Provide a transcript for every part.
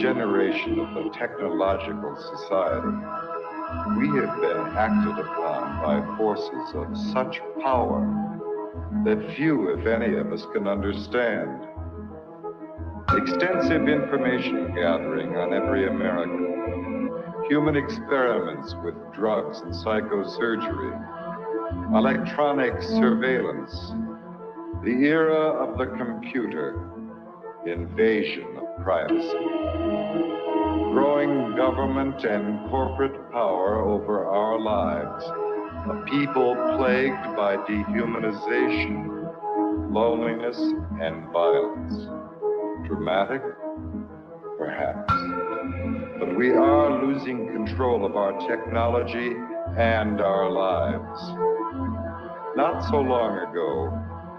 generation of the technological society, we have been acted upon by forces of such power that few, if any, of us can understand. Extensive information gathering on every American, human experiments with drugs and psychosurgery, electronic surveillance, the era of the computer, invasion of privacy, growing government and corporate power over our lives, a people plagued by dehumanization, loneliness, and violence. Dramatic? Perhaps. But we are losing control of our technology and our lives. Not so long ago,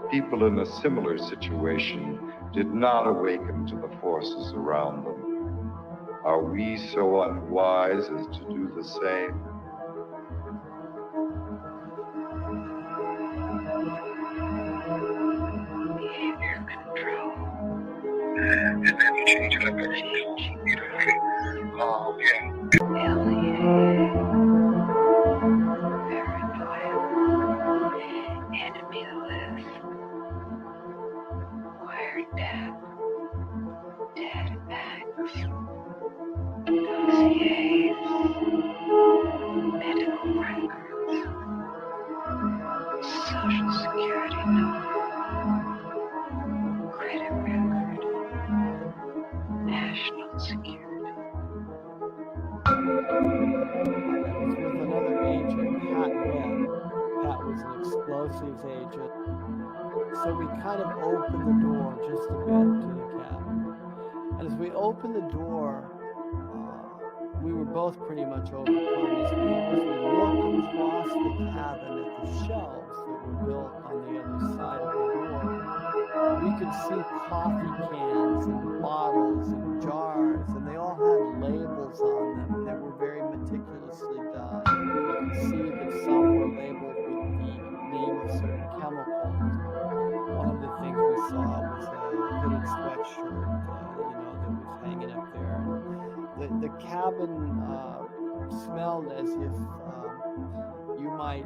people in a similar situation did not awaken to the forces around them. Are we so unwise as to do the same? Behavior control. And then you change it up every Alien. Paranoia. Enemy list. Wiretap. Dead backs. Dossiers. Medical records. Social security number. Credit record. National security. With another agent, Pat Webb. Pat was an explosives agent. So we kind of opened the door just a bit to the cabin. And as we opened the door, we were both pretty much overcome as we looked across the cabin at the shelves that were built on the other side of the door. We could see coffee cans and bottles and jars, and they all had labels on them, and they were very meticulously done. You could see that some were labeled with the name of certain chemicals. One of the things we saw was a hooded sweatshirt, that was hanging up there. And the cabin smelled as if you might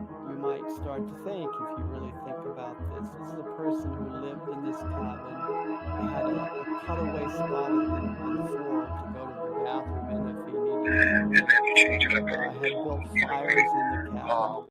start to think, if you really think about this. This is a person who lived in this cabin. They had a cutaway spot on the floor to go to the bathroom in if he needed to. Had built fires in the cabin.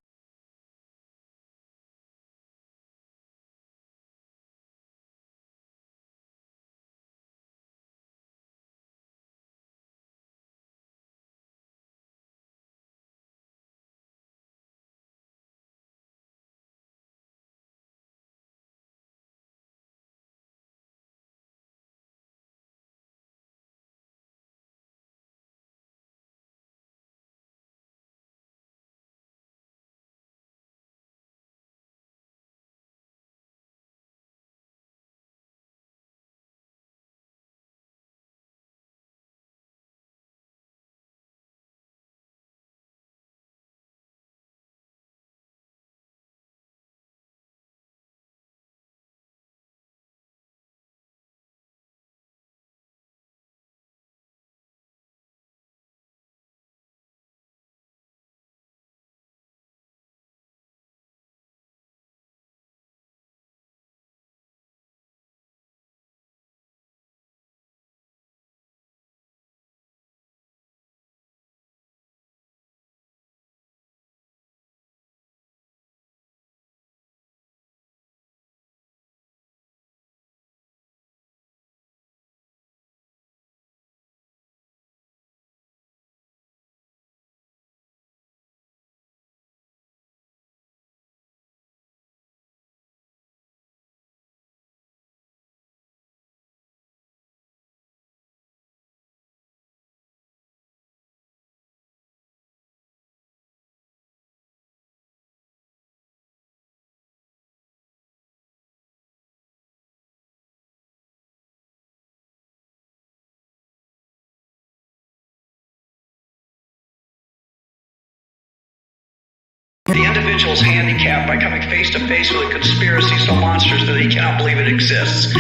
individual is handicapped by coming face to face with a conspiracy so monstrous that he cannot believe it exists.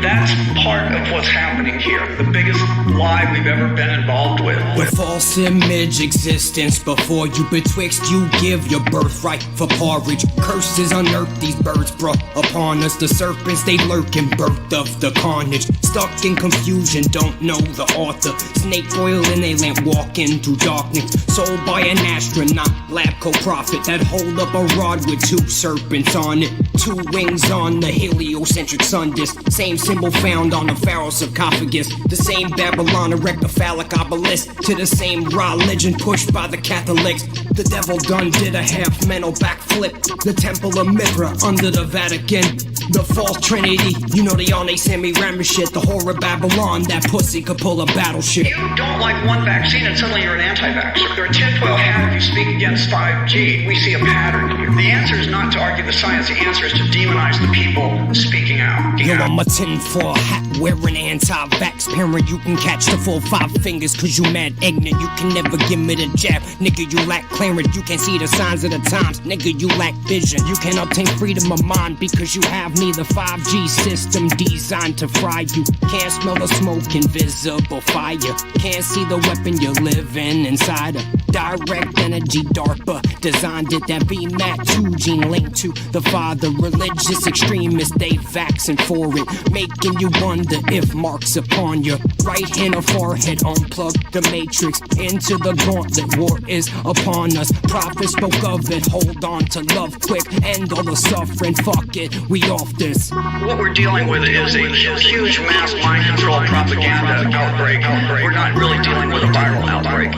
That's part of what's happening here. The biggest lie we've ever been involved with. The false image existence before you betwixt you give your birthright for porridge. Curses unearth these birds brought upon us. The serpents they lurk in birth of the carnage. Stuck in confusion, don't know the author. Snake oil in a lamp walking through darkness. Sold by an astronaut, lab co-prophet that hold up a rod with two serpents on it. Two wings on the heliocentric sun disk. Same symbol found on the pharaoh sarcophagus. The same Babylon erect a phallic obelisk to the same religion pushed by the Catholics. The devil done did a half mental backflip. The temple of Mithra under the Vatican. The false trinity, you know they on they semi-rammer shit. The horror Babylon, that pussy could pull a battleship. You don't like one vaccine and suddenly you're an anti-vaxxer. There are tinfoil hat if you speak against 5G. We see a pattern here. The answer is not to argue the science. The answer is to demonize the people speaking out. Yo, I'm a tinfoil hat wearing anti-vax parent. You can catch the full 5 fingers cause you mad ignorant. You can never give me the jab. Nigga, you lack clarity. You can't see the signs of the times. Nigga, you lack vision. You can't obtain freedom of mind because you have neither 5G system designed to fry you. Can't smell the smoke, invisible fire. Can't see the weapon you're living inside of. Direct energy DARPA designed it. That VMAT2 gene linked to the father. Religious extremists, they vaccine for it. Making you wonder if marks upon your right hand or forehead. Unplug the matrix into the gauntlet. War is upon us. Prophets spoke of it. Hold on to love quick. End all the suffering. Fuck it, we off this. What we're dealing with is a huge mass mind control propaganda outbreak. We're not really dealing with a viral outbreak.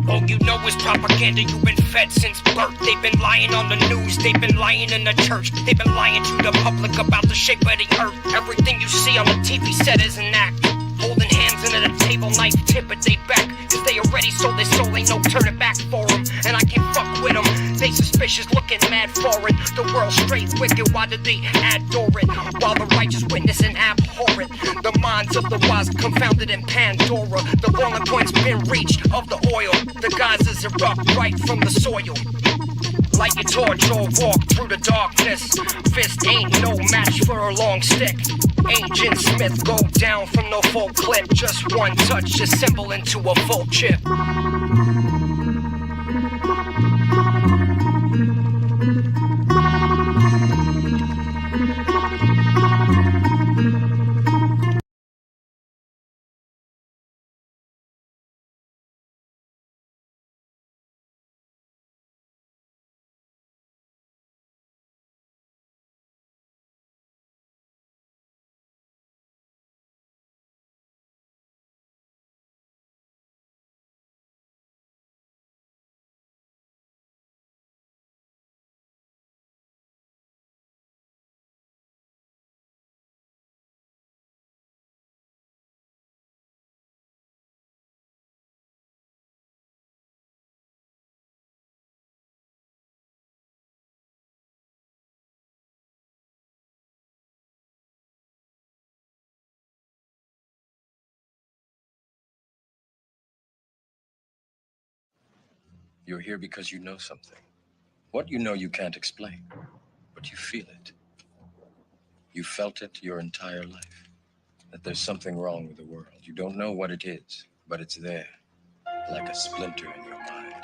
All you know is propaganda, you've been fed since birth. They've been lying on the news, they've been lying in the church. They've been lying to the public about the shape of the earth. Everything you see on the TV set is an act. Holding hands under the table, knife tip at they back. Cause they already sold their soul, ain't no turning back for them. And I can't fuck with them, they suspicious looking mad foreign. The world straight wicked, why did they adore it? While the righteous witness and abhor it. The minds of the wise confounded in Pandora. The boiling point's been reached of the oil. The Gazas erupt right from the soil. Like a torch or walk through the darkness. Fist ain't no match for a long stick. Agent Smith go down from no full clip. Just one touch, assemble into a full chip. You're here because you know something. What you know you can't explain, but you feel it. You felt it your entire life, that there's something wrong with the world. You don't know what it is, but it's there, like a splinter in your mind,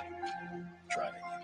driving you mad.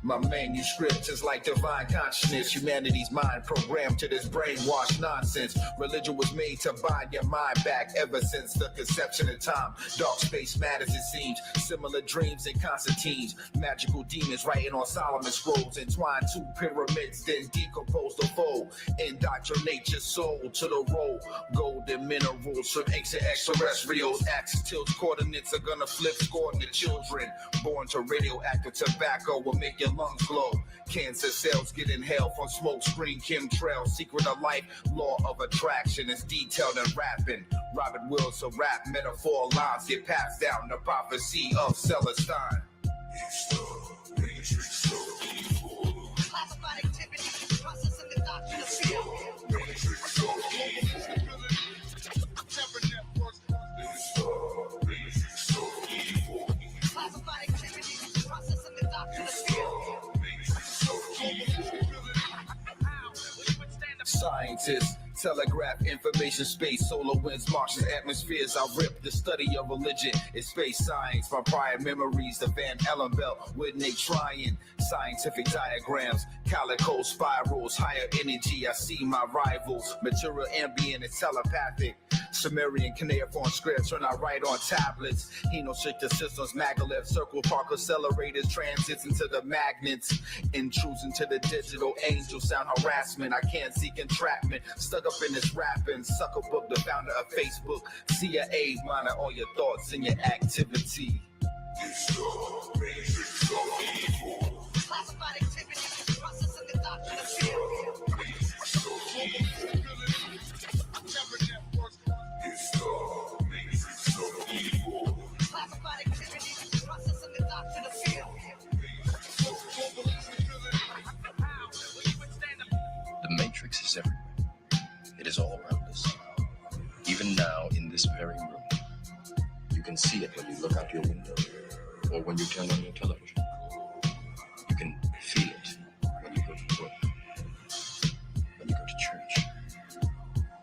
My manuscript is like divine consciousness. Humanity's mind programmed to this brainwashed nonsense. Religion was made to bind your mind back ever since the conception of time. Dark space matters, it seems. Similar dreams and Constantine's. Magical demons writing on Solomon scrolls. Entwine two pyramids, then decompose the fold. Indoctrinate your soul to the role. Golden minerals from ancient extraterrestrials. Axis tilts coordinates are gonna flip, scoring the children. Born to radioactive tobacco will make your lungs glow. Cancer cells get inhaled from smoke screen chemtrails. Secret of life, law of attraction is detailed in rapping. Robert Wilson rap metaphor lines get passed down the prophecy of Celestine. Classified activity, processing the doctrine of fear. scientists. Telegraph, information, space, solar winds, Martian atmospheres. I rip the study of religion. It's space science. My prior memories, the Van Allen belt with Nate trying. Scientific diagrams, calico spirals, higher energy. I see my rivals. Material ambient and telepathic. Sumerian cuneiform scripts when I write on tablets. Henostrictor systems, maglev, circle park accelerators, transits into the magnets. Intrudes into the digital angel sound harassment. I can't seek entrapment. Stuck up in this rapping. Sucker book, the founder of Facebook. CIA, monitor all your thoughts and your activity. Classified activities, processing the doctrine of fear. Classified activities, processing the doctrine of fear. The Matrix is everywhere. It is all around us. Even now, in this very room. You can see it when you look out your window or when you turn on your television. You can feel it when you go to work, when you go to church,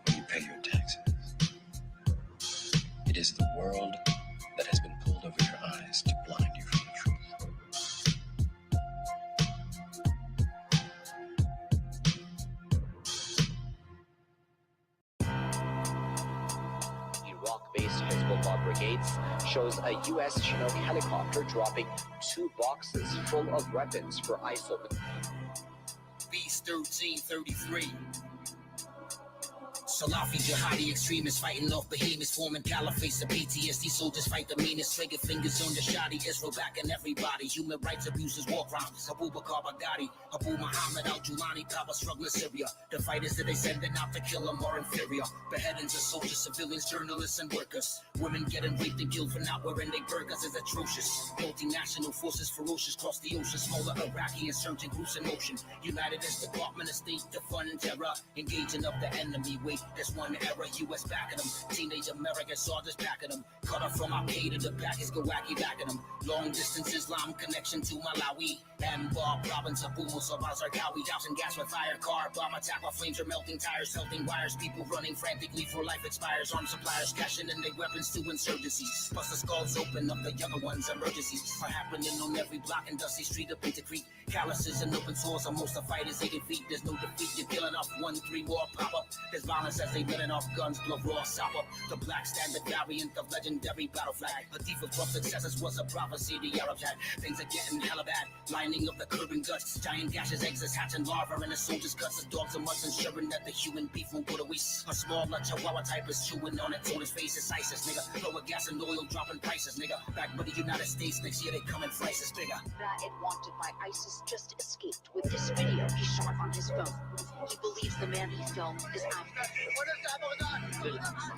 when you pay your taxes. It is the world that has been pulled over your eyes to blind you from the truth. Iraq-based Hezbollah brigades shows a U.S. Chinook helicopter dropping 2 boxes full of weapons for ISIL. Beast 1333. Salafi jihadi extremists fighting off behemoths, forming caliphates. The PTSD soldiers fight the meanest. Trigger fingers on the shoddy. Israel backing everybody. Human rights abuses, war crimes. Abu Bakr Baghdadi, Abu Muhammad al-Julani, power struggle in Syria. The fighters that they sending out to kill them are inferior. Beheadings of soldiers, civilians, journalists, and workers. Women getting raped and killed for not wearing their burqas is atrocious. Multinational forces ferocious cross the ocean. Smaller Iraqi insurgent groups in motion. United as Department of State to fund terror. Engaging of the enemy. Wait, there's one error, U.S. backing them. Teenage American soldiers backing them. Cut off from Al-Qaeda, the package go wacky backing them. Long distance Islam connection to Malawi. Anbar province of Mosul, Zarqawi. Dousing gas with fire, car bomb attack while flames are melting tires, melting wires. People running frantically for life expires. Armed suppliers cashing in their weapons to insurgencies. Bust the skulls open up the younger ones. Emergencies are happening on every block and dusty street up into Crete. Calluses and open sores on most of fighters 80 feet. There's no defeat, you're killing off 1-3 war pop up. There's violence as they letting off guns, blow raw sop up. The black standard variant of legendary battle flag. A thief of rough successes was a prophecy the Arabs had. Things are getting hella bad. Lining of the curb and guts. Giant gashes, exits, hatching larvae, and the soldiers' cuts. The dogs and mutts ensuring that the human beef won't go to waste. A small chihuahua type is chewing on its owner's face. It's ISIS, nigga. Lower gas and oil dropping prices, nigga. Back by the United States next year, they come in prices bigger. That it wanted by ISIS just escaped with this video he shot on his phone. He believes the man he filmed is Afghan.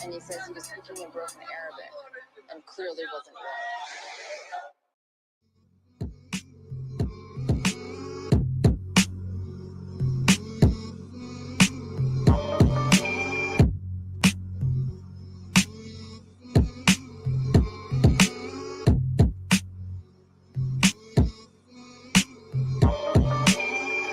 And he says he was speaking in broken Arabic and clearly wasn't wrong.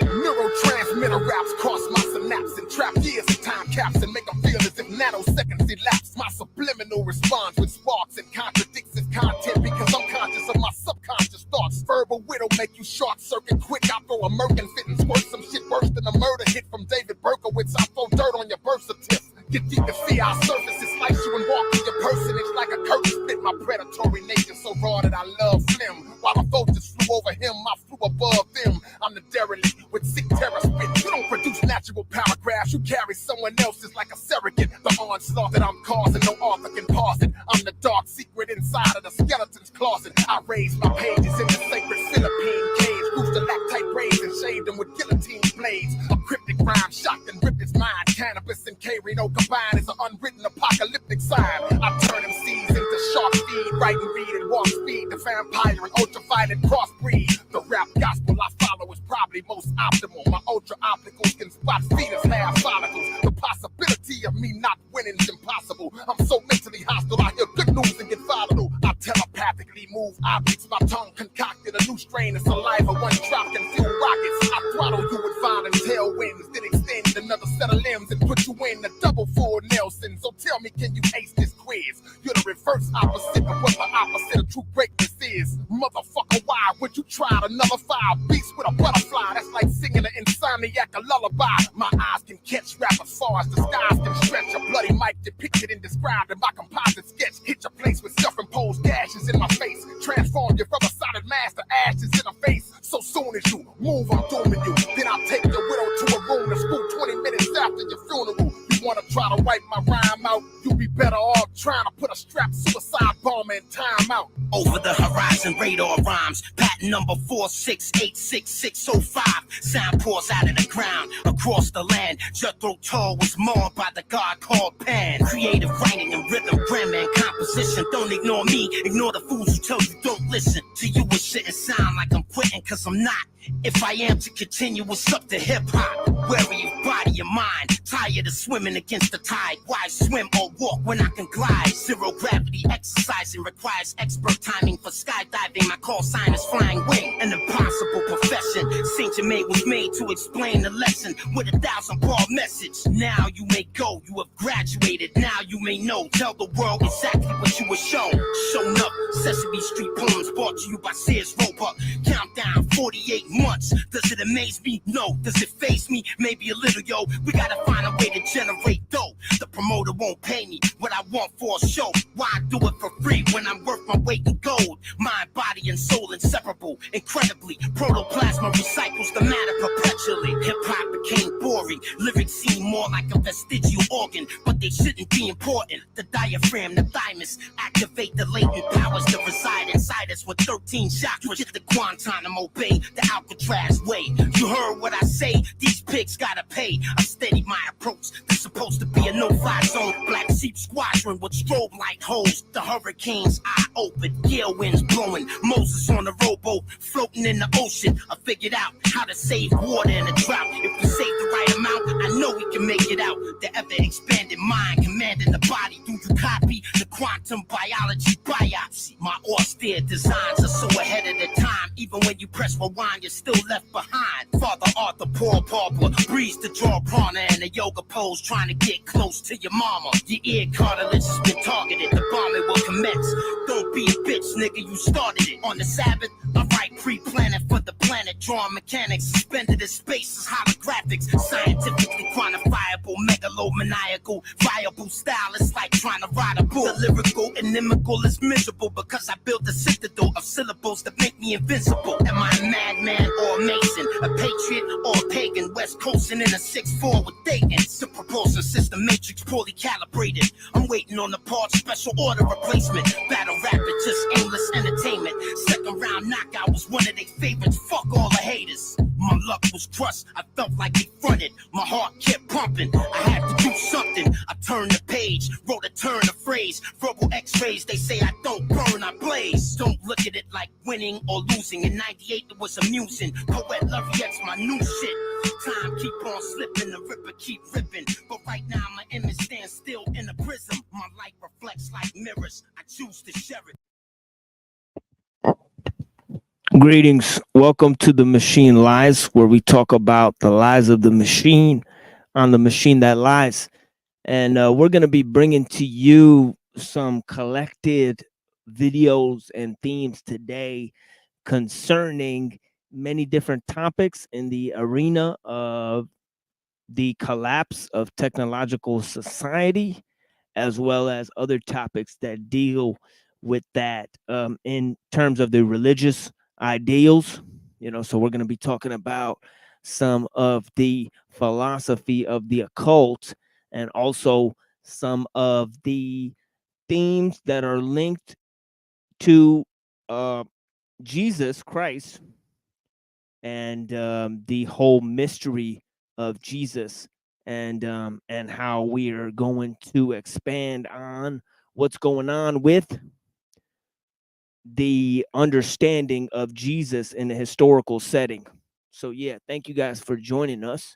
Neurotransmitter raps cross my synapse and trap years of time caps and make them feel as if nanoseconds elapse. My subliminal responds with sparks and contradicts its content because I'm conscious of my subconscious thoughts. Verbal wit'll make you short circuit quick. I throw a Merkin fit and squirt some shit worse than a murder hit from David Berkowitz. I throw dirt on your birth certificate. Get deep to see our surfaces, slice you and walk through your personage like a curse. Spit my predatory nature so raw that I love Slim. While the vultures flew over him, I flew above them. I'm the derelict with sick terror spit. You don't produce natural paragraphs, you carry someone else's like a surrogate. The onslaught that I'm causing, no author can pause it. I'm the dark secret inside of the skeleton's closet. I raised my pages in the sacred Philippine cage. Grew stalactite braids and shaved them with guillotine blades. A cryptic rhyme shocked and ripped his mind. Cannabis and K-Reno combined is an unwritten apocalyptic sign. I turn MCs into shark feed, write and read and walk speed. The vampire and ultraviolet crossbreed. The rap gospel I follow is probably most optimal. My ultra opticals can spot fetus hair follicles. The possibility of me not winning is impossible. I'm so mentally hostile, I hear good news and get volatile. I telepathically move objects, my tongue concocted a new strain of saliva. One drop can fuel rockets. I throttle you with violent tailwinds, then extend another set of limbs and put you can you ace this quiz? You're the reverse opposite of what the opposite of true greatness is. Motherfucker, why would you try another fire beast with a butterfly? That's like singing an insomniac a lullaby. My eyes can catch rap as far as the skies can stretch. A bloody mic depicted and described in my composite sketch. Hit your place with self-imposed gashes in my face. Transform you from a solid mass to ashes in a face. So soon as you move, I'm dooming you. Then I'll take your widow to a room to school 20 minutes after your funeral. You wanna try to wipe my rhyme out? You'll be better off trying to put a strapped suicide bomber in time out. Over the horizon, radar rhymes. Patent number 4686605. Sound pours out of the ground across the land. Jethro Tull was mauled by the god called Pan. Creative writing and rhythm, grammar and composition. Don't ignore me, ignore the fools who tell you don't listen. To you it shouldn't sound like I'm quitting, cause I'm not. If I am to continue, it's up to hip-hop. Wary of body and mind. Tired of swimming against the tide. Why swim or walk when I can glide? Zero gravity exercising requires expert timing for skydiving. My call sign is flying wing, an impossible profession. Saint Germain was made to explain the lesson with a 1,000-bar message. Now you may go, you have graduated. Now you may know. Tell the world exactly what you were shown. Shown up, Sesame Street poems brought to you by Sears Roebuck. Countdown 48 months. Does it amaze me? No. Does it faze me? Maybe a little, yo. We gotta find a way to generate dough. The promoter won't pay me what I want for a show. Why do it for free when I'm worth my weight in gold? Mind, body, and soul inseparable. Incredibly, protoplasma recycles the matter perpetually. Hip-hop became boring. Lyrics seem more like a vestigial organ, but they shouldn't be important. The diaphragm, the thymus, activate the latent powers that reside inside us with 13 chakras. The Guantanamo Bay, the Alcatraz way. You heard what I say? These pigs gotta pay. I steady my approach. There's supposed to be a no-fly zone. Black sheep squadron with strobe light hose. The hurricane's eye open. Gale winds blowing. Moses on the rowboat, floating in the ocean. I figured out how to save water in a drought. If we save the right amount, I know we can make it out. The ever-expanding mind commanding the body. Do you copy the quantum biology biopsy? My austere designs are so ahead of the time. Even when you press rewind, you're still left behind. Father Arthur, Paul Pauper, breeze to draw prana in a yoga pose, trying to get close to your mama. Your ear cartilage has been targeted. The bombing will commence. Don't be a bitch, nigga, you started it. On the Sabbath, I write pre-planet for the planet. Drawing mechanics suspended in space as holographics. Scientifically quantifiable, megalomaniacal, viable style. It's like trying to ride a bull. The lyrical inimical is miserable because I built a citadel of syllables that make me invincible. Am I a madman or a mason? A patriot or a pagan? West coasting in a 6'4" with Dayton. The propulsion system matrix poorly calibrated. I'm waiting on the part, special order replacement. Battle rapid, just aimless entertainment. Second round knockout was one of their favorites. Fuck all the haters. My luck was crushed. I felt like they fronted. My heart kept pumping. I had to do something. I turned the page, wrote a turn of phrase. Verbal x-rays, they say I don't burn, I blaze. Don't look at it like winning or losing. In 98 it was amusing. Poet Laureate's my new shit. Time keep on slipping, the ripper keep ripping. But right now my image stands still in a prism. My light reflects like mirrors. I choose to share it. Greetings. Welcome to The Machine Lies, where we talk about the lies of the machine on the machine that lies. And we're going to be bringing to you some collected videos and themes today concerning many different topics in the arena of the collapse of technological society, as well as other topics that deal with that in terms of the religious ideals. So we're going to be talking about some of the philosophy of the occult, and also some of the themes that are linked to Jesus Christ and the whole mystery of Jesus, and how we are going to expand on what's going on with the understanding of Jesus in a historical setting. So yeah, thank you guys for joining us.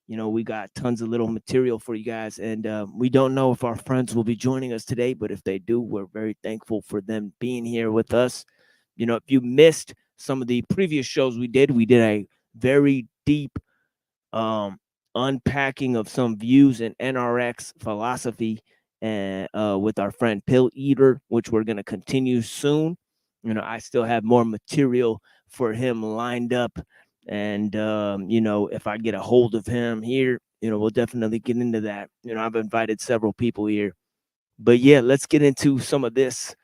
We got tons of little material for you guys, and we don't know if our friends will be joining us today, but if they do, we're very thankful for them being here with us. If you missed some of the previous shows we did a very deep unpacking of some views in NRX philosophy and with our friend Pill Eater, which we're going to continue soon. I still have more material for him lined up, and if I get a hold of him here, we'll definitely get into that. I've invited several people here, but yeah, let's get into some of this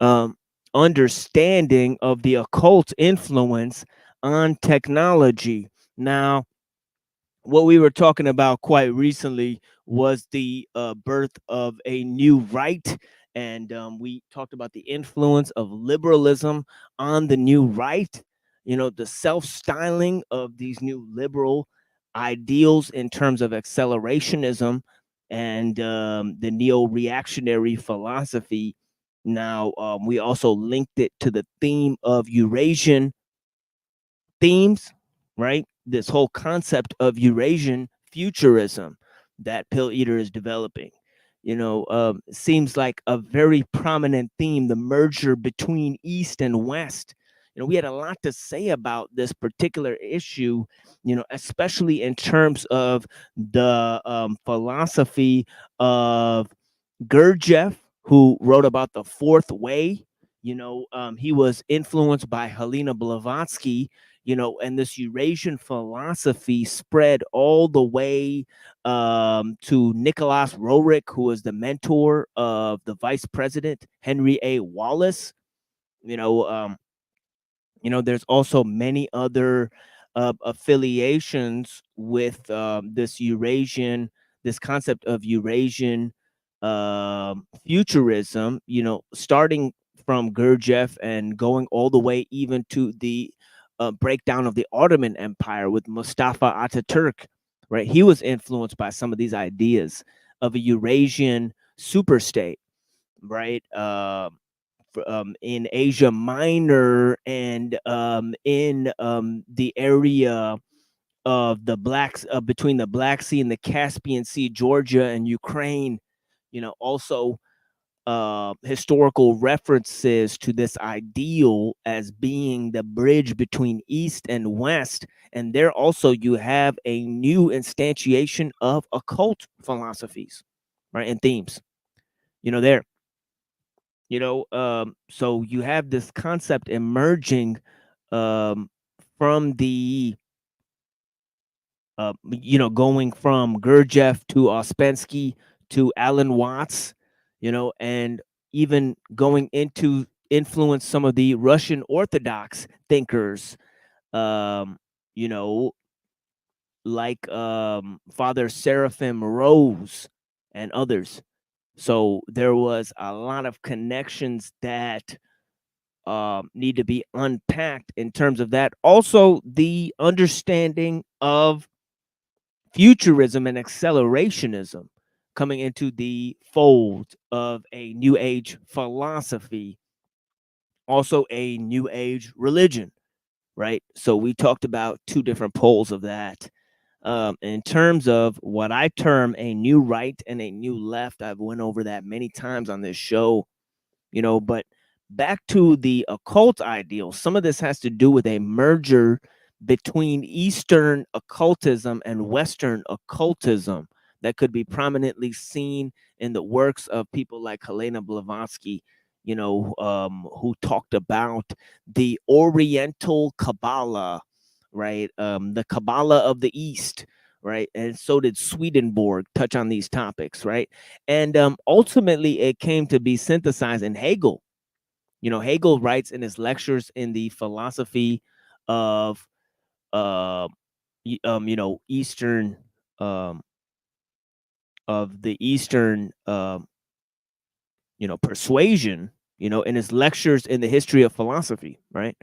um, understanding of the occult influence on technology. Now, what we were talking about quite recently was the birth of a new right. And we talked about the influence of liberalism on the new right, the self styling of these new liberal ideals in terms of accelerationism and the neo reactionary philosophy. Now, we also linked it to the theme of Eurasian themes, right? This whole concept of Eurasian futurism that Pill Eater is developing. Seems like a very prominent theme, the merger between East and West. We had a lot to say about this particular issue, especially in terms of the philosophy of Gurdjieff, who wrote about the fourth way. He was influenced by Helena Blavatsky, and this Eurasian philosophy spread all the way to Nicholas Roerich, who was the mentor of the vice president, Henry A. Wallace. There's also many other affiliations with this concept of Eurasian futurism, starting from Gurdjieff and going all the way even to the breakdown of the Ottoman Empire with Mustafa Ataturk, right? He was influenced by some of these ideas of a Eurasian superstate, right? In Asia Minor and in the area of the between the Black Sea and the Caspian Sea, Georgia and Ukraine. Also historical references to this ideal as being the bridge between East and West. And there also you have a new instantiation of occult philosophies, right, and themes. There. So you have this concept emerging from the going from Gurdjieff to Ouspensky to Alan Watts, and even going into influence some of the Russian Orthodox thinkers, um, you know, like Father Seraphim Rose and others. So there was a lot of connections that need to be unpacked in terms of that. Also, the understanding of futurism and accelerationism coming into the fold of a new age philosophy, also a new age religion, right? So we talked about two different poles of that. In terms of what I term a new right and a new left, I've went over that many times on this show, but back to the occult ideal, some of this has to do with a merger between Eastern occultism and Western occultism that could be prominently seen in the works of people like Helena Blavatsky, who talked about the Oriental Kabbalah, right? The Kabbalah of the East, right? And so did Swedenborg touch on these topics, right? And ultimately, it came to be synthesized in Hegel. Hegel writes in his lectures in the philosophy of, Eastern, of the Eastern, persuasion, in his lectures in the history of philosophy, right?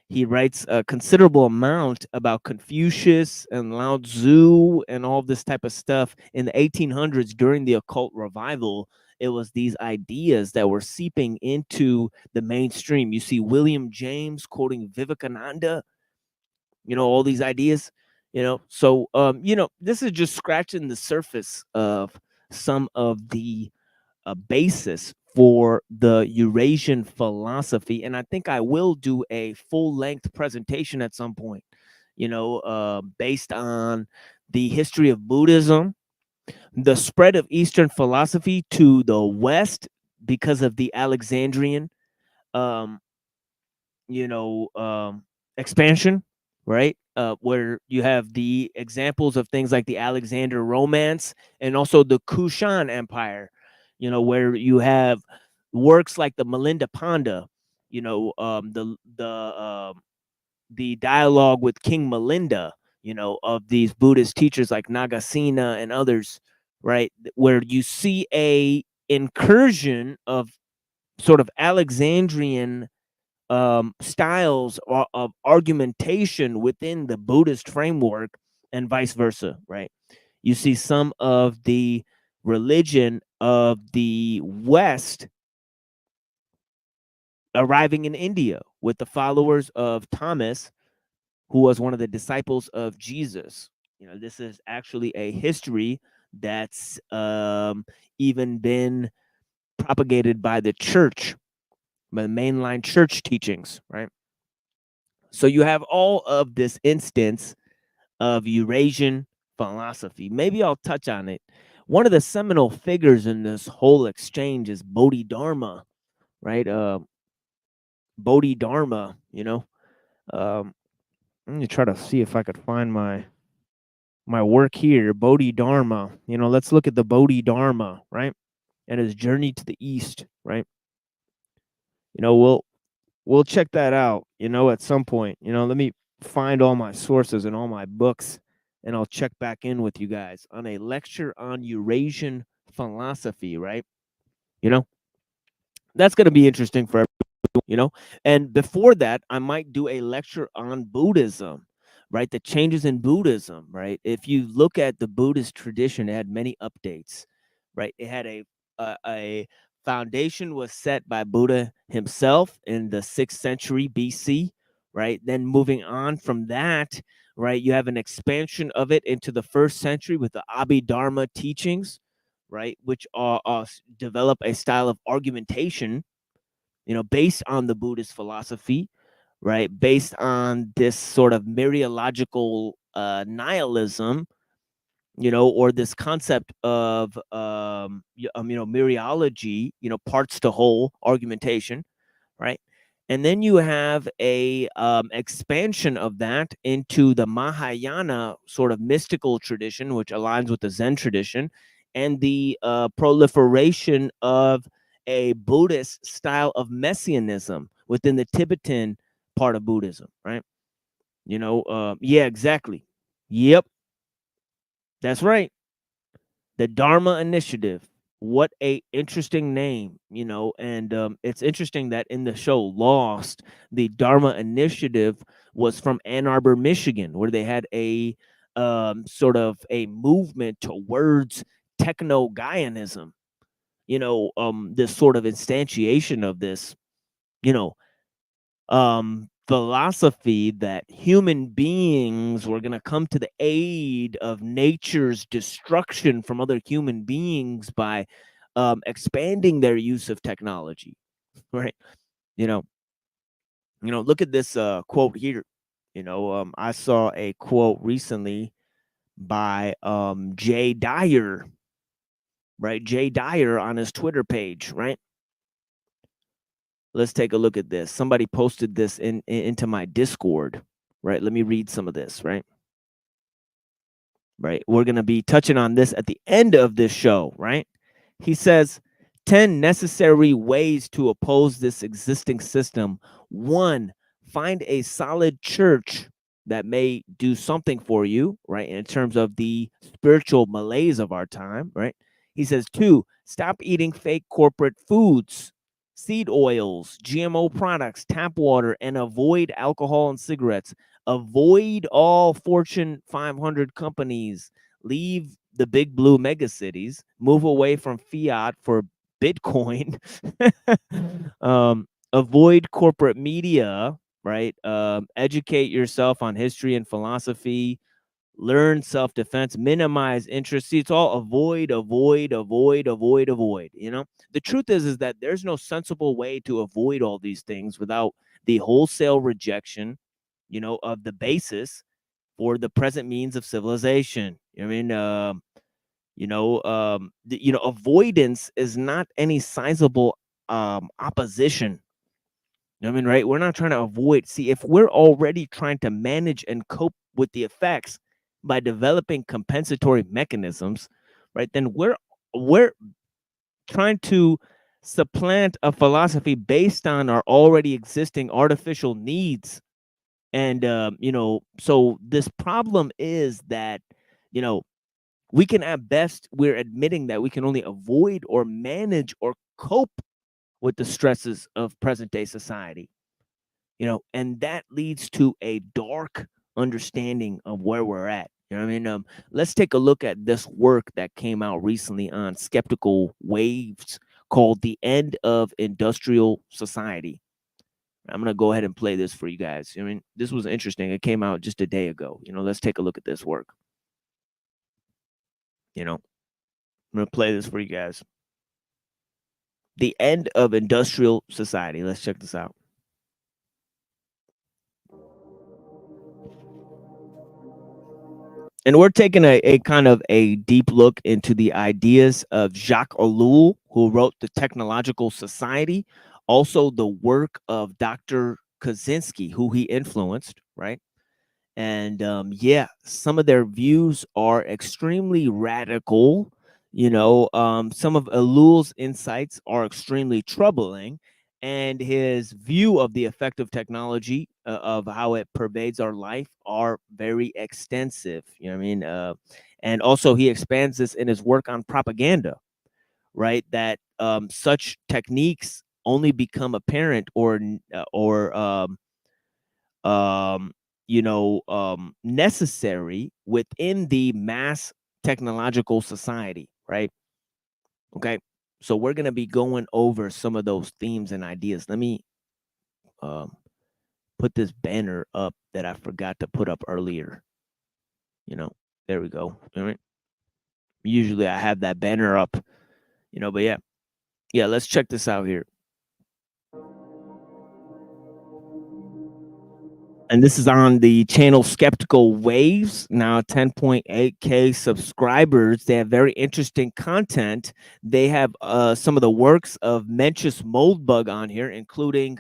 He writes a considerable amount about Confucius and Lao Tzu and all this type of stuff in the 1800s during the occult revival. It was these ideas that were seeping into the mainstream. You see William James quoting Vivekananda, all these ideas, So, this is just scratching the surface of some of the basis for the Eurasian philosophy. And I think I will do a full length presentation at some point, based on the history of Buddhism, The spread of Eastern philosophy to the West because of the Alexandrian, um, expansion, right? Where you have the examples of things like the Alexander Romance and also the Kushan Empire, where you have works like the Melinda Panda, the dialogue with King Melinda, of these Buddhist teachers like Nagasena and others, right? Where you see a incursion of sort of Alexandrian styles of argumentation within the Buddhist framework and vice versa, right? You see some of the religion of the West arriving in India with the followers of Thomas, who was one of the disciples of Jesus. This is actually a history that's even been propagated by the church, by the mainline church teachings, right? So you have all of this instance of Eurasian philosophy. Maybe I'll touch on it. One of the seminal figures in this whole exchange is Bodhidharma, right? Bodhidharma, Um, let me try to see if I could find my work here. Bodhidharma. Let's look at the Bodhidharma, right? And his journey to the east, right? We'll check that out, at some point. Let me find all my sources and all my books, and I'll check back in with you guys on a lecture on Eurasian philosophy, right? That's going to be interesting for everyone. And before that, I might do a lecture on Buddhism, right? The changes in Buddhism, right? If you look at the Buddhist tradition, it had many updates, right? It had a foundation was set by Buddha himself in the 6th century BC, right? Then moving on from that, right, you have an expansion of it into the 1st century with the Abhidharma teachings, right, which develop a style of argumentation, based on the Buddhist philosophy, right, based on this sort of mereological nihilism, or this concept of mereology, parts to whole argumentation, right? And then you have a expansion of that into the Mahayana sort of mystical tradition, which aligns with the Zen tradition, and the proliferation of a Buddhist style of messianism within the Tibetan part of Buddhism, right? Yeah, exactly. Yep, that's right. The Dharma Initiative. What a interesting name, and it's interesting that in the show Lost, the Dharma Initiative was from Ann Arbor, Michigan, where they had a sort of a movement towards techno Gaianism, this sort of instantiation of this, you know, philosophy that human beings were going to come to the aid of nature's destruction from other human beings by expanding their use of technology, right? you know Look at this quote here. I saw a quote recently by Jay Dyer, right? Jay Dyer on his Twitter page, right? Let's take a look at this. Somebody posted this into my Discord, right? Let me read some of this, right? Right. We're going to be touching on this at the end of this show, right? He says 10 necessary ways to oppose this existing system. 1, find a solid church that may do something for you, right? In terms of the spiritual malaise of our time, right? He says 2, stop eating fake corporate foods, seed oils, GMO products, tap water, and avoid alcohol and cigarettes. Avoid all Fortune 500 companies. Leave the big blue mega cities. Move away from fiat for Bitcoin. Avoid corporate media, right? Educate yourself on history and philosophy. Learn self-defense. Minimize interest. See, it's all avoid, avoid, avoid, avoid, avoid. The truth is that there's no sensible way to avoid all these things without the wholesale rejection, of the basis for the present means of civilization. Avoidance is not any sizable opposition. I mean, right? We're not trying to avoid. See, if we're already trying to manage and cope with the effects by developing compensatory mechanisms, right? Then we're trying to supplant a philosophy based on our already existing artificial needs. And so this problem is that, we can, at best, we're admitting that we can only avoid or manage or cope with the stresses of present day society, and that leads to a dark understanding of where we're at. You know what I mean? Let's take a look at this work that came out recently on Skeptical Waves called The End of Industrial Society. I'm going to go ahead and play this for you guys. I mean, this was interesting. It came out just a day ago. Let's take a look at this work. I'm going to play this for you guys. The End of Industrial Society. Let's check this out. And we're taking a kind of a deep look into the ideas of Jacques Ellul, who wrote The Technological Society, also the work of Dr. Kaczynski, who he influenced, right? And some of their views are extremely radical. Some of Ellul's insights are extremely troubling, and his view of the effect of technology, of how it pervades our life, are very extensive. You know what I mean? And also he expands this in his work on propaganda, right? That such techniques only become apparent or necessary within the mass technological society, right? Okay. So we're going to be going over some of those themes and ideas. Let me put this banner up that I forgot to put up earlier. There we go. All right. Usually I have that banner up, but yeah, let's check this out here. And this is on the channel Skeptical Waves, now 10.8K subscribers. They have very interesting content. They have some of the works of Mencius Moldbug on here, including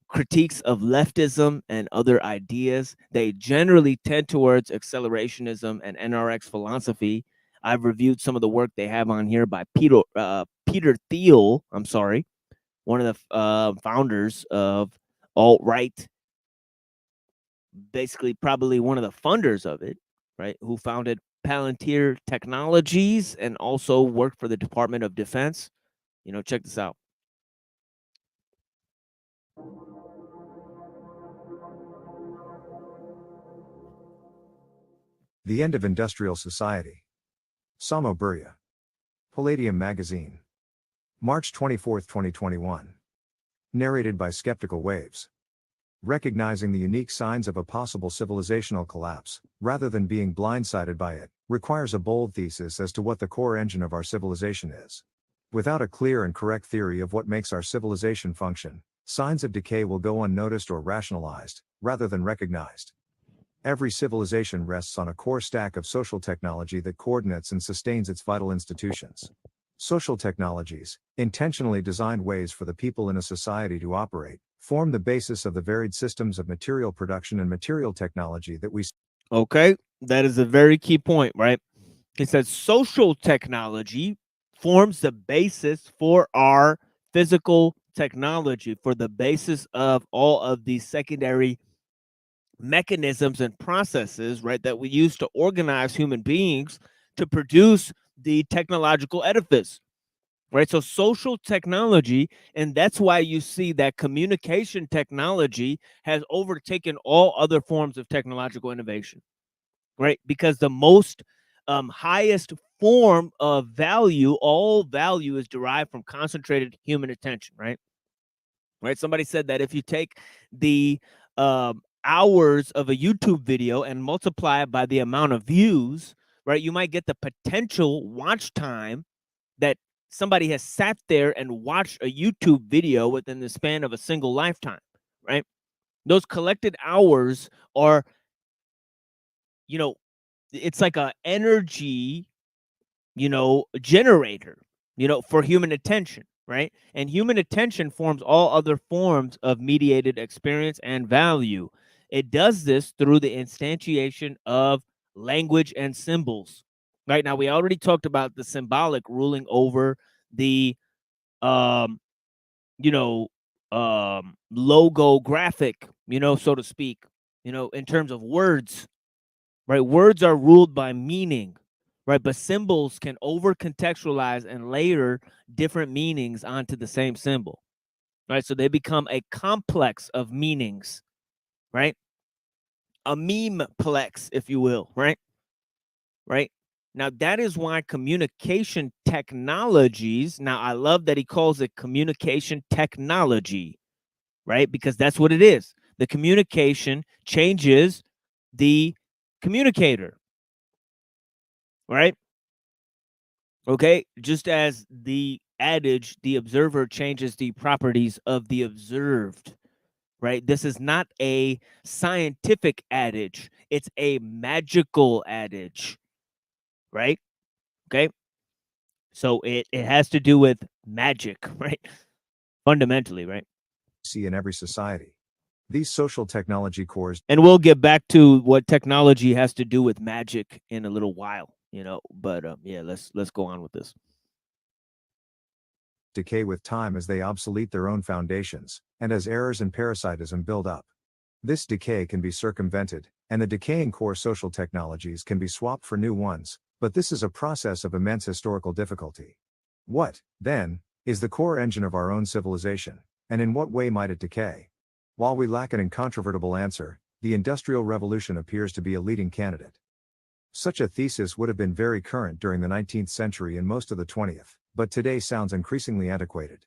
critiques of leftism and other ideas. They generally tend towards accelerationism and NRX philosophy. I've reviewed some of the work they have on here by Peter Thiel, one of the founders of alt-right, basically probably one of the funders of it, right, who founded Palantir Technologies and also worked for the Department of Defense. Check this out. The End of Industrial Society. Samo Burya. Palladium Magazine. March 24, 2021. Narrated by Skeptical Waves. Recognizing the unique signs of a possible civilizational collapse, rather than being blindsided by it, requires a bold thesis as to what the core engine of our civilization is. Without a clear and correct theory of what makes our civilization function, signs of decay will go unnoticed or rationalized, rather than recognized. Every civilization rests on a core stack of social technology that coordinates and sustains its vital institutions. Social technologies, intentionally designed ways for the people in a society to operate, form the basis of the varied systems of material production and material technology that we... Okay, that is a very key point, right? It says social technology forms the basis for our physical technology, for the basis of all of these secondary mechanisms and processes, right, that we use to organize human beings to produce the technological edifice, right? So social technology, and that's why you see that communication technology has overtaken all other forms of technological innovation, right? Because the most highest form of value, all value is derived from concentrated human attention, right? Right. Somebody said that if you take the hours of a YouTube video and multiply it by the amount of views, right, you might get the potential watch time that somebody has sat there and watched a YouTube video within the span of a single lifetime, right? Those collected hours are, it's like a energy generator, for human attention, right? And human attention forms all other forms of mediated experience and value. It does this through the instantiation of language and symbols. Right now, we already talked about the symbolic ruling over the um, logo graphic, so to speak, in terms of words, right? Words are ruled by meaning, right? But symbols can over contextualize and layer different meanings onto the same symbol, right? So they become a complex of meanings, right? A meme-plex, if you will, right? Right? Now, that is why communication technologies, now I love that he calls it communication technology, right? Because that's what it is. The communication changes the communicator, right? Okay, just as the adage, the observer changes the properties of the observed, right? This is not a scientific adage, it's a magical adage, right? Okay, so it has to do with magic, right? Fundamentally, right? See in every society. These social technology cores, and we'll get back to what technology has to do with magic in a little while, but yeah, let's go on with this. Decay with time as they obsolete their own foundations, and as errors and parasitism build up. This decay can be circumvented, and the decaying core social technologies can be swapped for new ones, but this is a process of immense historical difficulty. What, then, is the core engine of our own civilization, and in what way might it decay? While we lack an incontrovertible answer, the Industrial Revolution appears to be a leading candidate. Such a thesis would have been very current during the 19th century and most of the 20th, but today sounds increasingly antiquated.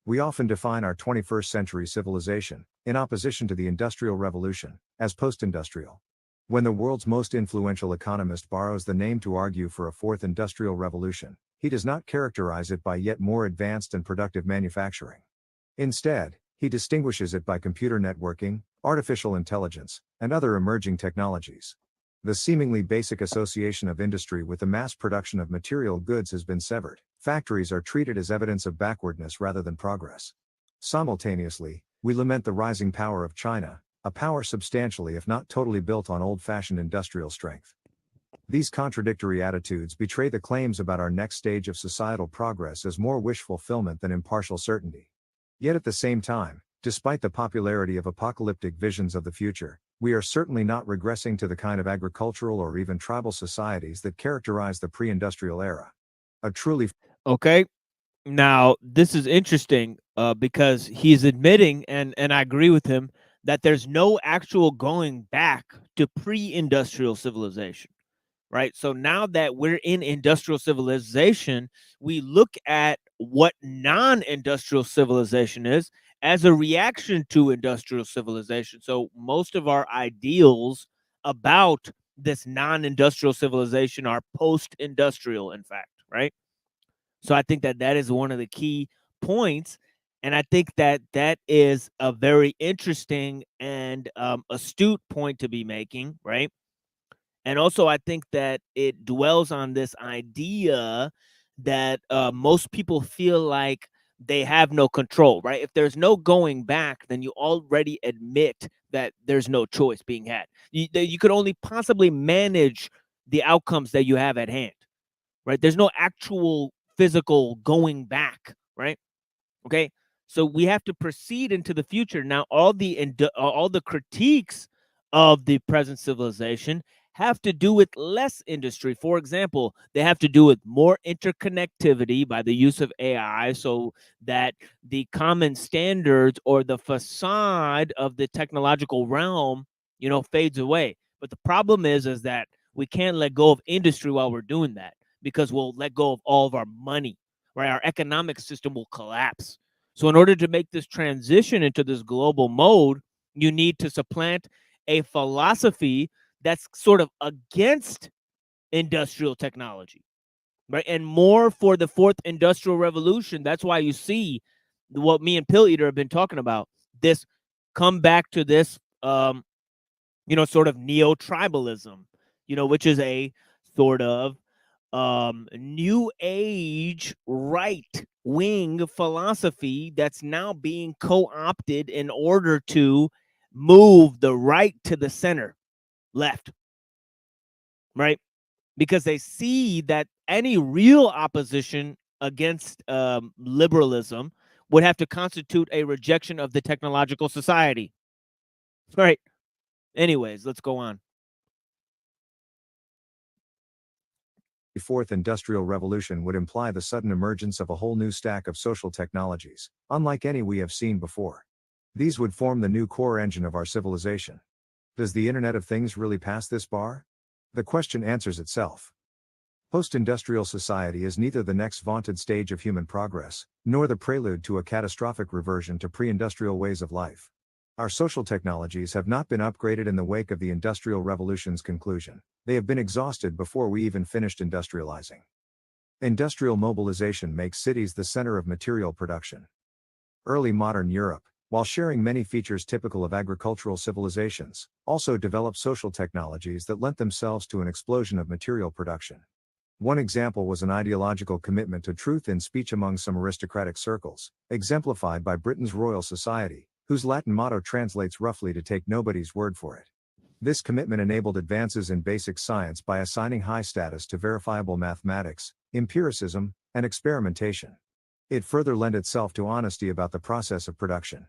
We often define our 21st century civilization, in opposition to the Industrial Revolution, as post-industrial. When the world's most influential economist borrows the name to argue for a fourth industrial revolution, he does not characterize it by yet more advanced and productive manufacturing. Instead, he distinguishes it by computer networking, artificial intelligence, and other emerging technologies. The seemingly basic association of industry with the mass production of material goods has been severed. Factories are treated as evidence of backwardness rather than progress. Simultaneously, we lament the rising power of China, a power substantially if not totally built on old-fashioned industrial strength. These contradictory attitudes betray the claims about our next stage of societal progress as more wish fulfillment than impartial certainty. Yet at the same time, despite the popularity of apocalyptic visions of the future, we are certainly not regressing to the kind of agricultural or even tribal societies that characterize the pre-industrial era. A truly... Okay, now this is interesting because he's admitting, and I agree with him, that there's no actual going back to pre-industrial civilization, right? So now that we're in industrial civilization, we look at what non-industrial civilization is as a reaction to industrial civilization. So most of our ideals about this non-industrial civilization are post-industrial, in fact, right? So I think that is one of the key points, and I think that is a very interesting and astute point to be making, right? And also, I think that it dwells on this idea that most people feel like they have no control, right? If there's no going back, then you already admit that there's no choice being had. You could only possibly manage the outcomes that you have at hand, right? There's no actual physical going back, right? Okay, so we have to proceed into the future. Now, all the critiques of the present civilization have to do with less industry. For example, they have to do with more interconnectivity by the use of AI, so that the common standards or the facade of the technological realm, fades away. But the problem is that we can't let go of industry while we're doing that, because we'll let go of all of our money, right? Our economic system will collapse. So in order to make this transition into this global mode, you need to supplant a philosophy that's sort of against industrial technology, right? And more for the fourth industrial revolution. That's why you see what me and Pill Eater have been talking about, this come back to this, sort of neo-tribalism, which is a sort of new age right wing philosophy that's now being co-opted in order to move the right to the center left, right? Because they see that any real opposition against liberalism would have to constitute a rejection of the technological society, right? Anyways, let's go on. The fourth industrial revolution would imply the sudden emergence of a whole new stack of social technologies, unlike any we have seen before. These would form the new core engine of our civilization. Does the Internet of Things really pass this bar? The question answers itself. Post-industrial society is neither the next vaunted stage of human progress, nor the prelude to a catastrophic reversion to pre-industrial ways of life. Our social technologies have not been upgraded in the wake of the Industrial Revolution's conclusion. They have been exhausted before we even finished industrializing. Industrial mobilization makes cities the center of material production. Early modern Europe, while sharing many features typical of agricultural civilizations, also developed social technologies that lent themselves to an explosion of material production. One example was an ideological commitment to truth in speech among some aristocratic circles, exemplified by Britain's Royal Society, whose Latin motto translates roughly to take nobody's word for it. This commitment enabled advances in basic science by assigning high status to verifiable mathematics, empiricism, and experimentation. It further lent itself to honesty about the process of production.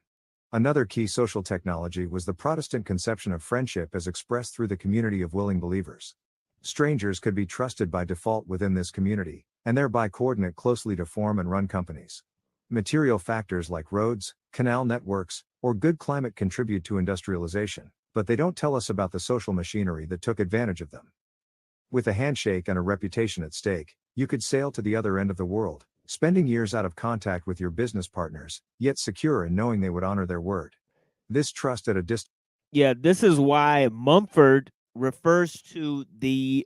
Another key social technology was the Protestant conception of friendship as expressed through the community of willing believers. Strangers could be trusted by default within this community, and thereby coordinate closely to form and run companies. Material factors like roads, canal networks, or good climate contribute to industrialization, but they don't tell us about the social machinery that took advantage of them. With a handshake and a reputation at stake, you could sail to the other end of the world, spending years out of contact with your business partners, yet secure in knowing they would honor their word. This trust at a distance. Yeah, this is why Mumford refers to the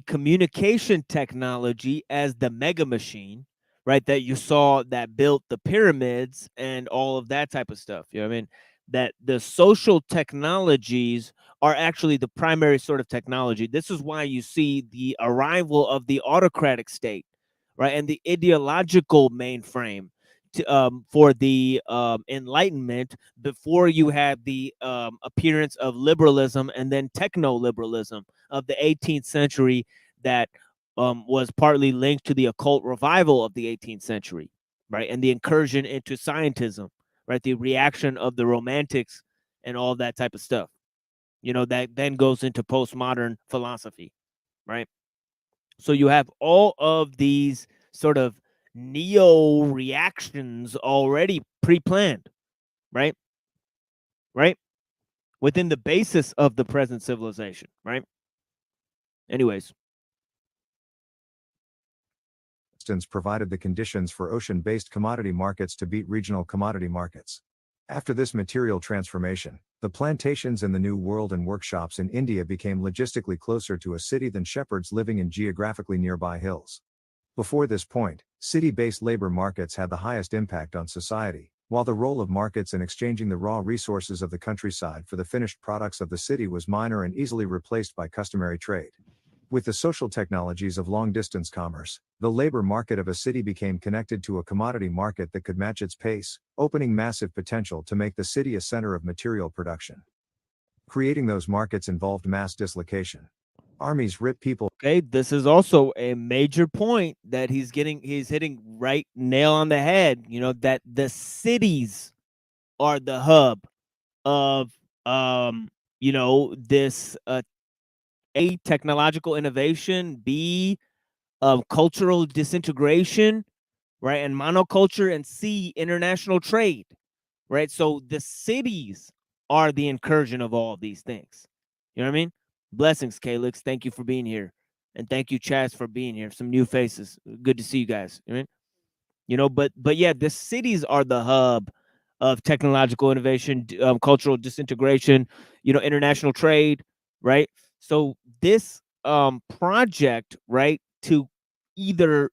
communication technology as the mega machine, right? That you saw that built the pyramids and all of that type of stuff. You know what I mean? That the social technologies are actually the primary sort of technology. This is why you see the arrival of the autocratic state, right? And the ideological mainframe for the Enlightenment before you had the appearance of liberalism and then techno-liberalism of the 18th century that was partly linked to the occult revival of the 18th century, right? And the incursion into scientism, right? The reaction of the Romantics and all that type of stuff. You know, that then goes into postmodern philosophy, right? So you have all of these sort of neo reactions already pre-planned, right? Right? Within the basis of the present civilization, right? Anyways. Provided the conditions for ocean-based commodity markets to beat regional commodity markets. After this material transformation, the plantations in the New World and workshops in India became logistically closer to a city than shepherds living in geographically nearby hills. Before this point, city-based labor markets had the highest impact on society, while the role of markets in exchanging the raw resources of the countryside for the finished products of the city was minor and easily replaced by customary trade. With the social technologies of long-distance commerce, the labor market of a city became connected to a commodity market that could match its pace, opening massive potential to make the city a center of material production. Creating those markets involved mass dislocation. Armies rip people. Okay, this is also a major point that he's hitting right nail on the head, you know, that the cities are the hub of you know, this A, technological innovation, B, cultural disintegration, right? And monoculture, and C, international trade, right? So the cities are the incursion of all of these things. You know what I mean? Blessings, Calix. Thank you for being here. And thank you, Chaz, for being here. Some new faces. Good to see you guys. You know what I mean? You know, but yeah, the cities are the hub of technological innovation, cultural disintegration, you know, international trade, right? So this project, right, to either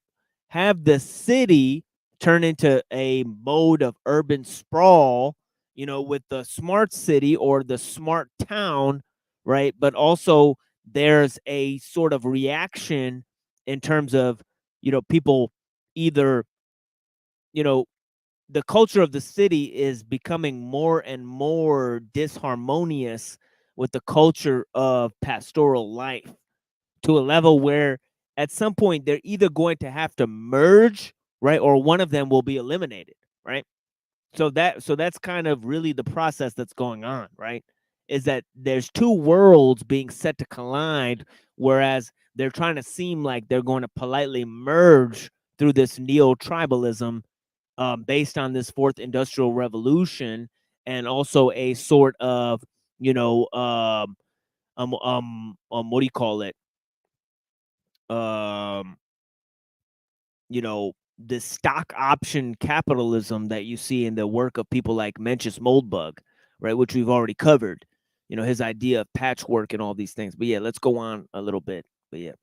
have the city turn into a mode of urban sprawl, you know, with the smart city or the smart town, right? But also there's a sort of reaction in terms of, people either, the culture of the city is becoming more and more disharmonious with the culture of pastoral life, to a level where at some point they're either going to have to merge, right, or one of them will be eliminated, right? So that's kind of really the process that's going on, right? Is that there's two worlds being set to collide, whereas they're trying to seem like they're going to politely merge through this neo-tribalism, based on this fourth industrial revolution, and also a sort of, what do you call it? Um, the stock option capitalism that you see in the work of people like Mencius Moldbug, right, which we've already covered. His idea of patchwork and all these things. But yeah, let's go on a little bit. But yeah.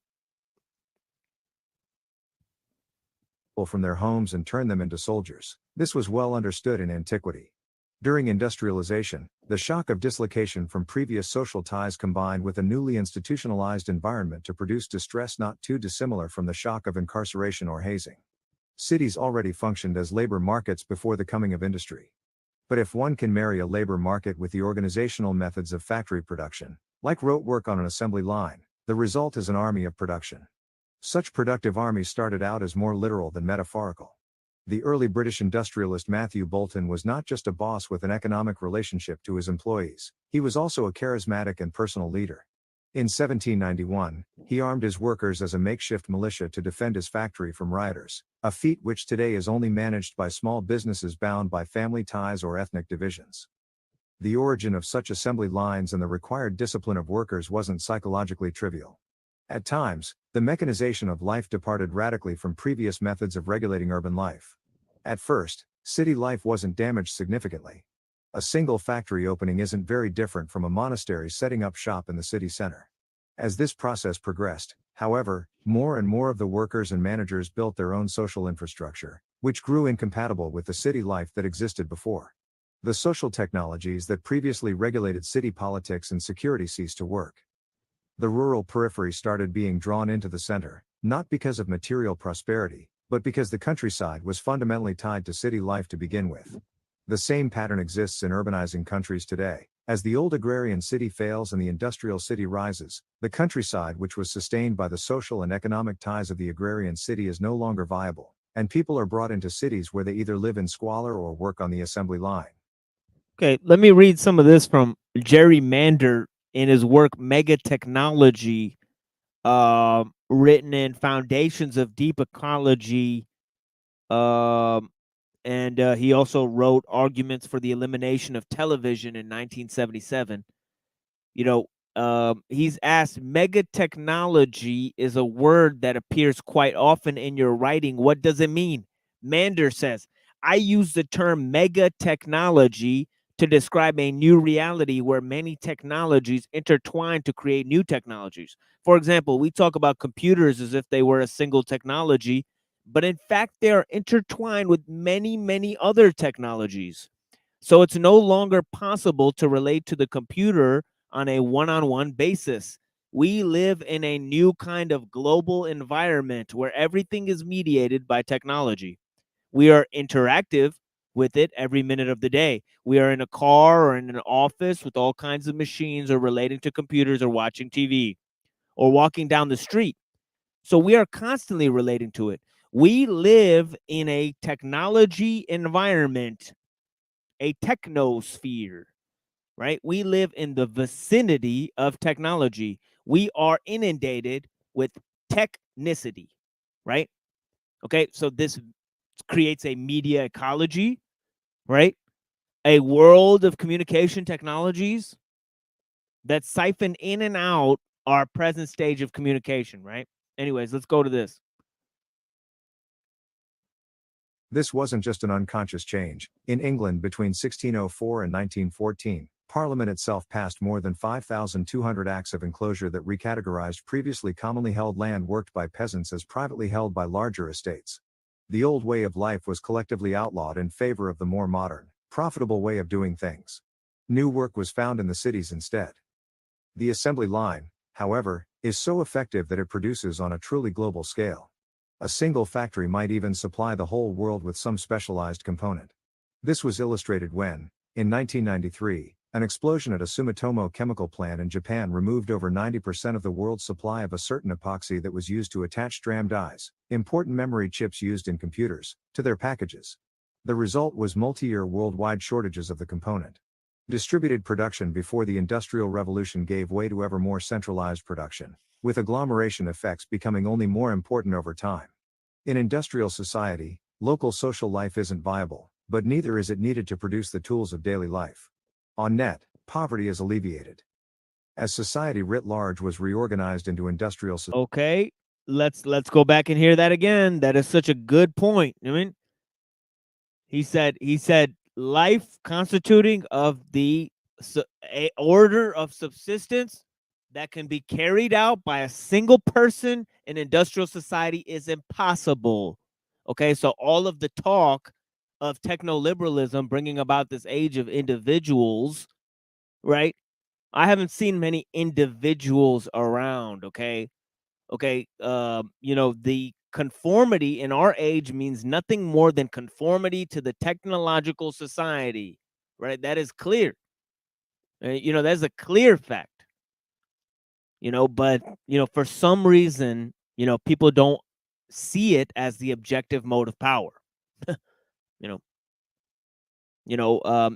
From their homes and turn them into soldiers. This was well understood in antiquity. During industrialization, the shock of dislocation from previous social ties combined with a newly institutionalized environment to produce distress not too dissimilar from the shock of incarceration or hazing. Cities already functioned as labor markets before the coming of industry. But if one can marry a labor market with the organizational methods of factory production, like rote work on an assembly line, the result is an army of production. Such productive armies started out as more literal than metaphorical. The early British industrialist Matthew Boulton was not just a boss with an economic relationship to his employees, he was also a charismatic and personal leader. In 1791, he armed his workers as a makeshift militia to defend his factory from rioters, a feat which today is only managed by small businesses bound by family ties or ethnic divisions. The origin of such assembly lines and the required discipline of workers wasn't psychologically trivial. At times, the mechanization of life departed radically from previous methods of regulating urban life. At first, city life wasn't damaged significantly. A single factory opening isn't very different from a monastery setting up shop in the city center. As this process progressed, however, more and more of the workers and managers built their own social infrastructure, which grew incompatible with the city life that existed before. The social technologies that previously regulated city politics and security ceased to work. The rural periphery started being drawn into the center, not because of material prosperity, but because the countryside was fundamentally tied to city life to begin with. The same pattern exists in urbanizing countries today. As the old agrarian city fails and the industrial city rises, the countryside, which was sustained by the social and economic ties of the agrarian city, is no longer viable, and people are brought into cities where they either live in squalor or work on the assembly line. Okay, let me read some of this from Jerry Mander in his work Mega Technology, written in Foundations of Deep Ecology, and he also wrote Arguments for the Elimination of Television in 1977. He's asked, mega technology is a word that appears quite often in your writing. What does it mean? Mander says, I use the term mega technology to describe a new reality where many technologies intertwine to create new technologies. For example, we talk about computers as if they were a single technology, but in fact, they are intertwined with many, many other technologies. So it's no longer possible to relate to the computer on a one-on-one basis. We live in a new kind of global environment where everything is mediated by technology. We are interactive with it every minute of the day. We are in a car or in an office with all kinds of machines, or relating to computers, or watching TV, or walking down the street. So we are constantly relating to it. We live in a technology environment, a technosphere, right? We live in the vicinity of technology. We are inundated with technicity, right? Okay, so this creates a media ecology, right? A world of communication technologies that siphon in and out our present stage of communication, right? Anyways, let's go to this. This wasn't just an unconscious change. In England between 1604 and 1914, Parliament itself passed more than 5,200 acts of enclosure that recategorized previously commonly held land worked by peasants as privately held by larger estates. The old way of life was collectively outlawed in favor of the more modern, profitable way of doing things. New work was found in the cities instead. The assembly line, however, is so effective that it produces on a truly global scale. A single factory might even supply the whole world with some specialized component. This was illustrated when, in 1993, an explosion at a Sumitomo chemical plant in Japan removed over 90% of the world's supply of a certain epoxy that was used to attach DRAM dies, important memory chips used in computers, to their packages. The result was multi-year worldwide shortages of the component. Distributed production before the Industrial Revolution gave way to ever more centralized production, with agglomeration effects becoming only more important over time. In industrial society, local social life isn't viable, but neither is it needed to produce the tools of daily life. On net, poverty is alleviated. As society writ large was reorganized into industrial society. Okay, let's go back and hear that again. That is such a good point. I mean, he said life constituting of the a order of subsistence that can be carried out by a single person in industrial society is impossible. Okay, so all of the talk of techno-liberalism bringing about this age of individuals, right? I haven't seen many individuals around, okay? The conformity in our age means nothing more than conformity to the technological society, right? That is clear. That's a clear fact. But for some reason, people don't see it as the objective mode of power.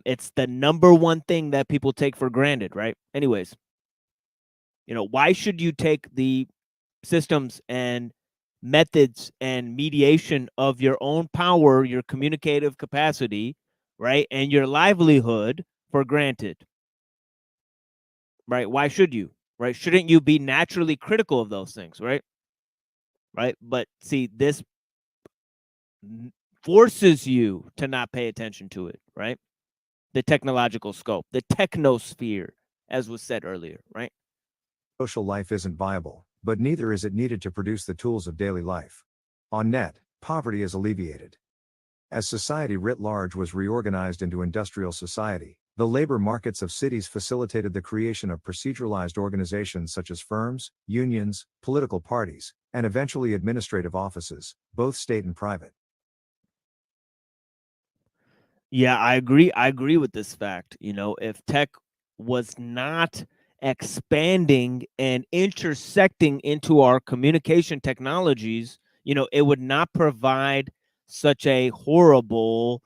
It's the number one thing that people take for granted, right? Anyways, why should you take the systems and methods and mediation of your own power, your communicative capacity, right, and your livelihood for granted? Right? Why should you? Right? Shouldn't you be naturally critical of those things, right? Right? But see, this forces you to not pay attention to it, right? The technological scope, the technosphere, as was said earlier, right? Social life isn't viable, but neither is it needed to produce the tools of daily life. On net, poverty is alleviated. As society writ large was reorganized into industrial society, the labor markets of cities facilitated the creation of proceduralized organizations such as firms, unions, political parties, and eventually administrative offices, both state and private. Yeah, I agree. I agree with this fact. If tech was not expanding and intersecting into our communication technologies, it would not provide such a horrible,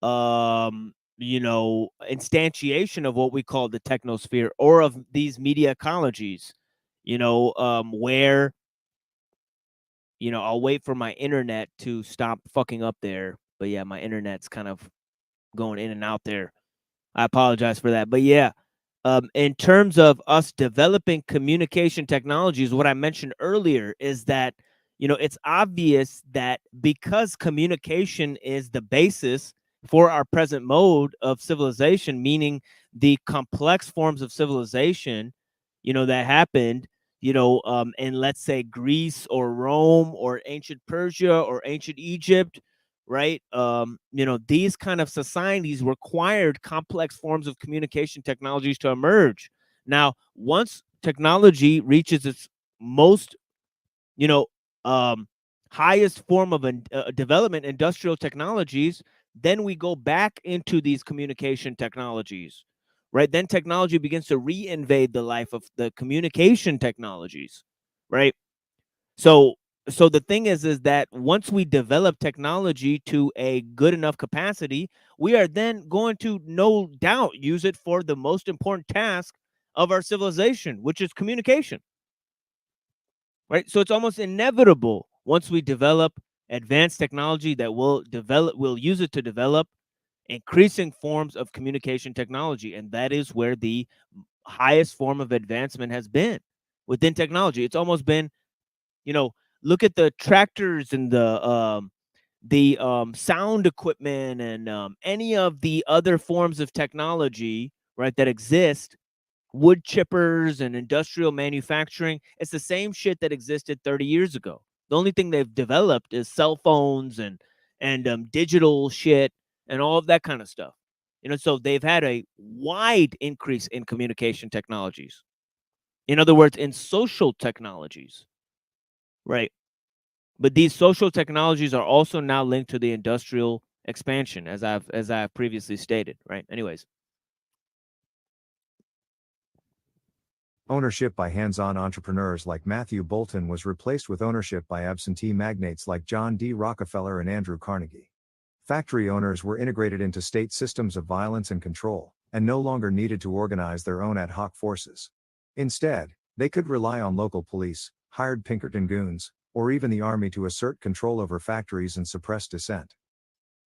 instantiation of what we call the technosphere or of these media ecologies, where, I'll wait for my internet to stop fucking up there. But yeah, my internet's kind of going in and out there. I apologize for that. But yeah, in terms of us developing communication technologies, what I mentioned earlier is that, it's obvious that because communication is the basis for our present mode of civilization, meaning the complex forms of civilization, that happened, in, let's say, Greece or Rome or ancient Persia or ancient Egypt, right? These kind of societies required complex forms of communication technologies to emerge. Now, once technology reaches its most, highest form of development, industrial technologies, then we go back into these communication technologies, right? Then technology begins to reinvade the life of the communication technologies, right? So the thing is that once we develop technology to a good enough capacity, we are then going to no doubt use it for the most important task of our civilization, which is communication. Right? So it's almost inevitable once we develop advanced technology that we'll use it to develop increasing forms of communication technology, and that is where the highest form of advancement has been within technology. It's almost been, look at the tractors and the sound equipment and any of the other forms of technology, right, that exist, wood chippers and industrial manufacturing. It's the same shit that existed 30 years ago. The only thing they've developed is cell phones and digital shit and all of that kind of stuff. So they've had a wide increase in communication technologies. In other words, in social technologies, right? But these social technologies are also now linked to the industrial expansion, as I've previously stated, right? Anyways, Ownership by hands-on entrepreneurs like Matthew Bolton was replaced with ownership by absentee magnates like John D. Rockefeller and Andrew Carnegie. Factory owners were integrated into state systems of violence and control, and no longer needed to organize their own ad hoc forces. Instead, they could rely on local police, hired Pinkerton goons, or even the army to assert control over factories and suppress dissent.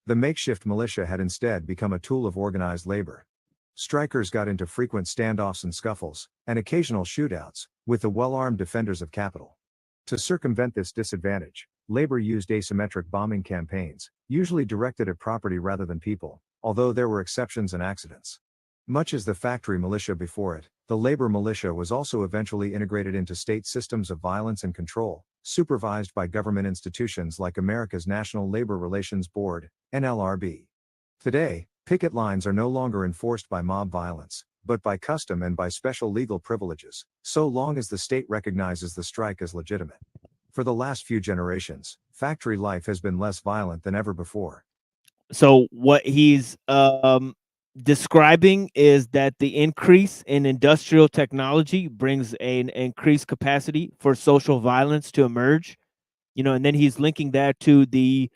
The makeshift militia had instead become a tool of organized labor. Strikers got into frequent standoffs and scuffles, and occasional shootouts, with the well-armed defenders of capital. To circumvent this disadvantage, labor used asymmetric bombing campaigns, usually directed at property rather than people, although there were exceptions and accidents. Much as the factory militia before it, the labor militia was also eventually integrated into state systems of violence and control, supervised by government institutions like America's National Labor Relations Board, NLRB. Today, picket lines are no longer enforced by mob violence, but by custom and by special legal privileges, so long as the state recognizes the strike as legitimate. For the last few generations, factory life has been less violent than ever before. so what he's describing is that the increase in industrial technology brings an increased capacity for social violence to emerge, and then he's linking that to the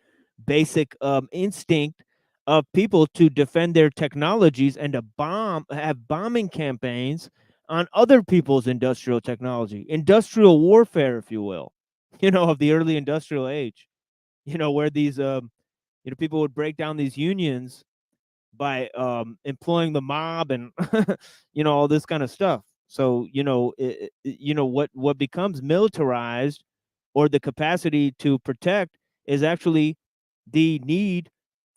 basic instinct of people to defend their technologies and to have bombing campaigns on other people's industrial technology, industrial warfare, if you will, of the early industrial age, where these people would break down these unions by employing the mob and all this kind of stuff. So what becomes militarized, or the capacity to protect, is actually the need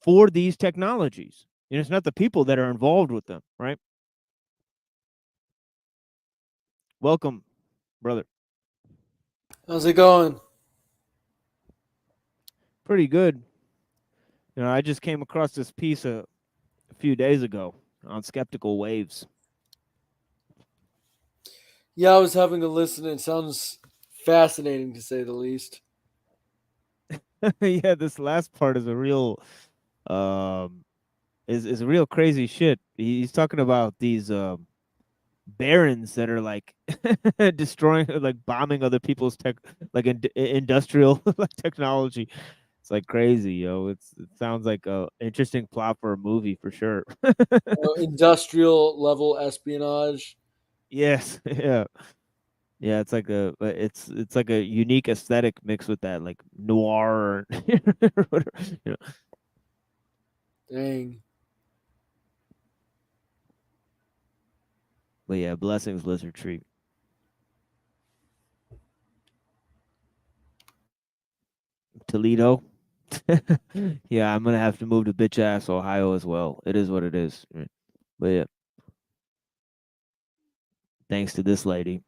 for these technologies. It's not the people that are involved with them, right? Welcome, brother. How's it going? Pretty good. I just came across this piece a few days ago on skeptical waves. Yeah, I was having a listen. It sounds fascinating, to say the least. Yeah, this last part is a real is a real crazy shit. He's talking about these barons that are like destroying, like bombing other people's tech, like industrial like technology. It's like crazy, yo. It sounds like a interesting plot for a movie for sure. Industrial level espionage. Yes, yeah. Yeah, it's like it's like a unique aesthetic mixed with that like noir or whatever, Dang. But yeah, blessings, lizard tree. Toledo. Yeah, I'm gonna have to move to bitch ass Ohio as well. It is what it is. But yeah, thanks to this lady.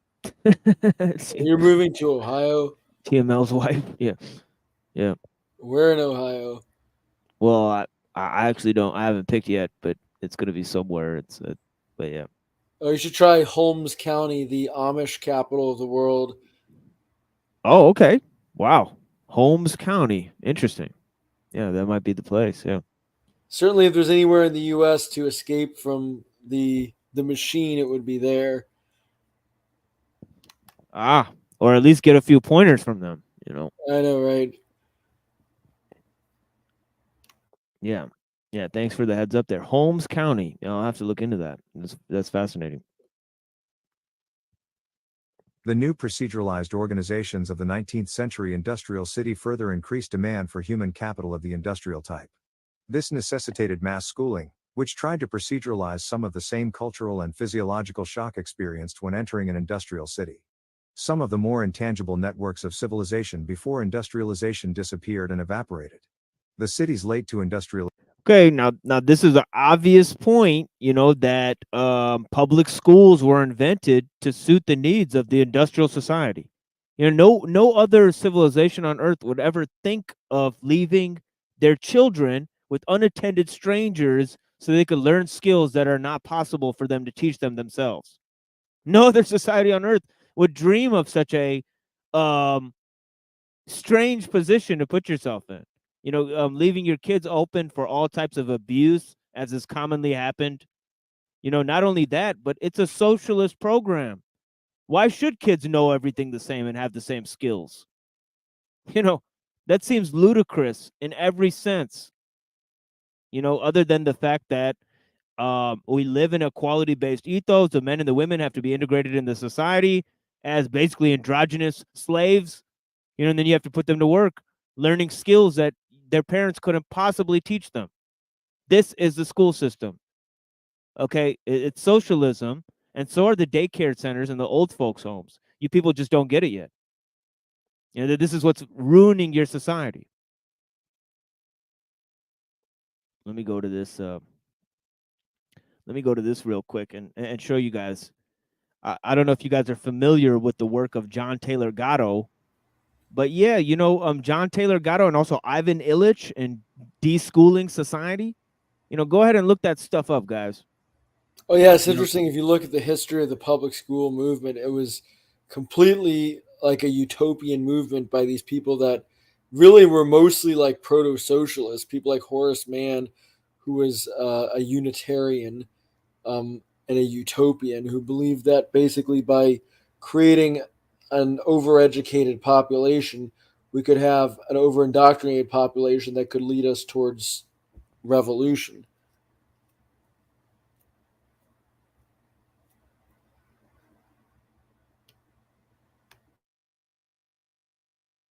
You're moving to Ohio? TML's wife. Yeah. Yeah. Where in Ohio? Well, I actually don't. I haven't picked yet, but it's gonna be somewhere. But yeah. Oh, you should try Holmes County, the Amish capital of the world. Oh, okay. Wow. Holmes County. Interesting. Yeah, that might be the place. Yeah. Certainly, if there's anywhere in the U.S. to escape from the machine, it would be there. Ah, or at least get a few pointers from them. I know, right? Yeah. Yeah. Thanks for the heads up there. Holmes County. I'll have to look into that. That's fascinating. The new proceduralized organizations of the 19th century industrial city further increased demand for human capital of the industrial type. This necessitated mass schooling, which tried to proceduralize some of the same cultural and physiological shock experienced when entering an industrial city. Some of the more intangible networks of civilization before industrialization disappeared and evaporated. The cities late to industrial. Okay, now this is an obvious point, that public schools were invented to suit the needs of the industrial society. No other civilization on Earth would ever think of leaving their children with unattended strangers so they could learn skills that are not possible for them to teach them themselves. No other society on earth would dream of such a strange position to put yourself in. Leaving your kids open for all types of abuse, as is commonly happened. Not only that, but it's a socialist program. Why should kids know everything the same and have the same skills? That seems ludicrous in every sense. Other than the fact that we live in a equality-based ethos. The men and the women have to be integrated in the society as basically androgynous slaves. And then you have to put them to work learning skills that their parents couldn't possibly teach them. This is the school system. Okay, it's socialism, and so are the daycare centers and the old folks' homes. You people just don't get it yet. This is what's ruining your society. Let me go to this. Let me go to this real quick and show you guys. I don't know if you guys are familiar with the work of John Taylor Gatto, but yeah, John Taylor Gatto and also Ivan Illich and Deschooling Society. Go ahead and look that stuff up, guys. Oh yeah, it's interesting. If you look at the history of the public school movement, it was completely like a utopian movement by these people that really were mostly like proto-socialists. People like Horace Mann, who was a Unitarian and a utopian, who believed that basically by creating an overeducated population, we could have an over-indoctrinated population that could lead us towards revolution.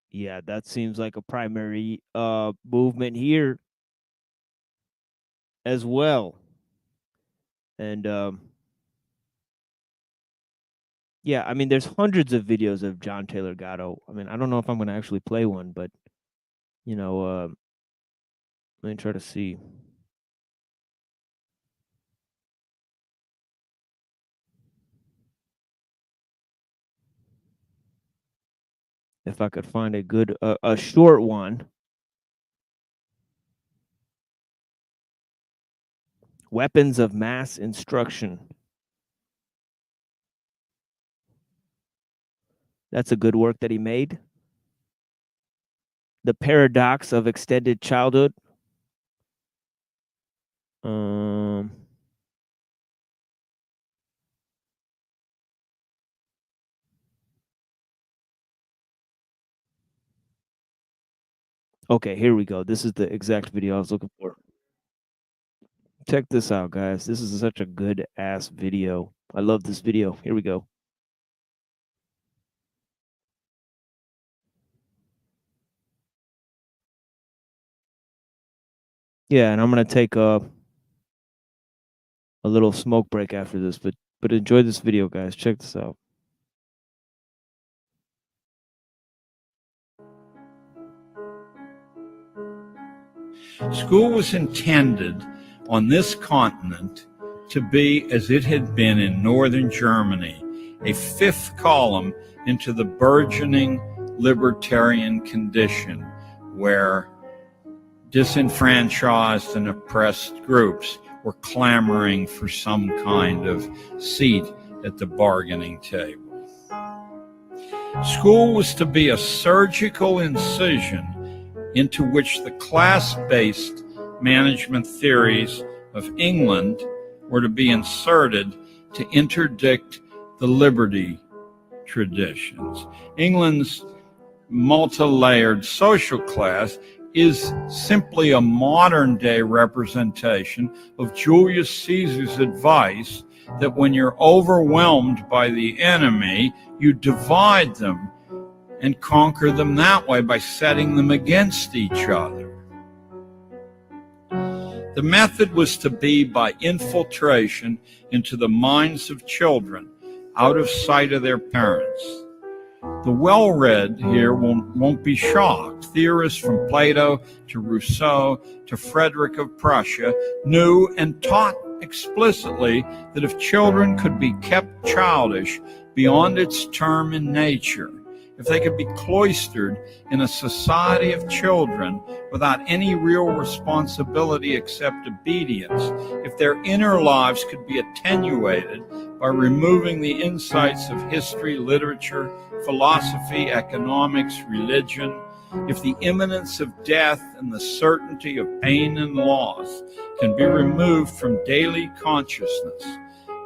Yeah, that seems like a primary movement here as well. And yeah, I mean, there's hundreds of videos of John Taylor Gatto. I mean, I don't know if I'm going to actually play one, but let me try to see. If I could find a good, a short one. Weapons of Mass Instruction. That's a good work that he made. The Paradox of Extended Childhood. Okay, here we go. This is the exact video I was looking for. Check this out, guys. This is such a good ass video. I love this video. Here we go. Yeah, and I'm gonna take a little smoke break after this, but enjoy this video, guys. Check this out. School was intended on this continent to be, as it had been in northern Germany, a fifth column into the burgeoning libertarian condition where disenfranchised and oppressed groups were clamoring for some kind of seat at the bargaining table. School was to be a surgical incision into which the class-based management theories of England were to be inserted to interdict the liberty traditions. England's multi-layered social class is simply a modern-day representation of Julius Caesar's advice that when you're overwhelmed by the enemy, you divide them and conquer them that way by setting them against each other. The method was to be by infiltration into the minds of children, out of sight of their parents. The well-read here won't be shocked. Theorists from Plato to Rousseau to Frederick of Prussia knew and taught explicitly that if children could be kept childish beyond its term in nature, if they could be cloistered in a society of children without any real responsibility except obedience, if their inner lives could be attenuated by removing the insights of history, literature, philosophy, economics, religion, if the imminence of death and the certainty of pain and loss can be removed from daily consciousness,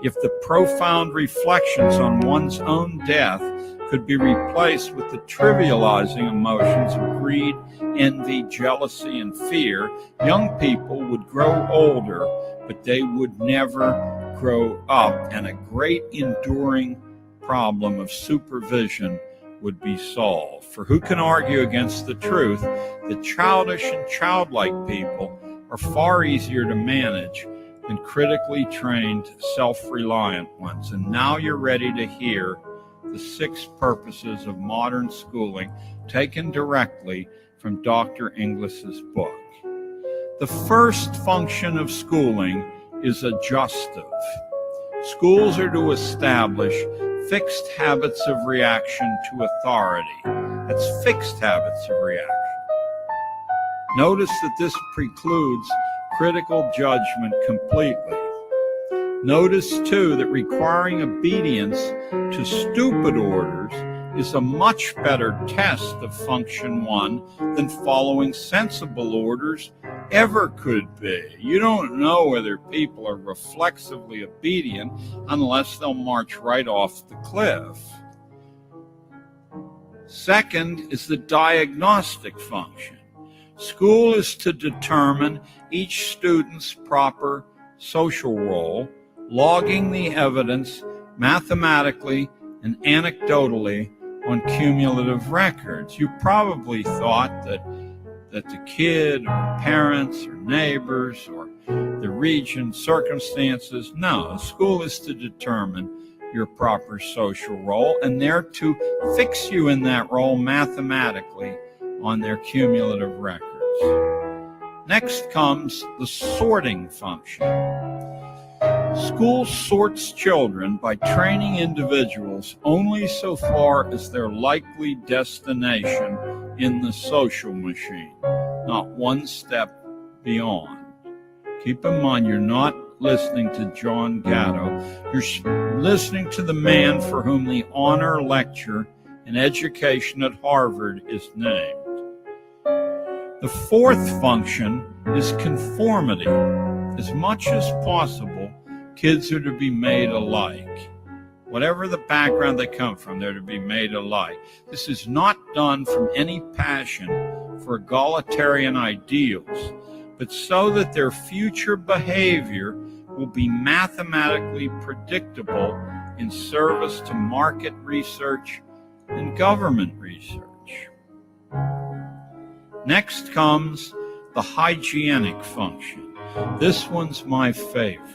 if the profound reflections on one's own death could be replaced with the trivializing emotions of greed, envy, jealousy, and fear, young people would grow older, but they would never grow up, and a great enduring problem of supervision would be solved. For who can argue against the truth that childish and childlike people are far easier to manage than critically trained, self-reliant ones? And now you're ready to hear the 6 purposes of modern schooling taken directly from Dr. Inglis's book. The first function of schooling is adjustive. Schools are to establish fixed habits of reaction to authority. That's fixed habits of reaction. Notice that this precludes critical judgment completely. Notice, too, that requiring obedience to stupid orders is a much better test of function 1 than following sensible orders ever could be. You don't know whether people are reflexively obedient unless they'll march right off the cliff. Second is the diagnostic function. School is to determine each student's proper social role, logging the evidence mathematically and anecdotally on cumulative records. You probably thought that the kid or parents or neighbors or the region, circumstances. No, school is to determine your proper social role, and they're to fix you in that role mathematically on their cumulative records. Next comes the sorting function. School sorts children by training individuals only so far as their likely destination in the social machine, not one step beyond. Keep in mind, you're not listening to John Gatto. You're listening to the man for whom the honor lecture in education at Harvard is named. The fourth function is conformity. As much as possible, kids are to be made alike. Whatever the background they come from, they're to be made alike. This is not done from any passion for egalitarian ideals, but so that their future behavior will be mathematically predictable in service to market research and government research. Next comes the hygienic function. This one's my favorite.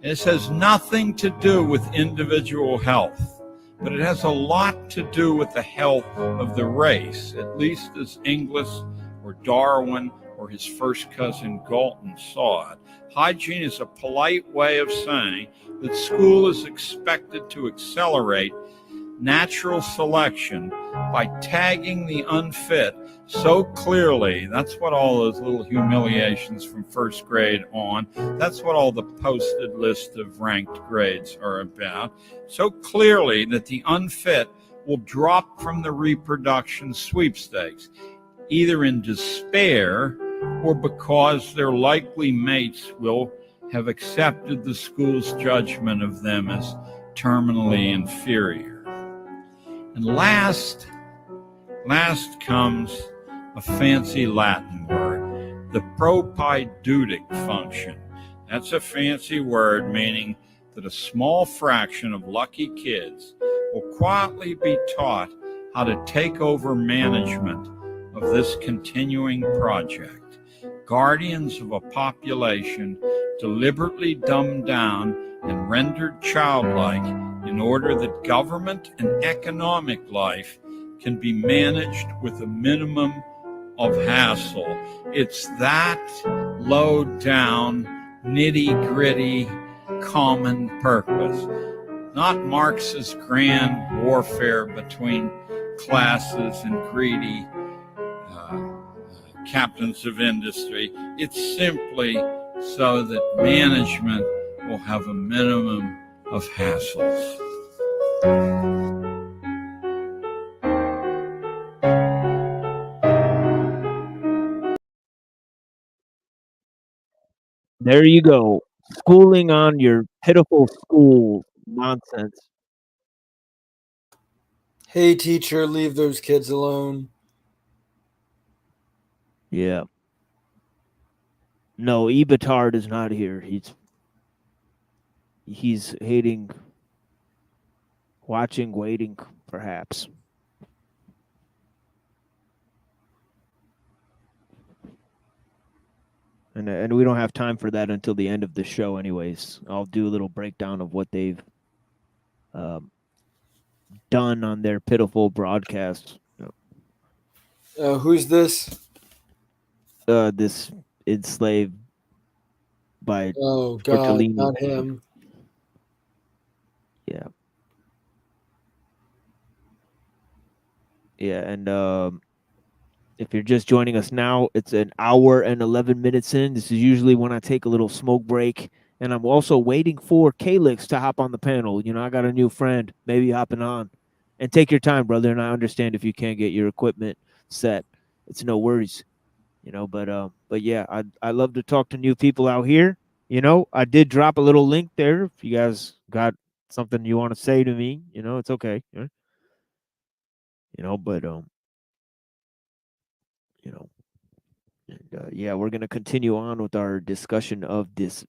This has nothing to do with individual health, but it has a lot to do with the health of the race, at least as Inglis or Darwin or his first cousin Galton saw it. Hygiene is a polite way of saying that school is expected to accelerate natural selection by tagging the unfit so clearly. That's what all those little humiliations from first grade on, that's what all the posted list of ranked grades are about. So clearly that the unfit will drop from the reproduction sweepstakes, either in despair or because their likely mates will have accepted the school's judgment of them as terminally inferior. And last comes a fancy Latin word, the propedeutic function. That's a fancy word meaning that a small fraction of lucky kids will quietly be taught how to take over management of this continuing project. Guardians of a population deliberately dumbed down and rendered childlike in order that government and economic life can be managed with a minimum of hassle. It's that low down, nitty gritty, common purpose. Not Marx's grand warfare between classes and greedy captains of industry. It's simply so that management will have a minimum of hassles. There you go. Schooling on your pitiful school nonsense. Hey, teacher, leave those kids alone. Yeah. No, Ebitard is not here. He's hating, watching, waiting, perhaps. And we don't have time for that until the end of the show, anyways. I'll do a little breakdown of what they've done on their pitiful broadcast. Who's this? This enslaved by Oh God, Tortellini. not him. Yeah. Yeah, and if you're just joining us now, it's an hour and 11 minutes in. This is usually when I take a little smoke break, and I'm also waiting for Calix to hop on the panel. You know, I got a new friend, maybe hopping on. And take your time, brother, and I understand if you can't get your equipment set. It's no worries. You know, but yeah, I love to talk to new people out here. You know, I did drop a little link there. If you guys got something you want to say to me, you know, it's okay. You know, but you know, and, yeah, we're gonna continue on with our discussion of this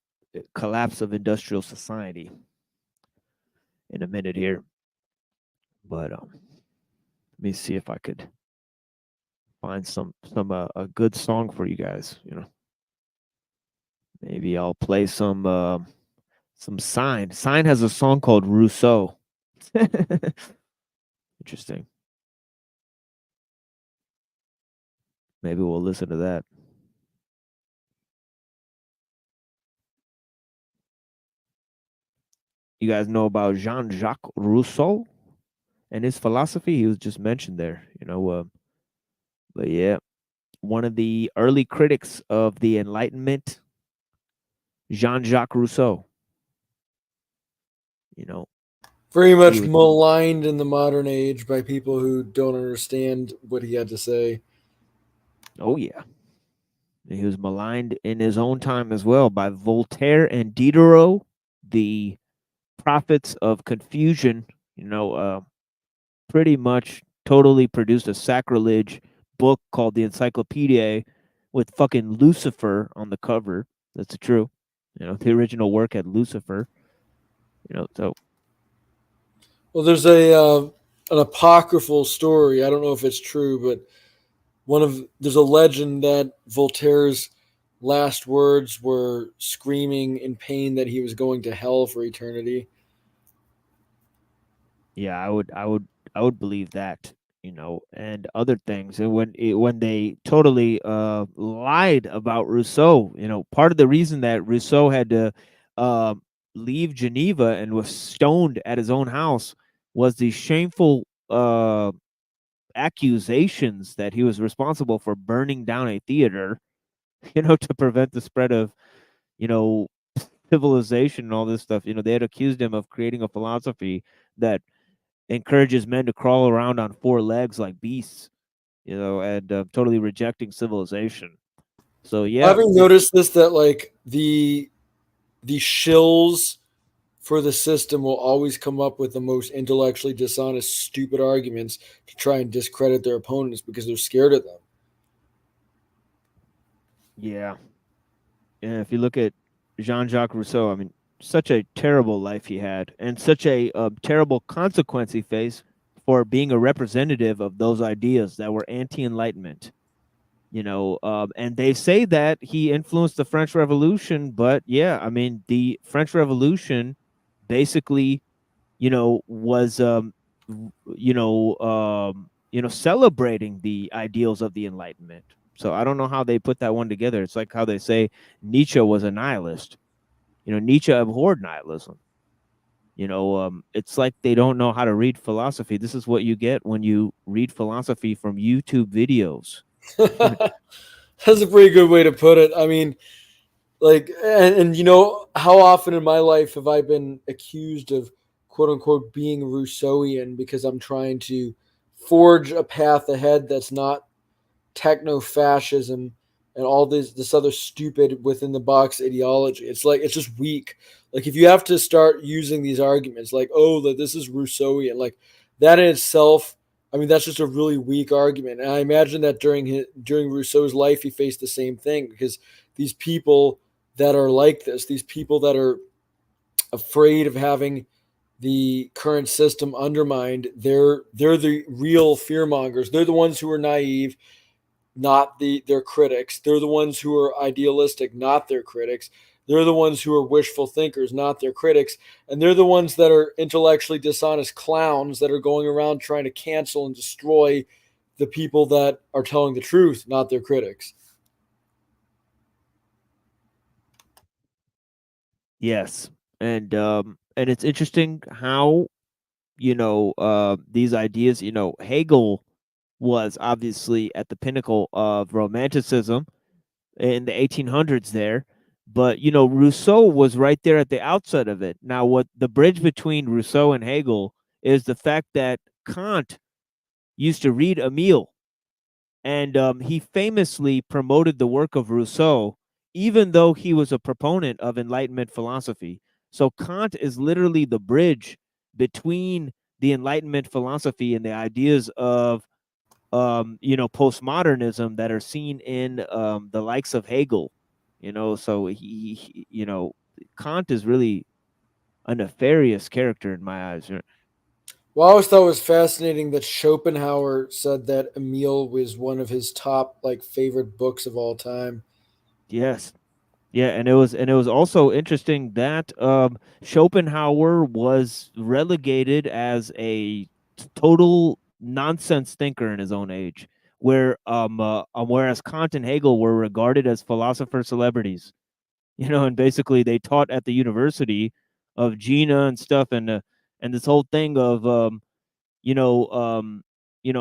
collapse of industrial society in a minute here. But let me see if I could find some a good song for you guys. You know, maybe I'll play some Sign. Sign has a song called Rousseau. Interesting. Maybe we'll listen to that. You guys know about Jean-Jacques Rousseau and his philosophy? He was just mentioned there, you know. But yeah, one of the early critics of the Enlightenment, Jean-Jacques Rousseau. You know, Very much maligned in the modern age by people who don't understand what he had to say. Oh yeah. He was maligned in his own time as well by Voltaire and Diderot, the prophets of confusion. You know, pretty much totally produced a sacrilege book called the Encyclopedia with fucking Lucifer on the cover. That's true. You know, the original work had Lucifer. You know, so. Well, there's an apocryphal story. I don't know if it's true, but there's a legend that Voltaire's last words were screaming in pain that he was going to hell for eternity. Yeah, I would believe that, you know, and other things. And when they totally lied about Rousseau, you know, part of the reason that Rousseau had to leave Geneva and was stoned at his own house was the shameful accusations that he was responsible for burning down a theater, you know, to prevent the spread of, you know, civilization and all this stuff. You know, they had accused him of creating a philosophy that encourages men to crawl around on four legs like beasts, you know, and totally rejecting civilization. So yeah, Having noticed this, that like the shills for the system will always come up with the most intellectually dishonest, stupid arguments to try and discredit their opponents because they're scared of them. Yeah. And if you look at Jean-Jacques Rousseau, I mean, such a terrible life he had and such a terrible consequence he faced for being a representative of those ideas that were anti-enlightenment. You know, and they say that he influenced the French Revolution, but yeah, I mean, the French Revolution basically, you know, was celebrating the ideals of the Enlightenment. So I don't know how they put that one together. It's like how they say Nietzsche was a nihilist. You know, Nietzsche abhorred nihilism. You know, it's like they don't know how to read philosophy. This is what you get when you read philosophy from YouTube videos. That's a pretty good way to put it. I mean, Like, and how often in my life have I been accused of quote unquote being Rousseauian because I'm trying to forge a path ahead that's not techno fascism and all this other stupid within the box ideology. It's like, it's just weak. Like, if you have to start using these arguments like, oh, that this is Rousseauian, like that in itself, I mean, that's just a really weak argument. And I imagine that during Rousseau's life he faced the same thing, because these people that are like this, these people that are afraid of having the current system undermined, they're the real fear mongers. They're the ones who are naive, not their critics. They're the ones who are idealistic, not their critics. They're the ones who are wishful thinkers, not their critics. And they're the ones that are intellectually dishonest clowns that are going around trying to cancel and destroy the people that are telling the truth, not their critics. Yes, and it's interesting how these ideas. Hegel was obviously at the pinnacle of romanticism in the 1800s there, but Rousseau was right there at the outset of it. Now, what the bridge between Rousseau and Hegel is the fact that Kant used to read Emile, and he famously promoted the work of Rousseau, even though he was a proponent of Enlightenment philosophy. So Kant is literally the bridge between the Enlightenment philosophy and the ideas of postmodernism that are seen in the likes of Hegel. So Kant is really a nefarious character in my eyes. Well, I always thought it was fascinating that Schopenhauer said that Emile was one of his top favorite books of all time. Yes. Yeah, and it was also interesting that Schopenhauer was relegated as a total nonsense thinker in his own age, whereas Kant and Hegel were regarded as philosopher celebrities. And basically they taught at the University of Jena and stuff, and this whole thing of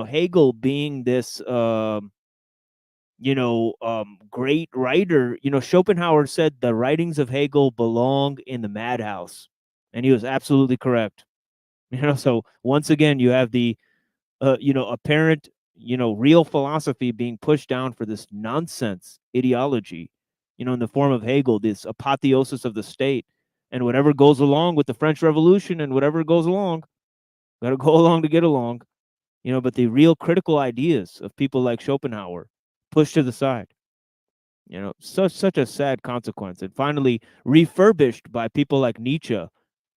Hegel being this great writer. Schopenhauer said the writings of Hegel belong in the madhouse, and he was absolutely correct. So once again, you have the apparent real philosophy being pushed down for this nonsense ideology, in the form of Hegel, this apotheosis of the state, and whatever goes along with the French Revolution, and whatever goes along, got to go along to get along. But the real critical ideas of people like Schopenhauer pushed to the side. Such a sad consequence, and finally refurbished by people like Nietzsche,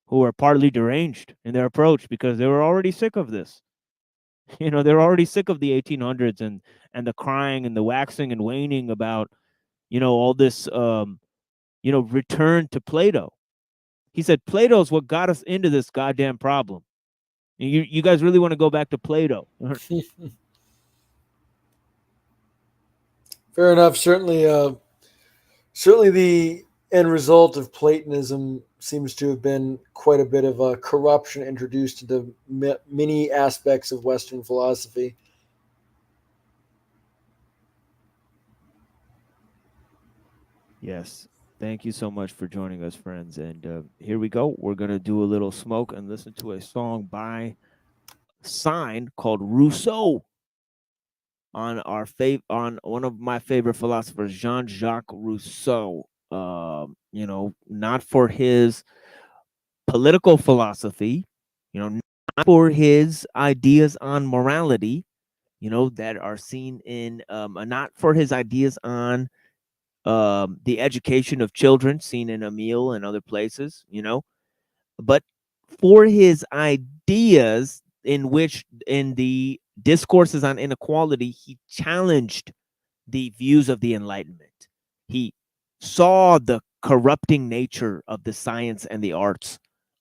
who are partly deranged in their approach because they were already sick of this. They're already sick of the 1800s and the crying and the waxing and waning about all this return to Plato. He said Plato's what got us into this goddamn problem. You guys really want to go back to Plato? Fair enough. Certainly the end result of Platonism seems to have been quite a bit of a corruption introduced into many aspects of Western philosophy. Yes. Thank you so much for joining us, friends. And here we go. We're going to do a little smoke and listen to a song by Sign called Rousseau on on one of my favorite philosophers, Jean-Jacques Rousseau. Not for his political philosophy, not for his ideas on morality, that are seen in not for his ideas on the education of children seen in Emile and other places, but for his ideas in which, in the discourses on inequality, he challenged the views of the Enlightenment. He saw the corrupting nature of the science and the arts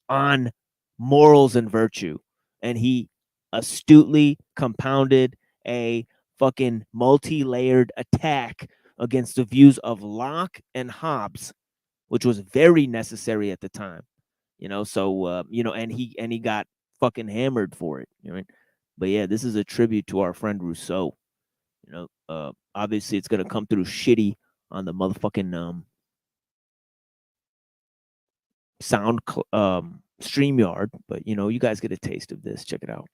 on morals and virtue, and he astutely compounded a fucking multi-layered attack against the views of Locke and Hobbes, which was very necessary at the time. And he got fucking hammered for it. But yeah, this is a tribute to our friend Rousseau. Obviously it's gonna come through shitty on the motherfucking StreamYard, but you guys get a taste of this. Check it out.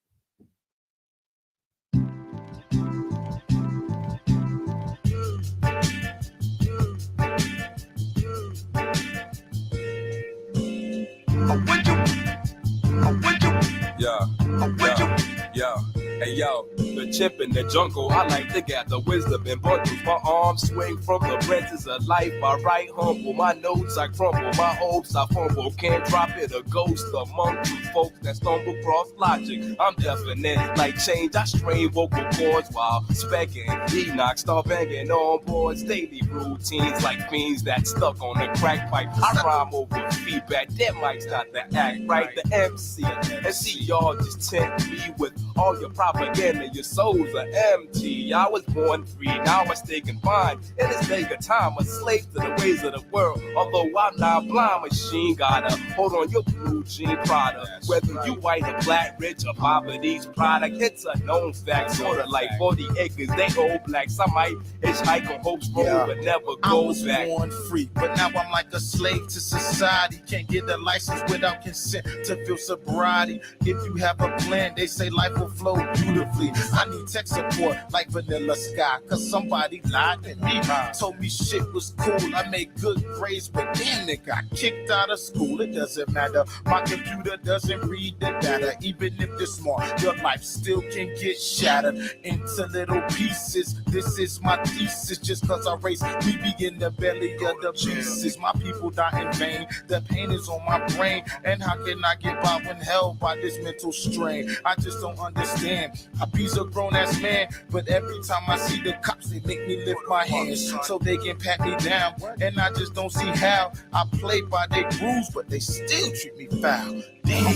Yeah. Hey yo, the chip in the jungle, I like to gather wisdom in bundles. My arms swing from the branches of life. I write humble, my notes I crumble, my hopes I fumble. Can't drop it a ghost among you folks that stumble across logic. I'm definite like change. I strain vocal cords while specking. Enoch start banging on boards. Daily routines like fiends that stuck on the crack pipe. I rhyme over feedback. That mic's not the act, right? The MC. And see y'all just tempt me with all your propaganda. Your souls are empty. I was born free, now I stay confined. In this day of time, a slave to the ways of the world. Although I'm not blind, machine gotta hold on your blue jean product. Whether you white or black, rich or poverty's product, it's a known fact. Sorta like 40 acres, they old blacks. I might hitchhike on Hope's Road, but never go back. I was born free, but now I'm like a slave to society. Can't get a license without consent to feel sobriety. If you have a plan, they say life will flow beautifully. I need tech support like Vanilla Sky, cause somebody lied to me. Told me shit was cool, I made good grades, but damn, they got kicked out of school. It doesn't matter, my computer doesn't read the data. Even if you're smart, your life still can get shattered into little pieces. This is my thesis, just cause I race, we be in the belly of the pieces. My people die in vain, the pain is on my brain. And how can I get by when held by this mental strain? I just don't understand. I be's a grown-ass man, but every time I see the cops, they make me lift my hands so they can pat me down. And I just don't see how. I play by their rules, but they still treat me foul. Damn.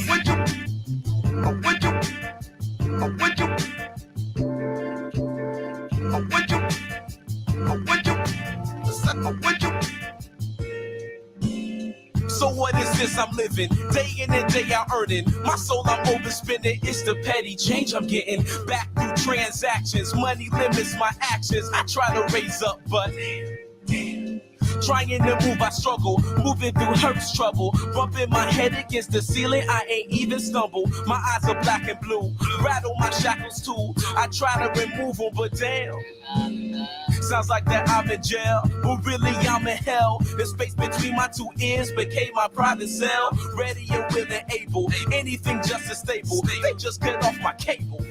So what is this I'm living? Day in and day out earning. My soul I'm overspending. It's the petty change I'm getting. Back through transactions. Money limits my actions. I try to raise up, but trying to move, I struggle. Moving through hurts, trouble. Bumping my head against the ceiling, I ain't even stumble. My eyes are black and blue. Rattle my shackles too. I try to remove them, but damn. Sounds like that I'm in jail, but really I'm in hell. The space between my two ears became my private cell. Ready and willing, able. Anything just as stable. They just cut off my cable.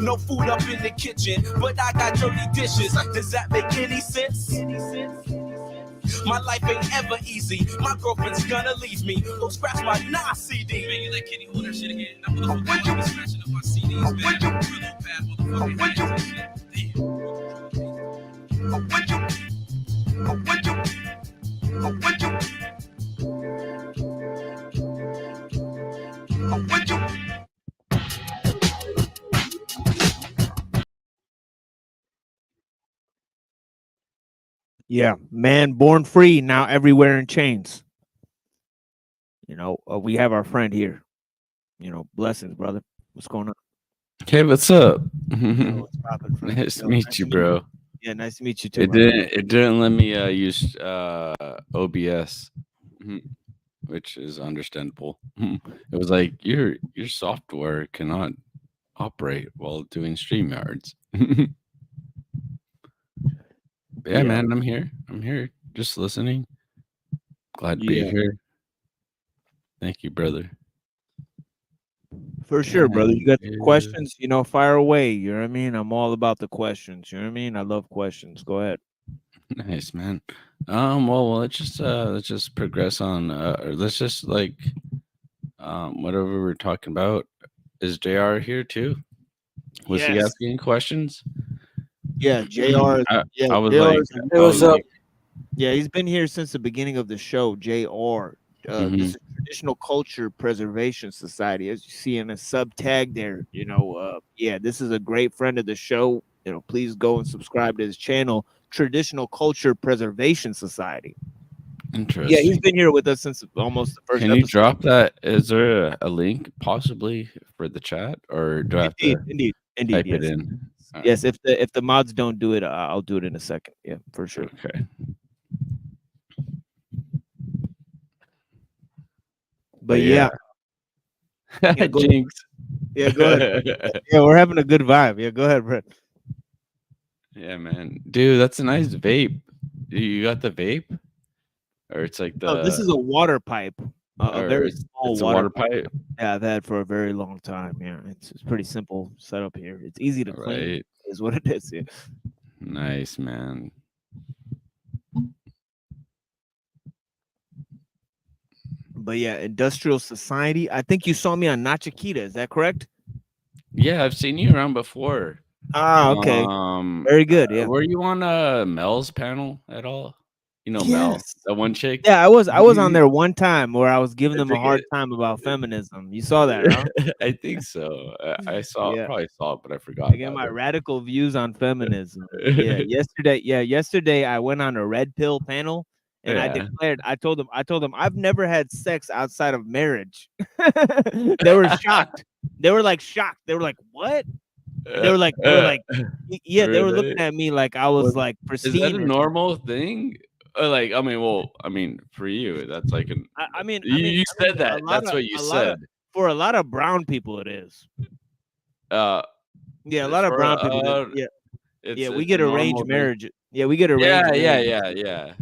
No food up in the kitchen, but I got dirty dishes. Does that make any sense? My life ain't ever easy. My girlfriend's gonna leave me. Who scratched my Nas CD? Man, you let Kenny hold her shit again. I'm gonna be scratching up my CDs, man. Real bad motherfucking shit. Yeah, man born free, now everywhere in chains. We have our friend here. Blessings, brother. What's going on? Hey, what's up? What's poppin', friend? Nice to meet you, bro. Yeah, nice to meet you too. It didn't let me use OBS, which is understandable. It was like your software cannot operate while doing StreamYards. Yeah, man, I'm here. Just listening. Glad to be here. Thank you, brother. For sure, brother. You got some questions, fire away. You know what I mean? I'm all about the questions. You know what I mean? I love questions. Go ahead. Nice, man. Well, let's just progress on. Let's just whatever we're talking about. Is JR here too? Was he asking questions? Yeah, JR. I was like, yeah, he's been here since the beginning of the show. JR. This is Traditional Culture Preservation Society, as you see in a sub tag there. This is a great friend of the show. Please go and subscribe to his channel, Traditional Culture Preservation Society. Interesting. Yeah, he's been here with us since almost the first Can episode. you drop that? Is there a link possibly for the chat, or do I have to Indeed, type yes. it in? Yes, if the mods don't do it, I'll do it in a second. Yeah, for sure. Okay. But yeah. Yeah, go ahead. Jinx. Yeah, go ahead. Yeah, we're having a good vibe. Yeah, go ahead, Brett. Yeah, man. Dude, that's a nice vape. You got the vape? Or it's like Oh, this the is a water pipe. A or very it's small a water water pipe. Yeah, I've had for a very long time. Yeah, it's pretty simple setup here. It's easy to clean, Right. is what it is. Yeah. Nice, man. But yeah, industrial society. I think you saw me on Nachikita. Is that correct? Yeah, I've seen you around before. Ah, okay. Very good. Yeah. Were you on Mel's panel at all? You know Mel, Yes. that one chick? Yeah, I was on there one time where I was giving I them a think hard time about feminism. You saw that, huh? I think so. I saw Yeah. probably saw it, but I forgot I get about my it. radical views on feminism. Yeah, yesterday I went on a red pill panel and Yeah. I told them I've never had sex outside of marriage. They were shocked. They were like shocked. They were like, "What?" And they were like, yeah, they were Really? looking at me like I was like Is that pristine a or something. normal thing? Like, I mean, for you, that's like an. I mean, You said a that. lot That's of what you a lot of said. for a lot of brown people it is. Uh, Yeah, a lot of for brown people. Yeah, it's yeah, we it's a get normal arranged thing. marriage. Yeah, we get arranged marriage. Yeah.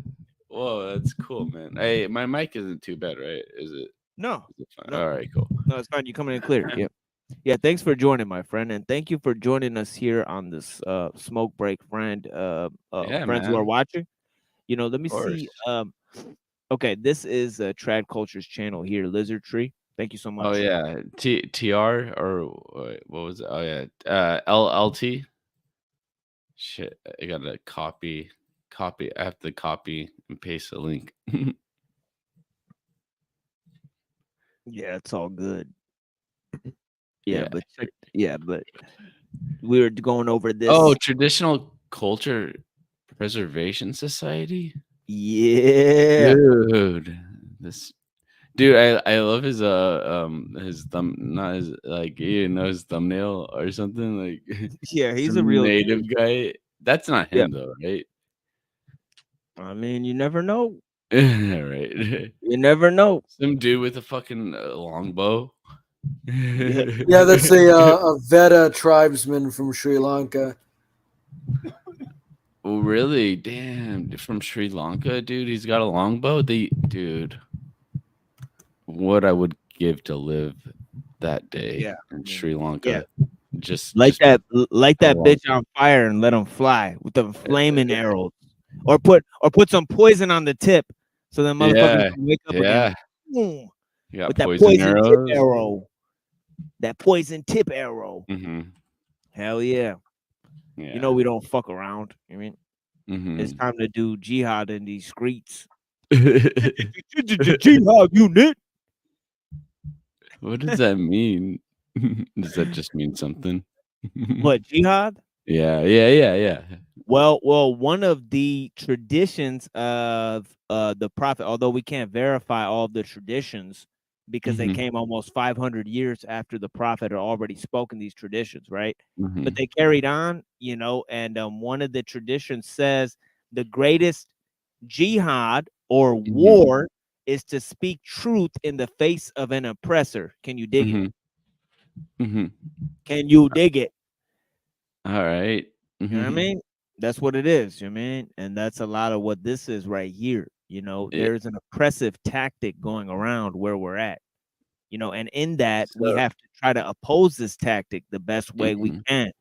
Whoa, that's cool, man. Hey, my mic isn't too bad, right? Is it? No, Is it fine? no, All right, cool. no, it's fine. You coming in clear. Yeah. Yeah, thanks for joining, my friend, and thank you for joining us here on this smoke break, friend. Yeah, Friends who are man. watching. You know, let me Of course. see. Okay, this is Trad Culture's channel here, Lizard Tree. Thank you so much. Oh yeah, TR or what was it? Oh yeah, LLT. Shit, I gotta copy. I have to copy and paste the link. Yeah, it's all good. Yeah. but we were going over this. Oh, Traditional Culture Preservation Society. Yeah, Dude, I love his not his like his thumbnail or something like yeah, he's a some real native dude. guy. That's not Yeah. him though, right? I mean, you never know. Right. You never know. Some dude with a fucking longbow. Yeah, that's a Veda tribesman from Sri Lanka. Oh, really? Damn, from Sri Lanka, dude. He's got a longbow. Dude, what I would give to live that day in Sri Lanka. Just light that a bitch on fire and let him fly with the flaming arrows, or put some poison on the tip so that motherfucker can wake up again. Boom. You got With that poison poison arrows. tip arrow. That poison tip arrow. Mm-hmm. Hell yeah. Yeah. You know we don't fuck around. I mean, it's time to do jihad in these streets. Jihad unit. What does that mean? Does that just mean something? What, jihad? Yeah. Well, one of the traditions of the prophet, although we can't verify all of the traditions because they came almost 500 years after the prophet had already spoken these traditions, right? But they carried on, and one of the traditions says the greatest jihad or war is to speak truth in the face of an oppressor. Can you dig it? Can you dig it? All right. You know what I mean? That's what it is, you mean? And that's a lot of what this is right here. There's an oppressive tactic going around where we're at. And in that we have to try to oppose this tactic the best way we can,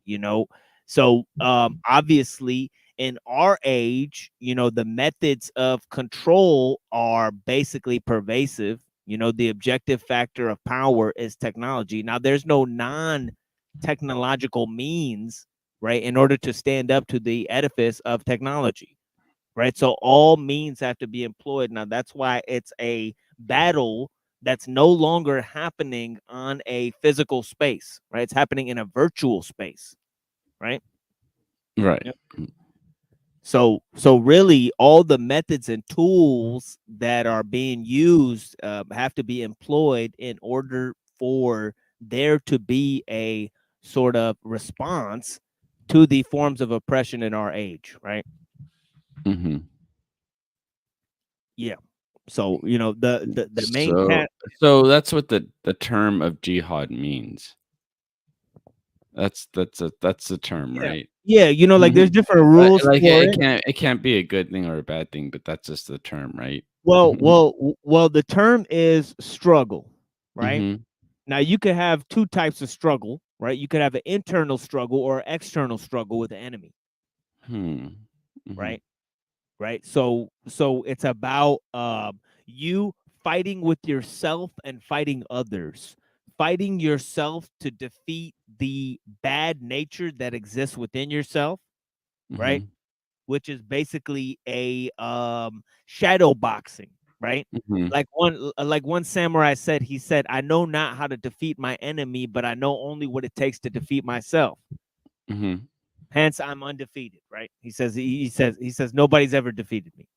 So obviously in our age, the methods of control are basically pervasive. The objective factor of power is technology. Now there's no non-technological means, right, in order to stand up to the edifice of technology, right? So all means have to be employed. Now that's why it's a battle that's no longer happening on a physical space, right? It's happening in a virtual space, right? Right. Yep. So really all the methods and tools that are being used have to be employed in order for there to be a sort of response to the forms of oppression in our age, right? Yeah. So the main So cat. so that's what the term of jihad means. That's the term, Yeah. right? Yeah, like there's different Like rules like, for it it. can't be a good thing or a bad thing, but that's just the term, right? Well, the term is struggle, right? Mhm. Now you could have two types of struggle, right? You could have an internal struggle or external struggle with the enemy, Mhm. right? Right. So it's about you fighting with yourself and fighting others. Fighting yourself to defeat the bad nature that exists within yourself, right? Mhm. Which is basically a shadow boxing, right? Mhm. Like one samurai said, he said, I know not how to defeat my enemy, but I know only what it takes to defeat myself. Mhm. Hence I'm undefeated, right? He says nobody's ever defeated me,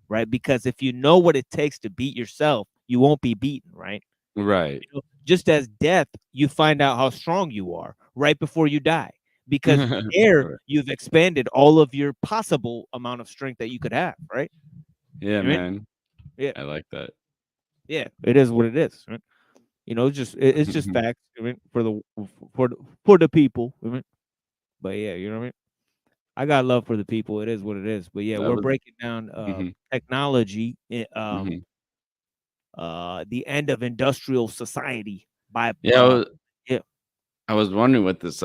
right? Because if you know what it takes to beat yourself, you won't be beaten, right? Right. Just as death, you find out how strong you are right before you die, because there Right. you've expanded all of your possible amount of strength that you could have, right? Yeah, You know what I mean? man. Yeah, I like that. yeah, it is what it is, right? It's just facts, I mean, for the people, I mean. But yeah, you know what I mean. I got love for the people. It is what it is. But yeah, That we're was breaking down Mhm. technology, Mhm. the end of industrial society by Yeah, yeah. I was wondering what this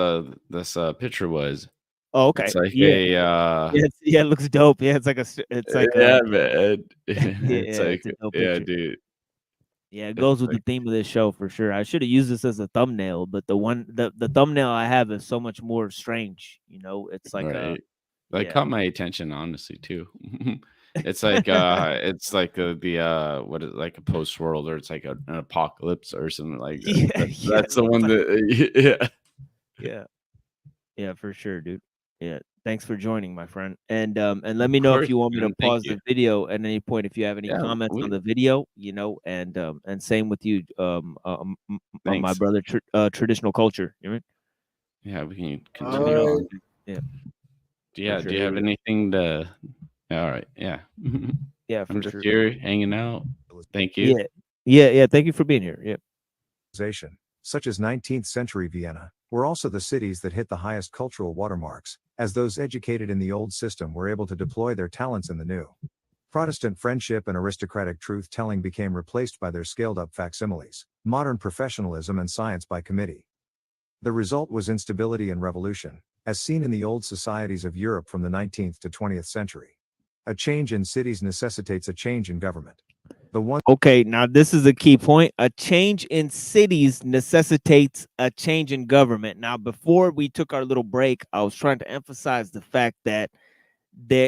picture was. Oh, okay. It's like Yeah. a Yeah, it looks dope. Yeah, it's like a yeah, man. It's yeah, like it's a dope yeah, picture. dude. Yeah, it It's goes with the like theme of this show for sure. I should have used this as a thumbnail, but the thumbnail I have is so much more strange. It's like right. That yeah. caught my attention honestly too. It's like the what is it, like a post world or it's like an apocalypse or something like that. Yeah, yeah, it That's the looks one like that yeah. yeah. Yeah, for sure, dude. Yeah. Thanks for joining, my friend. And let Of me know if course, you want me to man. Thank pause you. the video at any point if you have any Yeah, comments on we the video, and same with you, my thanks. brother, traditional culture. You know what Yeah, we can I mean? Let me continue know. on. Yeah, for Yeah, do sure. you have anything to all right, yeah. Yeah, I'm for just sure. here hanging out. Thank you. Yeah. Yeah, yeah. Thank you for being here. Yeah. Such as 19th century Vienna, were also the cities that hit the highest cultural watermarks, as those educated in the old system were able to deploy their talents in the new. Protestant friendship and aristocratic truth-telling became replaced by their scaled-up facsimiles, modern professionalism and science by committee. The result was instability and revolution, as seen in the old societies of Europe from the 19th to 20th century. A change in cities necessitates a change in government. Okay, now this is a key point. A change in cities necessitates a change in government. Now, before we took our little break, I was trying to emphasize the fact that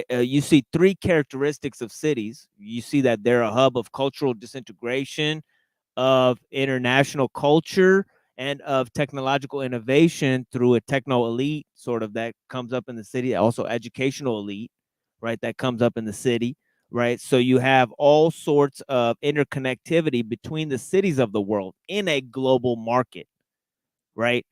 you see three characteristics of cities. You see that they're a hub of cultural disintegration, of international culture, and of technological innovation through a techno elite sort of that comes up in the city, also educational elite, right, that comes up in the city, right? So you have all sorts of interconnectivity between the cities of the world in a global market, right?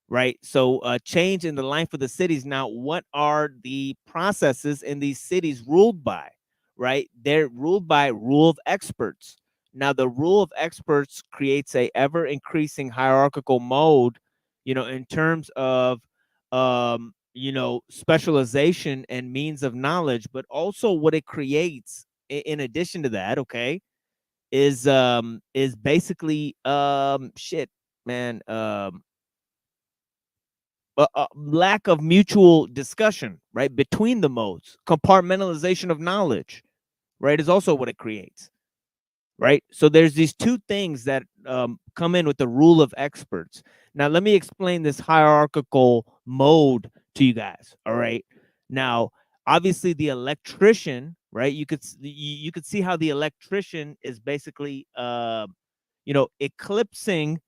Right. So change in the life of the cities. Now, what are the processes in these cities ruled by? Right? They're ruled by rule of experts. Now, the rule of experts creates a ever increasing hierarchical mode, in terms of specialization and means of knowledge, but also what it creates in addition to that, okay, is basically shit, man, a lack of mutual discussion, right, between the modes. Compartmentalization of knowledge, right, is also what it creates, right? So there's these two things that come in with the rule of experts. Now, let me explain this hierarchical mode to you guys. All right. Now, obviously, the electrician, right? You could see how the electrician is basically, eclipsing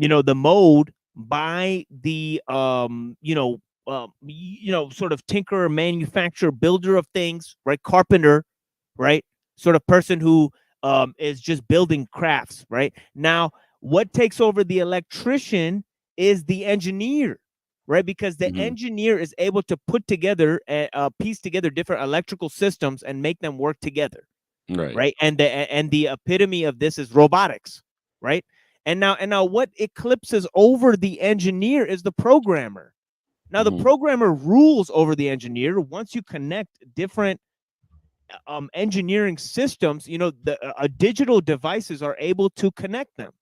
the mode by the sort of tinkerer, manufacturer, builder of things, right, carpenter, right, sort of person who is just building crafts, right. Now what takes over the electrician is the engineer, right, because the Mhm. engineer is able to put together piece together different electrical systems and make them work together, Right. right? And the epitome of this is robotics, right? And now what eclipses over the engineer is the programmer. Now the programmer rules over the engineer. Once you connect different engineering systems, you know, the digital devices are able to connect them,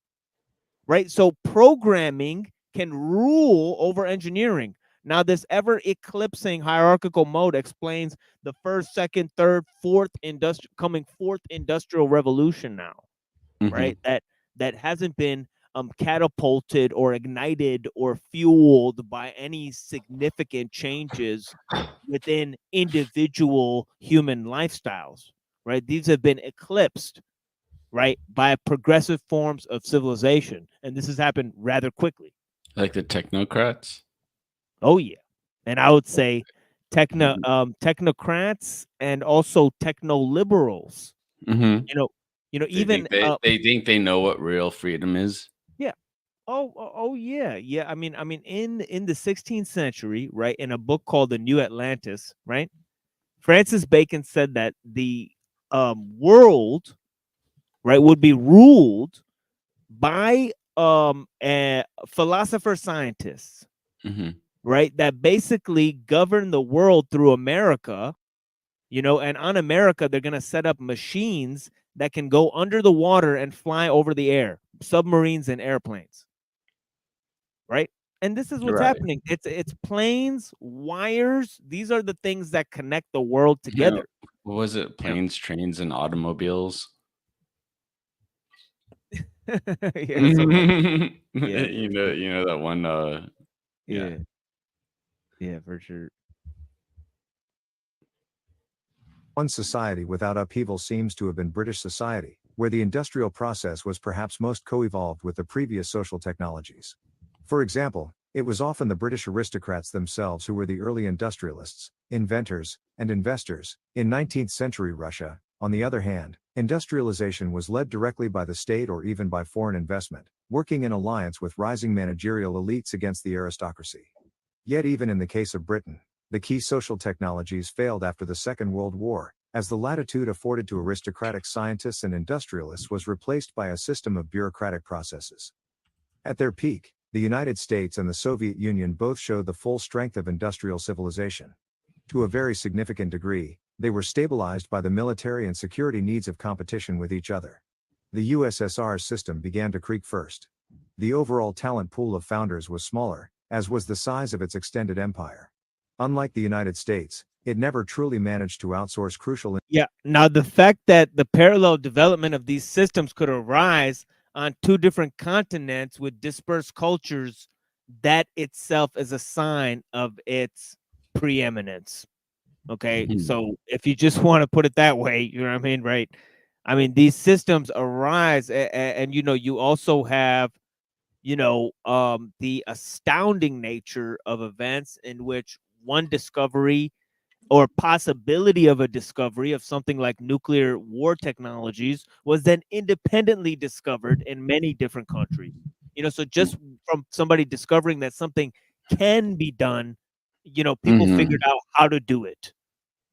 right? So programming can rule over engineering. Now, this ever eclipsing hierarchical mode explains the first, second, third, fourth industrial revolution now, right? That hasn't been catapulted or ignited or fueled by any significant changes within individual human lifestyles, right? These have been eclipsed, right, by progressive forms of civilization, and this has happened rather quickly. Like the technocrats. Oh yeah, and I would say technocrats and also techno liberals. Mm-hmm. You know, even They think they know what real freedom is. yeah. Oh yeah, yeah. I mean, in the 16th century, right, in a book called The New Atlantis, right, Francis Bacon said that the world, right, would be ruled by philosopher scientists, right, that basically govern the world through America, you know, and on America they're going to set up machines that can go under the water and fly over the air, submarines and airplanes, right? And this is what's happening. It's planes, wires. These are the things that connect the world together. What was it? Planes, trains, and automobiles. Yeah, so yeah, you know that one. yeah, for sure. One society without upheaval seems to have been British society, where the industrial process was perhaps most co-evolved with the previous social technologies. For example, it was often the British aristocrats themselves who were the early industrialists, inventors, and investors. In 19th century Russia, on the other hand, industrialization was led directly by the state or even by foreign investment, working in alliance with rising managerial elites against the aristocracy. Yet even in the case of Britain, the key social technologies failed after the Second World War, as the latitude afforded to aristocratic scientists and industrialists was replaced by a system of bureaucratic processes. At their peak, the United States and the Soviet Union both showed the full strength of industrial civilization. To a very significant degree, they were stabilized by the military and security needs of competition with each other. The USSR's system began to creak first. The overall talent pool of founders was smaller, as was the size of its extended empire. Unlike the United States, it never truly managed to outsource crucial. Yeah. Now, the fact that the parallel development of these systems could arise on two different continents with dispersed cultures, that itself is a sign of its preeminence. Okay. So if you just want to put it that way, you know what I mean? Right. I mean, these systems arise and you know, you also have, you know, the astounding nature of events in which one discovery or possibility of a discovery of something like nuclear war technologies was then independently discovered in many different countries. You know, so just from somebody discovering that something can be done, you know, people figured out how to do it.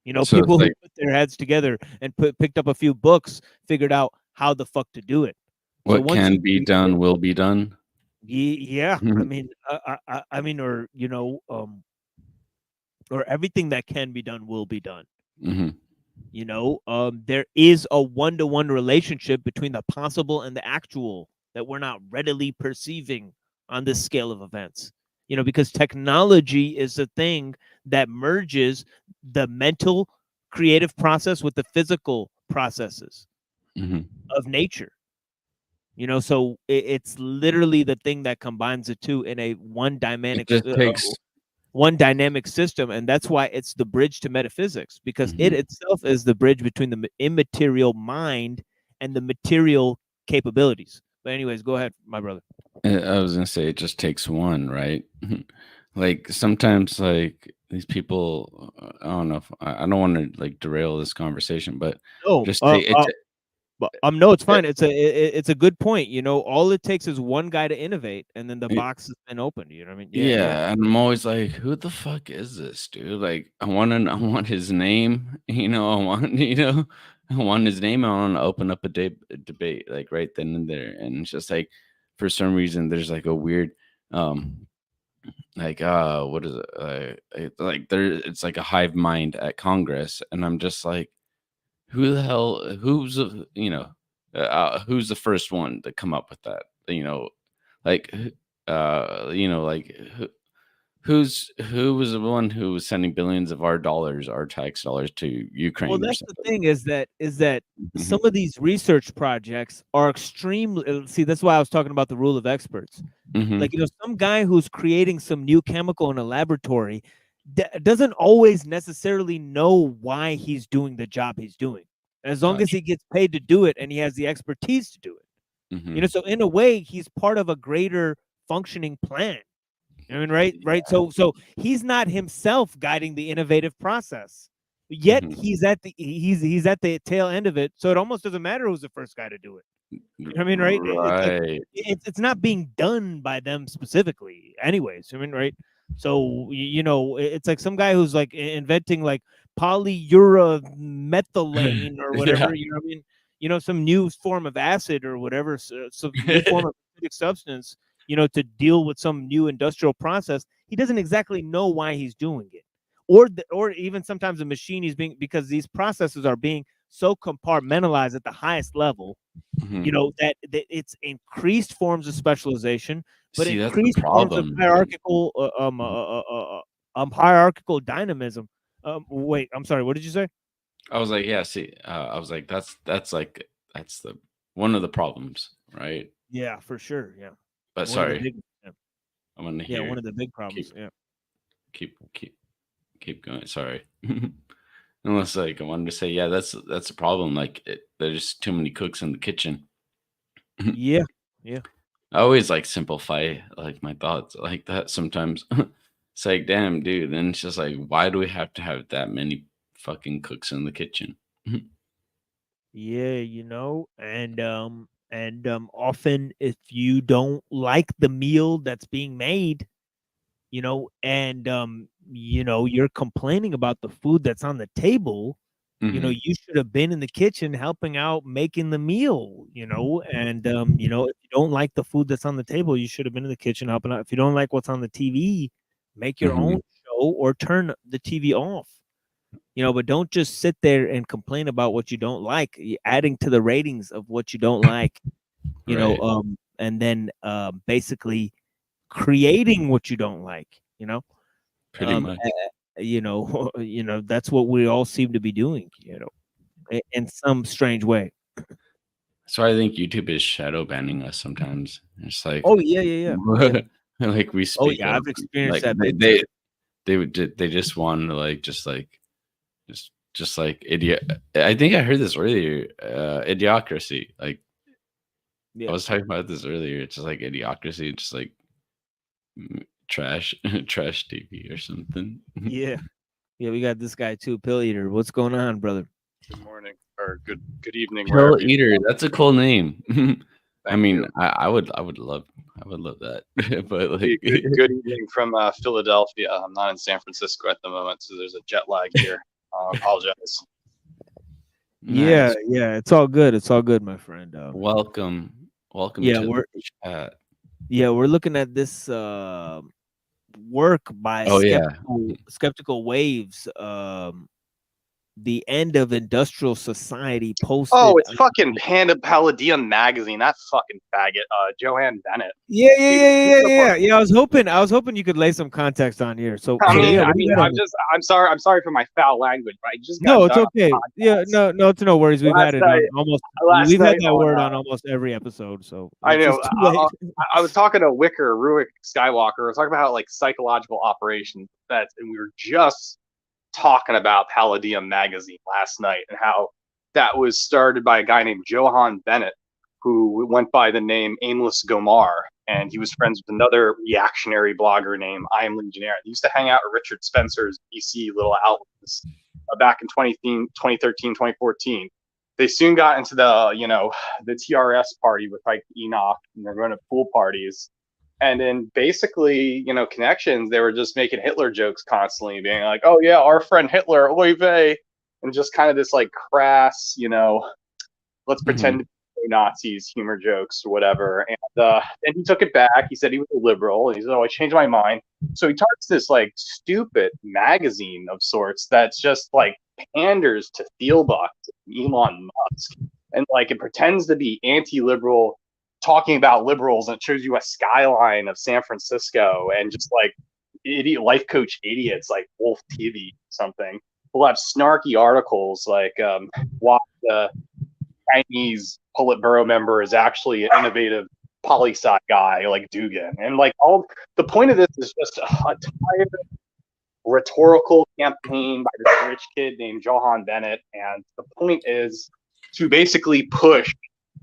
You know, So people it's who like, put their heads together and picked up a few books figured out how the fuck to do it. So what once can you be done will be done. yeah, I mean, or you know, or everything that can be done will be done. You know, there is a one-to-one relationship between the possible and the actual that we're not readily perceiving on this scale of events. You know, because technology is a thing that merges the mental creative process with the physical processes of nature. You know, so it's literally the thing that combines the two in a one It just takes dynamic system, and that's why it's the bridge to metaphysics, because it itself is the bridge between the immaterial mind and the material capabilities. But anyways, go ahead, my brother. I was gonna say it just takes one, right? Like sometimes, like these people, I don't know if I don't want to like derail this conversation, but Oh, just take it. But no, it's fine. It's a good point. You know, all it takes is one guy to innovate, and then the box has been opened. You know what I mean? Yeah, and I'm always like, who the fuck is this dude? Like, I want his name. I want his name. I want to open up a debate like right then and there. And it's just like, for some reason, there's like a weird, like what is it? Like it's like a hive mind at Congress, and I'm just like, who the hell? Who's who's the first one to come up with that? Like, like who was the one who was sending billions of our tax dollars to Ukraine Well, or that's the something? thing is that Mhm. some of these research projects are extremely. See, that's why I was talking about the rule of experts. Mhm. Like, some guy who's creating some new chemical in a laboratory doesn't always necessarily know why he's doing the job he's doing. As long as Gotcha. he gets paid to do it and he has the expertise to do it. Mhm. So in a way, he's part of a greater functioning plan. I mean, right. So he's not himself guiding the innovative process, yet Mhm. he's at the tail end of it. So it almost doesn't matter who's the first guy to do it. You know what I mean, right? It's like Right. it's not being done by them specifically, anyways. I mean, right? So it's like some guy who's like inventing like polyuromethylane or Yeah. whatever. You know what I mean? Some new form of acid or whatever, some new form of acidic substance. To deal with some new industrial process. He doesn't exactly know why he's doing it, or even sometimes the machine he's being, because these processes are being so compartmentalized at the highest level. Mhm. That it's increased forms of specialization, but See, that's the increased forms of problem. hierarchical dynamism. Wait, I'm sorry. What did you say? I was like, yeah, see, I was like, that's the one of the problems, right? Yeah, for sure. Yeah, But one of the sorry, big. Yeah, I'm gonna yeah, hear one of the big problems. keep Yeah. keep keep keep going. Sorry. Unless like I wanted to say, yeah, that's a problem. Like there's too many cooks in the kitchen. Yeah. Yeah. I always like simplify like my thoughts like that sometimes. It's like, damn, dude. And it's just like, why do we have to have that many fucking cooks in the kitchen? Yeah, and often if you don't like the meal that's being made, and you're complaining about the food that's on the table, Mhm. you should have been in the kitchen helping out making the meal, and if you don't like the food that's on the table, you should have been in the kitchen helping out. If you don't like what's on the TV, make your own Mhm. show or turn the TV off. But don't just sit there and complain about what you don't like, adding to the ratings of what you don't like, Right. and then basically creating what you don't like, Pretty much. that's what we all seem to be doing, in some strange way. So I think YouTube is shadow banning us sometimes. It's like, Oh yeah. like we Oh speak yeah, up, I've experienced like that big time. they just want to like just like idiot. I think I heard this earlier. Idiocracy. Like I Yeah. was talking about this earlier. It's just like idiocracy. Just like trash, trash TV or something. Yeah. Yeah, we got this guy too, Pill Eater. What's going on, brother? Good morning or good evening, Pill wherever you Eater. are. That's a cool name. I Thank mean, you. I would love that. But like, Good evening from Philadelphia. I'm not in San Francisco at the moment, so there's a jet lag here. I apologize. Yeah, nice. yeah, it's all good. It's all good, my friend. Welcome Yeah, to we're the chat. we're looking at this work by Oh yeah. skeptical waves, the end of industrial society, Oh, posted. it's fucking Panda Palladium magazine. That fucking faggot, Joanne Bennett. Yeah. I was hoping you could lay some context on here. So yeah, what do you got on this? I'm sorry for my foul language, but I just got No, it's done on okay. Yeah, no, it's no worries. We've had it on last we've had night that word on almost every episode, so I it's know. just too late. I was talking to Ruick Skywalker. I was talking about like psychological operations and we were just talking about Palladium magazine last night and how that was started by a guy named Johan Bennett, who went by the name Aimless Gomar, and he was friends with another reactionary blogger named I Am Legionnaire. He used to hang out at Richard Spencer's DC little outlets back in 2013, 2014. they soon got into the, you know, the TRS party with like Enoch, and they're going to pool parties. And then basically, you know, connections, they were just making Hitler jokes constantly, being like, oh yeah, our friend Hitler, oy vey. And just kind of this like crass, you know, let's pretend to be Nazis humor jokes or whatever. And he took it back. He said he was a liberal. And he said, oh, I changed my mind. So he starts this like stupid magazine of sorts that's just like panders to Thielbach, Elon Musk. And like it pretends to be anti-liberal, talking about liberals, and it shows you a skyline of San Francisco and just like idiot life coach idiots like Wolf TV or something. We'll have snarky articles like why the Chinese Politburo member is actually an innovative poli-sci guy like Dugan. And like all the point of this is just a tired rhetorical campaign by this rich kid named Johan Bennett. And the point is to basically push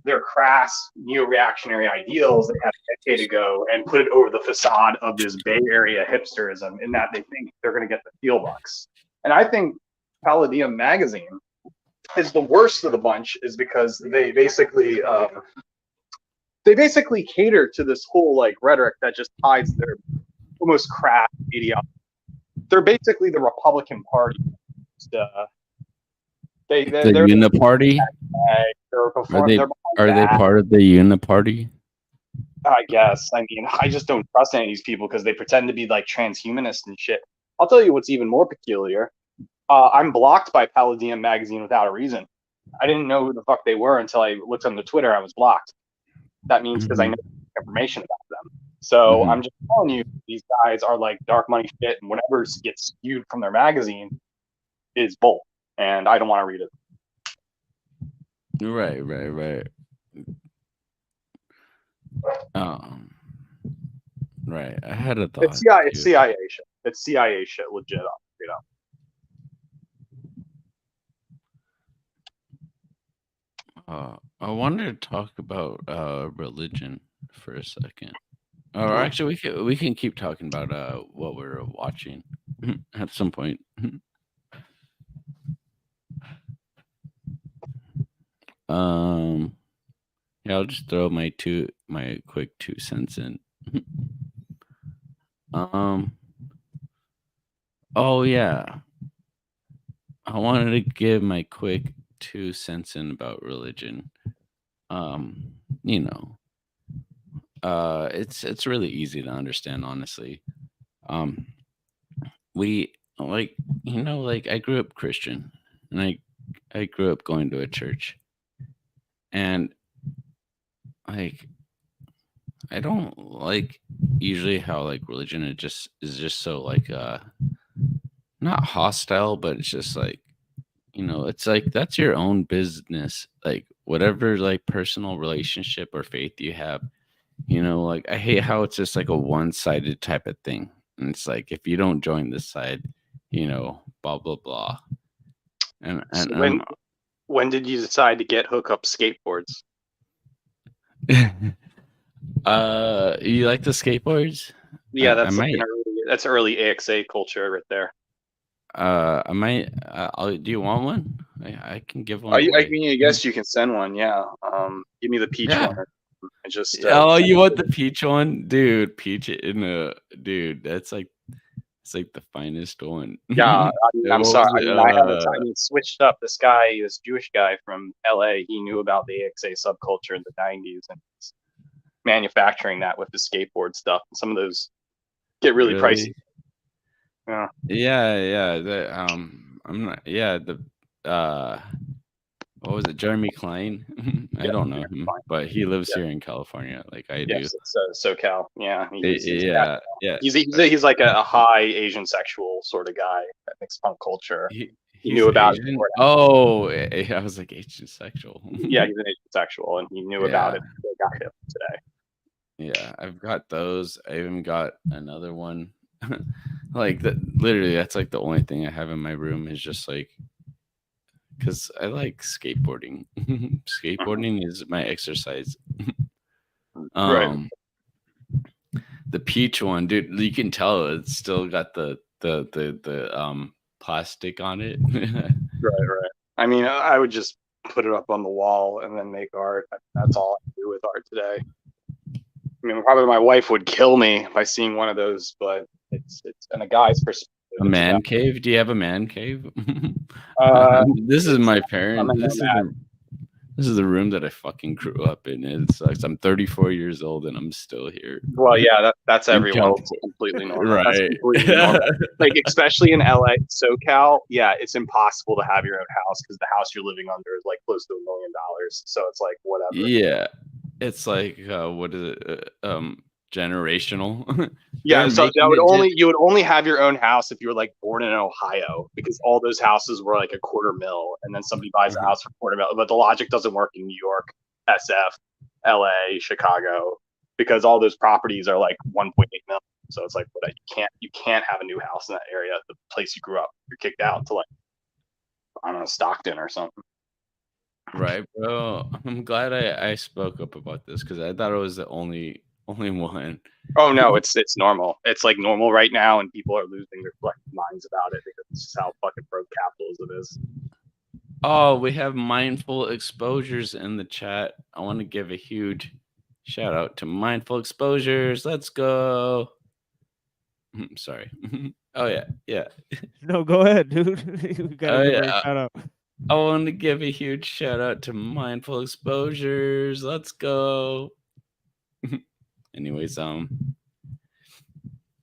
their crass neo-reactionary ideals they had a decade ago and put it over the facade of this Bay Area hipsterism, in that they think they're going to get the feel bucks. And I think Palladium magazine is the worst of the bunch, is because they basically cater to this whole like rhetoric that just hides their almost crass ideology. They're basically the Republican Party. They're Uniparty? Are they part of the Uniparty? I guess. I mean, I just don't trust any of these people because they pretend to be like transhumanists and shit. I'll tell you what's even more peculiar. I'm blocked by Palladium magazine without a reason. I didn't know who the fuck they were until I looked on the Twitter. I was blocked. That means because I know information about them. So I'm just telling you, these guys are like dark money shit, and whatever gets spewed from their magazine is bull, and I don't want to read it. Right. Right. I had a thought. It's CIA shit. It's CIA shit, legit. You know. I wanted to talk about religion for a second. Or actually, we can keep talking about what we're watching at some point. Yeah, I'll just throw my quick 2 cents in. Oh yeah, I wanted to give my quick 2 cents in about religion. You know, it's really easy to understand, honestly. We like, you know, like I grew up Christian, and I grew up going to a church, and like I don't like usually how like religion is just so like not hostile, but it's just like, you know, it's like that's your own business, like whatever like personal relationship or faith you have, you know, like I hate how it's just like a one-sided type of thing, and it's like if you don't join this side, you know, blah blah blah. And so when did you decide to get hookup skateboards? You like the skateboards? Yeah, that's early AXA culture right there. I might. Do you want one? I can give one. I mean, I guess you can send one. Yeah. Give me the peach one. I just. Oh, you want the peach one, dude? Peach dude. That's like, it's like the finest one. Yeah, I'm sorry. I mean, switched up. This Jewish guy from LA, he knew about the AXA subculture in the 90s and he's manufacturing that with the skateboard stuff. Some of those get really pricey. Yeah. I'm not. Yeah, what was it? Jeremy Klein? I don't know him, but he lives here in California, like I do. Yes, it's SoCal. Yeah. Yeah. He's like a high Asian sexual sort of guy that makes punk culture. He knew about Asian? it. Oh, I was like Asian sexual. Yeah, he's an Asian sexual, and he knew about it. They got him today. Yeah, I've got those. I even got another one. Like that. Literally, that's like the only thing I have in my room is just like, because I like skateboarding. Skateboarding is my exercise. Right. The peach one, dude, you can tell it's still got the plastic on it. Right. I mean, I would just put it up on the wall and then make art. That's all I do with art today. I mean, probably my wife would kill me by seeing one of those, but it's in a guy's perspective. A man cave? Do you have a man cave? This is it's- my I'm parents. a nomad. This is the room that I fucking grew up in. It sucks. I'm 34 years old and I'm still here. Well, yeah, that's In everyone. Cal- It's completely normal. That's Right. completely normal. Like, especially in LA, SoCal, yeah, it's impossible to have your own house because the house you're living under is like close to $1 million. So it's like whatever. Yeah. It's like what is it? Generational. Yeah, They're so making that would it only you would only have your own house if you were like born in Ohio, because all those houses were like $250,000, and then somebody buys a house for $250,000. But the logic doesn't work in New York, SF, LA, Chicago, because all those properties are like 1.8 million. So it's like you can't have a new house in that area, the place you grew up. You're kicked out to like, I don't know, Stockton or something. Right, bro. I'm glad I spoke up about this because I thought it was the only one. Oh no, it's normal. It's like normal right now, and people are losing their collective minds about it because it's just how fucking broke capitalism is. Oh, we have mindful exposures in the chat. I want to give a huge shout out to mindful exposures. Let's go. Sorry. Oh yeah. No, go ahead, dude. We gotta give her a shout out. I want to give a huge shout out to mindful exposures. Let's go. Anyways, what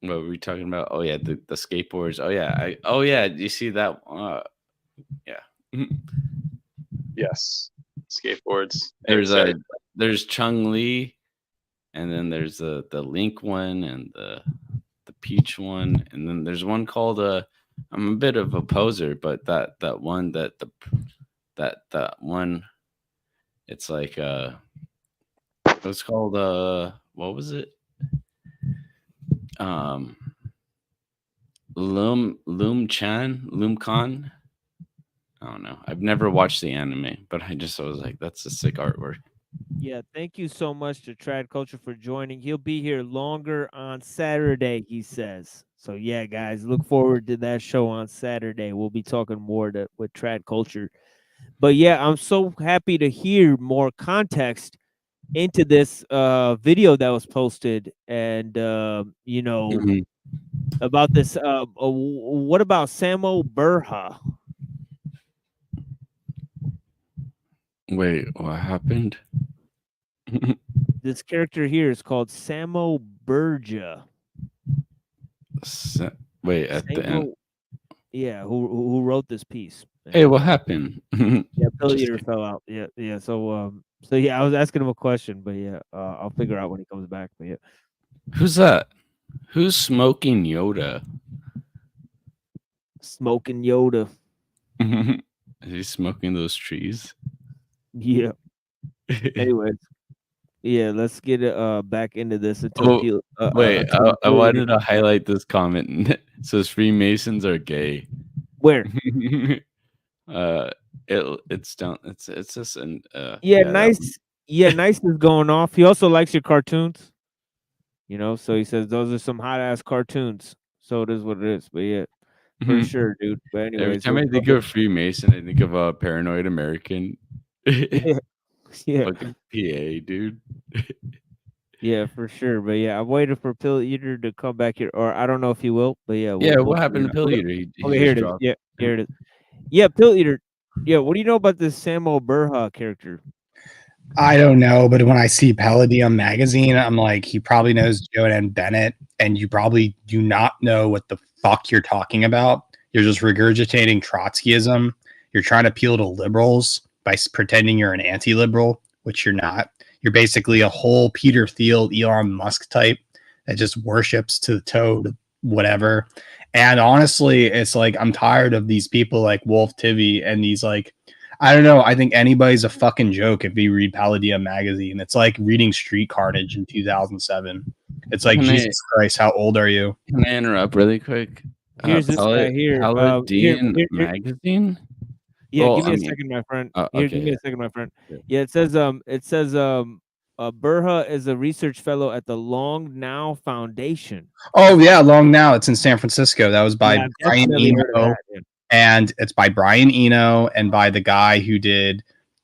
were we talking about? Oh yeah, the skateboards. Oh yeah. Do you see that? Yeah. Yes, skateboards. There's Chung Lee, and then there's the Link one and the Peach one, and then there's one called I'm a bit of a poser, but that one it's like it was called what was it? Loom Khan. I don't know. I've never watched the anime, but I was like, that's a sick artwork. Yeah, thank you so much to Trad Culture for joining. He'll be here longer on Saturday, he says. So yeah, guys, look forward to that show on Saturday. We'll be talking more with Trad Culture. But yeah, I'm so happy to hear more context into this video that was posted, and about this. What about Samo Burha? Wait, what happened? This character here is called Samo Burja. Wait, at the end. Yeah, who wrote this piece? Hey, what happened? Yeah, Bill Eater fell out. Yeah. So yeah, I was asking him a question, but yeah, I'll figure out when he comes back. But yeah, who's that? Who's smoking Yoda? Smoking Yoda. Is he smoking those trees? Yeah. Anyways, yeah, let's get back into this. Wait, I wanted to highlight this comment. It says Freemasons are gay. Where? It's down. It's just an nice. Yeah, nice is going off. He also likes your cartoons. So he says those are some hot ass cartoons. So it is what it is. But yeah, for sure, dude. But anyways, every time I think of Freemason, I think of a paranoid American. Yeah. Fucking PA, dude. Yeah, for sure. But yeah, I'm waiting for Pill Eater to come back here, or I don't know if he will. But yeah, what happened to Pill Eater? Okay, here it is. Yeah, here it is. Yeah, Pill Eater. Yeah, what do you know about this Samo Burha character? I don't know, but when I see Palladium magazine, I'm like, he probably knows Joan Bennett, and you probably do not know what the fuck you're talking about. You're just regurgitating Trotskyism. You're trying to appeal to liberals by pretending you're an anti-liberal, which you're not. You're basically a whole Peter Thiel, Elon Musk type that just worships to the toad, whatever. And honestly, it's like, I'm tired of these people like Wolf Tivy and these like, I don't know. I think anybody's a fucking joke if you read Palladium magazine. It's like reading Street Carnage in 2007. It's like, Jesus Christ, how old are you? Can I interrupt really quick? Here's this guy here. Palladium magazine? Yeah, give me a second, my friend. Give me a second, my friend. Yeah, it says Burha is a research fellow at the Long Now Foundation. Oh yeah, Long Now. It's in San Francisco. That was by Brian Eno, and it's by Brian Eno and by the guy who did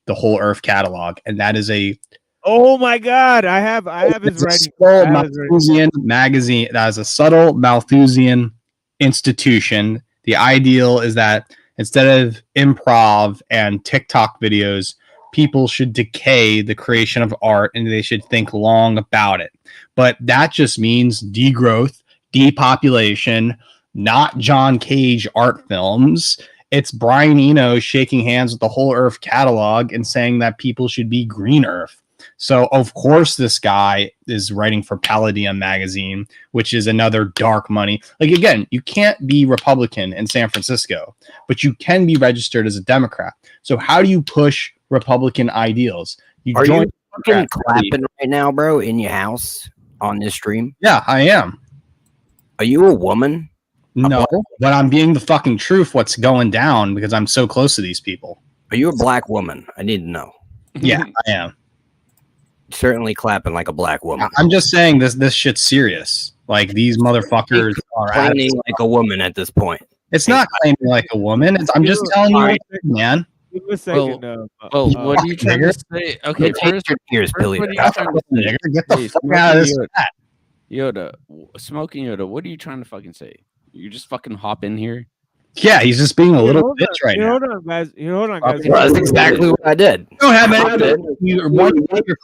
the Whole Earth catalog, and that is a Oh my God, I have his writing. subtle I have his writing. Malthusian magazine. That is a subtle Malthusian institution. The ideal is that instead of improv and TikTok videos, people should decay the creation of art and they should think long about it. But that just means degrowth, depopulation, not John Cage art films. It's Brian Eno shaking hands with the Whole Earth catalog and saying that people should be green Earth. So, of course, this guy is writing for Palladium magazine, which is another dark money. Like, again, you can't be Republican in San Francisco, but you can be registered as a Democrat. So how do you push Republican ideals? Are join you fucking clapping right now, bro, in your house on this stream? Yeah, I am. Are you a woman? No, but I'm being the fucking truth what's going down because I'm so close to these people. Are you a black woman? I need to know. Yeah, I am. Certainly clapping like a black woman. I'm just saying this shit's serious. Like, these motherfuckers are claiming like a woman at this point. It's not claiming like a woman. I'm just telling you, man. Give me a second. Well, what are you trying to say? Okay, first, what are you trying to say? Get the fuck out of this chat. Yoda, smoking Yoda, what are you trying to fucking say? You just fucking hop in here? Yeah, he's just being a little bitch right now. Hold on, guys. Hold on, guys. Well, that's exactly what I did. You don't have any. You're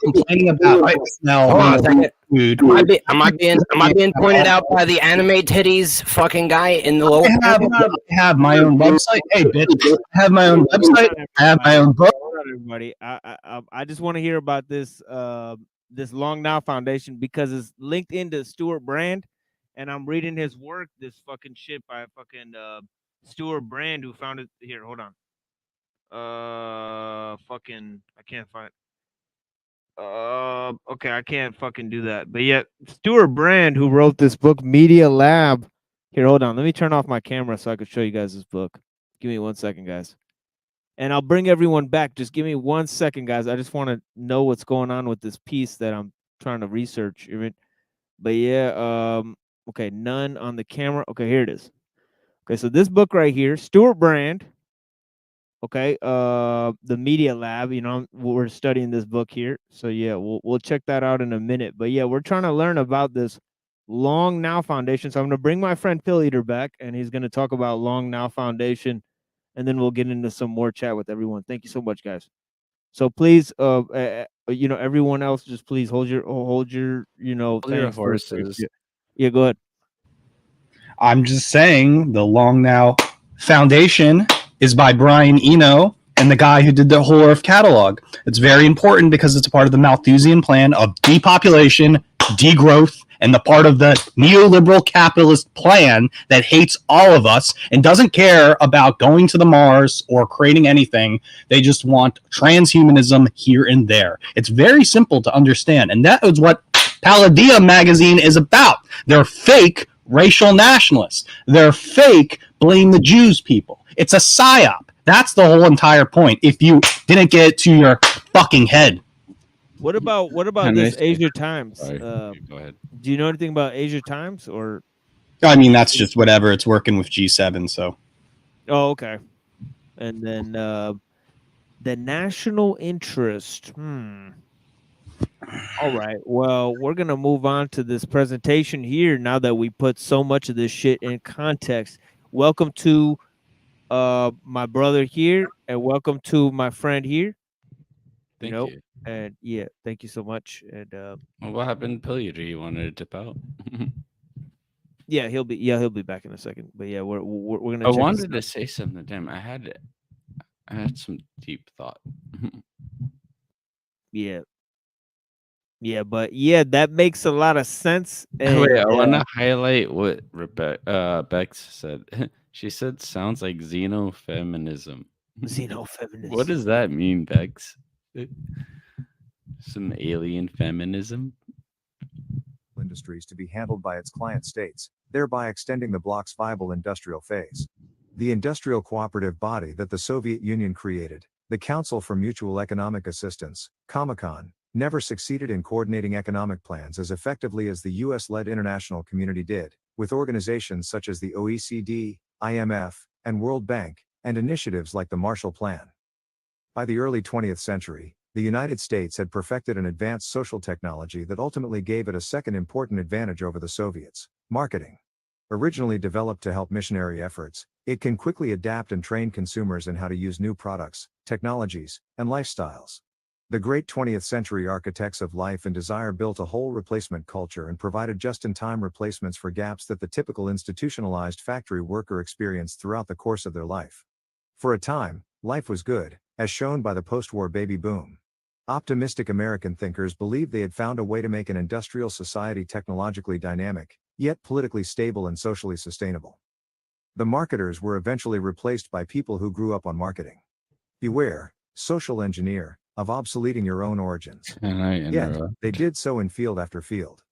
complaining about right now. Hold on a second. Dude. Am I being pointed out by the anime titties fucking guy in the lower? I have my own website. Hey, bitch. I have my own website. I have my own book. Hold on, everybody. I just want to hear about this this Long Now Foundation because it's linked into Stuart Brand, and I'm reading his work. This fucking shit by fucking Stuart Brand, who founded here. Hold on. Fucking, I can't find. Okay, I can't fucking do that. But yet, Stuart Brand, who wrote this book, Media Lab. Here, hold on. Let me turn off my camera so I can show you guys this book. Give me 1 second, guys. And I'll bring everyone back. Just give me 1 second, guys. I just want to know what's going on with this piece that I'm trying to research. But yeah, okay, none on the camera. Okay, here it is. Okay, so this book right here, Stuart Brand. Okay, the Media Lab. You know, we're studying this book here, so yeah, we'll check that out in a minute. But yeah, we're trying to learn about this Long Now Foundation. So I'm gonna bring my friend Pill Eater back, and he's gonna talk about Long Now Foundation, and then we'll get into some more chat with everyone. Thank you so much, guys. So please, you know, everyone else, just please hold your, you know, Hold your horses. Yeah, go ahead. I'm just saying the Long Now Foundation is by Brian Eno and the guy who did the Whole Earth catalog. It's very important because it's a part of the Malthusian plan of depopulation, degrowth, and the part of the neoliberal capitalist plan that hates all of us and doesn't care about going to the Mars or creating anything. They just want transhumanism here and there. It's very simple to understand. And that is what Palladium magazine is about. They're fake racial nationalists. They're fake blame the Jews people. It's a psyop. That's the whole entire point. If you didn't get it to your fucking head. What about this Asia Times? Go ahead. Do you know anything about Asia Times or? I mean, that's just whatever. It's working with G7, so. Oh, okay. And then the national interest. All right. Well, we're gonna move on to this presentation here now that we put so much of this shit in context. Welcome to my brother here, and welcome to my friend here. Thank you. And yeah, thank you so much. And well, what happened, Pillier? You wanted to tip out? yeah, he'll be back in a second. But yeah, we're gonna. I wanted to say something. Damn, I had some deep thought. Yeah, but yeah, that makes a lot of sense. And, wait, I want to highlight what Bex said. She said, "Sounds like xenofeminism." Xenofeminism. What does that mean, Bex? Some alien feminism? Industries to be handled by its client states, thereby extending the bloc's viable industrial phase. The industrial cooperative body that the Soviet Union created, the Council for Mutual Economic Assistance, Comecon, never succeeded in coordinating economic plans as effectively as the US-led international community did, with organizations such as the OECD, IMF, and World Bank, and initiatives like the Marshall Plan. By the early 20th century, the United States had perfected an advanced social technology that ultimately gave it a second important advantage over the Soviets: marketing. Originally developed to help missionary efforts, it can quickly adapt and train consumers in how to use new products, technologies, and lifestyles. The great 20th century architects of life and desire built a whole replacement culture and provided just-in-time replacements for gaps that the typical institutionalized factory worker experienced throughout the course of their life. For a time, life was good, as shown by the post-war baby boom. Optimistic American thinkers believed they had found a way to make an industrial society technologically dynamic, yet politically stable and socially sustainable. The marketers were eventually replaced by people who grew up on marketing. Beware, social engineer, of obsoleting your own origins. Can I Yet, interrupt? they did so in field after field.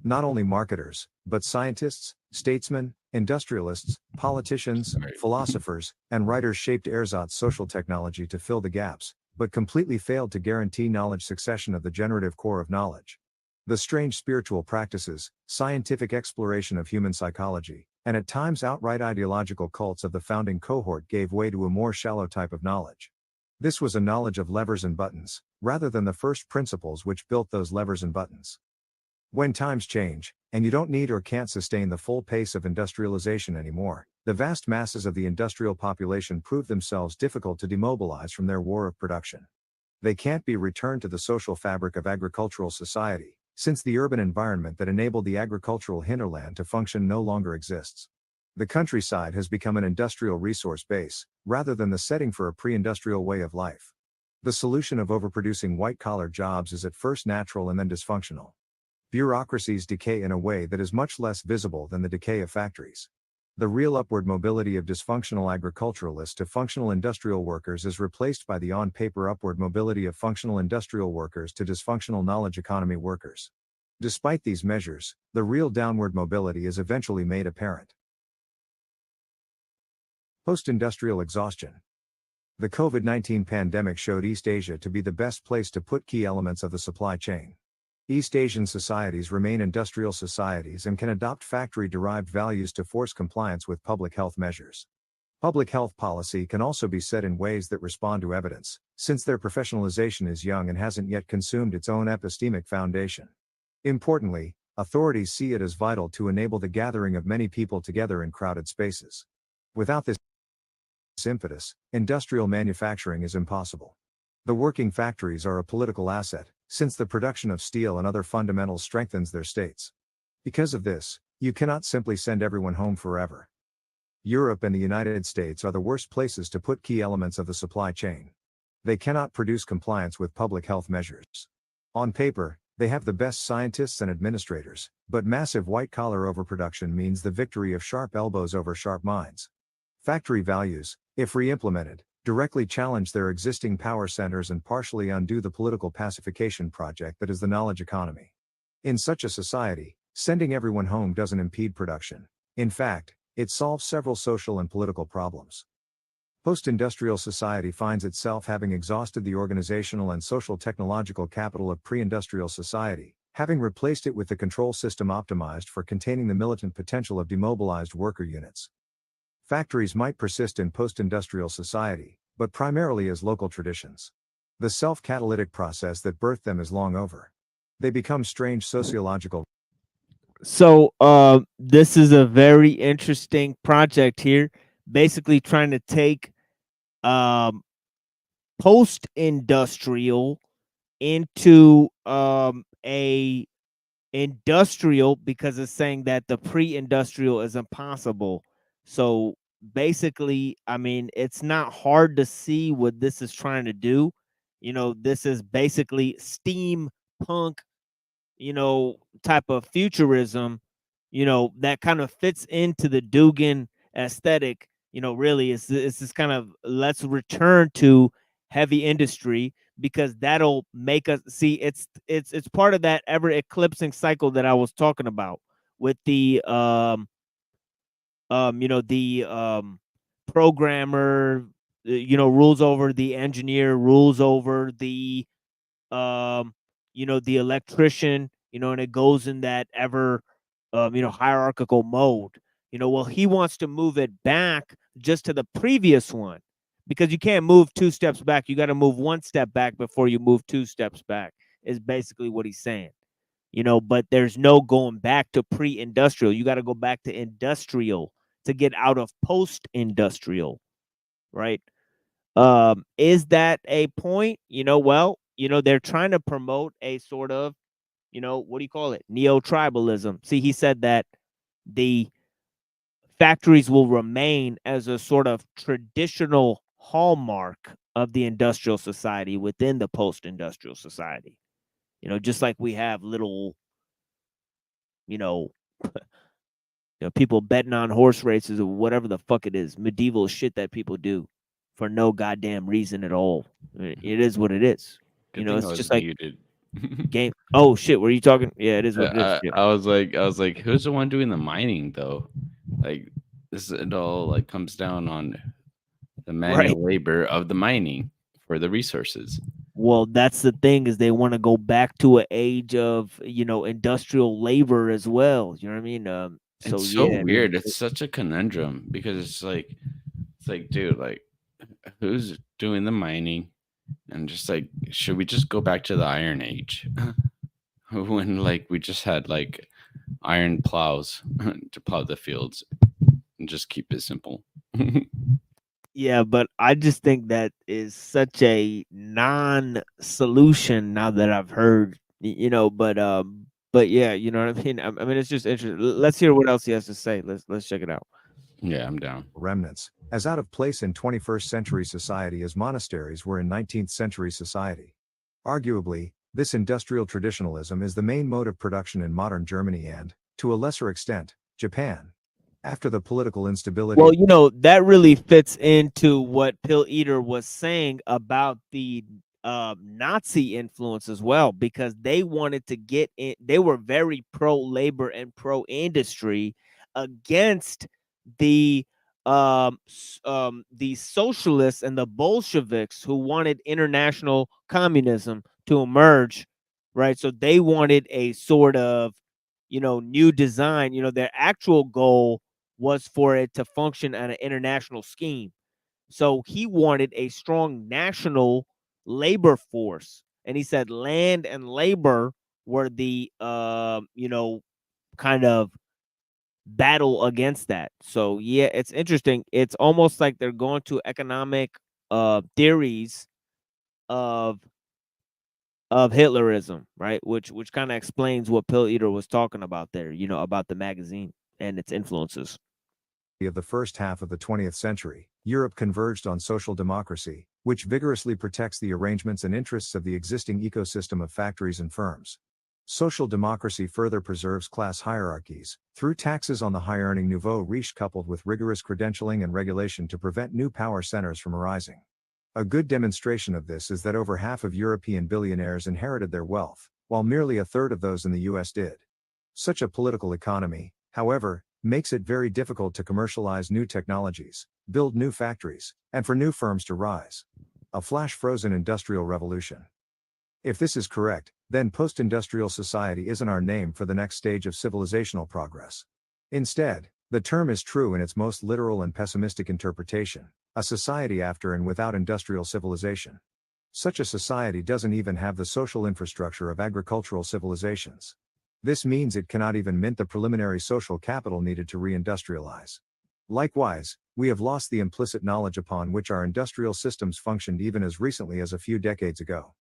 Not only marketers, but scientists, statesmen, industrialists, politicians, philosophers, and writers shaped ersatz social technology to fill the gaps, but completely failed to guarantee knowledge succession of the generative core of knowledge. The strange spiritual practices, scientific exploration of human psychology, and at times outright ideological cults of the founding cohort gave way to a more shallow type of knowledge. This was a knowledge of levers and buttons, rather than the first principles which built those levers and buttons. When times change, and you don't need or can't sustain the full pace of industrialization anymore, the vast masses of the industrial population prove themselves difficult to demobilize from their war of production. They can't be returned to the social fabric of agricultural society, since the urban environment that enabled the agricultural hinterland to function no longer exists. The countryside has become an industrial resource base, rather than the setting for a pre-industrial way of life. The solution of overproducing white-collar jobs is at first natural and then dysfunctional. Bureaucracies decay in a way that is much less visible than the decay of factories. The real upward mobility of dysfunctional agriculturalists to functional industrial workers is replaced by the on-paper upward mobility of functional industrial workers to dysfunctional knowledge economy workers. Despite these measures, the real downward mobility is eventually made apparent. Post-industrial exhaustion. The COVID-19 pandemic showed East Asia to be the best place to put key elements of the supply chain. East Asian societies remain industrial societies and can adopt factory-derived values to force compliance with public health measures. Public health policy can also be set in ways that respond to evidence, since their professionalization is young and hasn't yet consumed its own epistemic foundation. Importantly, authorities see it as vital to enable the gathering of many people together in crowded spaces. Without this impetus, industrial manufacturing is impossible. The working factories are a political asset, since the production of steel and other fundamentals strengthens their states. Because of this, you cannot simply send everyone home forever. Europe and the United States are the worst places to put key elements of the supply chain. They cannot produce compliance with public health measures. On paper, they have the best scientists and administrators, but massive white-collar overproduction means the victory of sharp elbows over sharp minds. Factory values, if re-implemented, directly challenge their existing power centers and partially undo the political pacification project that is the knowledge economy. In such a society, sending everyone home doesn't impede production. In fact, it solves several social and political problems. Post-industrial society finds itself having exhausted the organizational and social technological capital of pre-industrial society, having replaced it with the control system optimized for containing the militant potential of demobilized worker units. Factories might persist in post-industrial society, but primarily as local traditions. The self-catalytic process that birthed them is long over. They become strange sociological. So this is a very interesting project here, basically trying to take post-industrial into a industrial, because it's saying that the pre-industrial is impossible. So basically, I mean, it's not hard to see what this is trying to do. You know, this is basically steampunk, you know, type of futurism, you know, that kind of fits into the Dugan aesthetic. You know, really, it's this kind of, let's return to heavy industry, because that'll make us see, it's part of that ever eclipsing cycle that I was talking about with the you know, the programmer, you know, rules over the engineer, rules over the you know, the electrician, you know, and it goes in that ever you know, hierarchical mode. You know, well, he wants to move it back just to the previous one, because you can't move 2 steps back. You got to move 1 step back before you move 2 steps back, is basically what he's saying. But there's no going back to pre-industrial. You got to go back to industrial to get out of post-industrial, right? Is that a point? Well, they're trying to promote a sort of, what do you call it? Neo-tribalism. See, he said that the factories will remain as a sort of traditional hallmark of the industrial society within the post-industrial society. Just like we have little, people betting on horse races or whatever the fuck it is, medieval shit that people do for no goddamn reason at all. It is what it is. Good thing I It's was just like muted. game. Oh shit, were you talking? Yeah, it is what it is. I, Yeah. I was like, who's the one doing the mining though? Like it all like comes down on the manual labor of the mining for the resources. Well, that's the thing, is they want to go back to an age of, industrial labor as well. You know what I mean? So It's so yeah, weird. It's such a conundrum because it's like, dude, like, who's doing the mining? And just like, should we just go back to the Iron Age when like we just had like iron plows to plow the fields and just keep it simple? Yeah, but I just think that is such a non-solution now that I've heard, but yeah, you know what I mean? I mean, it's just interesting. Let's hear what else he has to say. Let's check it out. Yeah, I'm down. Remnants, as out of place in 21st century society as monasteries were in 19th century society. Arguably, this industrial traditionalism is the main mode of production in modern Germany and, to a lesser extent, Japan. After the political instability. Well, that really fits into what Pill Eater was saying about the Nazi influence as well, because they wanted to get in. They were very pro-labor and pro-industry against the socialists and the Bolsheviks who wanted international communism to emerge, right? So they wanted a sort of, new design. Their actual goal was for it to function on an international scheme. So he wanted a strong national labor force. And he said land and labor were the, kind of battle against that. So, yeah, it's interesting. It's almost like they're going to economic theories of Hitlerism, right? Which kind of explains what Pill Eater was talking about there, about the magazine and its influences. Of the first half of the 20th century, Europe converged on social democracy, which vigorously protects the arrangements and interests of the existing ecosystem of factories and firms. Social democracy further preserves class hierarchies, through taxes on the high-earning nouveau riche coupled with rigorous credentialing and regulation to prevent new power centers from arising. A good demonstration of this is that over half of European billionaires inherited their wealth, while merely a third of those in the US did. Such a political economy, however, makes it very difficult to commercialize new technologies, build new factories, and for new firms to rise. A flash-frozen industrial revolution. If this is correct, then post-industrial society isn't our name for the next stage of civilizational progress. Instead, the term is true in its most literal and pessimistic interpretation, a society after and without industrial civilization. Such a society doesn't even have the social infrastructure of agricultural civilizations. This means it cannot even mint the preliminary social capital needed to reindustrialize. Likewise, we have lost the implicit knowledge upon which our industrial systems functioned even as recently as a few decades ago.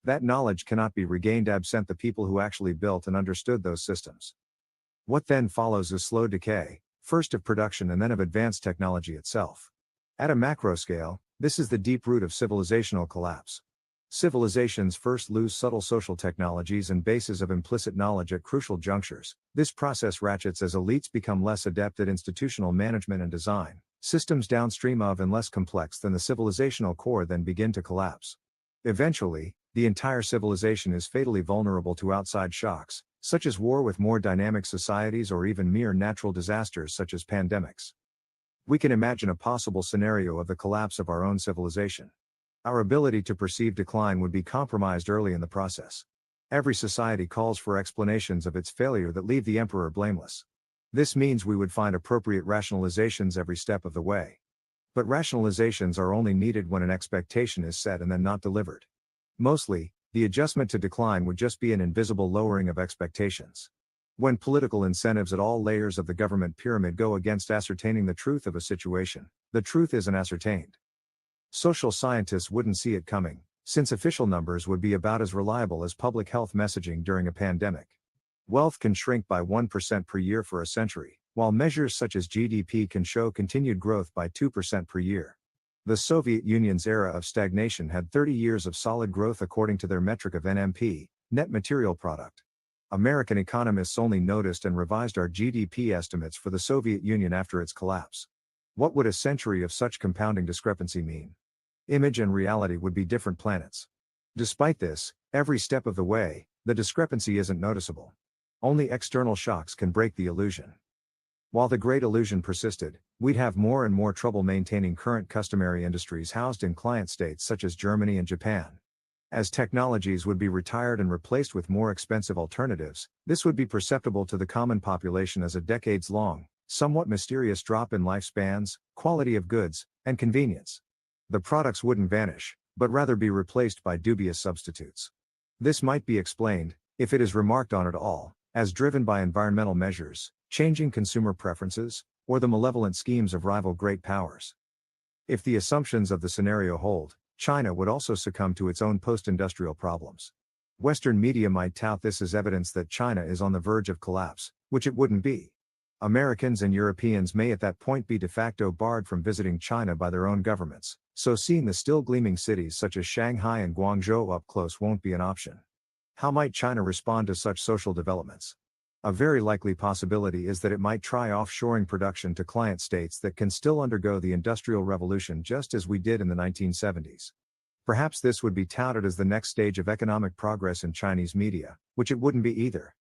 That knowledge cannot be regained absent the people who actually built and understood those systems. What then follows is slow decay, first of production and then of advanced technology itself. At a macro scale, this is the deep root of civilizational collapse. Civilizations first lose subtle social technologies and bases of implicit knowledge at crucial junctures. This process ratchets as elites become less adept at institutional management and design. Systems downstream of and less complex than the civilizational core then begin to collapse. Eventually, the entire civilization is fatally vulnerable to outside shocks, such as war with more dynamic societies or even mere natural disasters such as pandemics. We can imagine a possible scenario of the collapse of our own civilization. Our ability to perceive decline would be compromised early in the process. Every society calls for explanations of its failure that leave the emperor blameless. This means we would find appropriate rationalizations every step of the way. But rationalizations are only needed when an expectation is set and then not delivered. Mostly, the adjustment to decline would just be an invisible lowering of expectations. When political incentives at all layers of the government pyramid go against ascertaining the truth of a situation, the truth isn't ascertained. Social scientists wouldn't see it coming, since official numbers would be about as reliable as public health messaging during a pandemic. Wealth can shrink by 1% per year for a century, while measures such as GDP can show continued growth by 2% per year. The Soviet Union's era of stagnation had 30 years of solid growth according to their metric of NMP, net material product. American economists only noticed and revised our GDP estimates for the Soviet Union after its collapse. What would a century of such compounding discrepancy mean? Image and reality would be different planets. Despite this, every step of the way, the discrepancy isn't noticeable. Only external shocks can break the illusion. While the great illusion persisted, we'd have more and more trouble maintaining current customary industries housed in client states such as Germany and Japan. As technologies would be retired and replaced with more expensive alternatives, this would be perceptible to the common population as a decades-long, somewhat mysterious drop in lifespans, quality of goods, and convenience. The products wouldn't vanish, but rather be replaced by dubious substitutes. This might be explained, if it is remarked on at all, as driven by environmental measures, changing consumer preferences, or the malevolent schemes of rival great powers. If the assumptions of the scenario hold, China would also succumb to its own post-industrial problems. Western media might tout this as evidence that China is on the verge of collapse, which it wouldn't be. Americans and Europeans may at that point be de facto barred from visiting China by their own governments, so seeing the still gleaming cities such as Shanghai and Guangzhou up close won't be an option. How might China respond to such social developments? A very likely possibility is that it might try offshoring production to client states that can still undergo the Industrial Revolution just as we did in the 1970s. Perhaps this would be touted as the next stage of economic progress in Chinese media, which it wouldn't be either.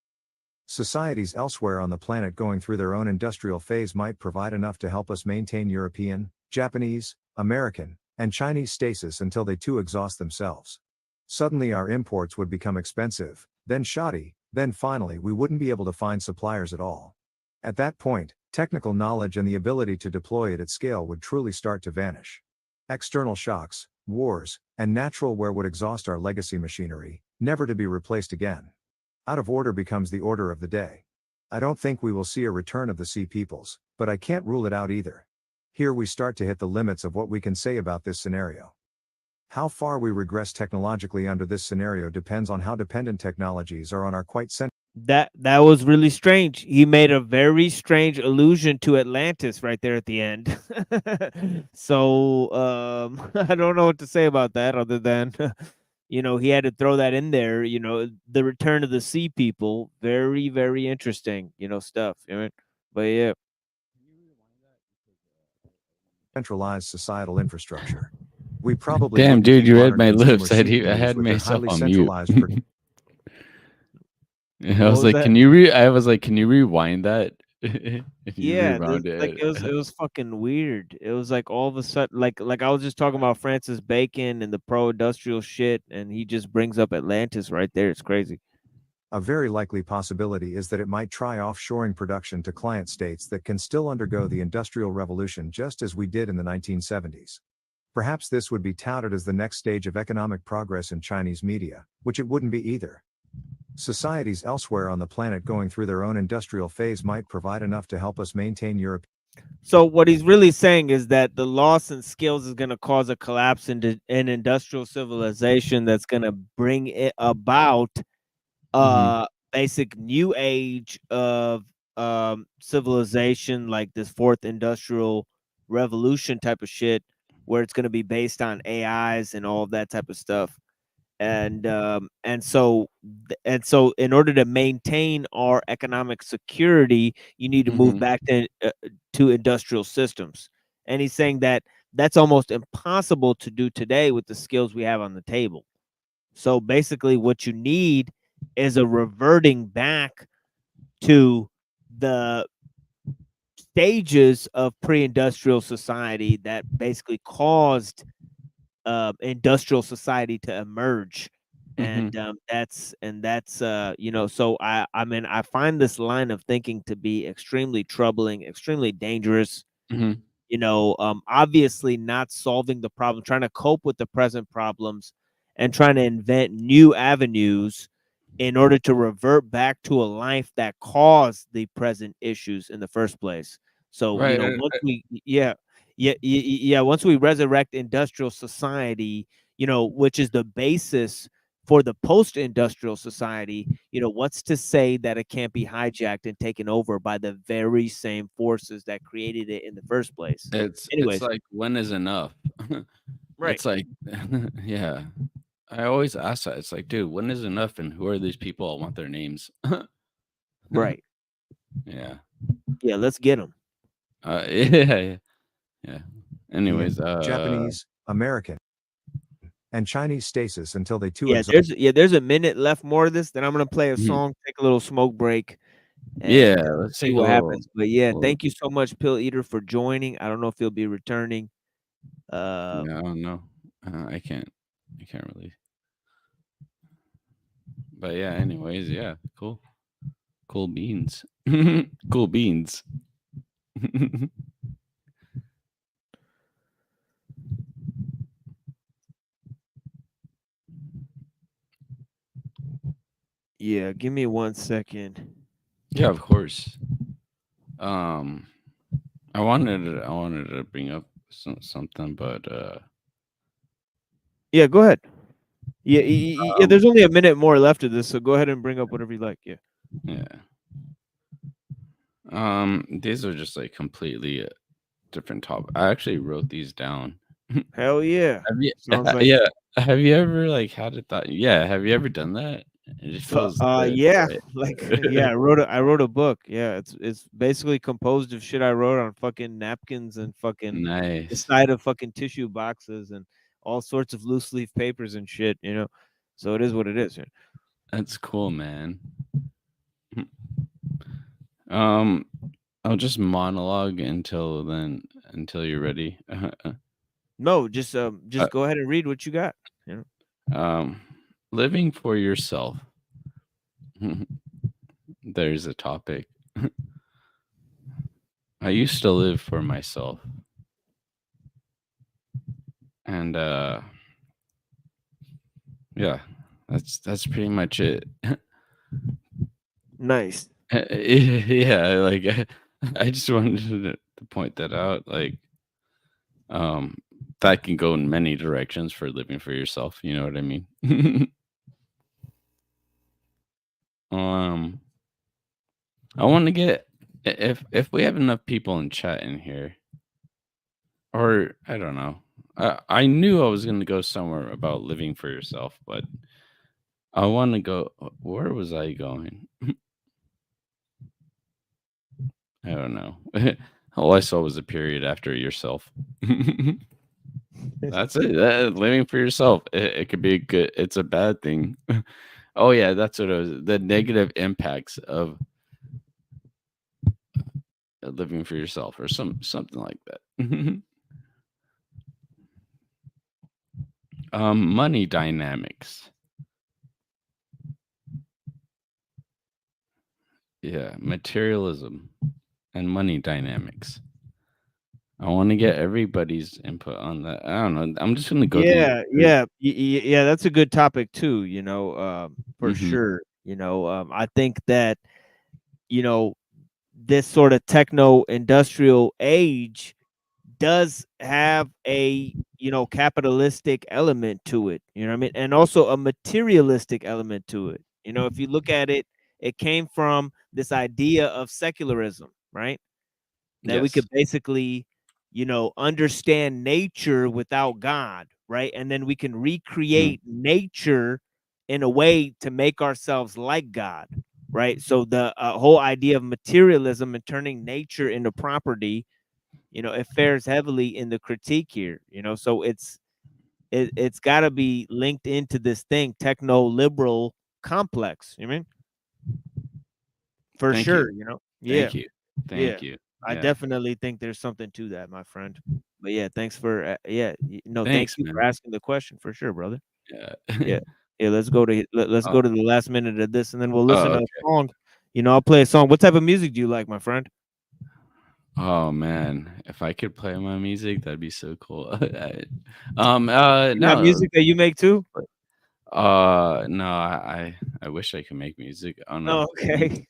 Societies elsewhere on the planet going through their own industrial phase might provide enough to help us maintain European, Japanese, American, and Chinese stasis until they too exhaust themselves. Suddenly our imports would become expensive, then shoddy, then finally we wouldn't be able to find suppliers at all. At that point, technical knowledge and the ability to deploy it at scale would truly start to vanish. External shocks, wars, and natural wear would exhaust our legacy machinery, never to be replaced again. Out of order becomes the order of the day. I don't think we will see a return of the sea peoples, but I can't rule it out either. Here we start to hit the limits of what we can say about this scenario. How far we regress technologically under this scenario depends on how dependent technologies are on our quite That was really strange. He made a very strange allusion to Atlantis right there at the end. So I don't know what to say about that other than he had to throw that in there. The return of the sea people, very, very interesting, stuff. But yeah. centralized societal infrastructure. We probably Damn, wouldn't dude, keep you read modern my consumer lips. I CPUs had with their myself highly on mute. centralized I was like, can you rewind that? And you Yeah, rewound like it. it was fucking weird. It was like all of a sudden, like I was just talking about Francis Bacon and the pro-industrial shit, and he just brings up Atlantis right there. It's crazy. A very likely possibility is that it might try offshoring production to client states that can still undergo the Industrial Revolution just as we did in the 1970s. Perhaps this would be touted as the next stage of economic progress in Chinese media, which it wouldn't be either. Societies elsewhere on the planet going through their own industrial phase might provide enough to help us maintain Europe. So what he's really saying is that the loss in skills is going to cause a collapse in industrial civilization that's going to bring it about basic new age of civilization, like this fourth industrial revolution type of shit, where it's going to be based on AIs and all of that type of stuff. And so in order to maintain our economic security, you need to move back to industrial systems. And he's saying that that's almost impossible to do today with the skills we have on the table. So basically what you need is a reverting back to the stages of pre-industrial society that basically caused industrial society to emerge. And that's so I mean, I find this line of thinking to be extremely troubling, extremely dangerous. Obviously not solving the problem, trying to cope with the present problems and trying to invent new avenues in order to revert back to a life that caused the present issues in the first place. So, Right. once once we resurrect industrial society, which is the basis for the post-industrial society, what's to say that it can't be hijacked and taken over by the very same forces that created it in the first place? It's Anyways, like, when is enough? right. It's like, yeah. I always ask that. It's like, dude, when is enough, and who are these people? I want their names. Right. Yeah. Yeah, let's get them. Yeah. Anyways, Anyways, Japanese, American, and Chinese stasis until they too There's a minute left more of this. Then I'm gonna play a Mhm. song, take a little smoke break, Yeah, and let's see take a what little. happens. But yeah, thank you so much, Pill Eater, for joining. I don't know if he'll be returning. Yeah, I don't know. I can't really. But yeah, anyways, yeah, cool beans. Cool beans. Yeah, give me 1 second. Yeah, of course. I wanted to bring up something, but Yeah, go ahead. Yeah, there's only a minute more left of this, so go ahead and bring up whatever you like. Yeah. yeah. These are just like completely different topic. I actually wrote these down. Hell yeah. Have you? Sounds like Yeah. Have you ever like had a thought? Yeah. Have you ever done that? It just feels good, yeah, right? like yeah, I wrote a book. Yeah, it's basically composed of shit I wrote on fucking napkins and fucking the Nice. side of fucking tissue boxes and all sorts of loose leaf papers and shit, So it is what it is. Yeah. That's cool, man. I'll just monologue until you're ready. No, just go ahead and read what you got. Living for yourself. There's a topic. I used to live for myself. And yeah, that's pretty much it. Nice. Yeah, like I just wanted to point that out. Like, that can go in many directions for living for yourself. You know what I mean? I want to get, if we have enough people in chat in here, or I don't know. I knew I was going to go somewhere about living for yourself, but I want to go. Where was I going? I don't know. All I saw was a period after yourself. That's it. Living for yourself. It could be good. It's a bad thing. Oh yeah, that's what it was. The negative impacts of living for yourself, or something like that. Money dynamics. Yeah, materialism and money dynamics. I want to get everybody's input on that. I don't know. I'm just gonna go. Yeah. That's a good topic too. For Mhm. sure. I think that this sort of techno-industrial age does have a capitalistic element to it. You know what I mean? And also a materialistic element to it. If you look at it, it came from this idea of secularism, right? That we Yes. could basically, understand nature without God, right? And then we can recreate nature in a way to make ourselves like God, right? So the whole idea of materialism and turning nature into property, it fares heavily in the critique here, so it's got to be linked into this thing, techno liberal complex. You mean? For Thank sure, you. yeah. Thank you. Yeah, Thank you. I Yeah. definitely think there's something to that, my friend. But yeah, thanks for thank Thanks, you for man. asking the question, for sure, brother. Yeah. Yeah. Yeah, let's go to Oh. the last minute of this, and then we'll Oh, listen to okay. a song. I'll play a song. What type of music do you like, my friend? Oh man, if I could play my music, that'd be so cool. You got No, music that you make too? no, I wish I could make music. I don't know. Oh, okay.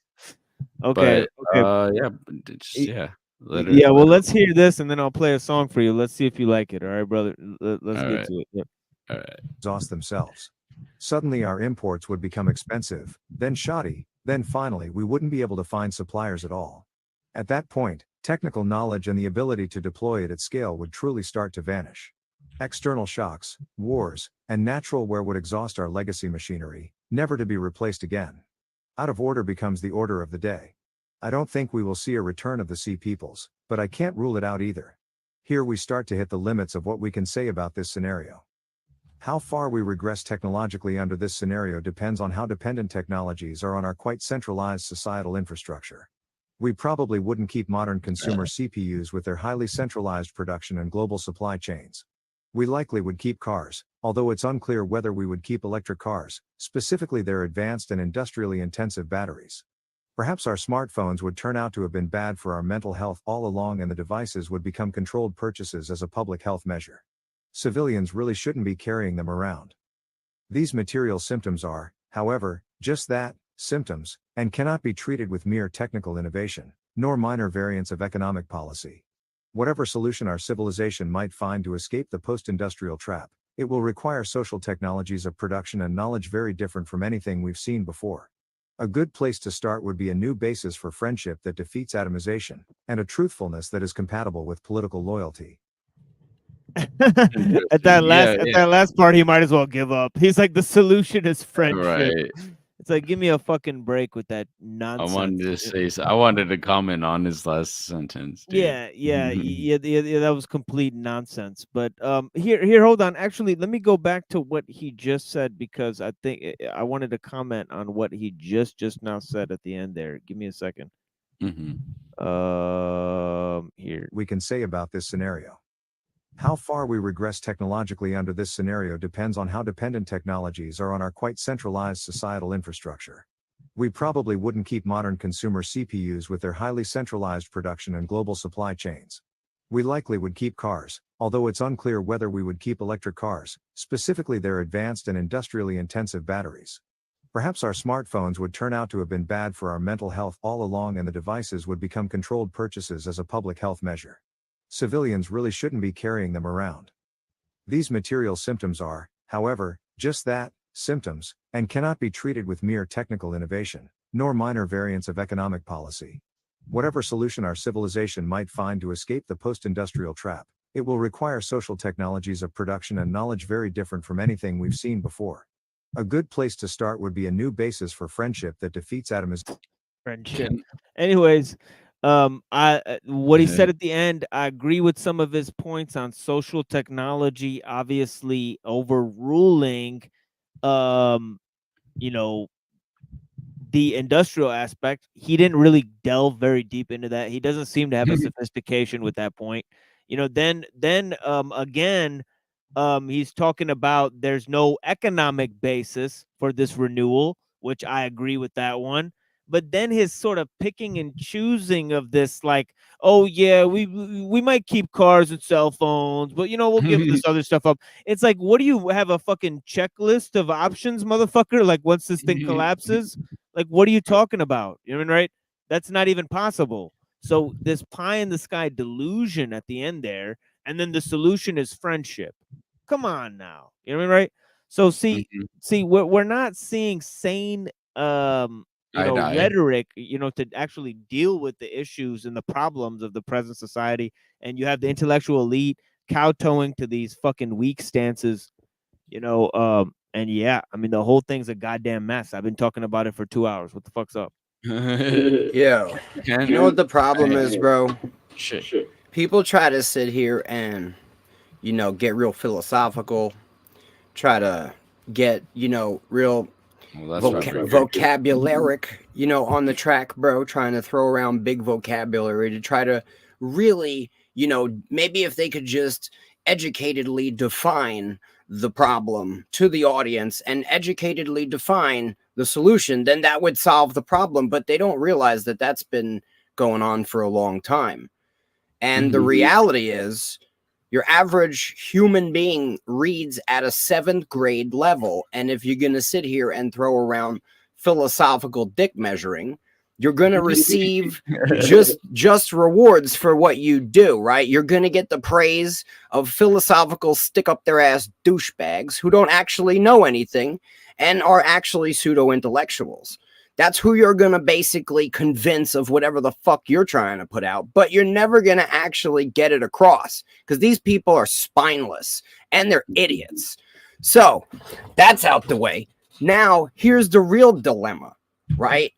Okay, But okay. yeah, but just Y- yeah, Yeah, well, literally. let's hear this, and then I'll play a song for you. Let's see if you like it. All right, brother. Let's All get right, to it. Yep. all right. Exhaust themselves. Suddenly our imports would become expensive, then shoddy, then finally we wouldn't be able to find suppliers at all. At that point, technical knowledge and the ability to deploy it at scale would truly start to vanish. External shocks, wars, and natural wear would exhaust our legacy machinery, never to be replaced again. Out of order becomes the order of the day. I don't think we will see a return of the sea peoples, but I can't rule it out either. Here we start to hit the limits of what we can say about this scenario. How far we regress technologically under this scenario depends on how dependent technologies are on our quite centralized societal infrastructure. We probably wouldn't keep modern consumer CPUs with their highly centralized production and global supply chains. We likely would keep cars, although it's unclear whether we would keep electric cars, specifically their advanced and industrially intensive batteries. Perhaps our smartphones would turn out to have been bad for our mental health all along, and the devices would become controlled purchases as a public health measure. Civilians really shouldn't be carrying them around. These material symptoms are, however, just that, symptoms, and cannot be treated with mere technical innovation, nor minor variants of economic policy. Whatever solution our civilization might find to escape the post-industrial trap, it will require social technologies of production and knowledge very different from anything we've seen before. A good place to start would be a new basis for friendship that defeats atomization, and a truthfulness that is compatible with political loyalty. At that last part, he might as well give up. He's like, the solution is friendship. Right. It's like, give me a fucking break with that I nonsense. wanted to say, I wanted to comment on his last sentence, dude. Yeah, that was complete nonsense. But here, hold on. Actually, let me go back to what he just said, because I think I wanted to comment on what he just now said at the end there. Give me a second. Here we can say about this scenario. How far we regress technologically under this scenario depends on how dependent technologies are on our quite centralized societal infrastructure. We probably wouldn't keep modern consumer CPUs with their highly centralized production and global supply chains. We likely would keep cars, although it's unclear whether we would keep electric cars, specifically their advanced and industrially intensive batteries. Perhaps our smartphones would turn out to have been bad for our mental health all along, and the devices would become controlled purchases as a public health measure. Civilians really shouldn't be carrying them around. These material symptoms are, however, just that, symptoms, and cannot be treated with mere technical innovation, nor minor variants of economic policy. Whatever solution our civilization might find to escape the post-industrial trap, it will require social technologies of production and knowledge very different from anything we've seen before. A good place to start would be a new basis for friendship that defeats atomization. Friendship. Anyways, what he said at the end, I agree with some of his points on social technology, obviously overruling, you know, the industrial aspect. He didn't really delve very deep into that. He doesn't seem to have a sophistication with that point. You know, then again, he's talking about there's no economic basis for this renewal, which I agree with that one. But then his sort of picking and choosing of this, like, oh yeah, we might keep cars and cell phones, but you know, we'll give this other stuff up. It's like, what do you have, a fucking checklist of options, motherfucker? Like, once this thing collapses, like, what are you talking about? You know what I mean, right? That's not even possible. So this pie in the sky delusion at the end there, and then the solution is friendship. Come on now. You know what I mean, right? So see, we're not seeing sane rhetoric, to actually deal with the issues and the problems of the present society. And you have the intellectual elite kowtowing to these fucking weak stances, and yeah, I mean, the whole thing's a goddamn mess. I've been talking about it for 2 hours. What the fuck's up? Yo, you know what the problem is, bro? Shit. People try to sit here and, get real philosophical, try to get, real vocabularic, on the track, bro, trying to throw around big vocabulary to try to really, maybe if they could just educatedly define the problem to the audience and educatedly define the solution, then that would solve the problem. But they don't realize that that's been going on for a long time. And the reality is, your average human being reads at a 7th grade level. And if you're going to sit here and throw around philosophical dick measuring, you're going to receive just rewards for what you do, right? You're going to get the praise of philosophical stick up their ass douchebags who don't actually know anything and are actually pseudo intellectuals. That's who you're going to basically convince of whatever the fuck you're trying to put out, but you're never going to actually get it across because these people are spineless and they're idiots. So that's out the way. Now, here's the real dilemma, right?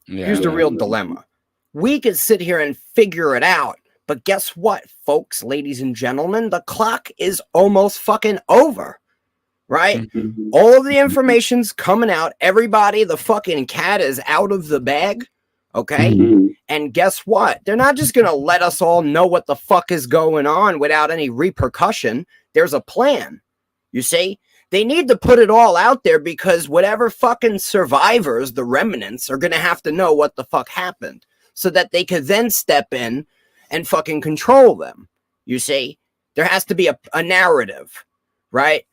Here's the real dilemma. We could sit here and figure it out, but guess what, folks, ladies and gentlemen? The clock is almost fucking over. Right? All of the information's coming out. Everybody, the fucking cat is out of the bag. Okay? And guess what? They're not just going to let us all know what the fuck is going on without any repercussion. There's a plan. You see? They need to put it all out there because whatever fucking survivors, the remnants, are going to have to know what the fuck happened so that they could then step in and fucking control them. You see? There has to be a narrative. Right?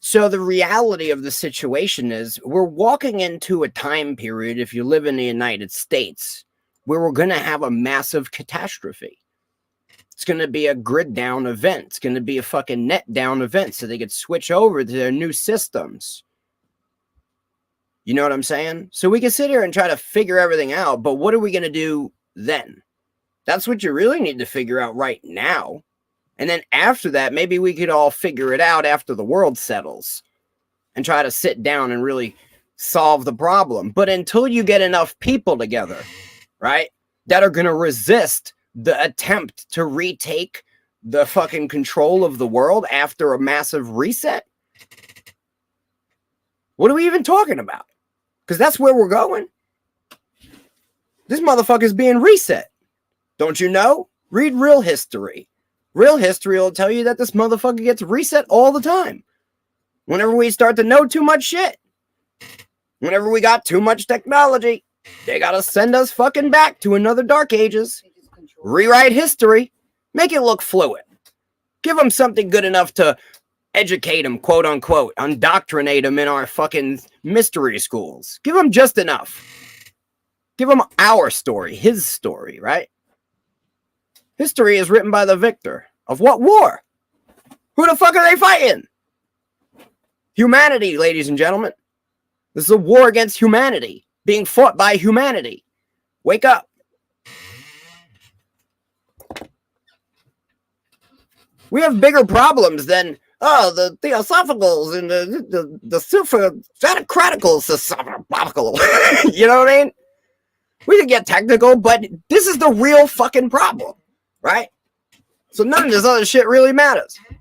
So the reality of the situation is we're walking into a time period, if you live in the United States, where we're going to have a massive catastrophe. It's going to be a grid down event. It's going to be a fucking net down event so they could switch over to their new systems. You know what I'm saying? So we can sit here and try to figure everything out, but what are we going to do then? That's what you really need to figure out right now. And then after that, maybe we could all figure it out after the world settles and try to sit down and really solve the problem. But until you get enough people together, right, that are going to resist the attempt to retake the fucking control of the world after a massive reset, what are we even talking about? Because that's where we're going. This motherfucker's being reset. Don't you know? Read real history. Real history will tell you that this motherfucker gets reset all the time. Whenever we start to know too much shit. Whenever we got too much technology, they gotta send us fucking back to another Dark Ages. Rewrite history. Make it look fluid. Give them something good enough to educate them, quote unquote. Indoctrinate them in our fucking mystery schools. Give them just enough. Give them our story, his story, right? History is written by the victor. Of what war? Who the fuck are they fighting? Humanity, ladies and gentlemen. This is a war against humanity. Being fought by humanity. Wake up. We have bigger problems than, the theosophicals and the Socraticals. You know what I mean? We can get technical, but this is the real fucking problem. Right? So none of this other shit really matters. You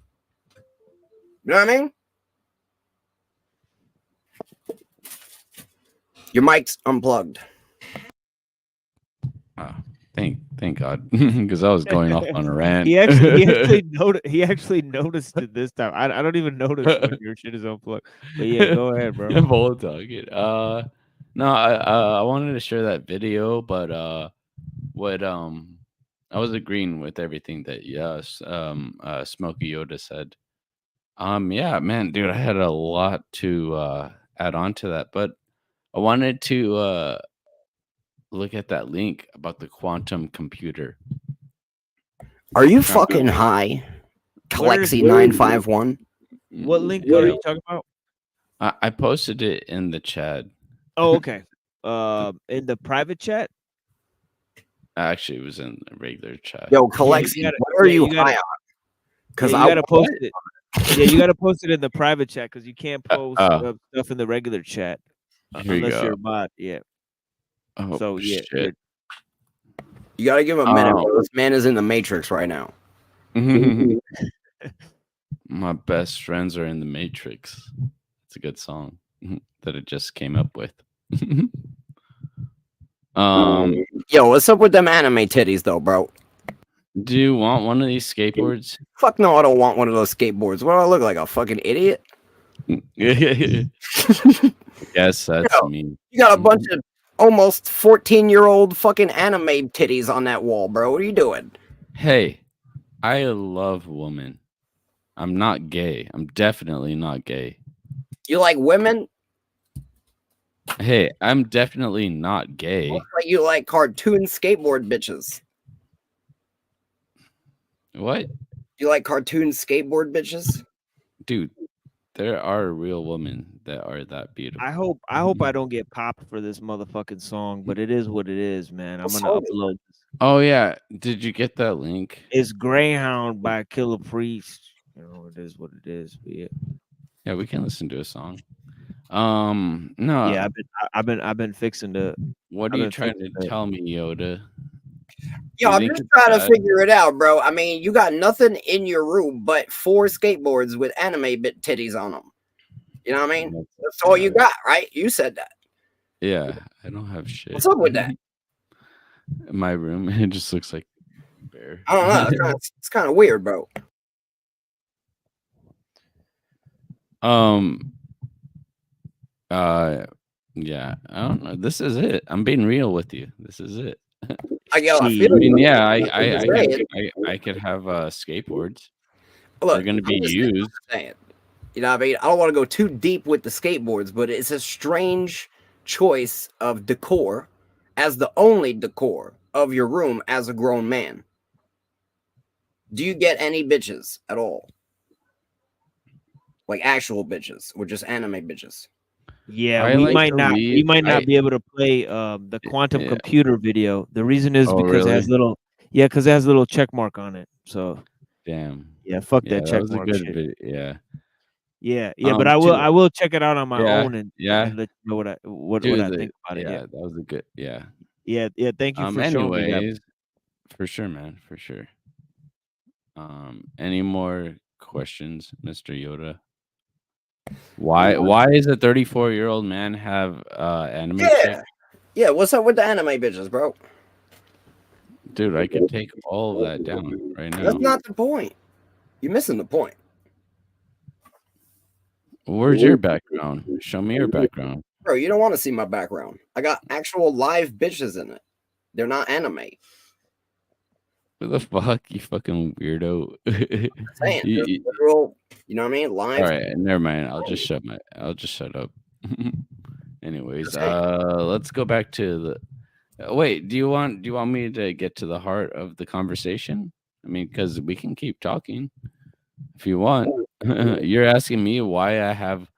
know what I mean? Your mic's unplugged. Thank God, because I was going off on a rant. He actually noticed it this time. I don't even notice when your shit is unplugged. But yeah, go ahead, bro. I'm all talking. No, I wanted to share that video, but what I was agreeing with everything that Smokey Yoda said. Yeah, man, dude, I had a lot to add on to that, but I wanted to look at that link about the quantum computer. Are you fucking high? Kalexi 951. What link are you talking about? I posted it in the chat. Oh, okay. In the private chat? Actually, it was in a regular chat. Yo, Kalexi, what are you high on? Because I gotta post it. Yeah, you gotta post it in the private chat because you can't post stuff in the regular chat unless you're a bot. Yeah. Oh, so yeah, shit. You gotta give him a minute. This man is in the Matrix right now. My best friends are in the Matrix. It's a good song that it just came up with. Yo, what's up with them anime titties though, bro? Do you want one of these skateboards? Fuck no, I don't want one of those skateboards. What do I look like, a fucking idiot? Yes, that's me. You got a bunch of almost 14-year-old fucking anime titties on that wall, bro. What are you doing? Hey, I love women. I'm not gay. I'm definitely not gay. You like women? Hey, I'm definitely not gay. Looks like you like cartoon skateboard bitches. What? You like cartoon skateboard bitches? Dude, there are real women that are that beautiful. I hope I don't get popped for this motherfucking song, but it is what it is, man. I'm What gonna song is upload this. Oh yeah, did you get that link? It's Greyhound by Killer Priest. You know, it is what it is. But yeah. Yeah, we can listen to a song. No. Yeah, I've been fixing to. What are I've you been trying fixing to tell me, Yoda? Yo, You I'm think just it's trying to bad? figure it out, bro. I mean, you got nothing in your room but 4 skateboards with anime bit titties on them. You know what I mean? That's all you got, right? You said that. Yeah, I don't have shit. What's up with that? In my room, it just looks like bear. I don't know. It's kind of weird, bro. Yeah, I don't know. This is it. I'm being real with you. This is it. I feel I mean, you. yeah, I'm just saying. I could have skateboards. Look, They're gonna be I'm just used. saying. You know what I mean? I don't want to go too deep with the skateboards, but it's a strange choice of decor as the only decor of your room as a grown man. Do you get any bitches at all? Like actual bitches or just anime bitches? Yeah, I we like might to not read. be able to play the quantum Yeah. computer video. The reason is Oh, because it has really? because it has a little check mark on it. So Damn. yeah, fuck Yeah, that that check was a mark good shit. video. Yeah. Yeah, but I Dude. will check it out on my Yeah. own and Yeah. let you know what Dude, I think about it. yeah, Yeah. that was a good. Yeah. Yeah, thank you for showing me that. Anyways, for sure, man, for sure. Any more questions, Mr. Yoda? Why is a 34-year-old man have anime chick? Yeah, what's up with the anime bitches, bro? Dude, I could take all of that down right now. That's not the point. You're missing the point. Where's your background? Show me your background. Bro, you don't want to see my background. I got actual live bitches in it. They're not anime. What the fuck, you fucking weirdo? Saying, there's literal, you know what I mean? Live. All right, never mind. I'll just shut up. Anyways, let's go back to the. Wait, do you want me to get to the heart of the conversation? I mean, because we can keep talking if you want. You're asking me why I have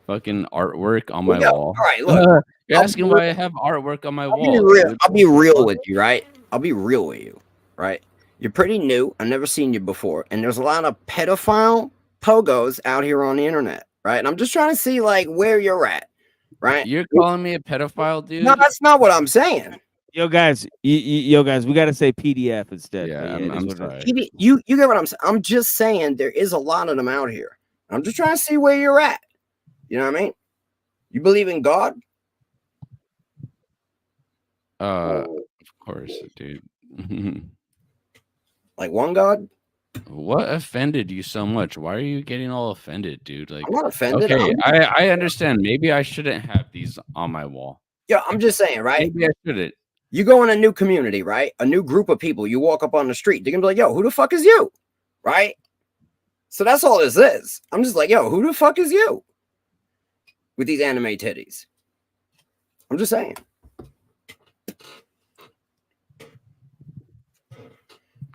fucking artwork on my wall. All right, look. You're asking why I have artwork on my wall. I'll be real with you, right? I'll be real with you, right? You're pretty new. I've never seen you before. And there's a lot of pedophile pogos out here on the internet, right? And I'm just trying to see, like, where you're at, right? You're calling me a pedophile, dude? No, that's not what I'm saying. Yo, guys, we got to say PDF instead. Yeah, I'm sorry. You get what I'm saying? I'm just saying there is a lot of them out here. I'm just trying to see where you're at. You know what I mean? You believe in God? Of course, dude. Like one God? What offended you so much? Why are you getting all offended, dude? Like, I'm not offended. Okay, I understand. Maybe I shouldn't have these on my wall. Yeah, I'm just saying, right? Maybe I shouldn't. You go in a new community, right? A new group of people. You walk up on the street. They're gonna be like, "Yo, who the fuck is you?" Right? So that's all this is. I'm just like, "Yo, who the fuck is you?" With these anime titties. I'm just saying.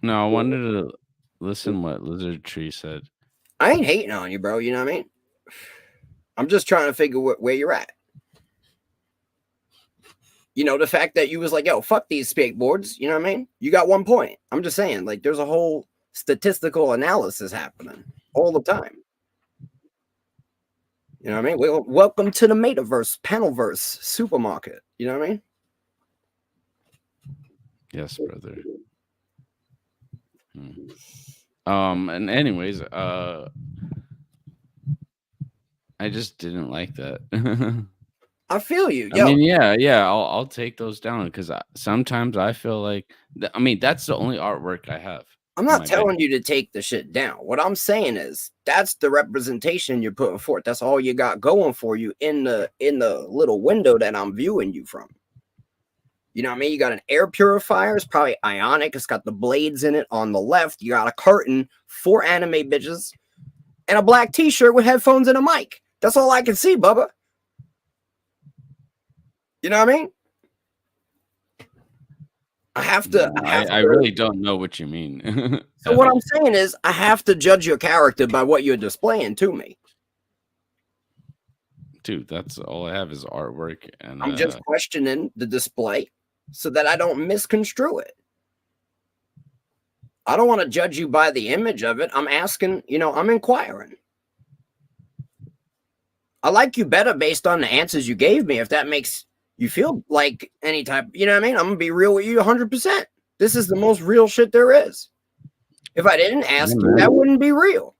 No, I wanted to listen what Lizard Tree said. I ain't hating on you, bro. You know what I mean? I'm just trying to figure where you're at. You know, the fact that you was like, yo, fuck these skateboards. You know what I mean? You got 1 point. I'm just saying, like, there's a whole statistical analysis happening all the time. You know what I mean? Well, welcome to the metaverse, panelverse, supermarket. You know what I mean? Yes, brother. And anyways, I just didn't like that. I feel you. I mean, yeah, I'll take those down because sometimes I feel like I mean that's the only artwork I have. I'm not telling you to take the shit down. What I'm saying is that's the representation you're putting forth. That's all you got going for you in the little window that I'm viewing you from. You know what I mean? You got an air purifier. It's probably ionic. It's got the blades in it on the left. You got a curtain, 4 anime bitches, and a black t-shirt with headphones and a mic. That's all I can see, Bubba. You know what I mean? I really don't know what you mean. So what I'm saying is I have to judge your character by what you're displaying to me. Dude, that's all I have is artwork, and I'm just questioning the display so that I don't misconstrue it. I don't want to judge you by the image of it. I'm asking, I'm inquiring. I like you better based on the answers you gave me. If that makes you feel like any type, you know what I mean? I'm going to be real with you 100%. This is the most real shit there is. If I didn't ask you, that wouldn't be real.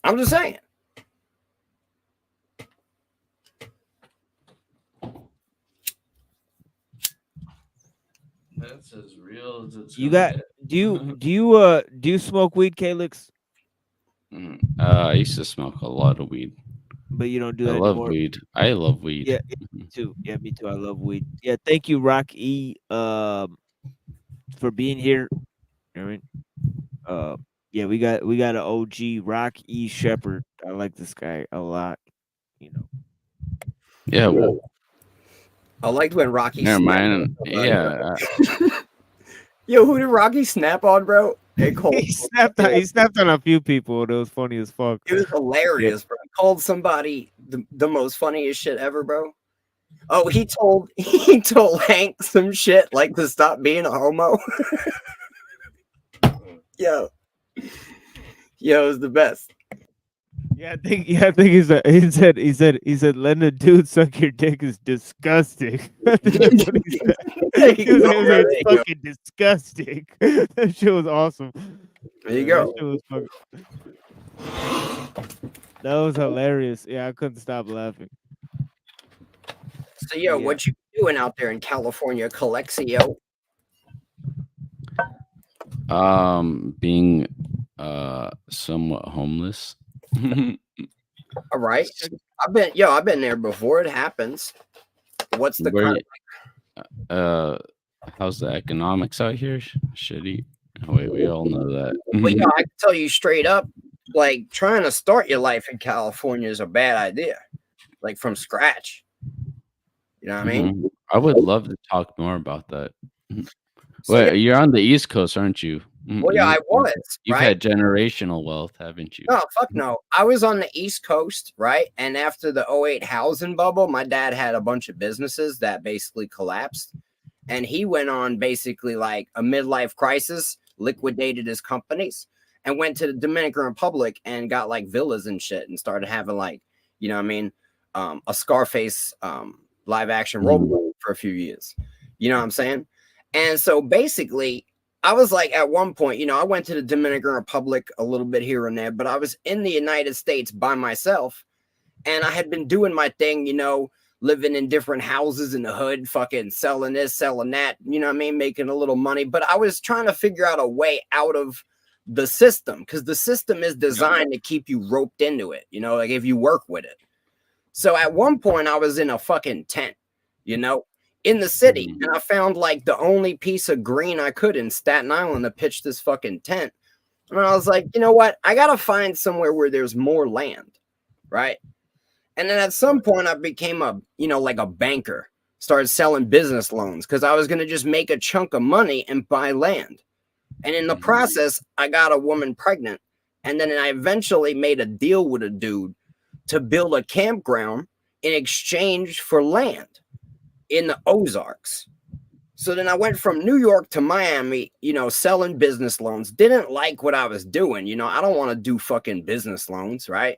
I'm just saying. That's as real as it's You got do you smoke weed, Calix? I used to smoke a lot of weed. But you don't do I that love anymore. weed. I love weed. Yeah, me too. Yeah, me too. I love weed. Yeah, thank you, Rock E, for being here. You know what I mean? Yeah, we got an OG, Rock E Shepherd. I like this guy a lot. Yeah. Well, I liked when Rocky. never mind. Yeah. Yo, who did Rocky snap on, bro? Hey, Cole. He snapped on a few people. It was funny as fuck. It was hilarious, bro. Called somebody the most funniest shit ever, bro. Oh, he told Hank some shit like to stop being a homo. Yo, it was the best. Yeah, I think he said letting a dude suck your dick is disgusting. That's what he said. He was like, it's fucking disgusting. That shit was awesome. There you go. That was hilarious. Yeah, I couldn't stop laughing. So, yo, what you doing out there in California, Calexio? Being somewhat homeless. All right. I've been there before. It happens. What's the how's the economics out here? Shitty. Wait, we all know that. Well, yeah, I can tell you straight up, like trying to start your life in California is a bad idea. Like from scratch. You know what I mean? I would love to talk more about that. Wait, you're on the East Coast, aren't you? Well, yeah, I was. You've had generational wealth, haven't you? No, fuck no. I was on the East Coast, right? And after the 2008 housing bubble, my dad had a bunch of businesses that basically collapsed. And he went on basically like a midlife crisis, liquidated his companies, and went to the Dominican Republic and got like villas and shit and started having like, you know what I mean, a Scarface live action role for a few years. You know what I'm saying? And so basically, I was like, at one point, I went to the Dominican Republic a little bit here and there, but I was in the United States by myself. And I had been doing my thing, living in different houses in the hood, fucking selling this, selling that, you know what I mean? Making a little money. But I was trying to figure out a way out of the system because the system is designed to keep you roped into it, like if you work with it. So at one point, I was in a fucking tent, in the city, and I found like the only piece of green I could in Staten Island to pitch this fucking tent. And I was like, you know what? I gotta find somewhere where there's more land, right? And then at some point I became like a banker, started selling business loans because I was gonna just make a chunk of money and buy land. And in the process, I got a woman pregnant. And then I eventually made a deal with a dude to build a campground in exchange for land in the Ozarks. So then I went from New York to Miami, selling business loans. Didn't like what I was doing. I don't want to do fucking business loans, right?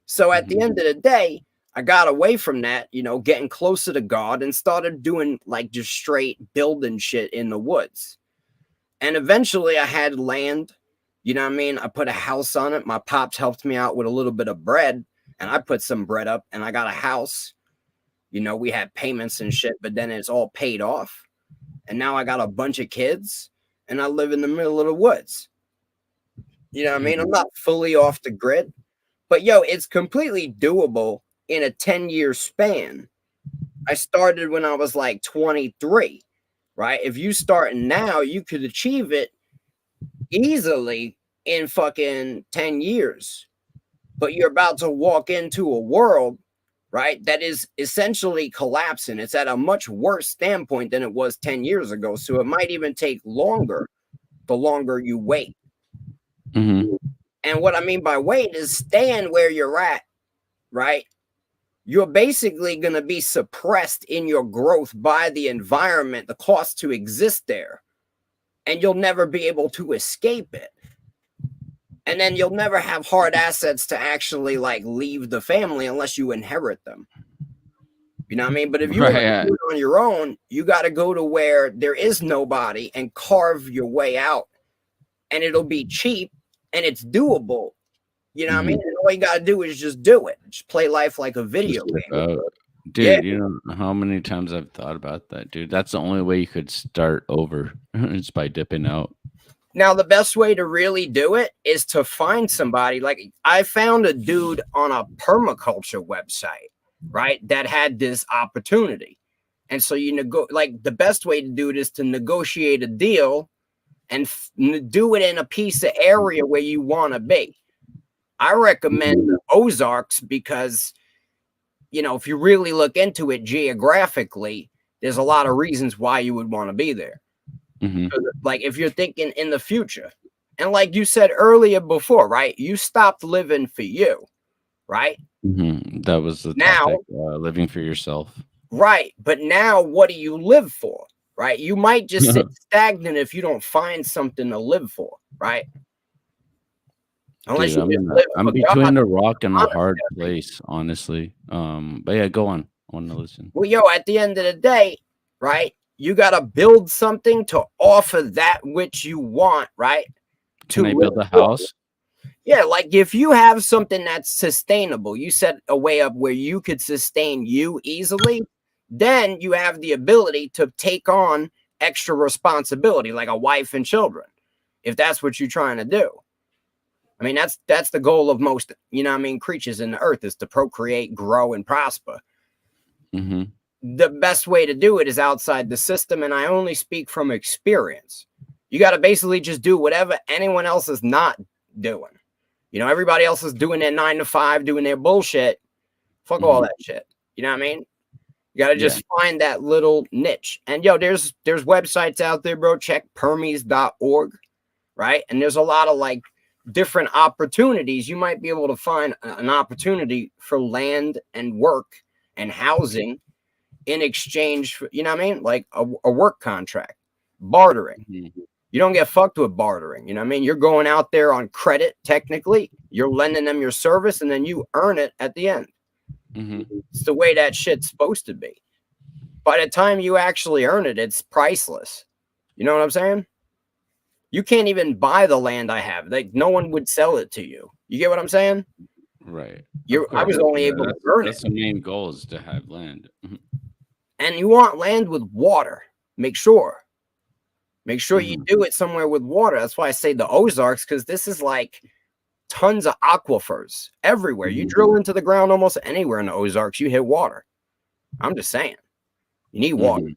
So at the end of the day, I got away from that, getting closer to God and started doing like just straight building shit in the woods. And eventually I had land, you know what I mean? I put a house on it. My pops helped me out with a little bit of bread and I put some bread up and I got a house. We had payments and shit, but then it's all paid off. And now I got a bunch of kids and I live in the middle of the woods. You know what I mean? I'm not fully off the grid, but it's completely doable in a 10-year span. I started when I was like 23, right? If you start now, you could achieve it easily in fucking 10 years. But you're about to walk into a world, right, that is essentially collapsing. It's at a much worse standpoint than it was 10 years ago. So it might even take longer the longer you wait. Mm-hmm. And what I mean by wait is staying where you're at, right? You're basically going to be suppressed in your growth by the environment, the cost to exist there. And you'll never be able to escape it. And then you'll never have hard assets to actually like leave the family unless you inherit them. You know what I mean? But if you want to do it on your own, you got to go to where there is nobody and carve your way out. And it'll be cheap and it's doable. You know what I mean? And all you got to do is just do it. Just play life like a video game. Dude, Yeah. you know how many times I've thought about that, dude. That's the only way you could start over. It's by dipping out. Now, the best way to really do it is to find somebody. Like I found a dude on a permaculture website, right, that had this opportunity. And so like the best way to do it is to negotiate a deal and do it in a piece of area where you want to be. I recommend the Ozarks because, you know, if you really look into it geographically, there's a lot of reasons why you would want to be there. Mm-hmm. Like if you're thinking in the future, and like you said earlier before, right? You stopped living for you, right? Mm-hmm. That was the now topic, living for yourself. Right. But now what do you live for? Right. You might just sit stagnant if you don't find something to live for, right? Unless Dude, I'm between a rock and a hard place, honestly. But yeah, go on. I want to listen. Well, yo, at the end of the day, right? You got to build something to offer that which you want, right? Can I build a house? Yeah, like if you have something that's sustainable, you set a way up where you could sustain you easily, then you have the ability to take on extra responsibility, like a wife and children, if that's what you're trying to do. I mean, that's the goal of most, you know what I mean, creatures in the earth is to procreate, grow, and prosper. Mm-hmm. The best way to do it is outside the system, and I only speak from experience. You got to basically just do whatever anyone else is not doing. You know, everybody else is doing their 9 to 5, doing their bullshit. Fuck all that shit. You know what I mean? You got to just find that little niche. And yo, there's websites out there, bro. Check permies.org, right? And there's a lot of like different opportunities. You might be able to find an opportunity for land and work and housing in exchange for, you know what I mean? Like a work contract, bartering. Mm-hmm. You don't get fucked with bartering. You know what I mean? You're going out there on credit, technically. You're lending them your service, and then you earn it at the end. Mm-hmm. It's the way that shit's supposed to be. By the time you actually earn it, it's priceless. You know what I'm saying? You can't even buy the land I have. Like, no one would sell it to you. You get what I'm saying? Right. I was only able to earn it. That's the main goal, is to have land. And you want land with water. Make sure you do it somewhere with water. That's why I say the Ozarks, because this is like tons of aquifers everywhere. You drill into the ground almost anywhere in the Ozarks, you hit water. I'm just saying, you need water.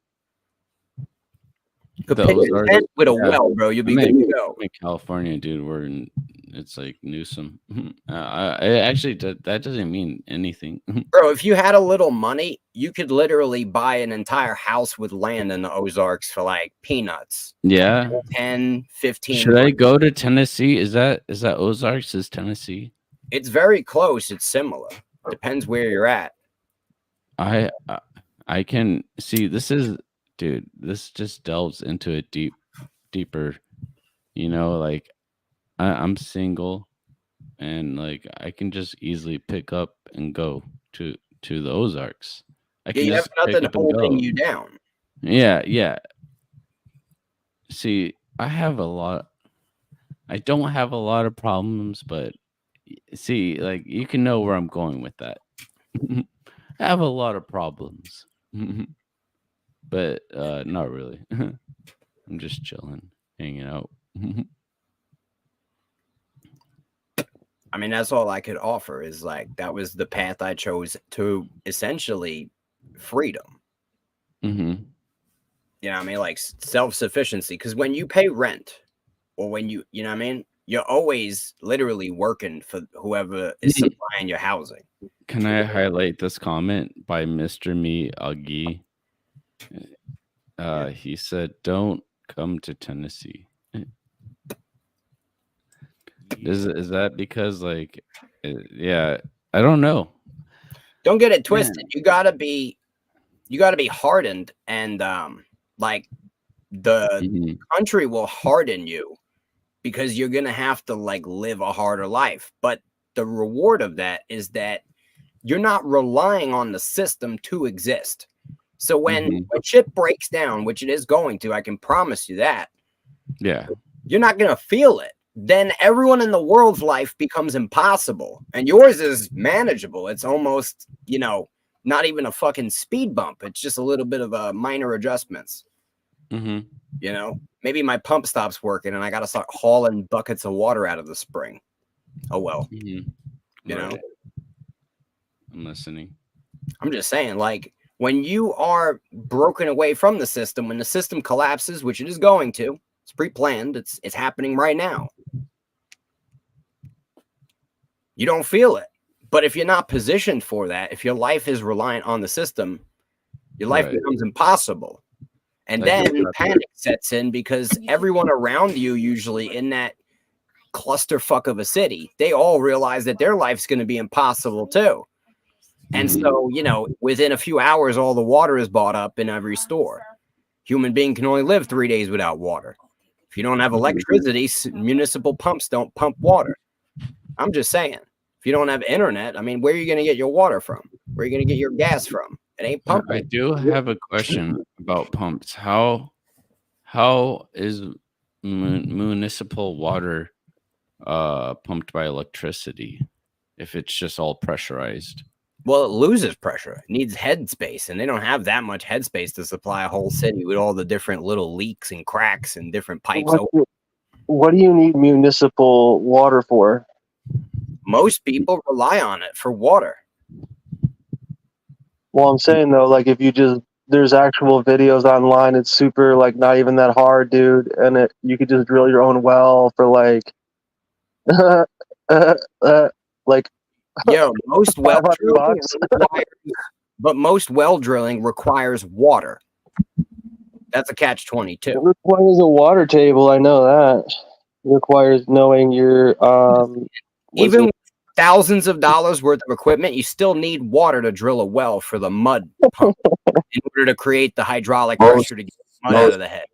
You could pitch a tent with a well, bro. You'll be good to go. In California, dude, it's like Newsom. Actually, that doesn't mean anything. Bro, if you had a little money, you could literally buy an entire house with land in the Ozarks for like peanuts. Yeah. 10, 15. Should I go to Tennessee? Is that Ozarks is Tennessee? It's very close. It's similar. Depends where you're at. I can see this just delves into it deeper, you know, like I'm single and like I can just easily pick up and go to the Ozarks. You have nothing holding you down. Yeah. See, I don't have a lot of problems, but see, like you can know where I'm going with that. I have a lot of problems. But not really. I'm just chilling, hanging out. I mean, that's all I could offer is like that was the path I chose to essentially freedom. Mm-hmm. You know what I mean? Like self-sufficiency. Because when you pay rent or when you know what I mean? You're always literally working for whoever is supplying your housing. Can I highlight this comment by Mr. Me Agi? He said, "Don't come to Tennessee." Is that because like, yeah, I don't know. Don't get it twisted. You gotta be hardened, and like the country will harden you because you're gonna have to like live a harder life. But the reward of that is that you're not relying on the system to exist. So when shit breaks down, which it is going to, I can promise you that. Yeah. You're not gonna feel it. Then everyone in the world's life becomes impossible, and yours is manageable. It's almost, you know, not even a fucking speed bump. It's just a little bit of a minor adjustments. Mm-hmm. You know, maybe my pump stops working and I got to start hauling buckets of water out of the spring. Oh, well, you know, I'm listening. I'm just saying, like, when you are broken away from the system, when the system collapses, which it is going to, it's pre-planned. It's happening right now. You don't feel it. But if you're not positioned for that, if your life is reliant on the system, your life becomes impossible. And then panic sets in because everyone around you, usually in that clusterfuck of a city, they all realize that their life's going to be impossible too. And so, you know, within a few hours, all the water is bought up in every store. Human being can only live 3 days without water. If you don't have electricity, municipal pumps don't pump water. I'm just saying, if you don't have internet, I mean, where are you going to get your water from? Where are you going to get your gas from? It ain't pumping. I do have a question about pumps. How is municipal water pumped by electricity if it's just all pressurized? Well, it loses pressure. It needs headspace, and they don't have that much headspace to supply a whole city with all the different little leaks and cracks and different pipes. What do you need municipal water for? Most people rely on it for water. Well, I'm saying though, like if you just there's actual videos online. It's super like not even that hard, dude, and you could just drill your own well for like, like. Yo, most well drilling most well drilling requires water. That's a catch-22. It requires a water table. I know that. It requires knowing your even with thousands of dollars worth of equipment, you still need water to drill a well for the mud pump in order to create the hydraulic pressure to get the mud out of the head.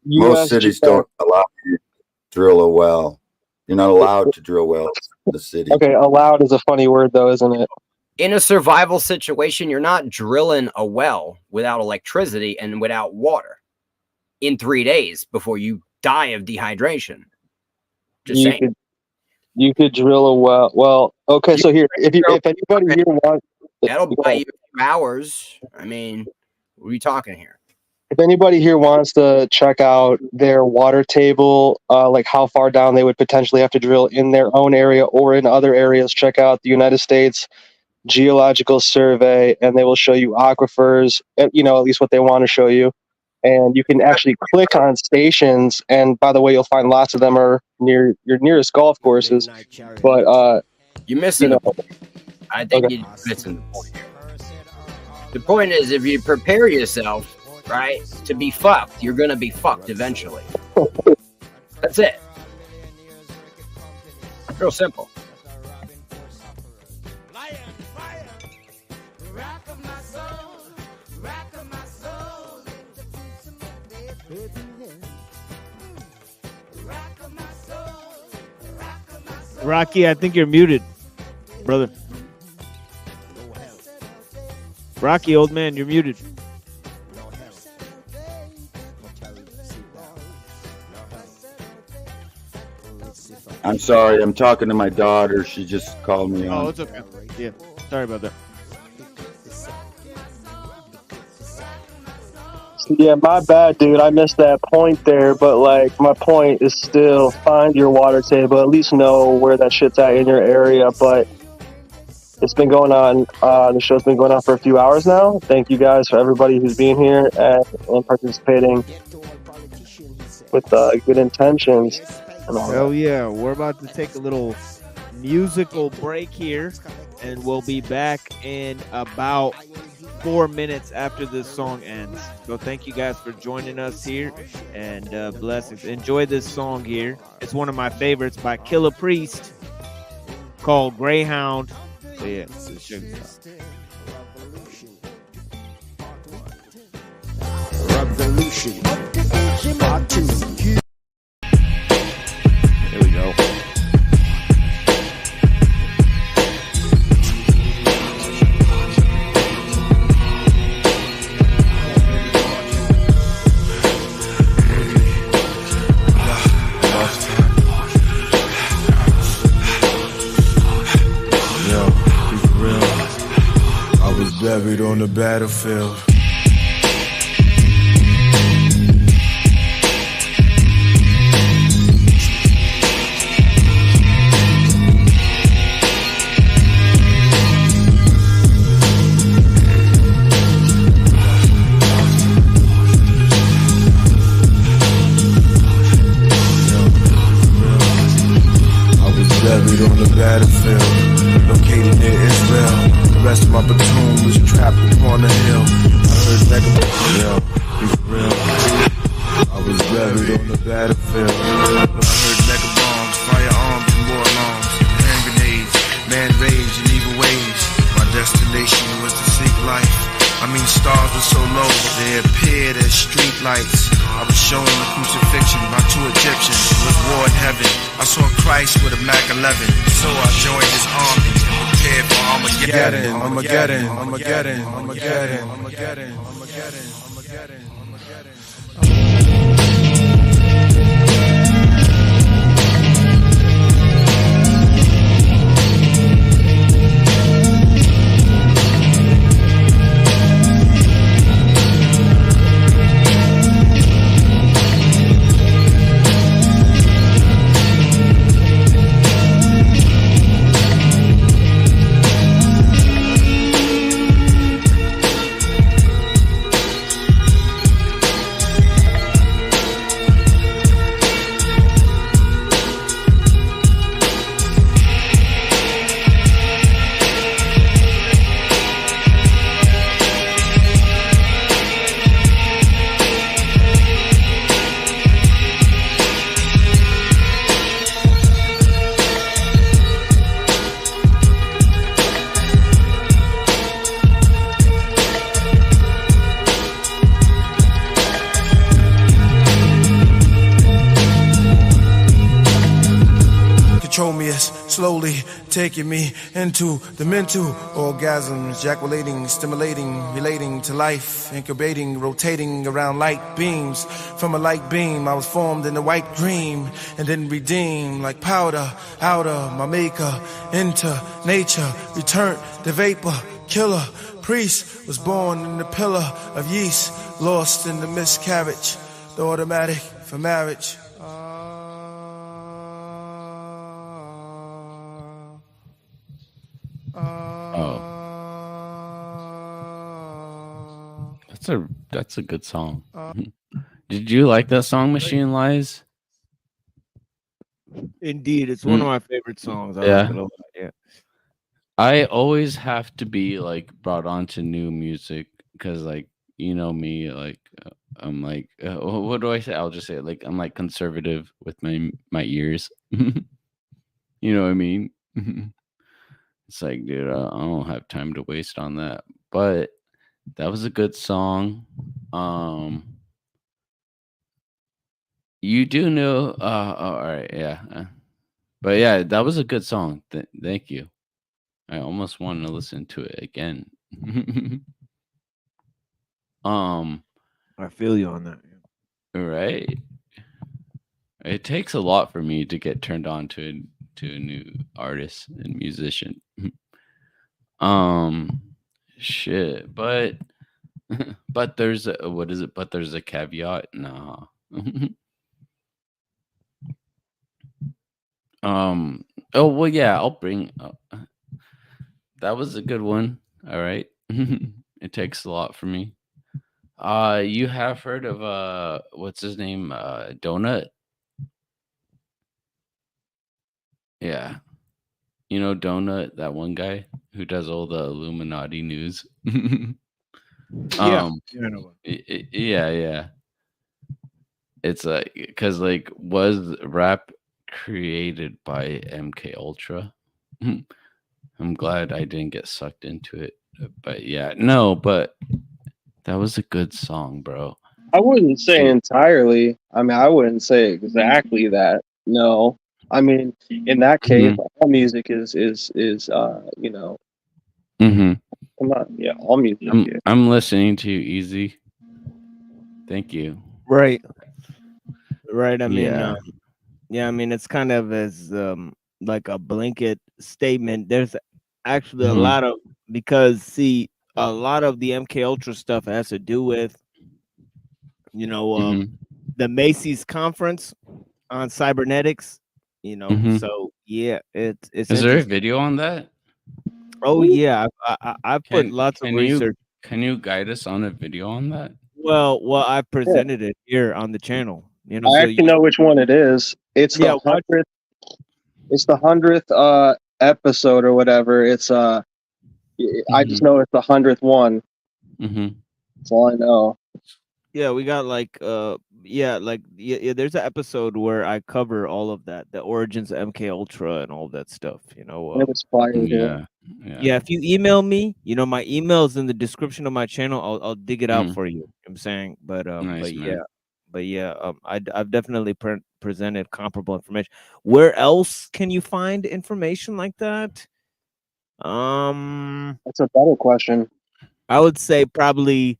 Most cities don't allow you to drill a well. You're not allowed to drill wells in the city. Okay, allowed is a funny word though, isn't it? In a survival situation, you're not drilling a well without electricity and without water in 3 days before you die of dehydration. Just saying. You could drill a well. Well, okay, so here, if anybody here wants, that'll buy you a few hours. I mean, what are you talking here? If anybody here wants to check out their water table, like how far down they would potentially have to drill in their own area or in other areas, check out the United States Geological Survey, and they will show you aquifers, you know, at least what they want to show you. And you can actually click on stations, and by the way, you'll find lots of them are near your nearest golf courses. But you're missing the point. I think you're missing the point. The point is, if you prepare yourself, right, to be fucked, you're gonna be fucked eventually. That's it. Real simple. Rocky, I think you're muted, brother. Rocky, old man, you're muted. I'm sorry, I'm talking to my daughter. She just called me on. Oh, it's okay. Yeah, sorry about that. Yeah, my bad, dude. I missed that point there, but like my point is still find your water table. At least know where that shit's at in your area. But it's been going on. The show's been going on for a few hours now. Thank you guys for everybody who's being here and participating with good intentions. And all Hell that. yeah, we're about to take a little musical break here, and we'll be back in about 4 minutes after this song ends. So thank you guys for joining us here, and blessings. Enjoy this song here. It's one of my favorites by Killer Priest called Greyhound. So yeah, let's check this out. Revolution. Part 2. Here we go. Buried on the battlefield. I was buried on the battlefield, located near Israel. The rest of my platoon was trapped upon a hill. I heard mega be real. I was buried on the battlefield. I heard mega bombs, firearms, and war alarms, hand grenades, man rage and evil ways. My destination was to seek life. I mean, stars were so low, they appeared as street lights. I was shown the crucifixion by 2 Egyptians with war in heaven. I saw Christ with a Mac 11, so I joined his army. Prepared for Armageddon, Armageddon, Armageddon, Armageddon, Armageddon, Armageddon, Armageddon, Armageddon. Control me as slowly taking me into the mental orgasms, ejaculating, stimulating, relating to life, incubating, rotating around light beams. From a light beam, I was formed in a white dream and then redeemed like powder out of my maker into nature. Returned the vapor killer. Priest was born in the pillar of yeast, lost in the miscarriage, the automatic for marriage. That's a good song. Did you like that song, Machine Lies? Indeed, it's one of my favorite songs. I Yeah. like it a lot. Yeah. I always have to be like brought on to new music because, like, you know me, like I'm like, what do I say? I'll just say it, like I'm like conservative with my ears. You know what I mean? It's like, dude, I don't have time to waste on that. But that was a good song. You do know, all right, yeah. But yeah, that was a good song. Thank you. I almost want to listen to it again. I feel you on that. Right. It takes a lot for me to get turned on to a new artist and musician. Shit. But But there's a what is it? But there's a caveat. No. Oh well, yeah. I'll bring. That was a good one. All right. It takes a lot for me. You have heard of what's his name? Donut. Yeah. You know Donut, that one guy who does all the Illuminati news. Yeah. Yeah, I know. Yeah. It's like because like was rap created by MK Ultra? I'm glad I didn't get sucked into it, but yeah, no, but that was a good song, bro. I wouldn't say entirely. I mean, I wouldn't say exactly that. No, I mean, in that case, all music is you know, Mm-hmm. come on, yeah, all music. I'm listening to you, Easy. Thank you. Right. I mean, Yeah. yeah, I mean, it's kind of as like a blanket statement. There's actually a lot of because see, a lot of the MK Ultra stuff has to do with, you know, the Macy's conference on cybernetics. You know, so yeah, it's Is there a interesting. video on that? Oh yeah, I've put lots of research. Can you guide us on a video on that? Well, I presented it here on the channel. You know, I so actually know which one it is. It's the 100th. It's the 100th episode or whatever. It's I just know it's the 100th one. That's all I know. Yeah, we got like there's an episode where I cover all of that, the origins of MK Ultra and all that stuff, you know. It was fire. Yeah, if you email me, you know, my email is in the description of my channel. I'll dig it out for you. I'm saying, but Nice, man. I've definitely presented comparable information. Where else can you find information like that? That's a better question. I would say probably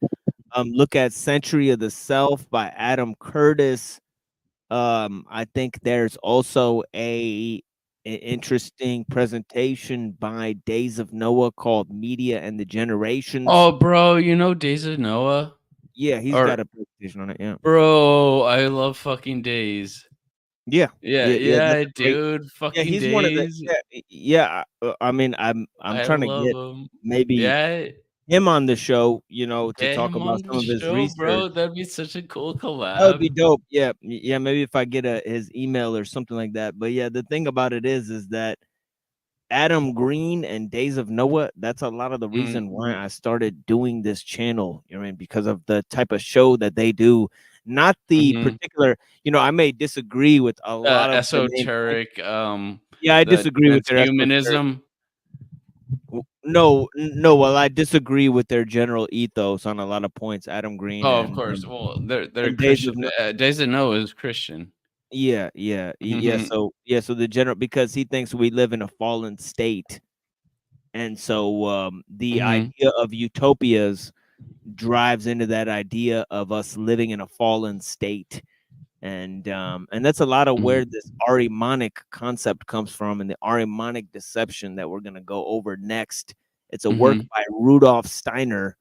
look at Century of the Self by Adam Curtis. I think there's also an interesting presentation by Days of Noah called Media and the Generations. Oh, bro, you know Days of Noah? Yeah, he's got a presentation on it. Yeah, bro, I love fucking Days. Yeah, yeah, that's great. dude, fucking Yeah, he's Days. one of the. I mean, I'm I trying to love get him. maybe him on the show, you know, to Get talk him about on some the of his show, research. bro. That'd be such a cool collab. That would be dope. Yeah, maybe if I get his email or something like that. But yeah, the thing about it is that Adam Green and Days of Noah, that's a lot of the reason why I started doing this channel. You know what I mean? Because of the type of show that they do, not the particular, you know, I may disagree with a lot of the main esoteric. yeah, I disagree with their humanism. No, well, I disagree with their general ethos on a lot of points. Adam Green. Oh, and, of course. Well, they're and Christian. Days of Noah is Christian. Yeah. So the general, because he thinks we live in a fallen state, and so the idea of utopias drives into that idea of us living in a fallen state, and that's a lot of where this Ahrimanic concept comes from, and the Ahrimanic deception that we're gonna go over next. It's a work by Rudolf Steiner.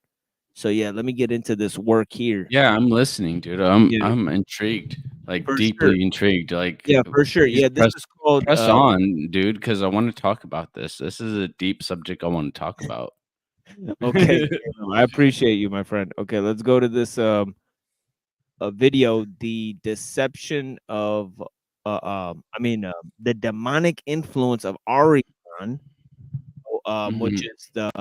So yeah, let me get into this work here. Yeah, I'm listening, dude. I'm intrigued, like deeply intrigued. Like yeah, for sure. Yeah, this is called press on, dude, because I want to talk about this. This is a deep subject I want to talk about. Okay, I appreciate you, my friend. Okay, let's go to this a video, the deception of the demonic influence of Ahriman, which is the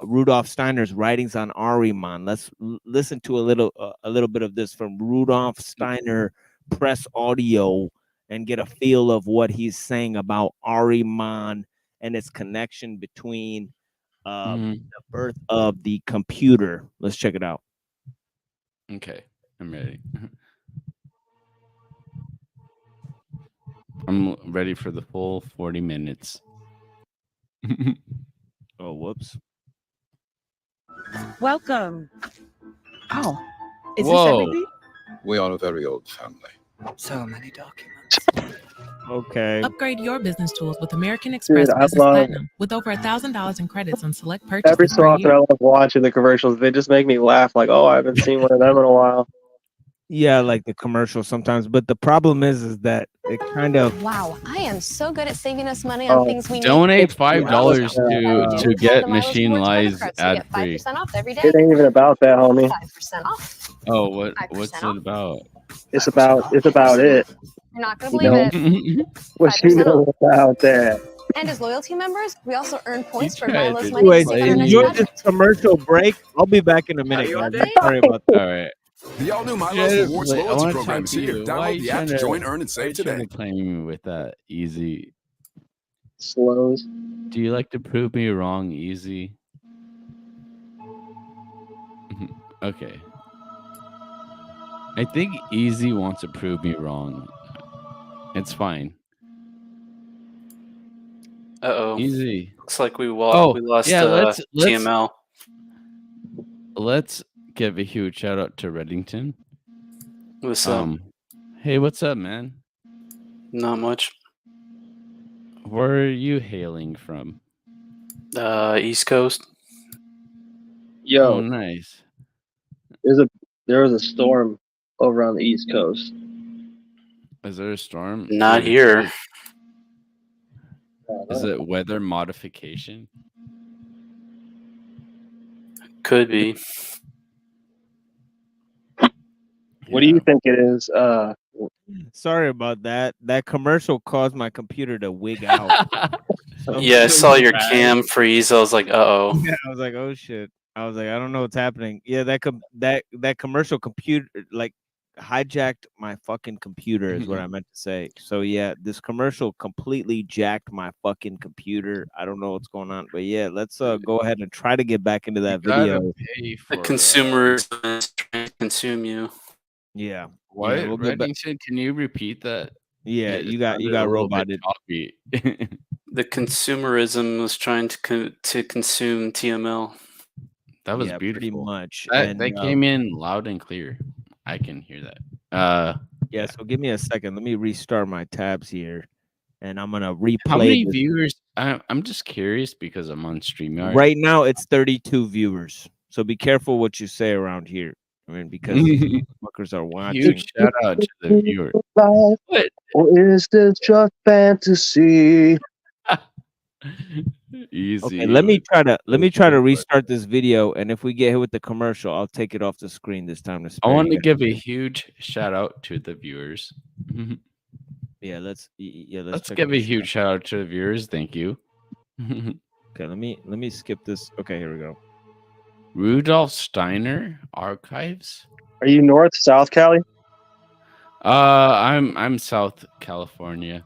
Rudolf Steiner's writings on Ahriman. Let's listen to a little bit of this from Rudolf Steiner press audio and get a feel of what he's saying about Ahriman and its connection between the birth of the computer. Let's check it out. Okay, I'm ready. I'm ready for the full 40 minutes. Oh, whoops. Welcome. Oh, is Whoa. this everything? We are a very old family. So many documents. Okay. Upgrade your business tools with American Express Dude, I Business love Platinum with over $1,000 in credits on select purchases every so per often. I year. love watching the commercials. They just make me laugh. Like, oh, I haven't seen one of them in a while. Yeah, like the commercials sometimes, but the problem is that it kind of Wow, I am so good at saving us money on things we need. Donate It's $5 $5 to get Machine Lies ad free. 5% off every day. It ain't even about that, homie. 5% off. Oh, 5% what's off. it about? It's about it. You're not going You to know, believe it. what you 5% know about that? And as loyalty members, we also earn points for tried buying less to money to Anyways, save on our next enjoy this project. commercial break. I'll be back in a minute, guys. I'm sorry about that. All right. The all-new Yeah, Milo's Rewards like, I loyalty wanna program talk is to here. you. Why are Download you the app trying to to- join, earn, and why are you save trying today. to play me with that easy? Slows. Do you like to prove me wrong, easy? Okay. I think easy wants to prove me wrong. It's fine. Uh-oh. Easy. Looks like we lost yeah, let's TML. let's give a huge shout out to Reddington. What's up? Hey, what's up, man? Not much. Where are you hailing from? East Coast. Yo, Oh, nice. there was a storm over on the East Coast. Is there a storm? Not Dude, here. Is it weather modification? Could be. What do you think it is? Sorry about that. That commercial caused my computer to wig out. So Yeah, I I'm saw so your bad. cam freeze. I was like, uh-oh. Yeah, I was like, oh shit. I was like, I don't know what's happening. Yeah, that commercial computer like hijacked my fucking computer is what I meant to say. So yeah, this commercial completely jacked my fucking computer. I don't know what's going on, but yeah, let's go ahead and try to get back into that video. The consumer is trying to consume you. Yeah. What? Yeah, we'll get back. Reddington, can you repeat that? Yeah, It you got sounded a little bit roboted. choppy. The consumerism was trying to consume TML. That was Yeah, beautiful. pretty much. That, And, that came in loud and clear. I can hear that. Yeah, so give me a second. Let me restart my tabs here, and I'm gonna replay. How many this. viewers? I'm just curious because I'm on StreamYard. Right now, it's 32 viewers. So be careful what you say around here. I mean, because fuckers are watching. Huge shout out to the viewer. Life, or is this just fantasy? Easy. Okay, let me try to restart this video, and if we get hit with the commercial, I'll take it off the screen this time to I spare want to you guys. give a huge shout out to the viewers. Yeah, let's Let's check give this a huge shout out to the viewers. Thank you. Okay, let me skip this. Okay, here we go. Rudolph Steiner Archives. Are you north, south, Cali? I'm South California,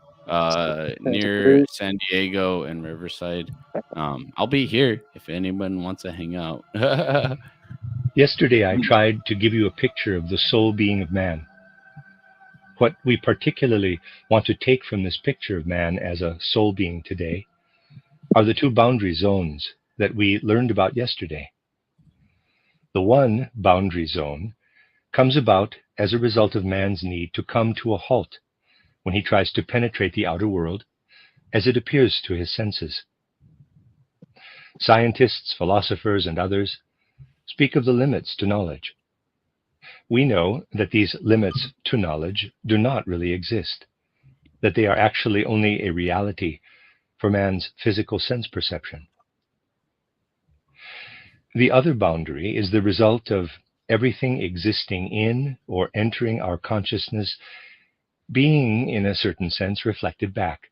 near San Diego and Riverside. I'll be here if anyone wants to hang out. Yesterday, I tried to give you a picture of the soul being of man. What we particularly want to take from this picture of man as a soul being today are the two boundary zones that we learned about yesterday. The one boundary zone comes about as a result of man's need to come to a halt when he tries to penetrate the outer world as it appears to his senses. Scientists, philosophers, and others speak of the limits to knowledge. We know that these limits to knowledge do not really exist, that they are actually only a reality for man's physical sense perception. The other boundary is the result of everything existing in or entering our consciousness being, in a certain sense, reflected back,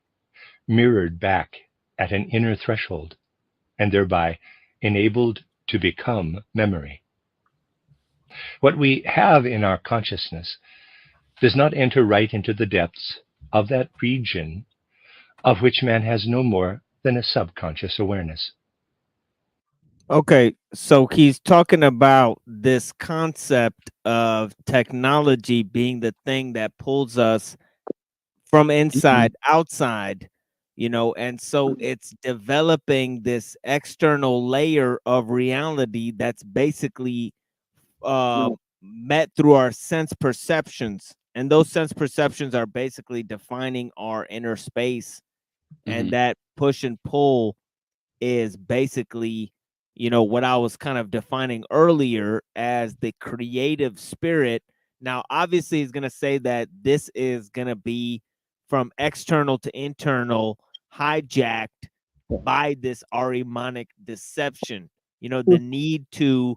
mirrored back at an inner threshold, and thereby enabled to become memory. What we have in our consciousness does not enter right into the depths of that region of which man has no more than a subconscious awareness. Okay, so he's talking about this concept of technology being the thing that pulls us from inside outside, you know, and so it's developing this external layer of reality that's basically met through our sense perceptions. And those sense perceptions are basically defining our inner space. And that push and pull is basically, what I was kind of defining earlier as the creative spirit. Now, obviously, he's going to say that this is going to be from external to internal, hijacked by this Ahrimanic deception. The need to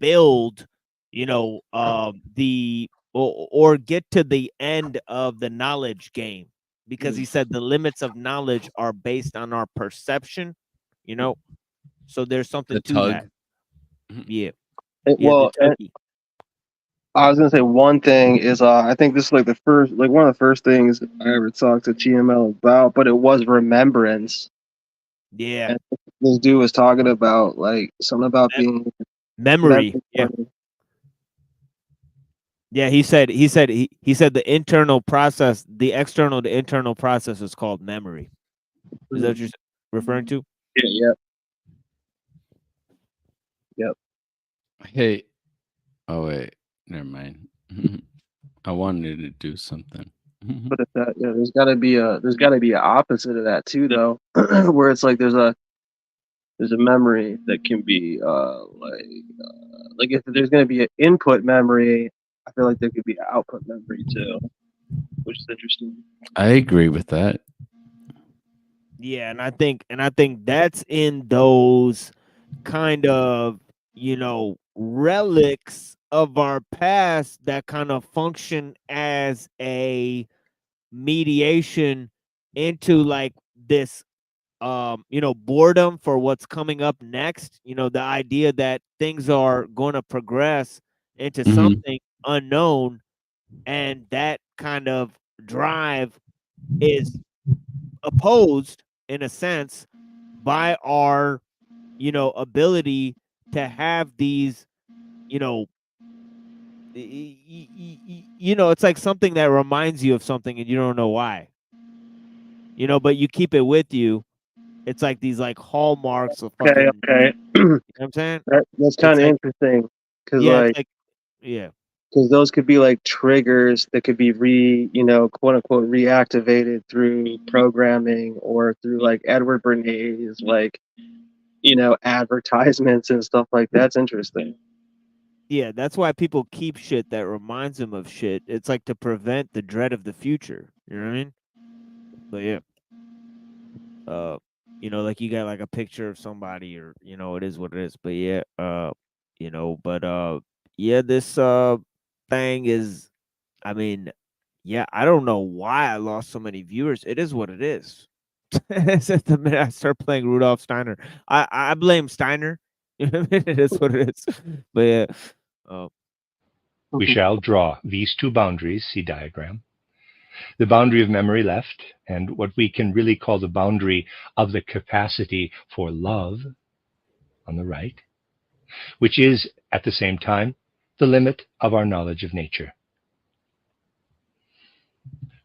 build, the or get to the end of the knowledge game, because he said the limits of knowledge are based on our perception. So there's something to that. Yeah. Well, I was gonna say one thing is I think this is like one of the first things I ever talked to GML about, but it was remembrance. Yeah. And this dude was talking about like something about being memory. Yeah. Yeah, he said the internal process, the external to internal process is called memory. Is that what you're referring to? Yeah. Yep. Hey. Oh wait, never mind. I wanted to do something. But if that, there's got to be an opposite of that too, though, where it's like there's a memory that can be like if there's going to be an input memory, I feel like there could be an output memory too, which is interesting. I agree with that. Yeah, and I think that's in those kind of, relics of our past that kind of function as a mediation into like this boredom for what's coming up next. The idea that things are going to progress into something unknown, and that kind of drive is opposed in a sense by our ability to have these it's like something that reminds you of something and you don't know why, but you keep it with you. It's like these like hallmarks of fucking, Okay. You know what I'm saying? That's kind of like, interesting because yeah, because those could be like triggers that could be quote unquote reactivated through programming or through like Edward Bernays advertisements and stuff like that. That's interesting. Yeah, that's why people keep shit that reminds them of shit. It's like to prevent the dread of the future. You know what I mean? But yeah. Like you got like a picture of somebody, or it is what it is. But yeah, this thing is, I mean, yeah, I don't know why I lost so many viewers. It is what it is. It's at the minute I start playing Rudolph Steiner. I blame Steiner. You know what I mean? It is what it is. But yeah. We shall draw these two boundaries, see diagram. The boundary of memory left, and what we can really call the boundary of the capacity for love on the right, which is at the same time the limit of our knowledge of nature.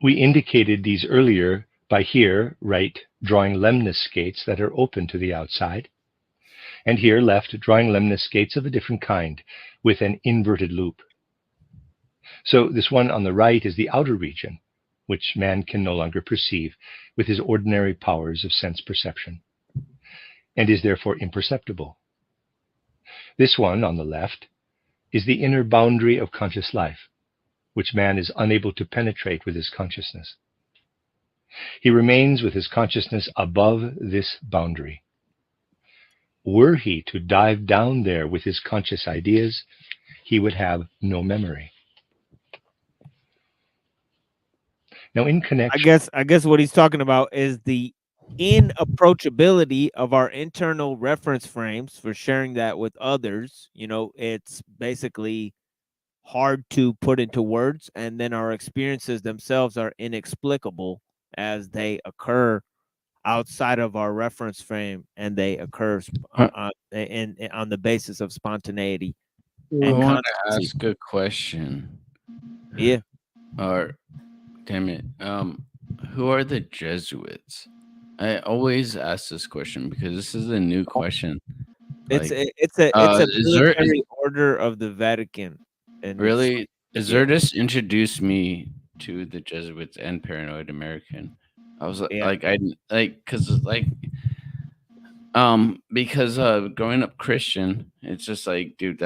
We indicated these earlier by here, right, drawing lemnis skates that are open to the outside, and here left drawing lemnis skates of a different kind with an inverted loop. So this one on the right is the outer region, which man can no longer perceive with his ordinary powers of sense perception, and is therefore imperceptible. This one on the left is the inner boundary of conscious life, which man is unable to penetrate with his consciousness. He remains with his consciousness above this boundary. Were he to dive down there with his conscious ideas, he would have no memory. Now, in connection, I guess what he's talking about is the inapproachability of our internal reference frames for sharing that with others. It's basically hard to put into words, and then our experiences themselves are inexplicable as they occur outside of our reference frame, and they occur on the basis of spontaneity. I want to ask a question. Yeah. Or, damn it, who are the Jesuits? I always ask this question because this is a new question. It's a military order of the Vatican. And really, Zerdis introduced me to the Jesuits and Paranoid American. I was like, I like, because growing up Christian, it's just like, dude,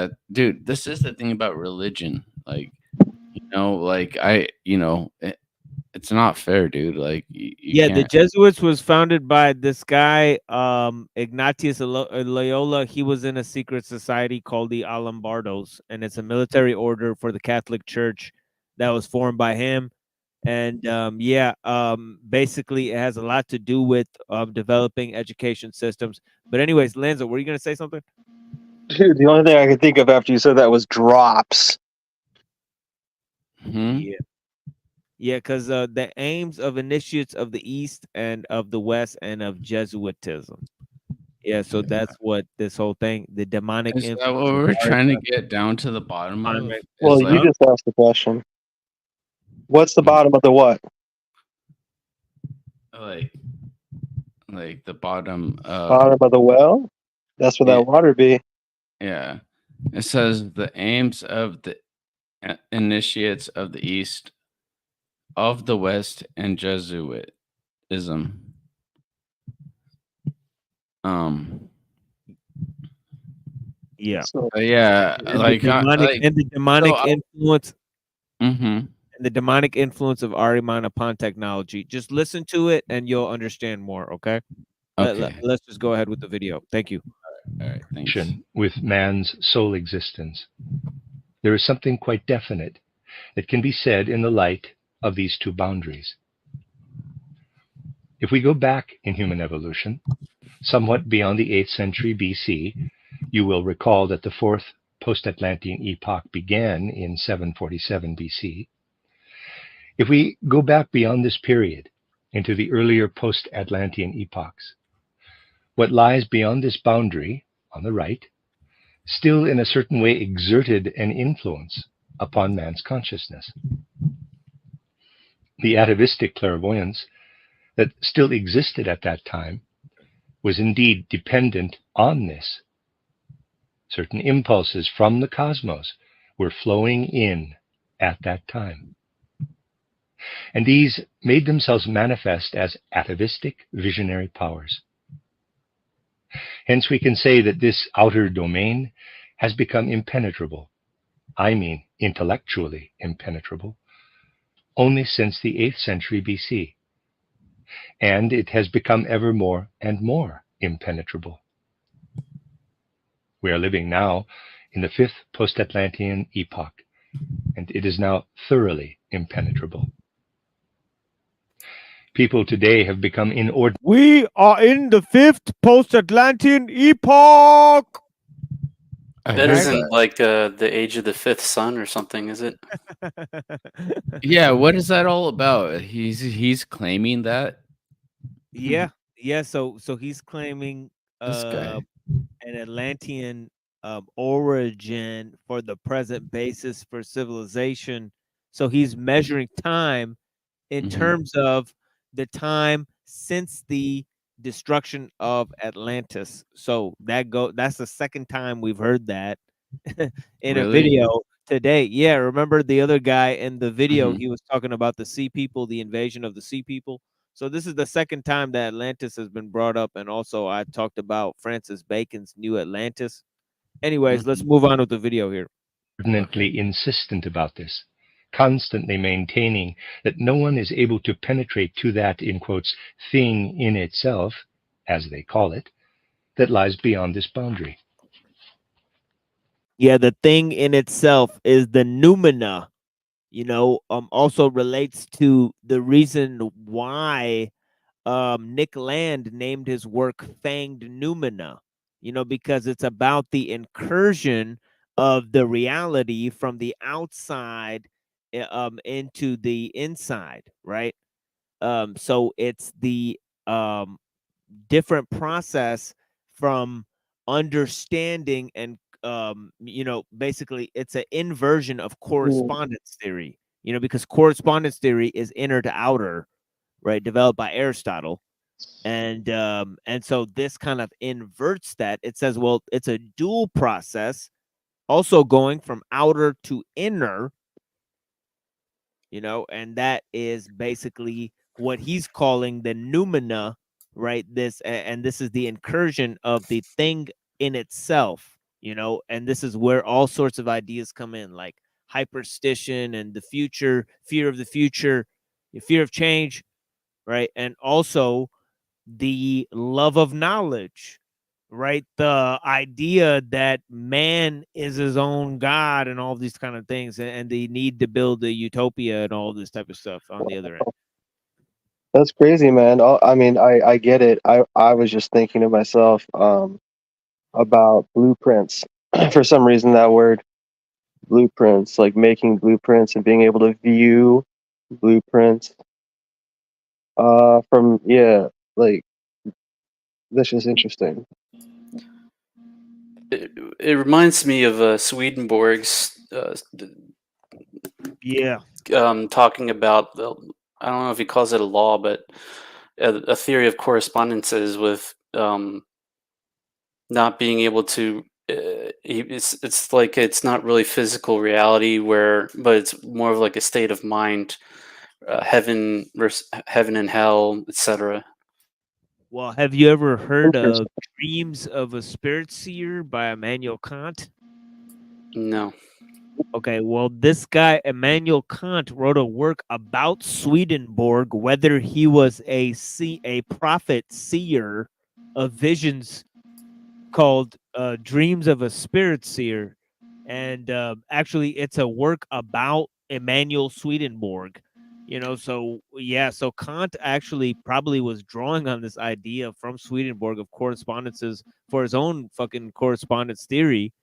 this is the thing about religion. Like, like it's not fair, dude. Like, you The can't. Jesuits was founded by this guy, Ignatius Loyola. He was in a secret society called the Alambardos, and it's a military order for the Catholic Church that was formed by him. And basically, it has a lot to do with developing education systems. But anyways, Lanza, were you gonna say something? Dude, the only thing I could think of after you said that was drops. Yeah, because the aims of initiates of the East and of the West and of Jesuitism. Yeah, so that's what this whole thing, the demonic Is that influence. what of we're trying to Aristotle- get down to the bottom of? Well, Is you like, just asked the question. What's the bottom of the what? like the bottom of Bottom of the well? That's where that water be. Yeah. It says the aims of the initiates of the East, of the West, and Jesuitism. Yeah. Yeah. And the demonic influence. Mm-hmm. And the demonic influence of Ahriman upon technology. Just listen to it and you'll understand more, okay? Let's just go ahead with the video. Thank you. All right, thanks. With man's sole existence. There is something quite definite that can be said in the light of these two boundaries. If we go back in human evolution, somewhat beyond the 8th century BC, you will recall that the fourth post-Atlantean epoch began in 747 BC. If we go back beyond this period into the earlier post-Atlantean epochs, what lies beyond this boundary, on the right, still in a certain way exerted an influence upon man's consciousness. The atavistic clairvoyance that still existed at that time was indeed dependent on this. Certain impulses from the cosmos were flowing in at that time. And these made themselves manifest as atavistic visionary powers. Hence we can say that this outer domain has become impenetrable, I mean intellectually impenetrable, only since the 8th century BC. And it has become ever more and more impenetrable. We are living now in the 5th post-Atlantean epoch, and it is now thoroughly impenetrable. People today have become inordinate. We are in the 5th post-Atlantean epoch. That isn't like the age of the fifth sun or something, is it? Yeah, what is that all about? He's claiming that. Yeah. So he's claiming This guy. an Atlantean origin for the present basis for civilization. So he's measuring time in terms of the time since the destruction of Atlantis. So that's the second time we've heard that in a video today. Yeah, remember the other guy in the video, he was talking about the sea people, the invasion of the sea people. So this is the second time that Atlantis has been brought up, and also I talked about Francis Bacon's New Atlantis. Anyways, let's move on with the video here. Inordinately insistent about this, constantly maintaining that no one is able to penetrate to that, in quotes, thing in itself, as they call it, that lies beyond this boundary. Yeah, the thing in itself is the noumena, also relates to the reason why Nick Land named his work Fanged Noumena, because it's about the incursion of the reality from the outside into the inside, right? So it's the different process from understanding and basically it's an inversion of correspondence theory, because correspondence theory is inner to outer, right, developed by Aristotle. And so this kind of inverts that. It says, well, it's a dual process, also going from outer to inner, and that is basically what he's calling the noumena, right? And this is the incursion of the thing in itself, and this is where all sorts of ideas come in, like hyperstition and the future, fear of the future, fear of change, right? And also the love of knowledge, right? The idea that man is his own god and all these kind of things, and the need to build a utopia and all this type of stuff on the other end. That's crazy, man. I mean, I get it. I was just thinking to myself about blueprints. For some reason, that word blueprints, like making blueprints and being able to view blueprints from, like, that's just interesting. It reminds me of Swedenborg's talking about I don't know if he calls it a law, but a theory of correspondences with not being able to. It's like it's not really physical reality, but it's more of like a state of mind, heaven versus heaven and hell, etc. Well, have you ever heard of Dreams of a Spirit Seer by Immanuel Kant? No. Okay, well, this guy, Immanuel Kant, wrote a work about Swedenborg, whether he was a prophet seer of visions, called Dreams of a Spirit Seer. And actually, it's a work about Emanuel Swedenborg. So Kant actually probably was drawing on this idea from Swedenborg of correspondences for his own fucking correspondence theory.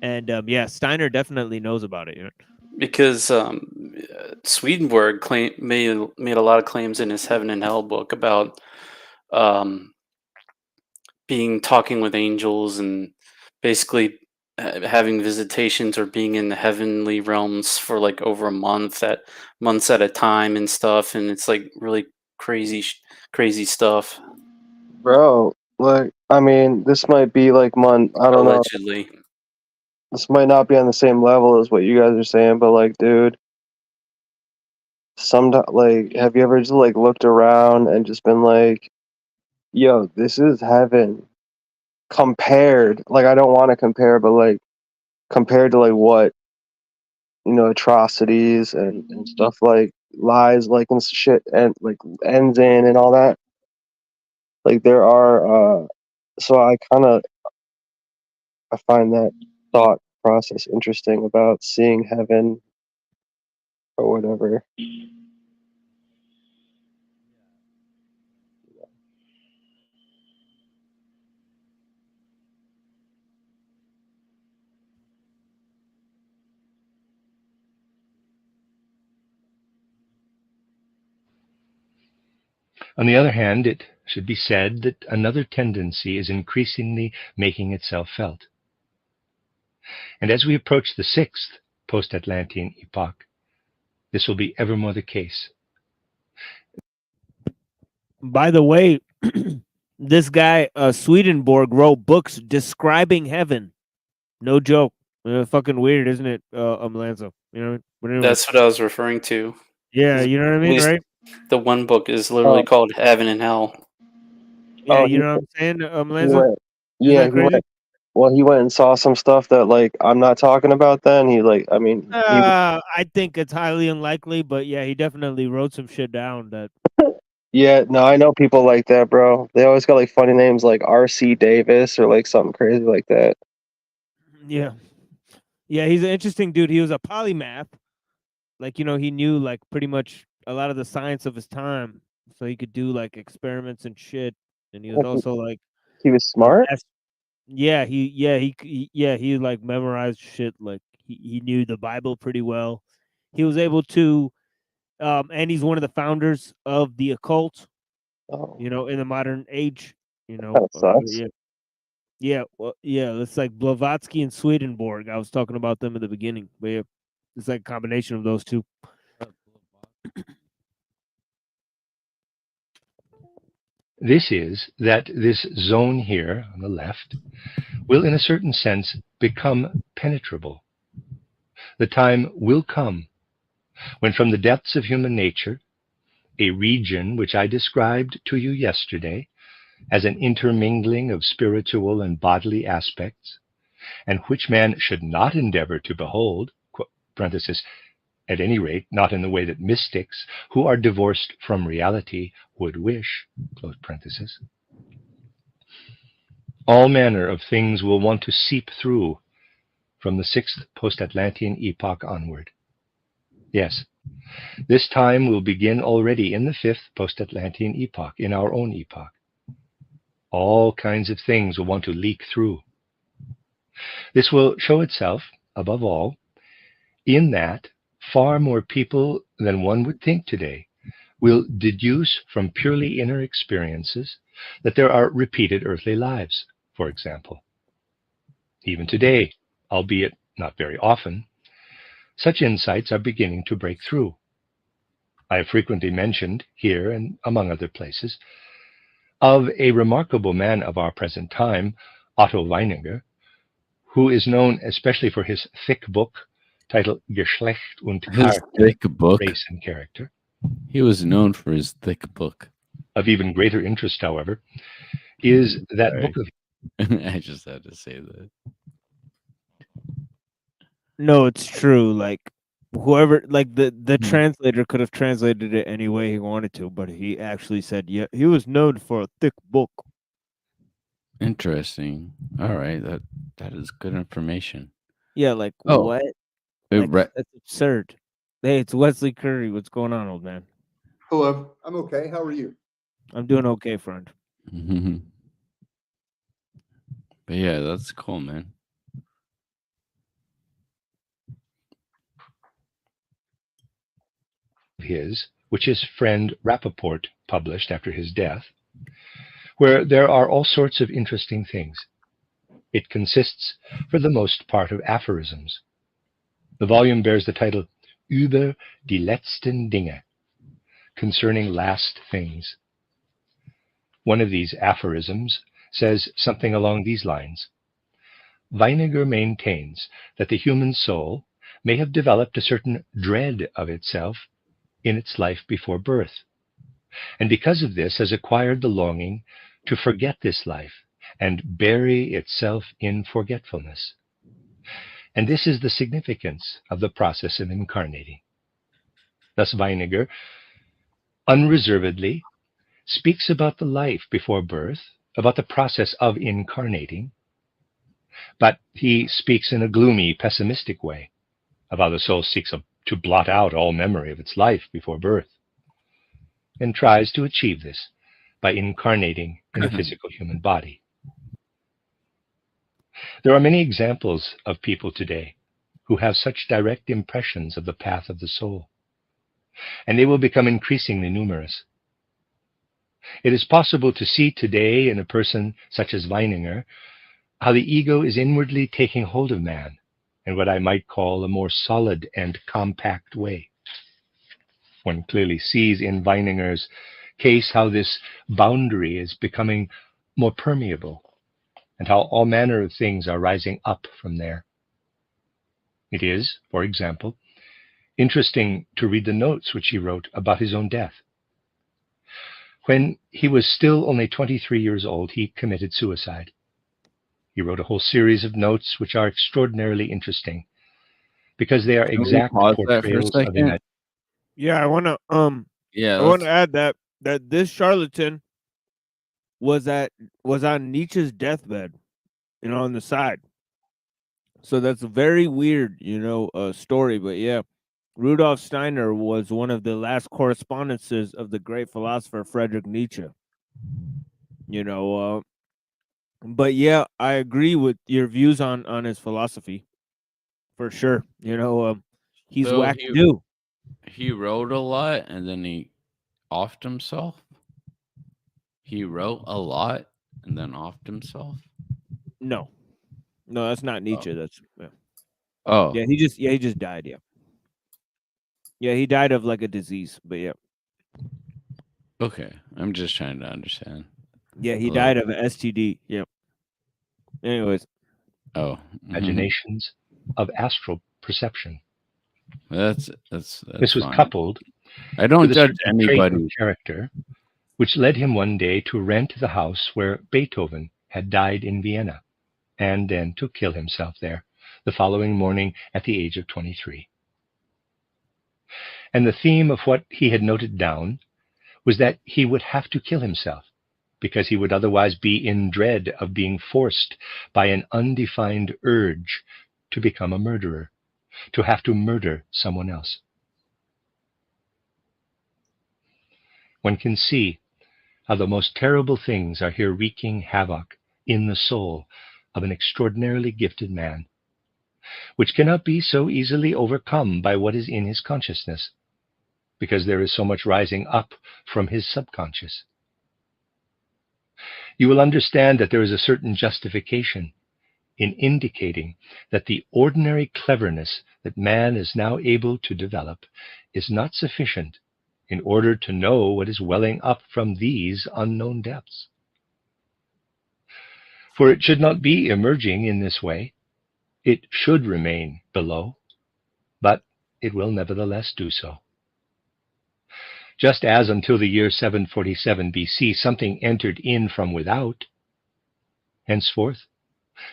And Steiner definitely knows about it. Because Swedenborg made a lot of claims in his Heaven and Hell book about talking with angels and basically having visitations or being in the heavenly realms for like over months at a time and stuff, and it's like really crazy stuff. Bro, like, I mean, this might be like I don't know. Allegedly. This might not be on the same level as what you guys are saying, but like, dude, like, have you ever just like looked around and just been like, yo, this is heaven compared, like, I don't want to compare, but like compared to like what, atrocities and stuff, like lies, like, and shit, and like ends in and all that. Like, there are so I find that thought process interesting about seeing heaven or whatever. On the other hand, it should be said that another tendency is increasingly making itself felt. And as we approach the sixth post-Atlantean epoch, this will be ever more the case. By the way, this guy, Swedenborg, wrote books describing heaven. No joke. Fucking weird, isn't it, Lanza? But anyway. That's what I was referring to. Yeah, you know what I mean, right? The one book is literally called Heaven and Hell. Yeah, you know what I'm saying, Lanza? He went and saw some stuff that, like, I'm not talking about then. I think it's highly unlikely, but yeah, he definitely wrote some shit down that. Yeah, no, I know people like that, bro. They always got like funny names like R.C. Davis or like something crazy like that. Yeah. Yeah, he's an interesting dude. He was a polymath. Like, he knew like pretty much a lot of the science of his time. So he could do like experiments and shit. And he was also like, he was smart. He like memorized shit. Like he knew the Bible pretty well. He was able to and he's one of the founders of the occult. In the modern age, That sucks. It's like Blavatsky and Swedenborg. I was talking about them at the beginning, but yeah, it's like a combination of those two. This is that this zone here on the left will, in a certain sense, become penetrable. The time will come when from the depths of human nature, a region which I described to you yesterday as an intermingling of spiritual and bodily aspects, and which man should not endeavor to behold, parenthesis, at any rate, not in the way that mystics, who are divorced from reality, would wish, close parenthesis. All manner of things will want to seep through from the 6th post-Atlantean epoch onward. Yes, this time will begin already in the 5th post-Atlantean epoch, in our own epoch. All kinds of things will want to leak through. This will show itself, above all, in that far more people than one would think today will deduce from purely inner experiences that there are repeated earthly lives, for example. Even today, albeit not very often, such insights are beginning to break through. I have frequently mentioned, here and among other places, of a remarkable man of our present time, Otto Weininger, who is known especially for his thick book titled Geschlecht und His Charakter, thick book. Race and Character. He was known for his thick book. Of even greater interest, however, is that book of... I just had to say that. No, it's true. Like whoever, like the translator could have translated it any way he wanted to, but he actually said, yeah, he was known for a thick book. Interesting. All right, that is good information. Yeah, like Oh, what? it Like, that's absurd. Hey, it's Wesley Curry. What's going on, old man? Hello, I'm okay. How are you? I'm doing okay, friend. But yeah, that's cool, man. His, which his friend Rappaport published after his death, where there are all sorts of interesting things. It consists, for the most part, of aphorisms. The volume bears the title Über die letzten Dinge, concerning last things. One of these aphorisms says something along these lines. Weininger maintains that the human soul may have developed a certain dread of itself in its life before birth, and because of this has acquired the longing to forget this life and bury itself in forgetfulness. And this is the significance of the process of incarnating. Thus Weininger unreservedly speaks about the life before birth, about the process of incarnating, but he speaks in a gloomy, pessimistic way of how the soul seeks to blot out all memory of its life before birth, and tries to achieve this by incarnating in a physical human body. There are many examples of people today who have such direct impressions of the path of the soul, and they will become increasingly numerous. It is possible to see today in a person such as Weininger how the ego is inwardly taking hold of man in what I might call a more solid and compact way. One clearly sees in Weininger's case how this boundary is becoming more permeable and how all manner of things are rising up from there. It is, for example, interesting to read the notes which he wrote about his own death. When he was still only 23 years old, he committed suicide. He wrote a whole series of notes which are extraordinarily interesting because they are exact portrayals of imagination. Yeah, I want to Yeah, I want to add that this charlatan was on Nietzsche's deathbed, on the side. So that's a very weird, story. But yeah, Rudolf Steiner was one of the last correspondences of the great philosopher Friedrich Nietzsche. But yeah, I agree with your views on his philosophy, for sure. He's So wackadoo. he wrote a lot and then he offed himself. He wrote a lot and then offed himself. No, that's not Nietzsche. That's Oh, yeah. He just died. Yeah, he died of like a disease. But yeah, okay. I'm just trying to understand. yeah, he died of an STD. Yep. Anyways, Oh, imaginations of astral perception. That's This was fine. coupled I don't with a judge certain trait of anybody. character, which led him one day to rent the house where Beethoven had died in Vienna, and then to kill himself there the following morning at the age of 23. And the theme of what he had noted down was that he would have to kill himself, because he would otherwise be in dread of being forced by an undefined urge to become a murderer, to have to murder someone else. One can see how the most terrible things are here wreaking havoc in the soul of an extraordinarily gifted man, which cannot be so easily overcome by what is in his consciousness, because there is so much rising up from his subconscious. You will understand that there is a certain justification in indicating that the ordinary cleverness that man is now able to develop is not sufficient in order to know what is welling up from these unknown depths. For it should not be emerging in this way. It should remain below, but it will nevertheless do so. Just as until the year 747 BC something entered in from without, henceforth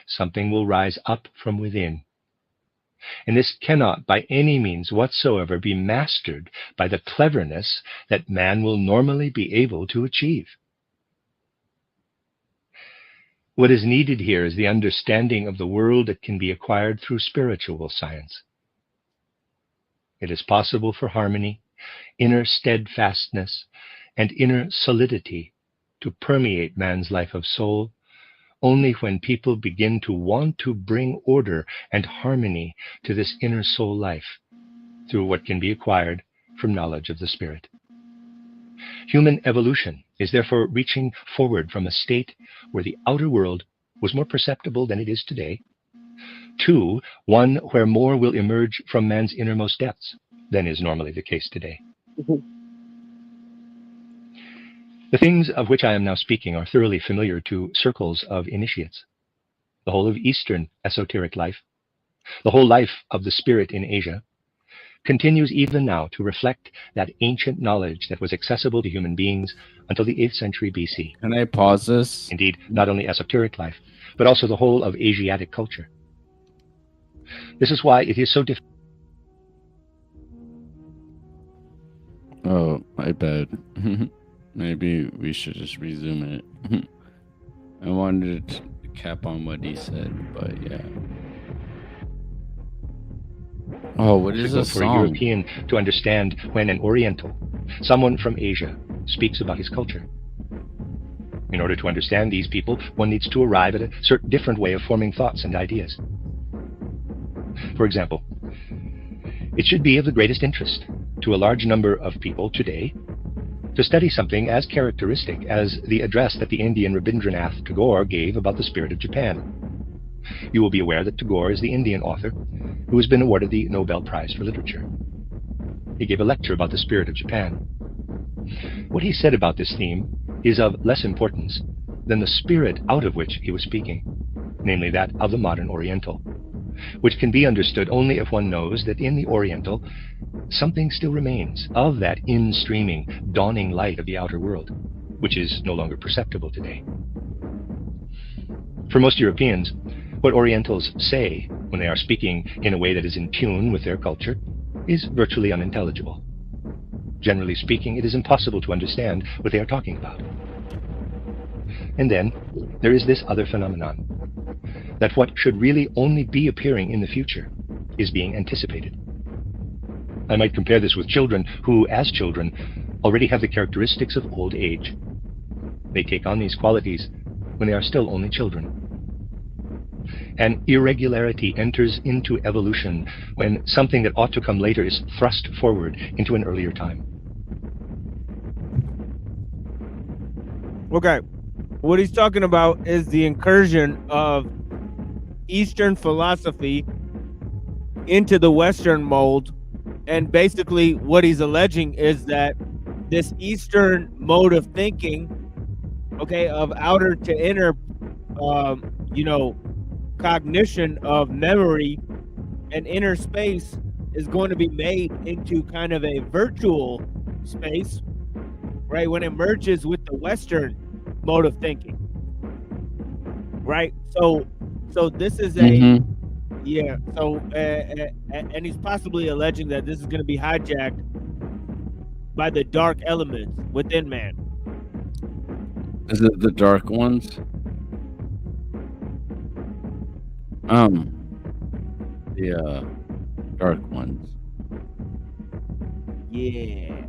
something will rise up from within. And this cannot by any means whatsoever be mastered by the cleverness that man will normally be able to achieve. What is needed here is the understanding of the world that can be acquired through spiritual science. It is possible for harmony, inner steadfastness, and inner solidity to permeate man's life of soul only when people begin to want to bring order and harmony to this inner soul life through what can be acquired from knowledge of the Spirit. Human evolution is therefore reaching forward from a state where the outer world was more perceptible than it is today, to one where more will emerge from man's innermost depths than is normally the case today. The things of which I am now speaking are thoroughly familiar to circles of initiates. The whole of Eastern esoteric life, the whole life of the spirit in Asia, continues even now to reflect that ancient knowledge that was accessible to human beings until the 8th century BC. Can I pause this? Indeed, not only esoteric life, but also the whole of Asiatic culture. This is why it is so difficult. Oh, my bad. Maybe we should just resume it. I wanted to cap on what he said, but yeah. Oh, what is this for song? a European to understand when an Oriental, someone from Asia, speaks about his culture. In order to understand these people, one needs to arrive at a certain different way of forming thoughts and ideas. For example, it should be of the greatest interest to a large number of people today to study something as characteristic as the address that the Indian Rabindranath Tagore gave about the spirit of Japan. You will be aware that Tagore is the Indian author who has been awarded the Nobel Prize for Literature. He gave a lecture about the spirit of Japan. What he said about this theme is of less importance than the spirit out of which he was speaking, namely that of the modern Oriental, which can be understood only if one knows that in the Oriental something still remains of that in-streaming, dawning light of the outer world, which is no longer perceptible today. For most Europeans, what Orientals say when they are speaking in a way that is in tune with their culture is virtually unintelligible. Generally speaking, it is impossible to understand what they are talking about. And then there is this other phenomenon, that what should really only be appearing in the future is being anticipated. I might compare this with children who, as children, already have the characteristics of old age. They take on these qualities when they are still only children. And irregularity enters into evolution when something that ought to come later is thrust forward into an earlier time. Okay. What he's talking about is the incursion of Eastern philosophy into the Western mold. And basically what he's alleging is that this Eastern mode of thinking, okay, of outer to inner, cognition of memory and inner space is going to be made into kind of a virtual space, right? When it merges with the Western mode of thinking, right? So this is a yeah. So and he's possibly alleging that this is going to be hijacked by the dark elements within man. Is it the dark ones? The dark ones. Yeah.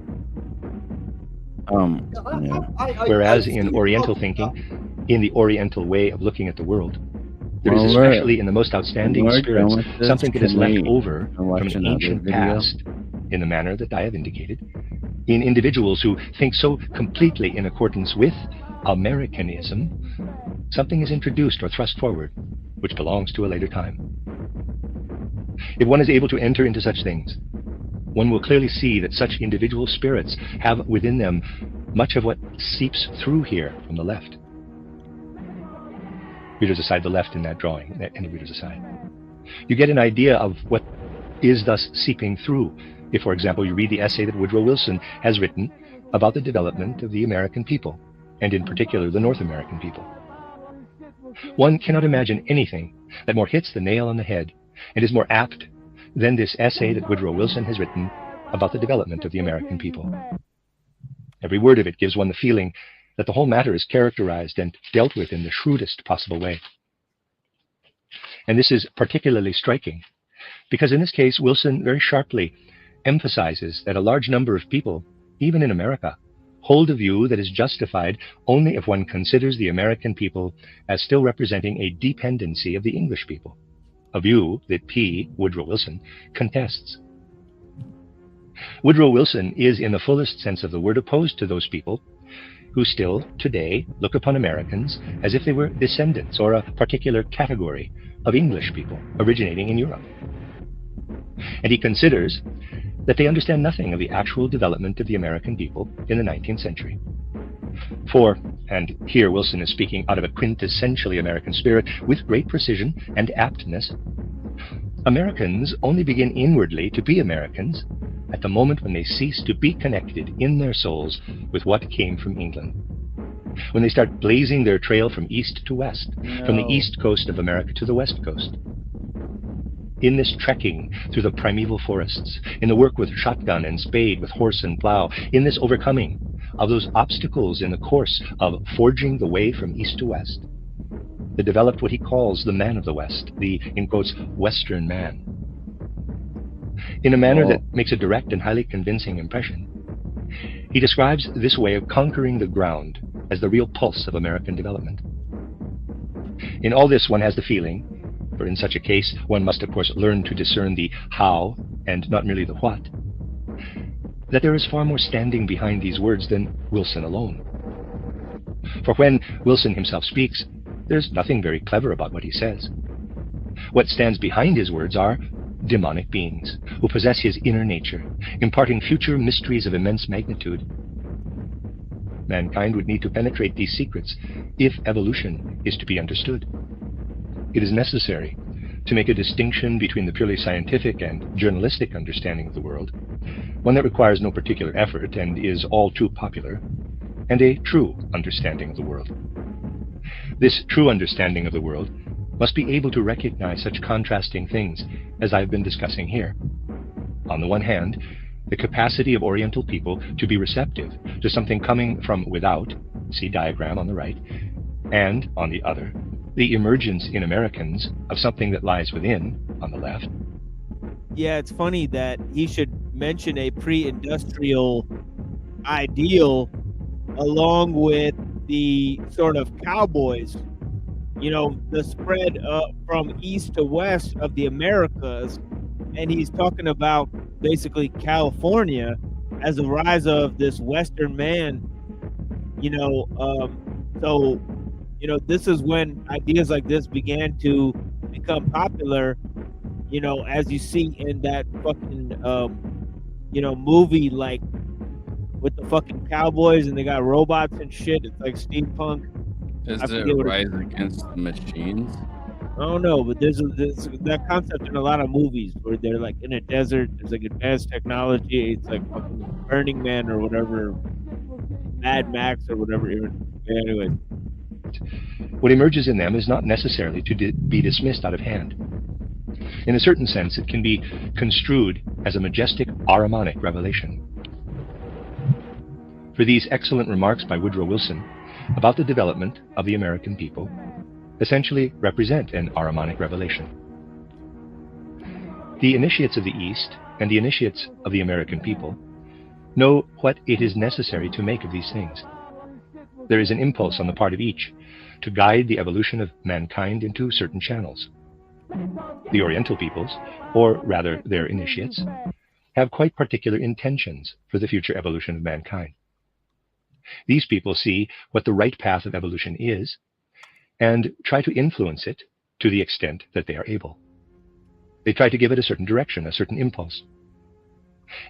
Yeah. Whereas in Oriental thinking, in the Oriental way of looking at the world, there is especially in the most outstanding spirits something that is left over from an ancient past in the manner that I have indicated, in individuals who think so completely in accordance with Americanism, something is introduced or thrust forward which belongs to a later time. If one is able to enter into such things, one will clearly see that such individual spirits have within them much of what seeps through here from the left. Readers aside, the left in that drawing, any readers aside. You get an idea of what is thus seeping through. If, for example, you read the essay that Woodrow Wilson has written about the development of the American people, and in particular the North American people. One cannot imagine anything that more hits the nail on the head and is more apt than this essay that Woodrow Wilson has written about the development of the American people. Every word of it gives one the feeling that the whole matter is characterized and dealt with in the shrewdest possible way. And this is particularly striking, because in this case, Wilson very sharply emphasizes that a large number of people, even in America, hold a view that is justified only if one considers the American people as still representing a dependency of the English people, a view that Woodrow Wilson, contests. Woodrow Wilson is, in the fullest sense of the word, opposed to those people who still today look upon Americans as if they were descendants or a particular category of English people originating in Europe. And he considers that they understand nothing of the actual development of the American people in the 19th century. For, and here Wilson is speaking out of a quintessentially American spirit with great precision and aptness, Americans only begin inwardly to be Americans at the moment when they cease to be connected in their souls with what came from England. When they start blazing their trail from east to west, from the east coast of America to the west coast. In this trekking through the primeval forests, in the work with shotgun and spade, with horse and plow, in this overcoming of those obstacles in the course of forging the way from east to west, they developed what he calls the man of the West, the, in quotes, Western man. In a manner that makes a direct and highly convincing impression, he describes this way of conquering the ground as the real pulse of American development. In all this, one has the feeling, for in such a case, one must of course learn to discern the how and not merely the what, that there is far more standing behind these words than Wilson alone. For when Wilson himself speaks, there's nothing very clever about what he says. What stands behind his words are demonic beings who possess his inner nature, imparting future mysteries of immense magnitude. Mankind would need to penetrate these secrets if evolution is to be understood. It is necessary to make a distinction between the purely scientific and journalistic understanding of the world, one that requires no particular effort and is all too popular, and a true understanding of the world. This true understanding of the world must be able to recognize such contrasting things as I've been discussing here. On the one hand, the capacity of Oriental people to be receptive to something coming from without, see diagram on the right, and on the other, the emergence in Americans of something that lies within on the left. Yeah, it's funny that he should mention a pre-industrial ideal along with the sort of cowboys, you know, the spread from east to west of the Americas. And he's talking about basically California as a rise of this Western man, you know. So, you know, this is when ideas like this began to become popular, you know, as you see in that fucking, you know, movie, like with the fucking cowboys and they got robots and shit. It's like steampunk. Is it Rise Against the Machines? don't know, but there's that concept in a lot of movies where they're like in a desert. There's like advanced technology. It's like fucking Burning Man or whatever, Mad Max or whatever. Anyway, what emerges in them is not necessarily to be dismissed out of hand. In a certain sense, it can be construed as a majestic Ahrimanic revelation. For these excellent remarks by Woodrow Wilson about the development of the American people essentially represent an Ahrimanic revelation. The initiates of the East and the initiates of the American people know what it is necessary to make of these things. There is an impulse on the part of each to guide the evolution of mankind into certain channels. The Oriental peoples, or rather their initiates, have quite particular intentions for the future evolution of mankind. These people see what the right path of evolution is and try to influence it to the extent that they are able. They try to give it a certain direction, a certain impulse.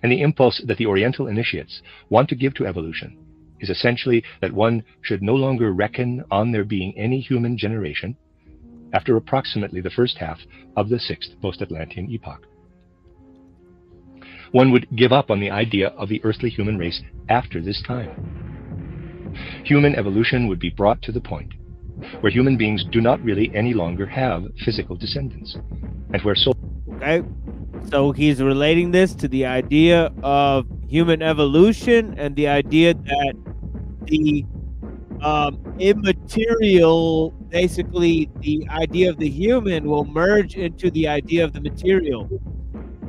And the impulse that the Oriental initiates want to give to evolution is essentially that one should no longer reckon on there being any human generation after approximately the first half of the 6th post-Atlantean epoch. One would give up on the idea of the earthly human race after this time. Human evolution would be brought to the point where human beings do not really any longer have physical descendants, and where souls... Okay, so he's relating this to the idea of human evolution and the idea that the immaterial, basically the idea of the human will merge into the idea of the material,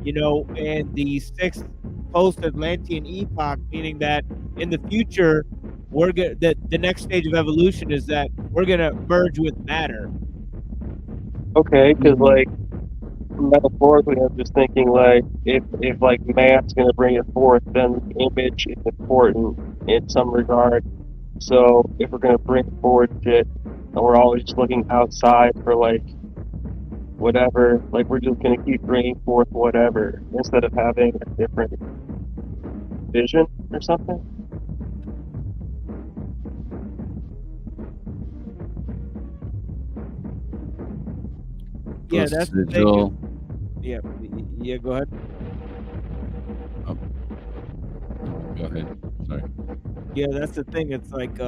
you know, and the 6th post-Atlantean epoch, meaning that in the future, the next stage of evolution is that we're gonna merge with matter. Okay, because like metaphorically, I'm just thinking like if like math's gonna bring it forth, then the image is important in some regard. So if we're gonna bring forward shit, and we're always just looking outside for like whatever, like we're just gonna keep bringing forth whatever instead of having a different vision or something. Yeah, that's the thing. Yeah, go ahead. Oh. Go ahead. Sorry. Yeah, that's the thing. It's like,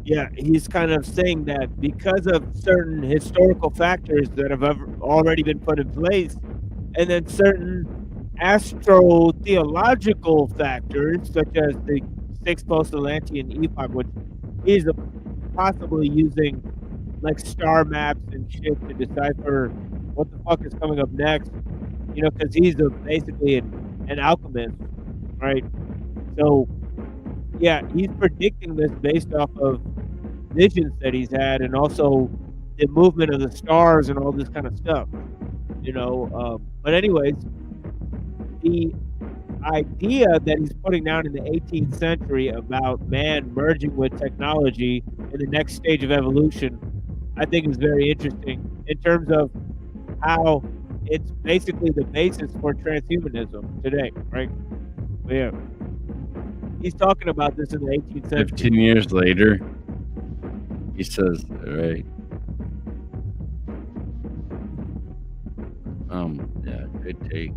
yeah, he's kind of saying that because of certain historical factors that have already been put in place, and then certain astro-theological factors, such as the 6th post-Atlantean epoch, which is possibly using like star maps and shit to decipher what the fuck is coming up next, you know, because he's basically an alchemist, right? So, yeah, he's predicting this based off of visions that he's had, and also the movement of the stars and all this kind of stuff, you know. But anyways, the idea that he's putting down in the 18th century about man merging with technology in the next stage of evolution, I think is very interesting in terms of how it's basically the basis for transhumanism today, right? But yeah. He's talking about this in the 18th century. 15 years later, he says, right. Yeah, good take.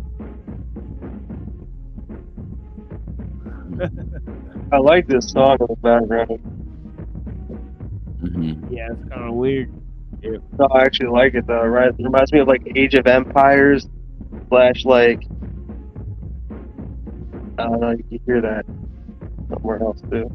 I like this song in the background. Yeah, it's kind of weird. Yeah. No, I actually like it though, right? It reminds me of like Age of Empires / like I don't know, you can hear that somewhere else too.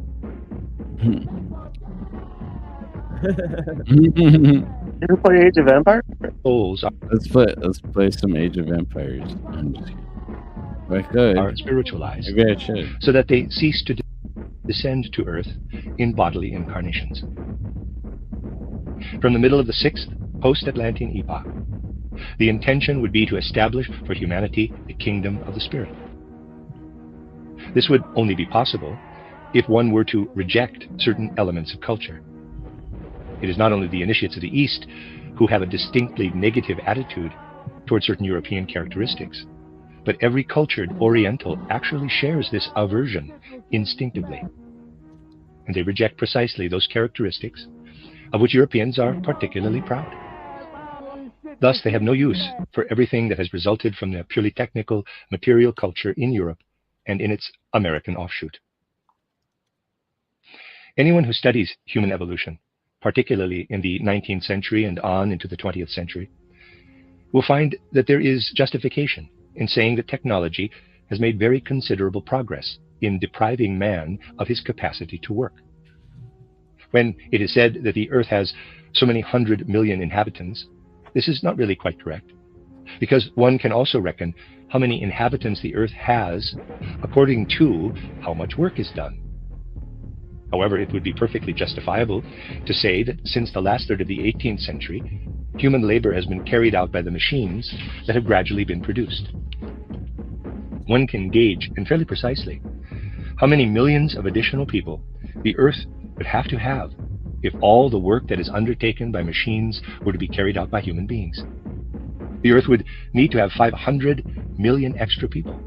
You ever play Age of Empires? Let's play some Age of Empires. I'm just kidding. Are spiritualized, Maybe I should. so that they cease to descend to Earth in bodily incarnations. From the middle of the 6th post-Atlantean epoch, the intention would be to establish for humanity the kingdom of the spirit. This would only be possible if one were to reject certain elements of culture. It is not only the initiates of the East who have a distinctly negative attitude toward certain European characteristics, but every cultured Oriental actually shares this aversion instinctively. And they reject precisely those characteristics of which Europeans are particularly proud. Thus, they have no use for everything that has resulted from the purely technical, material culture in Europe and in its American offshoot. Anyone who studies human evolution, particularly in the 19th century and on into the 20th century, will find that there is justification in saying that technology has made very considerable progress in depriving man of his capacity to work. When it is said that the Earth has so many 100 million inhabitants, this is not really quite correct, because one can also reckon how many inhabitants the Earth has according to how much work is done. However, it would be perfectly justifiable to say that since the last third of the 18th century, human labor has been carried out by the machines that have gradually been produced. One can gauge, and fairly precisely, how many millions of additional people the Earth would have to have if all the work that is undertaken by machines were to be carried out by human beings. The Earth would need to have 500 million extra people.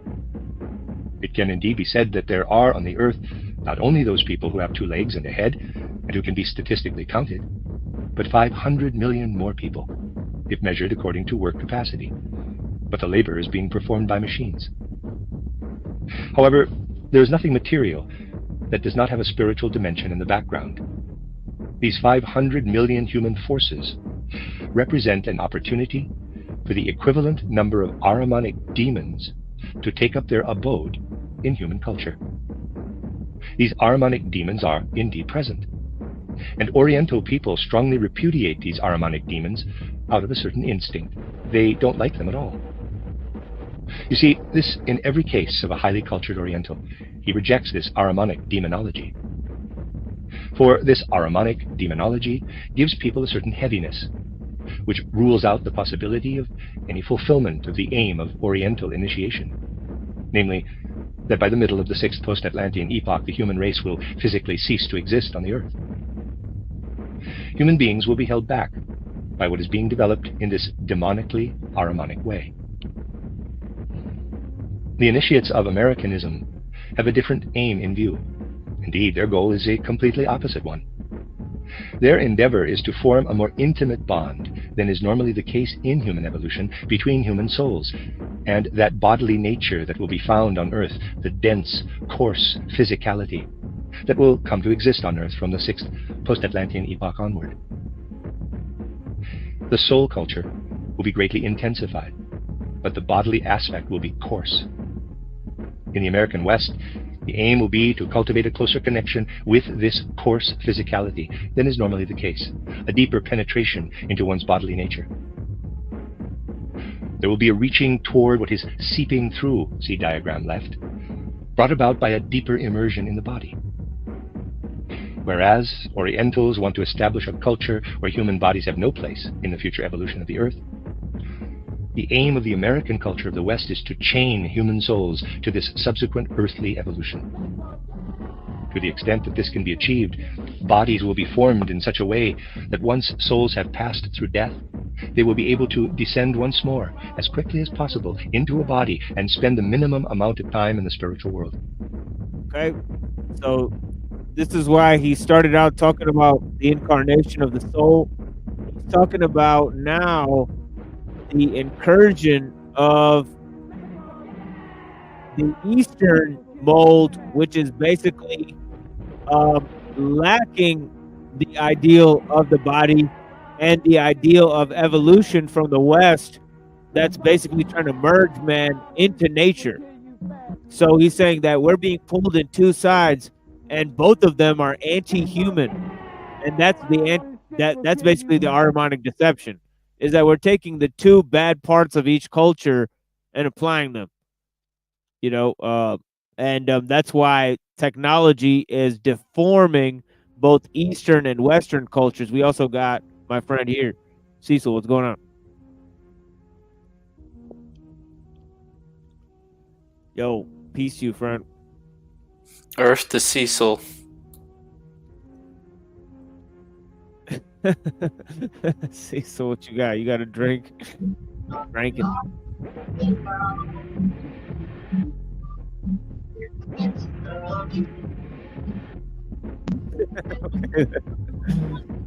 It can indeed be said that there are on the Earth not only those people who have 2 legs and a head and who can be statistically counted, but 500 million more people, if measured according to work capacity. But the labor is being performed by machines. However, there is nothing material that does not have a spiritual dimension in the background. These 500 million human forces represent an opportunity for the equivalent number of Ahrimanic demons to take up their abode in human culture. These Ahrimanic demons are indeed present, and Oriental people strongly repudiate these Ahrimanic demons out of a certain instinct. They don't like them at all. You see, this in every case of a highly cultured Oriental. He rejects this Ahrimanic demonology. For this Ahrimanic demonology gives people a certain heaviness, which rules out the possibility of any fulfillment of the aim of Oriental initiation, namely, that by the middle of the 6th post-Atlantean epoch, the human race will physically cease to exist on the Earth. Human beings will be held back by what is being developed in this demonically Ahrimanic way. The initiates of Americanism have a different aim in view. Indeed, their goal is a completely opposite one. Their endeavor is to form a more intimate bond than is normally the case in human evolution between human souls and that bodily nature that will be found on Earth, the dense, coarse physicality that will come to exist on Earth from the 6th post-Atlantean epoch onward. The soul culture will be greatly intensified, but the bodily aspect will be coarse. In the American West, the aim will be to cultivate a closer connection with this coarse physicality than is normally the case, a deeper penetration into one's bodily nature. There will be a reaching toward what is seeping through, see diagram left, brought about by a deeper immersion in the body. Whereas Orientals want to establish a culture where human bodies have no place in the future evolution of the Earth, the aim of the American culture of the West is to chain human souls to this subsequent earthly evolution. To the extent that this can be achieved, bodies will be formed in such a way that once souls have passed through death, they will be able to descend once more, as quickly as possible, into a body and spend the minimum amount of time in the spiritual world. Okay, so this is why he started out talking about the incarnation of the soul. He's talking about now the incursion of the Eastern mold, which is basically lacking the ideal of the body and the ideal of evolution from the West, that's basically trying to merge man into nature. So he's saying that we're being pulled in two sides, and both of them are anti-human, and that's basically the Ahrimanic deception, is that we're taking the two bad parts of each culture and applying them. You know, that's why technology is deforming both Eastern and Western cultures. We also got my friend here, Cecil. What's going on? Yo, peace to you, friend. Earth to Cecil. Cecil, what you got? You got a drink? Drink it.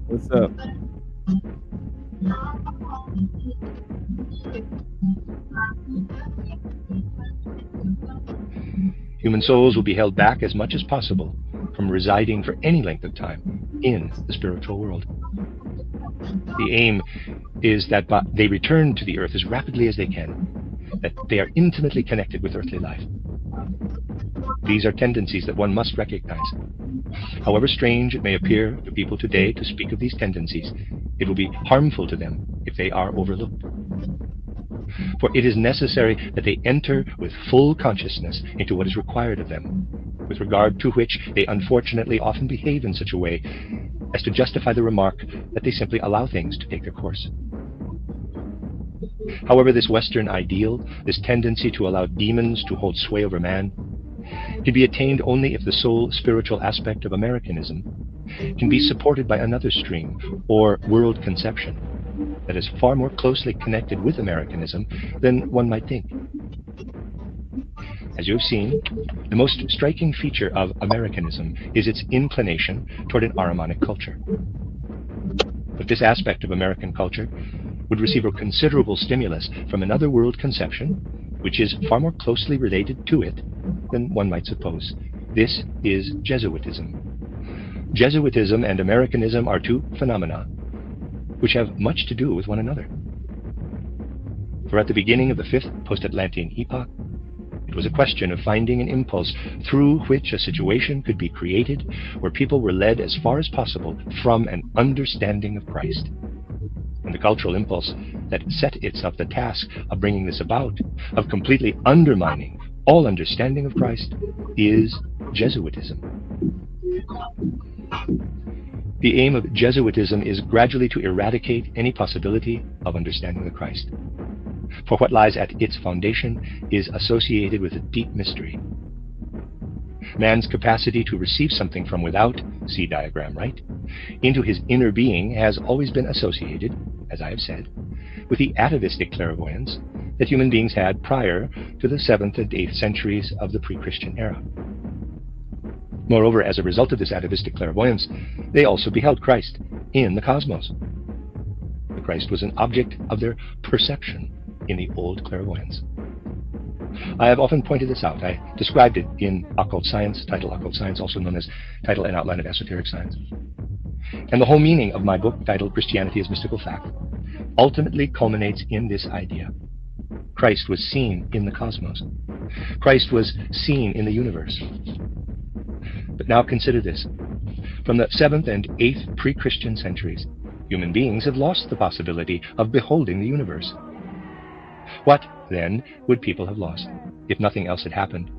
What's up? Human souls will be held back as much as possible from residing for any length of time in the spiritual world. The aim is that they return to the earth as rapidly as they can, that they are intimately connected with earthly life. These are tendencies that one must recognize. However strange it may appear to people today to speak of these tendencies, it will be harmful to them if they are overlooked. For it is necessary that they enter with full consciousness into what is required of them, with regard to which they unfortunately often behave in such a way as to justify the remark that they simply allow things to take their course. However, this Western ideal, this tendency to allow demons to hold sway over man, can be attained only if the sole spiritual aspect of Americanism can be supported by another stream, or world conception, that is far more closely connected with Americanism than one might think. As you have seen, the most striking feature of Americanism is its inclination toward an Ahrimanic culture. But this aspect of American culture would receive a considerable stimulus from another world conception, which is far more closely related to it than one might suppose. This is Jesuitism. Jesuitism and Americanism are two phenomena which have much to do with one another. For at the beginning of the fifth post-Atlantean epoch, it was a question of finding an impulse through which a situation could be created where people were led as far as possible from an understanding of Christ. And the cultural impulse that set itself the task of bringing this about, of completely undermining all understanding of Christ, is Jesuitism. The aim of Jesuitism is gradually to eradicate any possibility of understanding the Christ. For what lies at its foundation is associated with a deep mystery. Man's capacity to receive something from without, see diagram right, into his inner being has always been associated, as I have said, with the atavistic clairvoyance that human beings had prior to the 7th and 8th centuries of the pre-Christian era. Moreover, as a result of this atavistic clairvoyance, they also beheld Christ in the cosmos. The Christ was an object of their perception in the old clairvoyance. I have often pointed this out. I described it in Occult Science, title Occult Science, also known as Title and Outline of Esoteric Science. And the whole meaning of my book, titled Christianity as Mystical Fact, ultimately culminates in this idea. Christ was seen in the cosmos. Christ was seen in the universe. But now consider this. From the 7th and 8th pre-Christian centuries, human beings have lost the possibility of beholding the universe. What, then, would people have lost, if nothing else had happened,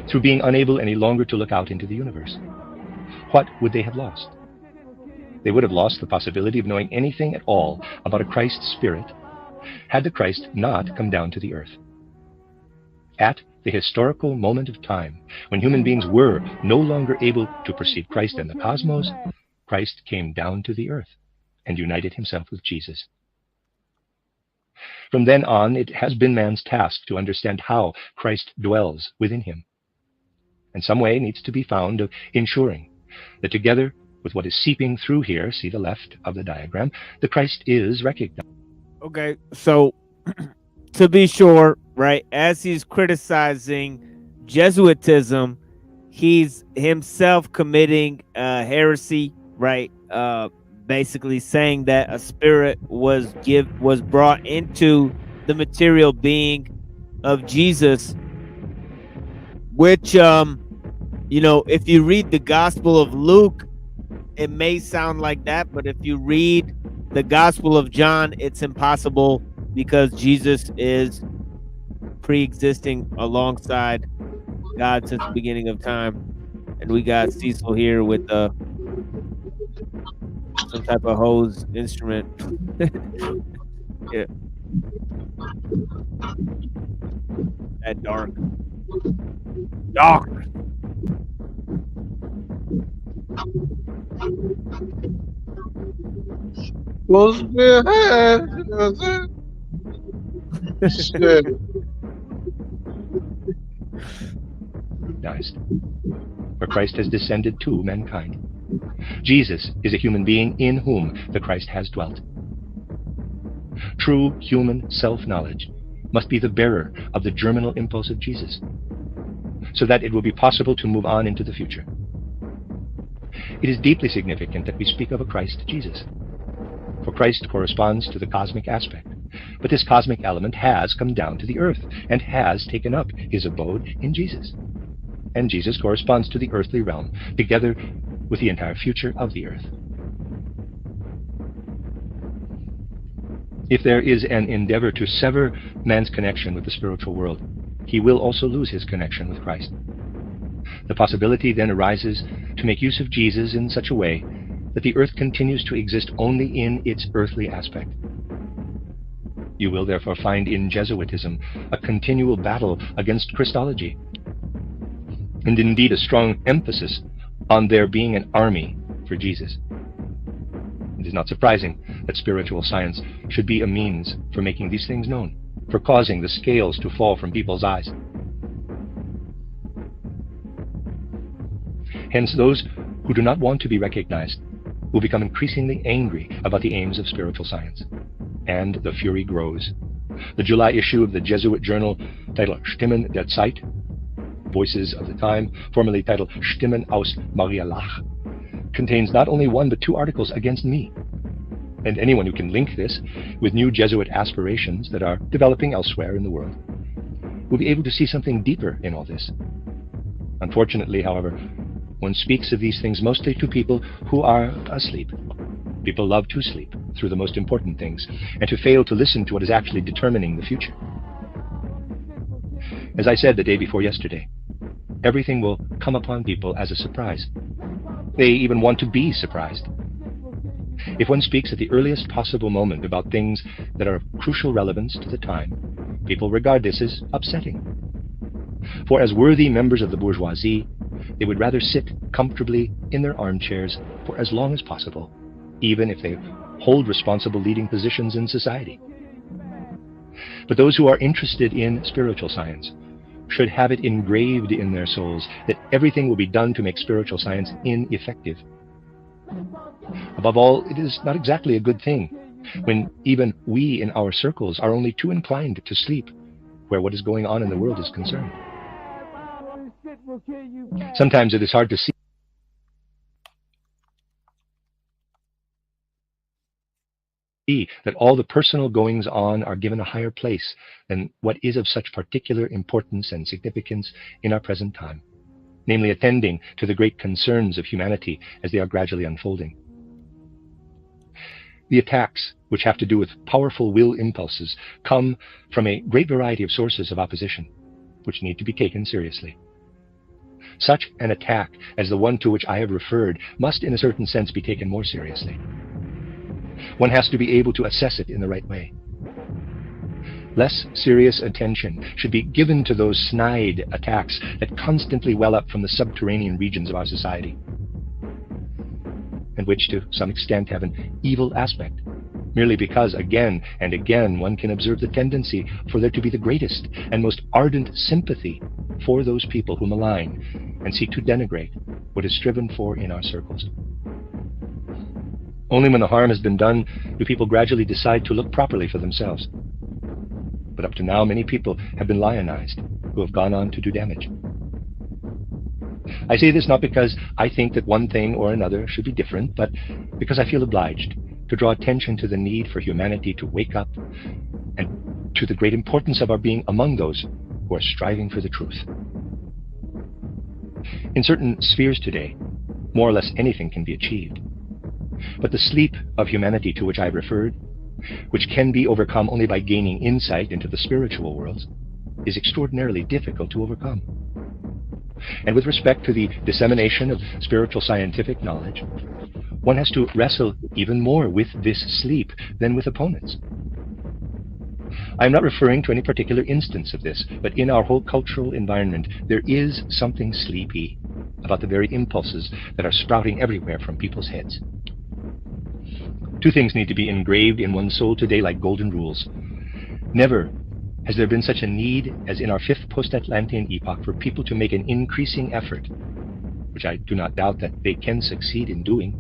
through being unable any longer to look out into the universe? What would they have lost? They would have lost the possibility of knowing anything at all about a Christ spirit had the Christ not come down to the earth. At the historical moment of time, when human beings were no longer able to perceive Christ in the cosmos, Christ came down to the earth and united himself with Jesus. From then on, it has been man's task to understand how Christ dwells within him. And some way needs to be found of ensuring that together with what is seeping through here, see the left of the diagram, the Christ is recognized. Okay, so to be sure, right, as he's criticizing Jesuitism, he's himself committing heresy, right? Basically saying that a spirit was brought into the material being of Jesus, which if you read the Gospel of Luke, it may sound like that, but if you read the Gospel of John, it's impossible, because Jesus is pre-existing alongside God since the beginning of time. And we got Cecil here with some type of hose instrument. Yeah. That dark. Close your head. Where Christ has descended to mankind. Jesus is a human being in whom the Christ has dwelt. True human self-knowledge must be the bearer of the germinal impulse of Jesus, so that it will be possible to move on into the future. It is deeply significant that we speak of a Christ Jesus, for Christ corresponds to the cosmic aspect, but this cosmic element has come down to the earth and has taken up his abode in Jesus. And Jesus corresponds to the earthly realm, together with the entire future of the earth. If there is an endeavor to sever man's connection with the spiritual world, he will also lose his connection with Christ. The possibility then arises to make use of Jesus in such a way that the earth continues to exist only in its earthly aspect. You will therefore find in Jesuitism a continual battle against Christology, and indeed a strong emphasis on there being an army for Jesus. It is not surprising that spiritual science should be a means for making these things known, for causing the scales to fall from people's eyes. Hence, those who do not want to be recognized will become increasingly angry about the aims of spiritual science. And the fury grows. The July issue of the Jesuit journal titled Stimmen der Zeit, Voices of the Time, formerly titled Stimmen aus Marialach, contains not only one but two articles against me. And anyone who can link this with new Jesuit aspirations that are developing elsewhere in the world will be able to see something deeper in all this. Unfortunately, however, one speaks of these things mostly to people who are asleep. People love to sleep through the most important things and to fail to listen to what is actually determining the future. As I said the day before yesterday, everything will come upon people as a surprise. They even want to be surprised. If one speaks at the earliest possible moment about things that are of crucial relevance to the time, people regard this as upsetting. For as worthy members of the bourgeoisie, they would rather sit comfortably in their armchairs for as long as possible, even if they hold responsible leading positions in society. But those who are interested in spiritual science should have it engraved in their souls that everything will be done to make spiritual science ineffective. Above all, it is not exactly a good thing when even we in our circles are only too inclined to sleep where what is going on in the world is concerned. Sometimes it is hard to see that all the personal goings-on are given a higher place than what is of such particular importance and significance in our present time, namely attending to the great concerns of humanity as they are gradually unfolding. The attacks, which have to do with powerful will impulses, come from a great variety of sources of opposition, which need to be taken seriously. Such an attack as the one to which I have referred must in a certain sense be taken more seriously. One has to be able to assess it in the right way. Less serious attention should be given to those snide attacks that constantly well up from the subterranean regions of our society, and which to some extent have an evil aspect, merely because again and again one can observe the tendency for there to be the greatest and most ardent sympathy for those people who malign and seek to denigrate what is striven for in our circles. Only when the harm has been done do people gradually decide to look properly for themselves. But up to now, many people have been lionized who have gone on to do damage. I say this not because I think that one thing or another should be different, but because I feel obliged to draw attention to the need for humanity to wake up and to the great importance of our being among those who are striving for the truth. In certain spheres today, more or less anything can be achieved. But the sleep of humanity to which I referred, which can be overcome only by gaining insight into the spiritual worlds, is extraordinarily difficult to overcome. And with respect to the dissemination of spiritual scientific knowledge, one has to wrestle even more with this sleep than with opponents. I am not referring to any particular instance of this, but in our whole cultural environment, there is something sleepy about the very impulses that are sprouting everywhere from people's heads. Two things need to be engraved in one's soul today like golden rules. Never has there been such a need as in our fifth post-Atlantean epoch for people to make an increasing effort, which I do not doubt that they can succeed in doing,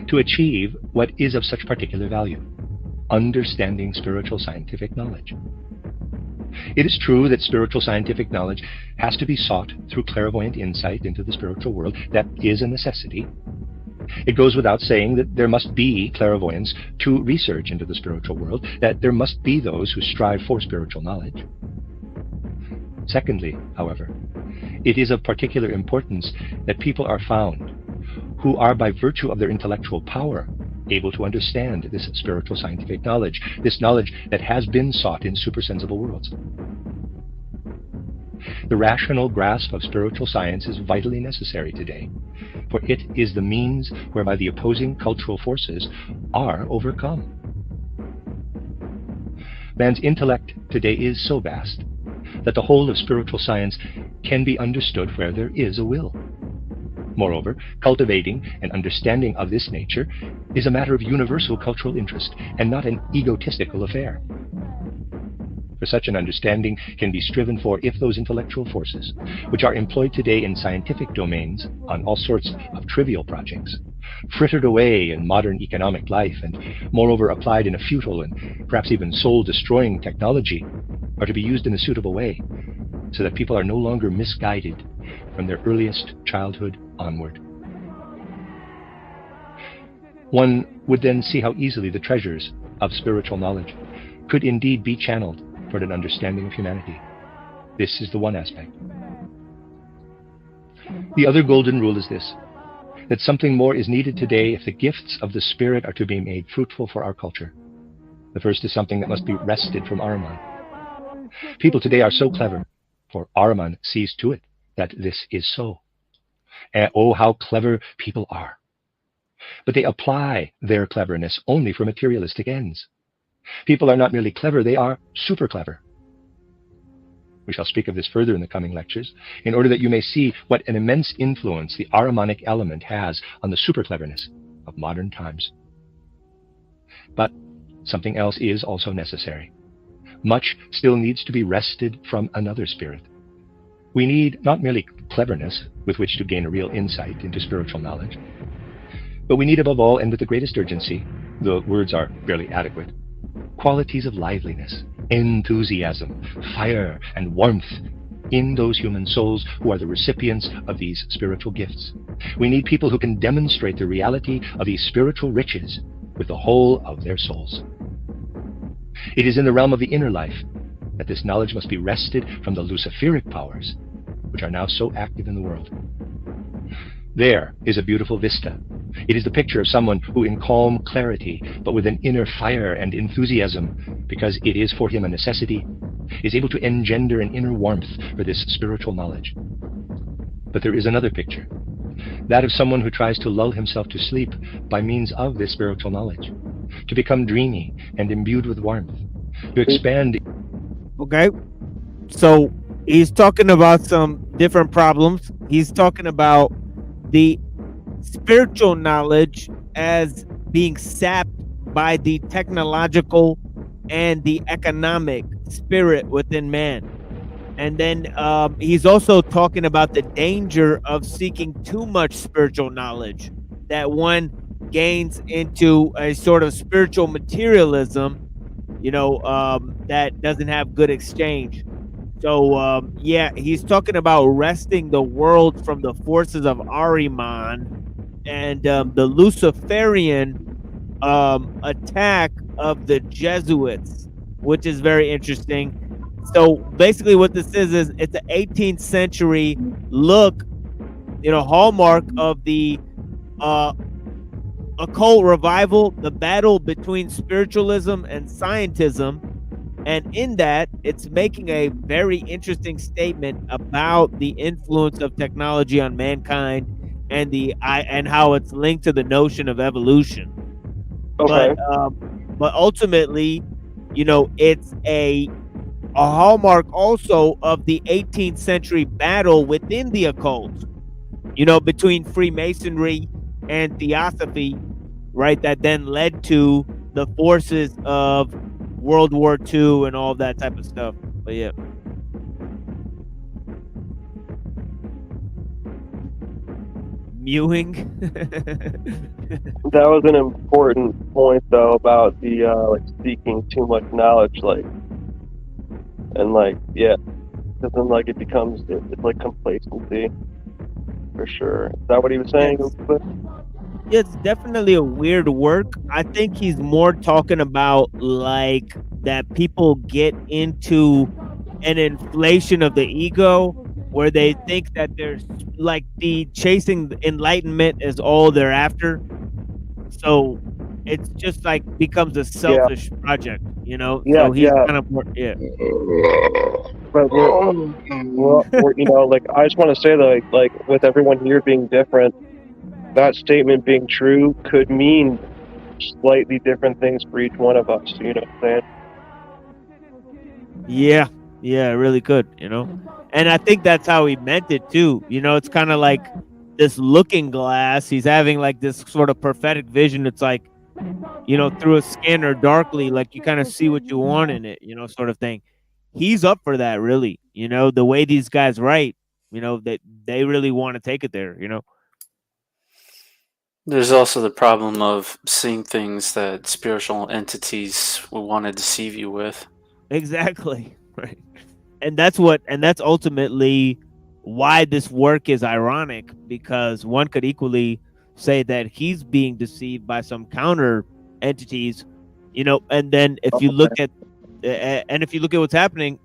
to achieve what is of such particular value, understanding spiritual scientific knowledge. It is true that spiritual scientific knowledge has to be sought through clairvoyant insight into the spiritual world. That is a necessity. It goes without saying that there must be clairvoyance to research into the spiritual world, that there must be those who strive for spiritual knowledge. Secondly, however, it is of particular importance that people are found who are, by virtue of their intellectual power, able to understand this spiritual scientific knowledge, this knowledge that has been sought in supersensible worlds. The rational grasp of spiritual science is vitally necessary today, for it is the means whereby the opposing cultural forces are overcome. Man's intellect today is so vast that the whole of spiritual science can be understood where there is a will. Moreover, cultivating an understanding of this nature is a matter of universal cultural interest and not an egotistical affair. For such an understanding can be striven for if those intellectual forces, which are employed today in scientific domains on all sorts of trivial projects, frittered away in modern economic life and moreover applied in a futile and perhaps even soul-destroying technology, are to be used in a suitable way, so that people are no longer misguided from their earliest childhood onward. One would then see how easily the treasures of spiritual knowledge could indeed be channeled toward an understanding of humanity. This is the one aspect. The other golden rule is this, that something more is needed today if the gifts of the Spirit are to be made fruitful for our culture. The first is something that must be wrested from Ahriman. People today are so clever, for Ahriman sees to it that this is so. And oh, how clever people are. But they apply their cleverness only for materialistic ends. People are not merely clever, they are super clever. We shall speak of this further in the coming lectures, in order that you may see what an immense influence the Ahrimanic element has on the super cleverness of modern times. But something else is also necessary. Much still needs to be wrested from another spirit. We need not merely cleverness with which to gain a real insight into spiritual knowledge, but we need above all, and with the greatest urgency, the words are barely adequate, qualities of liveliness, enthusiasm, fire, and warmth in those human souls who are the recipients of these spiritual gifts. We need people who can demonstrate the reality of these spiritual riches with the whole of their souls. It is in the realm of the inner life that this knowledge must be wrested from the luciferic powers, which are now so active in the world. There is a beautiful vista. It is the picture of someone who, in calm clarity, but with an inner fire and enthusiasm, because it is for him a necessity, is able to engender an inner warmth for this spiritual knowledge. But there is another picture, that of someone who tries to lull himself to sleep by means of this spiritual knowledge, to become dreamy and imbued with warmth, to expand. Okay, so he's talking about some different problems. He's talking about the spiritual knowledge as being sapped by the technological and the economic spirit within man. And then he's also talking about the danger of seeking too much spiritual knowledge, that one gains into a sort of spiritual materialism, that doesn't have good exchange. So, yeah, he's talking about wresting the world from the forces of Ahriman and the Luciferian attack of the Jesuits, which is very interesting. So basically what this is it's an 18th century look, hallmark of the occult revival, the battle between spiritualism and scientism. And in that, it's making a very interesting statement about the influence of technology on mankind and how it's linked to the notion of evolution. Okay. But ultimately, it's a hallmark also of the 18th century battle within the occult, between Freemasonry and Theosophy, right? That then led to the forces of World War II and all that type of stuff. But yeah. mewing. That was an important point, though, about the like seeking too much knowledge, like, and like, yeah, because then like it's like complacency, for sure. Is that what he was saying? Yeah, it's definitely a weird work. I think he's more talking about like that people get into an inflation of the ego where they think that there's like the chasing enlightenment is all they're after. So it's just like becomes a selfish project, you know? Yeah, So he's yeah. kind of more, yeah. But we're you know, like, I just want to say that, like with everyone here being different, that statement being true could mean slightly different things for each one of us. You know what I'm saying? Yeah, yeah, it really could, you know? And I think that's how he meant it too. You know, it's kind of like this looking glass. He's having like this sort of prophetic vision. It's like, you know, through a scanner darkly, like you kind of see what you want in it, you know, sort of thing. He's up for that, really. You know, the way these guys write, you know, that they really want to take it there, you know? There's also the problem of seeing things that spiritual entities will want to deceive you with. Exactly. Right. And that's ultimately why this work is ironic, because one could equally say that he's being deceived by some counter entities, you know, and then if you look at what's happening,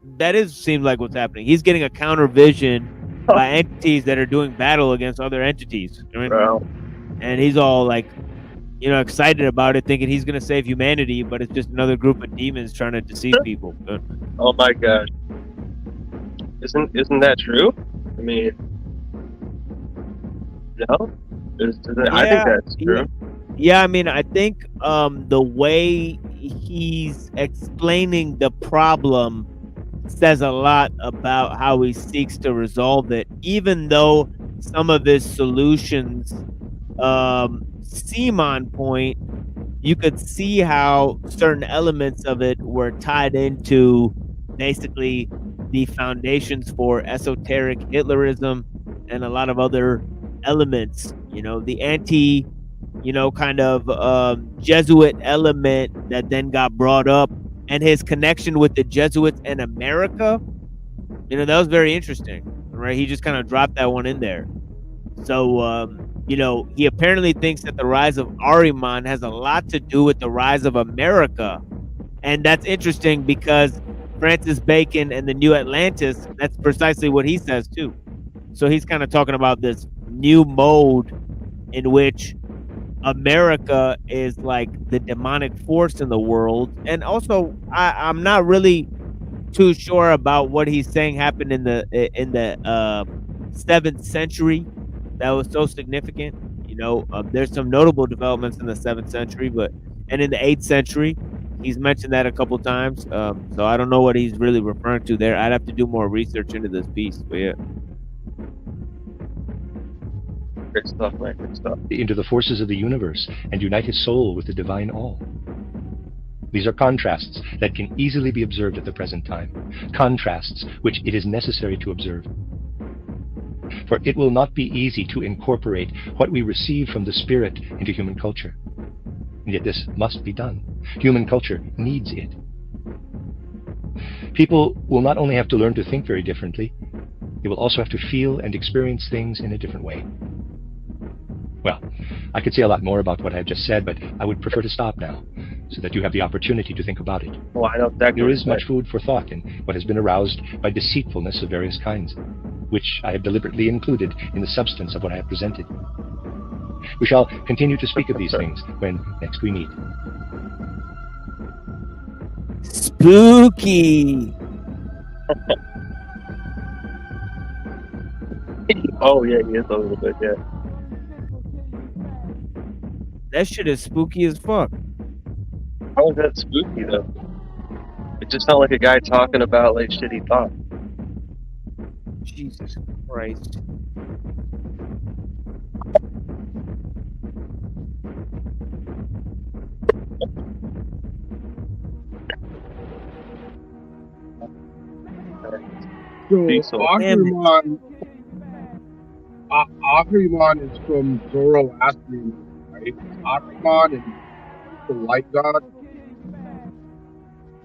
seems like what's happening. He's getting a counter vision by entities that are doing battle against other entities. You know? And he's all like, you know, excited about it, thinking he's gonna save humanity, but it's just another group of demons trying to deceive people. Oh my god. Isn't that true? I mean, no? I think that's true. Yeah, I mean, I think the way he's explaining the problem says a lot about how he seeks to resolve it, even though some of his solutions seem on point. You could see how certain elements of it were tied into basically the foundations for esoteric Hitlerism and a lot of other elements, you know, the anti, you know, kind of Jesuit element that then got brought up, and his connection with the Jesuits in America, you know, that was very interesting, right? He just kind of dropped that one in there. So, you know, he apparently thinks that the rise of Ahriman has a lot to do with the rise of America. And that's interesting because Francis Bacon and the New Atlantis, that's precisely what he says too. So he's kind of talking about this new mode in which America is like the demonic force in the world. And also, I'm not really too sure about what he's saying happened in the 7th century that was so significant. You know, there's some notable developments in the 7th century, and in the 8th century, he's mentioned that a couple times. So I don't know what he's really referring to there. I'd have to do more research into this piece, but yeah. Good stuff, man. Good stuff. Into the forces of the universe and unite his soul with the divine all. These are contrasts that can easily be observed at the present time, contrasts which it is necessary to observe. For it will not be easy to incorporate what we receive from the spirit into human culture. And yet this must be done. Human culture needs it. People will not only have to learn to think very differently, they will also have to feel and experience things in a different way. Well, I could say a lot more about what I've just said, but I would prefer to stop now, so that you have the opportunity to think about it. Well, I know exactly. There is much food for thought in what has been aroused by deceitfulness of various kinds, which I have deliberately included in the substance of what I have presented. We shall continue to speak of these things when next we meet. Spooky! Oh, yeah, he is a little bit, yeah. That shit is spooky as fuck. How is that spooky, though? It just sounded like a guy talking about, like, shit he thought. Jesus Christ. So, Ahriman, Ahriman is from Zoroastrianism, right? Ahriman and the light god.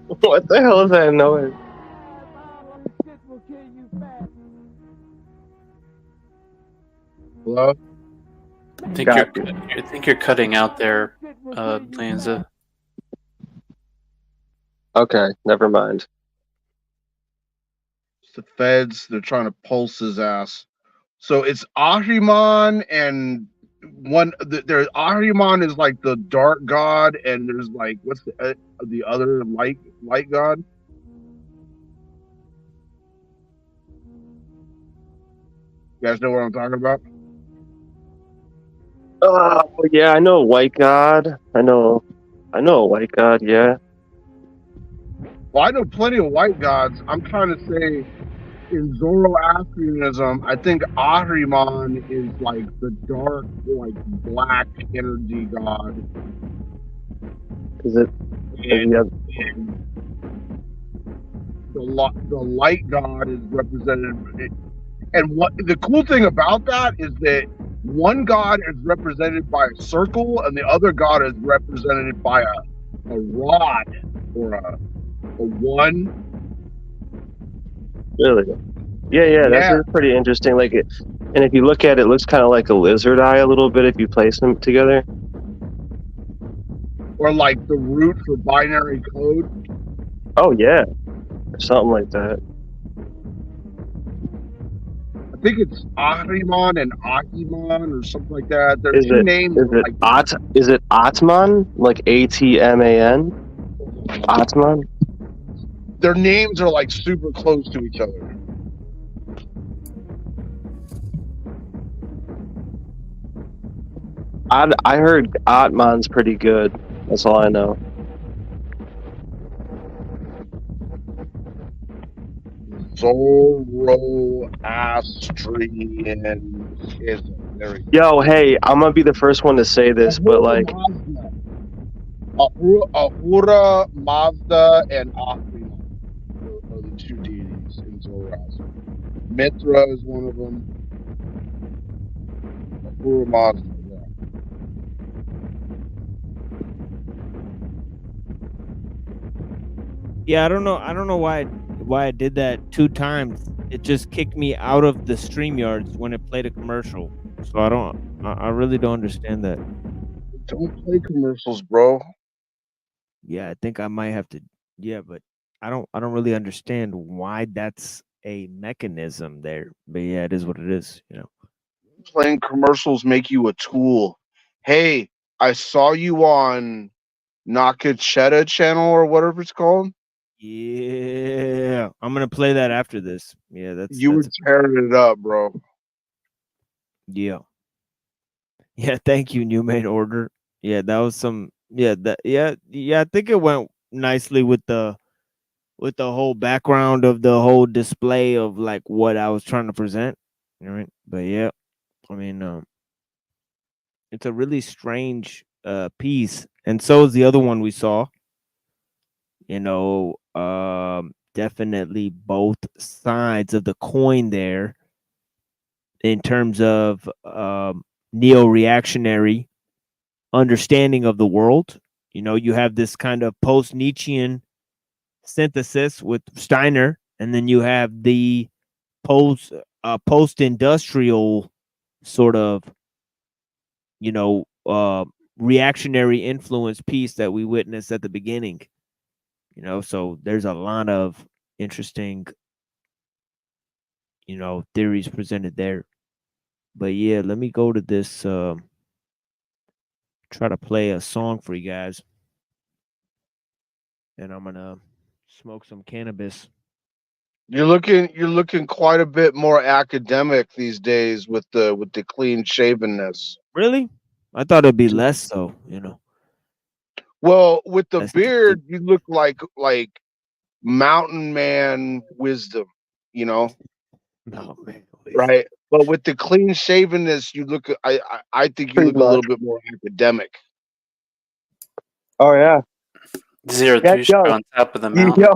What the hell is that noise? Hello? I think you're cutting out there, Lanza. Okay, never mind. It's the feds. They're trying to pulse his ass. So it's Ahriman and there's Ahriman is like the dark god, and there's like what's the other light god? You guys know what I'm talking about? Yeah, I know a white god. I know a white god. Yeah. Well, I know plenty of white gods. I'm trying to say, in Zoroastrianism, I think Ahriman is like the dark, like black energy god. Is it? And the light god is represented. And what the cool thing about that is that one god is represented by a circle, and the other god is represented by a rod or a one. Really? Yeah. That's pretty interesting. Like it, and if you look at it, it looks kind of like a lizard eye a little bit if you place them together. Or like the root for binary code. Oh yeah, or something like that. I think it's Ahriman and Ahiman or something like that. There's two names. Is it Atman? Like Atman? Atman? Their names are like super close to each other. I heard Atman's pretty good. That's all I know. Zoroastrianism. Yo, hey, I'm gonna be the first one to say this, but like, Ahura Mazda and Ahriman are the two deities in Zoroaster. Mithra is one of them. Ahura Mazda. Yeah, I don't know why I did that 2 times. It just kicked me out of the StreamYards when it played a commercial. So I really don't understand that. Don't play commercials, bro. Yeah, I think I might have to. Yeah, but I don't really understand why that's a mechanism there. But yeah, it is what it is, you know. Playing commercials make you a tool. Hey, I saw you on Nakacheta channel or whatever it's called. Yeah, I'm gonna play that after this. Yeah, that's were tearing it up, bro. Yeah. Yeah, thank you, New Main Order. Yeah, that was some. Yeah, I think it went nicely with the whole background of the whole display of like what I was trying to present. All right, but yeah, I mean, it's a really strange piece, and so is the other one we saw. You know, definitely both sides of the coin there in terms of neo-reactionary understanding of the world. You know, you have this kind of post-Nietzschean synthesis with Steiner, and then you have the post-industrial sort of, you know, reactionary influence piece that we witnessed at the beginning. You know, so there's a lot of interesting, you know, theories presented there. But yeah, let me go to this, try to play a song for you guys. And I'm gonna smoke some cannabis. You're looking quite a bit more academic these days with the clean shavenness. Really? I thought it'd be less so, you know. Well, with the beard, you look like mountain man wisdom, you know. No man, right? But with the clean shavenness, you look. I think you look a little bit more academic. Oh yeah. Zero douche on top of the mountain. Yo,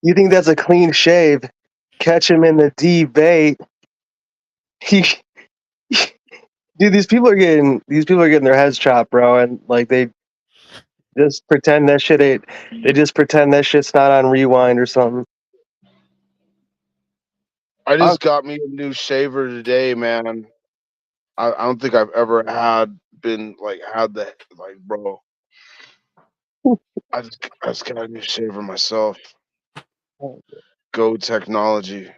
you think that's a clean shave? Catch him in the debate. Dude, these people are getting their heads chopped, bro, and like they just pretend that shit ain't. They just pretend that shit's not on rewind or something. I just got me a new shaver today, man. I don't think I've ever had the bro. I just got a new shaver myself. Go technology.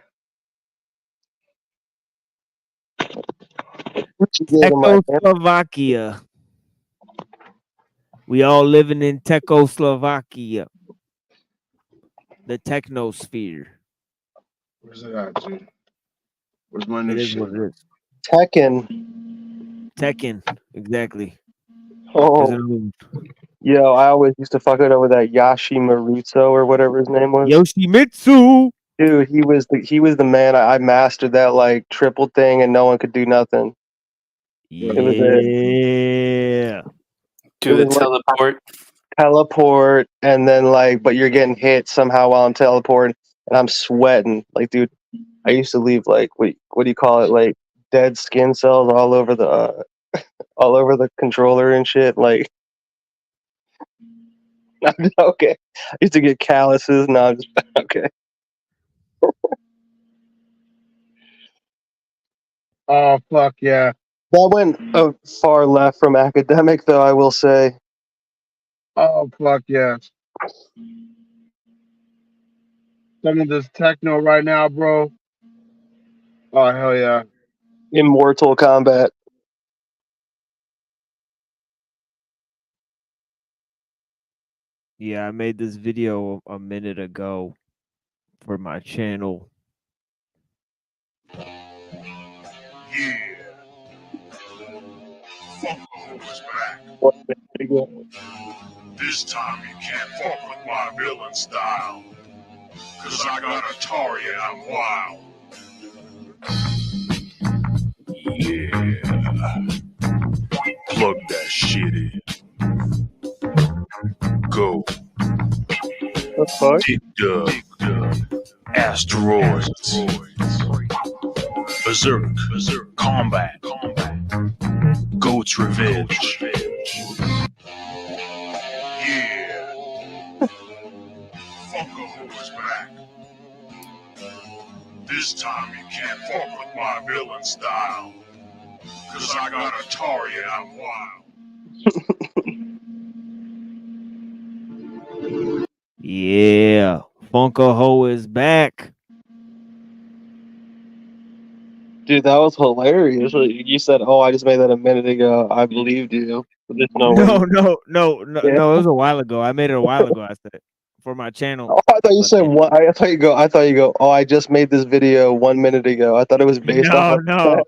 Czechoslovakia. We all living in Czechoslovakia. The technosphere. Where's it at, dude? Where's my new It is what shaver? it is. Tekken, exactly. Oh, yo, I always used to fuck it over that Yoshimitsu or whatever his name was. Yoshimitsu. Dude, he was the man. I mastered that like triple thing, and no one could do nothing. It was Yeah. To the teleport. Teleport, and then but you're getting hit somehow while I'm teleporting, and I'm sweating. Like, dude, I used to leave what do you call it? Like dead skin cells all over the all over the controller and shit. Like, okay, I used to get calluses. No, I'm just okay. Oh fuck yeah! That went far left from academic, though. I will say. Oh fuck yeah! Some of this techno right now, bro. Oh hell yeah! Immortal Kombat. Yeah, I made this video a minute ago for my channel. Funko's back. This time you can't fuck with my villain style. Cause I got Atari and I'm wild. Yeah. Plug that shit in. Go. Dig dug. Asteroids. Berserk. Combat. Goat's Revenge. Yeah. Funko is back. This time you can't fuck with my villain style. Cause I got Atari and I'm wild. Yeah, Funko Ho is back. Dude, that was hilarious. You said, "Oh, I just made that a minute ago." I believed you. But there's no way. No. Yeah. It was a while ago. I made it a while ago. I said for my channel. Oh, I thought you said what? I thought you go. Oh, I just made this video 1 minute ago. I thought it was based off. No.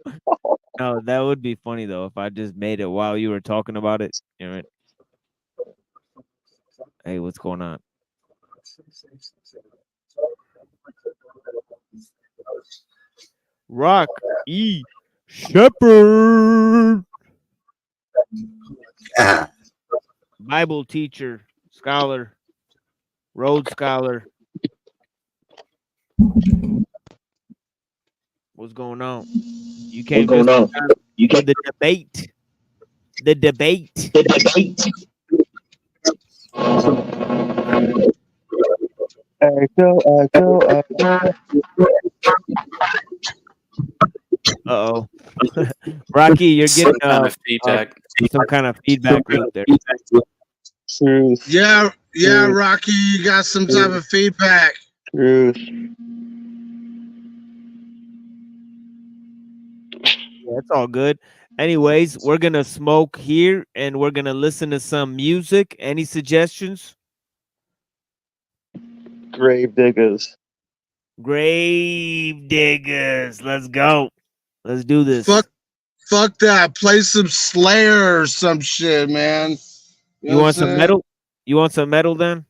No, that would be funny though if I just made it while you were talking about it. You know, hey, what's going on? Rock E. Shepherd. Bible teacher, scholar, Rhodes Scholar. What's going on? You came for the debate. The debate. Echo. Uh-oh. Rocky, you're getting kind of feedback. Some kind of feedback loop there. Truth. Yeah, Rocky, you got some type of feedback. Truth. Yeah, it's all good. Anyways, we're gonna smoke here and we're gonna listen to some music. Any suggestions? Grave diggers. Grave diggers. Let's go. Let's do this. Fuck that. Play some Slayer or some shit, man. You want some metal? You want some metal then?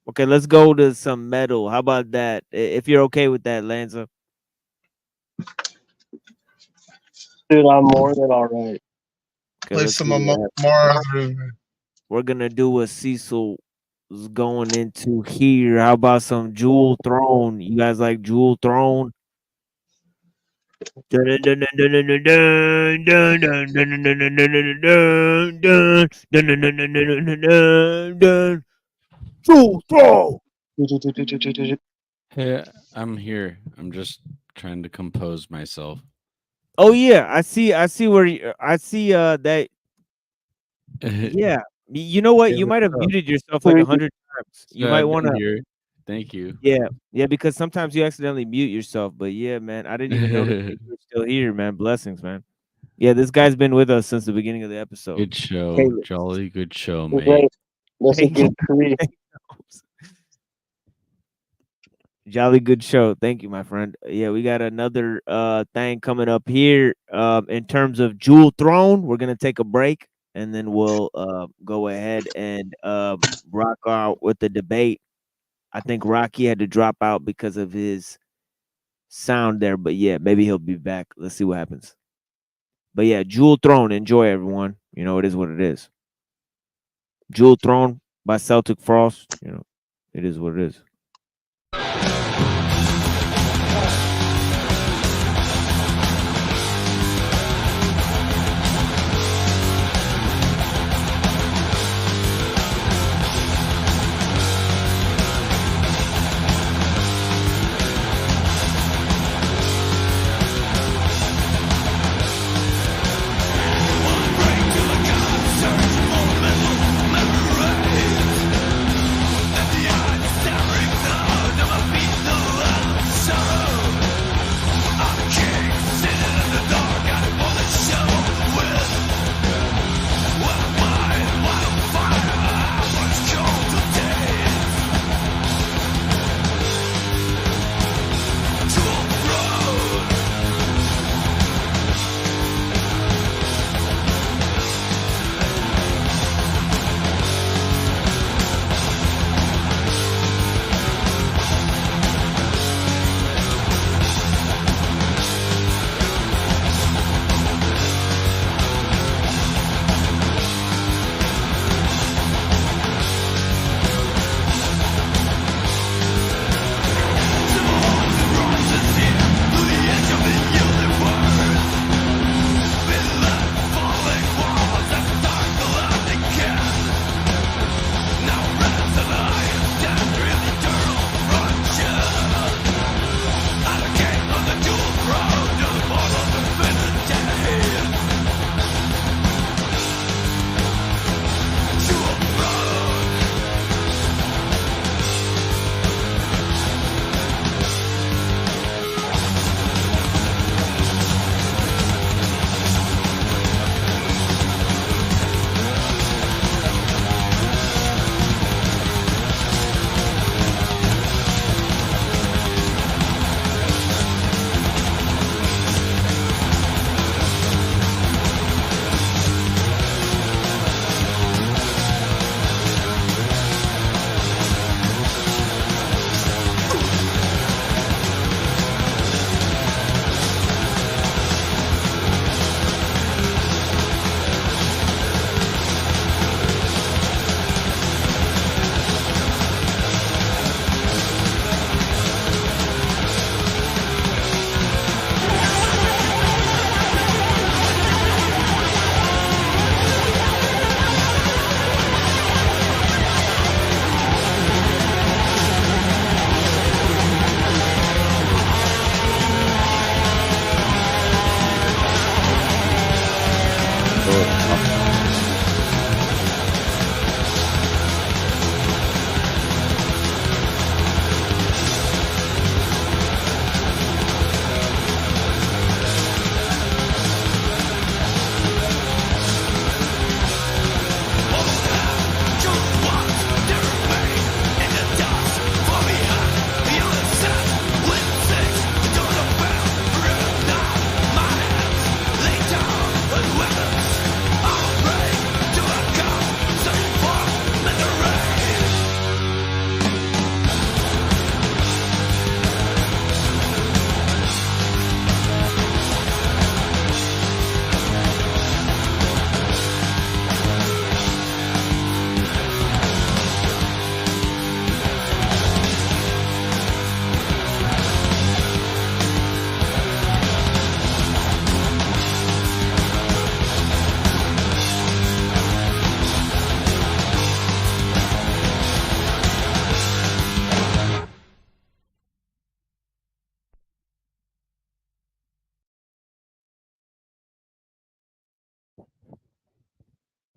Okay, let's go to some metal. How about that? If you're okay with that, Lanza. Dude, I'm more than all right. Okay, play some Mars. We're gonna do what Cecil is going into here. How about some Jewel Throne? You guys like Jewel Throne? True throw. Hey, I'm here. I'm just trying to compose myself. Oh yeah, I see where I see that. Yeah, you know what? Hey, You might what's have up? muted yourself like 100 times. You So might I've want been to. here. Thank you. Yeah, because sometimes you accidentally mute yourself. But yeah, man, I didn't even notice that you were still here, man. Blessings, man. Yeah, this guy's been with us since the beginning of the episode. Good show. Caleb. Jolly good show, Great. mate. That's a Thank you. good tree. Jolly good show. Thank you, my friend. Yeah, we got another thing coming up here. In terms of Jewel Throne, we're gonna take a break and then we'll go ahead and rock out with the debate. I think Rocky had to drop out because of his sound there, but yeah, maybe he'll be back. Let's see what happens. But yeah, Jewel Throne, enjoy everyone. You know, it is what it is. Jewel Throne by Celtic Frost. You know, it is what it is. Never be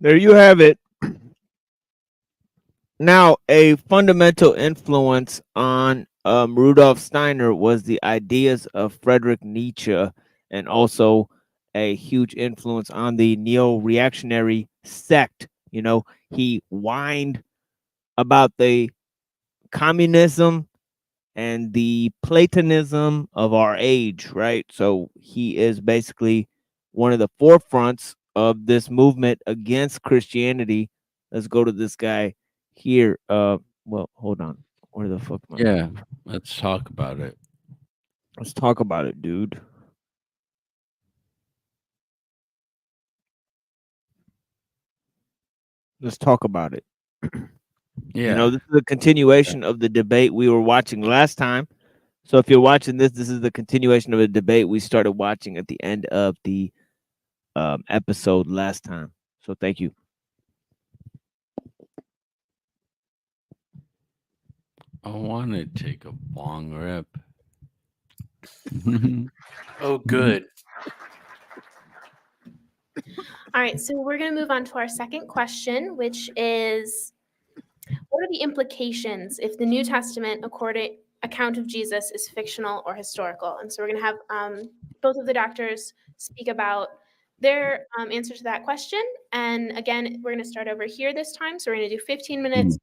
There you have it. Now, a fundamental influence on Rudolf Steiner was the ideas of Friedrich Nietzsche, and also a huge influence on the neo-reactionary sect. You know, he whined about the communism and the Platonism of our age, right? So he is basically one of the forefronts of this movement against Christianity. Let's go to this guy here. Well, hold on. Where the fuck am I? Yeah, let's talk about it. Let's talk about it, dude. Let's talk about it. Yeah. You know, this is a continuation of the debate we were watching last time. So if you're watching this, this is the continuation of a debate we started watching at the end of the episode last time. So thank you. I want to take a bong rip. Oh, good. All right, so we're going to move on to our second question, which is, what are the implications if the New Testament account of Jesus is fictional or historical? And so we're going to have both of the doctors speak about their answer to that question. And again, we're going to start over here this time. So we're going to do 15 minutes,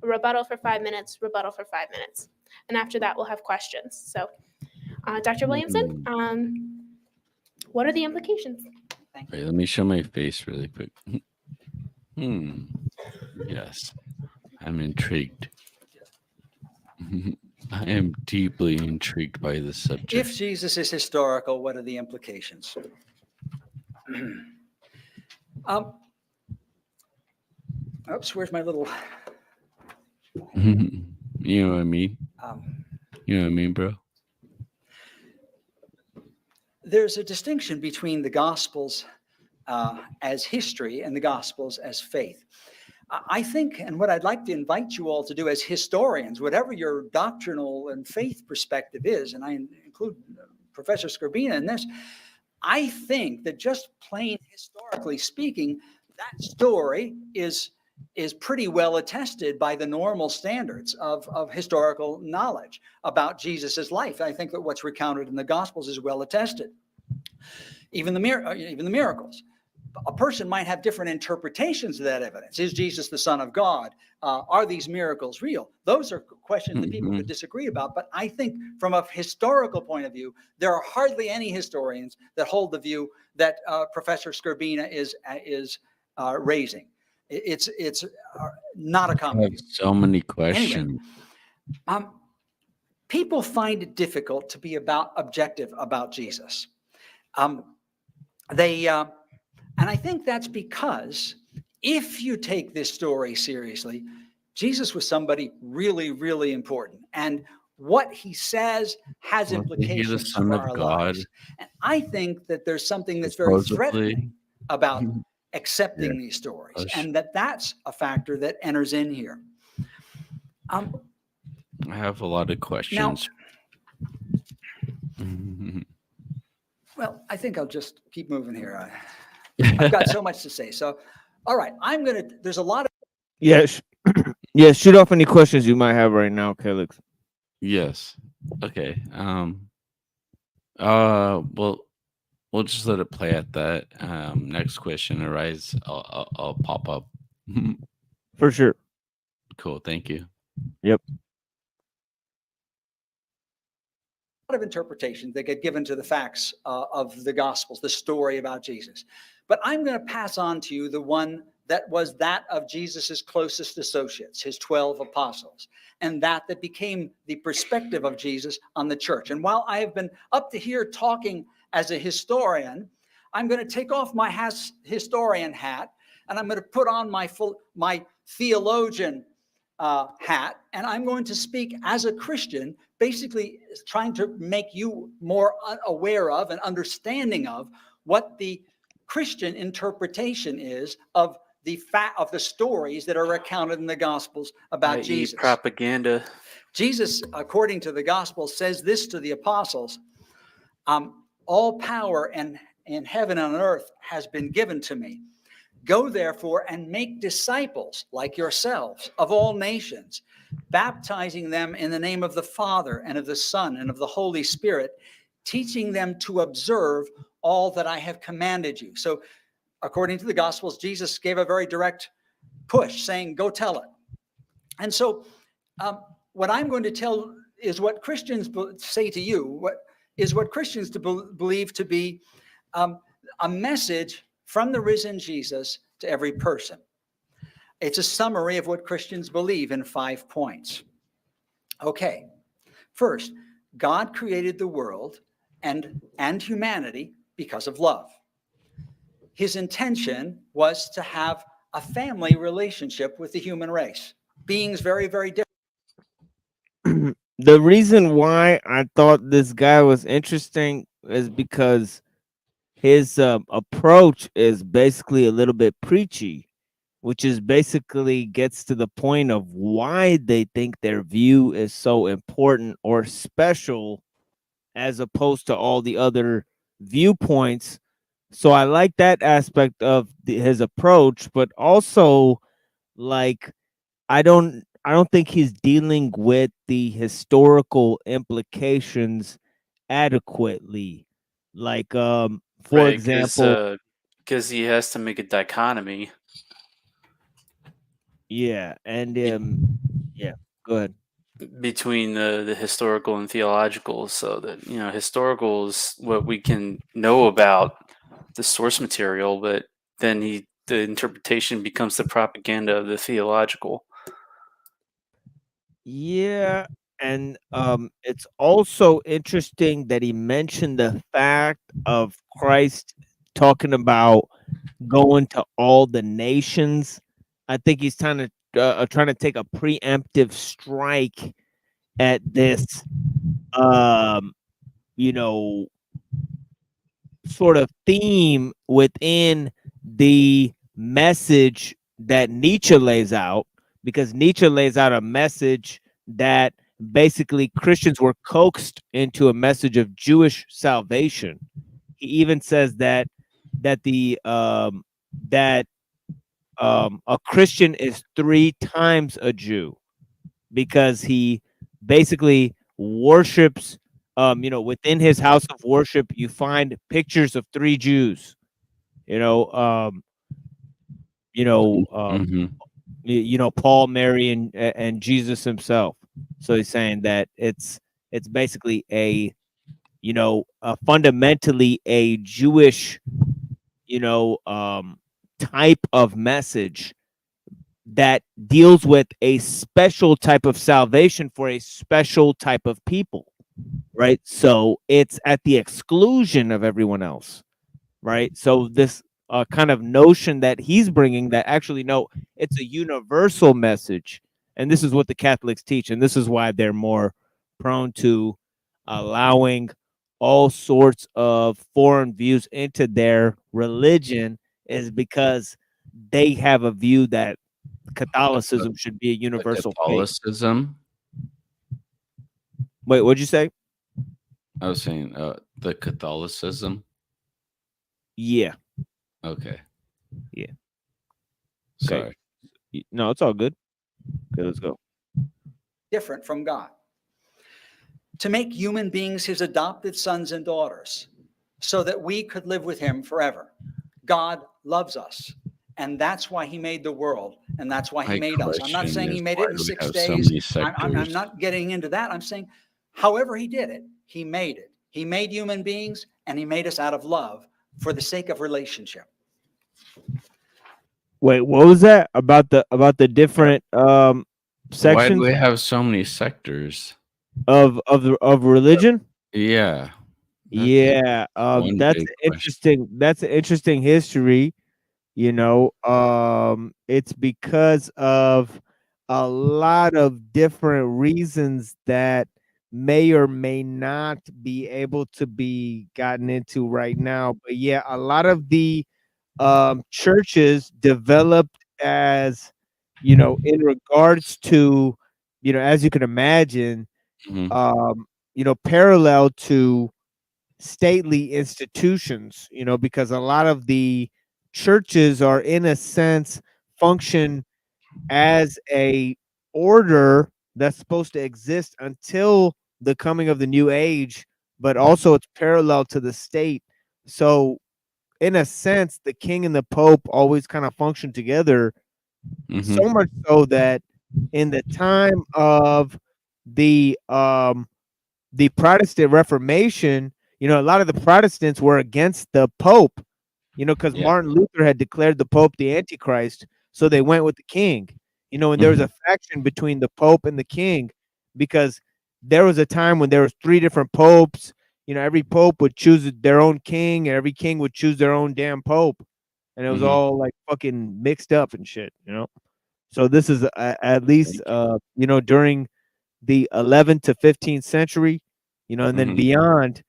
a rebuttal for 5 minutes, rebuttal for 5 minutes. And after that, we'll have questions. So Dr. Williamson, what are the implications? Wait, let me show my face really quick. Yes, I'm intrigued. I am deeply intrigued by this subject. If Jesus is historical, what are the implications? Oops, where's my little... You know what I mean? You know what I mean, bro? There's a distinction between the Gospels as history and the Gospels as faith. I think, and what I'd like to invite you all to do as historians, whatever your doctrinal and faith perspective is, and I include Professor Scorbina in this, I think that just plain historically speaking, that story is pretty well attested by the normal standards of historical knowledge about Jesus's life. I think that what's recounted in the Gospels is well attested. Even the miracles. A person might have different interpretations of that evidence. Is Jesus the Son of God? Are these miracles real? Those are questions that people could disagree about. But I think from a historical point of view, there are hardly any historians that hold the view that Professor Scorbina is raising. It's not a common view. So many questions. Anyway, people find it difficult to be objective about Jesus. And I think that's because if you take this story seriously, Jesus was somebody really, really important. And what he says has implications for our lives. And I think that there's something that's very threatening about accepting these stories, and that's a factor that enters in here. I have a lot of questions. Well, I think I'll just keep moving here. I've got so much to say. So, all right, there's a lot of... Yes. Yeah, shoot off any questions you might have right now, Calix. Yes. Okay. Well, we'll just let it play at that. Next question arises. I'll pop up. For sure. Cool. Thank you. Yep. of interpretations that get given to the facts of the Gospels, the story about Jesus. But I'm going to pass on to you the one that was that of Jesus's closest associates, his 12 apostles, and that became the perspective of Jesus on the church. And while I have been up to here talking as a historian, I'm going to take off my historian hat, and I'm going to put on my theologian hat, and I'm going to speak as a Christian, basically trying to make you more aware of and understanding of what the Christian interpretation is of the stories that are recounted in the Gospels about Jesus. Propaganda. Jesus, according to the Gospel, says this to the apostles: all power in heaven and on earth has been given to me. Go therefore and make disciples like yourselves of all nations, baptizing them in the name of the Father and of the Son and of the Holy Spirit, teaching them to observe all that I have commanded you. So according to the Gospels, Jesus gave a very direct push saying, go tell it. And so what I'm going to tell is what Christians say to you, what Christians believe to be a message from the risen Jesus to every person. It's a summary of what Christians believe in 5 points. Okay, first, God created the world and humanity because of love. His intention was to have a family relationship with the human race, beings very, very different. The reason why I thought this guy was interesting is because his approach is basically a little bit preachy, which is basically gets to the point of why they think their view is so important or special as opposed to all the other viewpoints. So I like that aspect of his approach, but also like I don't think he's dealing with the historical implications adequately. Like for example, because he has to make a dichotomy. Yeah, and yeah, go ahead. Between the historical and theological, so that historical is what we can know about the source material, but then the interpretation becomes the propaganda of the theological. Yeah, and it's also interesting that he mentioned the fact of Christ talking about going to all the nations. I think he's trying to take a preemptive strike at this you know sort of theme within the message that Nietzsche lays out, because Nietzsche lays out a message that basically Christians were coaxed into a message of Jewish salvation. He even says that a Christian is 3 times a Jew, because he basically worships within his house of worship you find pictures of 3 Jews. Paul, Mary, and Jesus himself. So he's saying that it's basically a fundamentally a Jewish type of message that deals with a special type of salvation for a special type of people, right? So it's at the exclusion of everyone else, right? So this kind of notion that he's bringing, that actually no, it's a universal message, and this is what the Catholics teach, and this is why they're more prone to allowing all sorts of foreign views into their religion, is because they have a view that Catholicism should be a universal faith. Catholicism. Wait, what'd you say? I was saying the Catholicism. Yeah. Okay. Yeah. Sorry. Okay. No, it's all good. Okay, let's go. Different from God. To make human beings his adopted sons and daughters, so that we could live with him forever. God loves us. And that's why he made the world, and that's why he made us. I'm not saying he made it in 6 days. I'm not getting into that. I'm saying, however he did it, he made it. He made human beings, and he made us out of love for the sake of relationship. Wait, what was that about the different sections? Why do we have so many sectors of religion? Yeah. Yeah, that's interesting. That's an interesting history. It's because of a lot of different reasons that may or may not be able to be gotten into right now. But yeah, a lot of the churches developed as, in regards to, as you can imagine, parallel to stately institutions, because a lot of the churches are in a sense function as a order that's supposed to exist until the coming of the new age, but also it's parallel to the state. So in a sense, the king and the pope always kind of function together, so much so that in the time of the Protestant Reformation, you know, a lot of the Protestants were against the Pope, you know, because Yeah. Martin Luther had declared the Pope the Antichrist, so they went with the king, you know, and there was a faction between the Pope and the king because there was a time when there was 3 different popes, you know, every pope would choose their own king, and every king would choose their own damn pope, and it was all like fucking mixed up and shit, you know. So this is at least, you know, during the 11th to 15th century, you know, and then beyond,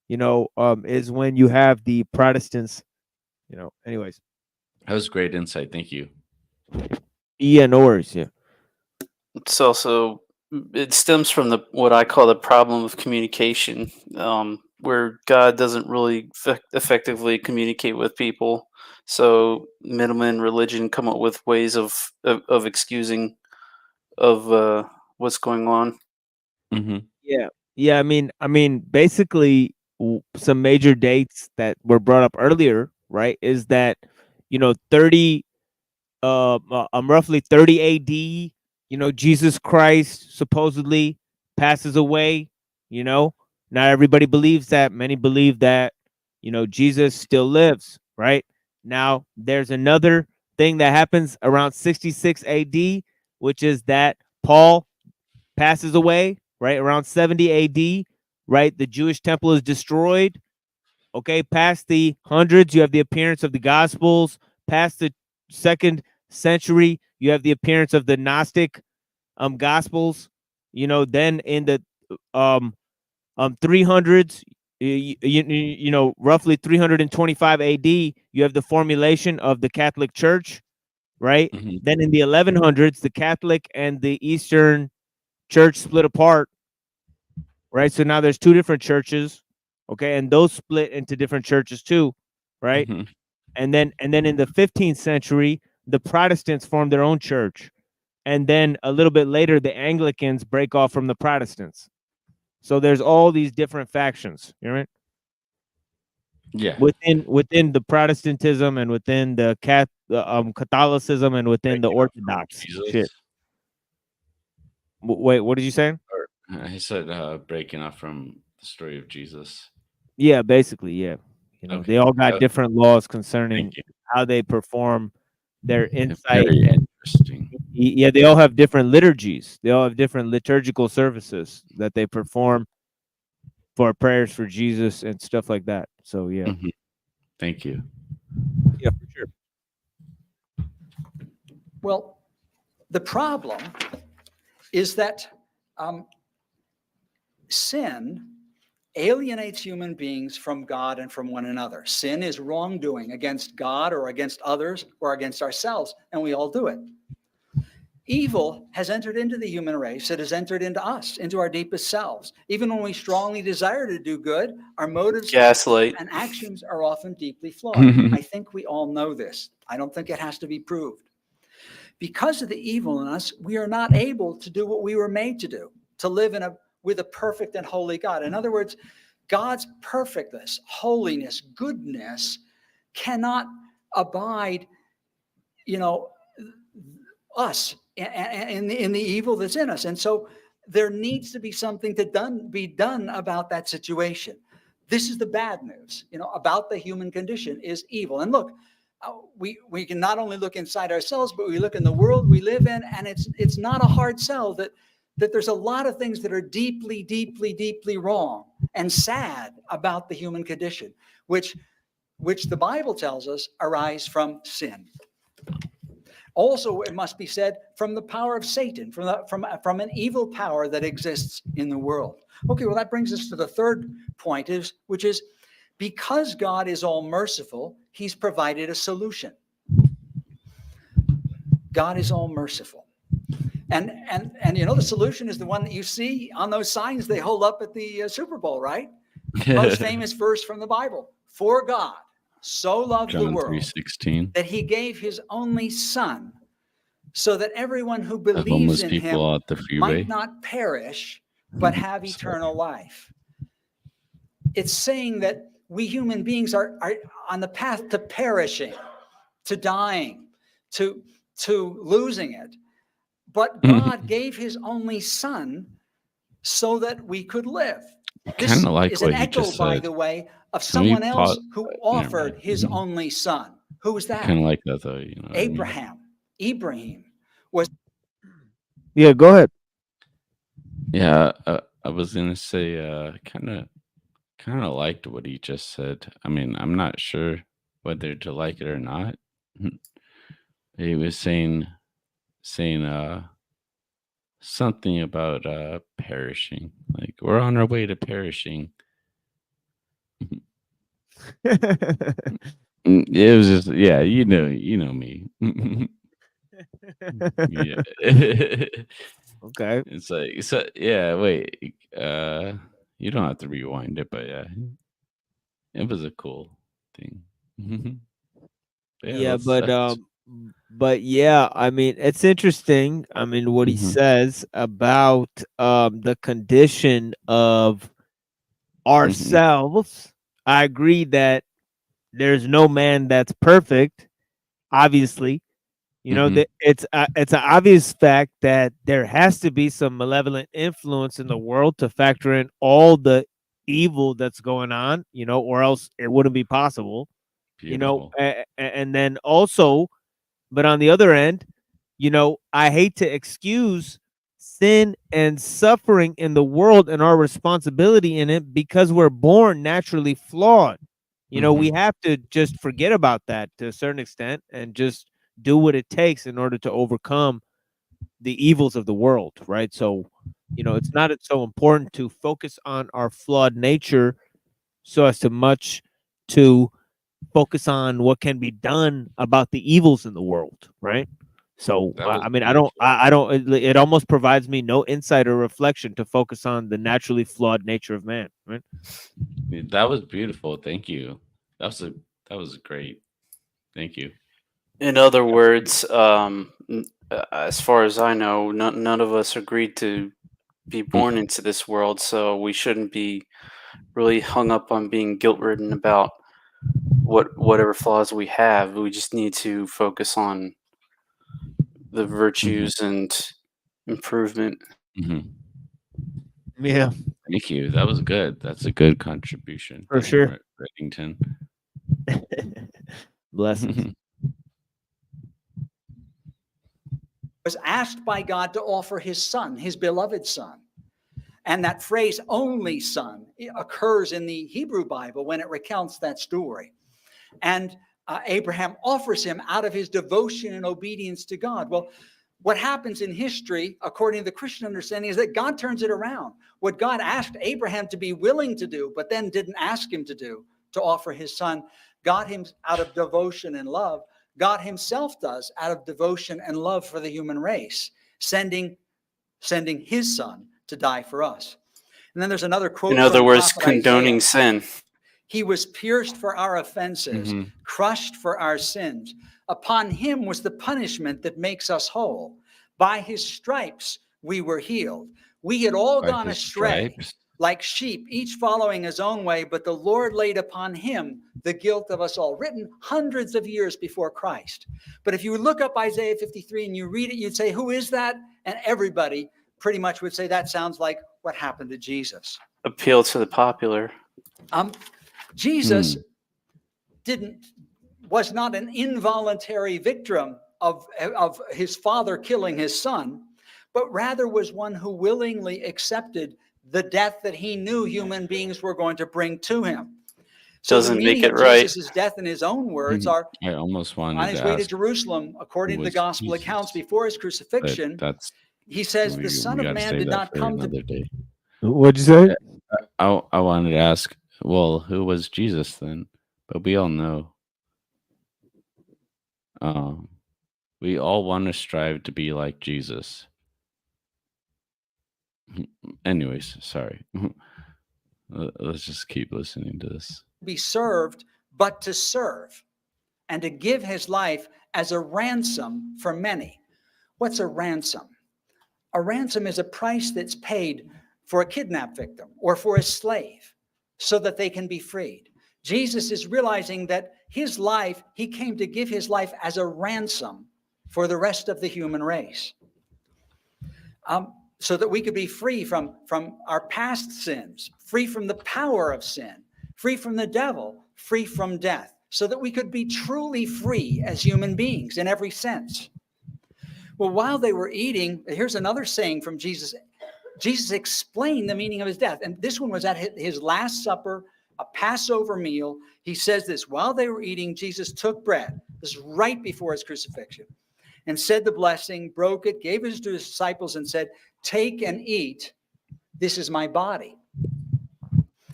you know, is when you have the Protestants, you know. Anyways, That was great insight. Thank you. yeah, no worries. Yeah, It's also it stems from the what I call the problem of communication, where God doesn't really effectively communicate with people. So middlemen religion come up with ways of excusing of what's going on. yeah, yeah. I mean, basically, some major dates that were brought up earlier, right? Is that, you know, roughly 30 AD, you know, Jesus Christ supposedly passes away, you know. Not everybody believes that. Many believe that, you know, Jesus still lives, right? Now, there's another thing that happens around 66 AD, which is that Paul passes away, right? Around 70 AD, right? The Jewish temple is destroyed. Okay, past the hundreds, you have the appearance of the Gospels. Past the 2nd century, you have the appearance of the Gnostic Gospels. You know, then in the 300s, you know, roughly 325 AD, you have the formulation of the Catholic Church, right? Then in the 1100s, the Catholic and the Eastern Church split apart, right? So now there's 2 different churches, okay, and those split into different churches too, right? And then in the 15th century, the Protestants formed their own church, and then a little bit later, the Anglicans break off from the Protestants. So there's all these different factions, you know, right? Yeah. Within the Protestantism and within the Catholicism and within the Orthodox shit. Wait, what did you say? He said breaking off from the story of Jesus. Yeah, basically, yeah. You know, they all got different laws concerning how they perform their insight. Very interesting. Yeah, they all have different liturgies. They all have different liturgical services that they perform for prayers for Jesus and stuff like that. So yeah. Thank you. Yeah, for sure. Well, the problem is that sin alienates human beings from God and from one another. Sin is wrongdoing against God or against others or against ourselves, and we all do it. Evil has entered into the human race. It has entered into us, into our deepest selves. Even when we strongly desire to do good, our motives Gaslight. and actions are often deeply flawed. I think we all know this. I don't think it has to be proved. Because of the evil in us, we are not able to do what we were made to do, to live with a perfect and holy God. In other words, God's perfectness, holiness, goodness cannot abide, you know, us in the evil that's in us. And so there needs to be something to be done about that situation. This is the bad news, you know, about the human condition is evil. And look, we can not only look inside ourselves, but we look in the world we live in, and it's not a hard sell that there's a lot of things that are deeply, deeply, deeply wrong and sad about the human condition, which the Bible tells us arise from sin. Also, it must be said, from the power of Satan, from an evil power that exists in the world. Okay, well, that brings us to the third point, which is because God is all merciful, he's provided a solution. God is all merciful. And you know, the solution is the one that you see on those signs they hold up at the Super Bowl, right? Most famous verse from the Bible. For God so loved the John world 3:16. that he gave his only son, so that everyone who The believes homeless in people him out the might freeway. not perish, but have eternal life. It's saying that we human beings are on the path to perishing, to dying, to losing it. But God gave his only son so that we could live. This Kind of like is an what you echo, just by said. the way, of Can we someone else pause? who Never offered mind. his only son. Who was that? Kind of like that though. You know what I mean? Ibrahim was. Yeah, go ahead. Yeah, I was gonna say, kind of liked what he just said. I mean, I'm not sure whether to like it or not. He was saying, something about perishing. Like we're on our way to perishing. It was just, yeah, you know me. Yeah. Okay. It's like, so yeah, wait. You don't have to rewind it, but yeah, it was a cool thing. Yeah, Yeah, that's but yeah, I mean, it's interesting. I mean, what he Mhm. says about the condition of ourselves. I agree that there's no man that's perfect. Obviously, you know that it's an obvious fact that there has to be some malevolent influence in the world to factor in all the evil that's going on. You know, or else it wouldn't be possible. You know, beautiful. and then also, but on the other end, you know, I hate to excuse sin and suffering in the world and our responsibility in it because we're born naturally flawed. You know, we have to just forget about that to a certain extent and just do what it takes in order to overcome the evils of the world, right? So, you know, it's not so important to focus on our flawed nature so as to much to focus on what can be done about the evils in the world, right? So That was I mean, beautiful. I don't. It almost provides me no insight or reflection to focus on the naturally flawed nature of man, right? That was beautiful. Thank you. That was great. Thank you. In other words, as far as I know, none of us agreed to be born into this world, so we shouldn't be really hung up on being guilt ridden about whatever flaws we have. We just need to focus on the virtues and improvement. Yeah, Thank you. That was good. That's a good contribution. for Thank you, sure. Reddington. Blessings. Was asked by God to offer his son, his beloved son. And that phrase, only son, occurs in the Hebrew Bible when it recounts that story. And Abraham offers him out of his devotion and obedience to God. Well, what happens in history, according to the Christian understanding, is that God turns it around. What God asked Abraham to be willing to do, but then didn't ask him to do, to offer his son, God him out of devotion and love, God himself does out of devotion and love for the human race, sending his son to die for us. And then there's another quote In other from words, prophet Isaiah. condoning sin. He was pierced for our offenses, crushed for our sins. Upon him was the punishment that makes us whole. By his stripes we were healed. We had all gone astray like sheep, each following his own way, but the Lord laid upon him the guilt of us all, written hundreds of years before Christ. But if you look up Isaiah 53 and you read it, you'd say, who is that? And everybody pretty much would say that sounds like what happened to Jesus. Appeal to the popular. Jesus was not an involuntary victim of his father killing his son, but rather was one who willingly accepted the death that he knew human beings were going to bring to him. So Doesn't the make meaning it of right. Jesus' death in his own words are, I almost wanted on his to way to ask Jerusalem, according to the was gospel Jesus, accounts before his but crucifixion, that's he says, the we Son of got to Man save did that not for come to another day. What'd you say? I wanted to ask, well, who was Jesus then? But we all know. We all want to strive to be like Jesus. Anyways, sorry. Let's just keep listening to this. be served but to serve and to give his life as a ransom for many. What's a ransom? A ransom is a price that's paid for a kidnap victim or for a slave so that they can be freed. Jesus is realizing that his life, he came to give his life as a ransom for the rest of the human race. So that we could be free from our past sins, free from the power of sin, free from the devil, free from death, so that we could be truly free as human beings in every sense. Well, while they were eating, here's another saying from Jesus. Jesus explained the meaning of his death. And this one was at his Last Supper, a Passover meal. He says this, while they were eating, Jesus took bread. This is right before his crucifixion. And said the blessing, broke it, gave it to his disciples and said, take and eat. This is my body.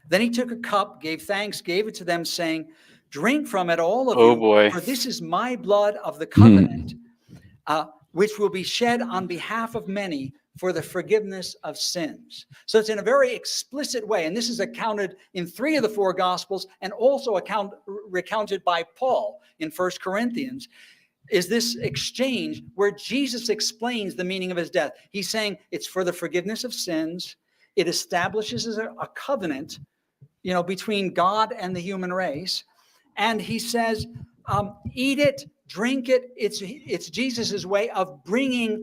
Then he took a cup, gave thanks, gave it to them, saying, drink from it, all of you, for this is my blood of the covenant, which will be shed on behalf of many for the forgiveness of sins. So it's in a very explicit way, and this is accounted in 3 of the 4 Gospels and also recounted by Paul in 1 Corinthians, is this exchange where Jesus explains the meaning of his death. He's saying it's for the forgiveness of sins. It establishes a covenant, between God and the human race. And he says, eat it, drink it. It's Jesus's way of bringing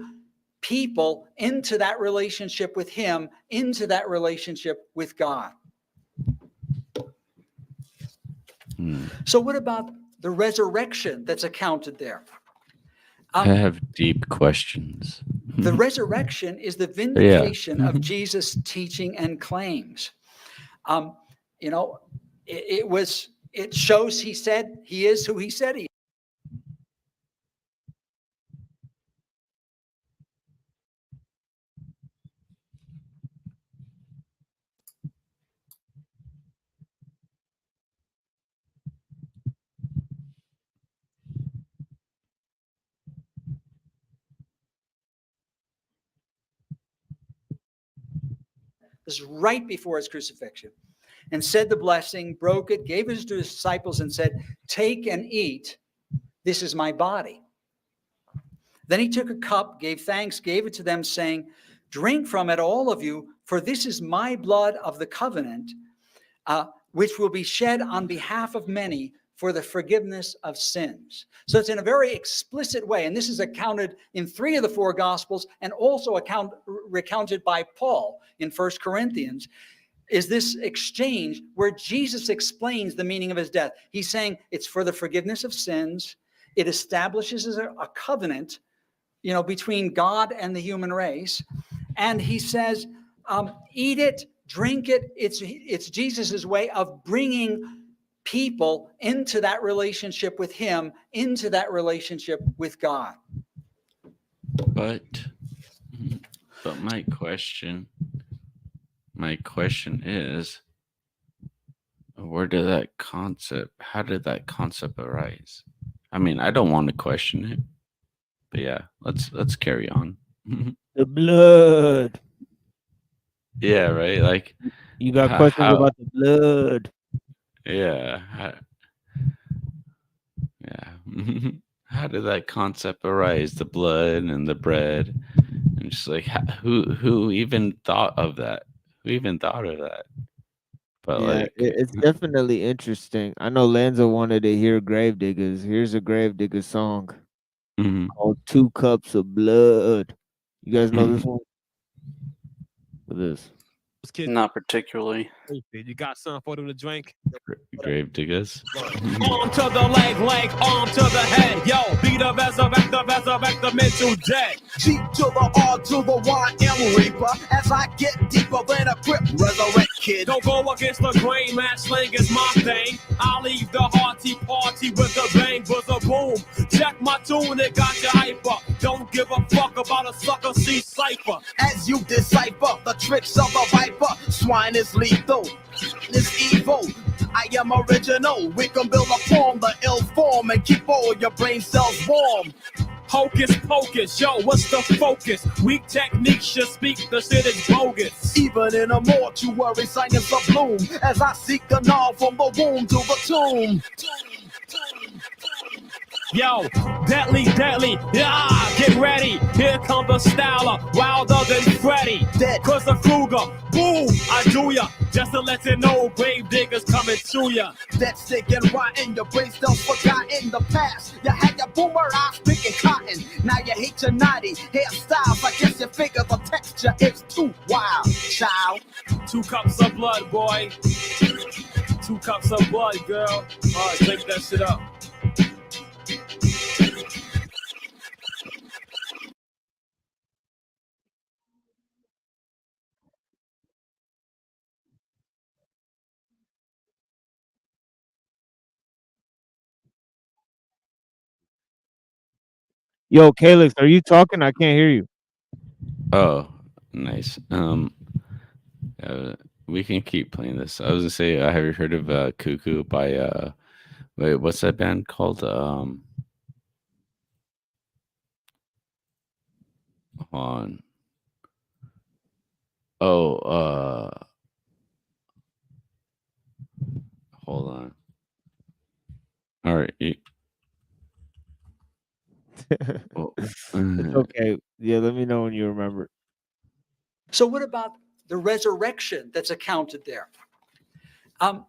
people into that relationship with him, into that relationship with God. So what about the resurrection that's accounted there? I have deep questions. The resurrection is the vindication of Jesus' teaching and claims. It shows he said he is who he said he is. This is right before his crucifixion. And said the blessing, broke it, gave it to his disciples and said, take and eat. This is my body. Then he took a cup, gave thanks, gave it to them, saying, drink from it, all of you, for this is my blood of the covenant, which will be shed on behalf of many for the forgiveness of sins. So it's in a very explicit way, and this is accounted in 3 of the 4 Gospels and also recounted by Paul in 1 Corinthians, is this exchange where Jesus explains the meaning of his death. He's saying it's for the forgiveness of sins. It establishes a covenant, between God and the human race. And he says, eat it, drink it. It's Jesus's way of bringing people into that relationship with him, into that relationship with God. But my question is, how did that concept arise? I mean, I don't want to question it, but yeah, let's carry on. The blood. Yeah, right. Like, you got questions about the blood. Yeah. How did that concept arise? The blood and the bread, and just like who even thought of that? Who even thought of that? But yeah, it's definitely interesting. I know Lanza wanted to hear Gravediggers. Here's a Gravediggers song called 2 Cups of Blood. You guys know this one? For this. Not particularly. You got something for them to drink? Gravediggers. Arm to the leg, arm to the head. Yo, be the resurrect the mental dead. G to the R to the Y, M Reaper. As I get deeper than a grip, resurrect kid. Don't go against the grain, man, slang is my thing. I'll leave the hearty party with a bang, buzz a boom. Check my tune, it got you hyper. Don't give a fuck about a sucker C cipher. As you decipher the tricks of the viper, swine is lethal, it's evil. I am original. We can build upon the ill form and keep all your brain cells warm. Hocus pocus, yo, what's the focus? Weak techniques should speak, the shit is bogus. Even in a mortuary, science of bloom. As I seek the gnaw from the womb to the tomb. Yo, deadly, deadly, yeah, get ready. Here comes the Styler, wilder than Freddy. Cause the Kruger, boom, I do ya. Just to let you know, grave diggers coming to ya. That sick and rotten, your brain still forgotten the past. You had your boomer eyes picking cotton. Now you hate your naughty hairstyles. I guess you figure the texture is too wild, child. 2 cups of blood, boy. 2 cups of blood, girl. Alright, drink that shit up. Yo, Calix, are you talking? I can't hear you. Oh, nice. We can keep playing this. I was gonna say, have you heard of Cuckoo by wait, what's that band called? Hold on. Oh, hold on. All right. It's okay. Yeah, let me know when you remember. So what about the resurrection that's accounted there? Oh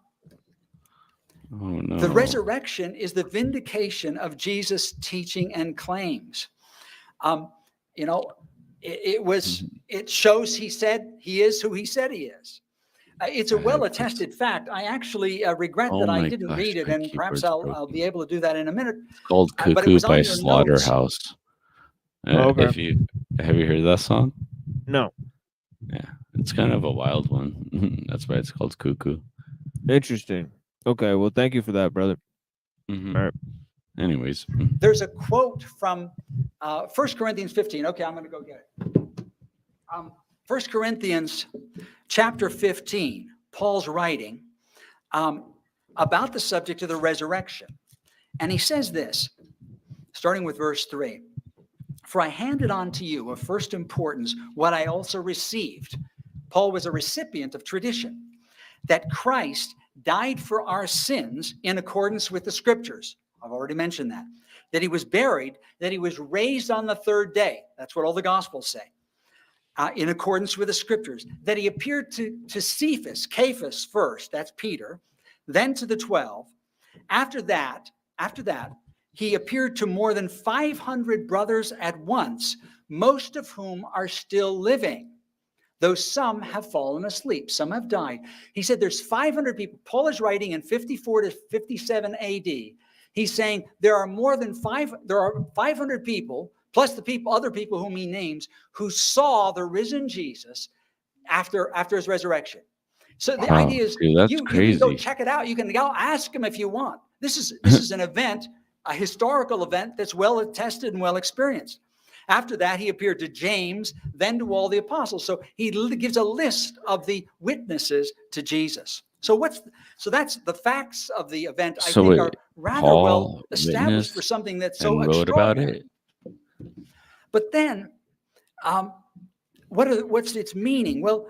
no. The resurrection is the vindication of Jesus' teaching and claims. You know, it shows he said he is who he said he is. It's a well-attested fact. I actually regret that I didn't read it, and perhaps I'll be able to do that in a minute. It's called Cuckoo by Slaughterhouse. Okay. Have you heard that song? No. Yeah, it's kind of a wild one. That's why it's called Cuckoo. Interesting. Okay, well, thank you for that, brother. All right. Anyways, there's a quote from 1 Corinthians 15. Okay, I'm going to go get it. 1 Corinthians chapter 15, Paul's writing about the subject of the resurrection. And he says this, starting with verse 3. For I handed on to you of first importance what I also received. Paul was a recipient of tradition, that Christ died for our sins in accordance with the scriptures. I've already mentioned that. That he was buried, that he was raised on the third day. That's what all the Gospels say. In accordance with the scriptures. That he appeared to Cephas first, that's Peter, then to the 12. After that, he appeared to more than 500 brothers at once, most of whom are still living, though some have fallen asleep, some have died. He said there's 500 people. Paul is writing in 54 to 57 AD. He's saying there are 500 people, plus the other people whom he names, who saw the risen Jesus after his resurrection. So the idea is, you can go check it out. You can go ask him if you want. This is an event, a historical event that's well attested and well experienced. After that, he appeared to James, then to all the apostles. So he gives a list of the witnesses to Jesus. So that's the facts of the event. I think are rather well established for something that's so extraordinary. About it. But then, what's its meaning? Well,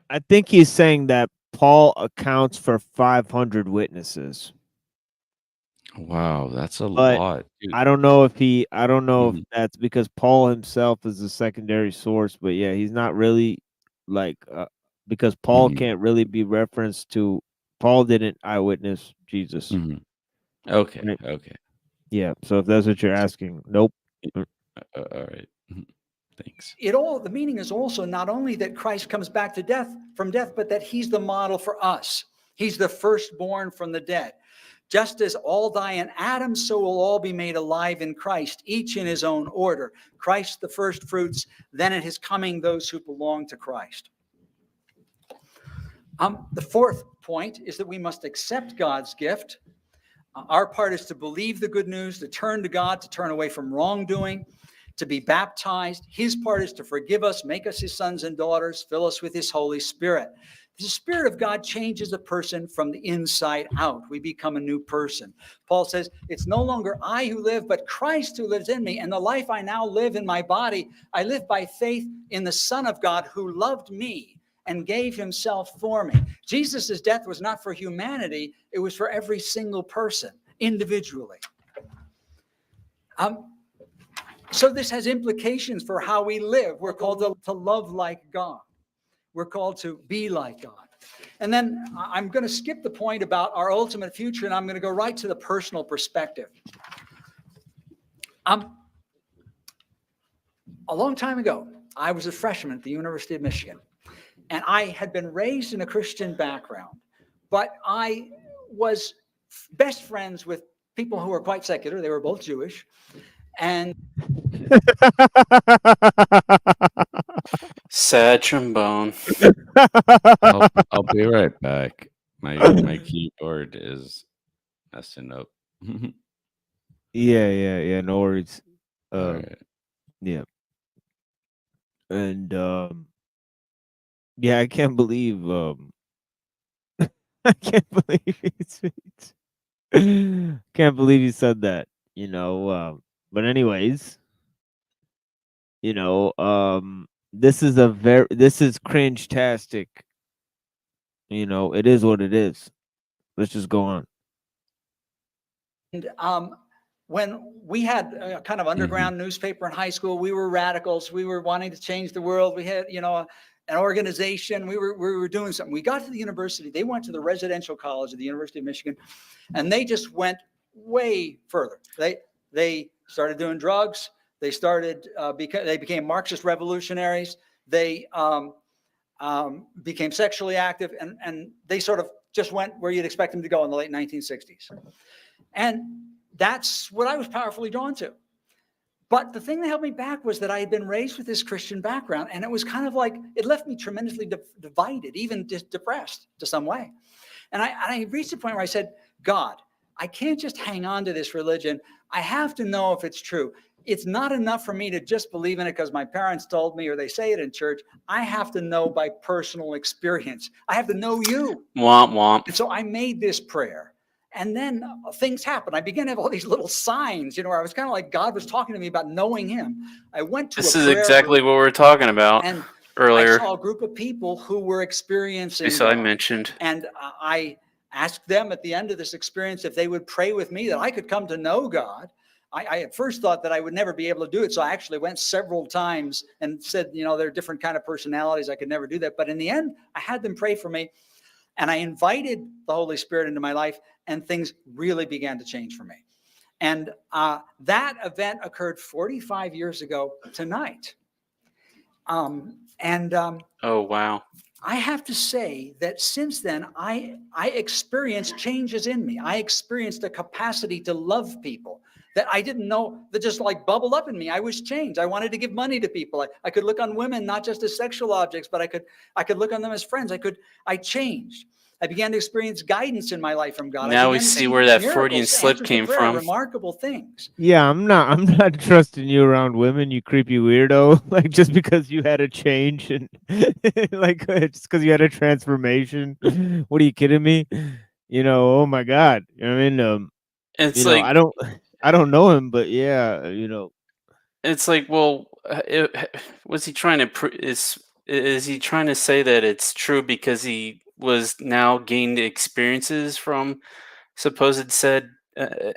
I think he's saying that Paul accounts for 500 witnesses. Wow, that's a lot. Dude. I don't know if that's because Paul himself is a secondary source, but yeah, he's not really like because Paul can't really be referenced to. Paul didn't eyewitness Jesus. Okay, right? Okay. Yeah, so if that's what you're asking, nope. All right. Thanks. The meaning is also not only that Christ comes back from death, but that he's the model for us. He's the firstborn from the dead. Just as all die in Adam, so will all be made alive in Christ, each in his own order. Christ the first fruits, then at his coming, those who belong to Christ. The fourth point is that we must accept God's gift. Our part is to believe the good news, to turn to God, to turn away from wrongdoing, to be baptized. His part is to forgive us, make us his sons and daughters, fill us with his Holy Spirit. The Spirit of God changes a person from the inside out. We become a new person. Paul says, it's no longer I who live, but Christ who lives in me. And the life I now live in my body, I live by faith in the Son of God who loved me and gave himself for me. Jesus' death was not for humanity. It was for every single person individually. So this has implications for how we live. We're called to love like God. We're called to be like God. And then I'm going to skip the point about our ultimate future, and I'm going to go right to the personal perspective. A long time ago, I was a freshman at the University of Michigan, and I had been raised in a Christian background, but I was best friends with people who were quite secular. They were both Jewish. And sad trombone. I'll be right back. My keyboard is messing up. Yeah. No worries. All right. Yeah. And yeah, I can't believe I can't believe can't believe he said that. But anyways, this is cringe-tastic. It is what it is. Let's just go on. And when we had a kind of underground newspaper in high school, we were radicals. We were wanting to change the world. We had, an organization. We were doing something. We got to the university. They went to the residential college of the University of Michigan, and they just went way further. They started doing drugs. They started they became Marxist revolutionaries. They became sexually active, and they sort of just went where you'd expect them to go in the late 1960s. And that's what I was powerfully drawn to. But the thing that held me back was that I had been raised with this Christian background, and it was kind of like, it left me tremendously divided, even depressed to some way. And I reached a point where I said, God, I can't just hang on to this religion. I have to know if it's true. It's not enough for me to just believe in it because my parents told me or they say it in church. I have to know by personal experience. I have to know you. Womp womp. And so I made this prayer. And then things happened. I began to have all these little signs, where I was kind of like God was talking to me about knowing him. I went to This is exactly what we were talking about earlier. I saw a group of people who were experiencing So I God. mentioned. And I asked them at the end of this experience if they would pray with me that I could come to know God. I at first thought that I would never be able to do it. So I actually went several times and said, there are different kind of personalities. I could never do that. But in the end, I had them pray for me. And I invited the Holy Spirit into my life, and things really began to change for me. And that event occurred 45 years ago tonight. Oh, wow. I have to say that since then, I experienced changes in me. I experienced a capacity to love people that I didn't know, that just like bubbled up in me. I was changed. I wanted to give money to people. I could look on women not just as sexual objects, but I could look on them as friends. I changed. I began to experience guidance in my life from God. Now we see where that Freudian slip came from. Remarkable things. Yeah, I'm not trusting you around women, you creepy weirdo. Like, just because you had a change and like just because you had a transformation. What, are you kidding me? Oh my God. I mean, it's like I don't know him, but yeah, It's like, well, was he trying to is he trying to say that it's true because he was now gained experiences from supposed said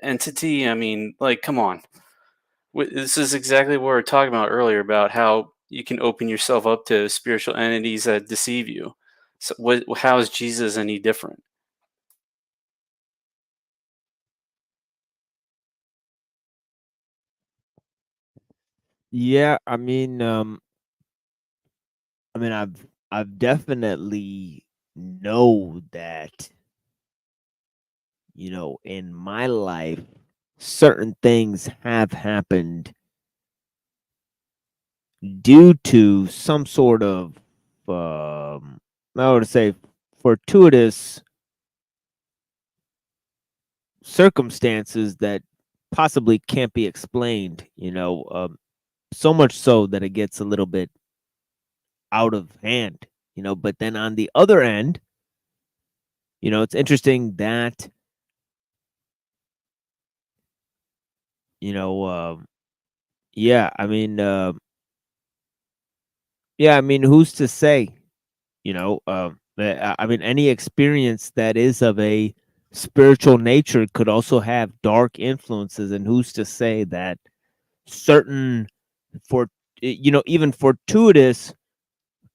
entity? I mean, like, come on. This is exactly what we were talking about earlier about how you can open yourself up to spiritual entities that deceive you. So how is Jesus any different? Yeah, I mean, I've definitely know that, in my life, certain things have happened due to some sort of, I would say, fortuitous circumstances that possibly can't be explained, so much so that it gets a little bit out of hand, But then on the other end, it's interesting that, yeah, who's to say, any experience that is of a spiritual nature could also have dark influences, and who's to say that certain even fortuitous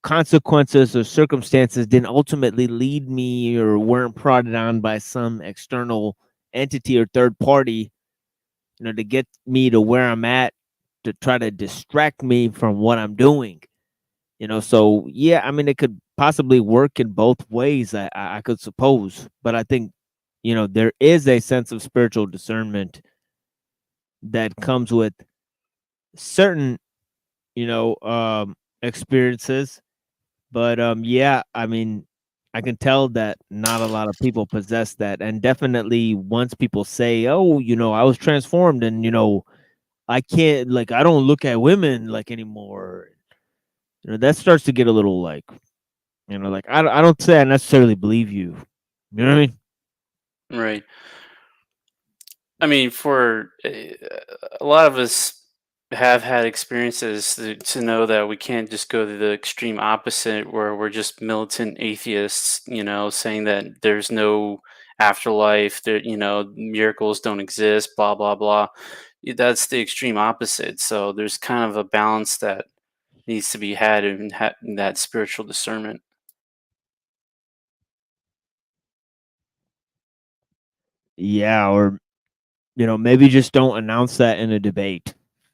consequences or circumstances didn't ultimately lead me or weren't prodded on by some external entity or third party, to get me to where I'm at, to try to distract me from what I'm doing. So yeah, it could possibly work in both ways, I could suppose. But I think, there is a sense of spiritual discernment that comes with certain, experiences. But yeah, I can tell that not a lot of people possess that. And definitely once people say, oh, I was transformed, and I can't, like, I don't look at women like anymore. That starts to get a little like, like, I don't say I necessarily believe you. You know what I mean? Right. For a lot of us have had experiences to know that we can't just go to the extreme opposite where we're just militant atheists, saying that there's no afterlife, that, miracles don't exist, blah, blah, blah. That's the extreme opposite. So there's kind of a balance that needs to be had in that spiritual discernment. Yeah, or maybe just don't announce that in a debate.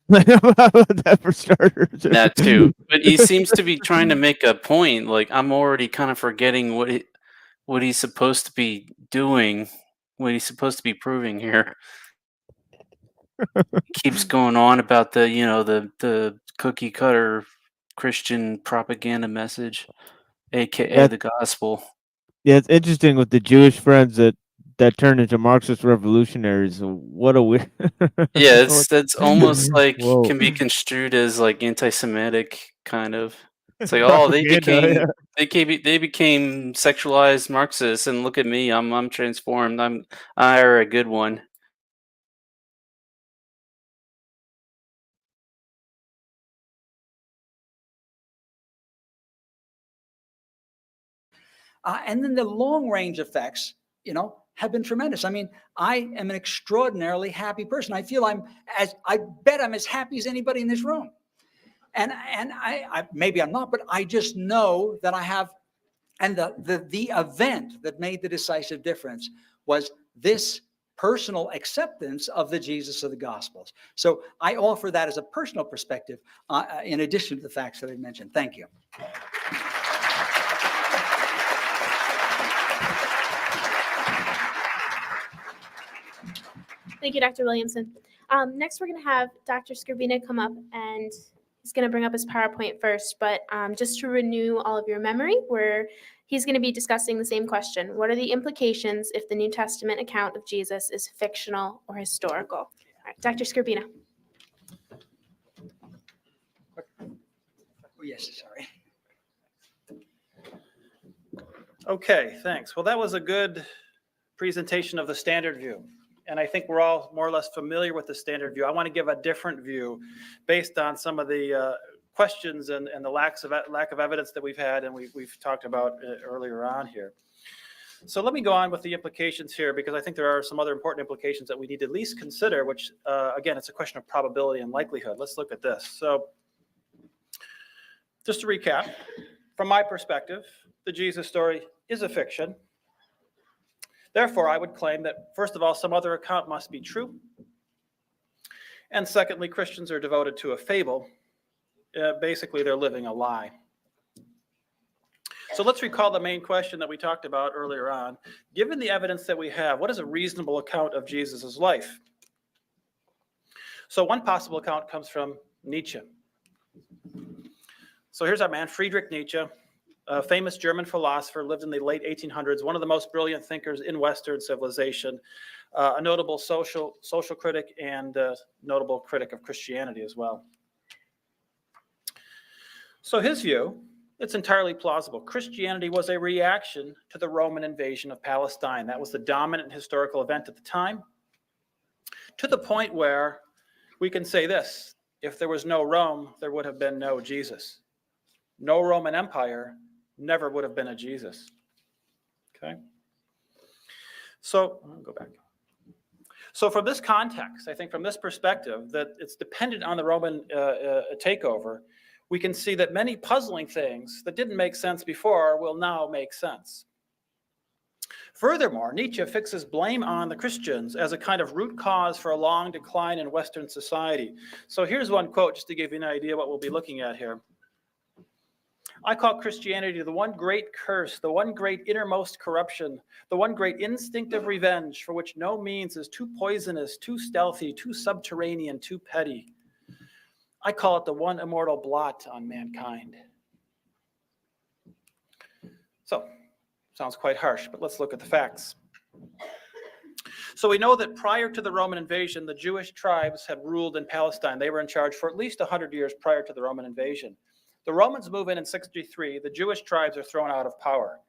That for starters. That too. But he seems to be trying to make a point. Like, I'm already kind of forgetting what he's supposed to be doing, what he's supposed to be proving here. Keeps going on about the cookie cutter Christian propaganda message, aka Yeah, the gospel. yeah, it's interesting with the Jewish friends that turn into Marxist revolutionaries. What a weird. Yeah, that's almost like Whoa. can be construed as like anti-Semitic kind of. It's like, oh, Propaganda, yeah. they became sexualized Marxists, and look at me, I'm transformed. I are a good one. And then the long range effects, have been tremendous. I am an extraordinarily happy person. I bet I'm as happy as anybody in this room. And I maybe I'm not, but I just know that I have. And the event that made the decisive difference was this personal acceptance of the Jesus of the Gospels. So I offer that as a personal perspective, in addition to the facts that I mentioned. Thank you. Thank you, Dr. Williamson. Next, we're going to have Dr. Skrbina come up, and he's going to bring up his PowerPoint first. But just to renew all of your memory, he's going to be discussing the same question. What are the implications if the New Testament account of Jesus is fictional or historical? All right, Dr. Skrbina. Oh, yes, sorry. Okay, thanks. Well, that was a good presentation of the standard view. And I think we're all more or less familiar with the standard view. I want to give a different view based on some of the questions and the lack of evidence that we've had and we've talked about earlier on here. So let me go on with the implications here, because I think there are some other important implications that we need to at least consider, which, again, it's a question of probability and likelihood. Let's look at this. So just to recap, from my perspective, the Jesus story is a fiction. Therefore, I would claim that, first of all, some other account must be true. And secondly, Christians are devoted to a fable. Basically, they're living a lie. So let's recall the main question that we talked about earlier on. Given the evidence that we have, what is a reasonable account of Jesus' life? So one possible account comes from Nietzsche. So here's our man, Friedrich Nietzsche, a famous German philosopher, lived in the late 1800s, one of the most brilliant thinkers in Western civilization, a notable social critic and notable critic of Christianity as well. So his view It's entirely plausible. Christianity was a reaction to the Roman invasion of Palestine. That was the dominant historical event at the time, to the point where we can say this: if there was no Rome, there would have been no Jesus. No Roman Empire, never would have been a Jesus. Okay? So, I'll go back. So from this context, I think from this perspective, that it's dependent on the Roman takeover, we can see that many puzzling things that didn't make sense before will now make sense. Furthermore, Nietzsche fixes blame on the Christians as a kind of root cause for a long decline in Western society. So here's one quote, just to give you an idea what we'll be looking at here. I call Christianity the one great curse, the one great innermost corruption, the one great instinct of revenge for which no means is too poisonous, too stealthy, too subterranean, too petty. I call it the one immortal blot on mankind. So, sounds quite harsh, but let's look at the facts. So we know that prior to the Roman invasion, the Jewish tribes had ruled in Palestine. They were in charge for at least 100 years prior to the Roman invasion. The Romans move in 63. The Jewish tribes are thrown out of power.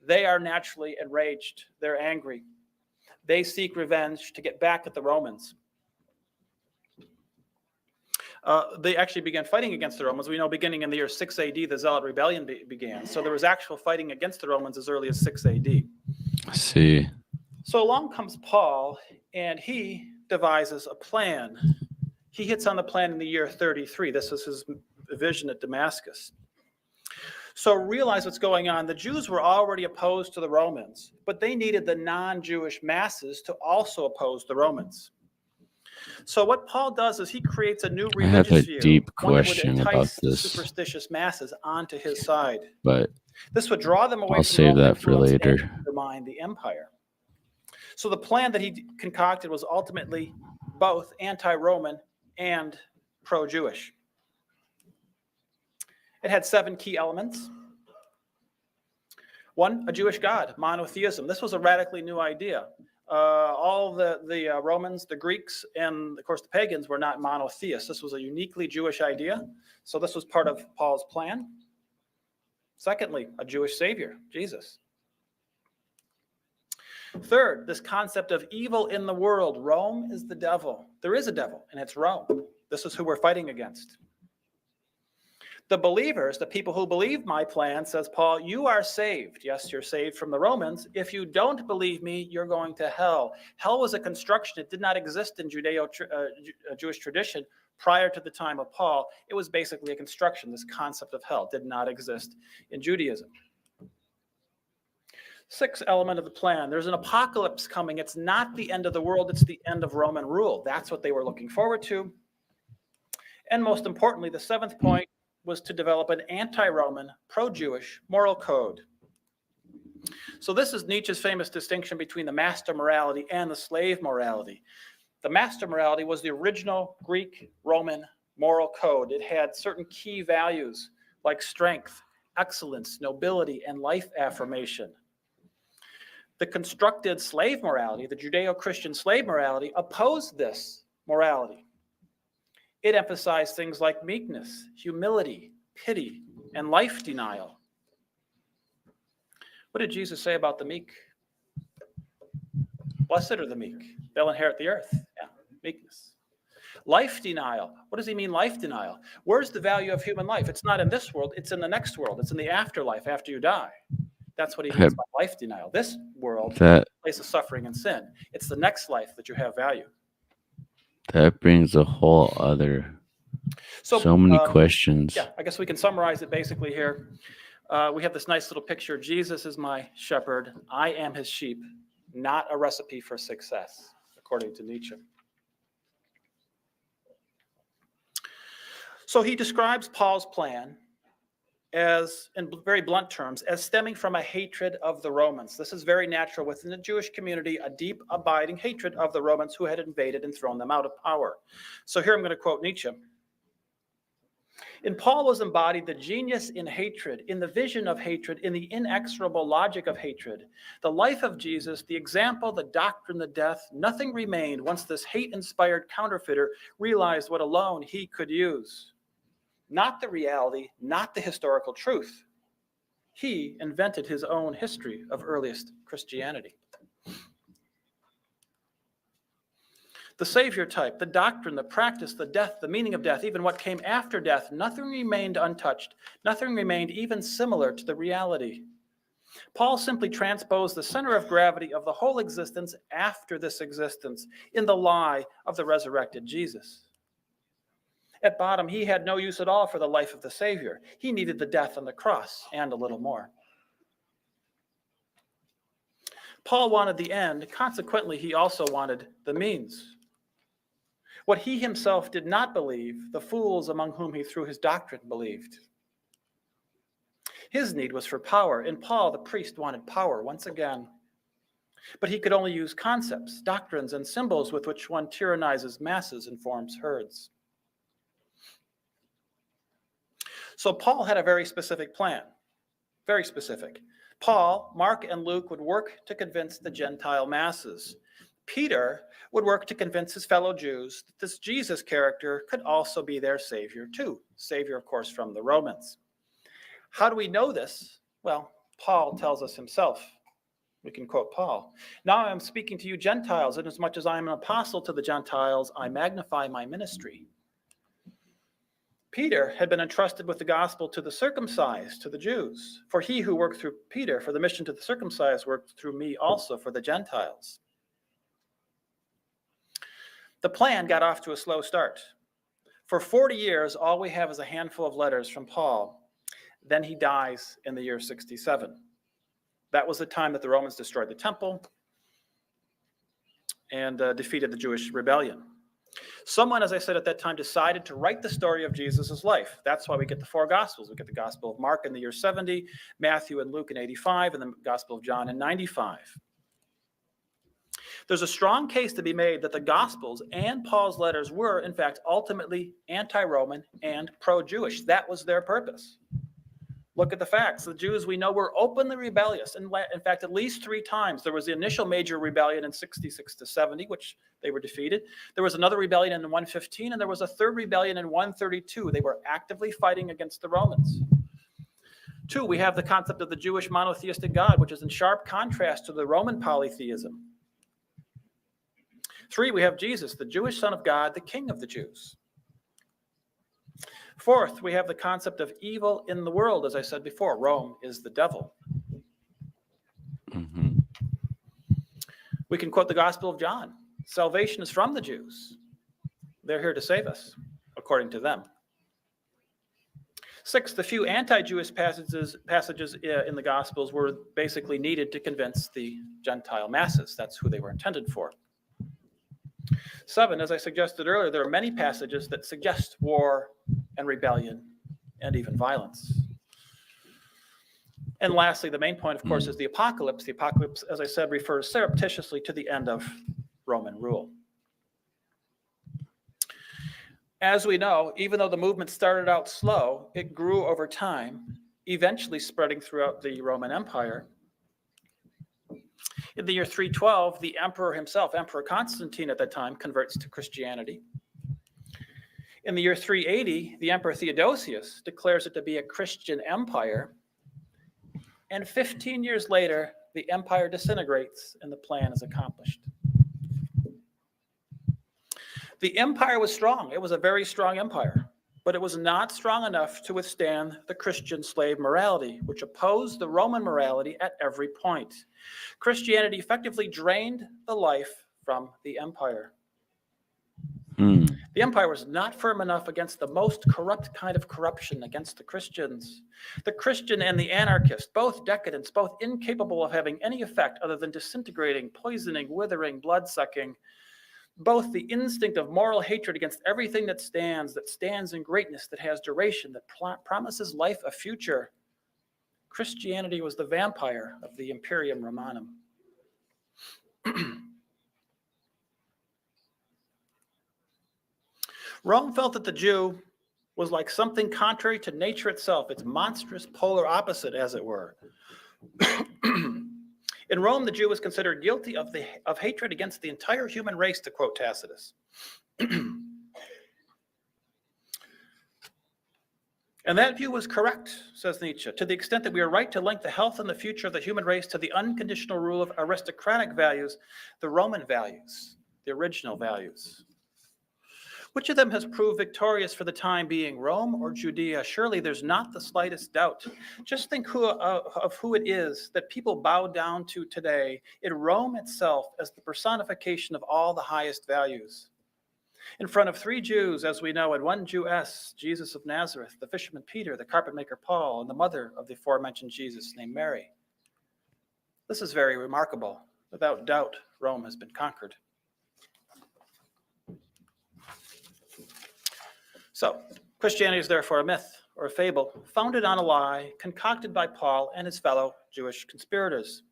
They are naturally enraged. They're angry. They seek revenge to get back at the Romans. They actually began fighting against the Romans. We know beginning in the year 6 AD, the Zealot Rebellion began. So there was actual fighting against the Romans as early as 6 AD. I see. So along comes Paul, and he devises a plan. He hits on the plan in the year 33. This was his vision at Damascus. So realize what's going on. The Jews were already opposed to the Romans, but they needed the non-Jewish masses to also oppose the Romans. So what Paul does is he creates a new religious I have a view, deep one that would question entice about the this, superstitious masses onto his side. but This would draw them away I'll from save Roman that for influence later. and undermine the empire. So the plan that he concocted was ultimately both anti-Roman and pro-Jewish. It had 7 key elements. 1, a Jewish God, monotheism. This was a radically new idea. All the Romans, the Greeks, and of course the pagans were not monotheists. This was a uniquely Jewish idea. So this was part of Paul's plan. Secondly, a Jewish Savior, Jesus. Third, this concept of evil in the world. Rome is the devil. There is a devil, and it's Rome. This is who we're fighting against. The believers, the people who believe my plan, says Paul, you are saved. Yes, you're saved from the Romans. If you don't believe me, you're going to hell. Hell was a construction. It did not exist in Jewish tradition prior to the time of Paul. It was basically a construction. This concept of hell did not exist in Judaism. 6th element of the plan, there's an apocalypse coming. It's not the end of the world, it's the end of Roman rule. That's what they were looking forward to. And most importantly, the 7th point was to develop an anti-Roman, pro-Jewish moral code. So this is Nietzsche's famous distinction between the master morality and the slave morality. The master morality was the original Greek-Roman moral code. It had certain key values like strength, excellence, nobility, and life affirmation. The constructed slave morality, the Judeo-Christian slave morality, opposed this morality. It emphasized things like meekness, humility, pity, and life denial. What did Jesus say about the meek? Blessed are the meek. They'll inherit the earth. Yeah, meekness. Life denial. What does he mean, life denial? Where's the value of human life? It's not in this world. It's in the next world. It's in the afterlife after you die. That's what he means by life denial. This world is a place of suffering and sin. It's the next life that you have value. That brings a whole other, so many questions. Yeah, I guess we can summarize it basically here. We have this nice little picture. Jesus is my shepherd. I am his sheep, not a recipe for success, according to Nietzsche. So he describes Paul's plan as, in very blunt terms, as stemming from a hatred of the Romans. This is very natural within the Jewish community, a deep, abiding hatred of the Romans who had invaded and thrown them out of power. So here I'm going to quote Nietzsche. In Paul was embodied the genius in hatred, in the vision of hatred, in the inexorable logic of hatred. The life of Jesus, the example, the doctrine, the death, nothing remained once this hate-inspired counterfeiter realized what alone he could use. Not the reality, not the historical truth. He invented his own history of earliest Christianity. The Savior type, the doctrine, the practice, the death, the meaning of death, even what came after death, nothing remained untouched. Nothing remained even similar to the reality. Paul simply transposed the center of gravity of the whole existence after this existence in the lie of the resurrected Jesus. At bottom, he had no use at all for the life of the Savior. He needed the death on the cross and a little more. Paul wanted the end. Consequently, he also wanted the means. What he himself did not believe, the fools among whom he threw his doctrine believed. His need was for power. In Paul, the priest wanted power once again. But he could only use concepts, doctrines, and symbols with which one tyrannizes masses and forms herds. So Paul had a very specific plan, very specific. Paul, Mark, and Luke would work to convince the Gentile masses. Peter would work to convince his fellow Jews that this Jesus character could also be their Savior too. Savior, of course, from the Romans. How do we know this? Well, Paul tells us himself. We can quote Paul. Now I am speaking to you Gentiles, inasmuch as I am an apostle to the Gentiles, I magnify my ministry. Peter had been entrusted with the gospel to the circumcised, to the Jews. For he who worked through Peter for the mission to the circumcised worked through me also for the Gentiles. The plan got off to a slow start. For 40 years, all we have is a handful of letters from Paul. Then he dies in the year 67. That was the time that the Romans destroyed the temple and defeated the Jewish rebellion. Someone, as I said at that time, decided to write the story of Jesus' life. That's why we get the four Gospels. We get the Gospel of Mark in the year 70, Matthew and Luke in 85, and the Gospel of John in 95. There's a strong case to be made that the Gospels and Paul's letters were, in fact, ultimately anti-Roman and pro-Jewish. That was their purpose. Look at the facts. The Jews we know were openly rebellious. In fact, at least 3 times. There was the initial major rebellion in 66 to 70, which they were defeated. There was another rebellion in 115, and there was a third rebellion in 132. They were actively fighting against the Romans. 2, we have the concept of the Jewish monotheistic God, which is in sharp contrast to the Roman polytheism. 3, we have Jesus, the Jewish Son of God, the King of the Jews. 4th, we have the concept of evil in the world. As I said before, Rome is the devil. Mm-hmm. We can quote the Gospel of John. Salvation is from the Jews. They're here to save us, according to them. 6th, the few anti-Jewish passages in the Gospels were basically needed to convince the Gentile masses. That's who they were intended for. 7, as I suggested earlier, there are many passages that suggest war and rebellion and even violence. And lastly, the main point, of course, is the apocalypse. The apocalypse, as I said, refers surreptitiously to the end of Roman rule. As we know, even though the movement started out slow, it grew over time, eventually spreading throughout the Roman Empire. In the year 312, the emperor himself, Emperor Constantine at that time, converts to Christianity. In the year 380, the Emperor Theodosius declares it to be a Christian empire. And 15 years later, the empire disintegrates and the plan is accomplished. The empire was strong. It was a very strong empire, but it was not strong enough to withstand the Christian slave morality, which opposed the Roman morality at every point. Christianity effectively drained the life from the empire. The empire was not firm enough against the most corrupt kind of corruption, against the Christians. The Christian and the anarchist, both decadents, both incapable of having any effect other than disintegrating, poisoning, withering, blood-sucking, both the instinct of moral hatred against everything that stands in greatness, that has duration, that promises life a future. Christianity was the vampire of the Imperium Romanum. Rome felt that the Jew was like something contrary to nature itself, its monstrous polar opposite, as it were. In Rome, the Jew was considered guilty of hatred against the entire human race, to quote Tacitus. And that view was correct, says Nietzsche, to the extent that we are right to link the health and the future of the human race to the unconditional rule of aristocratic values, the Roman values, the original values. Which of them has proved victorious for the time being, Rome or Judea? Surely there's not the slightest doubt. Just think of who it is that people bow down to today in Rome itself as the personification of all the highest values. In front of 3 Jews, as we know, and 1 Jewess, Jesus of Nazareth, the fisherman Peter, the carpet maker Paul, and the mother of the aforementioned Jesus named Mary. This is very remarkable. Without doubt, Rome has been conquered. So, Christianity is therefore a myth or a fable founded on a lie concocted by Paul and his fellow Jewish conspirators.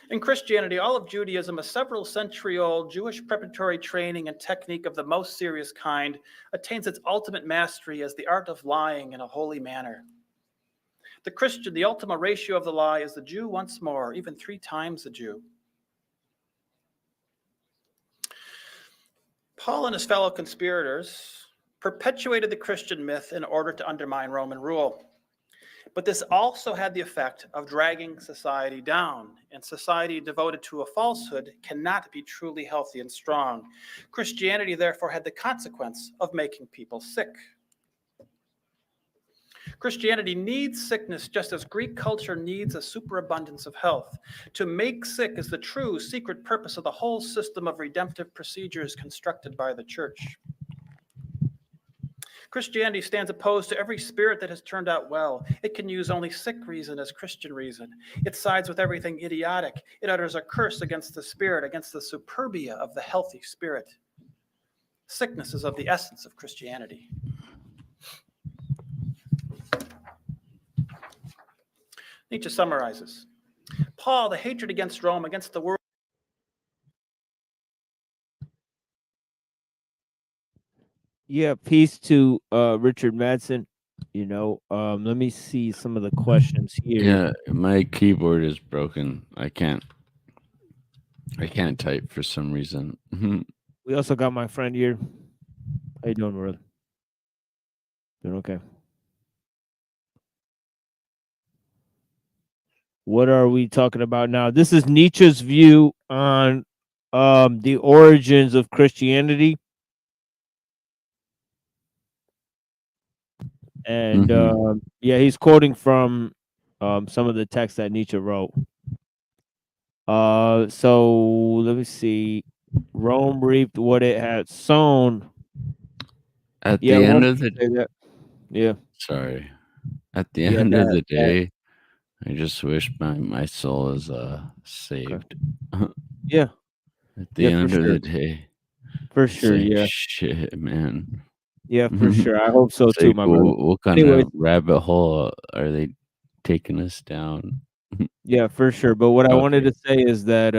In Christianity, all of Judaism, a several century-old Jewish preparatory training and technique of the most serious kind, attains its ultimate mastery as the art of lying in a holy manner. The Christian, the ultima ratio of the lie, is the Jew once more, even 3 times the Jew. Paul and his fellow conspirators perpetuated the Christian myth in order to undermine Roman rule. But this also had the effect of dragging society down, and society devoted to a falsehood cannot be truly healthy and strong. Christianity, therefore, had the consequence of making people sick. Christianity needs sickness just as Greek culture needs a superabundance of health. To make sick is the true secret purpose of the whole system of redemptive procedures constructed by the church. Christianity stands opposed to every spirit that has turned out well. It can use only sick reason as Christian reason. It sides with everything idiotic. It utters a curse against the spirit, against the superbia of the healthy spirit. Sickness is of the essence of Christianity. Nietzsche summarizes. Paul, the hatred against Rome, against the world. Yeah, peace to Richard Madsen. Let me see some of the questions here. Yeah, my keyboard is broken. I can't type for some reason. We also got my friend here. How you doing, brother? Doing okay. What are we talking about now? This is Nietzsche's view on the origins of Christianity. And yeah, he's quoting from some of the text that Nietzsche wrote. So let me see. Rome reaped what it had sown. At the end of the yeah. Sorry. At the end of the day, I just wish my soul is saved. Yeah. At the end of the day. For sure, yeah. Shit, man. Yeah, for sure. I hope so too, my brother. What kind of rabbit hole are they taking us down? Yeah, for sure. But what I wanted to say is that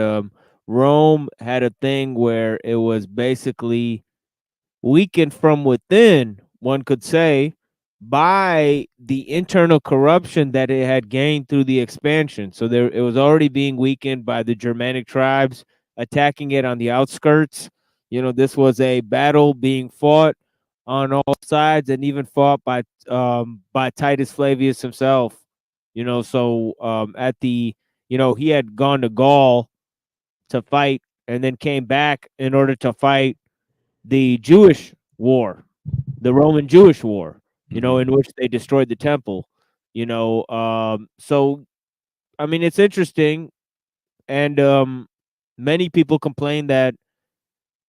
Rome had a thing where it was basically weakened from within, one could say, by the internal corruption that it had gained through the expansion. So it was already being weakened by the Germanic tribes attacking it on the outskirts. This was a battle being fought on all sides, and even fought by Titus Flavius himself. So at the he had gone to Gaul to fight, and then came back in order to fight the Jewish war, the Roman Jewish war, in which they destroyed the temple. So I mean, it's interesting, and many people complain that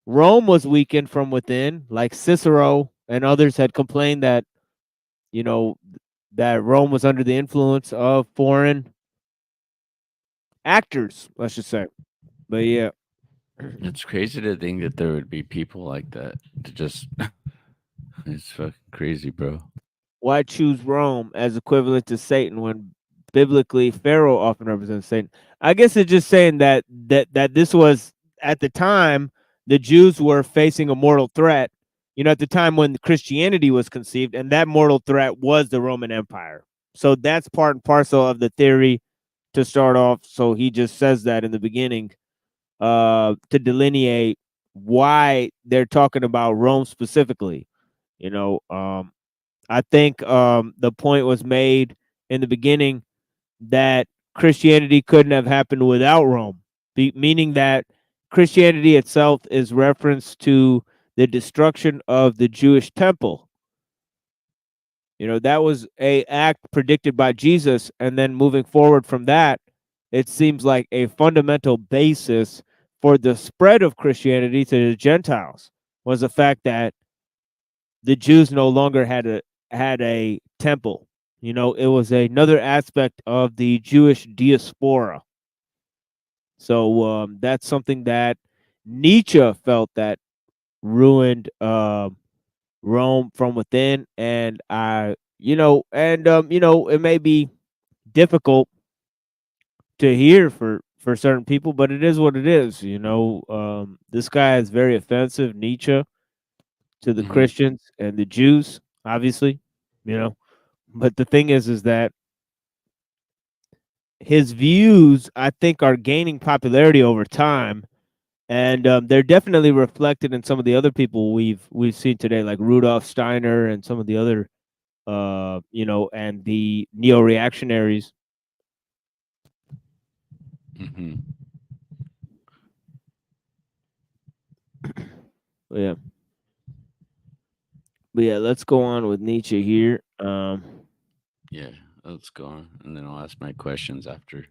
Rome was weakened from within, like Cicero and others had complained that, that Rome was under the influence of foreign actors, let's just say. But yeah. It's crazy to think that there would be people like that to just it's fucking crazy, bro. Why choose Rome as equivalent to Satan when biblically Pharaoh often represents Satan? I guess it's just saying that this was, at the time, the Jews were facing a mortal threat, at the time when Christianity was conceived, and that mortal threat was the Roman Empire. So that's part and parcel of the theory to start off. So he just says that in the beginning to delineate why they're talking about Rome specifically. I think the point was made in the beginning that Christianity couldn't have happened without Rome, meaning that Christianity itself is reference to the destruction of the Jewish temple. That was a act predicted by Jesus, and then moving forward from that, it seems like a fundamental basis for the spread of Christianity to the Gentiles was the fact that the Jews no longer had a temple. It was another aspect of the Jewish diaspora. So that's something that Nietzsche felt that ruined Rome from within, and it may be difficult to hear for certain people, but it is what it is. This guy is very offensive, Nietzsche, to the Christians and the Jews, obviously. But the thing is that his views, I think, are gaining popularity over time, and they're definitely reflected in some of the other people we've seen today, like Rudolf Steiner and some of the other, and the neo-reactionaries. Yeah. But yeah, let's go on with Nietzsche here. Yeah, let's go on, and then I'll ask my questions after.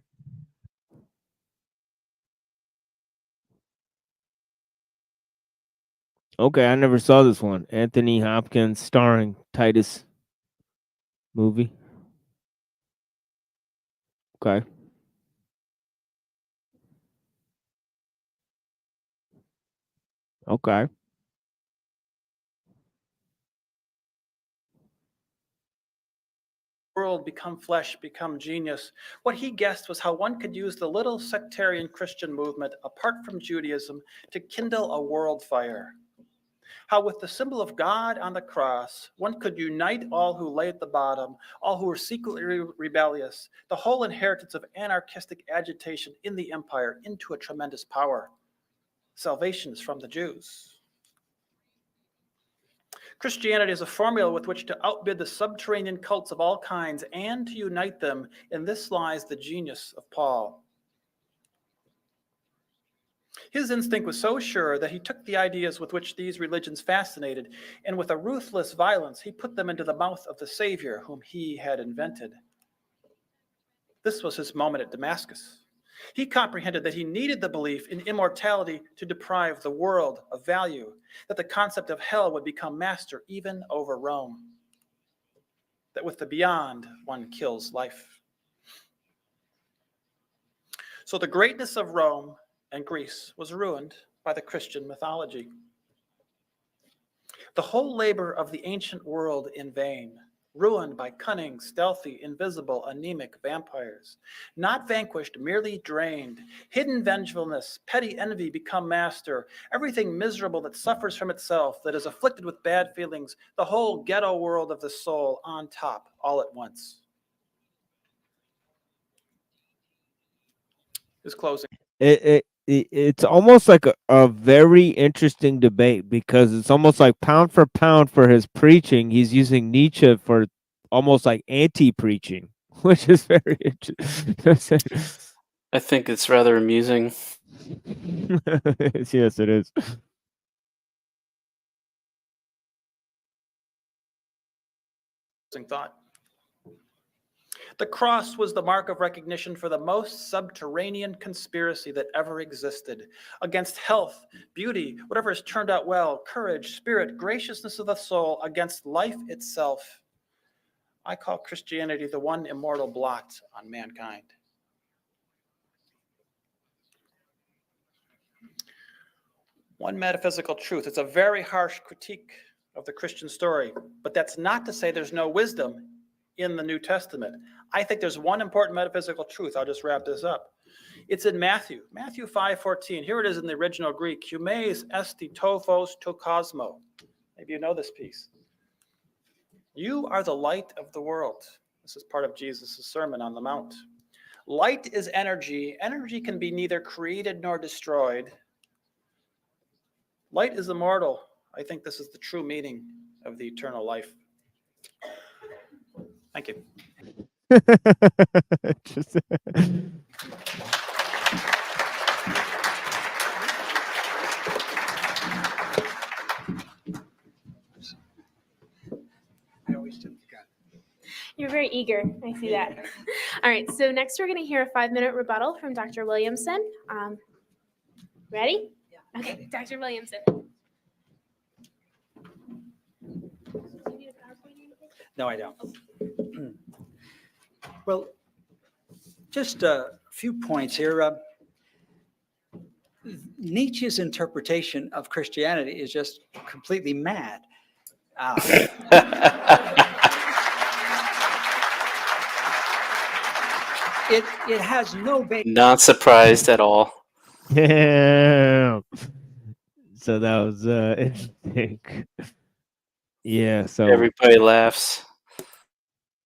Okay, I never saw this one. Anthony Hopkins starring Titus movie. Okay. Okay. World, become flesh, become genius. What he guessed was how one could use the little sectarian Christian movement apart from Judaism to kindle a world fire. How with the symbol of God on the cross, one could unite all who lay at the bottom, all who were secretly rebellious, the whole inheritance of anarchistic agitation in the empire into a tremendous power. Salvation is from the Jews. Christianity is a formula with which to outbid the subterranean cults of all kinds and to unite them. In this lies the genius of Paul. His instinct was so sure that he took the ideas with which these religions fascinated, and with a ruthless violence, he put them into the mouth of the Savior whom he had invented. This was his moment at Damascus. He comprehended that he needed the belief in immortality to deprive the world of value, that the concept of hell would become master even over Rome, that with the beyond, one kills life. So the greatness of Rome and Greece was ruined by the Christian mythology. The whole labor of the ancient world in vain, ruined by cunning, stealthy, invisible, anemic vampires. Not vanquished, merely drained. Hidden vengefulness, petty envy become master. Everything miserable that suffers from itself, that is afflicted with bad feelings. The whole ghetto world of the soul on top, all at once. His closing. It's almost like a very interesting debate, because it's almost like pound for his preaching, he's using Nietzsche for almost like anti-preaching, which is very interesting. I think it's rather amusing. Yes, it is. Thought. The cross was the mark of recognition for the most subterranean conspiracy that ever existed against health, beauty, whatever has turned out well, courage, spirit, graciousness of the soul, against life itself. I call Christianity the one immortal blot on mankind. One metaphysical truth. It's a very harsh critique of the Christian story, but that's not to say there's no wisdom in the New Testament. I think there's one important metaphysical truth. I'll just wrap this up. It's in Matthew 5:14. Here it is in the original Greek. Humeis esti tophos to cosmo. Maybe you know this piece. You are the light of the world. This is part of Jesus' Sermon on the Mount. Light is energy. Energy can be neither created nor destroyed. Light is immortal. I think this is the true meaning of the eternal life. Thank you. Just- You're very eager. I see that. All right. So next, we're going to hear a 5-minute rebuttal from Dr. Williamson. Ready? Yeah. Okay, Dr. Williamson. No, I don't. Well, just a few points here. Nietzsche's interpretation of Christianity is just completely mad. It has no basis. Not surprised at all. Yeah. So that was interesting. Yeah. So Everybody laughs.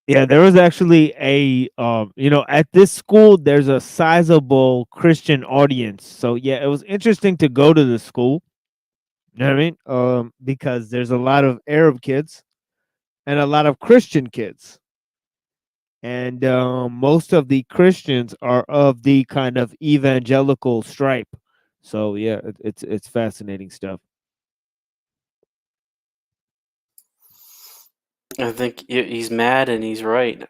yeah, there was actually a at this school there's a sizable Christian audience. So yeah, it was interesting to go to the school. You know what I mean? Because there's a lot of Arab kids and a lot of Christian kids. And most of the Christians are of the kind of evangelical stripe. So yeah, it's fascinating stuff. I think he's mad and he's right.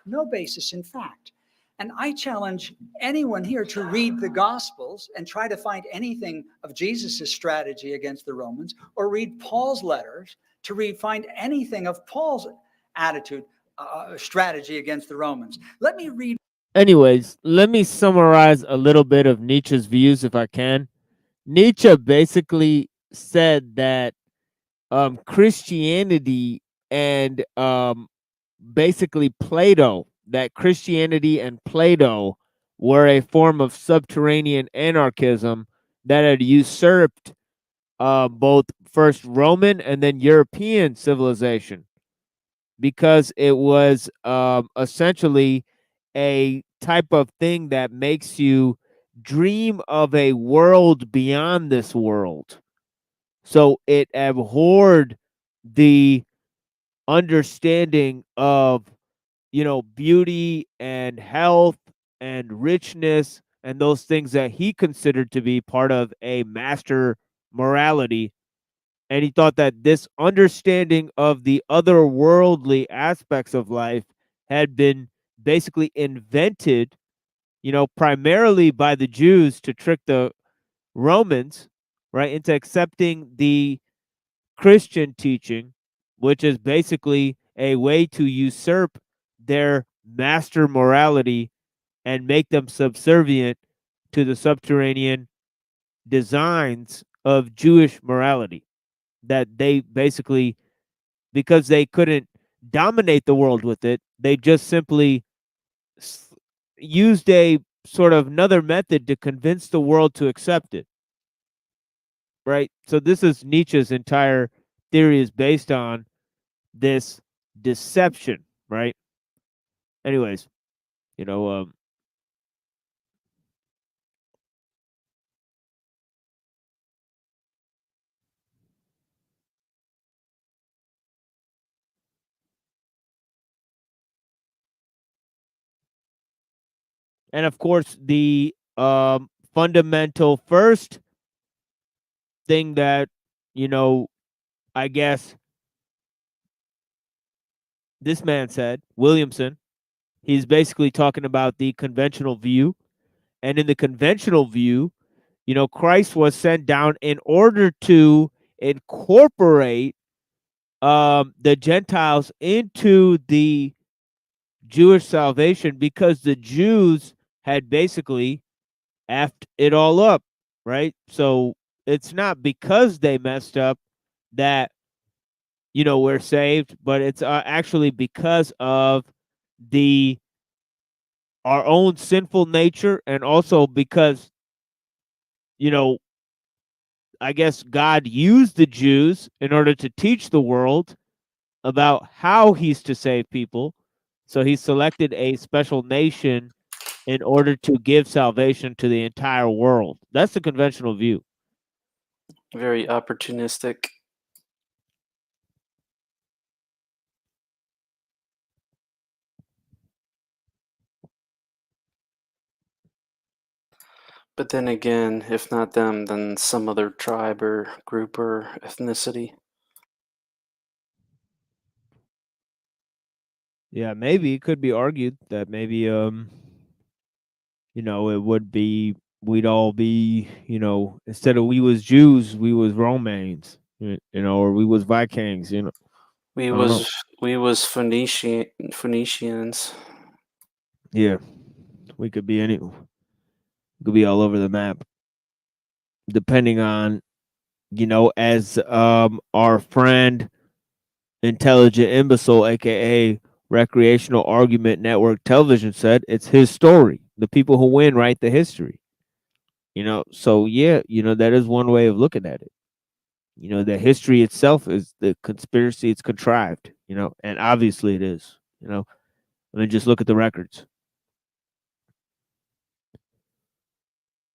No basis in fact. And I challenge anyone here to read the Gospels and try to find anything of Jesus's strategy against the Romans, or read Paul's letters to find anything of Paul's attitude, strategy against the Romans. Let me read. Anyways, let me summarize a little bit of Nietzsche's views if I can. Nietzsche basically said that Christianity and basically Plato, that Christianity and Plato were a form of subterranean anarchism that had usurped both first Roman and then European civilization, because it was essentially a type of thing that makes you dream of a world beyond this world. So it abhorred the understanding of, beauty and health and richness and those things that he considered to be part of a master morality. And he thought that this understanding of the otherworldly aspects of life had been basically invented, primarily by the Jews to trick the Romans, right, into accepting the Christian teaching, which is basically a way to usurp their master morality and make them subservient to the subterranean designs of Jewish morality. That they basically, because they couldn't dominate the world with it, they just simply used a sort of another method to convince the world to accept it. Right? So this is Nietzsche's entire theory is based on this deception, right? Anyways, and of course the fundamental first thing that, I guess this man said, Williamson, he's basically talking about the conventional view. And in the conventional view, Christ was sent down in order to incorporate the Gentiles into the Jewish salvation, because the Jews had basically effed it all up, right? So it's not because they messed up that, we're saved, but it's actually because of our own sinful nature, and also because, I guess God used the Jews in order to teach the world about how he's to save people. So he selected a special nation in order to give salvation to the entire world. That's the conventional view. Very opportunistic. But then again, if not them, then some other tribe or group or ethnicity. Yeah, maybe it could be argued that maybe it would be we'd all be, instead of we was Jews, we was Romans, or we was Vikings, We I don't know. was Phoenicians. Yeah. We could be could be all over the map. Depending on, as our friend Intelligent Imbecile, aka Recreational Argument Network Television said, it's his story. The people who win write the history. So yeah, that is one way of looking at it. The history itself is the conspiracy, it's contrived, and obviously it is. I mean, just look at the records.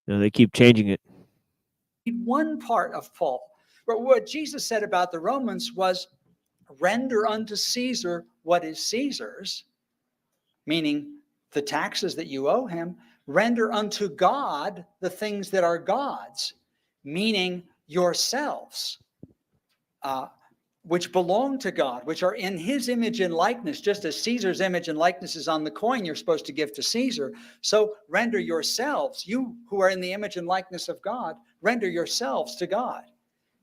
They keep changing it. One part of Paul, but what Jesus said about the Romans was, render unto Caesar what is Caesar's, meaning the taxes that you owe him. Render unto God the things that are God's, meaning yourselves, which belong to God, which are in his image and likeness, just as Caesar's image and likeness is on the coin you're supposed to give to Caesar. So render yourselves, you who are in the image and likeness of God, render yourselves to God.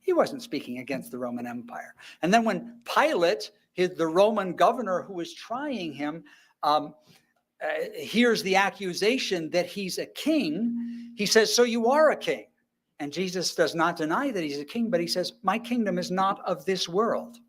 He wasn't speaking against the Roman Empire. And then when Pilate, the Roman governor who was trying him, hears the accusation that he's a king, he says, so you are a king. And Jesus does not deny that he's a king, but he says, my kingdom is not of this world.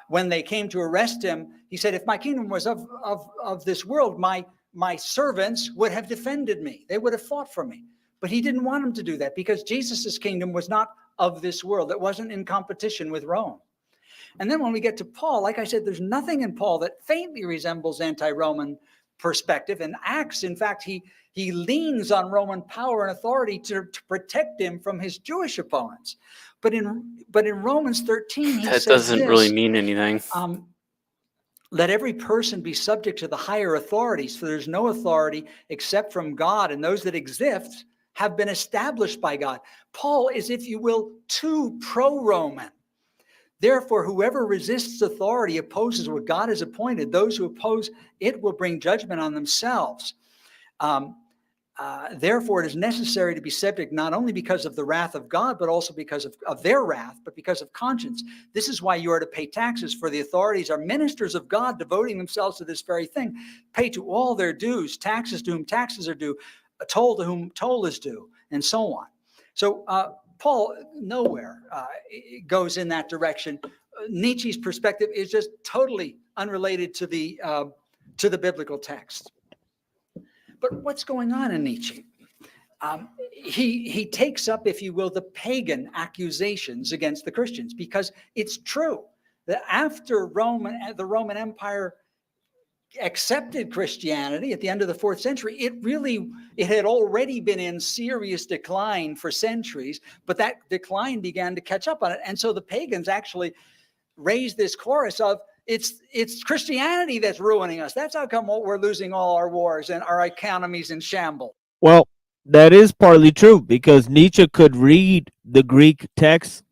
When they came to arrest him, he said, if my kingdom was of this world, my servants would have defended me. They would have fought for me. But he didn't want them to do that because Jesus's kingdom was not of this world. It wasn't in competition with Rome. And then when we get to Paul, like I said, there's nothing in Paul that faintly resembles anti-Roman perspective. In Acts, in fact, he leans on Roman power and authority to protect him from his Jewish opponents. But in Romans 13, he that says doesn't really mean anything. Let every person be subject to the higher authorities, for there's no authority except from God, and those that exist have been established by God. Paul is, if you will, too pro-Roman. Therefore, whoever resists authority opposes what God has appointed. Those who oppose it will bring judgment on themselves. Therefore, it is necessary to be subject not only because of the wrath of God, but also because of their wrath, but because of conscience. This is why you are to pay taxes, for the authorities are ministers of God, devoting themselves to this very thing. Pay to all their dues, taxes to whom taxes are due, toll to whom toll is due, and so on. So Paul nowhere goes in that direction. Nietzsche's perspective is just totally unrelated to the biblical text. But what's going on in Nietzsche? He takes up, if you will, the pagan accusations against the Christians, because it's true that after the Roman Empire accepted Christianity at the end of the 4th century, it had already been in serious decline for centuries, but that decline began to catch up on it. And so the pagans actually raised this chorus of, it's Christianity that's ruining us. That's how come we're losing all our wars and our economy's in shambles. Well, that is partly true, because Nietzsche could read the Greek text.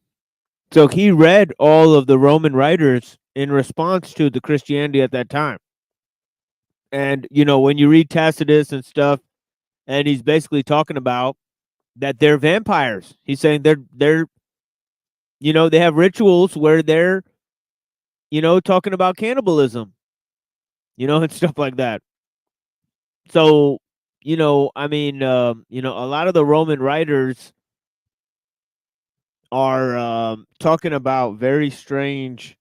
So he read all of the Roman writers in response to the Christianity at that time. And, when you read Tacitus and stuff, and he's basically talking about that they're vampires. He's saying they're they have rituals where they're, talking about cannibalism, and stuff like that. So, I mean, a lot of the Roman writers are talking about very strange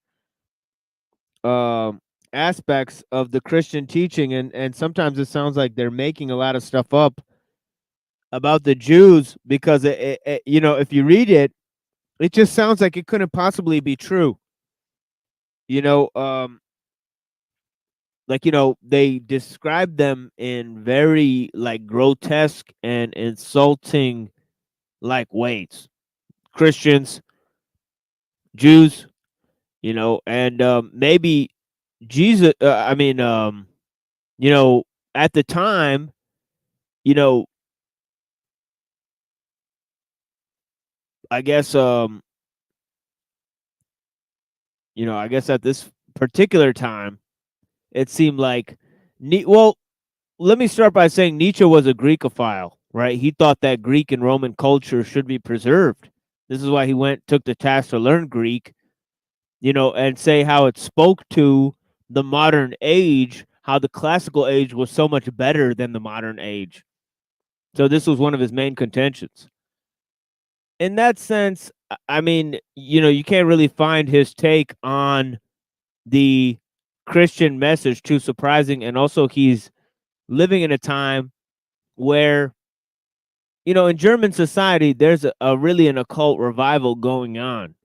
aspects of the Christian teaching, and sometimes it sounds like they're making a lot of stuff up about the Jews, because if you read it, it just sounds like it couldn't possibly be true. They describe them in very grotesque and insulting ways. Christians, Jews, you know, and maybe Jesus. You know, at the time, you know, I guess, you know, I guess at this particular time, it seemed like, well, let me start by saying Nietzsche was a Greekophile, right? He thought that Greek and Roman culture should be preserved. This is why he took the task to learn Greek, you know, and say how it spoke to the modern age, how the classical age was so much better than the modern age. So this was one of his main contentions. In that sense, I mean, you know, you can't really find his take on the Christian message too surprising. And also, he's living in a time where, you know, in German society, there's a really an occult revival going on.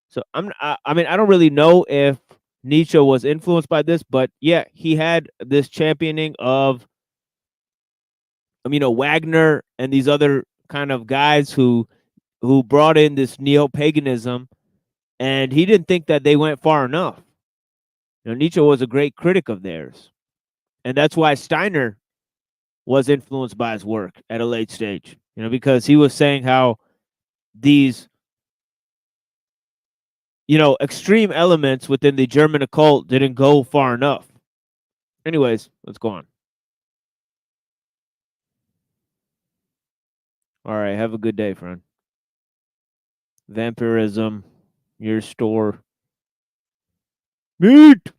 So I mean, I don't really know if Nietzsche was influenced by this, but yeah, he had this championing of, you know, Wagner and these other kind of guys who brought in this neo-paganism, and he didn't think that they went far enough. You know, Nietzsche was a great critic of theirs, and that's why Steiner was influenced by his work at a late stage. You know, because he was saying how these, you know, extreme elements within the German occult didn't go far enough. Anyways, let's go on. All right, have a good day, friend. Vampirism, your store. Meat.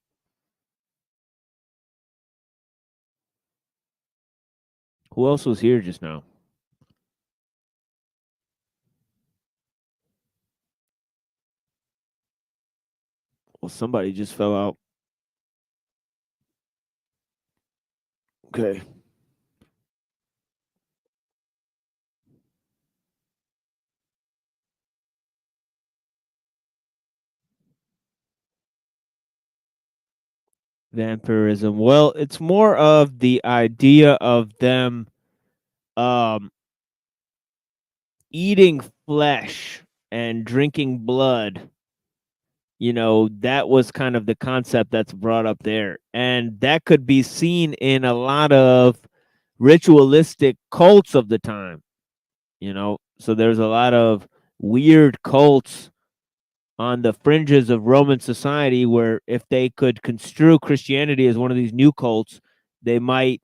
Who else was here just now? Well, somebody just fell out. Okay. Vampirism. Well, it's more of the idea of them eating flesh and drinking blood. You know, that was kind of the concept that's brought up there. And that could be seen in a lot of ritualistic cults of the time. You know, so there's a lot of weird cults on the fringes of Roman society where if they could construe Christianity as one of these new cults, they might,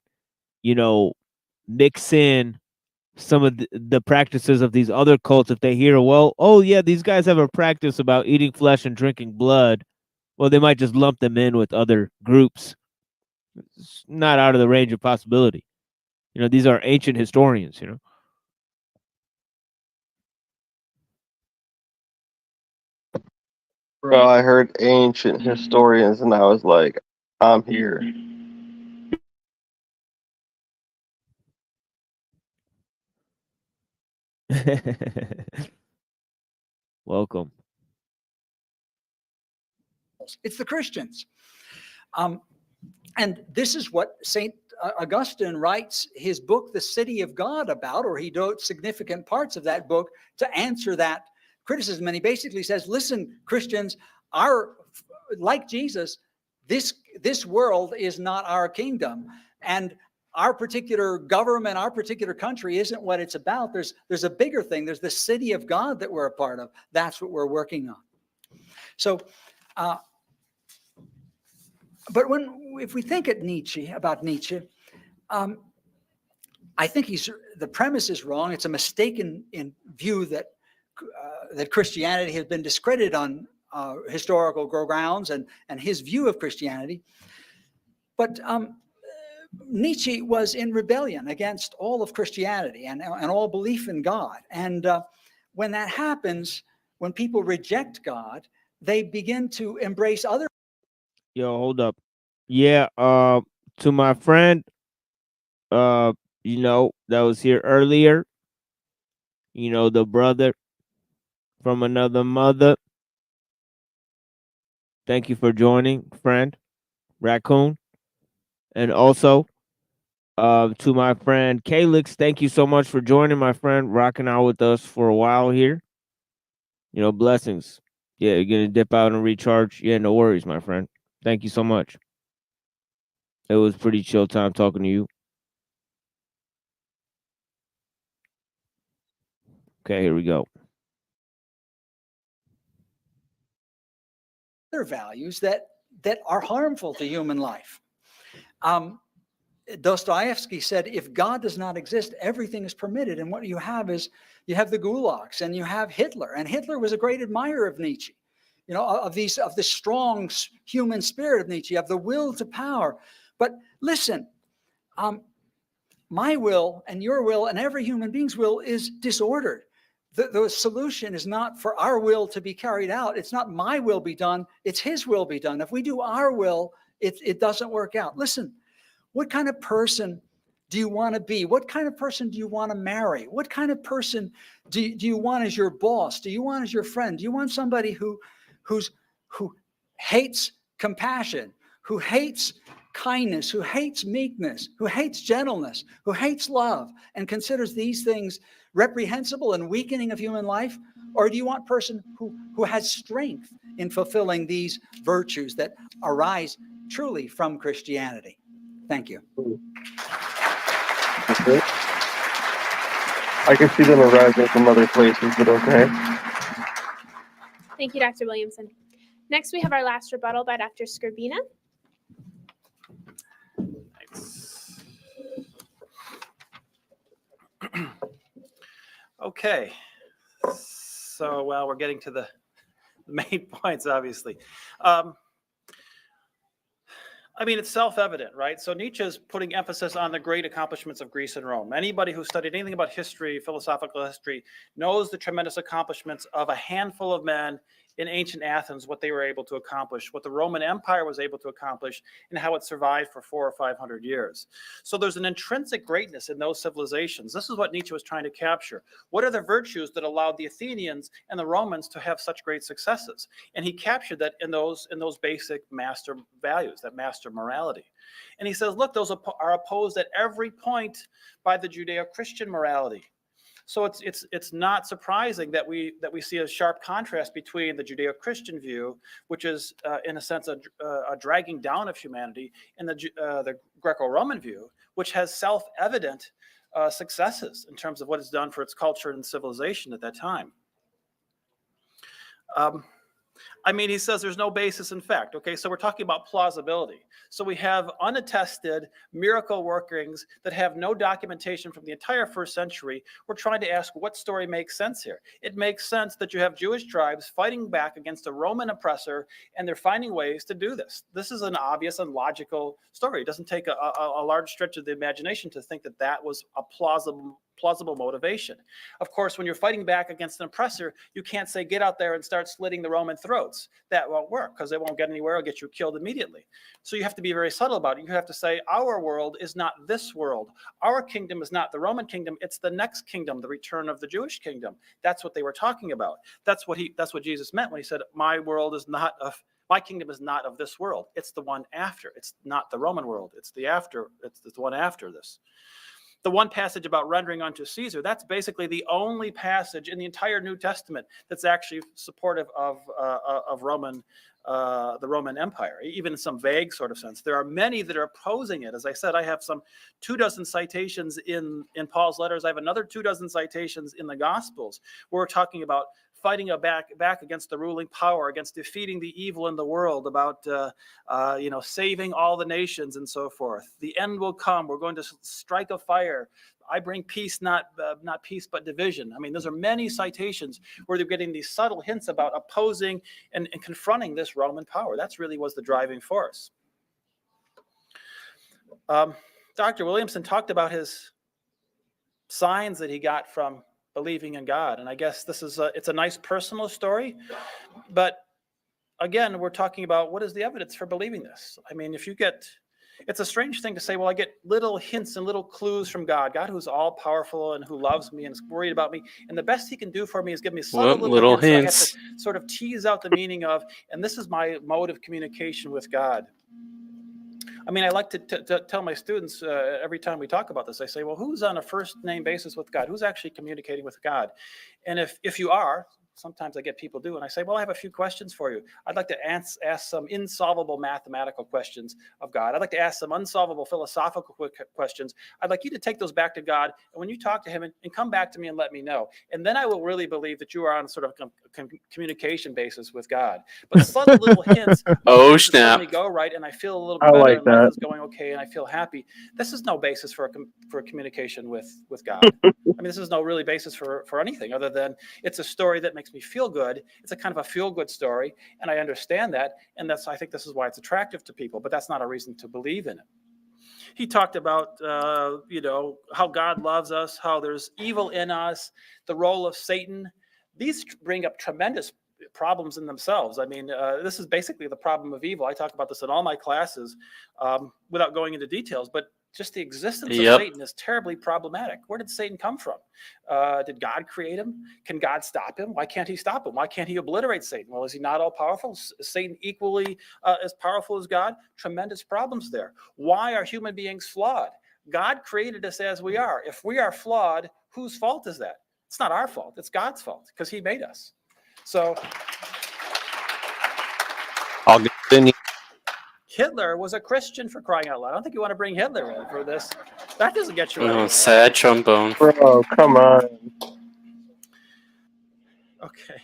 you know, mix in some of the practices of these other cults. If they hear, well, oh yeah, these guys have a practice about eating flesh and drinking blood, well, they might just lump them in with other groups. It's not out of the range of possibility. You know, these are ancient historians, you know. Bro, I heard ancient historians and I was like, I'm here. Welcome. It's the Christians. And this is what St. Augustine writes his book, The City of God, about, or he devotes significant parts of that book to answer that criticism. And he basically says, listen, Christians, like Jesus, this world is not our kingdom. And our particular government, our particular country isn't what it's about. There's a bigger thing. There's the city of God that we're a part of. That's what we're working on. So, but if we think about Nietzsche, I think the premise is wrong. It's a mistaken view that Christianity has been discredited on historical grounds and his view of Christianity. But Nietzsche was in rebellion against all of Christianity and all belief in God. And when that happens, when people reject God, they begin to embrace other. Yo, hold up. Yeah, to my friend, you know, that was here earlier, you know, the brother from another mother. Thank you for joining, friend, Raccoon. And also, to my friend Calix, thank you so much for joining, my friend, rocking out with us for a while here. Blessings. Yeah, you're gonna dip out and recharge. Yeah, no worries, my friend. Thank you so much. It was pretty chill time talking to you. Okay, here we go. Other values that are harmful to human life. Dostoevsky said, if God does not exist, everything is permitted. And what you have is you have the gulags and you have Hitler. And Hitler was a great admirer of Nietzsche, of the strong human spirit of Nietzsche, of the will to power. But listen, my will and your will and every human being's will is disordered. The solution is not for our will to be carried out. It's not my will be done. It's his will be done. If we do our will, it doesn't work out. Listen, what kind of person do you want to be? What kind of person do you want to marry? What kind of person do you want as your boss? Do you want as your friend? Do you want somebody who hates compassion, who hates kindness, who hates meekness, who hates gentleness, who hates love, and considers these things reprehensible and weakening of human life? Or do you want a person who has strength in fulfilling these virtues that arise truly from Christianity? Thank you. I can see them arising from other places, but okay. Thank you, Dr. Williamson. Next, we have our last rebuttal by Dr. Skrbina. Okay. So, well, we're getting to the main points, obviously. It's self-evident, right? So Nietzsche is putting emphasis on the great accomplishments of Greece and Rome. Anybody who studied anything about history, philosophical history, knows the tremendous accomplishments of a handful of men in ancient Athens, what they were able to accomplish, what the Roman Empire was able to accomplish, and how it survived for 400 or 500 years. So there's an intrinsic greatness in those civilizations. This is what Nietzsche was trying to capture. What are the virtues that allowed the Athenians and the Romans to have such great successes? And he captured that in those basic master values, that master morality. And he says, look, those are opposed at every point by the Judeo-Christian morality. So it's not surprising that we see a sharp contrast between the Judeo-Christian view, which is in a sense a dragging down of humanity, and the Greco-Roman view, which has self-evident successes in terms of what it's done for its culture and civilization at that time. He says there's no basis in fact. Okay, so we're talking about plausibility. So we have unattested miracle workings that have no documentation from the entire first century. We're trying to ask what story makes sense here. It makes sense that you have Jewish tribes fighting back against a Roman oppressor, and they're finding ways to do this. This is an obvious and logical story. It doesn't take a large stretch of the imagination to think that that was a plausible motivation. Of course, when you're fighting back against an oppressor, you can't say, get out there and start slitting the Roman throats. That won't work because it won't get anywhere. It'll get you killed immediately. So you have to be very subtle about it. You have to say, our world is not this world. Our kingdom is not the Roman kingdom. It's the next kingdom, the return of the Jewish kingdom. That's what they were talking about. That's what Jesus meant when he said, my kingdom is not of this world. It's the one after. It's not the Roman world. It's the one after this. The one passage about rendering unto Caesar, that's basically the only passage in the entire New Testament that's actually supportive of the Roman Empire, even in some vague sort of sense. There are many that are opposing it. As I said, I have some 24 citations in Paul's letters. I have another 24 citations in the Gospels where we're talking about fighting back against the ruling power, against defeating the evil in the world, about saving all the nations and so forth. The end will come. We're going to strike a fire. I bring peace, not peace, but division. Those are many citations where they're getting these subtle hints about opposing and confronting this Roman power. That's really was the driving force. Dr. Williamson talked about his signs that he got from believing in God. And I guess it's a nice personal story, but again, we're talking about what is the evidence for believing this? It's a strange thing to say, well, I get little hints and little clues from God who's all powerful and who loves me and is worried about me. And the best he can do for me is give me subtle little hints. So I have to sort of tease out the meaning of, and this is my mode of communication with God. I like to tell my students every time we talk about this, I say, well, who's on a first name basis with God? Who's actually communicating with God? And if you are, sometimes I get people do, and I say, well, I have a few questions for you. I'd like to ask some insolvable mathematical questions of God. I'd like to ask some unsolvable philosophical questions. I'd like you to take those back to God, and when you talk to him, and come back to me and let me know. And then I will really believe that you are on sort of a communication basis with God. But subtle little hints Oh, suddenly snap. go right, and I feel a little I better, like and life that. is going okay, and I feel happy. This is no basis for a communication with God. I mean, this is no really basis for anything other than it's a story that makes me feel good. It's a kind of a feel-good story, and I understand that, and I think this is why it's attractive to people, but that's not a reason to believe in it. He talked about, how God loves us, how there's evil in us, the role of Satan. These bring up tremendous problems in themselves. I mean, this is basically the problem of evil. I talk about this in all my classes without going into details, but just the existence of Satan is terribly problematic. Where did Satan come from? Did God create him? Can God stop him? Why can't he stop him? Why can't he obliterate Satan? Well, is he not all powerful? Is Satan equally as powerful as God? Tremendous problems there. Why are human beings flawed? God created us as we are. If we are flawed, whose fault is that? It's not our fault. It's God's fault because he made us. So Hitler was a Christian, for crying out loud. I don't think you want to bring Hitler in for this. That doesn't get you anywhere. Sad trombone. Bro, come on. Okay.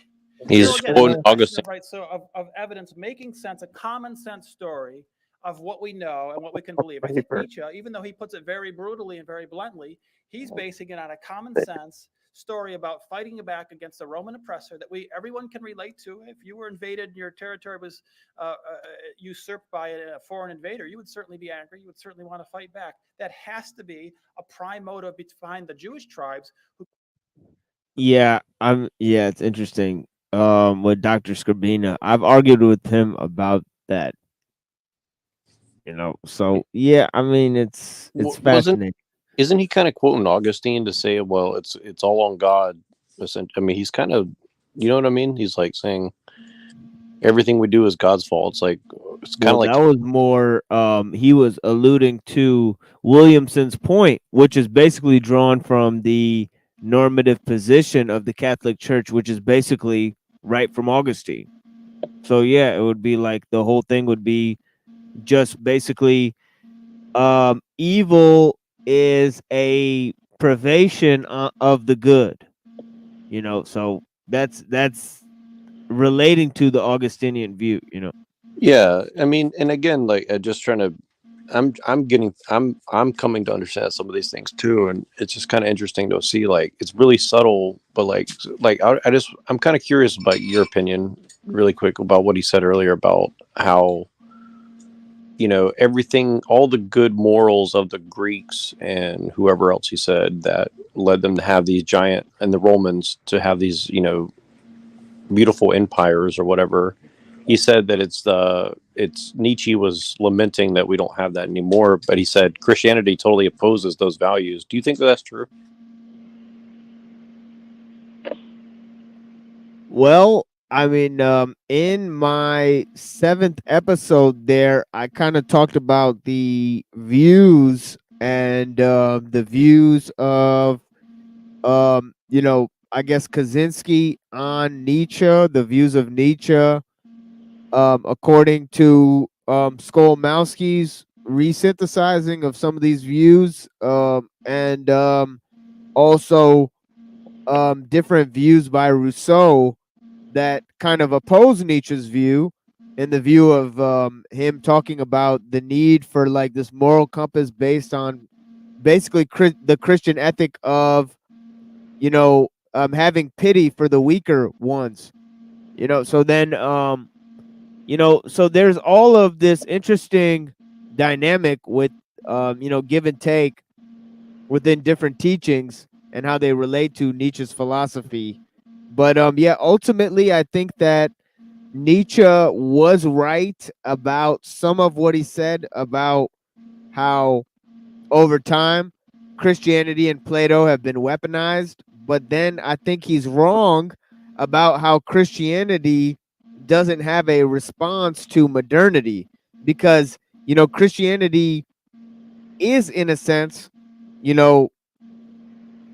He's So again, quoting Augustine. right? So of evidence making sense, a common sense story of what we know and what we can believe. I think Nietzsche, even though he puts it very brutally and very bluntly, he's basing it on a common sense story about fighting back against the Roman oppressor that everyone can relate to. If you were invaded and your territory was usurped by a foreign invader, you would certainly be angry. You would certainly want to fight back. That has to be a prime motive behind the Jewish tribes who. Yeah, it's interesting. With Dr. Scribina, I've argued with him about that. So yeah, I mean it's fascinating. Isn't he kind of quoting Augustine to say, well, it's all on God? I mean, he's kind of, you know what I mean? He's like saying everything we do is God's fault. It's kind of like that was more. He was alluding to Williamson's point, which is basically drawn from the normative position of the Catholic Church, which is basically right from Augustine. So yeah, it would be like the whole thing would be just basically evil is a privation of the good, so that's relating to the Augustinian view. Yeah, I mean, and again, like just trying to, I'm coming to understand some of these things too, and it's just kind of interesting to see. Like, it's really subtle, but I'm kind of curious about your opinion, really quick, about what he said earlier about how, everything, all the good morals of the Greeks and whoever else he said that led them to have these giant, and the Romans to have these, beautiful empires or whatever. He said that it's Nietzsche was lamenting that we don't have that anymore, but he said Christianity totally opposes those values. Do you think that that's true? Well, I mean, in my 7th episode there, I kind of talked about the views and the views of, I guess Kaczynski on Nietzsche, the views of Nietzsche, according to Skolmowski's resynthesizing of some of these views, and also different views by Rousseau that kind of oppose Nietzsche's view, in the view of him talking about the need for like this moral compass based on basically the Christian ethic of having pity for the weaker ones. So then so there's all of this interesting dynamic with give and take within different teachings and how they relate to Nietzsche's philosophy. But ultimately I think that Nietzsche was right about some of what he said about how over time Christianity and Plato have been weaponized, but then I think he's wrong about how Christianity doesn't have a response to modernity, because Christianity is in a sense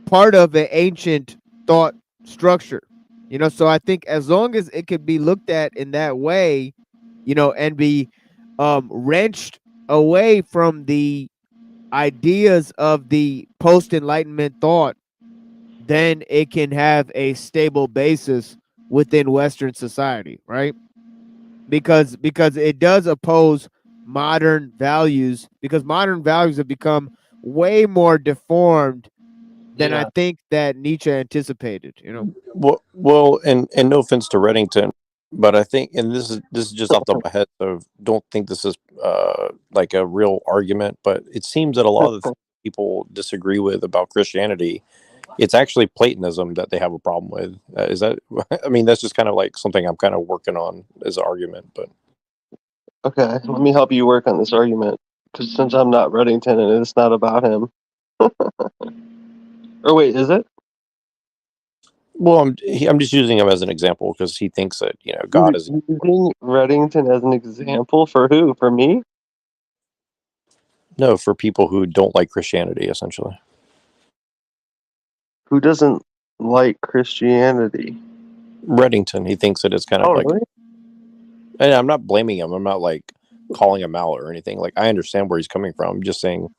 part of an ancient thought structure. You know, so I think as long as it could be looked at in that way, you know, and be wrenched away from the ideas of the post-enlightenment thought, then it can have a stable basis within Western society, right? Because it does oppose modern values, because modern values have become way more deformed than I Yeah. think that Nietzsche anticipated, you know. Well, and no offense to Reddington, but I think, and this is just off the top of my head, so don't think this is like a real argument, but it seems that a lot of the things people disagree with about Christianity, it's actually Platonism that they have a problem with. Is that? I mean, that's just kind of like something I'm kind of working on as an argument, but. Okay, let me help you work on this argument. Because since I'm not Reddington and it's not about him. Or wait, is it? Well, I'm just using him as an example because he thinks that, you know, God is. Using Reddington as an example for who? For me? No, for people who don't like Christianity, essentially. Who doesn't like Christianity? Reddington, he thinks that it's kind of Oh, like. really? And I'm not blaming him. I'm not like calling him out or anything. Like, I understand where he's coming from. I'm just saying,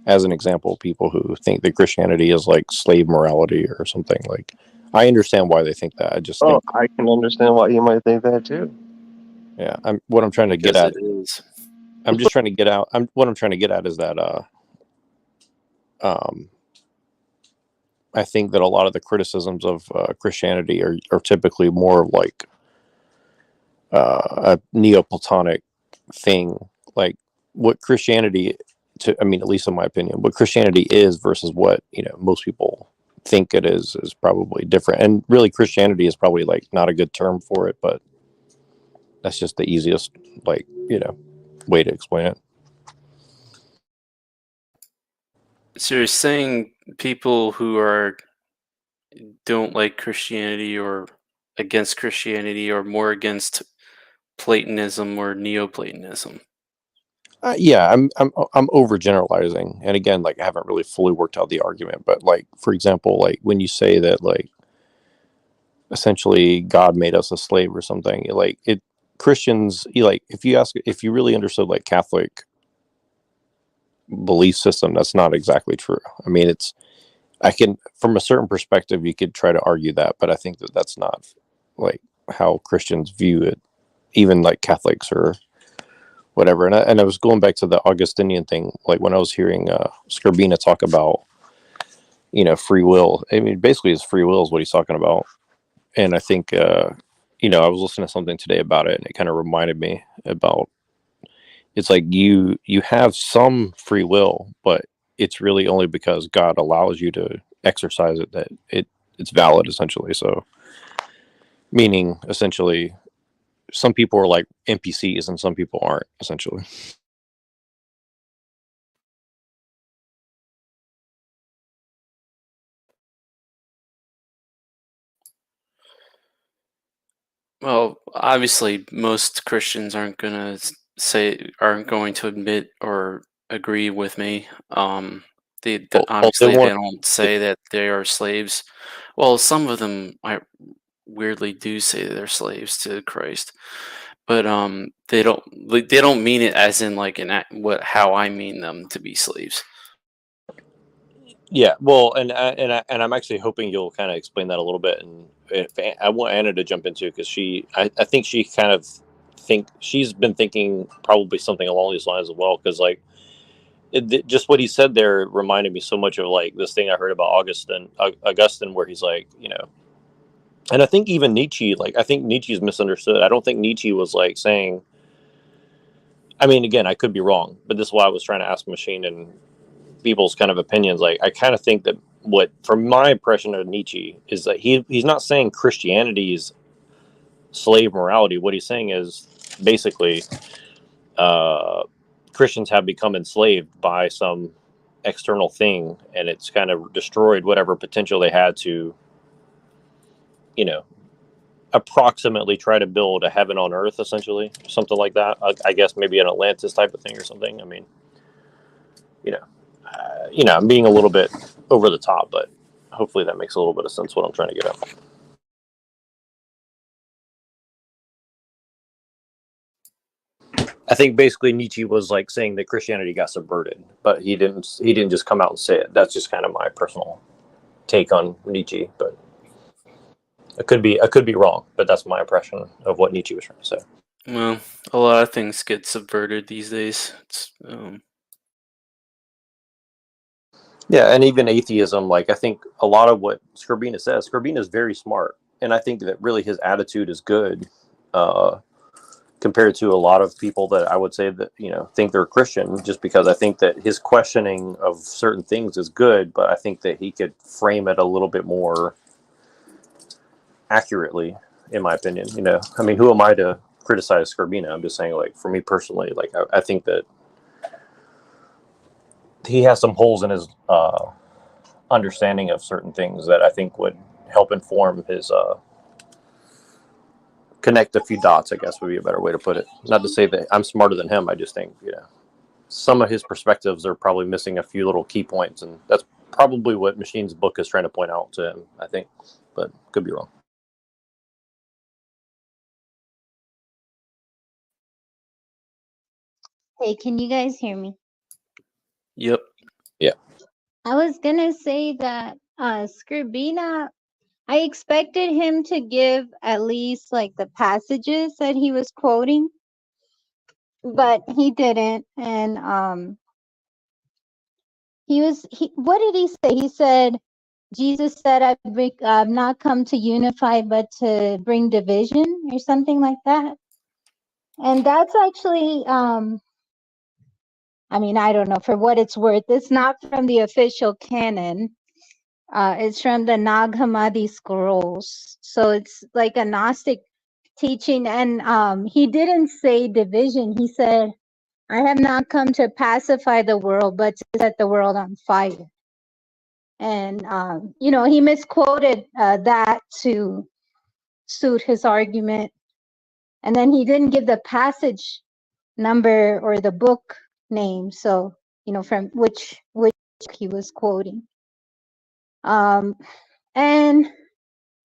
as an example, people who think that Christianity is like slave morality or something. Like, I understand why they think that. I just think. I can understand why you might think that too. Yeah, what I'm trying to get Because at. it is. I'm just trying to get out. What I'm trying to get at is that I think that a lot of the criticisms of Christianity are typically more of like a Neoplatonic thing, like what Christianity, I mean, at least in my opinion, what Christianity is versus what, you know, most people think it is probably different. And really, Christianity is probably like not a good term for it, but that's just the easiest, like, you know, way to explain it. So you're saying people who don't like Christianity or against Christianity or more against Platonism or Neoplatonism? Yeah, I'm overgeneralizing, and again, like I haven't really fully worked out the argument, but like for example, like when you say that like essentially God made us a slave or something, like it Christians, like if you really understood like Catholic belief system, that's not exactly true. I mean, I can from a certain perspective you could try to argue that, but I think that that's not like how Christians view it, even like Catholics or whatever. And I was going back to the Augustinian thing, like when I was hearing Scarbina talk about, you know, free will. I mean, basically, his free will is what he's talking about. And I think, you know, I was listening to something today about it, and it kind of reminded me about. It's like you have some free will, but it's really only because God allows you to exercise it that it's valid, essentially. So, meaning essentially, some people are like NPCs and some people aren't, essentially. Well, obviously, most Christians aren't going to admit or agree with me. Obviously, they don't say that they are slaves. Well, some of them I weirdly do say that they're slaves to Christ, but they don't mean it as in like how I mean them to be slaves. Yeah, well, and I'm actually hoping you'll kind of explain that a little bit, and I want Anna to jump into because I think she kind of she's been thinking probably something along these lines as well, because like just what he said there reminded me so much of like this thing I heard about Augustine, where he's like, you know, and I think even Nietzsche, like I think Nietzsche's misunderstood. I don't think Nietzsche was like saying. I mean, again, I could be wrong, but this is why I was trying to ask Machine and people's kind of opinions. Like I kind of think that from my impression of Nietzsche is that he's not saying Christianity's slave morality. What he's saying is basically Christians have become enslaved by some external thing, and it's kind of destroyed whatever potential they had to, you know, approximately try to build a heaven on earth, essentially, something like that. I guess maybe an Atlantis type of thing or something. I mean, you know. I'm being a little bit over the top, but hopefully that makes a little bit of sense what I'm trying to get at. I think basically Nietzsche was like saying that Christianity got subverted, but he didn't just come out and say it. That's just kind of my personal take on Nietzsche, but I could be wrong, but that's my impression of what Nietzsche was trying to say. Well, a lot of things get subverted these days. Yeah, and even atheism, like I think a lot of what Scribina says, Scribina is very smart, and I think that really his attitude is good compared to a lot of people that I would say that think they're Christian, just because I think that his questioning of certain things is good, but I think that he could frame it a little bit more accurately, in my opinion. I mean, who am I to criticize Scribina? I'm just saying, like, for me personally, like I think that he has some holes in his understanding of certain things that I think would help inform his connect a few dots, I guess would be a better way to put it. Not to say that I'm smarter than him. I just think, some of his perspectives are probably missing a few little key points, and that's probably what Machine's book is trying to point out to him, I think, but could be wrong. Hey, can you guys hear me? Yep. Yeah. I was gonna say that Scribina, I expected him to give at least like the passages that he was quoting, but he didn't. And what did he say? He said Jesus said I've not come to unify but to bring division or something like that. And that's actually I mean, I don't know, for what it's worth, it's not from the official canon. It's from the Nag Hammadi scrolls. So it's like a Gnostic teaching. And he didn't say division. He said, I have not come to pacify the world, but to set the world on fire. And, he misquoted that to suit his argument. And then he didn't give the passage number or the book name. So, from which he was quoting. And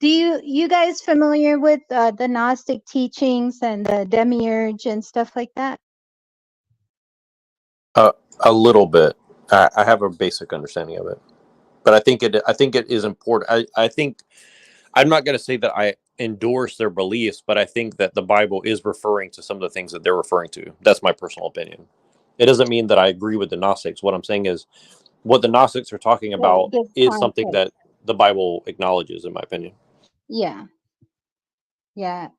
do you guys familiar with the Gnostic teachings and the demiurge and stuff like that? A little bit. I have a basic understanding of it, but I think it is important. I think I'm not going to say that I endorse their beliefs, but I think that the Bible is referring to some of the things that they're referring to. That's my personal opinion. It doesn't mean that I agree with the Gnostics. What I'm saying is what the Gnostics are talking about is something that the Bible acknowledges, in my opinion. Yeah. Yeah.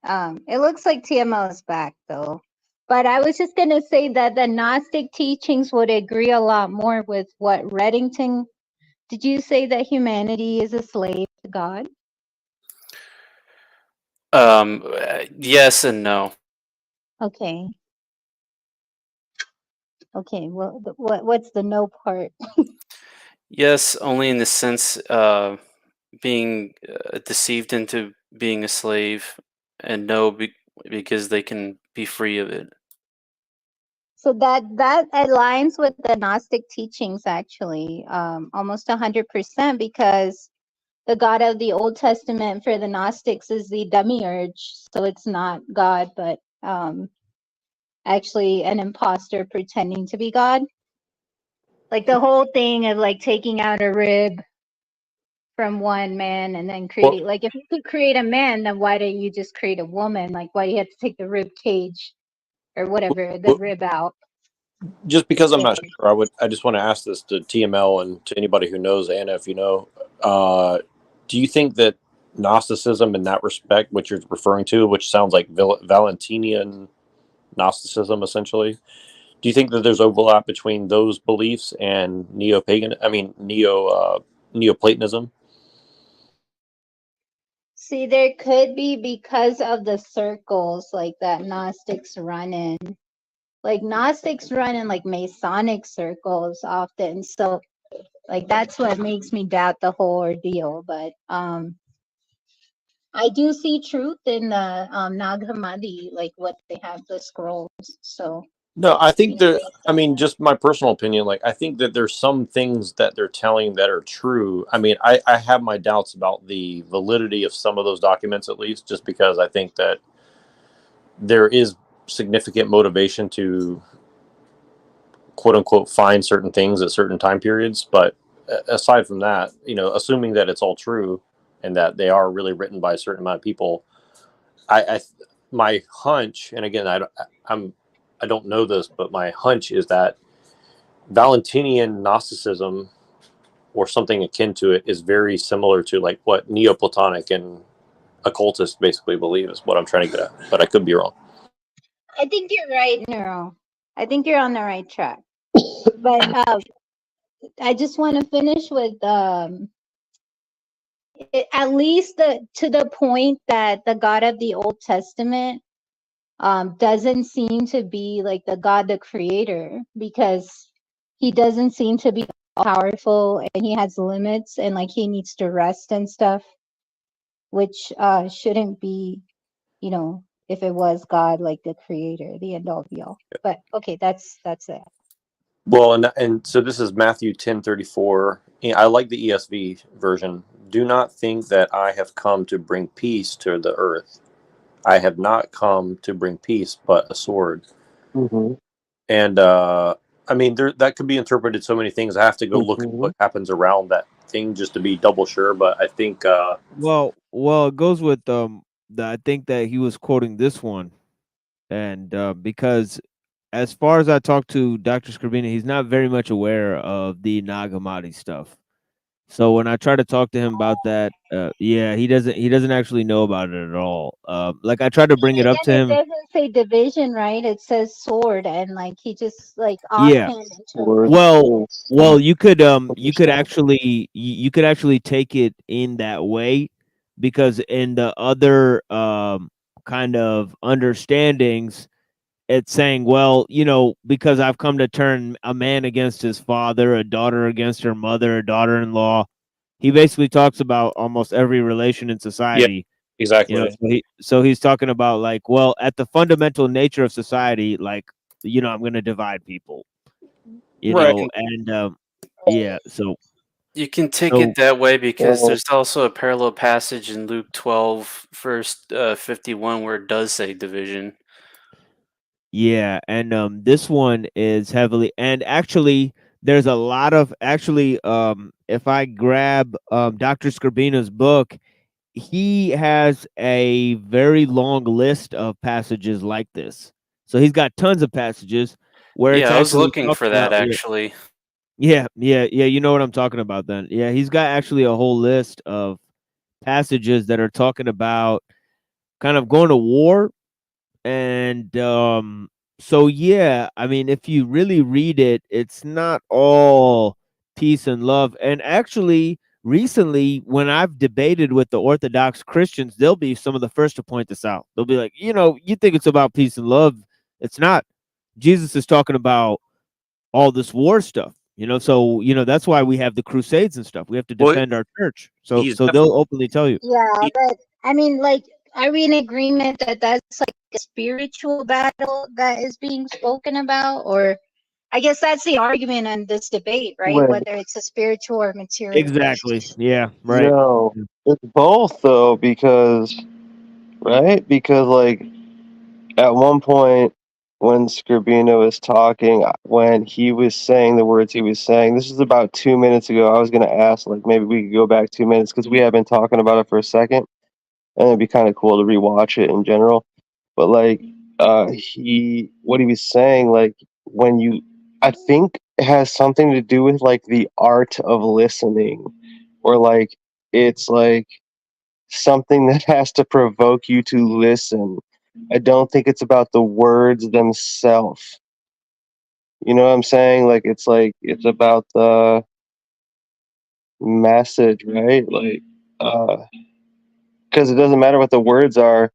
It looks like TMO is back though. But I was just going to say that the Gnostic teachings would agree a lot more with what Reddington. Did you say that humanity is a slave to God? Yes and no. Okay. Okay. Well, what's the no part? Yes, only in the sense being deceived into being a slave, and no, because they can be free of it. So that aligns with the Gnostic teachings actually, almost 100%, because the God of the Old Testament for the Gnostics is the demiurge. So it's not God, but actually an imposter pretending to be God. Like the whole thing of like taking out a rib from one man and then creating, like if you could create a man, then why don't you just create a woman? Like why do you have to take the rib cage or whatever, the rib out? Just because I'm not sure, I just want to ask this to TML and to anybody who knows Anna, if you know, do you think that Gnosticism in that respect, which you're referring to, which sounds like Valentinian Gnosticism, essentially, do you think that there's overlap between those beliefs and Neoplatonism? See, there could be, because of the circles like that Gnostics run in. Like Gnostics run in like Masonic circles often. So like that's what makes me doubt the whole ordeal. But I do see truth in the Nag Hammadi, like what they have, the scrolls. So No, I think that, I mean, just my personal opinion, like, I think that there's some things that they're telling that are true. I mean, I have my doubts about the validity of some of those documents, at least, just because I think that there is significant motivation to quote unquote find certain things at certain time periods. But aside from that, assuming that it's all true and that they are really written by a certain amount of people, I my hunch, and again, I don't know this, but my hunch is that Valentinian Gnosticism or something akin to it is very similar to like what Neoplatonic and occultists basically believe, is what I'm trying to get at, but I could be wrong. I think you're right, Neuro. I think you're on the right track. But I just want to finish with at least to the point that the God of the Old Testament doesn't seem to be like the God, the creator, because he doesn't seem to be powerful and he has limits and like he needs to rest and stuff, which shouldn't be, if it was God, like the creator, the end all be all. But okay, that's it. Well, and so this is Matthew 10:34. I like the ESV version. Do not think that I have come to bring peace to the earth. I have not come to bring peace, but a sword. Mm-hmm. And I mean, that could be interpreted so many things. I have to go look at what happens around that thing just to be double sure. But I think Well, it goes with I think that he was quoting this one, and because as far as I talked to Dr. Scribina, he's not very much aware of the Nag Hammadi stuff. So when I try to talk to him about that, yeah, he doesn't actually know about it at all. Like I tried to bring it up to And it him. doesn't say division, right? It says sword, and like he just like Yeah. offhand interprets. Well, you could you could actually take it in that way, because in the other kind of understandings, it's saying, well, because I've come to turn a man against his father, a daughter against her mother, a daughter-in-law. He basically talks about almost every relation in society. exactly. So he's talking about like, well, at the fundamental nature of society, like, I'm going to divide people, Right. and yeah, so You can take so it that way because well, there's also a parallel passage in Luke 12, verse 51, where it does say division. yeah, and this one is heavily, and actually there's a lot of if I grab Dr. Scribina's book, he has a very long list of passages like this. So he's got tons of passages where it's Yeah, I was actually looking talked for that about. actually. Yeah, you know what I'm talking about then. Yeah, he's got actually a whole list of passages that are talking about kind of going to war. And so yeah, I mean, if you really read it, it's not all peace and love. And actually, recently, when I've debated with the Orthodox Christians, they'll be some of the first to point this out. They'll be like, you think it's about peace and love. It's not. Jesus is talking about all this war stuff. So that's why we have the crusades and stuff. We have to Well, defend our church. So he's they'll openly tell you. Yeah, but I mean, like, are we in agreement that that's like a spiritual battle that is being spoken about? Or I guess that's the argument in this debate, right? Wait. Whether it's a spiritual or material. Exactly. Yeah, right. No, it's both though, because like at one point when Scribino was talking, when he was saying the words he was saying, this is about 2 minutes ago. I was gonna ask, like, maybe we could go back 2 minutes because we have been talking about it for a second, and it'd be kind of cool to rewatch it in general. But like, what he was saying, like, I think it has something to do with like the art of listening, or like it's like something that has to provoke you to listen. I don't think it's about the words themselves. You know what I'm saying? It's about the message, right? Like, because it doesn't matter what the words are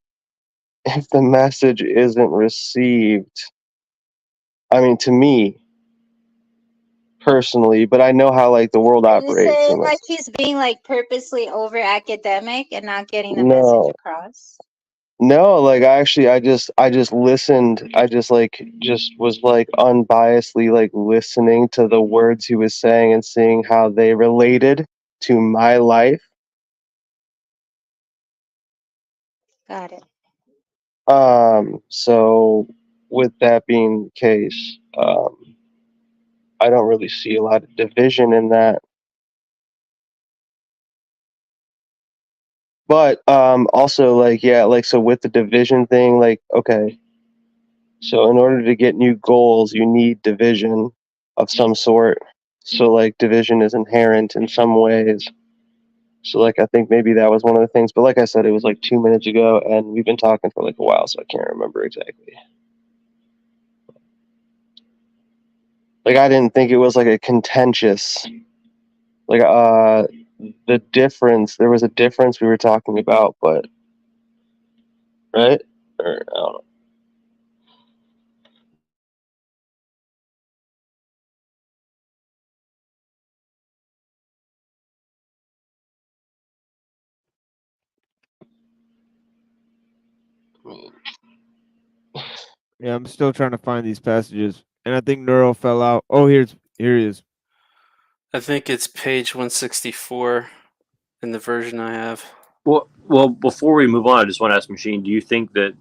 if the message isn't received. I mean, to me personally, but I know how like the world Are you operates. saying And like he's being like purposely over academic and not getting the message no, across? no, like I just listened. I just was like unbiasedly like listening to the words he was saying and seeing how they related to my life. Got it. So with that being the case, I don't really see a lot of division in that. But also, like, yeah, like, so with the division thing, like, okay, so in order to get new goals, you need division of some sort. So, like, division is inherent in some ways. So, like, I think maybe that was one of the things. But like I said, it was like 2 minutes ago, and we've been talking for like a while, so I can't remember exactly. Like, I didn't think it was like a contentious, like, the difference. There was a difference we were talking about, but right? Or, I don't know. Yeah, I'm still trying to find these passages, and I think Neuro fell out. Oh, here he is. I think it's page 164 in the version I have. Well, before we move on, I just want to ask Machine, do you think that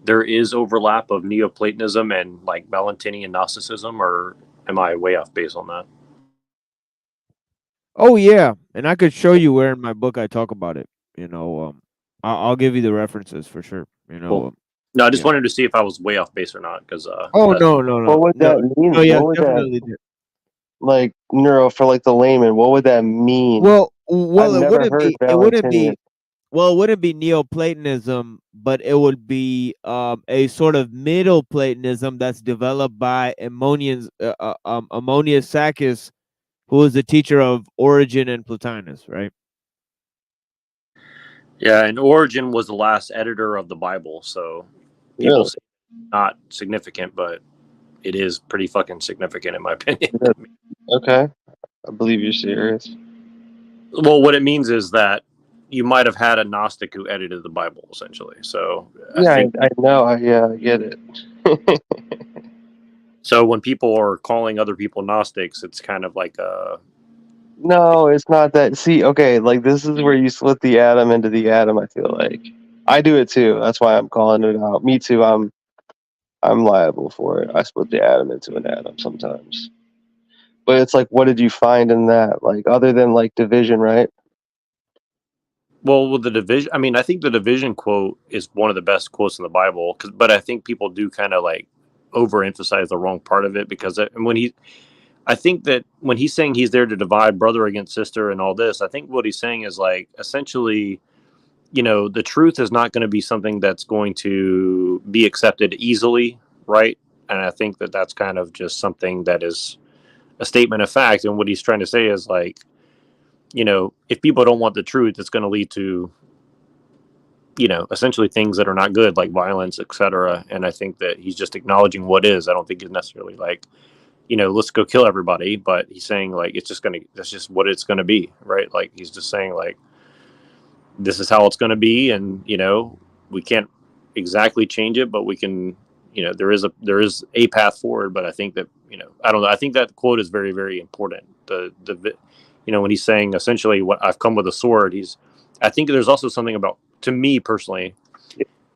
there is overlap of Neoplatonism and like Valentinian Gnosticism, or am I way off base on that? Oh yeah, and I could show you where in my book I talk about it. I'll give you the references for sure. Cool. No, I just yeah. wanted to see if I was way off base or not, because Oh no. What would that mean? No, yeah, What would definitely. that, like, Neuro, for like the layman? What would that mean? Well, I've never heard it wouldn't Valentinian. be well, it wouldn't be Neoplatonism, but it would be a sort of Middle Platonism that's developed by Ammonius Saccas, who was the teacher of Origen and Plotinus, right? Yeah, and Origen was the last editor of the Bible, so people say not significant, but it is pretty fucking significant in my opinion. Okay, I believe you're serious. Well, what it means is that you might have had a Gnostic who edited the Bible, essentially. So Yeah, I think I know. I get it. so. When people are calling other people Gnostics, it's kind of like a No, it's not that. See, okay, like, this is where you split the atom into the atom. I feel like I do it too. That's why I'm calling it out. Me too. I'm liable for it. I split the atom into an atom sometimes. But it's like, what did you find in that? Like, other than like division, right? well with the division. I mean, I think the division quote is one of the best quotes in the Bible. But I think people do kind of like overemphasize the wrong part of it because I think that when he's saying he's there to divide brother against sister and all this, I think what he's saying is like essentially, the truth is not going to be something that's going to be accepted easily, right? And I think that that's kind of just something that is a statement of fact. And what he's trying to say is like, if people don't want the truth, it's going to lead to, essentially things that are not good, like violence, etc. And I think that he's just acknowledging what is. I don't think it's necessarily like, let's go kill everybody, but he's saying like that's just what it's gonna be, right? Like he's just saying like this is how it's gonna be, and we can't exactly change it, but we can, there is a path forward. But I think that I don't know. I think that quote is very very important. When he's saying essentially what I've come with a sword, I think there's also something about, to me personally,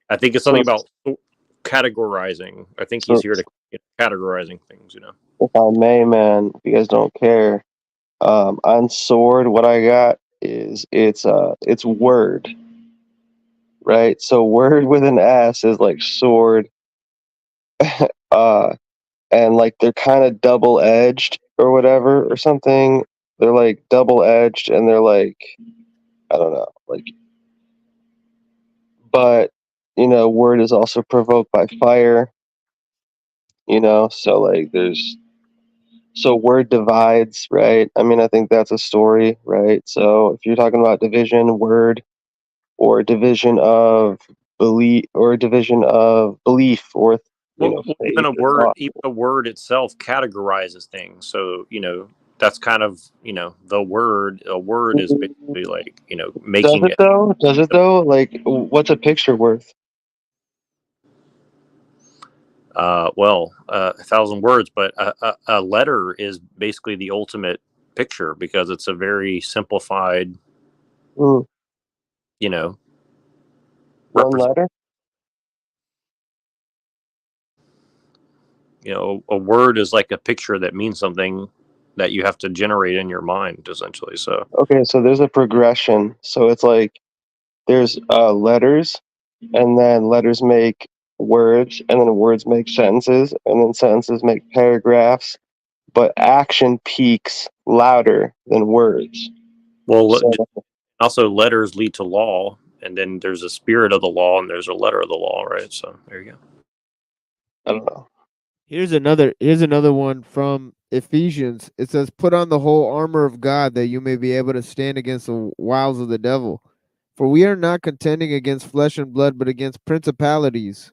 I think it's something about categorizing. I think he's here to categorizing things. If I may, man, if you guys don't care, on sword, what I got is it's word, right? So word with an S is like sword, and like they're kind of double edged or whatever or something. They're like double edged, and they're like, I don't know, like, but word is also provoked by fire. So like so word divides, right? I mean, I think that's a story, right? So if you're talking about division, word, or division of belief, or division of belief, or Even faith, a or word, thought. even a word itself categorizes things. So that's kind of the word. A word is basically like Does making it it. though? Does it though? Like, what's a picture worth? Well, 1,000 words, but a letter is basically the ultimate picture because it's a very simplified, Mm. One represent. letter? You know, a word is like a picture that means something that you have to generate in your mind, essentially. So Okay, so there's a progression. So it's like there's letters, and then letters make words, and then words make sentences, and then sentences make paragraphs. But action peaks louder than words. well, So also letters lead to law, and then there's a spirit of the law, and there's a letter of the law, right? So there you go. I don't know. Here's another one from Ephesians. It says, "Put on the whole armor of God, that you may be able to stand against the wiles of the devil. For we are not contending against flesh and blood, but against principalities,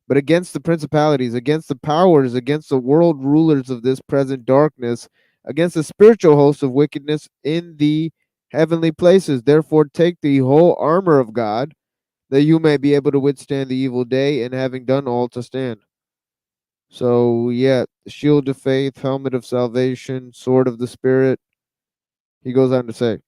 against the powers, against the world rulers of this present darkness, against the spiritual hosts of wickedness in the heavenly places. Therefore, take the whole armor of God, that you may be able to withstand the evil day, and having done all, to stand." So yeah, shield of faith, helmet of salvation, sword of the spirit. He goes on to say,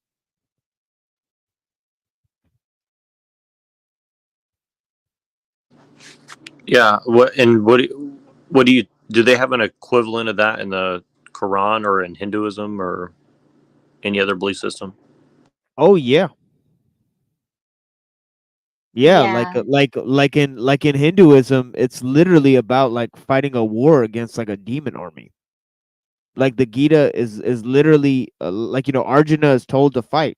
Yeah. What do you do? They have an equivalent of that in the Quran or in Hinduism or any other belief system? "Oh yeah, yeah, Yeah. like in Hinduism, it's literally about like fighting a war against like a demon army. Like the Gita is literally like Arjuna is told to fight,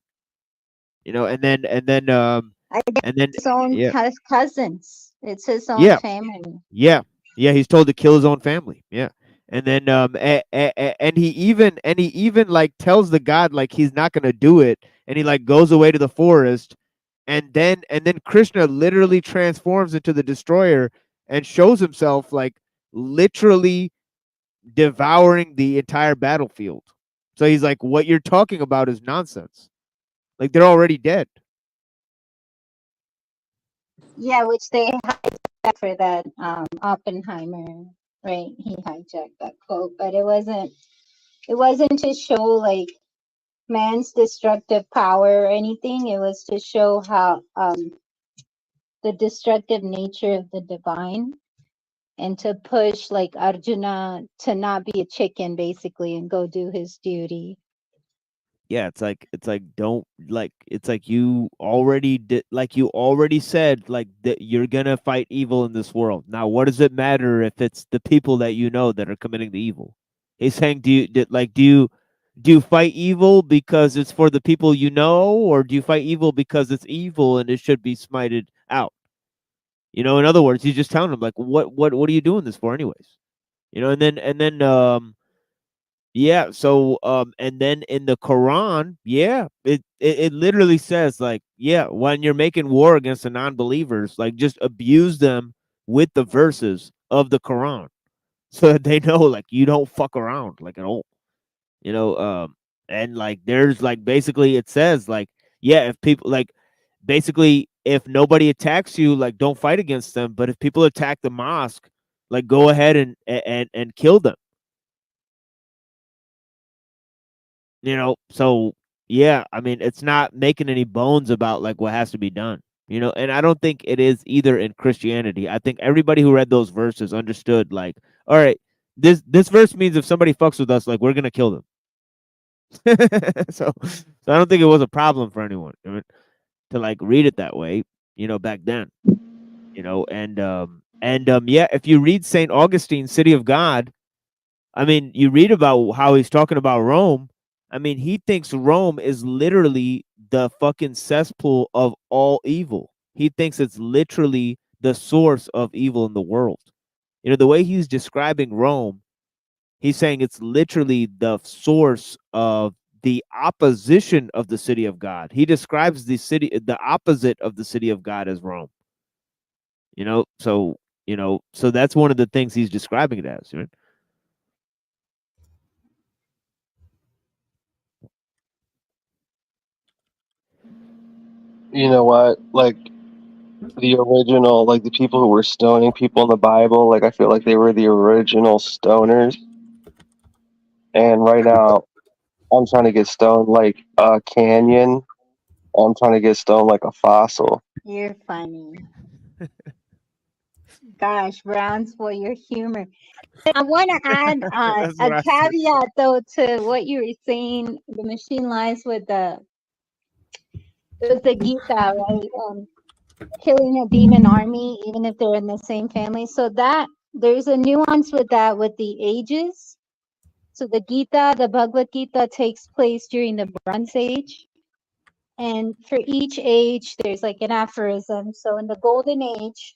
I guess and then his own yeah, cousins. It's his own yeah, family. yeah, yeah. He's told to kill his own family. Yeah, and then and he even like tells the god like he's not gonna do it, and he like goes away to the forest, and then Krishna literally transforms into the destroyer and shows himself like literally devouring the entire battlefield. So he's like, "What you're talking about is nonsense. Like they're already dead." Yeah, which they hijacked for that Oppenheimer, right? He hijacked that quote, but it wasn't to show like man's destructive power or anything. It was to show how the destructive nature of the divine, and to push like Arjuna to not be a chicken basically and go do his duty. Yeah, it's like don't like it's like you already did like you already said like that you're gonna fight evil in this world. Now, what does it matter if it's the people that you know that are committing the evil? He's saying, do you fight evil because it's for the people you know, or do you fight evil because it's evil and it should be smited out? In other words, he's just telling them like, what are you doing this for, anyways? And then yeah, so and then in the Quran, yeah, it literally says like, yeah, when you're making war against the non-believers, like just abuse them with the verses of the Quran so that they know like you don't fuck around like at all. You know, and like there's like basically it says like, yeah, if people like basically if nobody attacks you, like don't fight against them, but if people attack the mosque, like go ahead and kill them. So yeah, I mean, it's not making any bones about like what has to be done. And I don't think it is either in Christianity. I think everybody who read those verses understood like, all right, this verse means if somebody fucks with us, like we're gonna kill them. So I don't think it was a problem for anyone to like read it that way, back then. And yeah, if you read Saint Augustine, City of God, I mean, you read about how he's talking about Rome. I mean, he thinks Rome is literally the fucking cesspool of all evil. He thinks it's literally the source of evil in the world. The way he's describing Rome, he's saying it's literally the source of the opposition of the city of God. He describes the opposite of the city of God as Rome. So that's one of the things he's describing it as. Right? You know what? Like the original, like the people who were stoning people in the Bible, like I feel like they were the original stoners. And right now, I'm trying to get stoned like a canyon. I'm trying to get stoned like a fossil. You're funny. gosh, Browns, for your humor. I want to add That's a what I said. caveat though to what you were saying. The machine lies with the Gita, right? Killing a demon army, even if they're in the same family. So that there's a nuance with that with the ages. So the Gita, the Bhagavad Gita, takes place during the Bronze Age, and for each age, there's like an aphorism. So in the Golden Age,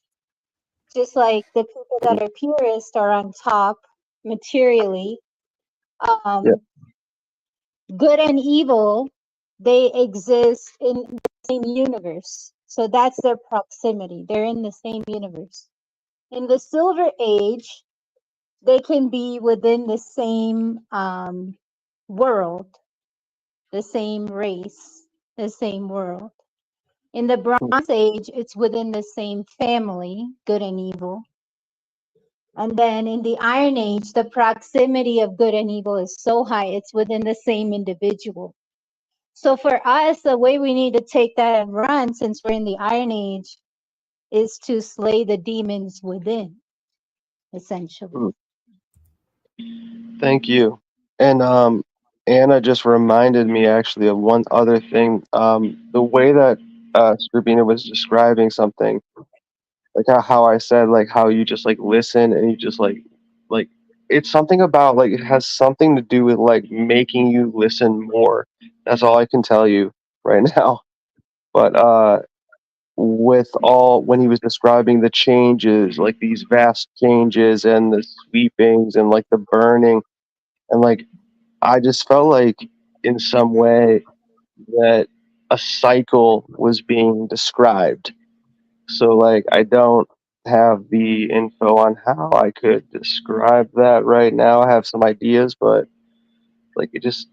just like the people that are purist are on top materially, Yeah. good and evil, they exist in the same universe. So that's their proximity. They're in the same universe. In the Silver Age, they can be within the same world, the same race, the same world. In the Bronze Age, it's within the same family, good and evil. And then in the Iron Age, the proximity of good and evil is so high, it's within the same individual. So for us, the way we need to take that and run, since we're in the Iron Age, is to slay the demons within, essentially. Thank you. And Anna just reminded me actually of one other thing. The way that Scribina was describing something, like how I said like how you just like listen and you just like it's something about like it has something to do with like making you listen more. That's all I can tell you right now. But with all when he was describing the changes, like these vast changes and the sweepings and like the burning and like I just felt like in some way that a cycle was being described. So like I don't have the info on how I could describe that right now. I have some ideas, but like it just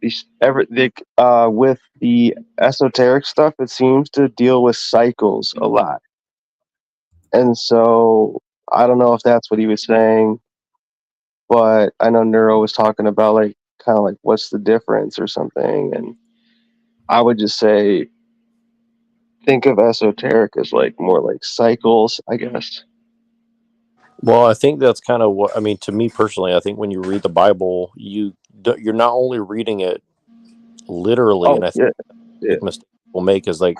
with the esoteric stuff, it seems to deal with cycles a lot. And so I don't know if that's what he was saying, but I know Neuro was talking about like kind of like what's the difference or something, and I would just say think of esoteric as like more like cycles, I guess. Well, I think that's kind of what I mean. To me personally, I think when you read the Bible, you're not only reading it literally, and Oh I think yeah, the yeah. big mistake people make is like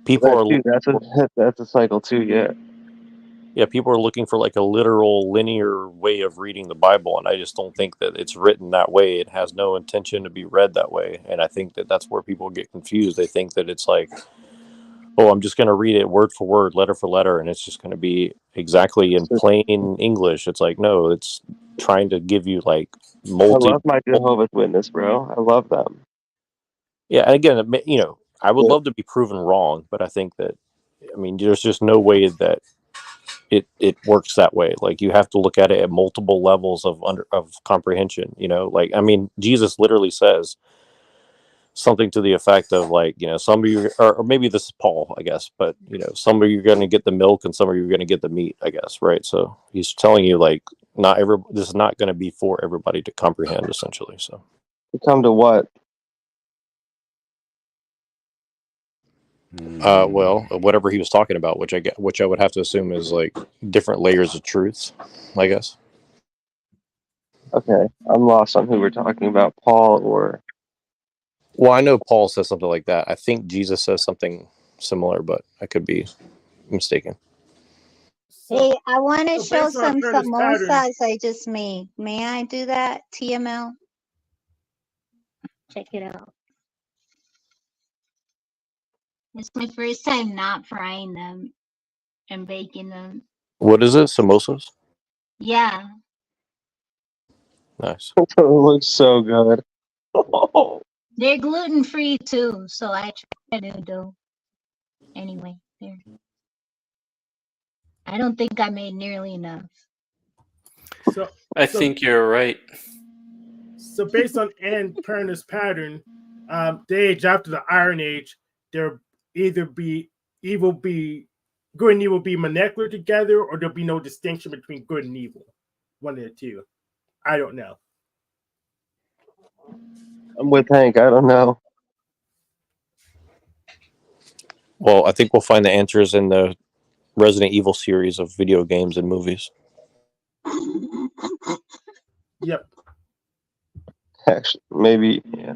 people That are too. That's a cycle too. Yeah. yeah, people are looking for like a literal linear way of reading the Bible, and I just don't think that it's written that way. It has no intention to be read that way, and I think that that's where people get confused. They think that it's like, oh, I'm just going to read it word for word, letter for letter, and it's just going to be exactly in plain English. It's like, no, it's trying to give you like I love my Jehovah's Witness, bro. I love them. Yeah, and again, I would love to be proven wrong, but I think that, I mean, there's just no way that it works that way. Like you have to look at it at multiple levels of comprehension. Like I mean, Jesus literally says something to the effect of like, some of you, or maybe this is Paul, I guess, but some of you are going to get the milk and some of you are going to get the meat, I guess, right? So he's telling you like, this is not going to be for everybody to comprehend, essentially. So You come to what? Well, whatever he was talking about, which I would have to assume is like different layers of truths, I guess. Okay, I'm lost on who we're talking about, Paul or. Well, I know Paul says something like that. I think Jesus says something similar, but I could be mistaken. Hey, I want to So show based on some Ernest pattern, samosas I just made. May I do that, TML? Check it out. It's my first time not frying them and baking them. What is it? Samosas? Yeah, Nice. It looks so good. they're gluten free too, so I try to do. Anyway, there. I don't think I made nearly enough. I think you're right. So based on Ernest pattern, the age after the Iron Age, there either be good and evil be molecular together, or there'll be no distinction between good and evil. One of the two. I don't know. I'm with Hank. I don't know. Well, I think we'll find the answers in the Resident Evil series of video games and movies. Yep. Actually, maybe, yeah.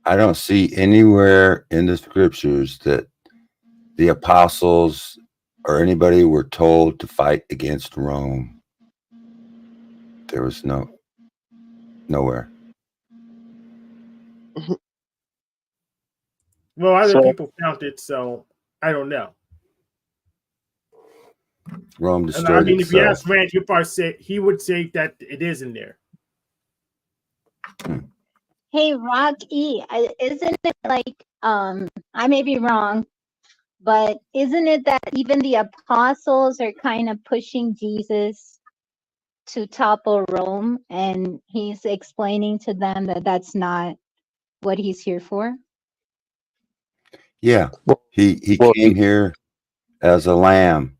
I don't see anywhere in the scriptures that the apostles or anybody were told to fight against Rome. There was nowhere. Well, other people found it, so I don't know. Rome And destroyed I mean, if you itself. ask Rand, he would say that it is in there. Hey, Rock E, isn't it like, I may be wrong, but isn't it that even the apostles are kind of pushing Jesus to topple Rome, and he's explaining to them that that's not what he's here for? Yeah, he came here as a lamb,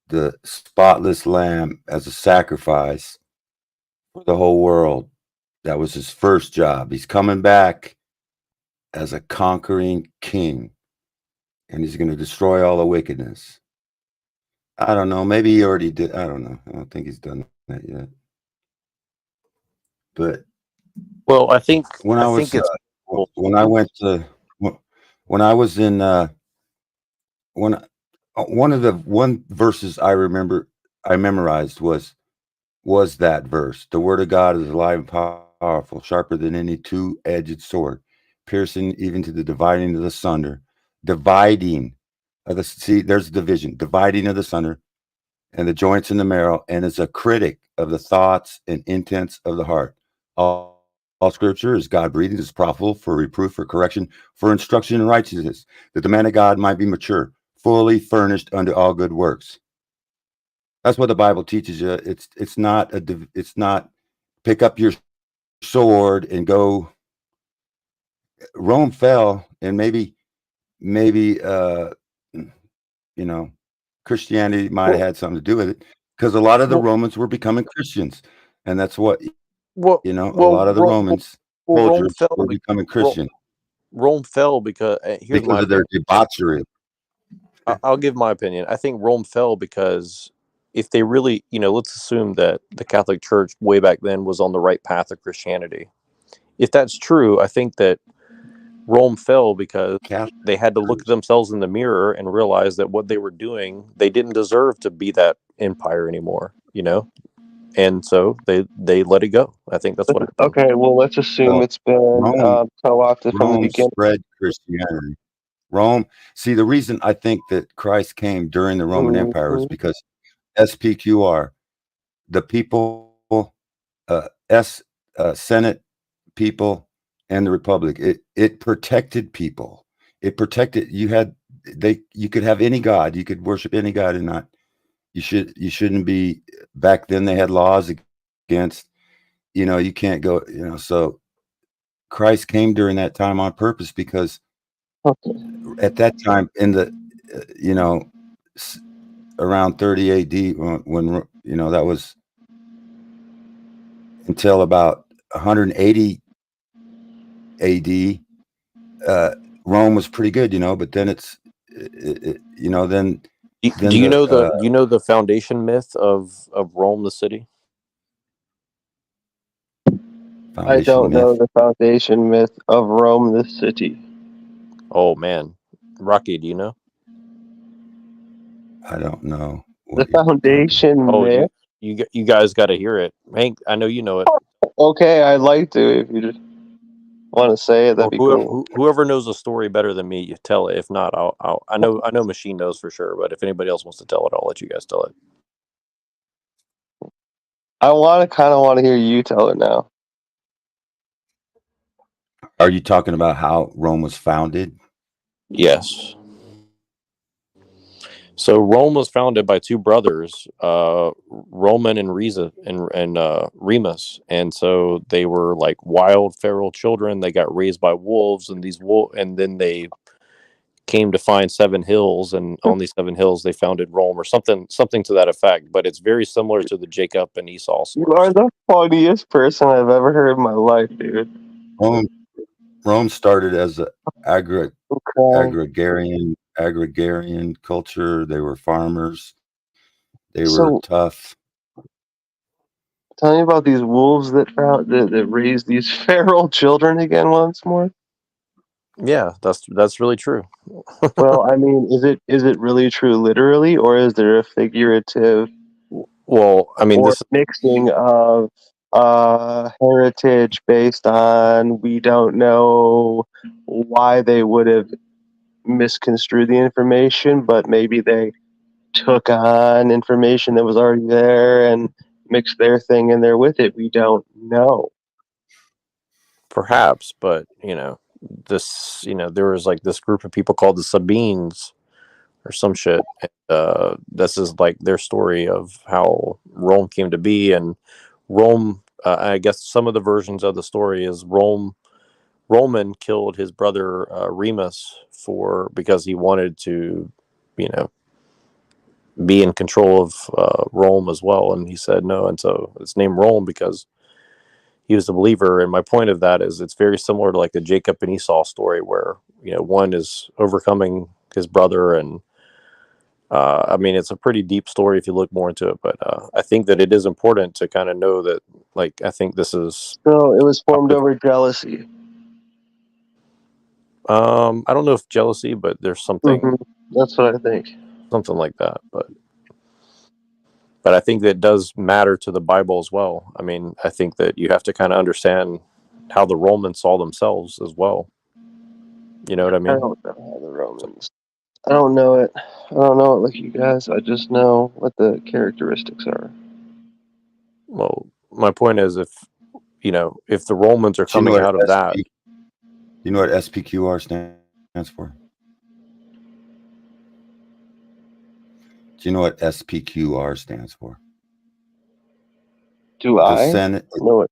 the spotless lamb, as a sacrifice for the whole world. That was his first job. He's coming back as a conquering king, and he's going to destroy all the wickedness. I don't know. Maybe he already did. I don't know. I don't think he's done that yet. But well, I think when I was when I went to when I was in when one verses I remember I memorized was that verse. The word of God is alive and powerful, sharper than any two-edged sword, piercing even to the dividing of the sunder, dividing of the there's division, dividing of the sunder and the joints and the marrow, and is a critic of the thoughts and intents of the heart. All scripture is God breathed, is profitable for reproof, for correction, for instruction in righteousness, that the man of God might be mature, fully furnished unto all good works. That's what the Bible teaches you. It's not pick up your sword and go. Rome fell, and maybe Christianity might have had something to do with it, because a lot of the Romans were becoming Christians, and that's what a lot of the Romans soldiers were becoming Christian. Rome fell because here's my of their debauchery. I'll give my opinion. I think Rome fell because if they really, let's assume that the Catholic Church way back then was on the right path of Christianity. If that's true, I think that Rome fell because they had to look at themselves in the mirror and realize that what they were doing, they didn't deserve to be that empire anymore, and so they let it go. I think that's what happened. Okay, well, let's assume it's been co-opted from the Rome beginning. spread Christianity. Rome. See, the reason I think that Christ came during the Roman Empire was because SPQR, the people, Senate people, and the Republic. It protected people. It protected. You could have any god. You could worship any god, and not. You shouldn't be. Back then, they had laws against. You can't go. So Christ came during that time on purpose, because at that time in the around 30 AD, when that was until about 180 AD, Rome was pretty good, but then then do you know the foundation myth of Rome, the city? I don't know the foundation myth of Rome, the city. Oh man, Rocky, do you know? I don't know the foundation myth. You guys got to hear it, Hank. I know you know it. Okay, I'd like to. If you just want to say it, that'd be cool. Whoever knows the story better than me, you tell it. If not, I know Machine knows for sure. But if anybody else wants to tell it, I'll let you guys tell it. I kind of want to hear you tell it now. Are you talking about how Rome was founded? Yes. So Rome was founded by two brothers, Roman and Remus, and so they were like wild feral children. They got raised by wolves, and and then they came to find 7 hills, and on these 7 hills they founded Rome, or something to that effect. But it's very similar to the Jacob and Esau story. You are the funniest person I've ever heard in my life, dude. Rome started as an agrarian agrarian culture. They were farmers. They were So tough. tell me about these wolves that raised these feral children again once more. Yeah, that's really true. Well, I mean, is it really true literally, or is there a figurative Well, I mean, or this mixing of heritage based on we don't know why they would have misconstrued the information, but maybe they took on information that was already there and mixed their thing in there with it. We don't know. perhaps, but this, there was like this group of people called the Sabines or some shit. This is like their story of how Rome came to be, and Rome. I guess some of the versions of the story is Roman killed his brother Remus because he wanted to, you know, be in control of Rome as well, and he said no, and so it's named Rome because he was a believer. And my point of that is it's very similar to like the Jacob and Esau story, where one is overcoming his brother, and I mean, it's a pretty deep story if you look more into it, but I think that it is important to kind of know that, like, I think this is. So it was formed over jealousy. I don't know if jealousy, but there's something. That's what I think. Something like that, but I think that it does matter to the Bible as well. I mean, I think that you have to kind of understand how the Romans saw themselves as well. You know what I I mean? don't know how the Romans. I don't know it. I don't know it like you guys. I just know what the characteristics are. Well, my point is, if the Romans are Do you know coming what out of that, you know what SPQR stands for? Do you know what SPQR stands for? Do The I Senate, know it?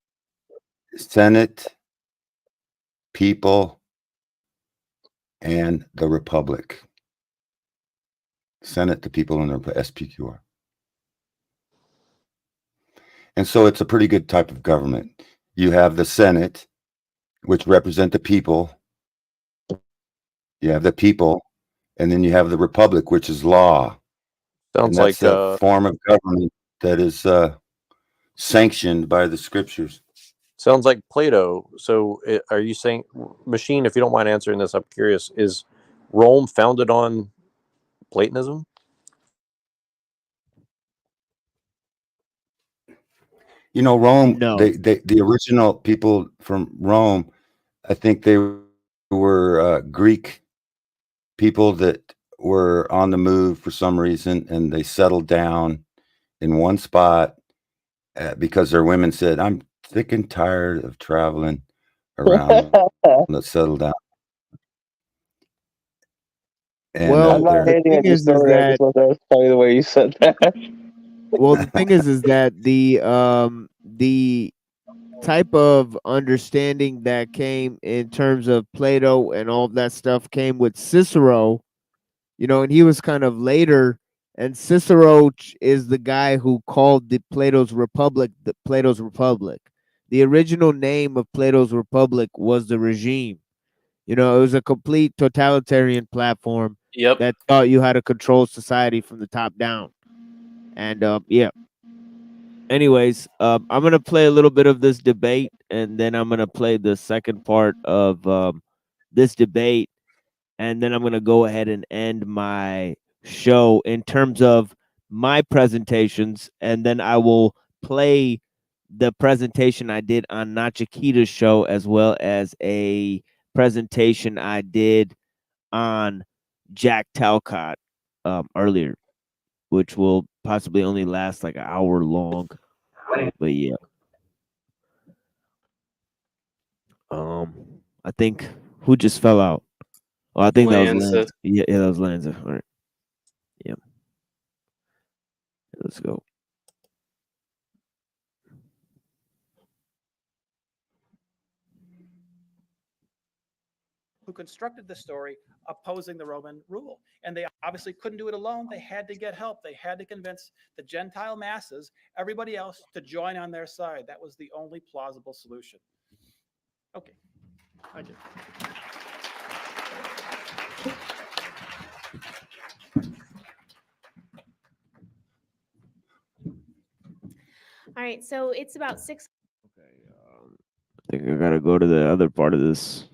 Senate, people, and the Republic. Senate, the people, and the SPQR. And so it's a pretty good type of government. You have the Senate, which represent the people. You have the people, and then you have the Republic, which is law. And sounds that's like a form of government that is sanctioned by the scriptures. sounds like Plato. So, are you saying, Machine? If you don't mind answering this, I'm curious. Is Rome founded on Platonism? You know, Rome, No. the original people from Rome, I think they were Greek people that were on the move for some reason, and they settled down in one spot because their women said, "I'm sick and tired of traveling around. Let's settle down." And Well, I'm not the hating thing on your is story. I that just thought that was funny the way you said that. well, the thing is that the type of understanding that came in terms of Plato and all of that stuff came with Cicero, and he was kind of later. And Cicero is the guy who called the Plato's Republic the Plato's Republic. The original name of Plato's Republic was the regime. It was a complete totalitarian platform Yep. that taught you how to control society from the top down. And yeah. Anyways, I'm gonna play a little bit of this debate, and then I'm gonna play the second part of this debate, and then I'm gonna go ahead and end my show in terms of my presentations, and then I will play the presentation I did on Nachikita's show, as well as a presentation I did on Jack Talcott earlier, which will possibly only last like an hour long. But yeah. I think who just fell out? Oh, I think that was Lanza. Lanza. Yeah, that was Lanza. All right. Yeah. Let's go. Who constructed the story opposing the Roman rule. And they obviously couldn't do it alone. They had to get help. They had to convince the Gentile masses, everybody else, to join on their side. That was the only plausible solution. Okay. I did. All right, so it's about 6. I think I gotta go to the other part of this.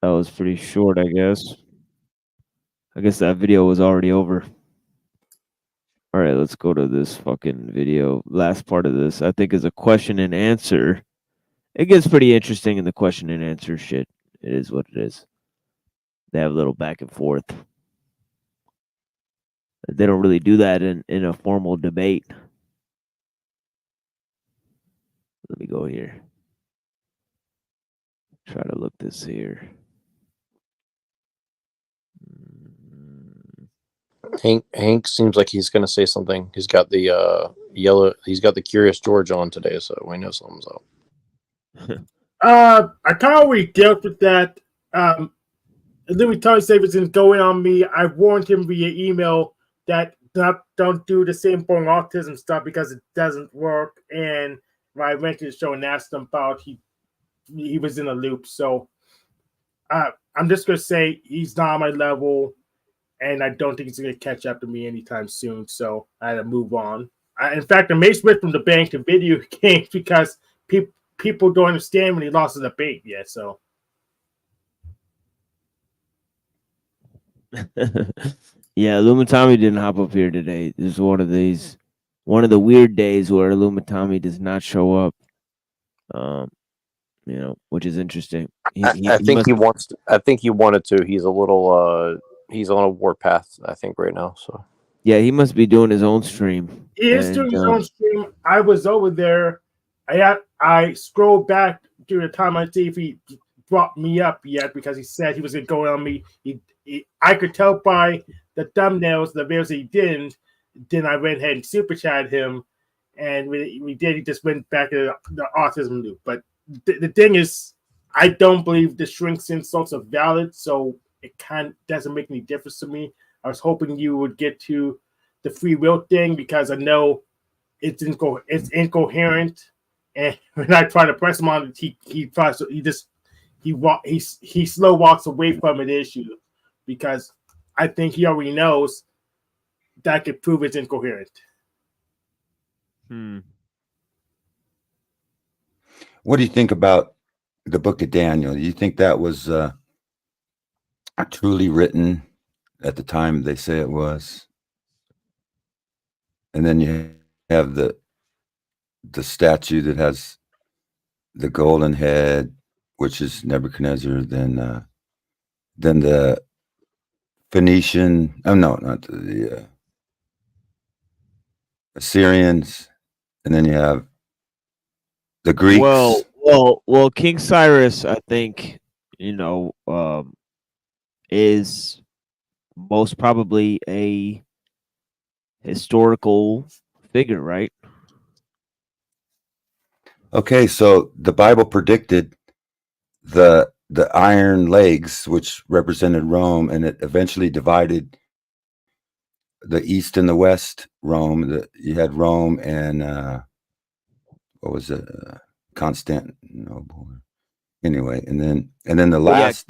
That was pretty short, I guess. I guess that video was already over. All right, let's go to this fucking video. Last part of this, I think, is a question and answer. It gets pretty interesting in the question and answer shit. It is what it is. They have a little back and forth. They don't really do that in a formal debate. Let me go here. Try to look this here. Hank seems like he's going to say something. He's got the yellow. He's got the Curious George on today, so we know something's up. I kind of already dealt with that. Louis Tommy Davidson's going on me. I warned him via email that don't do the same born autism stuff because it doesn't work. And when I went to the show and asked him about, he was in a loop. So I'm just gonna say he's not on my level, and I don't think he's gonna catch up to me anytime soon. So I had to move on. In fact, I may switch from the bank to video games because people don't understand when he lost the debate yet. So. Yeah, Lumitami didn't hop up here today. This is one of the weird days where Lumitami does not show up. Which is interesting. I think he wants to. I think he wanted to. He's a little. He's on a warpath, I think, right now. So. Yeah, he must be doing his own stream. He is doing his own stream. I was over there. I scrolled back during the time I see if he brought me up yet because he said he was going to go on me. I could tell by the thumbnails, the videos he didn't. Then I went ahead and super chatted him, and we did. He just went back to the autism loop. But the thing is, I don't believe the shrinks insults are valid, so it doesn't make any difference to me. I was hoping you would get to the free will thing because I know it's incoherent, and when I try to press him on it, he slow walks away from the issue because I think he already knows that could prove it's incoherent. What do you think about the book of Daniel? Do you think that was truly written at the time they say it was? And then you have the statue that has the golden head, which is Nebuchadnezzar. Then the Phoenician. Oh no, not the Assyrians, and then you have the Greeks. Well, King Cyrus, I think, is most probably a historical figure, right? Okay, so the Bible predicted the iron legs, which represented Rome, and it eventually divided the East and the West Rome. You had Rome and what was it? Constantinople. Anyway, and then the last.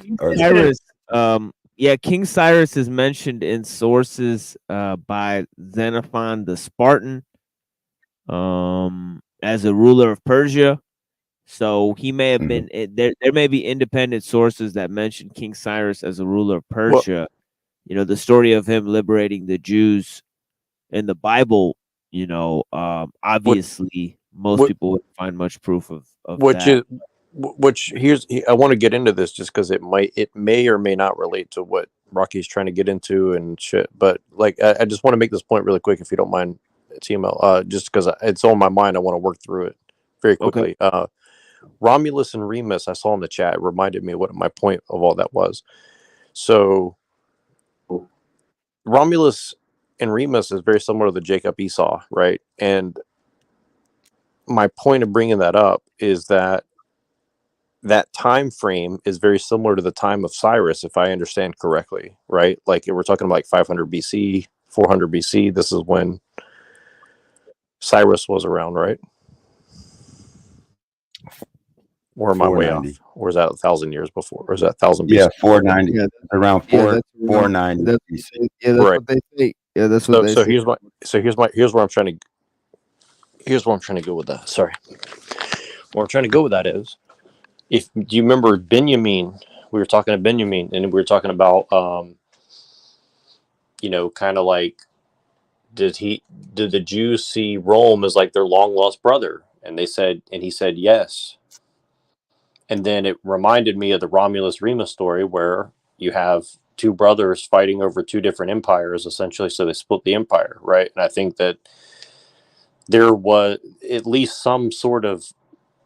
King Cyrus is mentioned in sources by Xenophon the Spartan as a ruler of Persia. So he may have been there. There may be independent sources that mention King Cyrus as a ruler of Persia. The story of him liberating the Jews in the Bible. Obviously, most people wouldn't find much proof of that. I want to get into this just because it may or may not relate to what Rocky's trying to get into and shit. But I just want to make this point really quick, if you don't mind, TML. Just because it's on my mind, I want to work through it very quickly. Okay. Romulus and Remus, I saw in the chat, it reminded me what my point of all that was. So Romulus and Remus is very similar to the Jacob Esau, right? And my point of bringing that up is that time frame is very similar to the time of Cyrus, if I understand correctly, right? Like we're talking about 500 BC, 400 BC. This is when Cyrus was around, right? Or am I way off? Or is that 1,000 years before? Or is that 1,000 BC? Yeah, 490. Yeah, around 490. That's right. What they say. Yeah, that's what they say. Here's where I'm trying to. here's where I'm trying to go with that. Sorry. Where I'm trying to go with that is, do you remember Benjamin? We were talking to Benjamin, and we were talking about, kind of like, did the Jews see Rome as like their long lost brother? And he said yes. And then it reminded me of the Romulus Remus story, where you have two brothers fighting over two different empires, essentially. So they split the empire, right? And I think that there was at least some sort of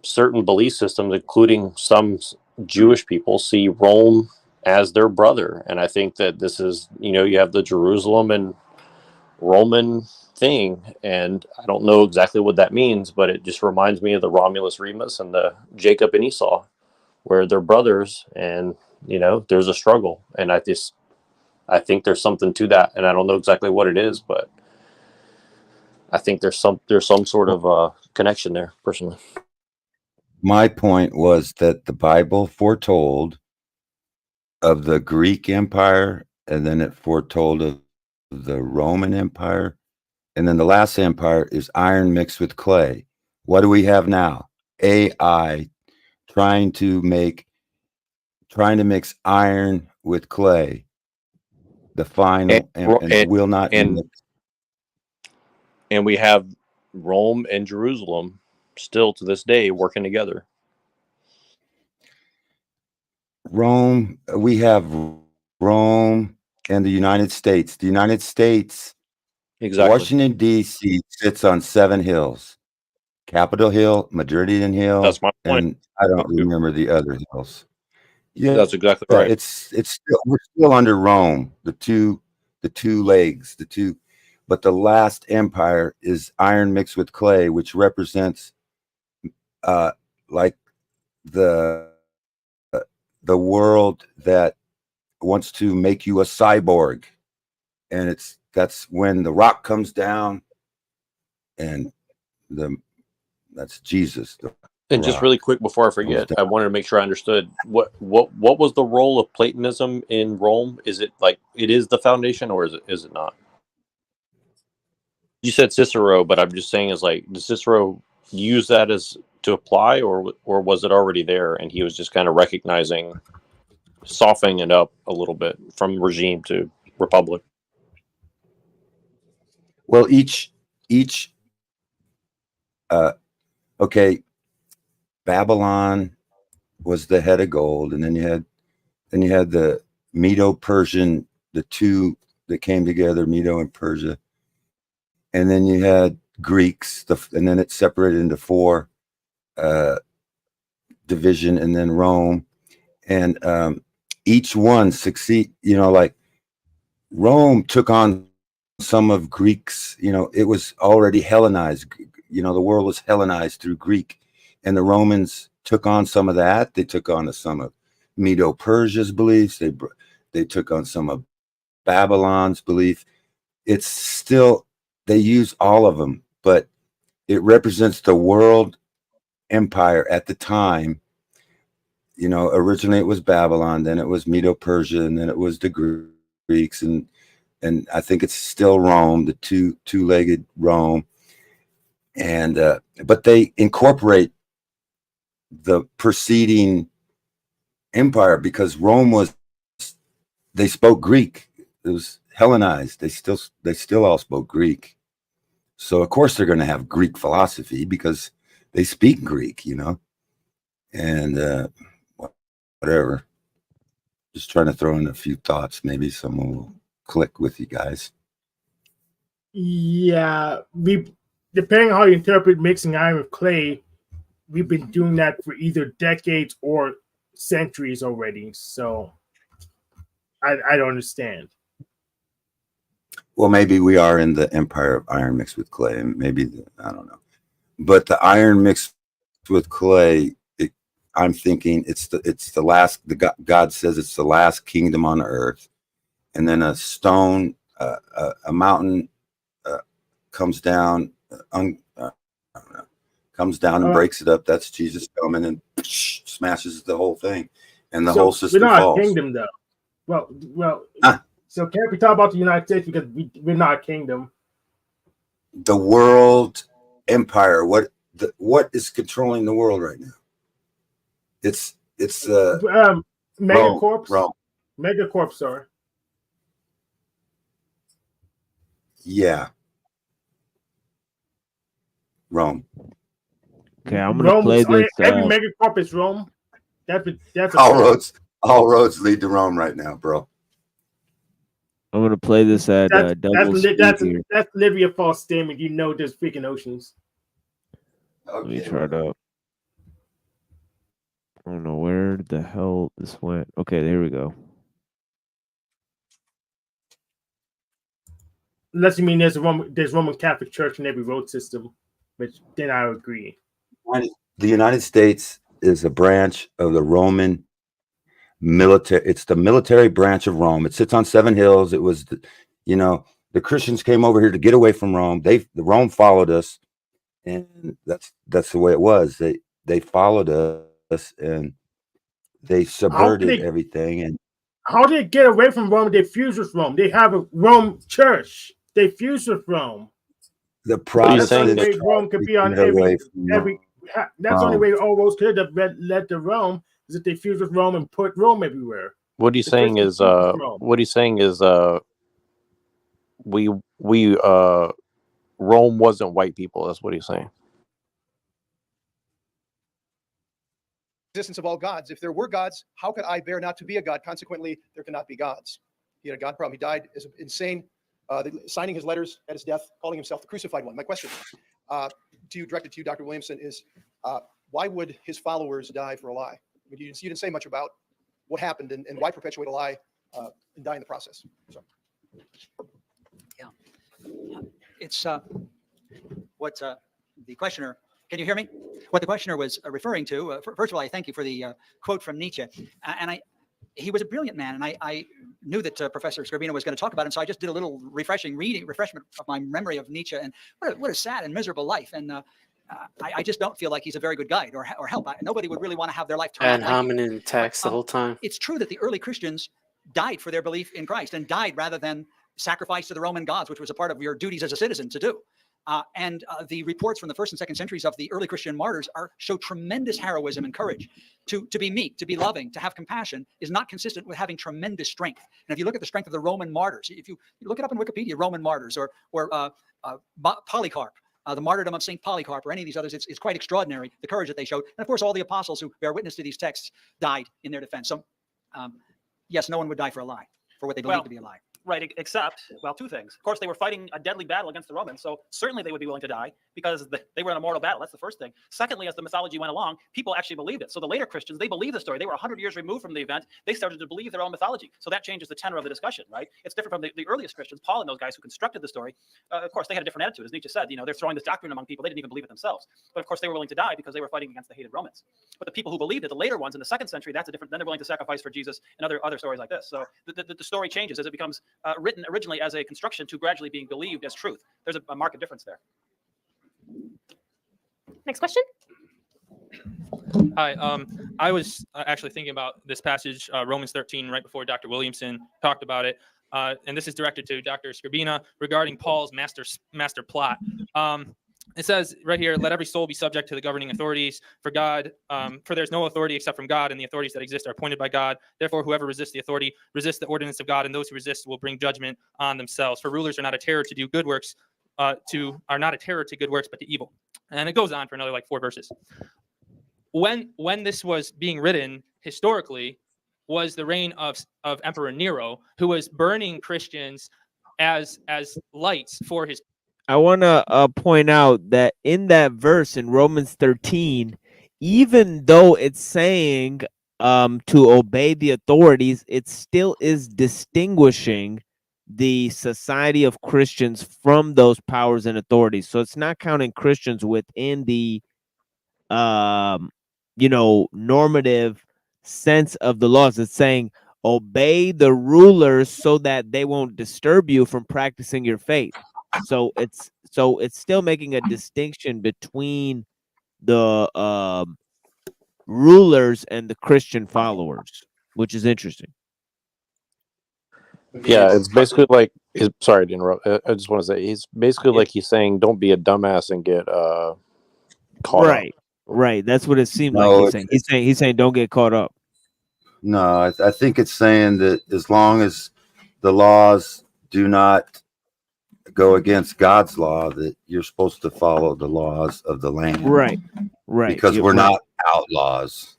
certain belief systems, including some Jewish people, see Rome as their brother. And I think that this is, you have the Jerusalem and Roman thing, and I don't know exactly what that means, but it just reminds me of the Romulus Remus and the Jacob and Esau, where they're brothers, and there's a struggle. And I think there's something to that, and I don't know exactly what it is, but I think there's some sort of connection there, personally. My point was that the Bible foretold of the Greek Empire, and then it foretold of the Roman Empire, and then the last empire is iron mixed with clay. What do we have now? AI trying to mix iron with clay. The final and will not and we have Rome and Jerusalem still to this day working together. Rome, we have Rome and the United States. The United States, exactly. Washington, D.C. sits on 7 hills. Capitol Hill, Madridian Hill. That's my point. And I don't remember the other hills. Yeah, that's exactly right. We're still under Rome, the two legs, but the last empire is iron mixed with clay, which represents like the world that wants to make you a cyborg, and that's when the rock comes down, and that's Jesus. And just really quick before I forget, I wanted to make sure I understood what was the role of Platonism in Rome? Is it like it is the foundation, or is it not? You said Cicero, but I'm just saying, does Cicero use that as to apply, or was it already there and he was just kind of recognizing, softening it up a little bit from regime to republic? Well, okay, Babylon was the head of gold, and then you had the Medo-Persian, the two that came together, Medo and Persia, and then you had Greeks, and then it separated into 4 division, and then Rome, and each one succeed. Like Rome took on some of Greeks. It was already Hellenized. The world was Hellenized through Greek, and the Romans took on some of that. They took on some of Medo-Persia's beliefs. They took on some of Babylon's belief. It's still, they use all of them, but it represents the world empire at the time. Originally it was Babylon, then it was Medo-Persia, and then it was the Greeks, and I think it's still Rome, the two-legged Rome. And but they incorporate the preceding empire, because Rome they spoke Greek. It was Hellenized. They still all spoke Greek. So of course they're going to have Greek philosophy because they speak Greek, and whatever. Just trying to throw in a few thoughts. Maybe someone will click with you guys. Yeah, depending on how you interpret mixing iron with clay, we've been doing that for either decades or centuries already. So I don't understand. Well, maybe we are in the empire of iron mixed with clay, and maybe I don't know. But the iron mixed with clay, I'm thinking it's the last. God says it's the last kingdom on earth, and then a stone, a mountain comes down, and breaks it up. That's Jesus coming and smashes the whole thing, and the whole system We're not falls. a kingdom, though. Well. So can't we talk about the United States because we're not a kingdom? The world empire? What is controlling the world right now? It's Megacorps. Rome. Megacorps, sorry. Yeah. Rome. Okay, I'm gonna play this. Every megacorp is Rome. That's a all roads lead to Rome right now, bro. I'm gonna play this at double speed here. That's literally a false statement. You know, there's freaking oceans. Let me try it out. I don't know where the hell this went. Okay, there we go. Unless you mean there's Roman Catholic Church in every road system, which then I agree. The United States is a branch of the Roman military. It's the military branch of Rome. It sits on 7 hills. It was, the Christians came over here to get away from Rome. The Rome followed us, and that's the way it was. They followed us and they subverted everything. And how did they get away from Rome? They fused with Rome. They have a Rome church. They fused with Rome. The Protestants. That's the only way Rome could be on every. That's the only way all roads could have led to Rome is that they fused with Rome and put Rome everywhere. What he's saying is, Rome wasn't white people. That's what he's saying. Existence of all gods. If there were gods, how could I bear not to be a god? Consequently, there cannot be gods. He had a God problem. He died as insane, signing his letters at his death, calling himself the crucified one. My question directed to you, Dr. Williamson, is why would his followers die for a lie? I mean, you didn't say much about what happened and why perpetuate a lie and die in the process. So. Yeah, it's what the questioner. Can you hear me? What the questioner was referring to. First of all, I thank you for the quote from Nietzsche, and he was a brilliant man, and I knew that Professor Scribino was going to talk about him, so I just did a little refreshment of my memory of Nietzsche, and what a sad and miserable life, and I just don't feel like he's a very good guide or help. Nobody would really want to have their life turned ad hominem attacks the whole time. It's true that the early Christians died for their belief in Christ and died rather than sacrifice to the Roman gods, which was a part of your duties as a citizen to do. And the reports from the 1st and 2nd centuries of the early Christian martyrs show tremendous heroism and courage. To be meek, to be loving, to have compassion is not consistent with having tremendous strength. And if you look at the strength of the Roman martyrs, if you look it up in Wikipedia, Roman martyrs or Polycarp, the martyrdom of St. Polycarp or any of these others, it's quite extraordinary, the courage that they showed. And of course, all the apostles who bear witness to these texts died in their defense. So yes, no one would die for a lie, for what they believe to be a lie. Right, except, well, 2 things. Of course, they were fighting a deadly battle against the Romans, so certainly they would be willing to die because they were in a mortal battle. That's the first thing. Secondly, as the mythology went along, people actually believed it. So the later Christians, they believed the story. They were 100 years removed from the event. They started to believe their own mythology. So that changes the tenor of the discussion, right? It's different from the earliest Christians, Paul and those guys who constructed the story. Of course, they had a different attitude. As Nietzsche said, they're throwing this doctrine among people. They didn't even believe it themselves. But of course, they were willing to die because they were fighting against the hated Romans. But the people who believed it, the later ones in the 2nd century, that's a different, then they're willing to sacrifice for Jesus and other stories like this. So the story changes as it becomes written originally as a construction to gradually being believed as truth. There's a marked difference there. Next question. Hi, I was actually thinking about this passage, Romans 13, right before Dr. Williamson talked about it. And this is directed to Dr. Scribina regarding Paul's master plot. It says right here, let every soul be subject to the governing authorities for God, for there's no authority except from God, and the authorities that exist are appointed by God. Therefore, whoever resists the authority resists the ordinance of God, and those who resist will bring judgment on themselves. For rulers are not a terror to do good works, are not a terror to good works, but to evil. And it goes on for another 4 verses. When this was being written historically, was the reign of Emperor Nero, who was burning Christians as lights for his. I want to point out that in that verse in Romans 13, even though it's saying to obey the authorities, it still is distinguishing the society of Christians from those powers and authorities. So it's not counting Christians within the normative sense of the laws. It's saying obey the rulers so that they won't disturb you from practicing your faith. So it's still making a distinction between the rulers and the Christian followers, which is interesting. Yeah, it's basically like. Sorry to interrupt. I just want to say he's basically like he's saying, "Don't be a dumbass and get caught up." Right. That's what it seemed like No, he's saying. He's saying don't get caught up. no, I think it's saying that as long as the laws do not go against God's law, that you're supposed to follow the laws of the land. Right. Because Yep, we're right. not outlaws.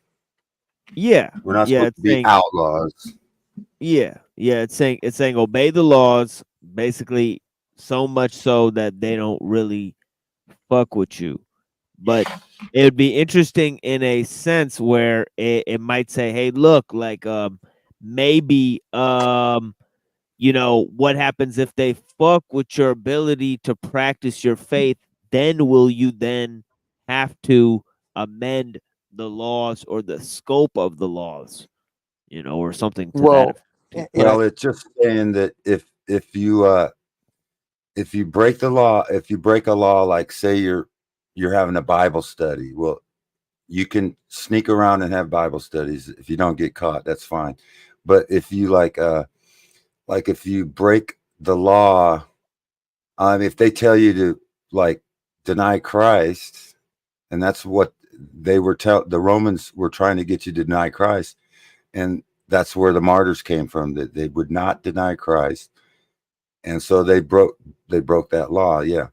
Yeah. We're not Yeah, supposed to be outlaws. Yeah. It's saying obey the laws, basically, so much so that they don't really fuck with you. But it would be interesting in a sense where it might say, hey, look, like maybe you know, what happens if they fuck with your ability to practice your faith? Then will you then have to amend the laws or the scope of the laws, you know, or something to that Well, effect? Well, it's just saying that if you break the law, if you break a law, like say you're having a Bible study, well, you can sneak around and have Bible studies if you don't get caught. That's fine. But if you like if you break the law, if they tell you to like deny Christ, and that's what they were the Romans were trying to get you to deny Christ, and that's where the martyrs came from, that they would not deny Christ, and so they broke that law. Yeah.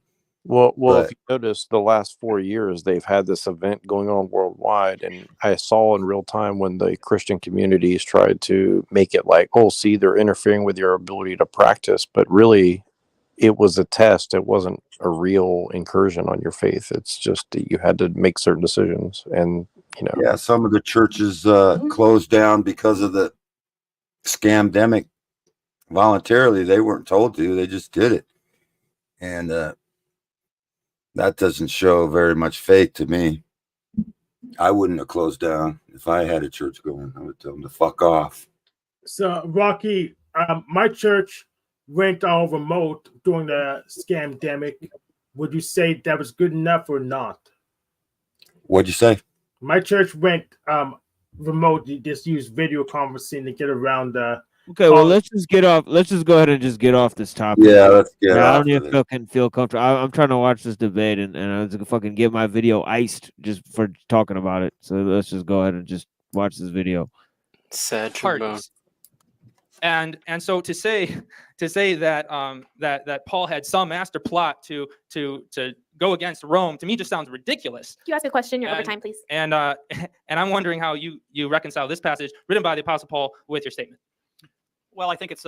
Well, But if you notice, the last 4 years they've had this event going on worldwide, and I saw in real time when the Christian communities tried to make it like, oh, see, they're interfering with your ability to practice, but really, it was a test. It wasn't a real incursion on your faith. It's just that you had to make certain decisions, and you know. yeah, some of the churches closed down because of the scamdemic voluntarily. They weren't told to, they just did it, and that doesn't show very much faith to me. I wouldn't have closed down if I had a church going. I would tell them to fuck off. So, Rocky, my church went all remote during the scamdemic. Would you say that was good enough or not? What'd you say? My church went remote. You just use video conferencing to get around the. Okay, well, let's just get off. Let's just go ahead and just get off this topic. Yeah, let's get I off don't of even feel comfortable. I'm trying to watch this debate, and I was gonna fucking get my video iced just for talking about it. So let's just go ahead and just watch this video. Sad parties. And so to say that that Paul had some master plot to go against Rome, to me just sounds ridiculous. Can you ask a question? You're over time, please. And I'm wondering how you reconcile this passage written by the Apostle Paul with your statement. Well, I think it's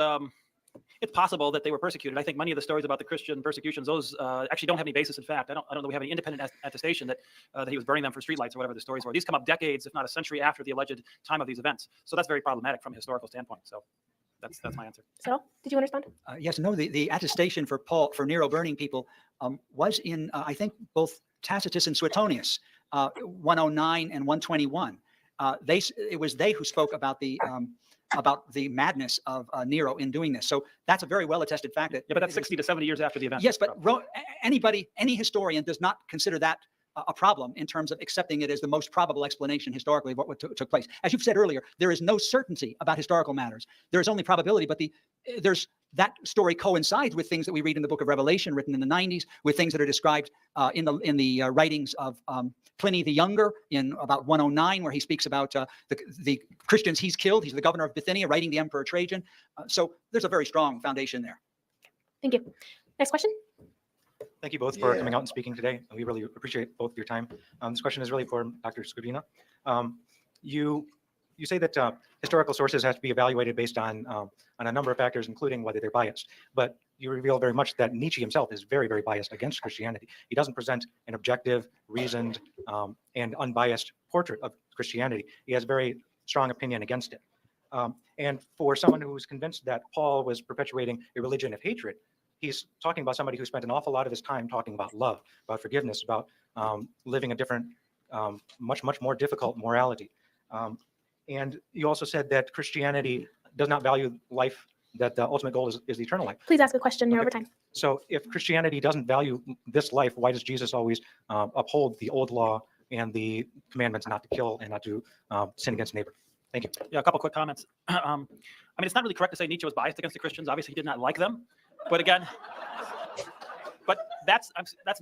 possible that they were persecuted. I think many of the stories about the Christian persecutions, those actually don't have any basis in fact. I don't know that we have any independent attestation that that he was burning them for streetlights or whatever the stories were. These come up decades, if not a century, after the alleged time of these events. So that's very problematic from a historical standpoint. So that's my answer. So, did you want to respond? Yes, no. The attestation for Nero burning people was in I think both Tacitus and Suetonius, 109 and 121. It was they who spoke about the madness of Nero in doing this. So that's a very well attested fact. Yeah, but that's 60 to 70 years after the event. Yes, but any historian does not consider that a problem in terms of accepting it as the most probable explanation historically of what took place. As you've said earlier, there is no certainty about historical matters. There is only probability, but there's that story coincides with things that we read in the book of Revelation, written in the 90s, with things that are described in the writings of Pliny the Younger in about 109, where he speaks about the Christians he's killed. He's the governor of Bithynia, writing the Emperor Trajan. So there's a very strong foundation there. Thank you. Next question. Thank you both for coming out and speaking today. We really appreciate both of your time. This question is really for Dr. Skrbina. You say that historical sources have to be evaluated based on a number of factors, including whether they're biased. But you reveal very much that Nietzsche himself is very, very biased against Christianity. He doesn't present an objective, reasoned, and unbiased portrait of Christianity. He has a very strong opinion against it. And for someone who's convinced that Paul was perpetuating a religion of hatred, he's talking about somebody who spent an awful lot of his time talking about love, about forgiveness, about living a different, much more difficult morality. And you also said that Christianity does not value life, that the ultimate goal is eternal life. Please ask a question. You're over time. So if Christianity doesn't value this life, why does Jesus always uphold the old law and the commandments not to kill and not to sin against neighbor? Thank you. Yeah, a couple quick comments. I mean, it's not really correct to say Nietzsche was biased against the Christians. Obviously, he did not like them. But again, but that's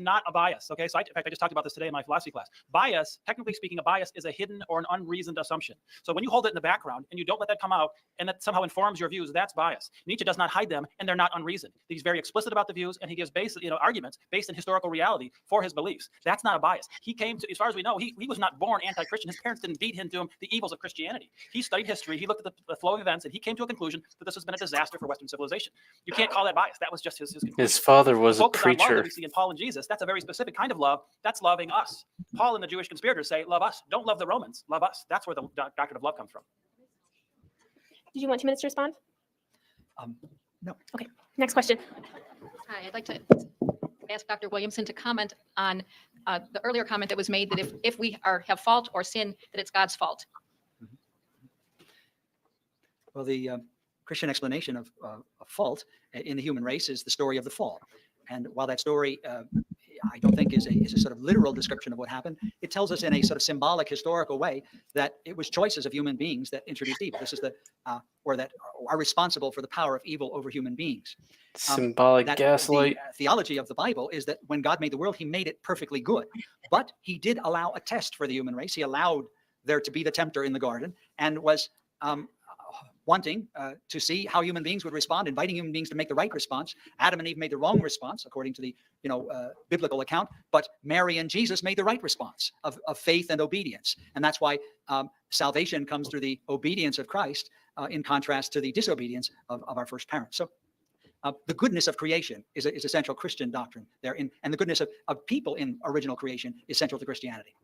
not a bias. Okay, so in fact, I just talked about this today in my philosophy class. Bias, technically speaking, a bias is a hidden or an unreasoned assumption. So when you hold it in the background and you don't let that come out, and that somehow informs your views, that's bias. Nietzsche does not hide them, and they're not unreasoned. He's very explicit about the views, and he gives basically, arguments based in historical reality for his beliefs. That's not a bias. He came to, as far as we know, he was not born anti-Christian. His parents didn't beat him to him the evils of Christianity. He studied history. He looked at the flow of events, and he came to a conclusion that this has been a disaster for Western civilization. You can't call that bias. That was just his conclusion. His father was a Focus on love that preacher. we see in Paul and Jesus. That's a very specific kind of love. That's loving us. Paul and the Jewish conspirators say, love us. Don't love the Romans. Love us. That's where the doctrine of love comes from. Did you want 2 minutes to respond? No. Okay. Next question. Hi, I'd like to ask Dr. Williamson to comment on the earlier comment that was made that if we have fault or sin, that it's God's fault. Well, the Christian explanation of fault in the human race is the story of the fall. And while that story, I don't think is a sort of literal description of what happened, it tells us in a sort of symbolic historical way that it was choices of human beings that introduced evil. This is or that are responsible for the power of evil over human beings. Symbolic gaslight. The theology of the Bible is that when God made the world, he made it perfectly good. But he did allow a test for the human race. He allowed there to be the tempter in the garden and was wanting to see how human beings would respond, inviting human beings to make the right response. Adam and Eve made the wrong response, according to the biblical account, but Mary and Jesus made the right response of faith and obedience. And that's why salvation comes through the obedience of Christ in contrast to the disobedience of our first parents. So the goodness of creation is a central Christian doctrine there, and the goodness of people in original creation is central to Christianity.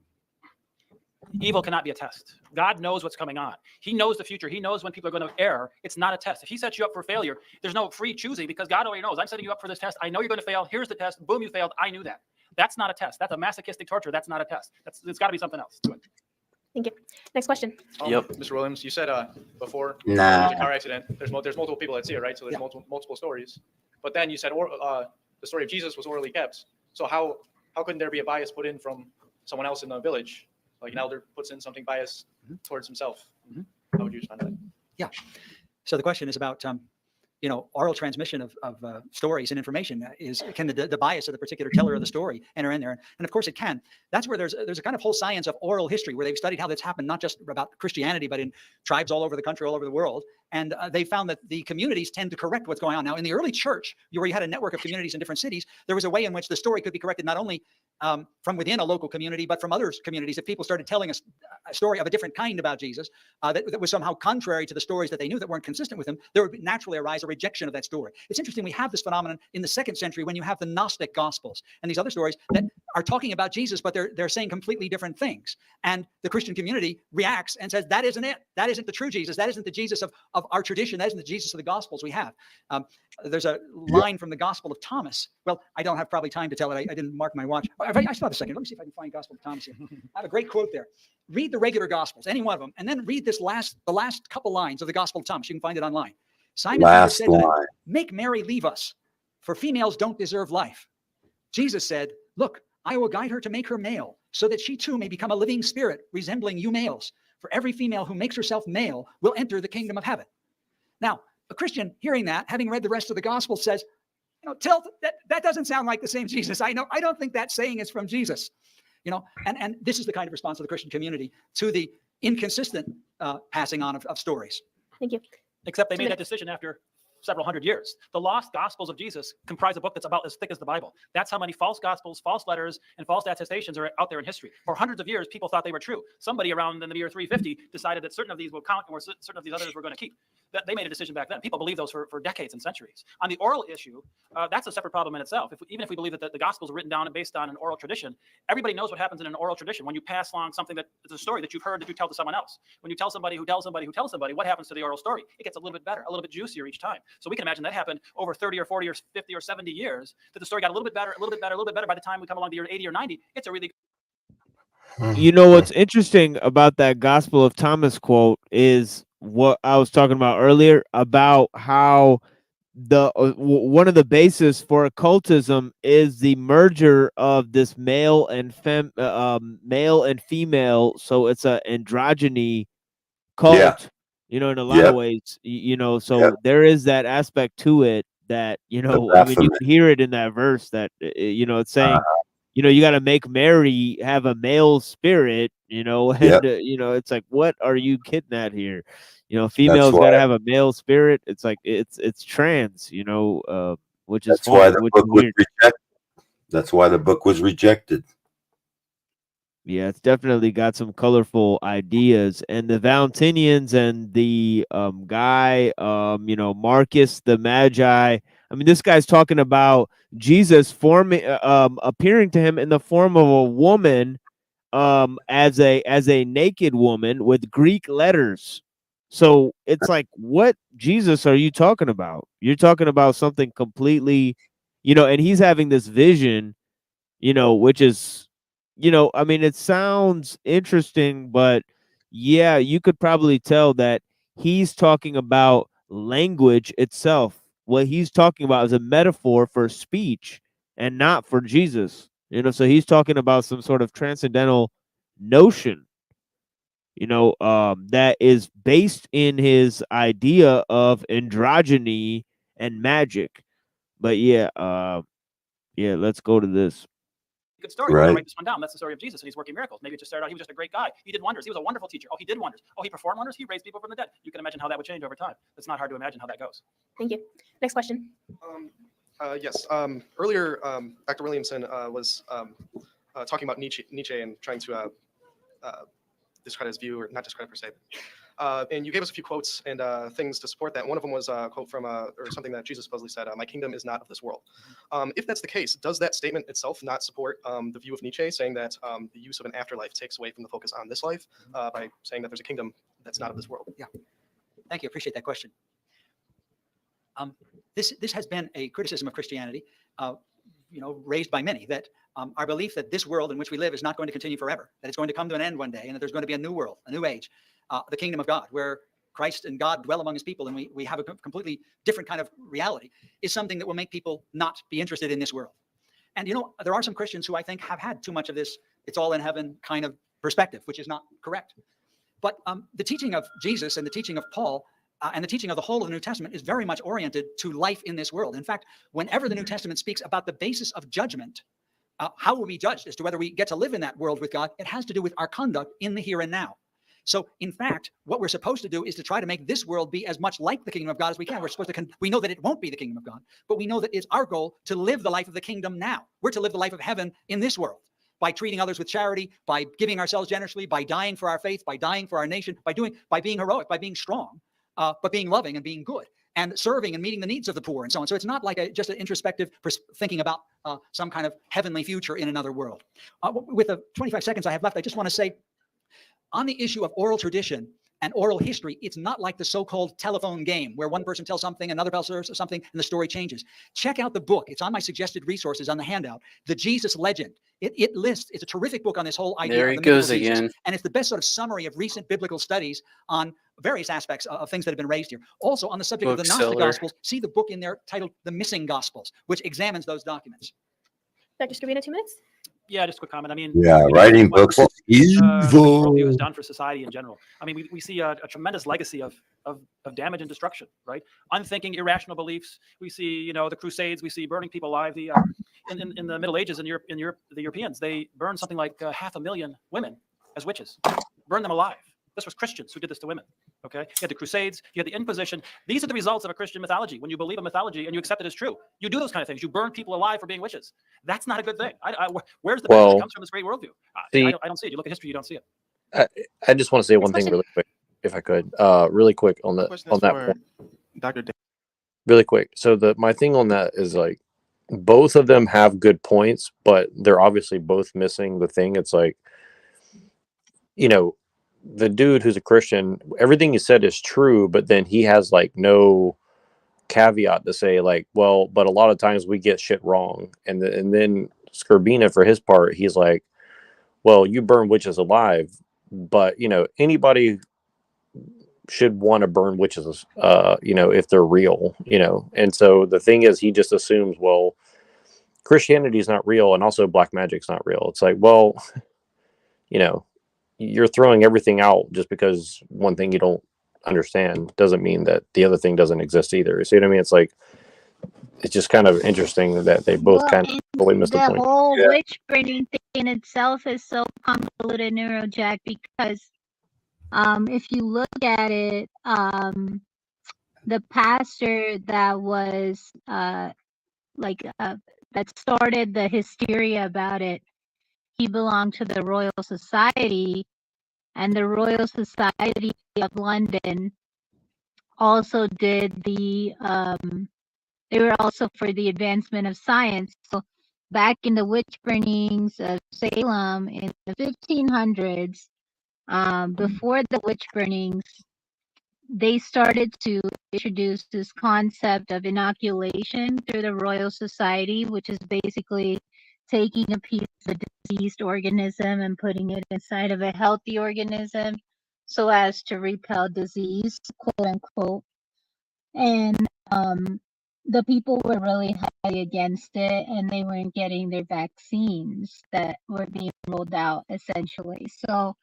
Evil cannot be a test. God knows what's coming on. He knows the future. He knows when people are going to err. It's not a test. If he sets you up for failure, there's no free choosing because God already knows. I'm setting you up for this test. I know you're going to fail. Here's the test. Boom, you failed. I knew that. That's not a test. That's a masochistic torture. That's not a test. It's got to be something else to it. Thank you. Next question. Yep. Mr. Williams, you said before Nah. there's a car accident, there's multiple people that see it, right? So there's multiple stories. But then you said the story of Jesus was orally kept. So how couldn't there be a bias put in from someone else in the village? Like an elder puts in something biased towards himself. How would you respond to that? Yeah. So the question is about, oral transmission of stories and information. Can the bias of the particular teller of the story enter in there? And of course it can. That's where there's a kind of whole science of oral history where they've studied how that's happened, not just about Christianity, but in tribes all over the country, all over the world. And they found that the communities tend to correct what's going on. Now, in the early church, where you had a network of communities in different cities, there was a way in which the story could be corrected not only from within a local community, but from other communities. If people started telling a story of a different kind about Jesus that was somehow contrary to the stories that they knew that weren't consistent with him, there would naturally arise a rejection of that story. It's interesting, we have this phenomenon in the 2nd century when you have the Gnostic Gospels and these other stories that are talking about Jesus, but they're saying completely different things. And the Christian community reacts and says, that isn't it. That isn't the true Jesus. That isn't the Jesus of our tradition. That isn't the Jesus of the Gospels we have. There's a line from the Gospel of Thomas. Well, I don't have probably time to tell it. I didn't mark my watch. I still have a second. Let me see if I can find Gospel of Thomas here. I have a great quote there. Read the regular Gospels, any one of them, and then read the last couple lines of the Gospel of Thomas. You can find it online. Simon Peter said to them, make Mary leave us, for females don't deserve life. Jesus said, look, I will guide her to make her male, so that she too may become a living spirit resembling you males. For every female who makes herself male will enter the kingdom of heaven. Now, a Christian hearing that, having read the rest of the gospel, says, that doesn't sound like the same Jesus. I don't think that saying is from Jesus. And this is the kind of response of the Christian community to the inconsistent passing on of stories. Thank you. Except they made that decision after several hundred years. The lost Gospels of Jesus comprise a book that's about as thick as the Bible. That's how many false Gospels, false letters, and false attestations are out there in history. For hundreds of years, people thought they were true. Somebody around in the year 350 decided that certain of these will count and certain of these others were going to keep. That they made a decision back then. People believe those for decades and centuries. On the oral issue, that's a separate problem in itself. Even if we believe that the Gospels are written down and based on an oral tradition, everybody knows what happens in an oral tradition. When you pass along something that is a story that you've heard that you tell to someone else. When you tell somebody who tells somebody who tells somebody, what happens to the oral story? It gets a little bit better, a little bit juicier each time. So we can imagine that happened over 30 or 40 or 50 or 70 years, that the story got a little bit better, a little bit better, a little bit better. By the time we come along to year 80 or 90, it's a really... You know what's interesting about that Gospel of Thomas quote is what I was talking about earlier about how the one of the bases for occultism is the merger of this male and female, so it's a androgyny cult, you know, in a lot of Yep. ways, you know, so Yep. there is that aspect to it that, you The know, I mean, you Baphomet. can hear it in that verse that, you know, it's saying, Uh-huh. you know, you got to make Mary have a male spirit, you know, and, Yep. you know, it's like, what are you getting at here? You know, That's females got to why. have a male spirit. It's like, it's trans, you know, which is That's why the which is book was weird. rejected. That's why the book was rejected. Yeah, it's definitely got some colorful ideas. And the Valentinians and the guy, you know, Marcus the Magi. I mean, this guy's talking about Jesus forming, appearing to him in the form of a woman, as a naked woman with Greek letters. So it's like, what Jesus are you talking about? You're talking about something completely, you know, and he's having this vision, you know, which is, you know, I mean, it sounds interesting, but yeah, you could probably tell that he's talking about language itself. What he's talking about is a metaphor for speech and not for Jesus. You know, so he's talking about some sort of transcendental notion, you know, that is based in his idea of androgyny and magic. But yeah, yeah, let's go to this. Good story. We're going Right. to write this one down. That's the story of Jesus, and he's working miracles. Maybe it just started out, he was just a great guy. He did wonders. He was a wonderful teacher. Oh, he did wonders. Oh, he performed wonders. He raised people from the dead. You can imagine how that would change over time. It's not hard to imagine how that goes. Thank you. Next question. Yes. Earlier, Dr. Williamson was talking about Nietzsche and trying to discredit his view, or not discredit per se. And you gave us a few quotes and things to support that. One of them was a quote from, or something that Jesus supposedly said, "My kingdom is not of this world." If that's the case, does that statement itself not support the view of Nietzsche, saying that the use of an afterlife takes away from the focus on this life by saying that there's a kingdom that's not of this world? Yeah. Thank you. Appreciate that question. This has been a criticism of Christianity, you know, raised by many, that our belief that this world in which we live is not going to continue forever, that it's going to come to an end one day, and that there's going to be a new world, a new age, the kingdom of God, where Christ and God dwell among his people, and we have a completely different kind of reality, is something that will make people not be interested in this world. And, you know, there are some Christians who I think have had too much of this "it's all in heaven" kind of perspective, which is not correct. But the teaching of Jesus and the teaching of Paul and the teaching of the whole of the New Testament is very much oriented to life in this world. In fact, whenever the New Testament speaks about the basis of judgment, how will we be judged as to whether we get to live in that world with God, it has to do with our conduct in the here and now. So, in fact, what we're supposed to do is to try to make this world be as much like the kingdom of God as we can. We're supposed to, we know that it won't be the kingdom of God, but we know that it's our goal to live the life of the kingdom now. We're to live the life of heaven in this world by treating others with charity, by giving ourselves generously, by dying for our faith, by dying for our nation, by being heroic, by being strong, but being loving and being good, and serving and meeting the needs of the poor and so on. So it's not like just an introspective thinking about some kind of heavenly future in another world. With the 25 seconds I have left, I just want to say, on the issue of oral tradition and oral history, it's not like the so-called telephone game where one person tells something, another person tells something, and the story changes. Check out the book. It's on my suggested resources on the handout, The Jesus Legend. It lists, it's a terrific book on this whole idea There of he the mythical goes Jesus. again. And it's the best sort of summary of recent biblical studies on various aspects of things that have been raised here. Also, on the subject of the Gnostic Bookseller. Gospels, see the book in there titled The Missing Gospels, which examines those documents. Dr. Scrubina, 2 minutes. Yeah, just a quick comment. I mean, Yeah, you know, writing what books is worldview has evil. done for society in general. I mean, we see a tremendous legacy of damage and destruction, right? Unthinking, irrational beliefs. We see, you know, the Crusades. We see burning people alive. The in the Middle Ages in Europe, the Europeans, they burned something like 500,000 women as witches, burned them alive. This was Christians who did this to women. Okay, you had the Crusades, you had the Inquisition. These are the results of a Christian mythology. When you believe a mythology and you accept it as true, you do those kind of things. You burn people alive for being witches. That's not a good thing. Where's the benefit that comes from this great worldview? See- I don't see it. You look at history, you don't see it. I just want to say one thing really quick, if I could, really quick on that point. Dr. Really quick. So my thing on that is like both of them have good points, but they're obviously both missing the thing. It's like, you know, the dude who's a Christian, everything he said is true, but then he has like no caveat to say like, well, but a lot of times we get shit wrong. And then Scrubina, for his part, he's like, well, you burn witches alive, but you know, anybody should want to burn witches, you know, if they're real, you know. And so the thing is, he just assumes, well, Christianity is not real, and also black magic's not real. It's like, well, you know, you're throwing everything out just because one thing you don't understand doesn't mean that the other thing doesn't exist either. You see what I mean? It's like, it's just kind of interesting that they both Well, kind of totally missed the the point. whole witch burning thing in itself is so convoluted, Neurojack, because if you look at it, the pastor that was that started the hysteria about it, he belonged to the Royal Society, and the Royal Society of London also did the they were also for the advancement of science. So back in the witch burnings of Salem in the 1500s, before the witch burnings, they started to introduce this concept of inoculation through the Royal Society, which is basically taking a piece of a diseased organism and putting it inside of a healthy organism so as to repel disease, quote unquote. And the people were really highly against it, and they weren't getting their vaccines that were being rolled out, essentially. So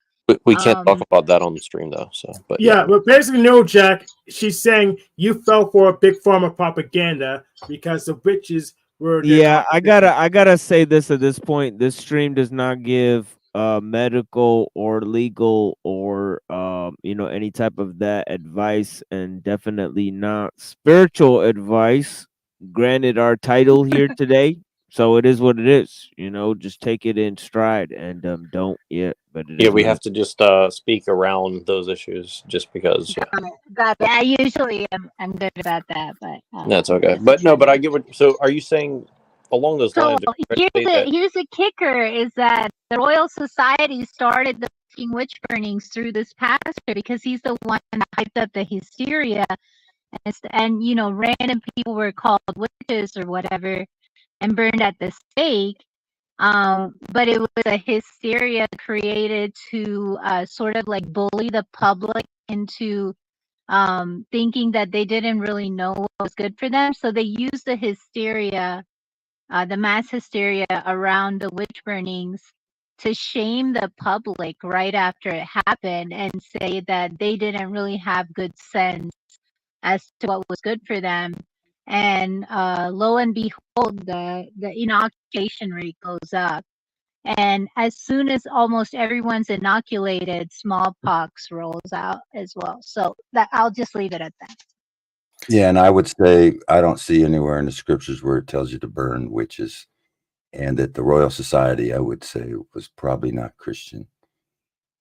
We can't talk about that on the stream though. So, but Yeah, but basically, no, Jack. She's saying you fell for a big pharma propaganda because the witches were. Yeah, I gotta say this at this point. This stream does not give medical or legal or any type of that advice, and definitely not spiritual advice. Granted, our title here today, so it is what it is. Just take it in stride and don't. Yeah, but it yeah, is we what have to just speak around those issues just because. Yeah. Got it. I usually am good about that, but That's okay. But no, but I get what. So, are you saying along those so lines? here's the kicker: is that the Royal Society started the fucking witch burnings through this pastor because he's the one that hyped up the hysteria, and random people were called witches or whatever and burned at the stake. But it was a hysteria created to sort of like bully the public into thinking that they didn't really know what was good for them. So they used the hysteria, the mass hysteria around the witch burnings to shame the public right after it happened and say that they didn't really have good sense as to what was good for them. And lo and behold, the inoculation rate goes up. And as soon as almost everyone's inoculated, smallpox rolls out as well. So that I'll just leave it at that. Yeah, and I would say I don't see anywhere in the scriptures where it tells you to burn witches, and that the Royal Society, I would say, was probably not Christian.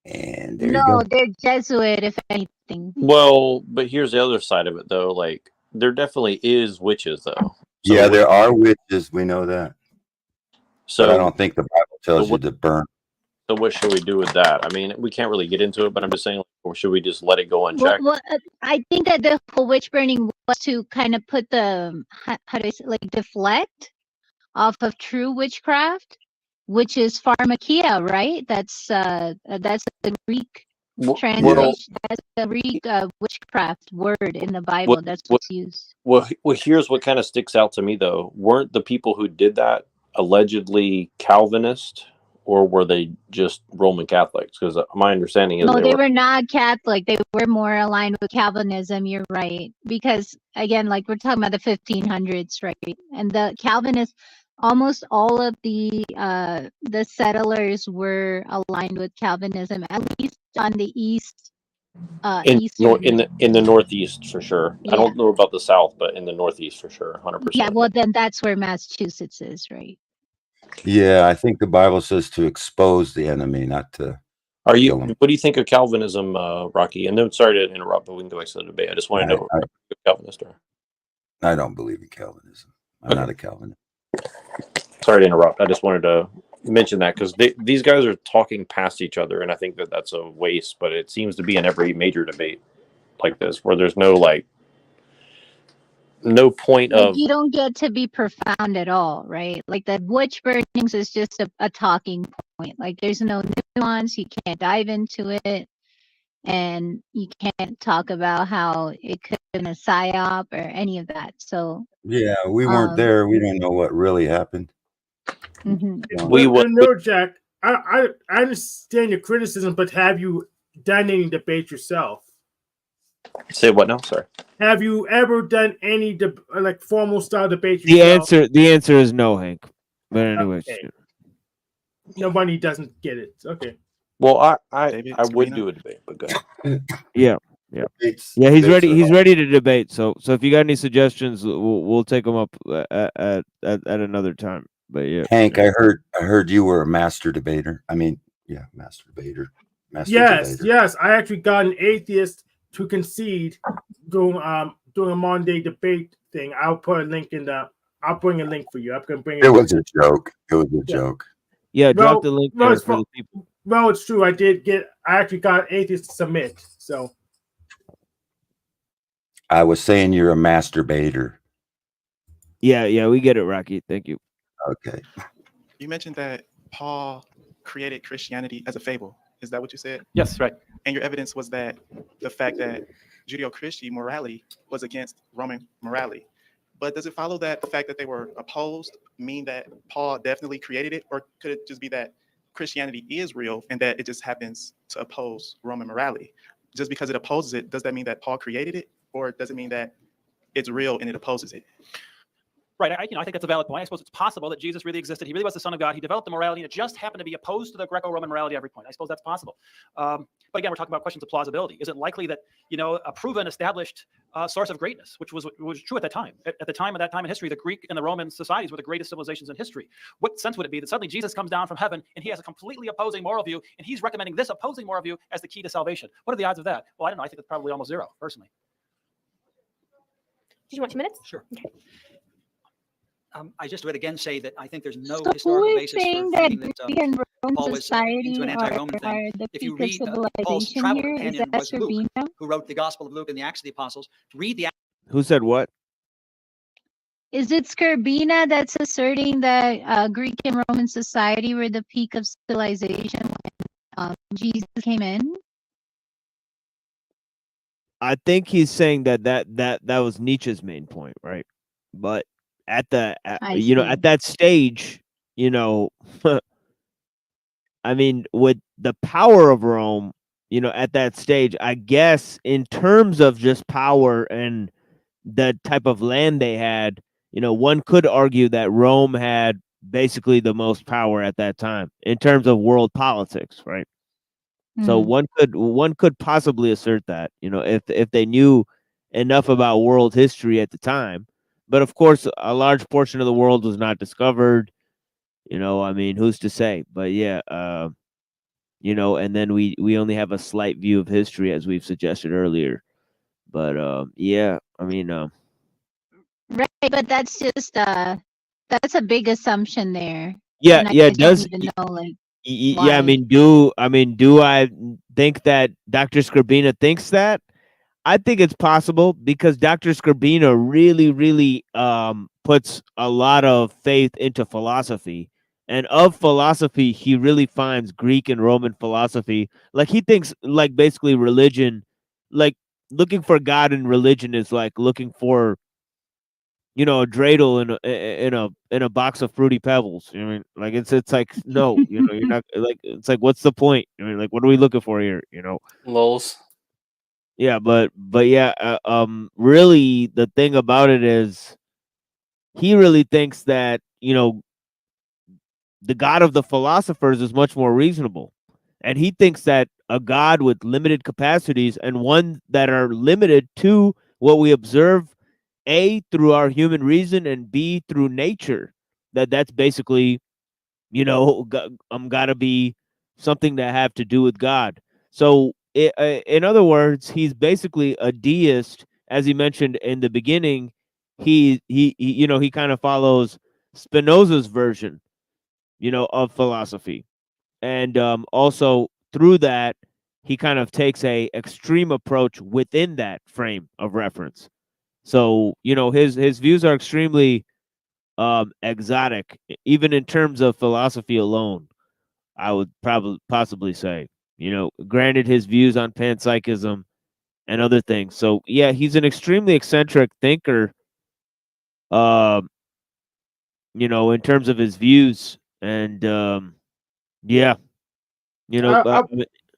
And there you No, go. they're Jesuit, if anything. Well, but here's the other side of it, though. Like, there definitely is witches, though. So Yeah, there are witches. We know that. So but I don't think the Bible tells you to burn. So what should we do with that? I mean, we can't really get into it, but I'm just saying, or should we just let it go unchecked? Well, I think that the whole witch burning was to kind of put the how do I say, like deflect off of true witchcraft, which is pharmakia, right? That's the Greek translation. That's the Greek witchcraft word in the Bible. That's what's used. Well, here's what kind of sticks out to me, though. Weren't the people who did that allegedly Calvinist, or were they just Roman Catholics? Because my understanding is No, they were not Catholic. They were more aligned with Calvinism. You're right. Because again, like we're talking about the 1500s, right? And the Calvinists, almost all of the settlers were aligned with Calvinism, at least on the east. in the Northeast for sure. Yeah. I don't know about the South, but in the Northeast for sure, 100%. Yeah, well, then that's where Massachusetts is, right? Yeah, I think the Bible says to expose the enemy, not to. Are you? What do you think of Calvinism, Rocky? And no, sorry to interrupt, but we can go back to the debate. I just want to know what Calvinist are. I don't believe in Calvinism. I'm not a Calvinist. Sorry to interrupt. I just wanted to mention that because these guys are talking past each other, and I think that that's a waste. But it seems to be in every major debate like this, where there's no point Like, of. you don't get to be profound at all, right? Like the witch burnings is just a talking point. Like there's no nuance. You can't dive into it, and you can't talk about how it could have been a psyop or any of that. So Yeah, we weren't there. We don't know what really happened. Mhm. No, Jack. I understand your criticism, but have you done any debate yourself? Say what now? Sorry. Have you ever done any like formal style debate The yourself? answer is no, Hank. But anyways, Okay. Nobody doesn't get it. Okay. Well, I would do a debate, but go ahead. yeah. Debates He's ready. are He's ready to debate. So if you got any suggestions, we'll take them up at another time. But yeah, Hank, I heard you were a master debater. I mean, yeah, master debater. Yes. I actually got an atheist to concede doing a Monday debate thing. I'll put a link in the. I'll bring a link for you. I'm gonna bring it. It was a joke. It was a joke. Yeah, drop the link there for the people. Well, it's true. I actually got atheists to submit. So I was saying you're a masturbator. Yeah, we get it, Rocky. Thank you. Okay. You mentioned that Paul created Christianity as a fable. Is that what you said? Yes, right. And your evidence was that the fact that Judeo-Christian morality was against Roman morality. But does it follow that the fact that they were opposed mean that Paul definitely created it? Or could it just be that Christianity is real and that it just happens to oppose Roman morality? Just because it opposes it, does that mean that Paul created it? Or does it mean that it's real and it opposes it? Right. I think that's a valid point. I suppose it's possible that Jesus really existed. He really was the Son of God. He developed the morality, and it just happened to be opposed to the Greco-Roman morality at every point. I suppose that's possible. But again, we're talking about questions of plausibility. Is it likely that a proven, established source of greatness, which was true at that time, at the time of that time in history, the Greek and the Roman societies were the greatest civilizations in history? What sense would it be that suddenly Jesus comes down from heaven and he has a completely opposing moral view, and he's recommending this opposing moral view as the key to salvation? What are the odds of that? Well, I don't know. I think it's probably almost zero, personally. Did you want 2 minutes? Sure. Okay. I just would again say that I think there's no So historical who is basis saying for that thinking that Greek and Roman Paul was society into an anti-Roman are thing. the If you peak of read Paul's civilization travel here? Is companion that was Luke, Servino? who wrote the Gospel of Luke and the Acts of the Apostles. Read the Who said what? Is it Scorbina that's asserting that Greek and Roman society were the peak of civilization when Jesus came in? I think he's saying that was Nietzsche's main point, right? But at I at that stage, I mean, with the power of Rome, at that stage, I guess in terms of just power and the type of land they had, one could argue that Rome had basically the most power at that time in terms of world politics, right? So one could possibly assert that, if they knew enough about world history at the time. But of course, a large portion of the world was not discovered. I mean, who's to say? But yeah, and then we only have a slight view of history as we've suggested earlier. But yeah, I mean, Right, but that's just that's a big assumption there. yeah, And I yeah, just don't does even know like yeah, I why. mean, do I think that Dr. Scorbina thinks that? I think it's possible because Dr. Scorbina really puts a lot of faith into philosophy. And of philosophy, he really finds Greek and Roman philosophy. Like he thinks like basically religion, like looking for God in religion is like looking for a dreidel in a box of fruity pebbles. I mean, like it's like no, you're not like it's like what's the point? I mean, like what are we looking for here? Lols. Yeah, but yeah, really the thing about it is he really thinks that the God of the philosophers is much more reasonable, and he thinks that a God with limited capacities and one that are limited to what we observe. A, through our human reason, and B, through nature. That's basically, gotta be something that have to do with God. So, in other words, he's basically a deist, as he mentioned in the beginning. He kind of follows Spinoza's version, of philosophy, and also through that, he kind of takes a extreme approach within that frame of reference. So, his views are extremely exotic, even in terms of philosophy alone, I would probably possibly say. Granted his views on panpsychism and other things. So yeah, he's an extremely eccentric thinker, in terms of his views. And Yeah, you know, I,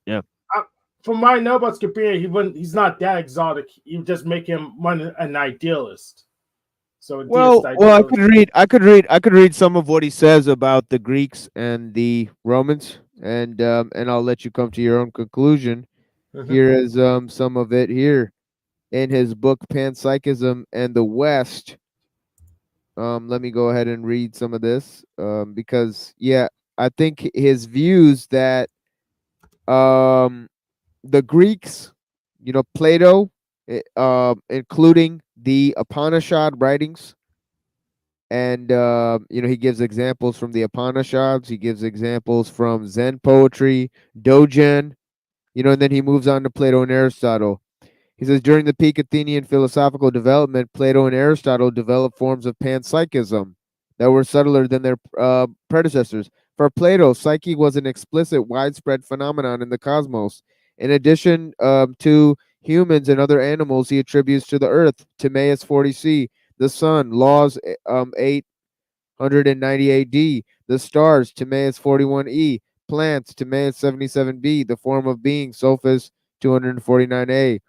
yeah. From what I know about Scapina, he's not that exotic. You just make him an idealist. So a deist Well, idealist. I could read some of what he says about the Greeks and the Romans, and I'll let you come to your own conclusion. Mhm. Here is some of it here in his book Panpsychism and the West. Let me go ahead and read some of this because yeah, I think his views that the Greeks, you know, Plato, including the Upanishad writings, and you know, he gives examples from the Upanishads. He gives examples from Zen poetry, Dogen, you know, and then he moves on to Plato and Aristotle. He says during the peak Athenian philosophical development, Plato and Aristotle developed forms of panpsychism that were subtler than their predecessors. For Plato, psyche was an explicit, widespread phenomenon in the cosmos. In addition to humans and other animals, he attributes to the earth, Timaeus 40c, the sun, Laws 890 AD, the stars, Timaeus 41e, plants, Timaeus 77b, the form of being, Sophus 249a,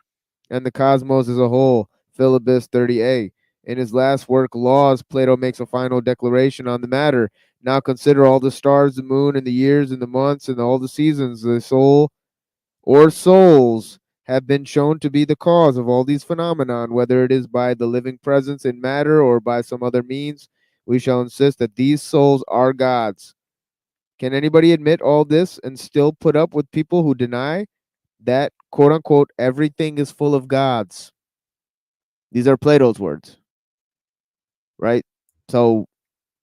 and the cosmos as a whole, Philebus 30a. In his last work, Laws, Plato makes a final declaration on the matter. Now consider all the stars, the moon, and the years, and the months, and all the seasons. The soul or souls have been shown to be the cause of all these phenomenon, whether it is by the living presence in matter or by some other means. We shall insist that these souls are gods. Can anybody admit all this and still put up with people who deny that, quote unquote, everything is full of gods? These are Plato's words, right? So,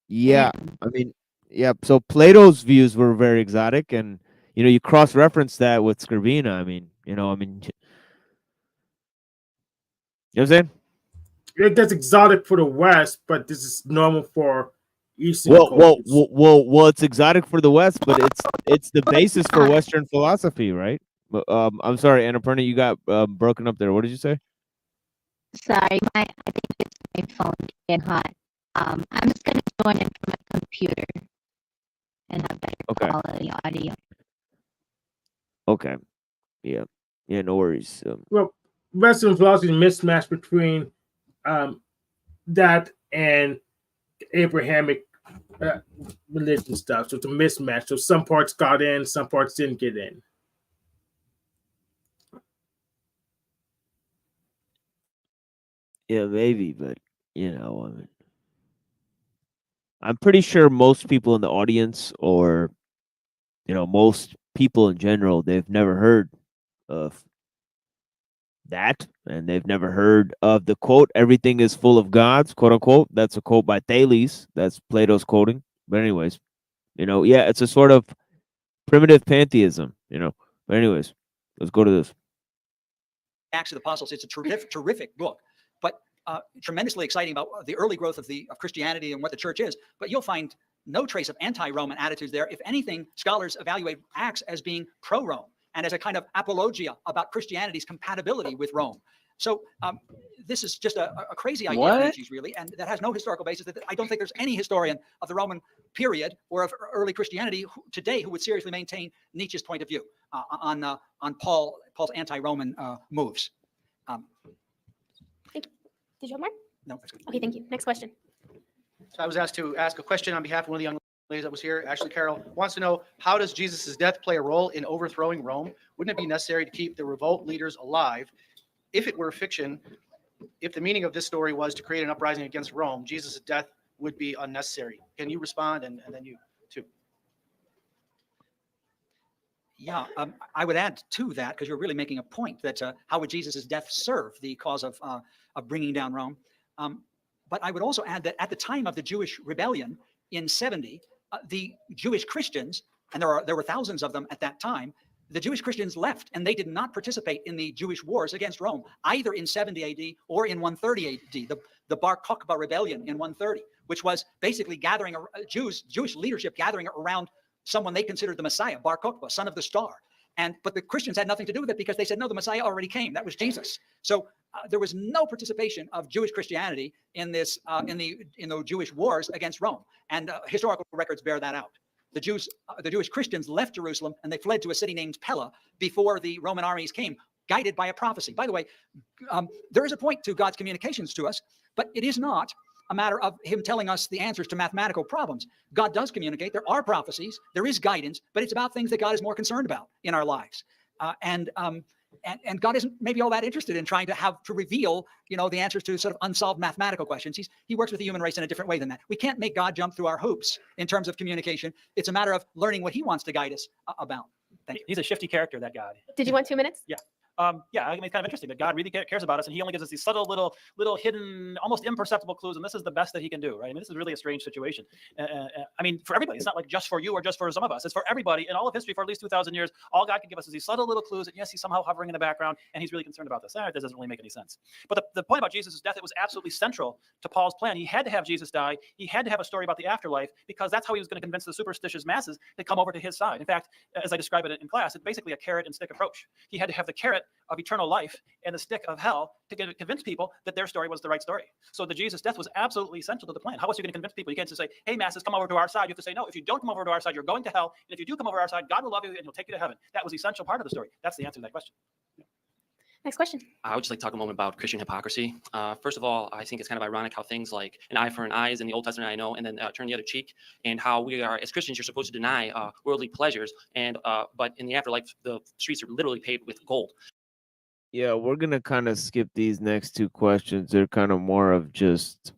yeah, I mean, yeah. So Plato's views were very exotic, and you know, you cross-reference that with Scravina. I mean, you know, you know what I'm saying? That's exotic for the West, but this is normal for Eastern Well, cultures. it's exotic for the West, but it's the basis for Western philosophy, right? I'm sorry, Annapurna, you got broken up there. What did you say? Sorry, I think it's my phone getting hot. I'm just gonna join in from my computer and have better Okay. quality audio. Okay. Yeah. Yeah. No worries. Well, Western philosophy is a mismatch between that and Abrahamic religion stuff. So it's a mismatch. So some parts got in, some parts didn't get in. Yeah, maybe, but you know, I mean, I'm pretty sure most people in the audience, or you know, most people in general, they've never heard of that, and they've never heard of the quote, "Everything is full of gods," quote unquote. That's a quote by Thales. That's Plato's quoting. But anyways, you know, yeah, it's a sort of primitive pantheism, you know. But anyways, let's go to this. Acts of the Apostles. It's a terrific book, but tremendously exciting about the early growth of Christianity and what the church is. But you'll find no trace of anti-Roman attitudes there. If anything, scholars evaluate Acts as being pro-Rome and as a kind of apologia about Christianity's compatibility with Rome. So this is just a crazy idea of Nietzsche's, really, and that has no historical basis. That I don't think there's any historian of the Roman period or of early Christianity today who would seriously maintain Nietzsche's point of view on Paul's anti-Roman moves. Did you have more? No, that's good. Okay, thank you. Next question. So I was asked to ask a question on behalf of one of the young ladies that was here. Ashley Carroll wants to know, how does Jesus' death play a role in overthrowing Rome? Wouldn't it be necessary to keep the revolt leaders alive? If it were fiction, if the meaning of this story was to create an uprising against Rome, Jesus' death would be unnecessary. Can you respond? And then you too. Yeah, I would add to that, because you're really making a point, that how would Jesus' death serve the cause of bringing down Rome? But I would also add that at the time of the Jewish rebellion in 70, the Jewish Christians, and there were thousands of them at that time, the Jewish Christians left, and they did not participate in the Jewish wars against Rome, either in 70 AD or in 130 AD, the Bar Kokhba rebellion in 130, which was basically gathering Jewish leadership gathering around someone they considered the Messiah, Bar Kokhba, son of the star. But the Christians had nothing to do with it, because they said, no, the Messiah already came. That was Jesus. So there was no participation of Jewish Christianity in this in the Jewish wars against Rome, and historical records bear that out. The Jewish Christians left Jerusalem and they fled to a city named Pella before the Roman armies came, guided by a prophecy. By the way, there is a point to God's communications to us, but it is not a matter of him telling us the answers to mathematical problems. God does communicate. There are prophecies. There is guidance, but it's about things that God is more concerned about in our lives. And God isn't maybe all that interested in trying to reveal, the answers to sort of unsolved mathematical questions. He works with the human race in a different way than that. We can't make God jump through our hoops in terms of communication. It's a matter of learning what he wants to guide us about. Thank you. He's a shifty character, that God. Did you want 2 minutes? Yeah. Yeah, I mean, it's kind of interesting that God really cares about us, and he only gives us these subtle little hidden, almost imperceptible clues, and this is the best that he can do, right? I mean, this is really a strange situation. I mean, for everybody, it's not like just for you or just for some of us. It's for everybody in all of history for at least 2,000 years. All God can give us is these subtle little clues that, yes, he's somehow hovering in the background, and he's really concerned about this. That doesn't really make any sense. But the point about Jesus' death, it was absolutely central to Paul's plan. He had to have Jesus die. He had to have a story about the afterlife, because that's how he was going to convince the superstitious masses to come over to his side. In fact, as I describe it in class, it's basically a carrot and stick approach. He had to have the carrot of eternal life and the stick of hell to convince people that their story was the right story. So the Jesus death was absolutely essential to the plan. How else are you going to convince people? You can't just say, hey, masses, come over to our side. You have to say, no, if you don't come over to our side, you're going to hell. And if you do come over to our side, God will love you and he'll take you to heaven. That was the essential part of the story. That's the answer to that question. Next question. I would just like to talk a moment about Christian hypocrisy. First of all, I think it's kind of ironic how things like an eye for an eye is in the Old Testament, I know, and then turn the other cheek, and how we are, as Christians, you're supposed to deny worldly pleasures, and but in the afterlife, the streets are literally paved with gold. Yeah, we're gonna kind of skip these next two questions. They're kind of more of just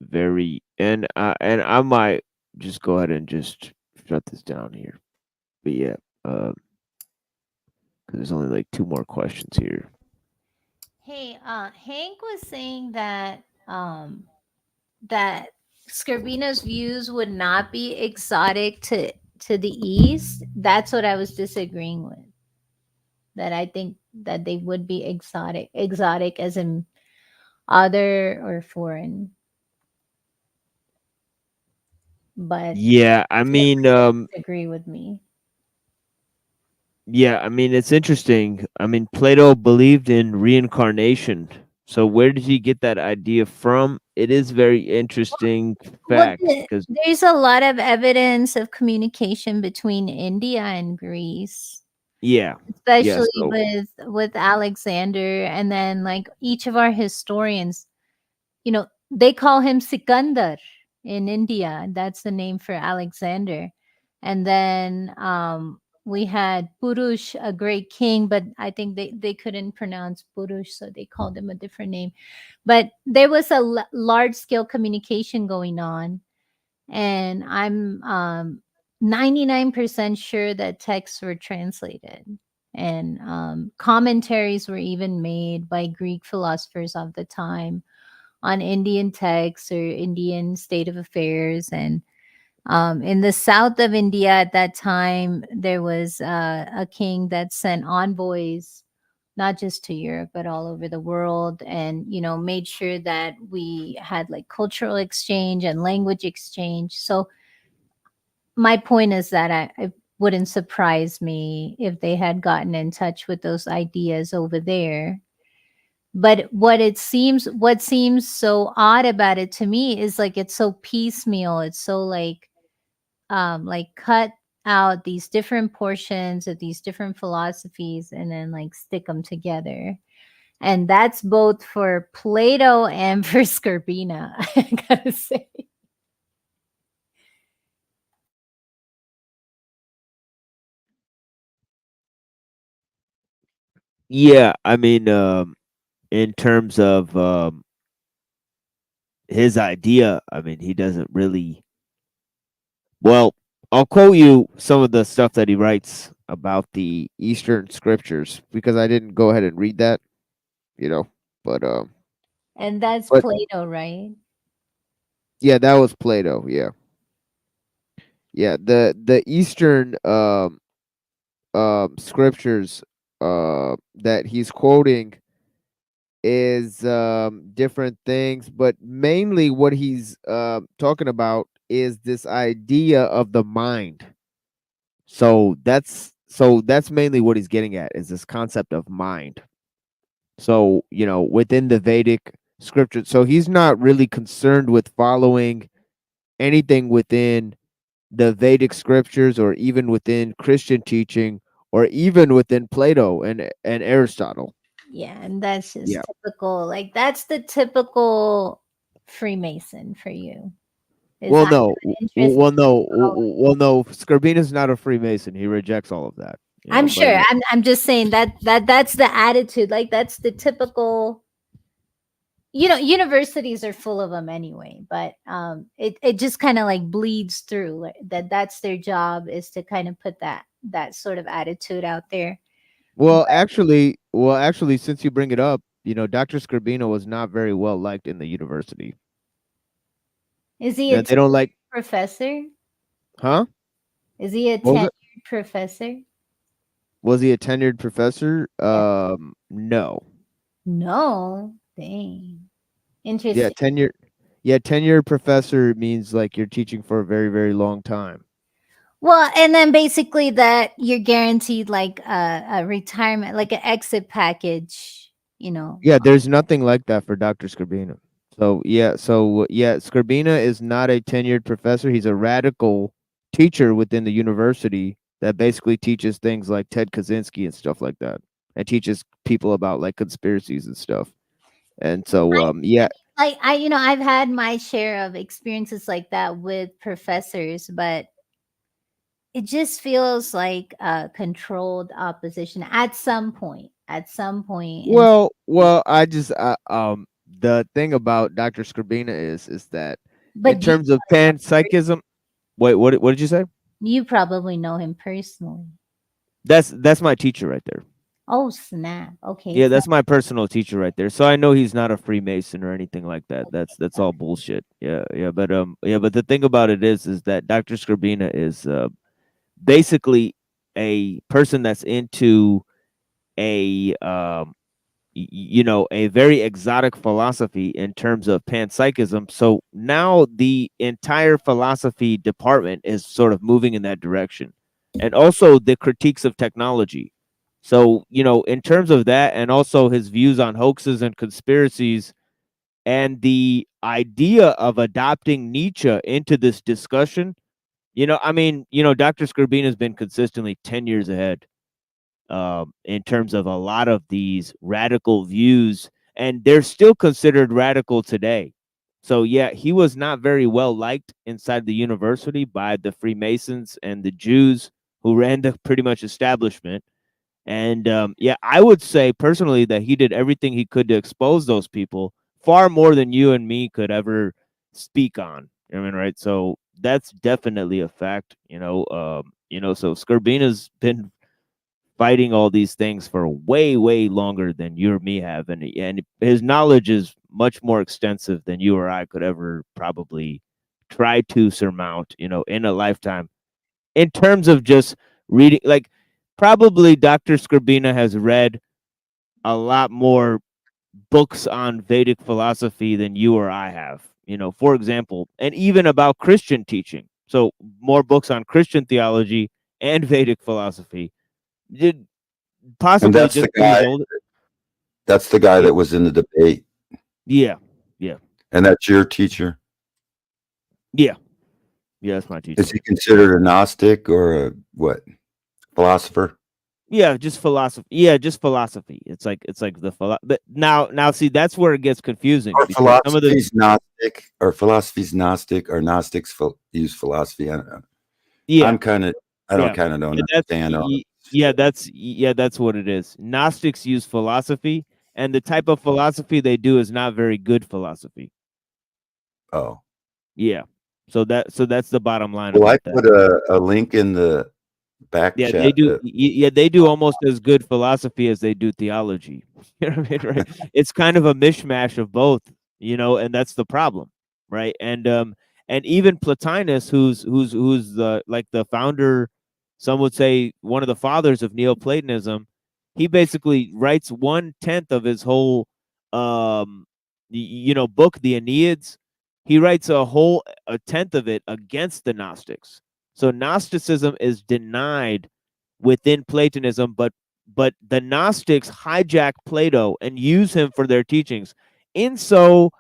very, and I might just go ahead and just shut this down here. But yeah, because there's only like two more questions here. Hey, Hank was saying that that Scribina's views would not be exotic to the East. That's what I was disagreeing with. That I think that they would be exotic as in other or foreign. But Yeah, I mean, agree with me. yeah, I mean, it's interesting. I mean, Plato believed in reincarnation. So where did he get that idea from? It is very interesting fact, because there's a lot of evidence of communication between India and Greece. yeah, Especially so with Alexander, and then like each of our historians, they call him Sikandar in India. That's the name for Alexander. And then we had Purush, a great king, but I think they couldn't pronounce Purush, so they called him a different name. But there was a large scale communication going on, and I'm 99% sure that texts were translated, and commentaries were even made by Greek philosophers of the time on Indian texts or Indian state of affairs. And in the south of India at that time, there was a king that sent envoys, not just to Europe, but all over the world, and, made sure that we had like cultural exchange and language exchange. So my point is that it wouldn't surprise me if they had gotten in touch with those ideas over there. But what seems so odd about it to me is like it's so piecemeal. It's so like cut out these different portions of these different philosophies and then like stick them together. And that's both for Plato and for Scribina, I gotta say. yeah, I mean, in terms of his idea, I mean, he doesn't really. Well, I'll quote you some of the stuff that he writes about the Eastern scriptures, because I didn't go ahead and read that, but And that's but Plato, right? yeah, that was Plato. Yeah, yeah, the Eastern scriptures that he's quoting is different things, but mainly what he's talking about is this idea of the mind. So that's mainly what he's getting at, is this concept of mind. So, within the Vedic scripture, so he's not really concerned with following anything within the Vedic scriptures, or even within Christian teaching, or even within Plato and Aristotle. Yeah, and that's just Yeah. typical. Like that's the typical Freemason for you. Is Well, I have no. an interest. Well, no. Scorbina's not a Freemason. He rejects all of that. You I'm know, but sure. I'm just saying that's the attitude. Like that's the typical. Universities are full of them anyway, but it just kind of like bleeds through like, that's their job, is to kind of put that sort of attitude out there. Well, actually, since you bring it up, Dr. Scorbina was not very well liked in the university. Is he a They don't like, professor? huh? Is he a What was it? tenured professor? Was he a tenured professor? Yeah. No. No. Dang. Yeah, Interesting. tenure. Yeah, tenured professor means like you're teaching for a very, very long time. Well, and then basically that you're guaranteed like a retirement, like an exit package, you know. Yeah, there's nothing like that for Dr. Scorbina. So Scorbina is not a tenured professor. He's a radical teacher within the university that basically teaches things like Ted Kaczynski and stuff like that, and teaches people about like conspiracies and stuff. And so, yeah, Like I've had my share of experiences like that with professors, but it just feels like a controlled opposition at some point. At some point, and well, the thing about Dr. Scorbina is that in but do you terms of panpsychism, wait, what did you say? you probably know him personally. That's my teacher right there. Oh snap! Okay, Yeah, so that's my personal teacher right there. So I know he's not a Freemason or anything like that. That's all bullshit. But the thing about it is that Dr. Scorbina is basically a person that's into a a very exotic philosophy in terms of panpsychism. So now the entire philosophy department is sort of moving in that direction, and also the critiques of technology. So in terms of that, and also his views on hoaxes and conspiracies, and the idea of adopting Nietzsche into this discussion, Dr. Scorbina has been consistently 10 years ahead in terms of a lot of these radical views, and they're still considered radical today. So yeah, he was not very well liked inside the university by the Freemasons and the Jews who ran the pretty much establishment. And yeah, I would say personally that he did everything he could to expose those people far more than you and me could ever speak on. Right? So that's definitely a fact. So Scorbina's been fighting all these things for way, way longer than you or me have, and his knowledge is much more extensive than you or I could ever probably try to surmount, in a lifetime. In terms of just reading, like probably Dr. Scorbina has read a lot more books on Vedic philosophy than you or I have. For example, and even about Christian teaching. So more books on Christian theology and Vedic philosophy. Did And possibly that's just the because he's guy. older. That's the guy Yeah. that was in the debate, Yeah. and that's your teacher. Yeah. That's my teacher. Is he considered a Gnostic or a what? Philosopher? Yeah, just philosophy. Yeah, just philosophy. It's like but now see that's where it gets confusing Or because some of the philosophy's Gnostic, or Gnostics use philosophy. I don't know. yeah I'm kind of, I yeah don't yeah that's understand all. that's what it is. Gnostics use philosophy, and the type of philosophy they do is not very good philosophy. Oh, Yeah, so that's the bottom line well, I about that. put a link in the back Yeah, chat. they do. Yeah, they do almost as good philosophy as they do theology. You know what I mean, right? It's kind of a mishmash of both, and that's the problem, right? And even Plotinus, who's the like the founder, some would say one of the fathers of Neoplatonism, he basically writes 1/10 of his whole, book, the Aeneads. He writes a tenth of it against the Gnostics. So Gnosticism is denied within Platonism, but the Gnostics hijack Plato and use him for their teachings, in so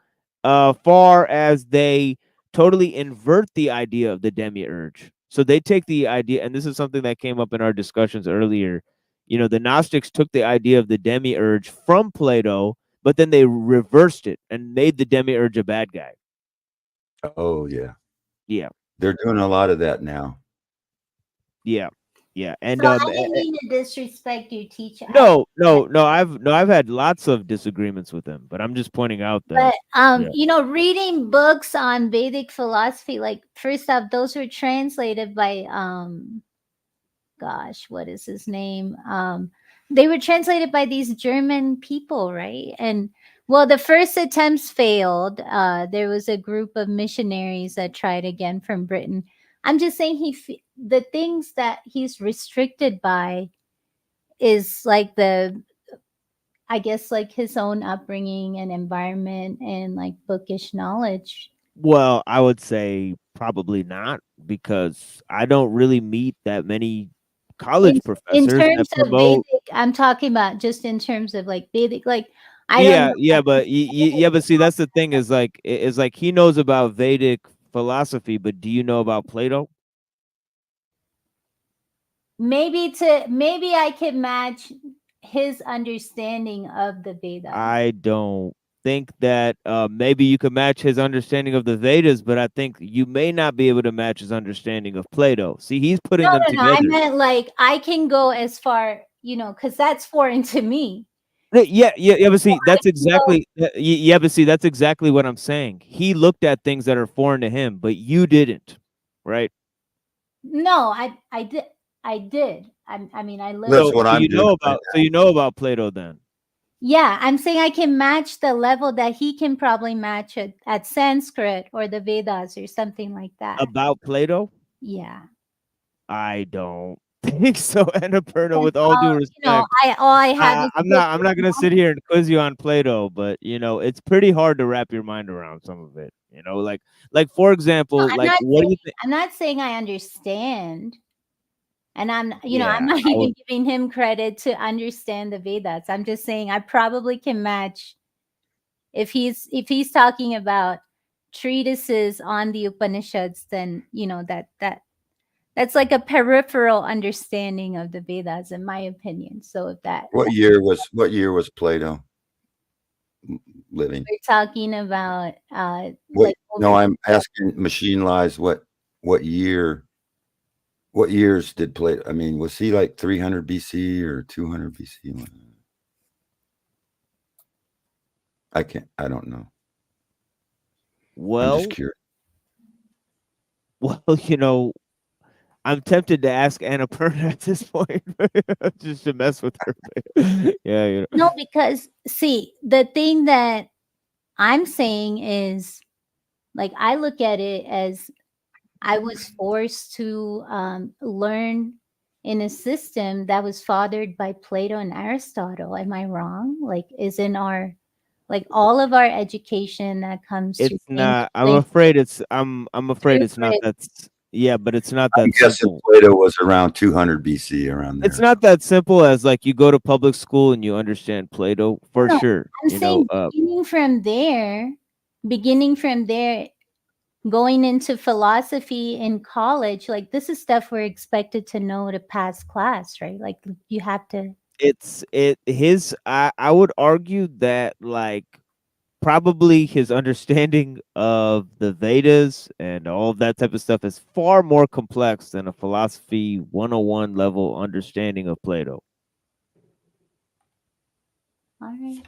far as they totally invert the idea of the demiurge. So they take the idea, and this is something that came up in our discussions earlier. The Gnostics took the idea of the demiurge from Plato, but then they reversed it and made the demiurge a bad guy. Oh yeah. Yeah. They're doing a lot of that now. Yeah. Yeah. And So I didn't mean to disrespect your teacher. no, I've had lots of disagreements with him, but I'm just pointing out that But reading books on Vedic philosophy, like first off, those were translated by gosh, what is his name? They were translated by these German people, right? And well, the first attempts failed. There was a group of missionaries that tried again from Britain. I'm just saying the things that he's restricted by is like I guess like his own upbringing and environment and like bookish knowledge. Well, I would say probably not, because I don't really meet that many college In professors that terms of promote. Vedic, I'm talking about just in terms of like Vedic, like I don't know. Yeah, but see, that's the thing, is like he knows about Vedic philosophy, but do you know about Plato? Maybe I can match his understanding of the Vedas. I don't think that maybe you could match his understanding of the Vedas, but I think you may not be able to match his understanding of Plato. See, he's putting them No. I together. meant like I can go as far, because that's foreign to me. Yeah, but see, that's exactly but see, that's exactly what I'm saying. He looked at things that are foreign to him, but you didn't, right? No, I did. I mean, I That's literally. what I'm doing. So you know about Plato then. Yeah, I'm saying I can match the level that he can probably match at Sanskrit or the Vedas or something like that. About Plato? Yeah. I don't think so, Annapurna, with all due respect. I have is I'm not gonna sit here and quiz you on Plato, but it's pretty hard to wrap your mind around some of it. Like for example, like what do you think? I'm not saying I understand. And I'm not Yeah, even giving him credit to understand the Vedas. I'm just saying I probably can match if he's talking about treatises on the Upanishads, then that's like a peripheral understanding of the Vedas, in my opinion. So if that What year was Plato living? we're talking about No, I'm asking Machine Lies what years did Plato? I mean, was he like 300 BC or 200 BC? I don't know. Well, I'm just curious. Well, I'm tempted to ask Annapurna at this point, just to mess with her. Yeah, No, because see, the thing that I'm saying is, like, I look at it as I was forced to learn in a system that was fathered by Plato and Aristotle. Am I wrong? Like, isn't all of our education that comes it's not. I'm afraid it's not that. Yeah, but it's not that I'm guessing simple. Plato was around 200 BC, around there. It's not that simple as like you go to public school and you understand Plato for sure. I'm saying beginning from there, going into philosophy in college, like this is stuff we're expected to know to pass class, right? Like you have to. I would argue that like probably his understanding of the Vedas and all of that type of stuff is far more complex than a philosophy 101 level understanding of Plato. All right.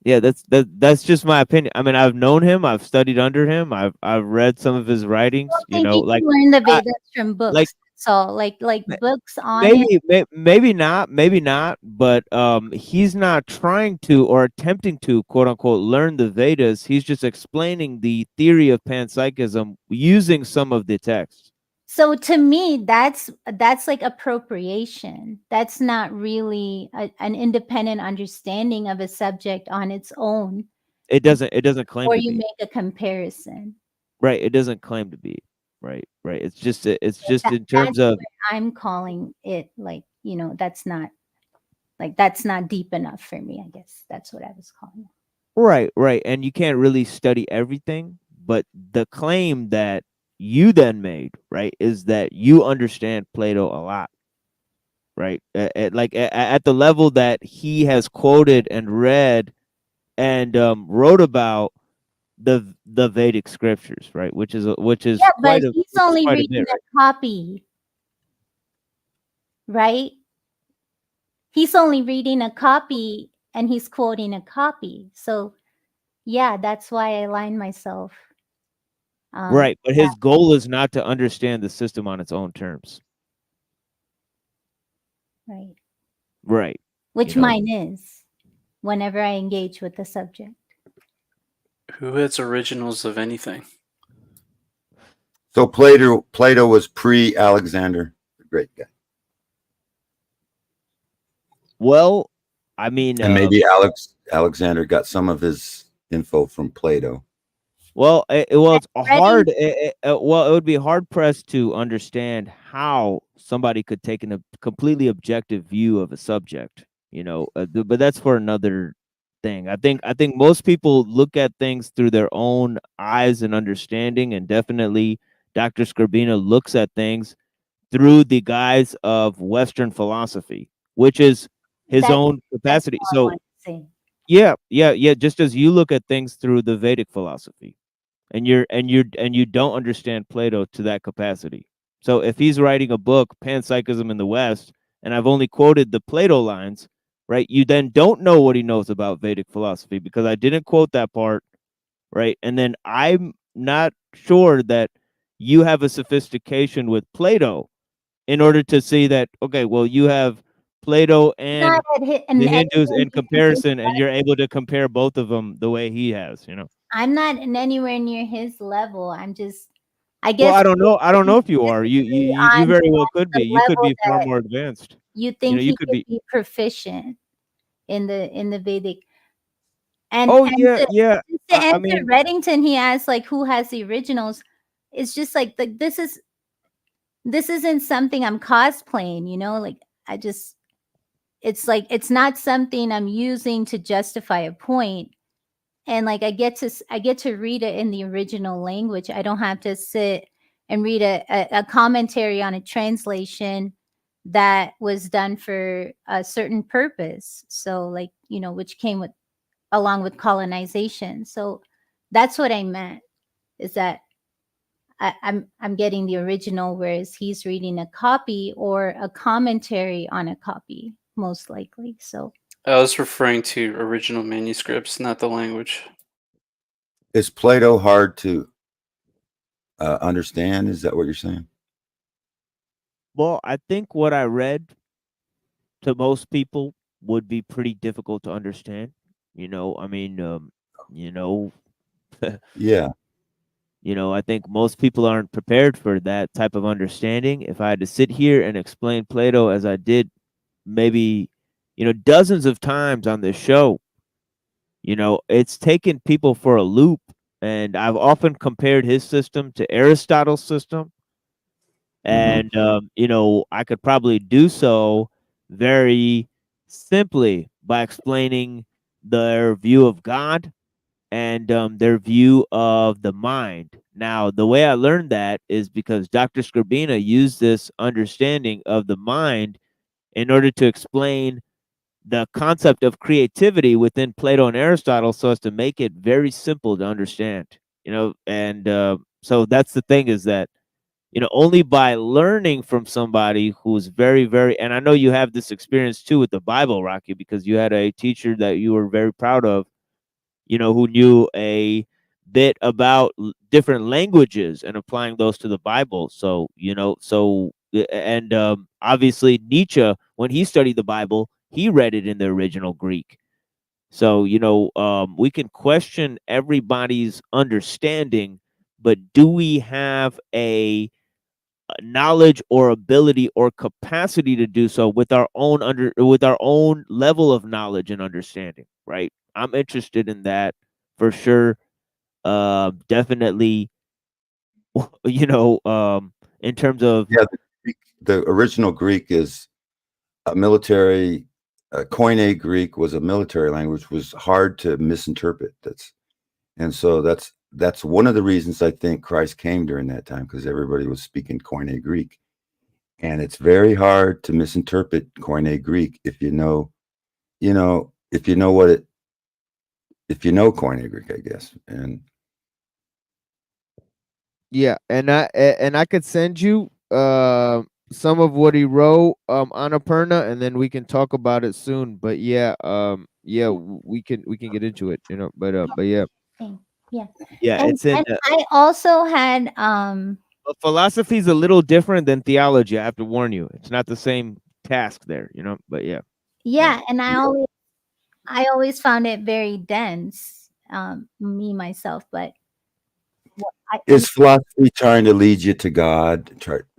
Yeah, that's just my opinion. I mean, I've known him, I've studied under him, I've read some of his writings. I think you can learn the Vedas from books. So like books on it. Maybe not, but he's not trying to or attempting to quote unquote learn the Vedas. He's just explaining the theory of panpsychism using some of the text. So to me, that's like appropriation. That's not really an independent understanding of a subject on its own. It doesn't claim or to you be. make a comparison. Right, it doesn't claim to be. Right. It's just in terms of I'm calling it like, that's not deep enough for me, I guess. That's what I was calling it. right. And you can't really study everything, but the claim that you then made, right, is that you understand Plato a lot, right? At the level that he has quoted and read and wrote about the Vedic scriptures, right? Which is Yeah, but he's only quite a reading bit, right? a copy, right? He's only reading a copy and he's quoting a copy. So yeah, that's why I align myself. Right, but Yeah, his goal is not to understand the system on its own terms. right. Right. Which You know, mine is whenever I engage with the subject. Who has originals of anything? So Plato was pre-Alexander the Great guy. well, I mean, And maybe Alexander got some of his info from Plato. well, it's Ready? hard. Well, it would be hard pressed to understand how somebody could take a completely objective view of a subject. You know, but that's for another thing. I think most people look at things through their own eyes and understanding, and definitely Dr. Skrbina looks at things through the guise of Western philosophy, which is his That's own capacity. all I So want to say. yeah. Just as you look at things through the Vedic philosophy, and you don't understand Plato to that capacity. So if he's writing a book, Panpsychism in the West, and I've only quoted the Plato lines, right? You then don't know what he knows about Vedic philosophy because I didn't quote that part, right? And then I'm not sure that you have a sophistication with Plato in order to see that, okay, well, you have Plato and Not at the anywhere Hindus in near his comparison, and you're level. able to compare both of them the way he has, you know. I'm not anywhere near his level. I'm just, I Well, guess I don't know. I don't know we if you are. disagree You on very well could the be. You could level be far that more advanced. you You think know, you he could could be. be proficient in the Vedic. And Oh and yeah, to, yeah. to I answer mean, Reddington, he asked like who has the originals. It's just like this isn't something I'm cosplaying, you know? Like I just it's like it's not something I'm using to justify a point. And like I get to read it in the original language. I don't have to sit and read a commentary on a translation that was done for a certain purpose. So like, you know, which came with along with colonization. So that's what I meant is that I'm getting the original, whereas he's reading a copy or a commentary on a copy, most likely. So I was referring to original manuscripts, not the language. Is Plato hard to understand? Is that what you're saying? well, I think what I read to most people would be pretty difficult to understand. You know, I mean, you know, Yeah. you know, I think most people aren't prepared for that type of understanding. If I had to sit here and explain Plato as I did maybe, you know, dozens of times on this show, you know, it's taken people for a loop. And I've often compared his system to Aristotle's system. And, you know, I could probably do so very simply by explaining their view of God and their view of the mind. Now, the way I learned that is because Dr. Skrbina used this understanding of the mind in order to explain the concept of creativity within Plato and Aristotle so as to make it very simple to understand, you know. And so that's the thing is that, you know, only by learning from somebody who's very, very, and I know you have this experience too with the Bible, Rocky, because you had a teacher that you were very proud of, you know, who knew a bit about different languages and applying those to the Bible. So, you know, and obviously Nietzsche, when he studied the Bible, he read it in the original Greek. So, you know, we can question everybody's understanding, but do we have a knowledge or ability or capacity to do so with our own level of knowledge and understanding, right? I'm interested in that for sure. Definitely, you know, in terms of Yeah. The original Greek is a military. Koine Greek was a military language, was hard to misinterpret. And so that's that's one of the reasons I think Christ came during that time, because everybody was speaking Koine Greek. And it's very hard to misinterpret Koine Greek if you know if you know Koine Greek, I guess. And yeah, and I could send you some of what he wrote on Annapurna, and then we can talk about it soon. But yeah, we can get into it, but yeah. Yeah. Yeah, And it's in and I also had but philosophy is a little different than theology. I have to warn you. It's not the same task there, but yeah. yeah, and I always found it very dense, me myself, but is philosophy trying to lead you to God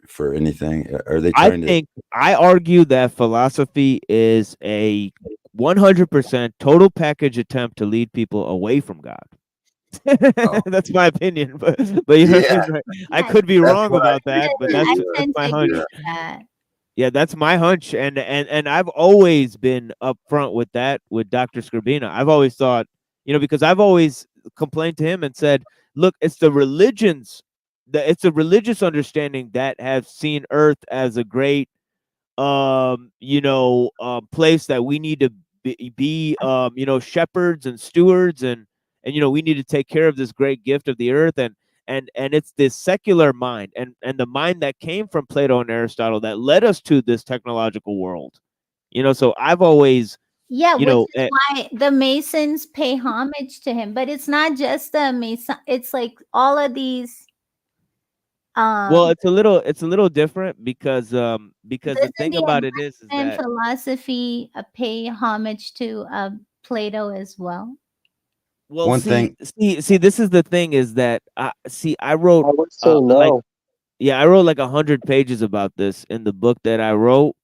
for anything? Are they trying I argue that philosophy is a 100% total package attempt to lead people away from God. That's my opinion, but you know what I mean? Like, I could be wrong about that, but that's my hunch. Yeah, that's my hunch, and I've always been upfront with that with Dr. Scribina. I've always thought, because I've always complained to him and said, look, it's the religions, it's a religious understanding that have seen Earth as a great place that we need to be shepherds and stewards, and we need to take care of this great gift of the earth, and it's this secular mind and the mind that came from Plato and Aristotle that led us to this technological world. So I've always which is why the Masons pay homage to him, but it's not just the Mason, it's like all of these well, it's a little different because the thing about it is and that philosophy pay homage to Plato as well. well, One see, thing- see, this is the thing is that I wrote I would say no. I wrote like 100 pages about this in the book that I wrote,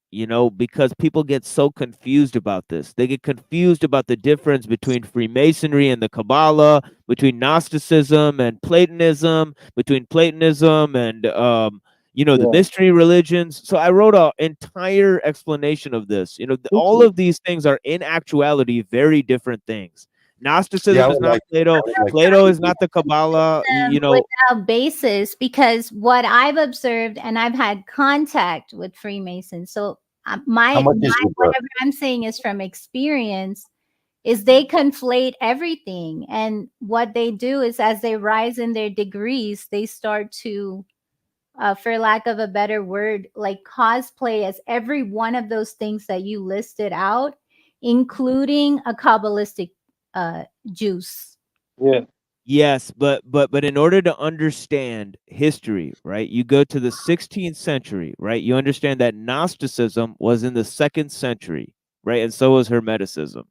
because people get so confused about this. They get confused about the difference between Freemasonry and the Kabbalah, between Gnosticism and Platonism, between Platonism and the mystery religions. So I wrote an entire explanation of this. All of these things are in actuality very different things. Gnosticism is not Plato. Plato is not the Kabbalah. Without basis, because what I've observed, and I've had contact with Freemasons, so whatever I'm saying is from experience, is they conflate everything, and what they do is as they rise in their degrees, they start to, for lack of a better word, like cosplay as every one of those things that you listed out, including a Kabbalistic juice. Yeah. Yes, but in order to understand history, right, you go to the 16th century, right? You understand that Gnosticism was in the 2nd century, right? And so was Hermeticism,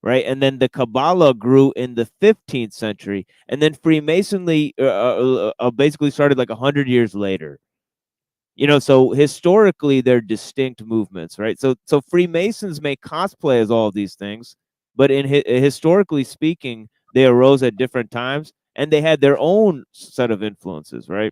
right? And then the Kabbalah grew in the 15th century, and then Freemasonry basically started like 100 years later. So historically they're distinct movements, right? So Freemasons may cosplay as all of these things, but in historically speaking, they arose at different times and they had their own set of influences, right?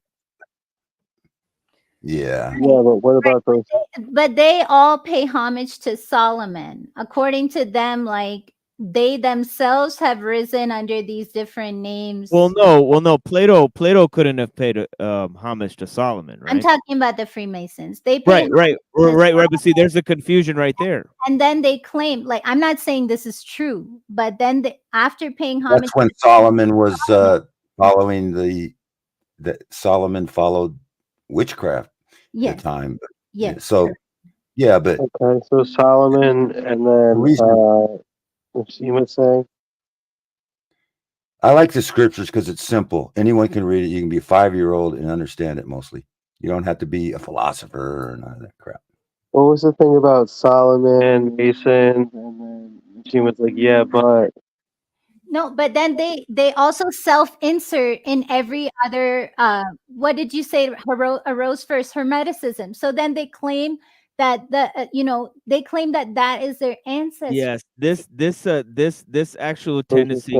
Yeah. Yeah, but what about those? But they all pay homage to Solomon. According to them, like they themselves have risen under these different names. Well, no. Plato couldn't have paid homage to Solomon, right? I'm talking about the Freemasons. They pay right. But see, there's a confusion right there. And then they claim, like, I'm not saying this is true, but then after paying homage, That's when Solomon was following that Solomon followed witchcraft at the time. But, yes. So, yeah, but okay, so Solomon, and then what's you would say? I like the scriptures because it's simple. Anyone can read it. You can be a 5-year-old and understand it mostly. You don't have to be a philosopher or none of that crap. What was the thing about Solomon, Mason, and then she was like, yeah, but no, but then they also self-insert in every other what did you say arose first? Hermeticism. So then they claim that they claim that is their ancestry. Yes, this actual tendency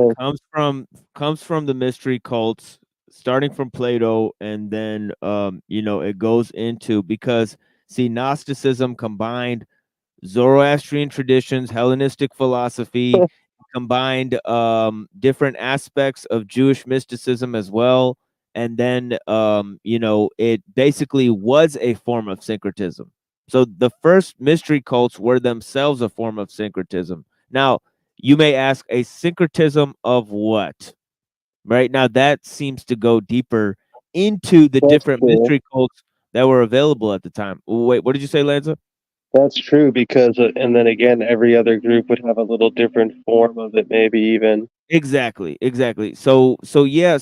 comes from the mystery cults, starting from Plato, and then it goes into, because see, Gnosticism combined Zoroastrian traditions, Hellenistic philosophy, combined different aspects of Jewish mysticism as well. And then you know, it basically was a form of syncretism. So the first mystery cults were themselves a form of syncretism. Now, you may ask, a syncretism of what? Right now, that seems to go deeper into the That's different true. mystery cults that were available at the time. Wait, what did you say, Lanza? That's true because, and then again, every other group would have a little different form of it, maybe even. Exactly, exactly. So yeah,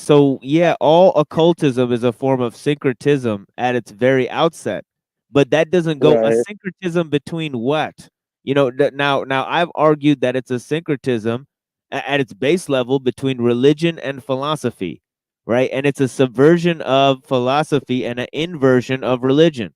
all occultism is a form of syncretism at its very outset, but that doesn't go a Right. syncretism between what? You know, now I've argued that it's a syncretism at its base level between religion and philosophy, right? And it's a subversion of philosophy and an inversion of religion.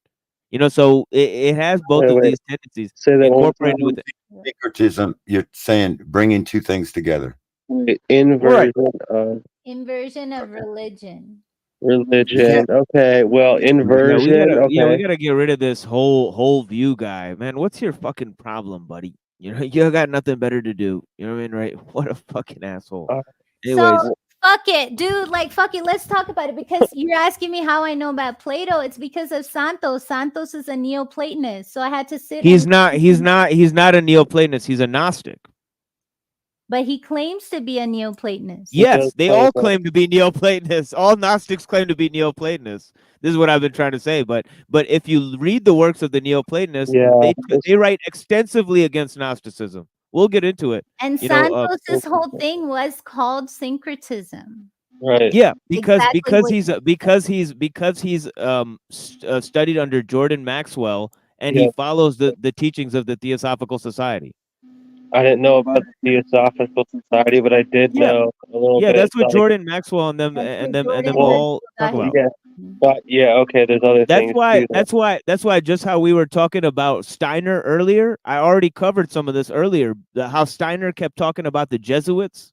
You know, so it has both Wait, of wait. these tendencies Say that one incorporated with time. it. Syncretism, you're saying bringing two things together. Wait, Right. inversion of Inversion of religion. religion. Okay. Well, Yeah, inversion. we Okay. gotta get rid of this whole view guy, man. What's your fucking problem, buddy? You know, you got nothing better to do. You know what I mean, right? What a fucking asshole. So Anyways, fuck it, dude. Like fuck it. Let's talk about it because you're asking me how I know about Plato. It's because of Santos. Santos is a Neoplatonist, so I had to sit he's and. not a Neoplatonist. He's a Gnostic. But he claims to be a Neoplatonist. Yes, they all claim to be Neoplatonists. All Gnostics claim to be Neoplatonists. This is what I've been trying to say. But if you read the works of the Neoplatonists, Yeah. they write extensively against Gnosticism. We'll get into it. And You know, Santos's whole thing was called syncretism. Right. yeah, because Exactly what he's studied under Jordan Maxwell, and Yeah. he follows the teachings of the Theosophical Society. I didn't know about the Theosophical Society, but I did Yeah. know a little Yeah, bit. that's what Like, Jordan Maxwell and them all talk about. yeah. But yeah, okay. There's other things too. That's why just how we were talking about Steiner earlier, I already covered some of this earlier. How Steiner kept talking about the Jesuits.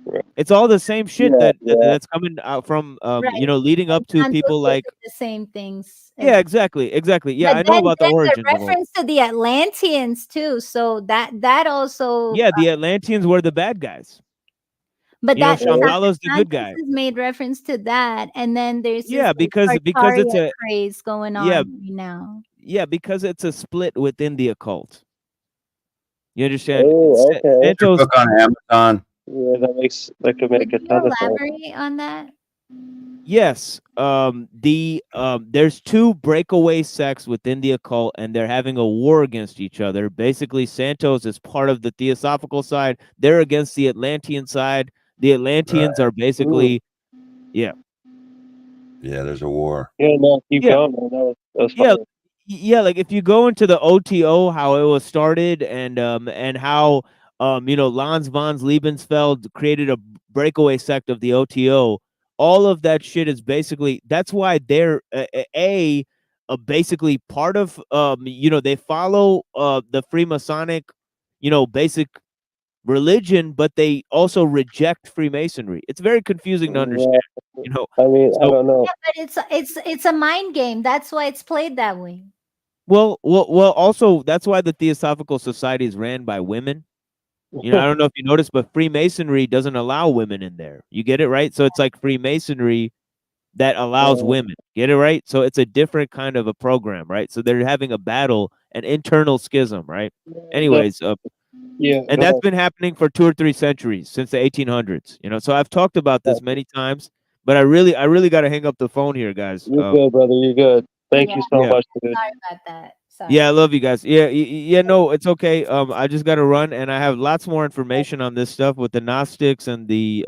Right. It's all the same shit Yeah, that's coming out from you know, leading up to Santos people did like the same things. yeah, exactly. Yeah, But I know then about the there's origins a of them. reference to the Atlanteans too, so that also. Yeah, the Atlanteans were the bad guys. But You know, that Shambhala's the good Santos guy. has made reference to that, and then there's this Yeah, like, because it's Tartaria a craze going on yeah, right now. yeah, because it's a split within the occult. You understand? Oh, okay. Santos Book on Amazon. Yeah, that could make a Could you ton of sense. elaborate on that? Yes. There's two breakaway sects within the occult, and they're having a war against each other. Basically, Santos is part of the Theosophical side. They're against the Atlantean side. The Atlanteans are basically, yeah. Yeah, there's a war. Yeah, no, keep Yeah. going, man. That was Yeah, fun. yeah. Like if you go into the OTO, how it was started, and how you know, Lanz von Liebensfeld created a breakaway sect of the OTO. All of that shit is basically that's why they're basically part of you know, they follow the Freemasonic, you know, basic religion, but they also reject Freemasonry. It's very confusing to understand. You know, I mean, I don't know. Yeah, but it's a mind game. That's why it's played that way. Well. Also, that's why the Theosophical Society is ran by women. You know, I don't know if you noticed, but Freemasonry doesn't allow women in there. You get it right? So it's like Freemasonry that allows women. Get it right? So it's a different kind of a program, right? So they're having a battle, an internal schism, right? Anyways, yeah, and that's been happening for 2 or 3 centuries since the 1800s. You know, so I've talked about this many times, but I really got to hang up the phone here, guys. You're good, brother. You're good. Thank you so Yeah. much, dude. Sorry about that. Sorry. Yeah, I love you guys. Yeah, no, it's okay. I just got to run, and I have lots more information on this stuff with the Gnostics and the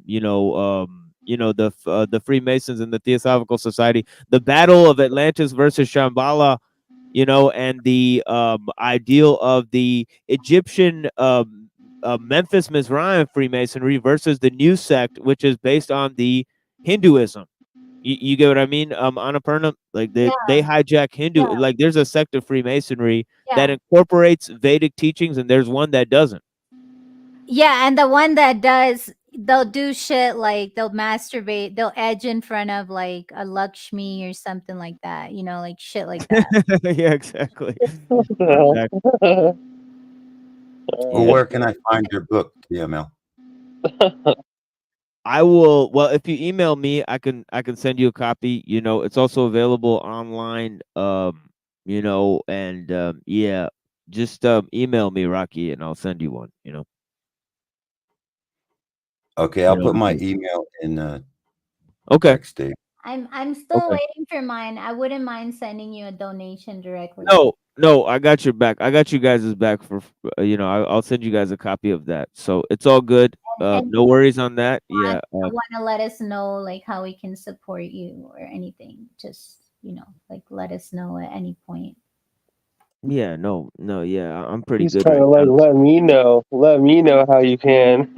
you know, the Freemasons and the Theosophical Society, the Battle of Atlantis versus Shambhala, you know, and the ideal of the Egyptian Memphis Mizraim Freemasonry versus the new sect, which is based on the Hinduism. You get what I mean? Annapurna, like they hijack Hindu. Like there's a sect of Freemasonry that incorporates Vedic teachings, and there's one that doesn't. Yeah, and the one that does, they'll do shit like they'll masturbate, they'll edge in front of like a Lakshmi or something like that, you know, like shit like that. Yeah, exactly. What the hell? Well, where can I find your book, TML? I will. Well, if you email me, I can send you a copy. You know, it's also available online. You know, and yeah, just email me, Rocky, and I'll send you one. You know. Okay, You I'll know. put my email in Okay. text, Dave. I'm still Okay. waiting for mine. I wouldn't mind sending you a donation directly. No, I got your back. I got you guys' back for you know. I'll send you guys a copy of that. So it's all good. And No worries on that. Yeah. want to let us know like how we can support you or anything. Just like let us know at any point. Yeah. No. Yeah. I'm pretty He's good trying right to now. let me know. Let me know how you can.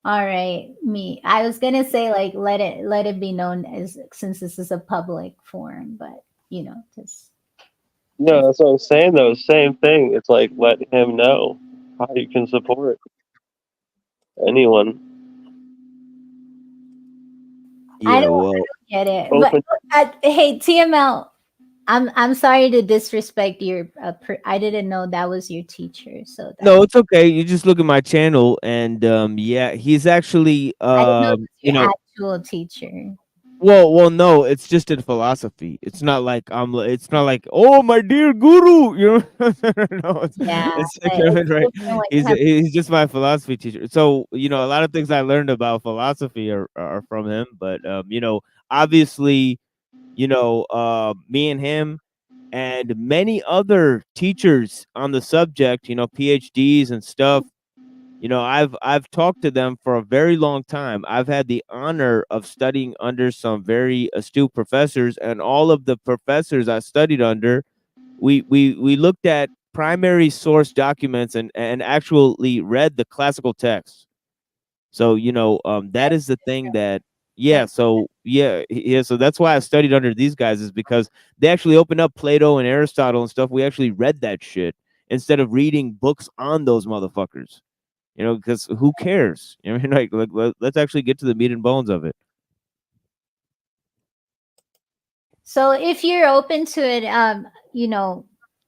All right, me. I was gonna say like let it be known as since this is a public forum, but just No, that's what I'm saying though. Same thing. It's like let him know how you can support anyone. I Yeah. don't Well. get it. Open. But hey, TML, I'm sorry to disrespect your. I didn't know that was your teacher. So No, it's okay. You just look at my channel, and yeah, he's actually I didn't know it was you your know. actual teacher. Well, no, it's just in philosophy. It's not like it's not like, oh, my dear guru, you know. No, Yeah, it's but different, it's right? different when you He's have he's just my philosophy teacher. So you know, a lot of things I learned about philosophy are from him. But you know, obviously, you know, me and him and many other teachers on the subject, you know, PhDs and stuff. You know, I've talked to them for a very long time. I've had the honor of studying under some very astute professors, and all of the professors I studied under, we looked at primary source documents and actually read the classical text. So, you know, that is the thing that yeah, so yeah, so that's why I studied under these guys, is because they actually opened up Plato and Aristotle and stuff. We actually read that shit instead of reading books on those motherfuckers. You know, because who cares? You know, what I mean, like let's actually get to the meat and bones of it. So if you're open to it,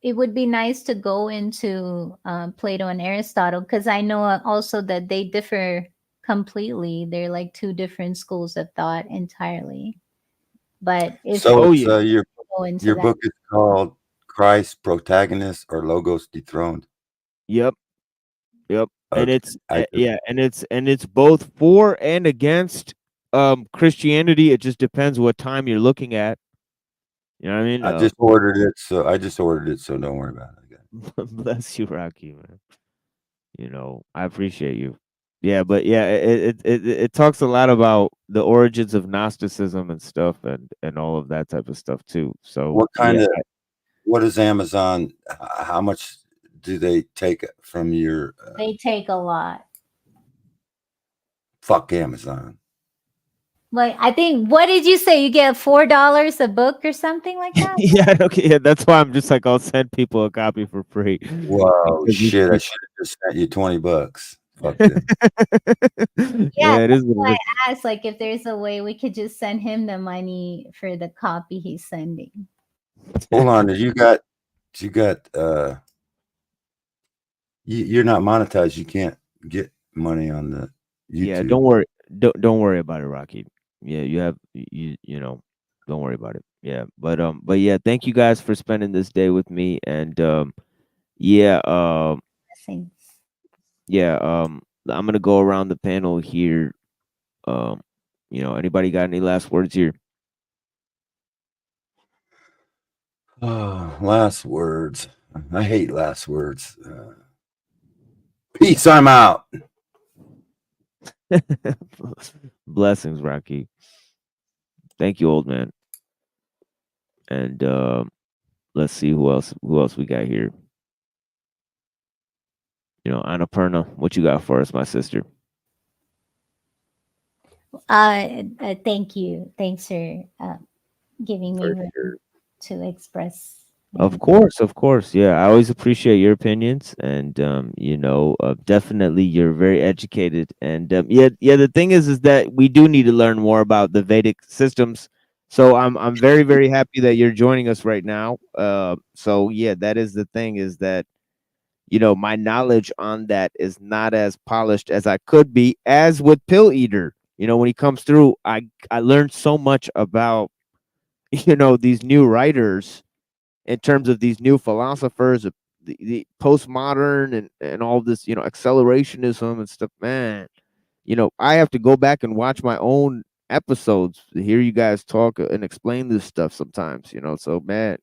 it would be nice to go into Plato and Aristotle, because I know also that they differ completely. They're like two different schools of thought entirely. But if So it's go into your that, book is called Christ Protagonist or Logos Dethroned. Yep. And Okay, it's yeah, and it's both for and against Christianity. It just depends what time you're looking at. You know what I mean? I just ordered it, so don't worry about it. Bless you, Rocky, man. You know, I appreciate you. Yeah, but yeah, it talks a lot about the origins of Gnosticism and stuff, and all of that type of stuff too. So What kind yeah, of what is Amazon? How much do they take from your they take a lot. fuck Amazon? Like I think, what did you say? You get $4 a book or something like that? yeah, okay, yeah. That's why I'm just like, I'll send people a copy for free. Whoa, Because shit! I should have just sent you $20. Fuck them. Yeah, Yeah, it that's is what why it is. I asked, like, if there's a way we could just send him the money for the copy he's sending. Hold on, you got you're not monetized. You can't get money on the YouTube. Yeah, don't worry. Don't worry about it, Rocky. Yeah, you know, don't worry about it. Yeah, but yeah, thank you guys for spending this day with me, and yeah, Blessings. yeah, I'm gonna go around the panel here. You know, anybody got any last words here? Oh, last words. I hate last words. Peace. I'm out. Blessings, Rocky. Thank you, old man. And let's see who else we got here. You know, Annapurna, what you got for us, my sister? Thank you. Thanks for giving me room to express. Of course. Yeah, I always appreciate your opinions, and you know, definitely you're very educated, and yeah. The thing is that we do need to learn more about the Vedic systems. So I'm very happy that you're joining us right now. So yeah, that is the thing, is that my knowledge on that is not as polished as I could be, as with Pill Eater. When he comes through, I learned so much about, these new writers in terms of these new philosophers, the postmodern and all this, accelerationism and stuff, man. I have to go back and watch my own episodes to hear you guys talk and explain this stuff sometimes, so man,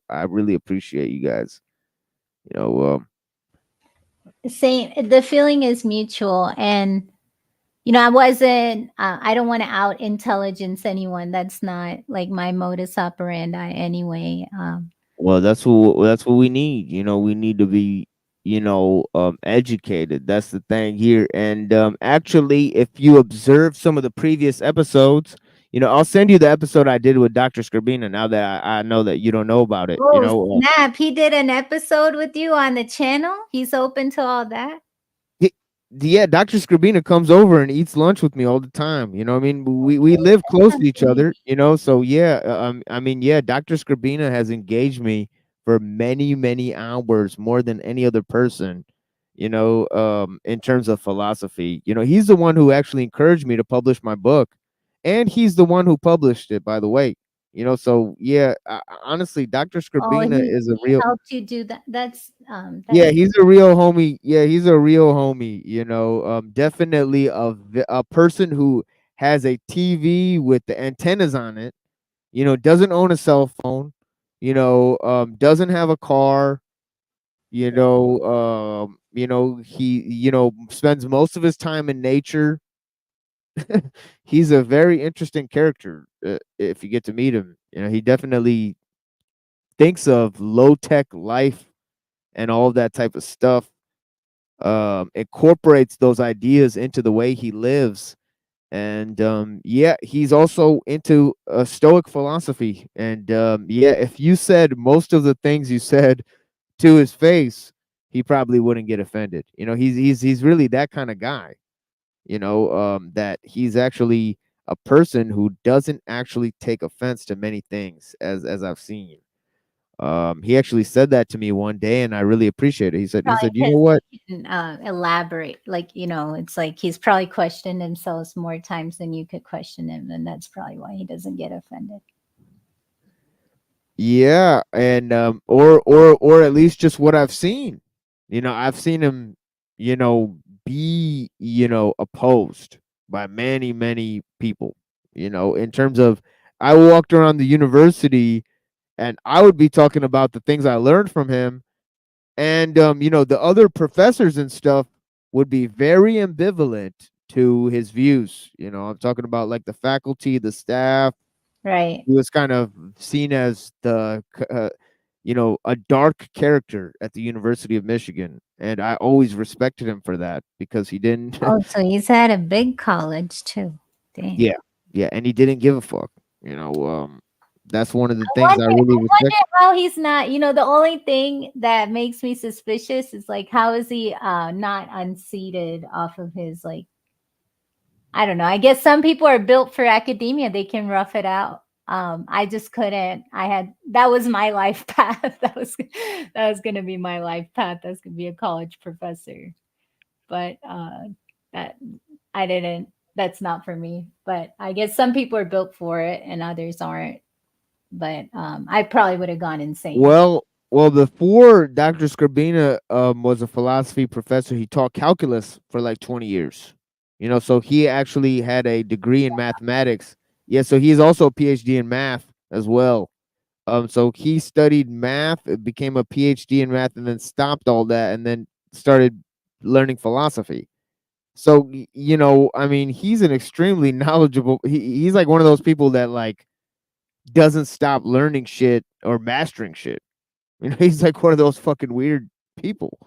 I really appreciate you guys. you know um Same. The feeling is mutual, and I don't want to out intelligence anyone. That's not like my modus operandi anyway. Well, that's what we need. We need to be, educated. That's the thing here. And actually, if you observe some of the previous episodes, I'll send you the episode I did with Dr. Skrbina. Now that I know that you don't know about it, Oh, snap. He did an episode with you on the channel. He's open to all that. Yeah, Dr. Skrbina comes over and eats lunch with me all the time. I mean, we live close to each other, so yeah, I mean, yeah, Dr. Skrbina has engaged me for many, many hours, more than any other person, in terms of philosophy. He's the one who actually encouraged me to publish my book, and he's the one who published it, by the way. So yeah, honestly, Dr. Oh, Skrbina is a he real helped you do that. yeah, he's a real homie. Yeah, he's a real homie. Definitely a person who has a TV with the antennas on it. Doesn't own a cell phone. Doesn't have a car. He spends most of his time in nature. He's a very interesting character. If you get to meet him, he definitely thinks of low tech life and all that type of stuff, incorporates those ideas into the way he lives. And yeah, he's also into Stoic philosophy. And yeah, if you said most of the things you said to his face, he probably wouldn't get offended. He's really that kind of guy. That he's actually a person who doesn't actually take offense to many things, as I've seen. He actually said that to me one day, and I really appreciate it. He said, Probably you know because what? he can elaborate. Like, it's like he's probably questioned himself more times than you could question him. And that's probably why he doesn't get offended. Yeah, and or at least just what I've seen. I've seen him, be, opposed by many, many people, in terms of I walked around the university and I would be talking about the things I learned from him, and the other professors and stuff would be very ambivalent to his views. I'm talking about like the faculty, the staff. Right. He was kind of seen as a dark character at the University of Michigan, and I always respected him for that because he didn't. Oh, so he's at a big college too. Dang. Yeah, and he didn't give a fuck. That's one of the I things I really wonder respect. how he's not, the only thing that makes me suspicious is like, how is he not unseated off of his, like, I don't know. I guess some people are built for academia. They can rough it out. I just couldn't. That was my life path. That was going to be my life path. That's going to be a college professor. But that I didn't. That's not for me. But I guess some people are built for it and others aren't. But I probably would have gone insane. Well, before Dr. Skrbina was a philosophy professor, he taught calculus for like 20 years. So he actually had a degree in mathematics. Yeah, so he's also a PhD in math as well. So he studied math, became a PhD in math, and then stopped all that, and then started learning philosophy. So I mean, he's an extremely knowledgeable. He's like one of those people that like doesn't stop learning shit or mastering shit. He's like one of those fucking weird people.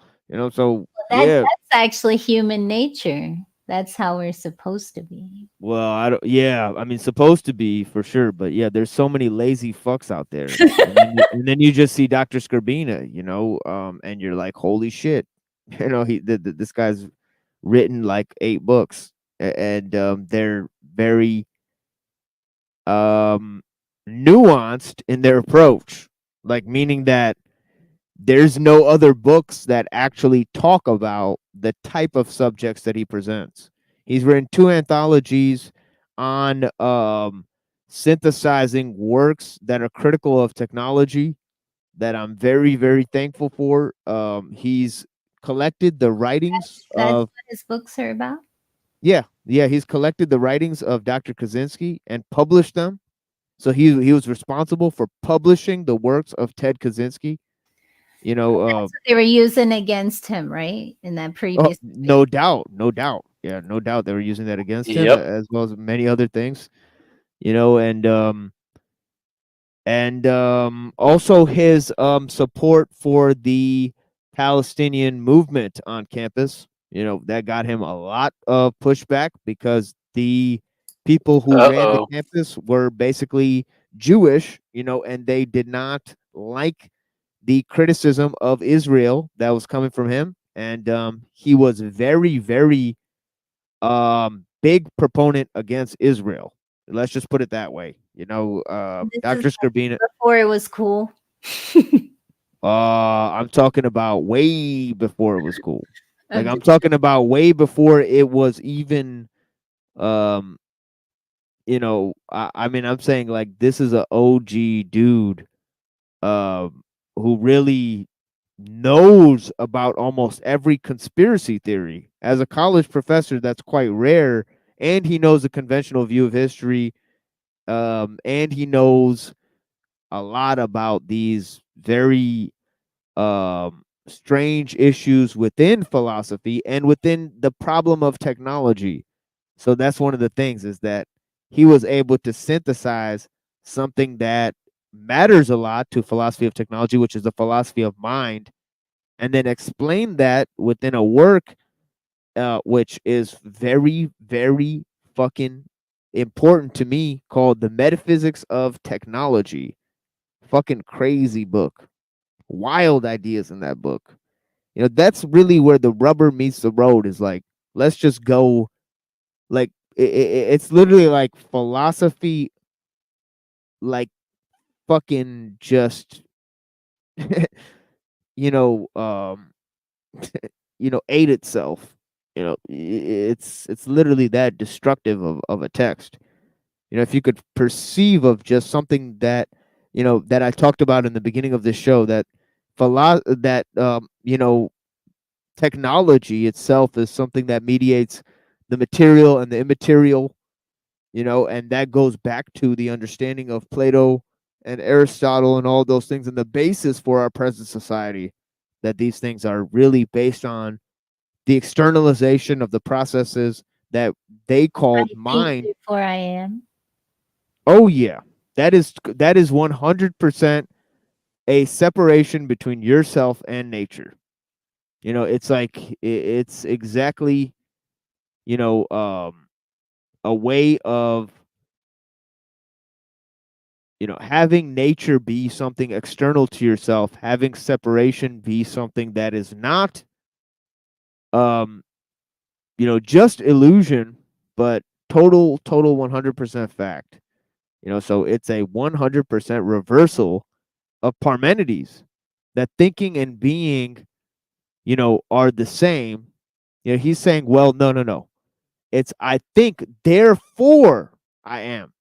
So yeah. That's actually human nature. That's how we're supposed to be. Well, I don't. Yeah, I mean, supposed to be for sure, but yeah, there's so many lazy fucks out there, and then you just see Dr. Skrbina, and you're like, holy shit, this guy's written like 8 books, and they're very nuanced in their approach, like meaning that there's no other books that actually talk about the type of subjects that he presents. He's written 2 anthologies on synthesizing works that are critical of technology that I'm very, very thankful for. He's collected the writings That's of what his books are about. yeah, he's collected the writings of Dr. Kaczynski and published them. So he was responsible for publishing the works of Ted Kaczynski. You know, That's what they were using against him, right? In that oh, previous. no doubt, no doubt. Yeah, no doubt they were using that against him Yep. as well as many other things. You know, and also his support for the Palestinian movement on campus. You know, that got him a lot of pushback because the people who ran the Uh-oh. campus were basically Jewish, you know, and they did not like the criticism of Israel that was coming from him. And he was very, very big proponent against Israel. Let's just put it that way. You know, This is Dr. Skrbina. before it was cool. I'm talking about way before it was cool. Like Okay. I'm talking about way before it was even um you know, I mean I'm saying like this is a OG dude who really knows about almost every conspiracy theory. As a college professor, that's quite rare, and he knows a conventional view of history, and he knows a lot about these very strange issues within philosophy and within the problem of technology. So that's one of the things is that he was able to synthesize something that matters a lot to philosophy of technology, which is the philosophy of mind, and then explain that within a work which is very, very fucking important to me called The Metaphysics of Technology. Fucking crazy book. Wild ideas in that book. You know, that's really where the rubber meets the road is like, let's just go like it's literally like philosophy like fucking just you know ate itself. You know, it's literally that destructive of a text. You know, if you could perceive of just something that that I talked about in the beginning of this show, that technology itself is something that mediates the material and the immaterial, and that goes back to the understanding of Plato and Aristotle and all those things, and the basis for our present society, that these things are really based on the externalization of the processes that they I called think mind. before I am. Oh yeah, that is 100% a separation between yourself and nature. You know, it's like it's exactly a way of having nature be something external to yourself, having separation be something that is not um just illusion, but total 100% fact. So it's a 100% reversal of Parmenides, that thinking and being are the same. He's saying, well, no, it's I think, therefore I am.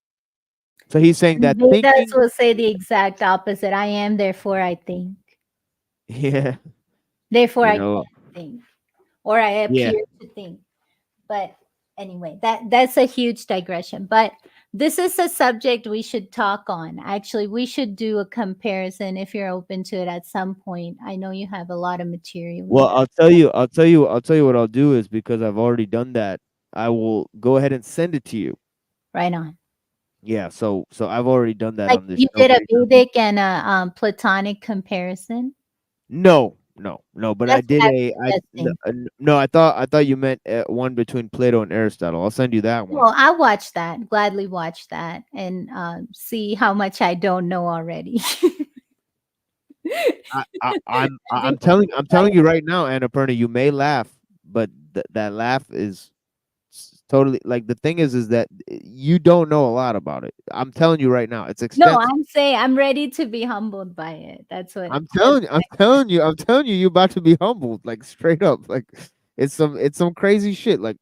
So he's saying that Vedas thinking. will say the exact opposite. I am, therefore I think. Yeah. Therefore You I know. can't think. Or I Yeah. appear to think. But anyway, that's a huge digression. But this is a subject we should talk on. Actually, we should do a comparison if you're open to it at some point. I know you have a lot of material. Well, I'll tell you what I'll do is, because I've already done that, I will go ahead and send it to you. Right on. Yeah, so I've already done that Like on this you show did a many times. Vedic and a Platonic comparison. No, but I That's did what a I'm I suggesting. no, I thought you meant one between Plato and Aristotle. I'll send you that one. Well, I watch that, gladly watch that, and see how much I don't know already. I'm telling you right now, Annapurna, you may laugh, but that laugh is totally like the thing is that you don't know a lot about it. I'm telling you right now, it's No, extensive. I'm saying I'm ready to be humbled by it. That's what I'm telling you, you're about to be humbled, like straight up. Like it's some crazy shit. Like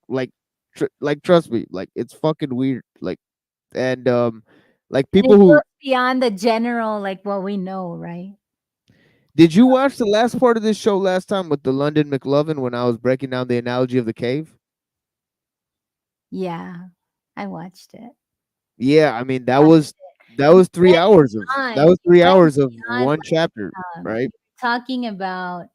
trust me, like it's fucking weird. Like and like and people it who goes beyond the general, like what we know, right? did you watch the last part of this show last time with the London McLovin when I was breaking down the analogy of the cave? Yeah, I watched it. Yeah, I mean that Watched was it. It 3 went hours of beyond. It went of beyond one chapter, right? talking about.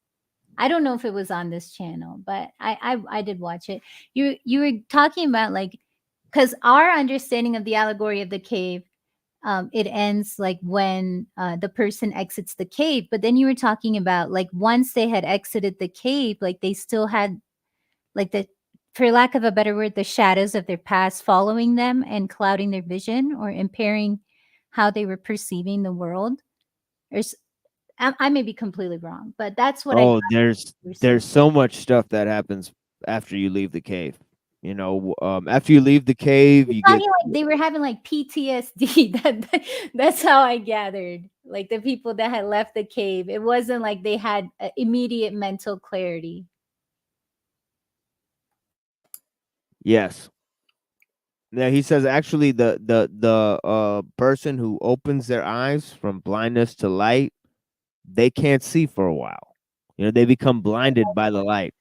I don't know if it was on this channel, but I did watch it. You were talking about like, because our understanding of the allegory of the cave, it ends like when the person exits the cave. But then you were talking about like once they had exited the cave, like they still had like the, for lack of a better word, the shadows of their past following them and clouding their vision or impairing how they were perceiving the world. I may be completely wrong, but that's what I got Oh, from there's what you were saying. so much stuff that happens after you leave the cave. After you leave the cave, You're you get talking like they were having like PTSD. That's how I gathered. Like the people that had left the cave, it wasn't like they had immediate mental clarity. yes. Yeah, he says actually the person who opens their eyes from blindness to light, they can't see for a while. They become blinded by the light.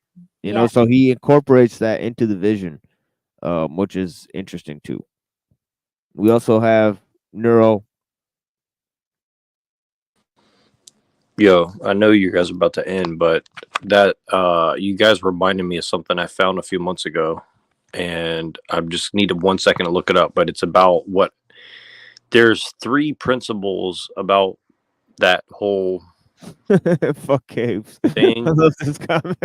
Yeah. So he incorporates that into the vision, which is interesting too. We also have Neuro. Yo, I know you guys are about to end, but that you guys reminded me of something I found a few months ago, and I just needed 1 second to look it up. But it's about what there's 3 principles about that whole Fuck caves. thing. I love this comment.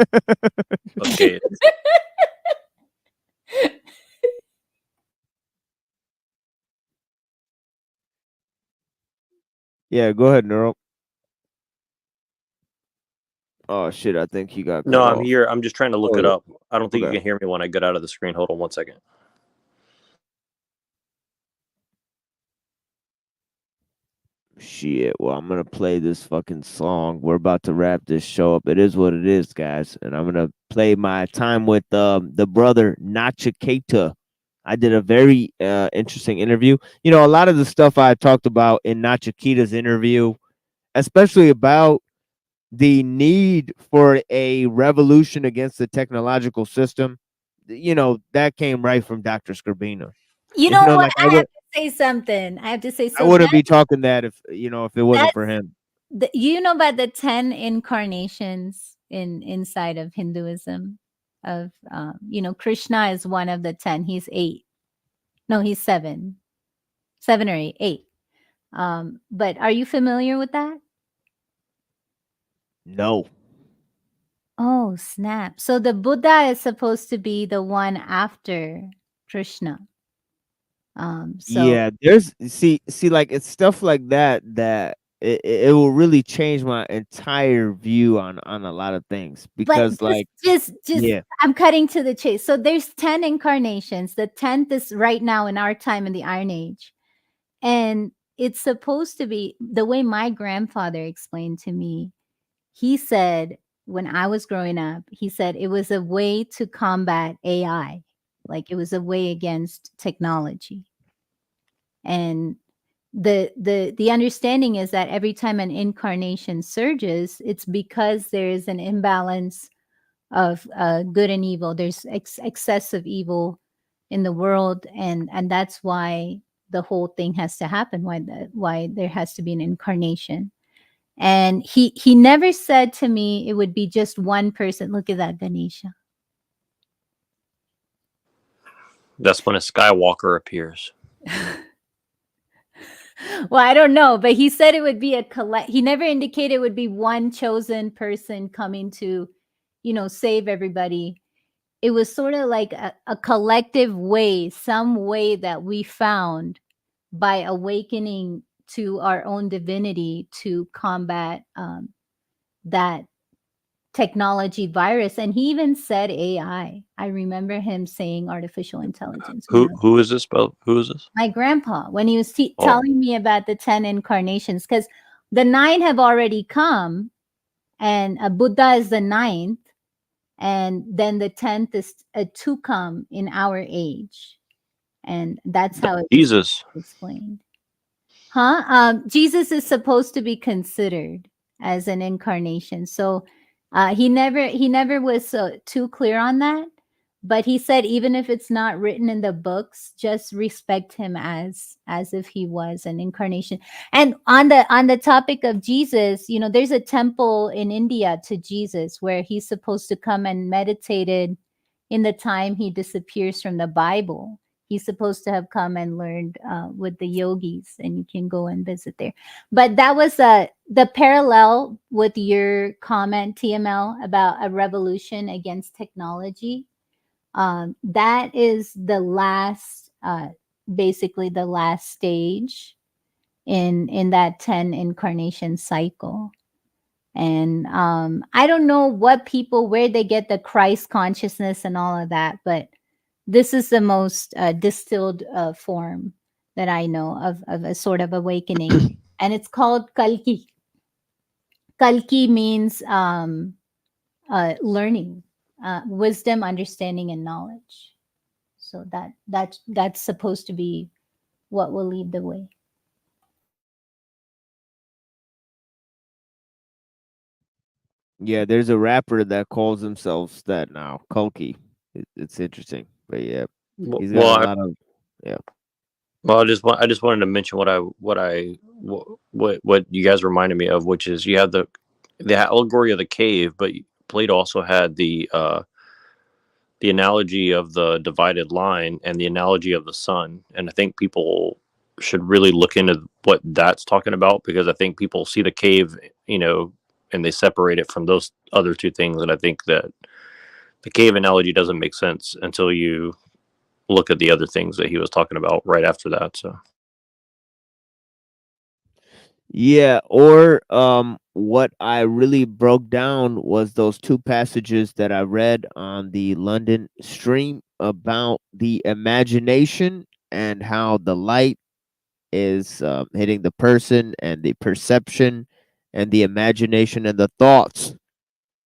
Okay. Yeah, go ahead, Neuro. Oh shit, I think he got No, cut I'm off. here. I'm just trying to look Oh, it yeah. up. I don't think you Okay. can hear me when I get out of the screen. Hold on 1 second. Shit. Well, I'm gonna play this fucking song. We're about to wrap this show up. It is what it is, guys. And I'm gonna play my time with the brother Nachiketa. I did a very interesting interview. A lot of the stuff I talked about in Nachiketa's interview, especially about the need for a revolution against the technological system, that came right from Dr. Scribina. You know what? Like I have to say something. I have to say I so. wouldn't be talking that if it wasn't for him. You know about the 10 incarnations inside of Hinduism of Krishna is one of the 10. He's 8. No, he's 7. 7 or 8. 8. But are you familiar with that? No. Oh, snap. So the Buddha is supposed to be the one after Krishna. So Yeah, there's see like it's stuff like that it will really change my entire view on a lot of things but because like just yeah. I'm cutting to the chase. So there's 10 incarnations. The 10th is right now in our time in the Iron Age. And it's supposed to be the way my grandfather explained to me. He said when I was growing up, he said it was a way to combat AI. Like it was a way against technology. And the understanding is that every time an incarnation surges, it's because there is an imbalance of good and evil. There's excessive evil in the world, and that's why the whole thing has to happen. Why there has to be an incarnation. And he never said to me it would be just one person. Look at that, Ganesha. That's when a Skywalker appears. Well, I don't know, but he said it would be a collect. He never indicated it would be one chosen person coming to, save everybody. It was sort of like a collective way, some way that we found by awakening to our own divinity to combat that technology virus, and he even said AI. I remember him saying artificial intelligence. Who is this? Who is this? My grandpa, when he was Oh. telling me about the 10 incarnations, because the 9 have already come, and Buddha is the 9th, and then the 10th is to come in our age, and that's how it's Jesus. explained. Jesus is supposed to be considered as an incarnation, so he never was too clear on that. But he said, even if it's not written in the books, just respect him as if he was an incarnation. And on the topic of Jesus, you know, there's a temple in India to Jesus where he's supposed to come and meditated in the time he disappears from the Bible. He's supposed to have come and learned with the yogis, and you can go and visit there. But that was the parallel with your comment, TML, about a revolution against technology. That is the last, basically the last stage in that 10 incarnation cycle. And I don't know where they get the Christ consciousness and all of that, but this is the most distilled form that I know of a sort of awakening. And it's called Kalki. Kalki means learning, wisdom, understanding, and knowledge. So that's supposed to be what will lead the way. Yeah, there's a rapper that calls themselves that now, Kulki. It's interesting, but yeah, he's got a lot of Well, I just wanted to mention what you guys reminded me of, which is you had the allegory of the cave, but Plato also had the analogy of the divided line and the analogy of the sun. And I think people should really look into what that's talking about, because I think people see the cave, you know, and they separate it from those other two things. And I think that the cave analogy doesn't make sense until you look at the other things that he was talking about right after that. So yeah, or what I really broke down was those 2 passages that I read on the London stream about the imagination and how the light is hitting the person, and the perception and the imagination and the thoughts.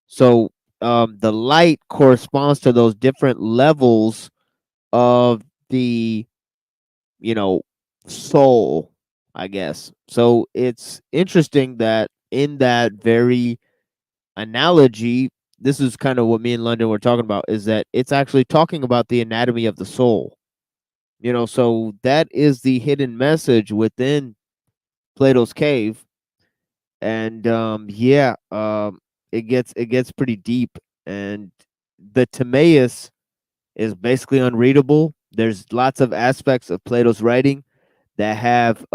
So the light corresponds to those different levels of the, you know, soul, I guess. So it's interesting that in that very analogy, this is kind of what me and London were talking about, is that it's actually talking about the anatomy of the soul. You know, so that is the hidden message within Plato's cave. And it gets pretty deep, and the Timaeus is basically unreadable. There's lots of aspects of Plato's writing that have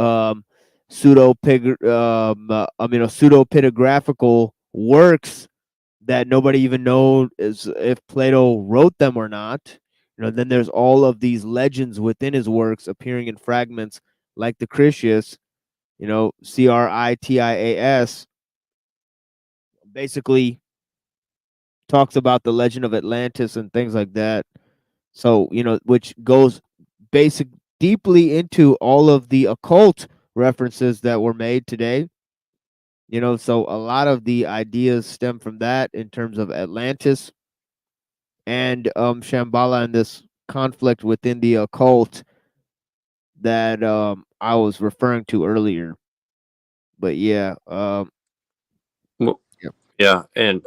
pseudo-pitagraphical works that nobody even knows if Plato wrote them or not. You know, then there's all of these legends within his works appearing in fragments, like the Critias, you know, Critias, basically talks about the legend of Atlantis and things like that. So, you know, which goes deeply into all of the occult references that were made today. You know, so a lot of the ideas stem from that in terms of Atlantis and Shambhala and this conflict within the occult that I was referring to earlier. But yeah, well, yeah, and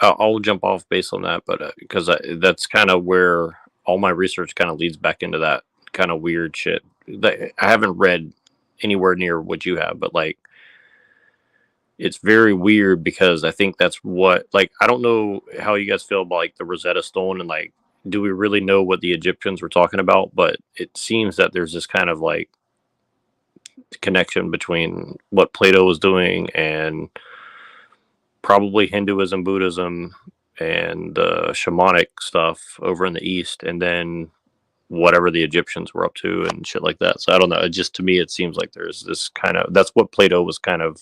I'll jump off based on that, but because that's kind of where all my research kind of leads back into that kind of weird shit that I haven't read anywhere near what you have, but like it's very weird because I think that's what, like, I don't know how you guys feel about like the Rosetta Stone and like, do we really know what the Egyptians were talking about? But it seems that there's this kind of like connection between what Plato was doing and probably Hinduism, Buddhism, and shamanic stuff over in the East, and then whatever the Egyptians were up to and shit like that. So I don't know. It just, to me, it seems like there's this kind of, that's what Plato was kind of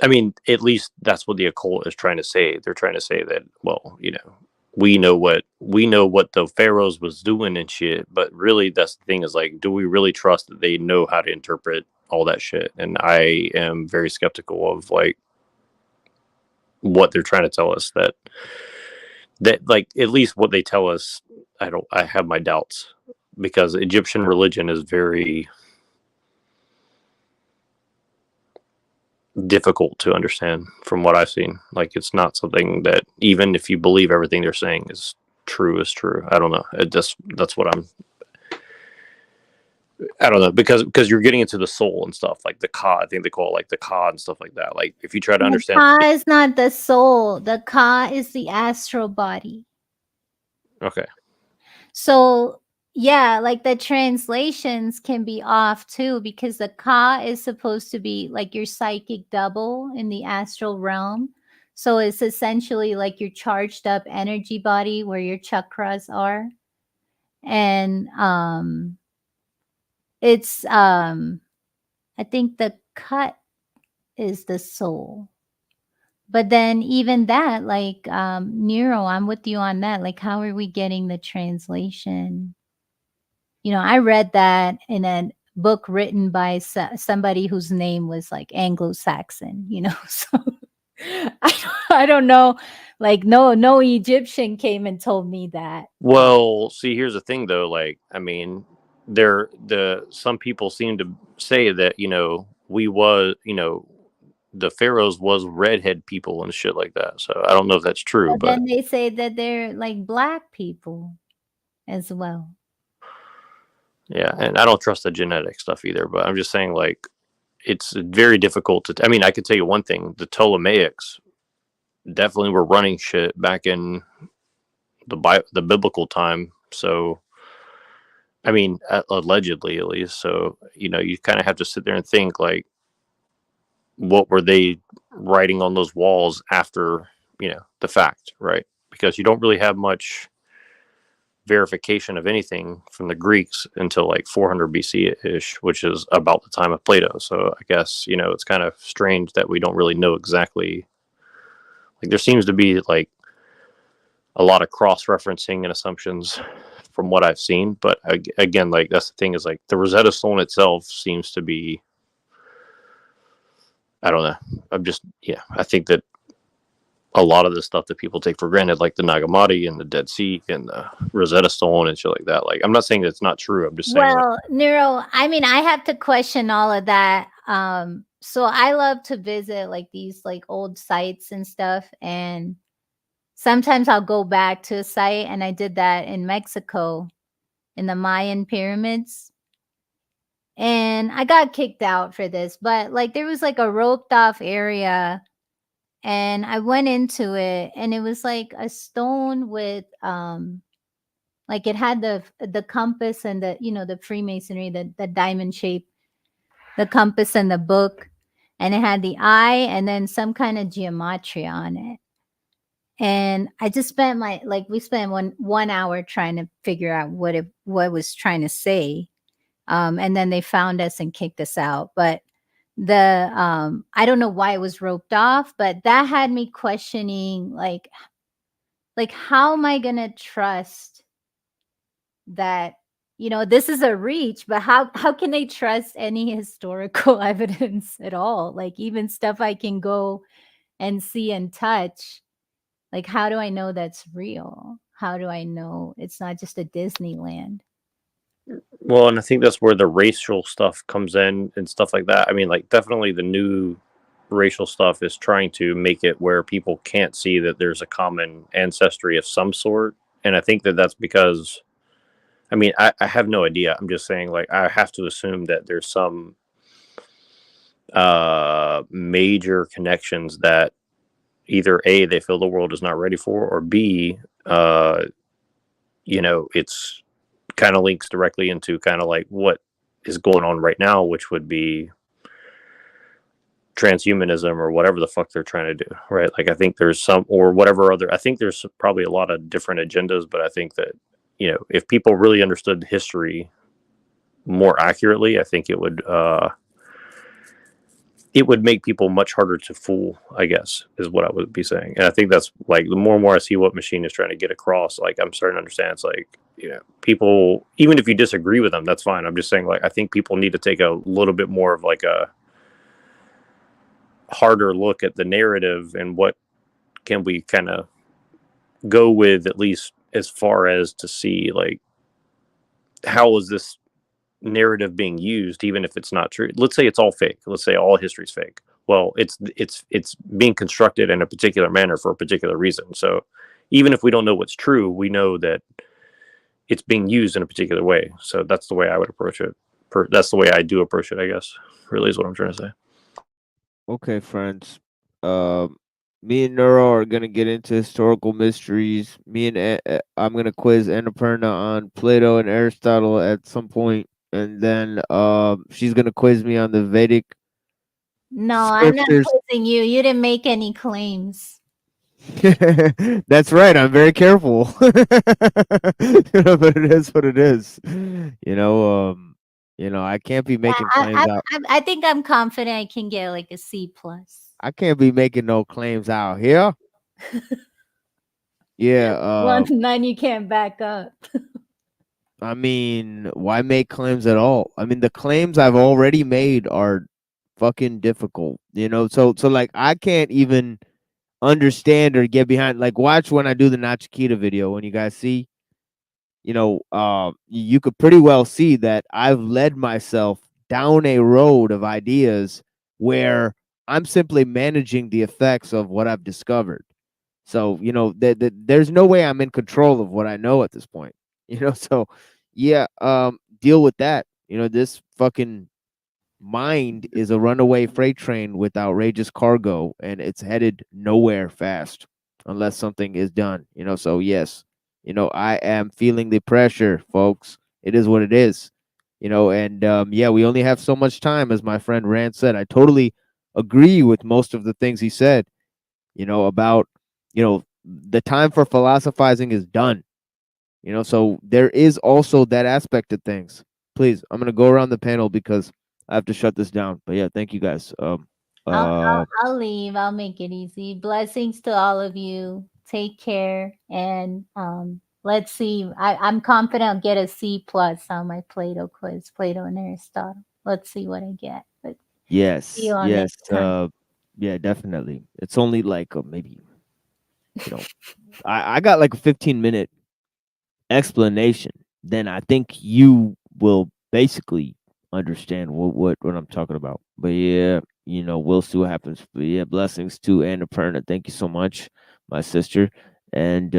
I mean, at least that's what the occult is trying to say. They're trying to say that, well, you know, we know what the pharaohs was doing and shit, but really that's the thing is like, do we really trust that they know how to interpret all that shit? And I am very skeptical of like what they're trying to tell us, that like at least what they tell us, I have my doubts, because Egyptian religion is very difficult to understand from what I've seen. Like, it's not something that, even if you believe everything they're saying is true. I don't know. That's what I don't know, because you're getting into the soul and stuff, like the ka. I think they call it like the ka and stuff like that. Like, if you try to The understand, ka is not the soul. The ka is the astral body. okay, So yeah, like the translations can be off too, because the ka is supposed to be like your psychic double in the astral realm. So it's essentially like your charged up energy body where your chakras are. And it's I think the cut is the soul. But then even that, like Nero, I'm with you on that. Like, how are we getting the translation? You know, I read that in a book written by somebody whose name was like Anglo-Saxon, you know. So I don't know. Like, no Egyptian came and told me that. well, see, here's the thing though. Like, I mean, some people seem to say that, you know, the pharaohs was redhead people and shit like that. So I don't know if that's true, But but then they say that they're like black people as well. yeah, and I don't trust the genetic stuff either. But I'm just saying, like, it's very difficult to. I mean, I could tell you one thing: the Ptolemaics definitely were running shit back in the biblical time. So, I mean, allegedly at least. So, you know, you kind of have to sit there and think, like, what were they writing on those walls after, you know, the fact, right? Because you don't really have much verification of anything from the Greeks until like 400 BC ish, which is about the time of Plato. So I guess, you know, it's kind of strange that we don't really know exactly. Like, there seems to be like a lot of cross referencing and assumptions from what I've seen. But again, like, that's the thing is like the Rosetta Stone itself seems to be, I don't know. I think that a lot of the stuff that people take for granted, like the Nag Hammadi and the Dead Sea and the Rosetta Stone and shit like that. Like, I'm not saying that it's not true. I'm just saying, like, Well, Nero, I mean, I have to question all of that. So I love to visit like these like old sites and stuff. And sometimes I'll go back to a site, and I did that in Mexico in the Mayan pyramids. And I got kicked out for this, but like there was like a roped off area, and I went into it, and it was like a stone with like it had the compass and the, you know, the Freemasonry, the diamond shape, the compass and the book, and it had the eye and then some kind of geometry on it. And I just spent we spent one hour trying to figure out what it was trying to say. And then they found us and kicked us out. But I don't know why it was roped off, but that had me questioning like how am I gonna trust that, you know, this is a reach, but how can they trust any historical evidence at all? Like, even stuff I can go and see and touch. Like, how do I know that's real? How do I know it's not just a Disneyland? well, and I think that's where the racial stuff comes in and stuff like that. I mean, like, definitely the new racial stuff is trying to make it where people can't see that there's a common ancestry of some sort. And I think that that's because, I mean, I have no idea. I'm just saying, like, I have to assume that there's some major connections that either A, they feel the world is not ready for, or B, you know, it's kind of links directly into kind of like what is going on right now, which would be transhumanism or whatever the fuck they're trying to do, right? Like, I think there's some, or whatever other, I think there's probably a lot of different agendas, but I think that, you know, if people really understood history more accurately, I think it would it would make people much harder to fool, I guess, is what I would be saying. And I think that's like the more and more I see what Machine is trying to get across, like I'm starting to understand it's like, people, even if you disagree with them, that's fine. I'm just saying, like, I think people need to take a little bit more of like a harder look at the narrative and what can we kind of go with, at least as far as to see like how is this narrative being used, even if it's not true. Let's say it's all fake. Let's say all history is fake. Well, it's being constructed in a particular manner for a particular reason. So even if we don't know what's true, we know that it's being used in a particular way. So that's the way I would approach it. That's the way I do approach it, I guess. Really is what I'm trying to say. Okay, friends. Me and Neuro are gonna get into historical mysteries. I'm gonna quiz Annapurna on Plato and Aristotle at some point, and then she's gonna quiz me on the Vedic No, I'm not scriptures. quizzing you. You didn't make any claims. That's right. I'm very careful. But it is what it is. I can't be making claims out. I think I'm confident I can get like a C plus. I can't be making no claims out here. Yeah. One none you can't back up. I mean, why make claims at all? I mean, the claims I've already made are fucking difficult. So like I can't even understand or get behind. Like, watch when I do the Nachikita video. When you guys see, you could pretty well see that I've led myself down a road of ideas where I'm simply managing the effects of what I've discovered. So, there's no way I'm in control of what I know at this point. So yeah, deal with that. This fucking mind is a runaway freight train with outrageous cargo, and it's headed nowhere fast unless something is done. So yes, I am feeling the pressure, folks. It is what it is. And yeah, we only have so much time, as my friend Rand said. I totally agree with most of the things he said, about, the time for philosophizing is done. So there is also that aspect of things. Please, I'm gonna go around the panel because I have to shut this down. But yeah, thank you guys. I'll leave. I'll make it easy. Blessings to all of you. Take care, and let's see. I'm confident I'll get a C plus on my Plato quiz, Plato and Aristotle. Let's see what I get. But see you on next time. Yeah, definitely. It's only like maybe, I got like a 15-minute explanation. Then I think you will basically understand what I'm talking about. But yeah, we'll see what happens. But yeah, blessings to Annapurna. Thank you so much, my sister. And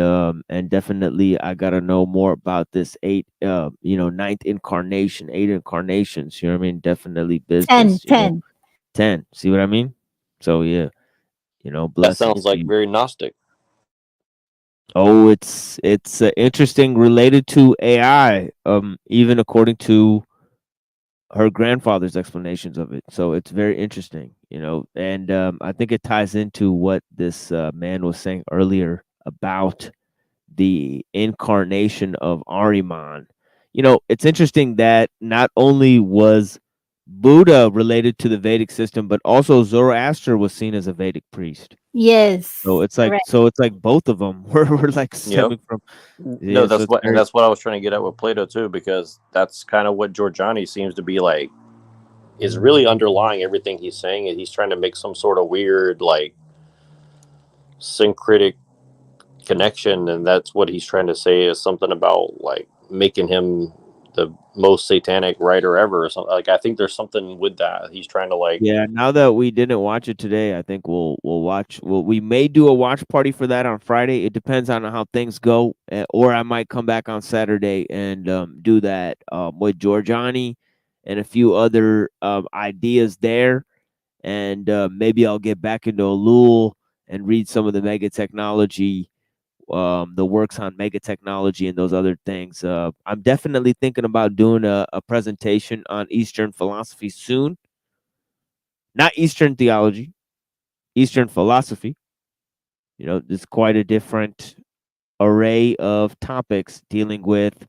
definitely I gotta know more about this ninth incarnation, 8 incarnations. You know what I mean? Definitely business. 10. See what I mean? So yeah, That blessings. sounds to like you. very Gnostic. Oh, it's interesting, related to AI. Even according to her grandfather's explanations of it. So it's very interesting, and I think it ties into what this man was saying earlier about the incarnation of Ahriman. It's interesting that not only was Buddha related to the Vedic system, but also Zoroaster was seen as a Vedic priest. Yes. So it's like correct. both of them were like stemming from. No, Yeah, so that's it's what, and very, that's what I was trying to get at with Plato too, because that's kind of what Giorgiani seems to be like, is really underlying everything he's saying, and he's trying to make some sort of weird like syncretic connection, and that's what he's trying to say is something about like making him the most satanic writer ever or something. Like, I think there's something with that he's trying to like. yeah. Now that we didn't watch it today, I think we'll watch. We may do a watch party for that on Friday. It depends on how things go, or I might come back on Saturday and do that with Giorgiani and a few other ideas there, and maybe I'll get back into Elul and read some of the mega technology, the works on mega technology and those other things. I'm definitely thinking about doing a presentation on Eastern philosophy soon. Not Eastern theology, Eastern philosophy. There's quite a different array of topics dealing with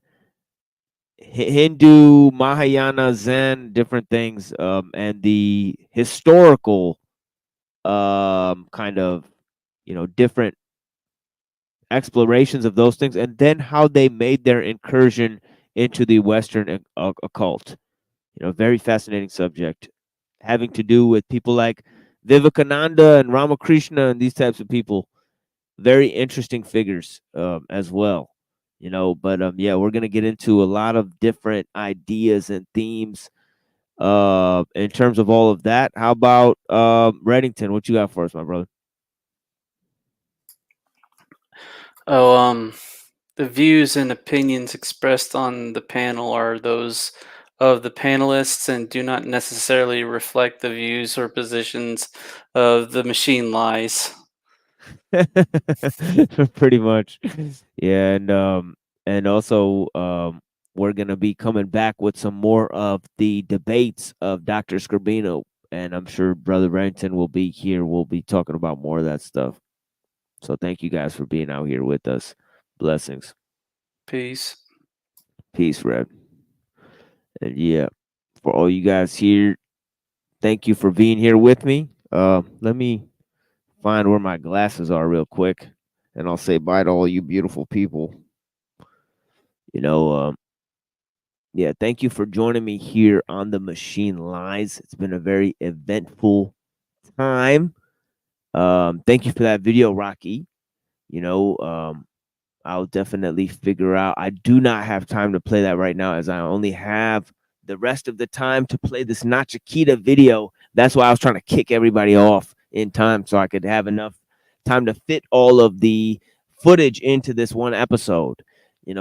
Hindu, Mahayana, Zen, different things, and the historical kind of, different explorations of those things, and then how they made their incursion into the Western occult. Very fascinating subject, having to do with people like Vivekananda and Ramakrishna and these types of people. Very interesting figures as well. But yeah, we're gonna get into a lot of different ideas and themes in terms of all of that. How about Reddington? What you got for us, my brother? Oh, the views and opinions expressed on the panel are those of the panelists and do not necessarily reflect the views or positions of the machine lies. Pretty much. Yeah, and also we're gonna be coming back with some more of the debates of Dr. Scorbino, and I'm sure Brother Reddington will be here. We'll be talking about more of that stuff. So thank you guys for being out here with us. Blessings. Peace. Peace, Red. And yeah, for all you guys here, thank you for being here with me. Let me find where my glasses are real quick, and I'll say bye to all you beautiful people. You know, yeah, thank you for joining me here on the Machine Lies. It's been a very eventful time. Thank you for that video, Rocky. You know, I'll definitely figure out. I do not have time to play that right now, as I only have the rest of the time to play this Nachikita video. That's why I was trying to kick everybody off in time so I could have enough time to fit all of the footage into this one episode.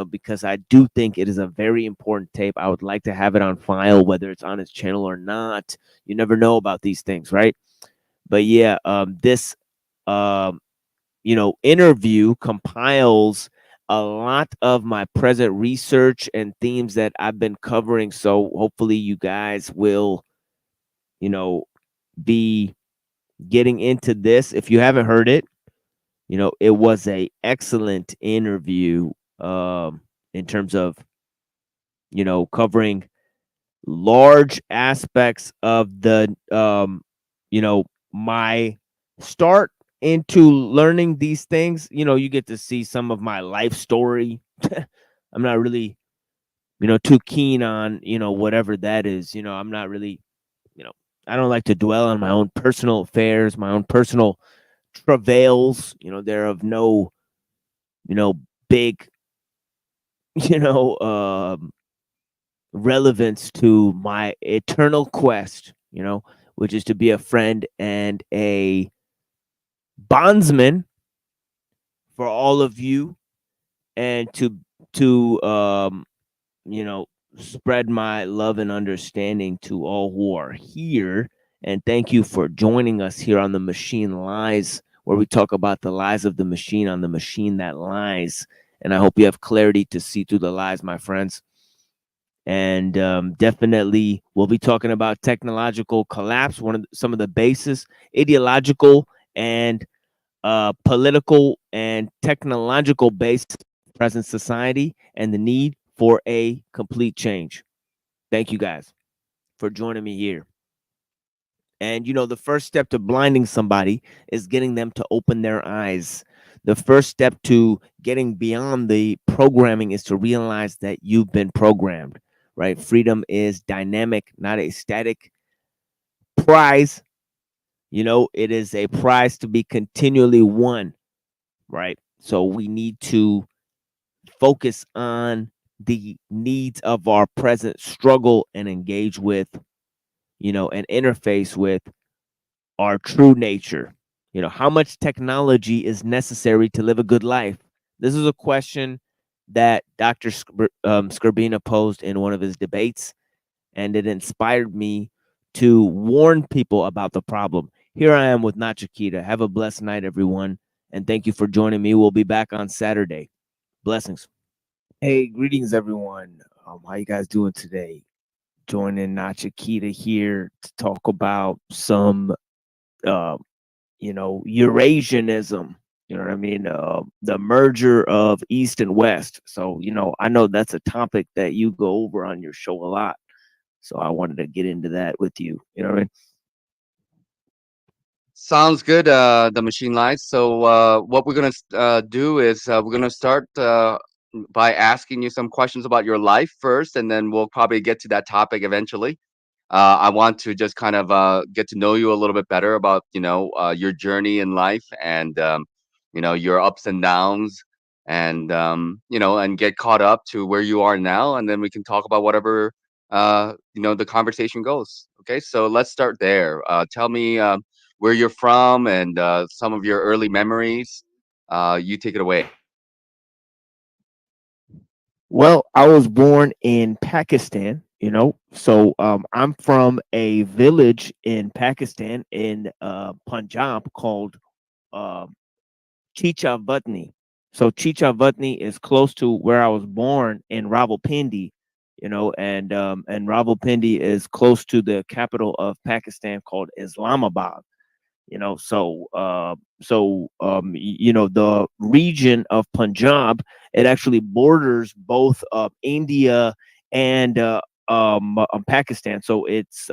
Because I do think it is a very important tape. I would like to have it on file, whether it's on his channel or not. You never know about these things, right? But yeah, this interview compiles a lot of my present research and themes that I've been covering. So hopefully you guys will, be getting into this. If you haven't heard it, it was a excellent interview in terms of, covering large aspects of the, my start into learning these things. You get to see some of my life story. I'm not really, too keen on, whatever that is. I'm not really, I don't like to dwell on my own personal affairs, my own personal travails. They're of no, big, you know, relevance to my eternal quest, which is to be a friend and a bondsman for all of you, and to spread my love and understanding to all who are here. And thank you for joining us here on the Machine Lies, where we talk about the lies of the machine on the machine that lies. And I hope you have clarity to see through the lies, my friends. And definitely we'll be talking about technological collapse, some of the basis, ideological and political and technological based present society, and the need for a complete change. Thank you guys for joining me here. And the first step to blinding somebody is getting them to open their eyes. The first step to getting beyond the programming is to realize that you've been programmed, right? Freedom is dynamic, not a static prize. It is a prize to be continually won, right? So we need to focus on the needs of our present struggle and engage with, and interface with our true nature. How much technology is necessary to live a good life? This is a question that Dr. Scorbina posed in one of his debates, and it inspired me to warn people about the problem. Here I am with Nachikita. Have a blessed night, everyone, and thank you for joining me. We'll be back on Saturday. Blessings. Hey, greetings, everyone. How you guys doing today? Joining Nachikita here to talk about some, Eurasianism. You know what I mean? The merger of East and West. So, I know that's a topic that you go over on your show a lot. So I wanted to get into that with you. You know what I mean? Sounds good, the machine lights. So what we're gonna do is we're gonna start by asking you some questions about your life first, and then we'll probably get to that topic eventually. I want to just kind of get to know you a little bit better about your journey in life and your ups and downs, and and get caught up to where you are now, and then we can talk about whatever the conversation goes. Okay, so let's start there. Tell me where you're from and some of your early memories. You take it away. Well, I was born in Pakistan, so I'm from a village in Pakistan in Punjab called uh, Chichavatni. So Chichavatni is close to where I was born in Rawalpindi, and Rawalpindi is close to the capital of Pakistan called Islamabad. The region of Punjab, it actually borders both India and Pakistan. So it's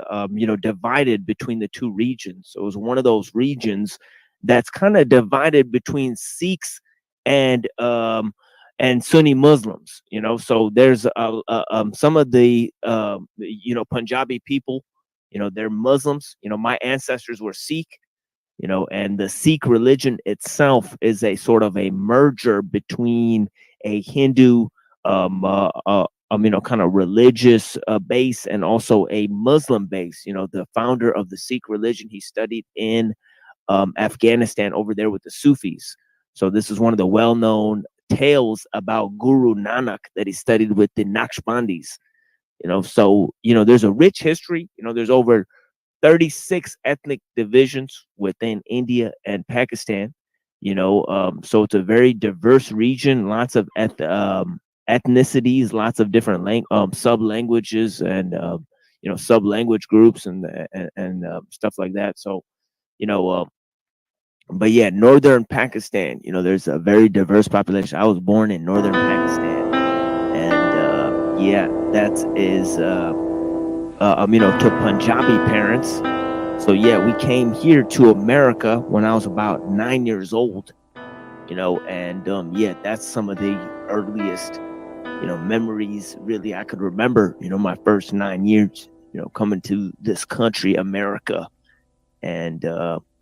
divided between the two regions. So it was one of those regions that's kind of divided between Sikhs and Sunni Muslims. So there's some of the Punjabi people, they're Muslims. My ancestors were Sikh, and the Sikh religion itself is a sort of a merger between a Hindu, kind of religious base and also a Muslim base. The founder of the Sikh religion, he studied in Afghanistan over there with the Sufis. So this is one of the well-known tales about Guru Nanak that he studied with the Naqshbandis. There's a rich history. There's over 36 ethnic divisions within India and Pakistan. So it's a very diverse region, lots of ethnicities, lots of different sub languages and sub language groups and stuff like that. So but yeah, northern Pakistan, there's a very diverse population. I was born in northern Pakistan, and yeah, that is to Punjabi parents. So yeah, we came here to America when I was about 9 years old, and yeah, that's some of the earliest memories really I could remember. My first 9 years, coming to this country, America, and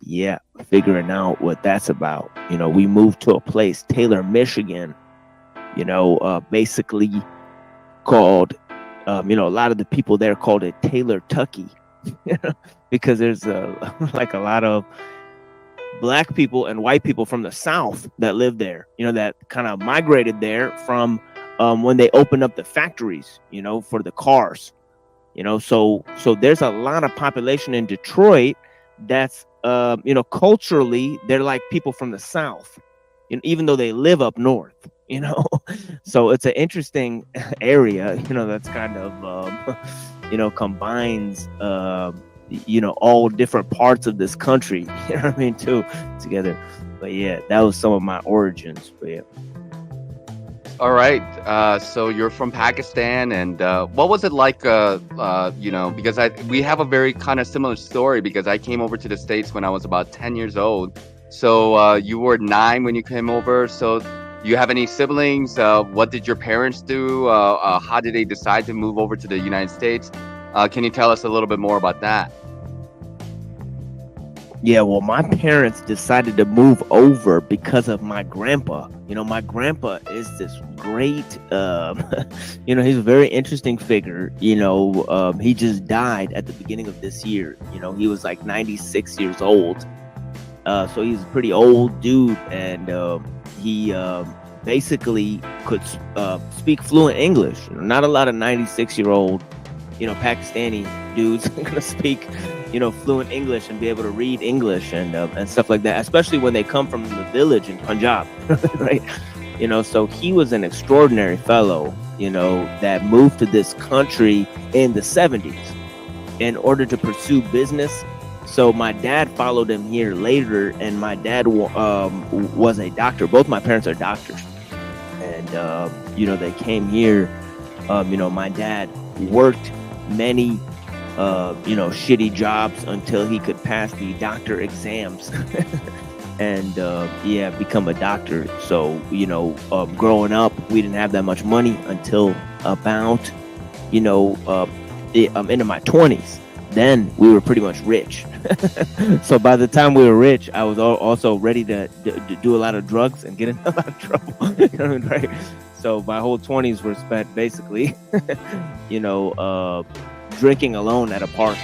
yeah, figuring out what that's about. We moved to a place, Taylor, Michigan, basically called a lot of the people there called it Taylor Tucky because there's like a lot of black people and white people from the South that live there, that kind of migrated there from when they opened up the factories, for the cars, so there's a lot of population in Detroit that's culturally they're like people from the South, even though they live up north, so it's an interesting area, that's kind of combines all different parts of this country, together. But yeah, that was some of my origins. But yeah. All right. So you're from Pakistan, and what was it like? Because we have a very kind of similar story. Because I came over to the States when I was about 10 years old. So you were 9 when you came over. So you have any siblings? What did your parents do? How did they decide to move over to the United States? Can you tell us a little bit more about that? Yeah, well, my parents decided to move over because of my grandpa. My grandpa is this great, he's a very interesting figure. He just died at the beginning of this year. He was like 96 years old. So he's a pretty old dude, and he basically could speak fluent English. Not a lot of 96-year-old, Pakistani dudes gonna speak fluent English and be able to read English and stuff like that, especially when they come from the village in Punjab, right? So he was an extraordinary fellow, that moved to this country in the 70s in order to pursue business. So my dad followed him here later, and my dad was a doctor. Both my parents are doctors, and you know, they came here. You know, my dad worked many you know, shitty jobs until he could pass the doctor exams and yeah, become a doctor. So, you know, growing up, we didn't have that much money until about, you know, into my 20s. Then we were pretty much rich. So by the time we were rich, I was also ready to do a lot of drugs and get in a lot of trouble. You know what I mean, right? So my whole 20s were spent basically, you know, drinking alone at a park.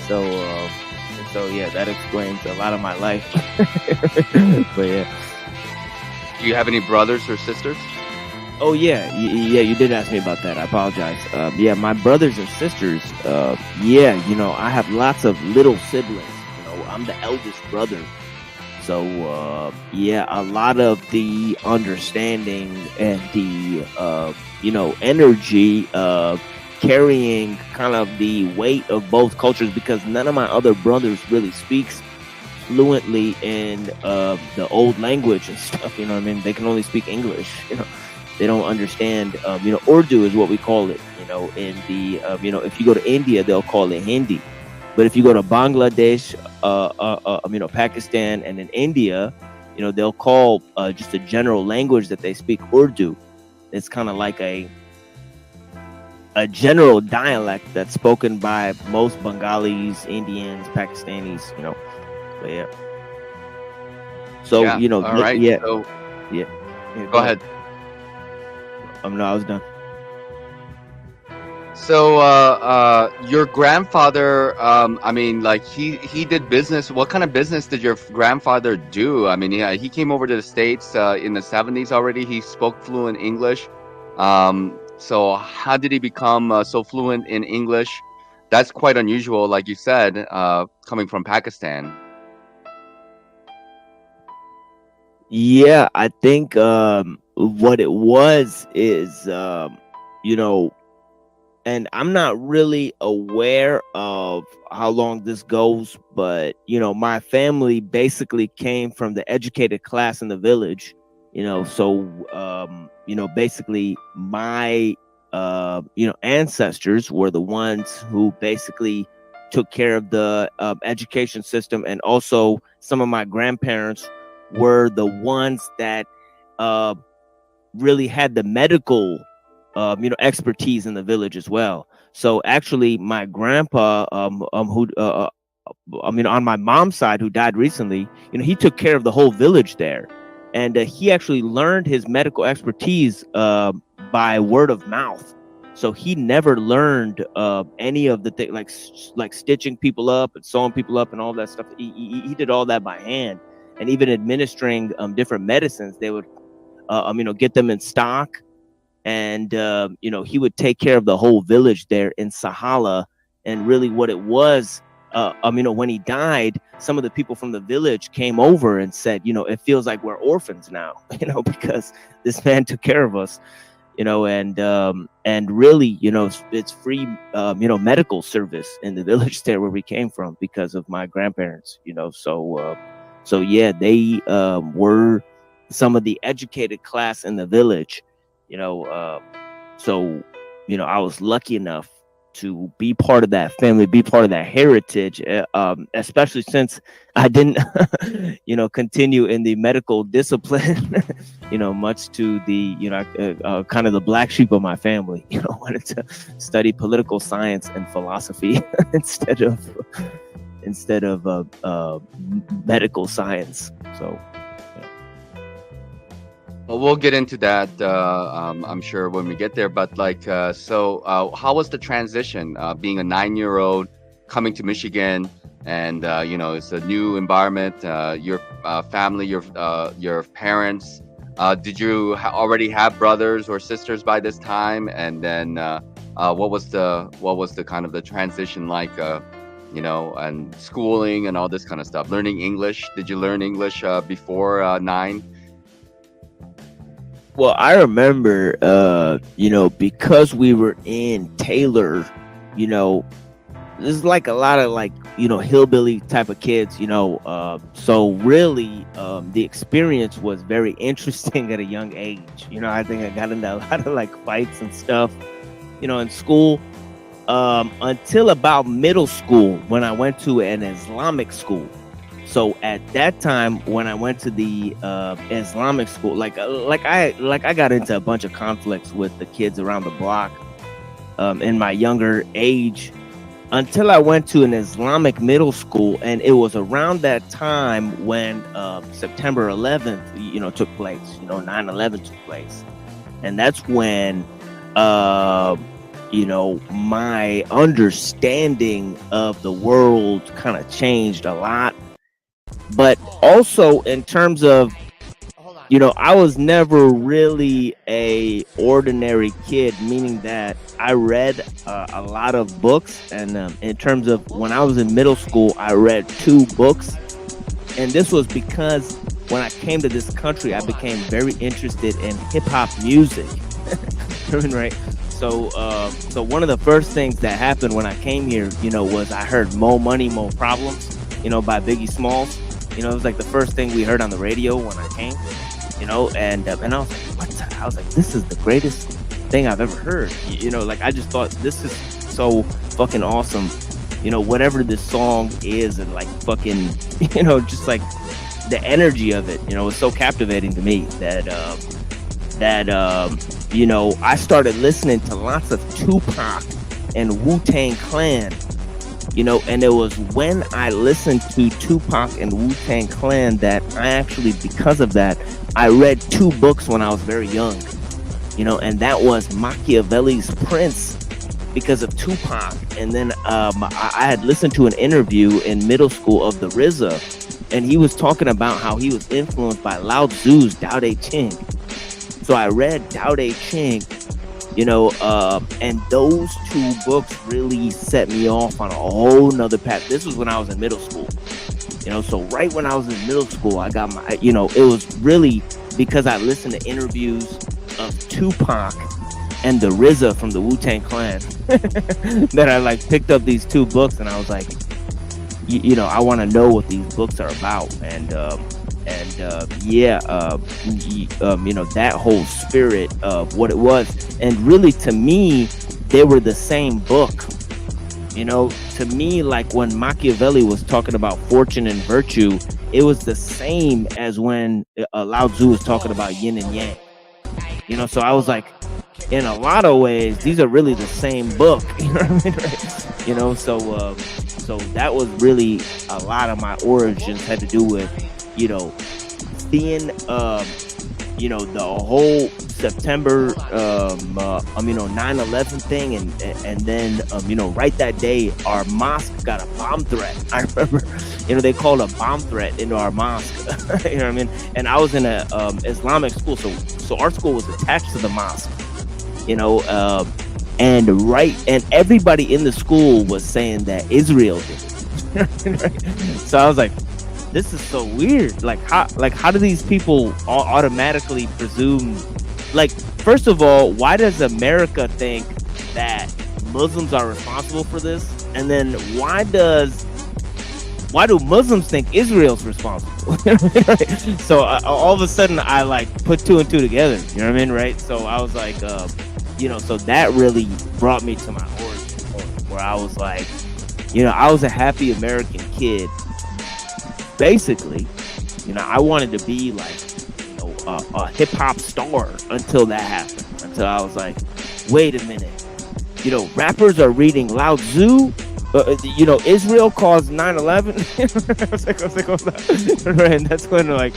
So yeah, that explains a lot of my life. But yeah. Do you have any brothers or sisters? Oh yeah, yeah. You did ask me about that. I apologize. Yeah, my brothers and sisters. Yeah, you know, I have lots of little siblings. You know, I'm the eldest brother. So yeah, a lot of the understanding and the you know, energy carrying kind of the weight of both cultures, because none of my other brothers really speaks fluently in the old language and stuff. You know what I mean? They can only speak English. You know, they don't understand. You know, Urdu is what we call it. You know, in the you know, if you go to India, they'll call it Hindi. But if you go to Bangladesh, you know, Pakistan, and in India, you know, they'll call just a general language that they speak Urdu. It's kind of like a general dialect that's spoken by most Bengalis, Indians, Pakistanis, you know. But yeah. So, Yeah, you know, all right. yeah. So, Yeah. go ahead. No, I was done. So, your grandfather, I mean, like he did business. What kind of business did your grandfather do? I mean, yeah, he came over to the States in the 70s already. He spoke fluent English. So how did he become so fluent in English? That's quite unusual, like you said, coming from Pakistan. Yeah, I think what it was is you know, and I'm not really aware of how long this goes, but you know, my family basically came from the educated class in the village, you know. So you know, basically my you know, ancestors were the ones who basically took care of the education system, and also some of my grandparents were the ones that really had the medical you know, expertise in the village as well. So actually my grandpa who I mean, on my mom's side, who died recently, you know, he took care of the whole village there, and he actually learned his medical expertise by word of mouth. So he never learned any of the things like stitching people up and sewing people up and all that stuff. He did all that by hand, and even administering different medicines. They would you know, get them in stock, and you know, he would take care of the whole village there in Sahala. And really what it was, you know, when he died, some of the people from the village came over and said, you know, it feels like we're orphans now, you know, because this man took care of us, you know. And really, you know, it's free you know, medical service in the village there where we came from because of my grandparents, you know. So yeah, they were some of the educated class in the village, you know. So, you know, I was lucky enough to be part of that family, be part of that heritage, especially since I didn't, you know, continue in the medical discipline, you know, much to the, you know, kind of the black sheep of my family, you know, wanted to study political science and philosophy instead of medical science. So. Well, we'll get into that, I'm sure, when we get there. But like, so how was the transition being a 9-year-old coming to Michigan, and you know, it's a new environment, your family, your parents, did you already have brothers or sisters by this time? And then what was the kind of the transition like, you know, and schooling and all this kind of stuff, learning English? Did you learn English before 9? Well, I remember, you know, because we were in Taylor, you know, this is like a lot of like, you know, hillbilly type of kids, you know. So really, the experience was very interesting at a young age. You know, I think I got into a lot of like fights and stuff, you know, in school, until about middle school when I went to an Islamic school. So at that time, when I went to the Islamic school, like I got into a bunch of conflicts with the kids around the block in my younger age, until I went to an Islamic middle school, and it was around that time when September 11th, you know, took place. You know, 9/11 took place, and that's when, you know, my understanding of the world kind of changed a lot. But also in terms of, you know, I was never really a ordinary kid, meaning that I read a lot of books. And in terms of when I was in middle school, I read 2 books. And this was because when I came to this country, I became very interested in hip hop music. Right? So one of the first things that happened when I came here, you know, was I heard Mo Money, Mo Problems, you know, by Biggie Smalls. You know, it was like the first thing we heard on the radio when I came, you know, and I was like, what the? I was like, this is the greatest thing I've ever heard. You know, like I just thought this is so fucking awesome. You know, whatever this song is, and like fucking, you know, just like the energy of it, you know, was so captivating to me that you know, I started listening to lots of Tupac and Wu-Tang Clan. You know, and it was when I listened to Tupac and Wu-Tang Clan that I actually, because of that, I read 2 books when I was very young. You know, and that was Machiavelli's Prince because of Tupac. And then I had listened to an interview in middle school of the RZA, and he was talking about how he was influenced by Lao Tzu's Tao Te Ching. So I read Tao Te Ching, you know, and those 2 books really set me off on a whole nother path. This was when I was in middle school, you know, so right when I was in middle school, I got my, you know, it was really because I listened to interviews of Tupac and the RZA from the Wu-Tang Clan that I like picked up these 2 books, and I was like, you know, I want to know what these books are about. And you know, that whole spirit of what it was. And really, to me, they were the same book. You know, to me, like when Machiavelli was talking about fortune and virtue, it was the same as when Lao Tzu was talking about yin and yang. You know, so I was like, in a lot of ways, these are really the same book. You know what I mean? Right? You know, so that was really a lot of my origins had to do with, you know, seeing, you know, the whole September, you know, 9/11 thing, and then, you know, right that day, our mosque got a bomb threat. I remember, you know, they called a bomb threat into our mosque. You know what I mean? And I was in a Islamic school, so our school was attached to the mosque. You know, and everybody in the school was saying that Israel did it. Right? So I was like, this is so weird. Like how do these people automatically presume? Like, first of all, why does America think that Muslims are responsible for this? And then why do Muslims think Israel's responsible? So all of a sudden I like put 2 and 2 together. You know what I mean? Right? So I was like, you know, so that really brought me to my origin point, where I was like, you know, I was a happy American kid. Basically, you know, I wanted to be like, you know, a hip hop star until that happened. Until I was like, wait a minute, you know, rappers are reading Lao Tzu. You know, Israel caused 9/11. I was like, what's that? Right, and that's when, like,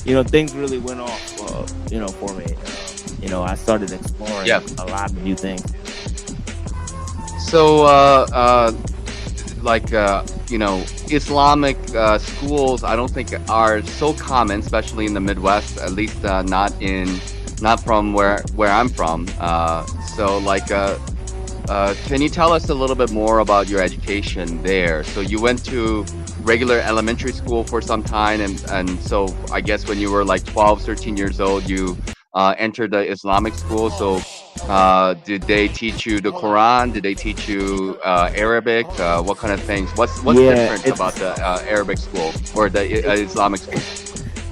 you know, things really went off, you know, for me. You know, I started exploring a lot of new things. So, you know, Islamic schools, I don't think are so common, especially in the Midwest. At least not from where I'm from. So, like, can you tell us a little bit more about your education there? So you went to regular elementary school for some time, and so I guess when you were like 12, 13 years old, you entered the Islamic school. So Did they teach you the Quran? Did they teach you Arabic? What kind of things? What's Yeah, different about the Arabic school or the Islamic school?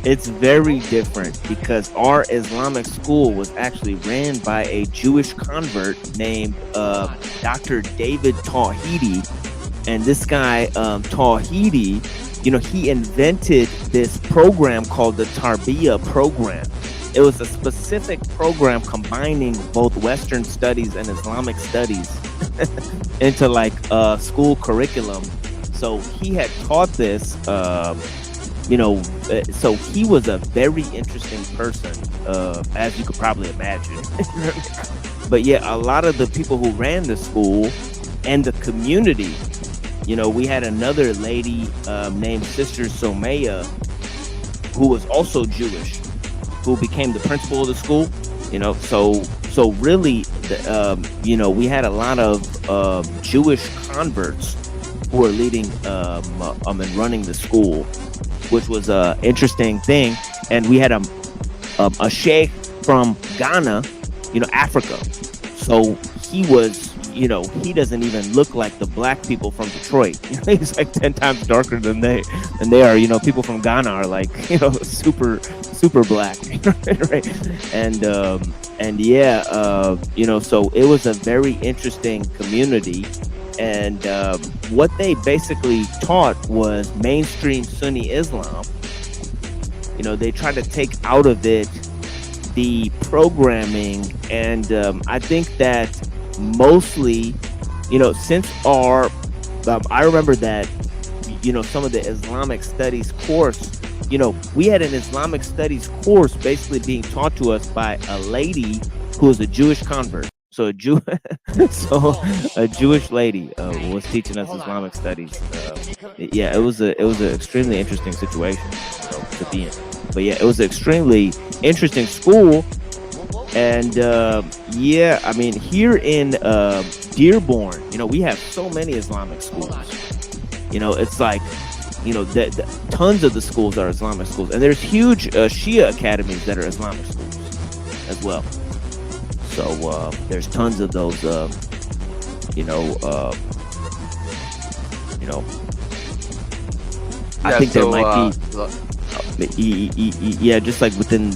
It's very different because our Islamic school was actually ran by a Jewish convert named Dr. David Tawhidi. And this guy, Tawhidi, he invented this program called the Tarbiyah program. It was a specific program combining both Western studies and Islamic studies into like school curriculum. So he had taught this, so he was a very interesting person, as you could probably imagine. But yeah, a lot of the people who ran the school and the community, we had another lady named Sister Somaya, who was also Jewish, who became the principal of the school. So really, we had a lot of Jewish converts who were leading and running the school, which was an interesting thing. And we had a sheikh from Ghana, Africa. So he was, he doesn't even look like the black people from Detroit. He's like 10 times darker than they are. People from Ghana are like, super black, right? And yeah, so it was a very interesting community. And what they basically taught was mainstream Sunni Islam. They tried to take out of it the programming, and I think that mostly, since I remember that, some of the Islamic studies course, we had an Islamic studies course basically being taught to us by a lady who was a Jewish convert. So a Jewish lady was teaching us Islamic studies. Yeah, it was an extremely interesting situation to be in. But yeah, it was an extremely interesting school. And yeah, I mean, here in Dearborn, we have so many Islamic schools. It's like, tons of the schools are Islamic schools, and there's huge Shia academies that are Islamic schools as well. So there's tons of those, I think there might be, just like within,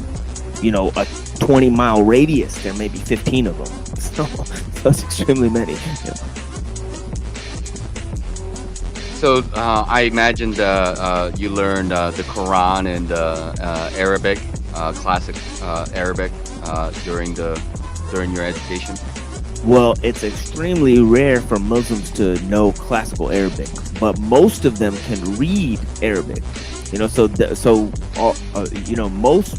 a 20-mile radius, there may be 15 of them. So that's extremely many. Yeah. So I imagined you learned the Quran and Arabic, classic Arabic during your education. Well, it's extremely rare for Muslims to know classical Arabic, but most of them can read Arabic. Most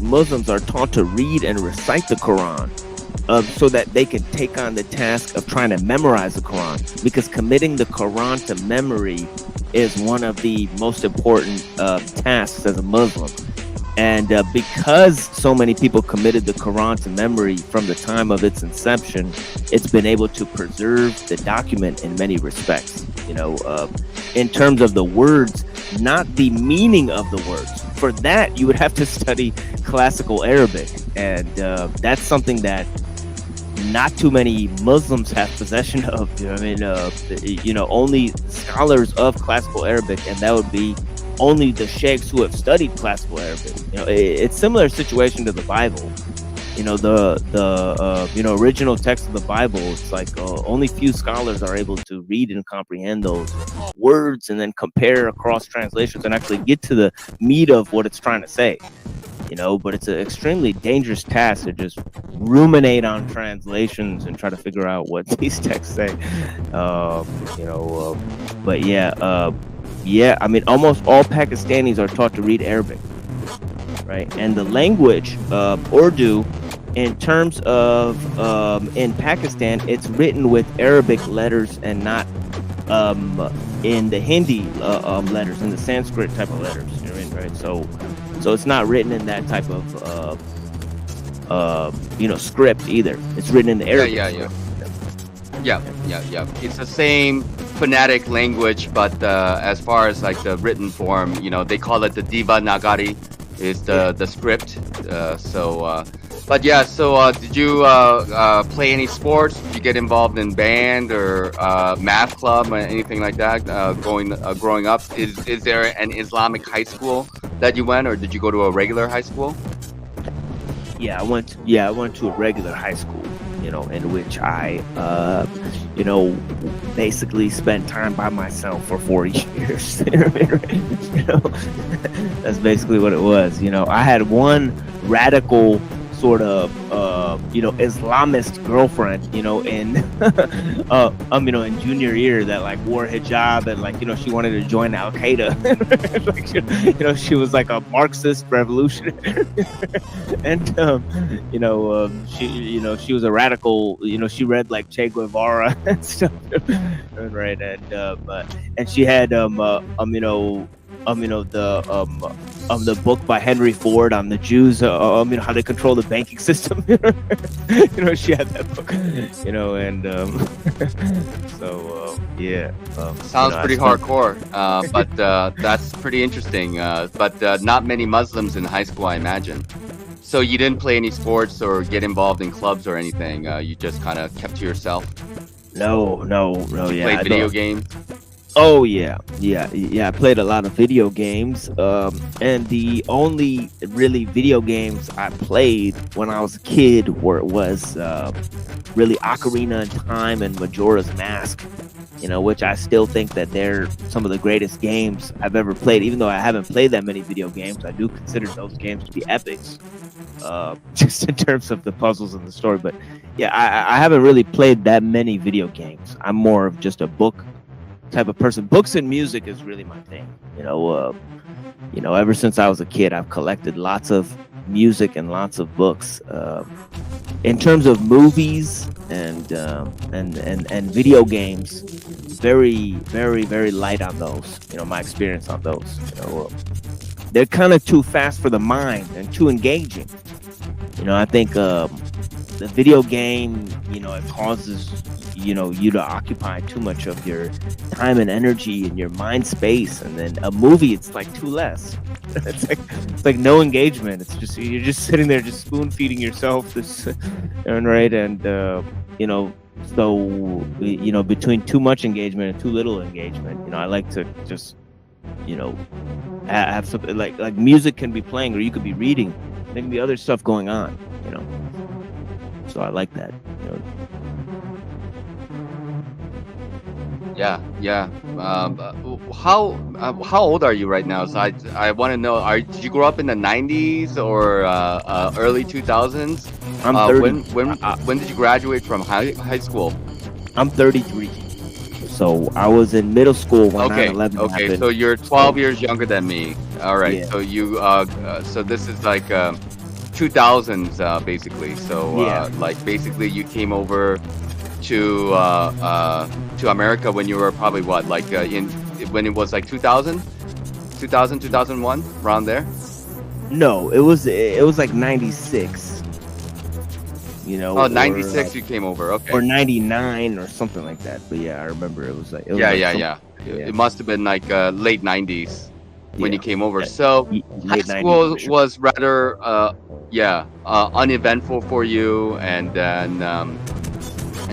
Muslims are taught to read and recite the Quran, so that they can take on the task of trying to memorize the Quran, because committing the Quran to memory is one of the most important tasks as a Muslim. And because so many people committed the Quran to memory from the time of its inception, it's been able to preserve the document in many respects. In terms of the words, not the meaning of the words. For that, you would have to study classical Arabic, and that's something that not too many Muslims have possession of. Only scholars of classical Arabic, and that would be only the sheikhs who have studied classical Arabic. It's similar situation to the Bible. The original text of the Bible. It's like only few scholars are able to read and comprehend those words, and then compare across translations and actually get to the meat of what it's trying to say. But it's an extremely dangerous task to just ruminate on translations and try to figure out what these texts say. But yeah, I mean, almost all Pakistanis are taught to read Arabic, right? And the language, Urdu, in terms of in Pakistan, it's written with Arabic letters and not in the Hindi letters, in the Sanskrit type of letters. You know what I mean, right? So it's not written in that type of script either. It's written in the Arabic. Yeah. It's the same phonetic language, but as far as like the written form, they call it the Devanagari, is the script. But yeah, so did you play any sports? Did you get involved in band or math club or anything like that? Growing up, is there an Islamic high school that you went, or did you go to a regular high school? Yeah, I went to a regular high school, in which I, basically spent time by myself for 4 years. That's basically what it was. I had one radical sort of, Islamist girlfriend, in junior year that like wore hijab and she wanted to join Al Qaeda. She was like a Marxist revolutionary, and she was a radical. She read like Che Guevara and stuff, right? And she had the book by Henry Ford on the Jews, how they control the banking system. She had that book, Sounds pretty hardcore, but that's pretty interesting. But not many Muslims in high school, I imagine. So you didn't play any sports or get involved in clubs or anything. You just kind of kept to yourself. No. You played video games. Oh yeah. I played a lot of video games, and the only really video games I played when I was a kid was really Ocarina of Time and Majora's Mask, which I still think that they're some of the greatest games I've ever played. Even though I haven't played that many video games, I do consider those games to be epics, just in terms of the puzzles and the story. But yeah, I haven't really played that many video games. I'm more of just a book type of person. Books and music is really my thing. Ever since I was a kid, I've collected lots of music and lots of books. In terms of movies and video games, very, very, very light on those. My experience on those. They're kind of too fast for the mind and too engaging. I think the video game, it causes you to occupy too much of your time and energy and your mind space, and then a movie, it's like too less. It's like no engagement. It's just you're just sitting there just spoon feeding yourself this, right? And so between too much engagement and too little engagement, I like to just have something like music can be playing, or you could be reading. There can be other stuff going on, so I like that. Yeah. How old are you right now? So I want to know. Did you grow up in the 90s or early 2000s? I'm 30. When did you graduate from high school? I'm 33. So I was in middle school when 9/11 happened. So you're 12 years younger than me. All right. Yeah. So you so this is like 2000s basically. So basically you came over to America when you were probably what, like when it was like 2000, 2001, around there? No, it was like 96. 96 you came over, okay. Or 99 or something like that. But yeah, I remember it was like yeah. It must have been like late 90s when you came over. So high school was rather uneventful for you, and then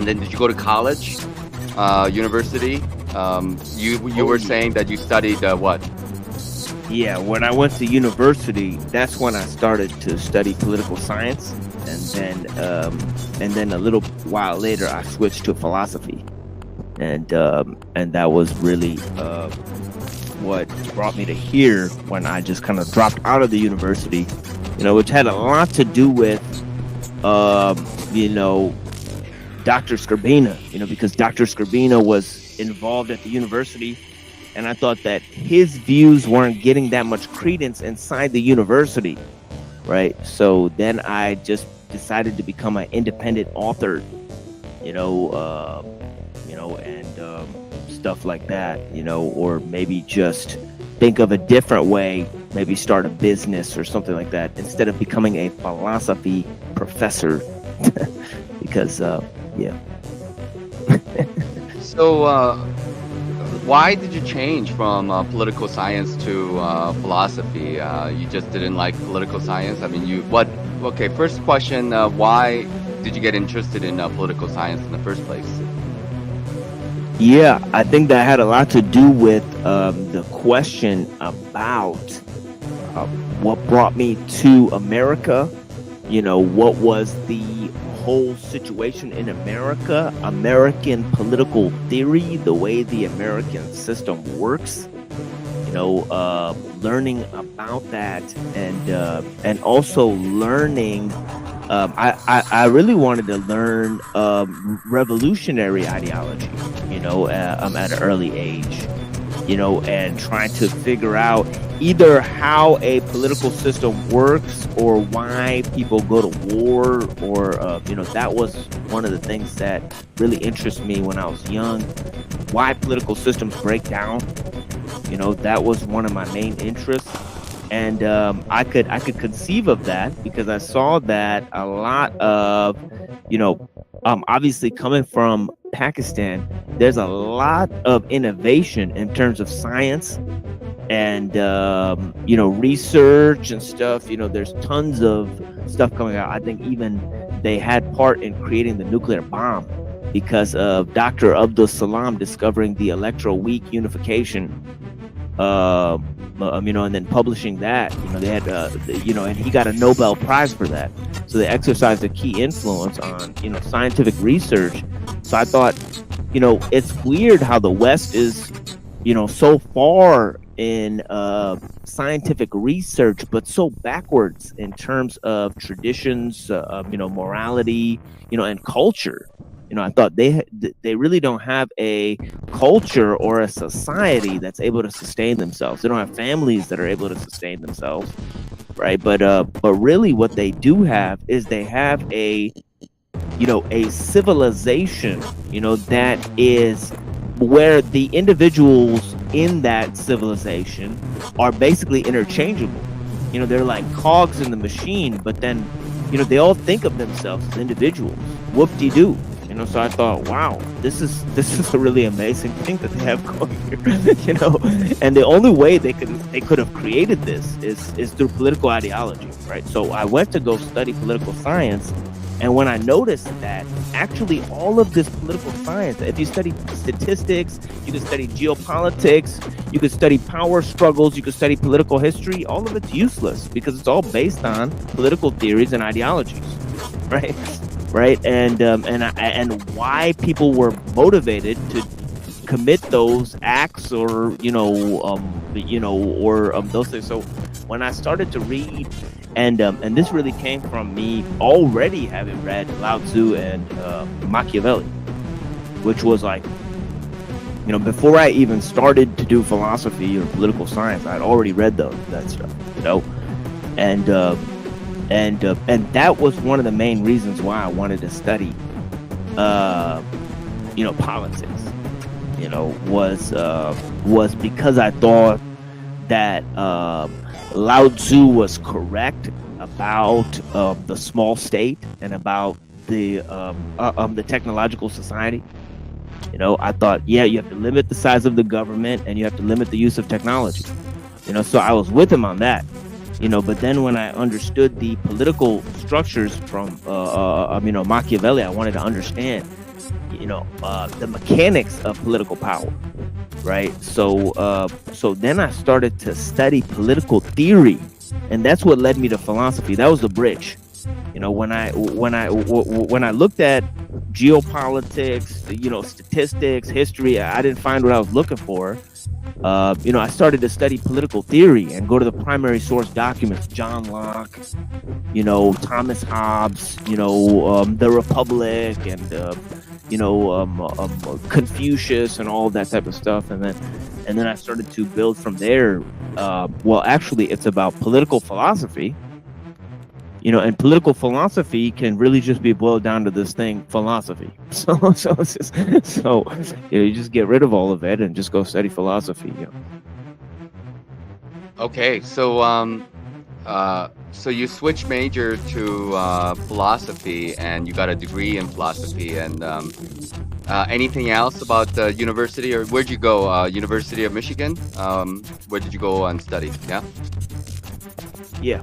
did you go to college, university? You were saying that you studied what? Yeah, when I went to university, that's when I started to study political science, and then a little while later I switched to philosophy, and that was really what brought me to here when I just kind of dropped out of the university, which had a lot to do with Dr. Skrbina, because Dr. Skrbina was involved at the university, and I thought that his views weren't getting that much credence inside the university, right? So then I just decided to become an independent author, and stuff like that, or maybe just think of a different way, maybe start a business or something like that, instead of becoming a philosophy professor, because yeah. So why did you change from political science to philosophy? You just didn't like political science? I mean, okay, first question, why did you get interested in political science in the first place? Yeah, I think that had a lot to do with the question about what brought me to America. You know, what was the whole situation in America, American political theory, the way the American system works. You know, learning about that, and also learning. I really wanted to learn revolutionary ideology. You know, at an early age. You know, and trying to figure out either how a political system works or why people go to war, or you know, that was one of the things that really interested me when I was young. Why political systems break down, you know, that was one of my main interests. And I could conceive of that because I saw that a lot of, you know, obviously coming from Pakistan, there's a lot of innovation in terms of science and you know, research and stuff. You know, there's tons of stuff coming out. I think even they had part in creating the nuclear bomb because of Dr. Abdul Salam discovering the electroweak unification. You know, and then publishing that. You know, they had you know, and he got a Nobel Prize for that. So they exercised a key influence on, you know, scientific research. So I thought, you know, it's weird how the West is, you know, so far in scientific research, but so backwards in terms of traditions, you know, morality, you know, and culture. You know, I thought they really don't have a culture or a society that's able to sustain themselves. They don't have families that are able to sustain themselves, right? But really, what they do have is they have a, you know, a civilization, you know, that is where the individuals in that civilization are basically interchangeable. You know, they're like cogs in the machine, but then, you know, they all think of themselves as individuals. Whoop-de-doo. You know, so I thought, wow, this is a really amazing thing that they have going here. You know, and the only way they could have created this is through political ideology, right? So I went to go study political science, and when I noticed that actually all of this political science, if you study statistics, you can study geopolitics, you could study power struggles, you could study political history, all of it's useless because it's all based on political theories and ideologies, right? Right, and why people were motivated to commit those acts, or or those things. So when I started to read, and this really came from me already having read Lao Tzu and Machiavelli, which was like, you know, before I even started to do philosophy or political science, I'd already read that stuff, you know, and that was one of the main reasons why I wanted to study, you know, politics. You know, was because I thought that Lao Tzu was correct about the small state and about the technological society. You know, I thought, yeah, you have to limit the size of the government and you have to limit the use of technology. You know, so I was with him on that. You know, but then when I understood the political structures from, you know, Machiavelli, I wanted to understand, you know, the mechanics of political power, right? So then I started to study political theory, and that's what led me to philosophy. That was the bridge. You know, when I looked at geopolitics, you know, statistics, history, I didn't find what I was looking for. You know, I started to study political theory and go to the primary source documents, John Locke, you know, Thomas Hobbes, you know, the Republic, and you know, Confucius, and all that type of stuff, and then I started to build from there. Well, actually, it's about political philosophy. You know, and political philosophy can really just be boiled down to this thing, philosophy. So it's just, you know, you just get rid of all of it and just go study philosophy. You know? Okay, so so you switched major to philosophy, and you got a degree in philosophy, and Anything else about the university, or where'd you go? University of Michigan. Where did you go and study? Yeah. Yeah,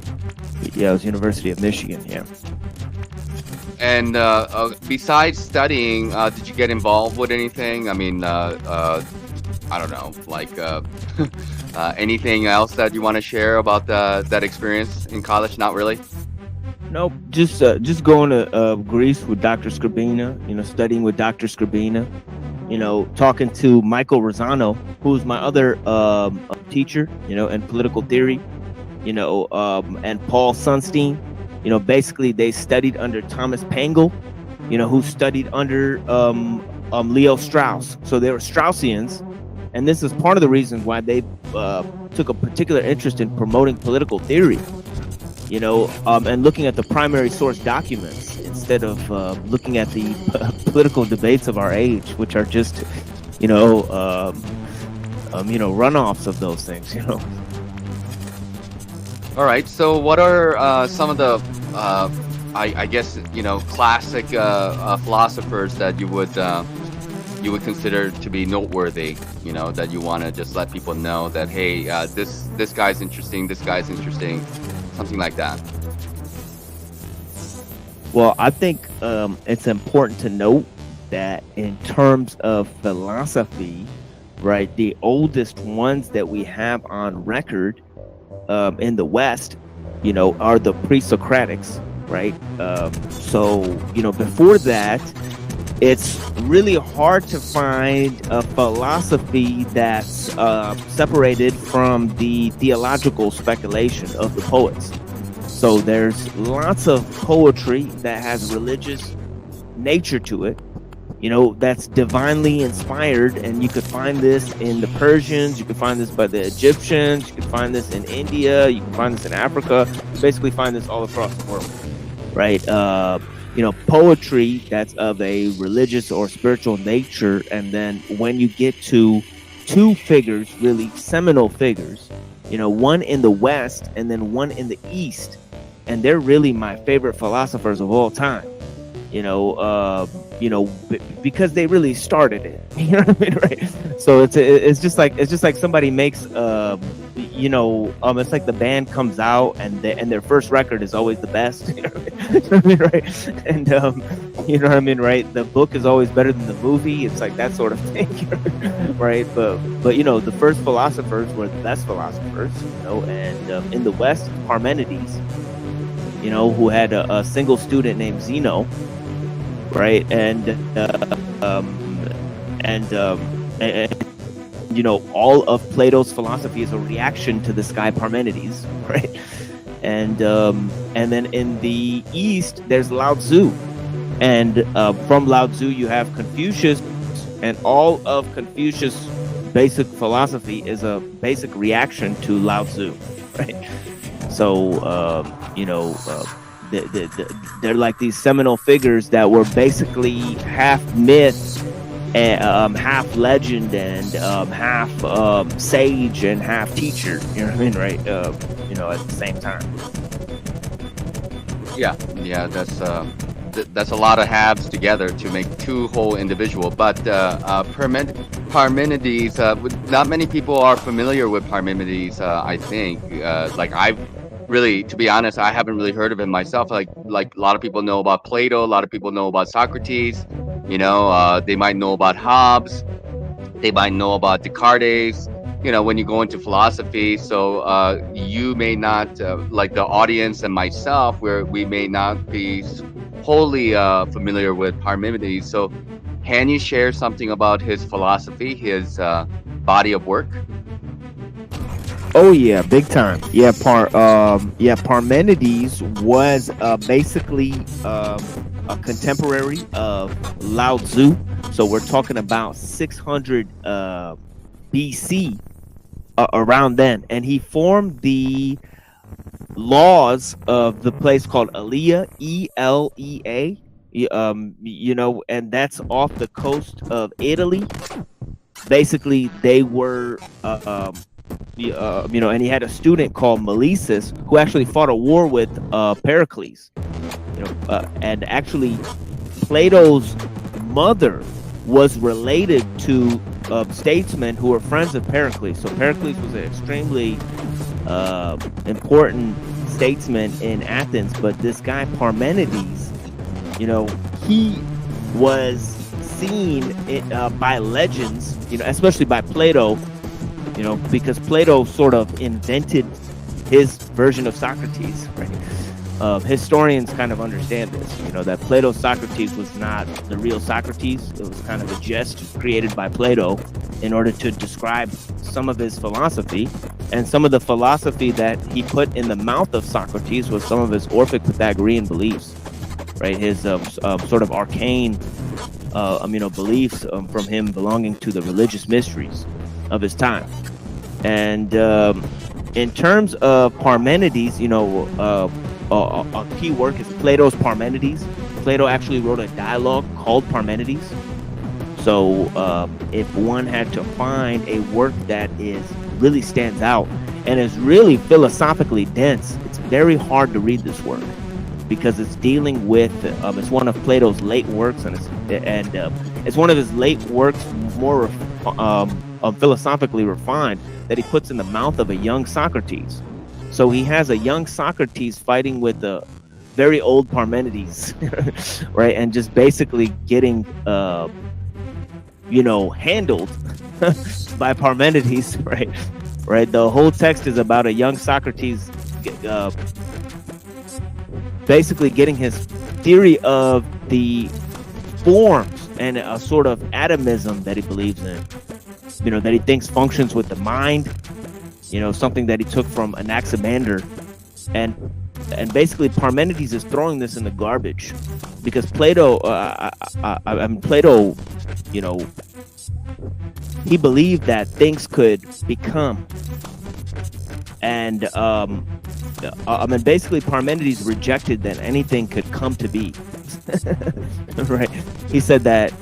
it was University of Michigan. Yeah. And besides studying, did you get involved with anything? I mean, I don't know, like anything else that you want to share about that experience in college? Not really. Nope, just going to Greece with Dr. Scribina, studying with Dr. Scribina, talking to Michael Rosano, who's my other teacher, in political theory, and Paul Sunstein. Basically they studied under Thomas Pangel, who studied under Leo Strauss. So they were Straussians, and this is part of the reason why they took a particular interest in promoting political theory. And looking at the primary source documents instead of looking at the political debates of our age, which are just, runoffs of those things. All right. So, what are some of the, I guess, classic philosophers that you would consider to be noteworthy? That you want to just let people know that, hey, this guy's interesting. This guy's interesting. Something like that. Well, I think it's important to note that in terms of philosophy, right, the oldest ones that we have on record in the West, are the pre-Socratics, right? So, before that, it's really hard to find a philosophy that's separated from the theological speculation of the poets. So there's lots of poetry that has religious nature to it, that's divinely inspired, and you could find this in the Persians, you could find this by the Egyptians, you could find this in India, you can find this in Africa, you basically find this all across the world, right? Poetry that's of a religious or spiritual nature, and then when you get to two figures, really seminal figures, one in the West and then one in the East, and they're really my favorite philosophers of all time, because they really started it. You know what I mean, right? So it's just like somebody makes it's like the band comes out and their first record is always the best. You know what I mean, right? And you know what I mean, right? The book is always better than the movie. It's like that sort of thing, right? But the first philosophers were the best philosophers, and in the West, Parmenides, who had a single student named Zeno, right? And all of Plato's philosophy is a reaction to this guy Parmenides, right? And then in the East, there's Lao Tzu, and from Lao Tzu you have Confucius, and all of Confucius' basic philosophy is a basic reaction to Lao Tzu, right? So they're like these seminal figures that were basically half myth, half legend, and half sage and half teacher. You know what I mean, right? At the same time. Yeah, that's a lot of halves together to make two whole individual. But Parmenides, not many people are familiar with Parmenides. I think, I've really, to be honest, I haven't really heard of him myself. Like a lot of people know about Plato, a lot of people know about Socrates. They might know about Hobbes, they might know about Descartes. When you go into philosophy, so you may not, like the audience and myself, where we may not be wholly familiar with Parmenides. So, can you share something about his philosophy, his body of work? Oh yeah, big time. Yeah, Parmenides was basically a contemporary of Lao Tzu. So we're talking about 600 BC, around then, and he formed the laws of the place called Elea, Elea, and that's off the coast of Italy. Basically, they were and he had a student called Melissus who actually fought a war with Pericles, and actually Plato's mother was related to statesmen who were friends of Pericles. So Pericles was an extremely important statesman in Athens, but this guy Parmenides, he was seen by legends, especially by Plato, because Plato sort of invented his version of Socrates, right? Historians kind of understand this, that Plato's Socrates was not the real Socrates. It was kind of a jest created by Plato in order to describe some of his philosophy. And some of the philosophy that he put in the mouth of Socrates was some of his Orphic Pythagorean beliefs, right? His sort of arcane, beliefs from him belonging to the religious mysteries of his time. And in terms of Parmenides, a key work is Plato's Parmenides. Plato actually wrote a dialogue called Parmenides. So if one had to find a work that really stands out and is really philosophically dense, it's very hard to read this work because it's dealing with it's one of Plato's late works, and it's one of his late works more philosophically refined that he puts in the mouth of a young Socrates. So he has a young Socrates fighting with a very old Parmenides, right? And just basically getting, handled by Parmenides, right? Right. The whole text is about a young Socrates basically getting his theory of the forms and a sort of atomism that he believes in, that he thinks functions with the mind. Something that he took from Anaximander, and basically Parmenides is throwing this in the garbage because Plato, Plato, he believed that things could become, and basically Parmenides rejected that anything could come to be. Right? He said that,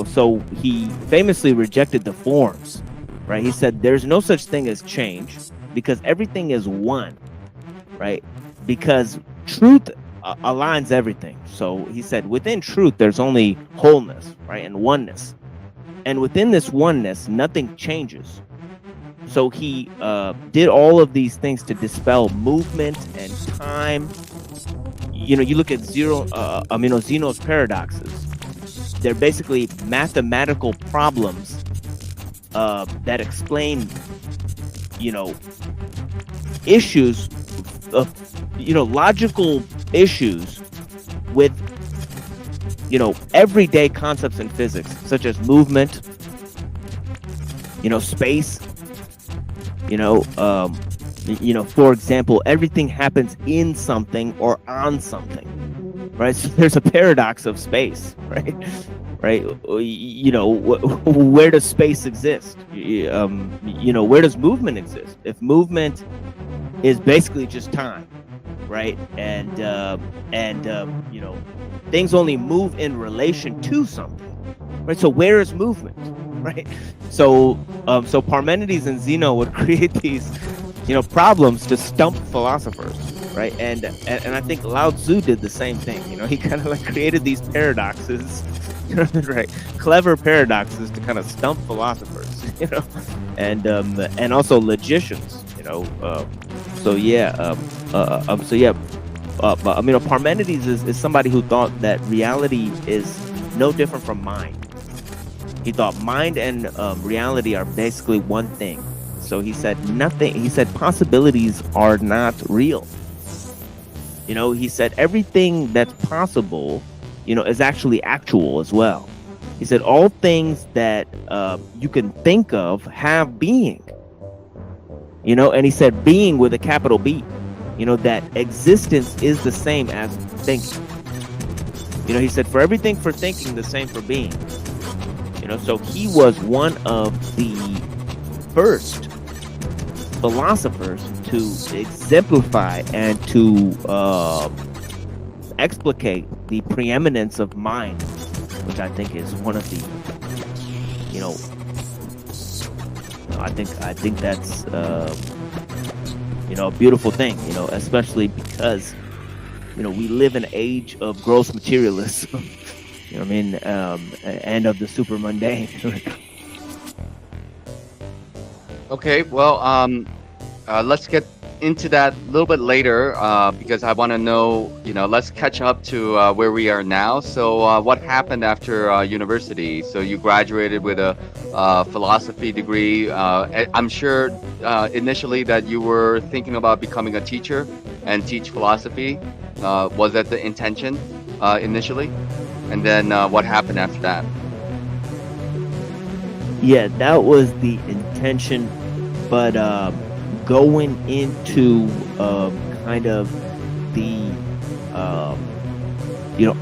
so he famously rejected the forms. Right, he said there's no such thing as change because everything is one, right? Because truth aligns everything. So he said within truth there's only wholeness, right, and oneness, and within this oneness nothing changes. So he did all of these things to dispel movement and time. You look at Zeno's paradoxes. They're basically mathematical problems that explain, issues of, logical issues with, everyday concepts in physics, such as movement, space, for example, everything happens in something or on something, right? So there's a paradox of space, right? Right, where does space exist? Where does movement exist? If movement is basically just time, right? And things only move in relation to something, right? So where is movement, right? So Parmenides and Zeno would create these, problems to stump philosophers, right? And I think Lao Tzu did the same thing. He kind of created these paradoxes. Right, clever paradoxes to kind of stump philosophers, and also logicians, Parmenides is somebody who thought that reality is no different from mind. He thought mind and reality are basically one thing. So he said possibilities are not real. He said everything that's possible is actually actual as well. He said all things that you can think of have being, and he said being with a capital B, that existence is the same as thinking. He said for everything for thinking, the same for being. So he was one of the first philosophers to exemplify and to explicate the preeminence of mind, which I think is one of the, I think that's a beautiful thing, especially because we live in an age of gross materialism, You know what I mean? And of the super mundane. Okay, well, let's get into that a little bit later because I want to know, let's catch up to where we are now. So what happened after university? So you graduated with a philosophy degree. I'm sure initially that you were thinking about becoming a teacher and teach philosophy. Was that the intention initially? And then what happened after that? Yeah, that was the intention, but going into kind of the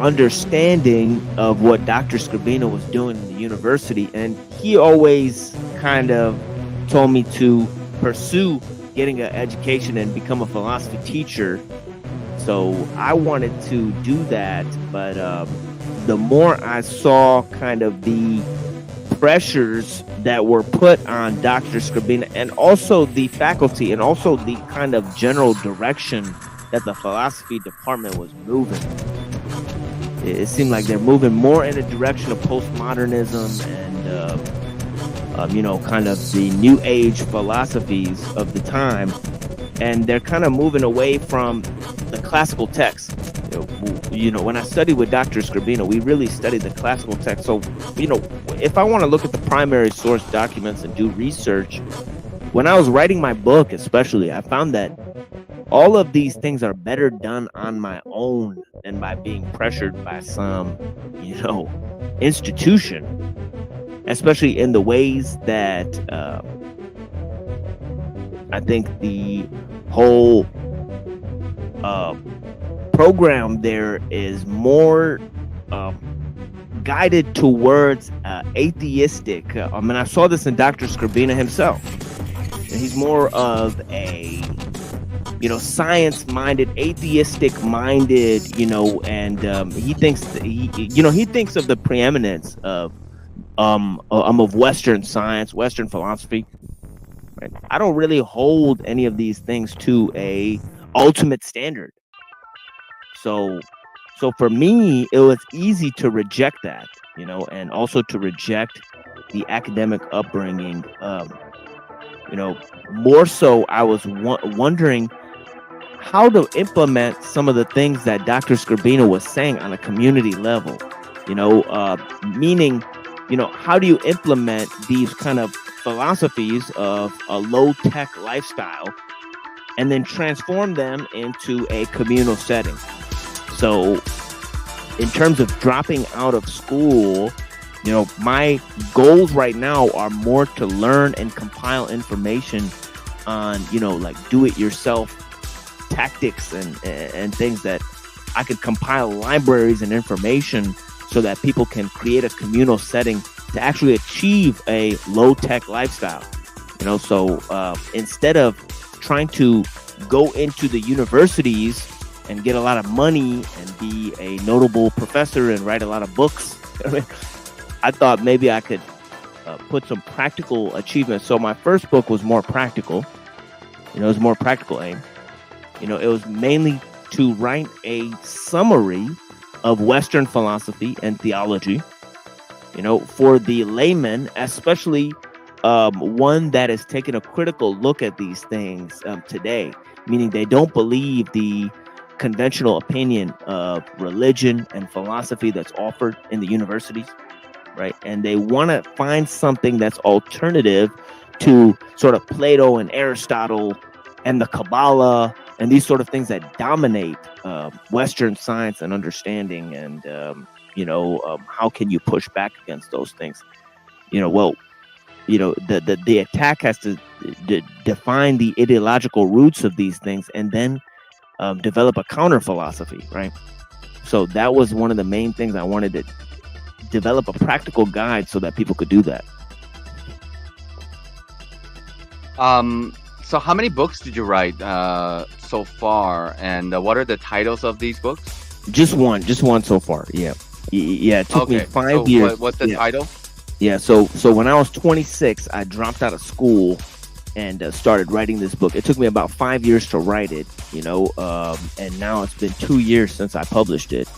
understanding of what Dr. Scabina was doing in the university, and he always kind of told me to pursue getting an education and become a philosophy teacher. So I wanted to do that, but the more I saw kind of the pressures that were put on Dr. Scabina and also the faculty and also the kind of general direction that the philosophy department was moving. It seemed like they're moving more in a direction of postmodernism and, kind of the new age philosophies of the time. And they're kind of moving away from the classical text. When I studied with Dr. Scabina, we really studied the classical text. So, if I want to look at the primary source documents and do research, when I was writing my book, especially, I found that all of these things are better done on my own than by being pressured by some, institution, especially in the ways that I think the whole program there is more guided towards atheistic. I saw this in Dr. Scabina himself. He's more of a science-minded, atheistic-minded, and he thinks he thinks of the preeminence of Western science, Western philosophy. Right? I don't really hold any of these things to a ultimate standard. So for me, it was easy to reject that, and also to reject the academic upbringing. More so, I was wondering how to implement some of the things that Dr. Scabina was saying on a community level. Meaning, how do you implement these kind of philosophies of a low-tech lifestyle and then transform them into a communal setting? So in terms of dropping out of school, my goals right now are more to learn and compile information on, like do-it-yourself tactics and things that I could compile libraries and information so that people can create a communal setting to actually achieve a low-tech lifestyle. So instead of trying to go into the universities and get a lot of money and be a notable professor and write a lot of books, I thought maybe I could put some practical achievements. So my first book was more practical. It was more practical aim. It was mainly to write a summary of Western philosophy and theology, for the layman, especially one that is taking a critical look at these things today, meaning they don't believe the conventional opinion of religion and philosophy that's offered in the universities, right? And they want to find something that's alternative to sort of Plato and Aristotle and the Kabbalah and these sort of things that dominate Western science and understanding. And, how can you push back against those things? The attack has to define the ideological roots of these things and then develop a counter philosophy, right? So that was one of the main things I wanted to develop, a practical guide so that people could do that. So how many books did you write so far, and what are the titles of these books? Just one so far. Yeah. It took me 5 years. What's the title? Yeah. So when I was 26, I dropped out of school and started writing this book. It took me about 5 years to write it, and now it's been 2 years since I published it.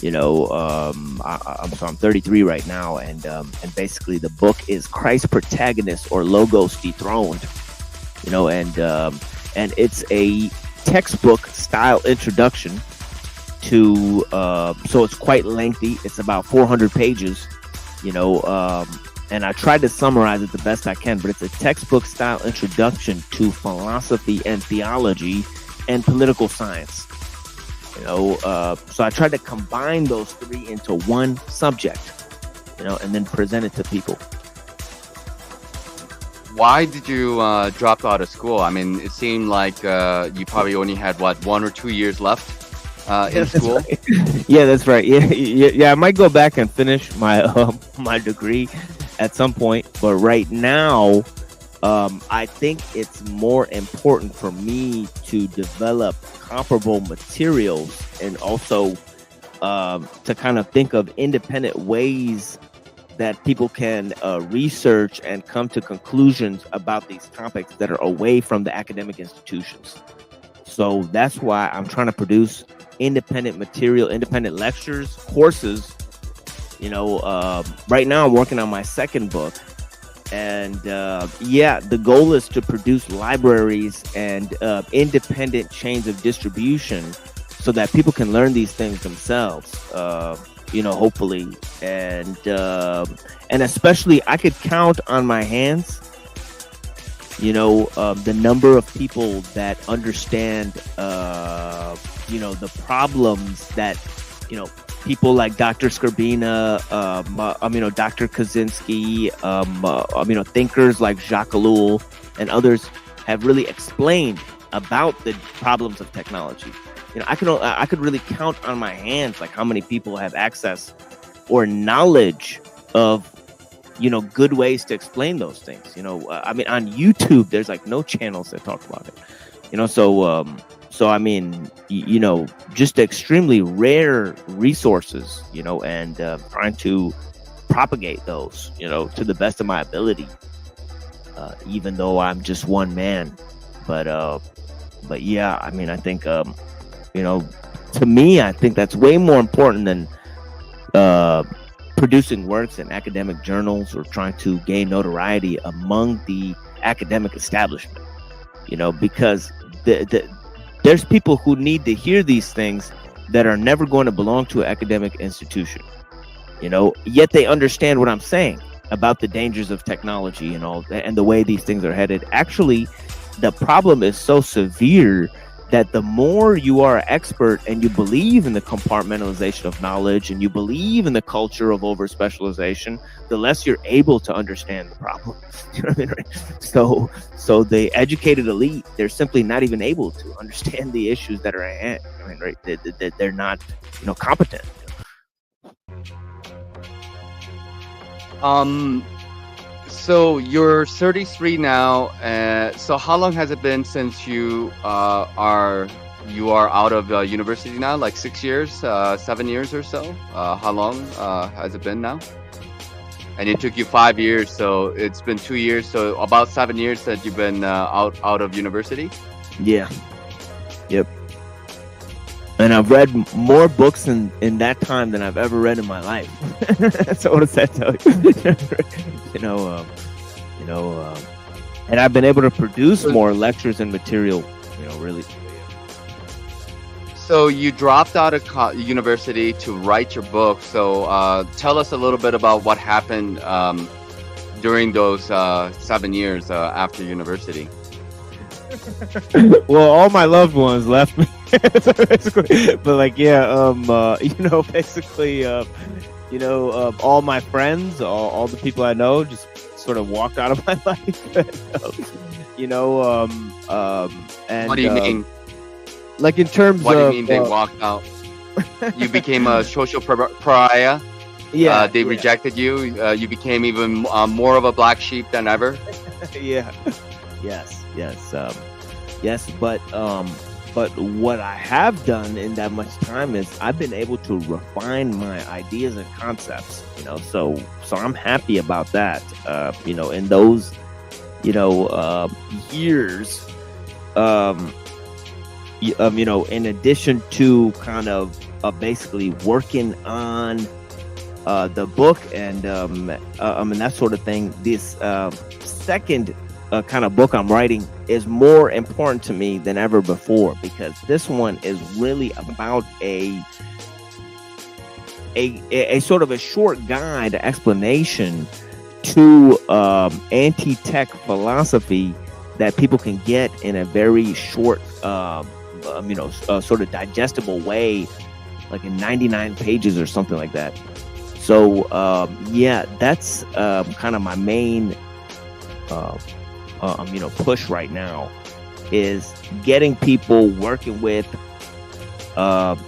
I'm 33 right now, and basically the book is Christ Protagonist or Logos Dethroned, and it's a textbook style introduction to so it's quite lengthy. It's about 400 pages, and I tried to summarize it the best I can, but it's a textbook style introduction to philosophy and theology and political science. So I tried to combine those three into one subject, and then present it to people. Why did you drop out of school? I mean, it seemed like you probably only had 1 or 2 years left in school. Right. Yeah, that's right. Yeah. I might go back and finish my my degree at some point, but right now, I think it's more important for me to develop comparable materials and also to kind of think of independent ways that people can research and come to conclusions about these topics that are away from the academic institutions. So that's why I'm trying to produce independent material, independent lectures, courses. Right now I'm working on my second book. And the goal is to produce libraries and independent chains of distribution so that people can learn these things themselves, hopefully. And especially I could count on my hands, the number of people that understand, the problems that, people like Dr. Skrbina, Dr. Kaczynski, thinkers like Jacques Ellul and others have really explained about the problems of technology. I could really count on my hands like how many people have access or knowledge of good ways to explain those things. On YouTube there's like no channels that talk about it. So I mean, just extremely rare resources, and trying to propagate those, to the best of my ability, even though I'm just one man. But yeah, I mean, I think, to me, I think that's way more important than producing works in academic journals or trying to gain notoriety among the academic establishment, because there's people who need to hear these things that are never going to belong to an academic institution, yet they understand what I'm saying about the dangers of technology and all that, and the way these things are headed. Actually, the problem is so severe that the more you are an expert and you believe in the compartmentalization of knowledge and you believe in the culture of over specialization, the less you're able to understand the problem. You know what I mean? Right? So the educated elite, they're simply not even able to understand the issues that are at hand. I mean, right? They're not, competent. So you're 33 now. So how long has it been since you are out of university now? Like 6 years, 7 years or so? How long has it been now? And it took you 5 years, so it's been 2 years. So about 7 years that you've been out of university. Yeah. Yep. And I've read more books in that time than I've ever read in my life. So what does that tell you? And I've been able to produce more lectures and material, really. So you dropped out of university to write your book. So tell us a little bit about what happened during those 7 years after university. Well, all my loved ones left me. But like, yeah, basically, all my friends, all the people I know just sort of walked out of my life. And what do you mean? Like in terms what of do you mean they walked out? You became a social pariah. Yeah, they rejected you. You became even more of a black sheep than ever. Yeah. Yes. But what I have done in that much time is I've been able to refine my ideas and concepts. So I'm happy about that. In those, years, you know, in addition to kind of basically working on the book and that sort of thing, this second kind of book I'm writing is more important to me than ever before, because this one is really about a sort of a short guide explanation to anti-tech philosophy that people can get in a very short sort of digestible way, like in 99 pages or something like that. So yeah, that's kind of my main push right now, is getting people working with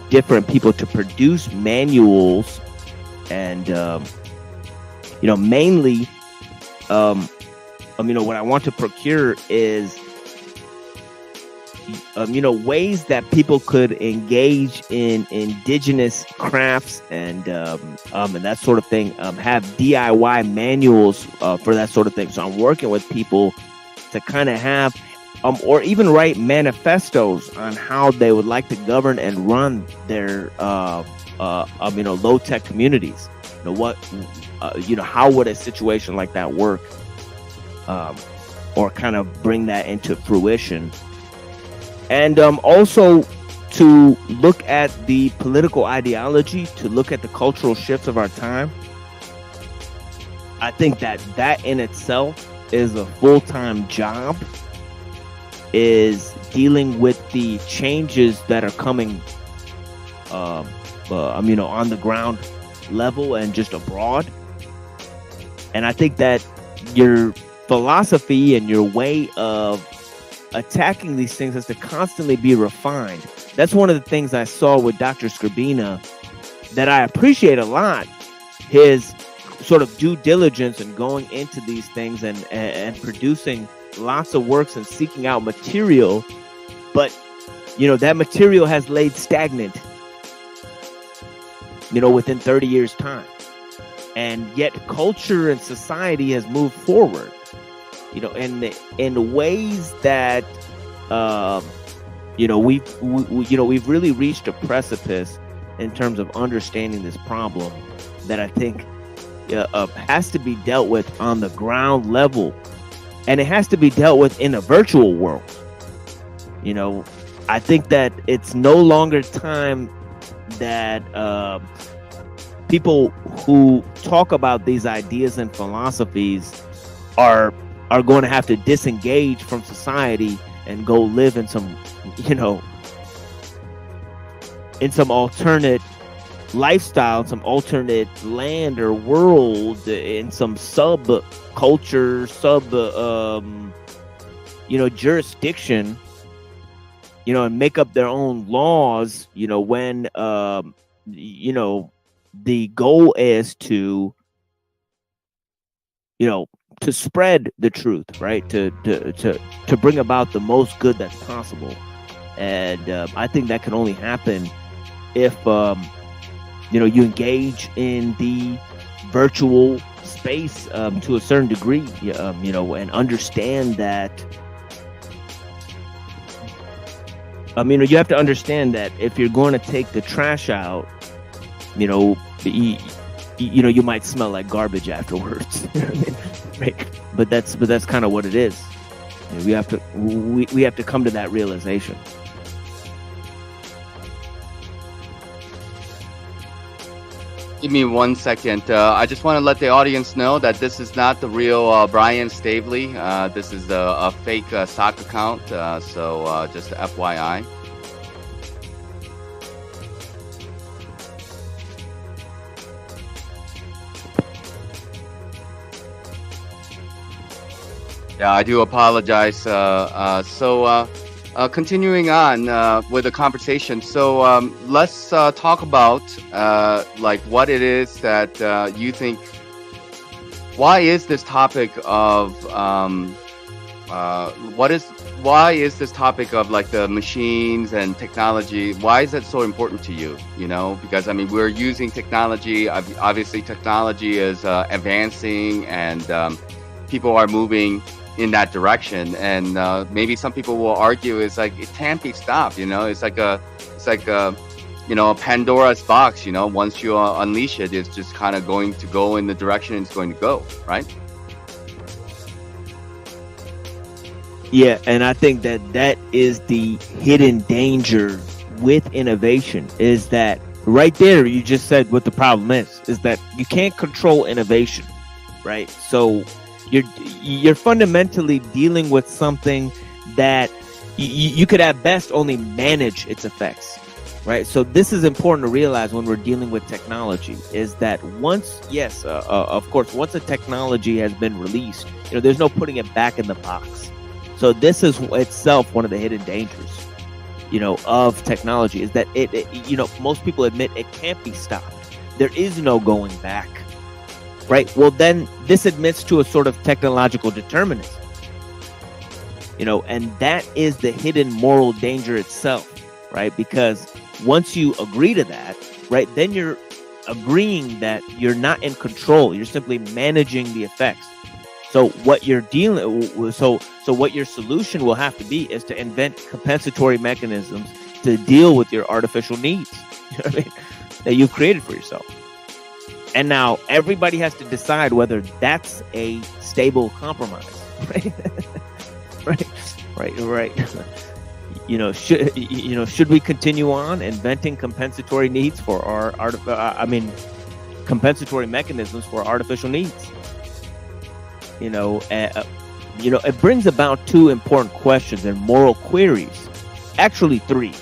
different people to produce manuals, and mainly what I want to procure is ways that people could engage in indigenous crafts and that sort of thing, have DIY manuals for that sort of thing. So I'm working with people to kind of have or even write manifestos on how they would like to govern and run their low-tech communities. How would a situation like that work, or kind of bring that into fruition. And also to look at the political ideology, to look at the cultural shifts of our time. I think that in itself is a full-time job, is dealing with the changes that are coming on the ground level and just abroad. And I think that your philosophy and your way of attacking these things has to constantly be refined. That's one of the things I saw with Dr. Skrbina that I appreciate a lot, his sort of due diligence in going into these things and producing lots of works and seeking out material. But that material has laid stagnant within 30 years time, and yet culture and society has moved forward in ways that we've really reached a precipice in terms of understanding this problem that I think has to be dealt with on the ground level, and it has to be dealt with in a virtual world. I think that it's no longer time that people who talk about these ideas and philosophies are going to have to disengage from society and go live in some alternate lifestyle, some alternate land or world, in some sub-culture, jurisdiction, and make up their own laws, when, the goal is to spread the truth, right? To bring about the most good that's possible. And I think that can only happen if, you engage in the virtual space to a certain degree, and understand that, you have to understand that if you're going to take the trash out, you might smell like garbage afterwards. But that's kind of what it is. We have to come to that realization. Give me 1 second. I just want to let the audience know that this is not the real Brian Stavely. This is a fake sock account. So just FYI. Yeah, I do apologize. Continuing on with the conversation. So let's talk about like what it is that you think. Why is this topic of why is this topic of like the machines and technology? Why is that so important to you? Because I mean, we're using technology. Obviously, technology is advancing, and people are moving in that direction. And maybe some people will argue it's like it can't be stopped. It's like a Pandora's box. Once you unleash it, it's just kind of going to go in the direction it's going to go, right? Yeah, and I think that is the hidden danger with innovation, is that right there you just said what the problem is that you can't control innovation, right? So you're fundamentally dealing with something that you could at best only manage its effects, right? So this is important to realize when we're dealing with technology, is that once a technology has been released, there's no putting it back in the box. So this is itself one of the hidden dangers, of technology, is that it most people admit it can't be stopped. There is no going back, right? Well, then this admits to a sort of technological determinism, and that is the hidden moral danger itself, right? Because once you agree to that, right, then you're agreeing that you're not in control. You're simply managing the effects. So what you're what your solution will have to be is to invent compensatory mechanisms to deal with your artificial needs, that you've created for yourself. And now everybody has to decide whether that's a stable compromise, right? right. Should we continue on inventing compensatory needs for our compensatory mechanisms for artificial needs? It brings about two important questions and moral queries. Actually, three.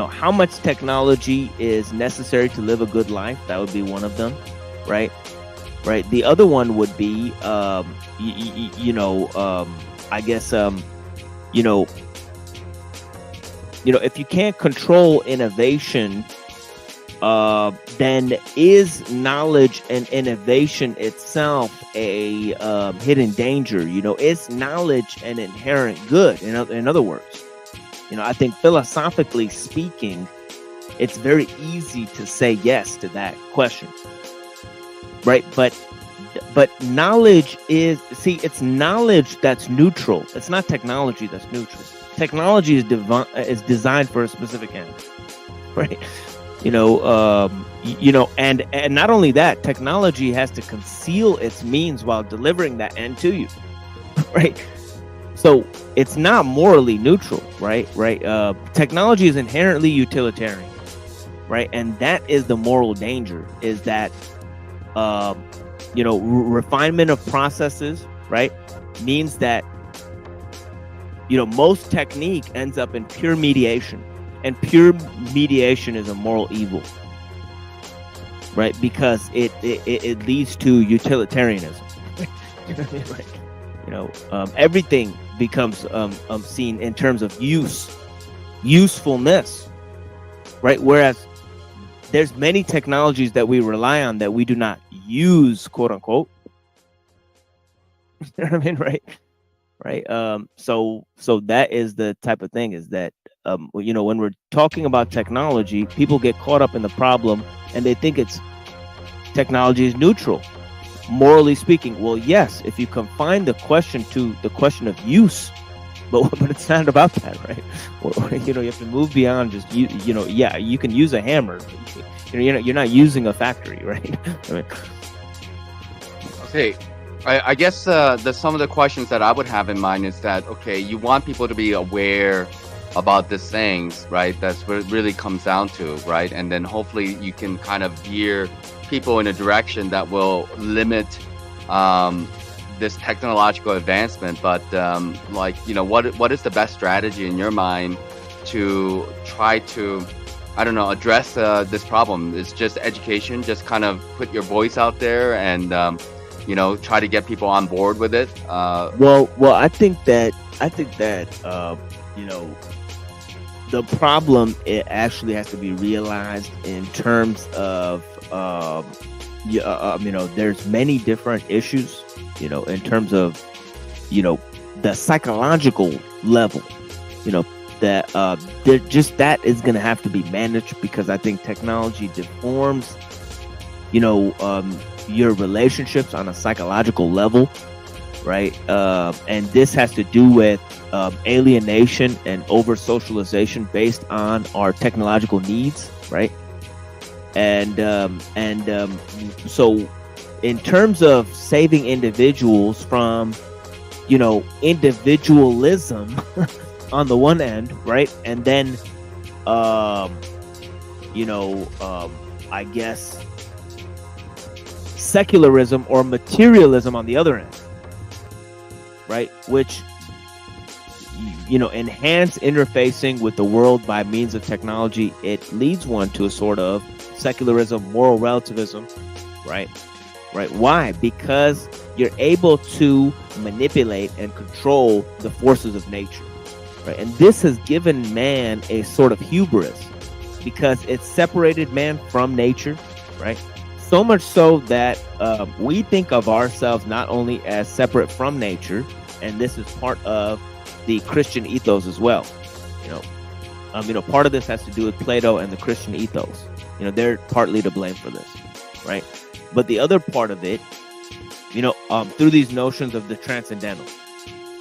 How much technology is necessary to live a good life? That would be one of them, right? Right. The other one would be, if you can't control innovation, then is knowledge and innovation itself a hidden danger? Is knowledge an inherent good? In other words, I think philosophically speaking, it's very easy to say yes to that question, right? But knowledge it's knowledge that's neutral. It's not technology that's neutral. Technology is designed for a specific end, right? And not only that, technology has to conceal its means while delivering that end to you, right? So it's not morally neutral, right? Technology is inherently utilitarian, right? And that is the moral danger, is that, refinement of processes, right, means that, most technique ends up in pure mediation. And pure mediation is a moral evil, right? Because it leads to utilitarianism. Everything becomes seen in terms of usefulness, right? Whereas there's many technologies that we rely on that we do not use, quote unquote. Right? So that is the type of thing, is that when we're talking about technology, people get caught up in the problem and they think technology is neutral, morally speaking. Well, yes, if you confine the question to the question of use, but it's not about that, right? You have to move beyond just you can use a hammer. You're not using a factory, right? Okay. I guess some of the questions that I would have in mind is that, okay, you want people to be aware about these things, right? That's what it really comes down to, right? And then hopefully you can kind of gear people in a direction that will limit this technological advancement. But what is the best strategy in your mind to try to, address this problem? It's just education, just kind of put your voice out there and try to get people on board with it. Well, I think that the problem, it actually has to be realized in terms of there's many different issues, in terms of the psychological level, that just that is going to have to be managed, because I think technology deforms your relationships on a psychological level, right? And this has to do with alienation and over socialization based on our technological needs, right? And so in terms of saving individuals from, you know, individualism on the one end, right? And then, you know, I guess secularism or materialism on the other end, right? Which, you know, enhance interfacing with the world by means of technology. It leads one to a sort of secularism, moral relativism, right? Right. Why? Because you're able to manipulate and control the forces of nature, right? And this has given man a sort of hubris because it's separated man from nature, right? So much so that we think of ourselves not only as separate from nature, and this is part of the Christian ethos as well. You know, part of this has to do with Plato and the Christian ethos. You know, they're partly to blame for this, right? But the other part of it, you know, through these notions of the transcendental,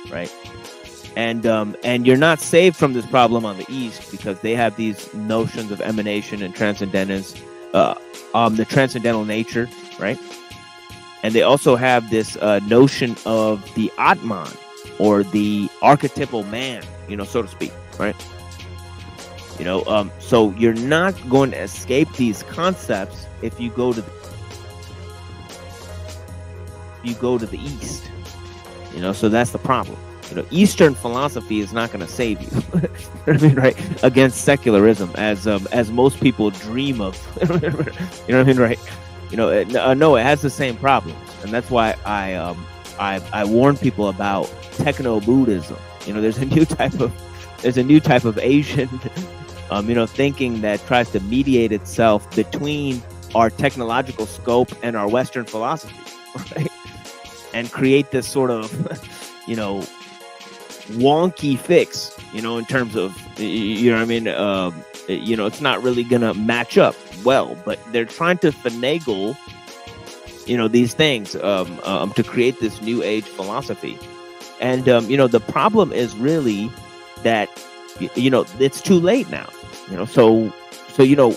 right? And you're not saved from this problem on the East because they have these notions of emanation and transcendence, the transcendental nature, right? And they also have this notion of the Atman, or the archetypal man, you know, so to speak, right? You know, so you're not going to escape these concepts if you go to the East, you know. So that's the problem. You know, Eastern philosophy is not going to save you. You know what I mean, right? Against secularism, as most people dream of. You know what I mean, right? You know, no, it has the same problems, and that's why I warn people about techno Buddhism. You know, there's a new type of Asian, you know, thinking that tries to mediate itself between our technological scope and our Western philosophy, right? And create this sort of, you know, wonky fix, you know, in terms of, you know what I mean? You know, it's not really going to match up well, but they're trying to finagle, you know, these things to create this new age philosophy. And, you know, the problem is really that, you know, it's too late now, you know, so, you know,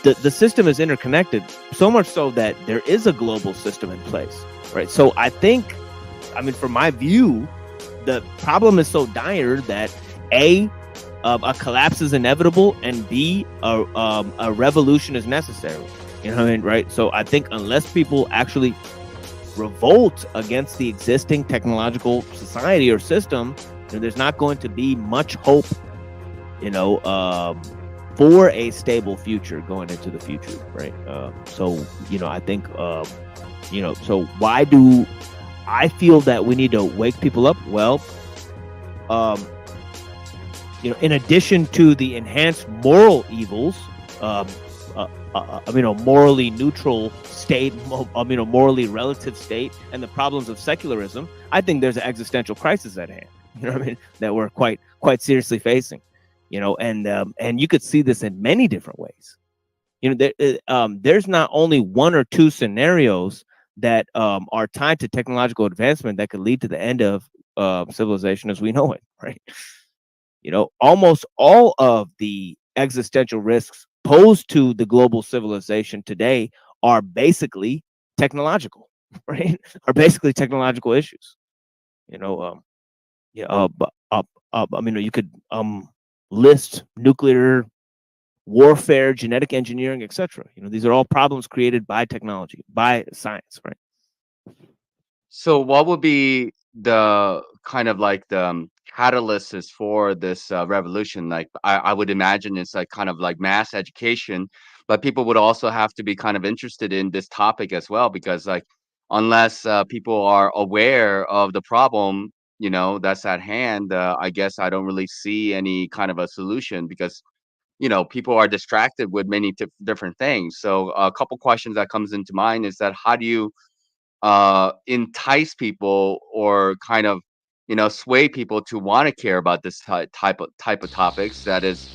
the system is interconnected so much so that there is a global system in place. Right. So I think, I mean, from my view, the problem is so dire that A, a collapse is inevitable, and B, a revolution is necessary. You know what I mean? Right. So I think unless people actually revolt against the existing technological society or system, you know, there's not going to be much hope, you know, for a stable future going into the future. Right. So, you know, I think, you know, so why do I feel that we need to wake people up? Well, you know, in addition to the enhanced moral evils, you know, morally neutral state, you know, morally relative state, and the problems of secularism, I think there's an existential crisis at hand. You know what I mean? That we're quite seriously facing. You know, and you could see this in many different ways. You know, there's not only one or two scenarios that are tied to technological advancement that could lead to the end of civilization as we know it, right? You know, almost all of the existential risks posed to the global civilization today are basically technological, right? Are basically technological issues. You know, yeah, I mean, you could list nuclear warfare, genetic engineering, etc. You know, these are all problems created by technology, by science, right? So, what would be the kind of like the catalyst is for this revolution? Like, I would imagine it's like kind of like mass education, but people would also have to be kind of interested in this topic as well, because like, unless people are aware of the problem, you know, that's at hand, I guess I don't really see any kind of a solution because you know people are distracted with many different things. So, a couple questions that comes into mind is that how do you entice people or kind of you know sway people to want to care about this type of topics that is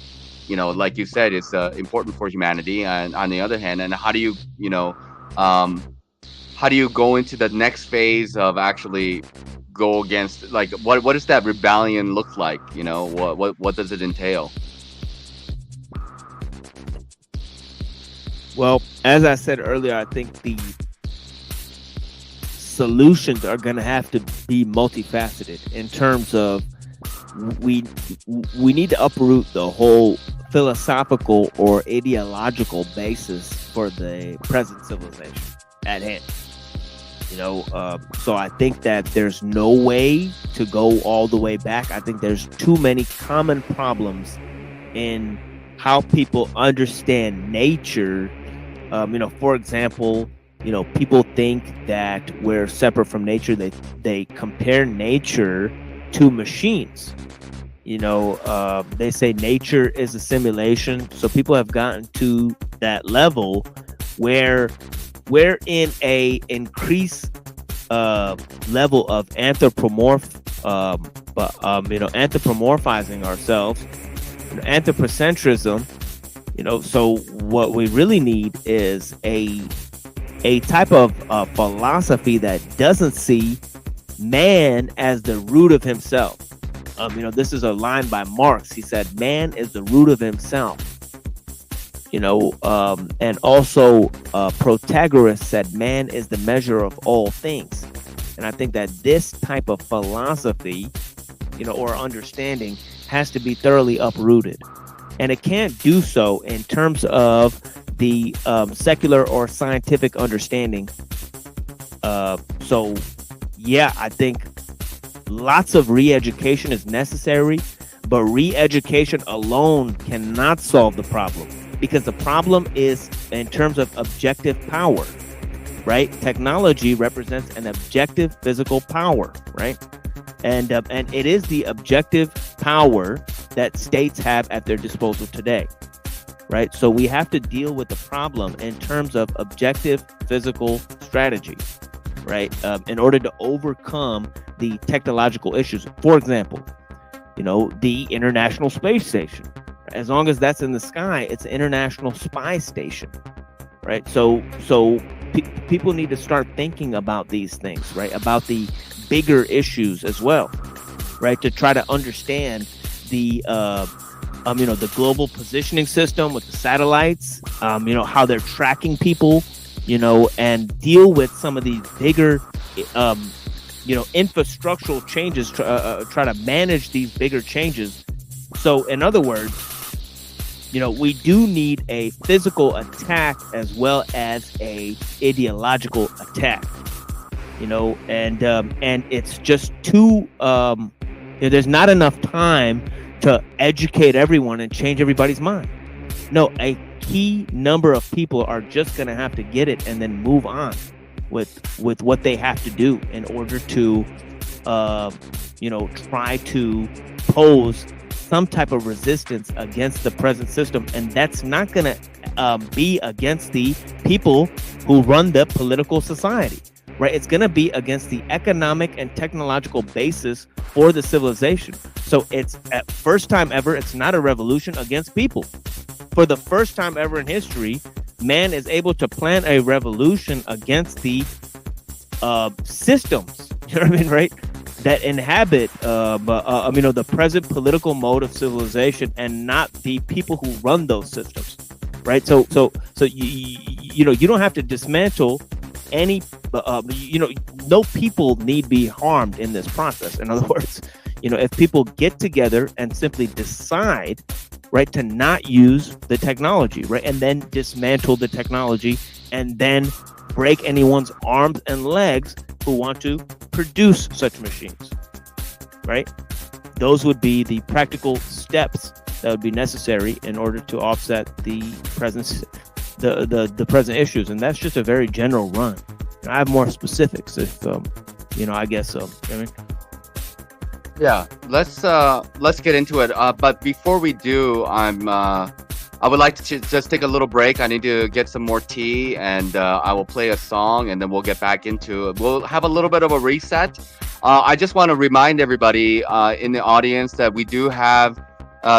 you know like you said it's important for humanity, and on the other hand, and how do you you know um how do you go into the next phase of actually go against, like, what does that rebellion look like? You know, what does it entail? Well, as I said earlier, I think the solutions are going to have to be multifaceted in terms of we need to uproot the whole philosophical or ideological basis for the present civilization at hand. You know, so I think that there's no way to go all the way back. I think there's too many common problems in how people understand nature. You know, for example, you know, people think that we're separate from nature. They compare nature to machines. You know, they say nature is a simulation. So people have gotten to that level where we're in a increased level of anthropomorphizing ourselves, anthropocentrism. You know, so what we really need is a type of philosophy that doesn't see man as the root of himself. You know, this is a line by Marx. He said, "Man is the root of himself." You know, and also Protagoras said, "Man is the measure of all things." And I think that this type of philosophy, you know, or understanding has to be thoroughly uprooted. And it can't do so in terms of the secular or scientific understanding. So, yeah, I think lots of re-education is necessary, but re-education alone cannot solve the problem, because the problem is in terms of objective power, right? Technology represents an objective physical power, right? And it is the objective power that states have at their disposal today, right? So we have to deal with the problem in terms of objective physical strategy, right? In order to overcome the technological issues. For example, you know, the International Space Station. As long as that's in the sky, it's an international spy station, right? So people need to start thinking about these things, right? About the bigger issues as well, right? To try to understand the you know, the global positioning system with the satellites, you know, how they're tracking people, you know, and deal with some of these bigger you know, infrastructural changes, try to manage these bigger changes. So in other words, you know, we do need a physical attack as well as a ideological attack, you know, and it's just too, you know, there's not enough time to educate everyone and change everybody's mind. No, a key number of people are just going to have to get it and then move on with what they have to do in order to, you know, try to pose some type of resistance against the present system. And that's not going to be against the people who run the political society, right? It's going to be against the economic and technological basis for the civilization. So it's at first time ever, it's not a revolution against people. For the first time ever in history, man is able to plan a revolution against the systems, you know what I mean, right? That inhabit, you know, the present political mode of civilization, and not the people who run those systems, right? So you know, you don't have to dismantle any, you know, no people need be harmed in this process. In other words, you know, if people get together and simply decide, right, to not use the technology, right, and then dismantle the technology, and then break anyone's arms and legs who want to produce such machines, right? Those would be the practical steps that would be necessary in order to offset the present, the present issues. And that's just a very general run. I have more specifics if, you know, I guess so. You know what I mean? Yeah, let's get into it. But before we do, I would like to just take a little break. I need to get some more tea, and I will play a song, and then we'll get back into it. We'll have a little bit of a reset. I just want to remind everybody in the audience that we do have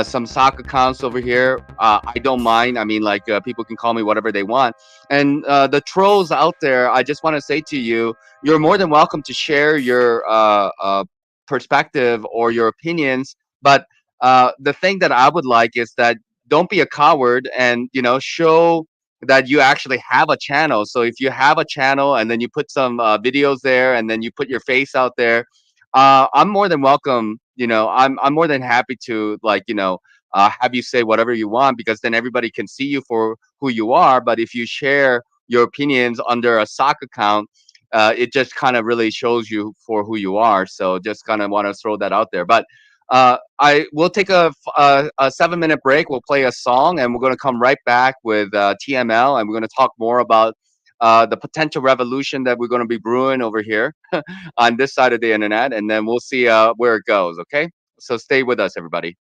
some sock accounts over here. I don't mind. I mean, like people can call me whatever they want. And the trolls out there, I just want to say to you, you're more than welcome to share your perspective or your opinions. But the thing that I would like is that don't be a coward and show that you actually have a channel. So if you have a channel and then you put some videos there and then you put your face out there, I'm more than welcome. I'm more than happy to have you say whatever you want, because then everybody can see you for who you are. But if you share your opinions under a sock account, it just kind of really shows you for who you are. So just kind of want to throw that out there. But I will take a 7-minute break. We'll play a song, and we're going to come right back with TML, and we're going to talk more about the potential revolution that we're going to be brewing over here on this side of the internet, and then we'll see where it goes. Okay, so stay with us, everybody.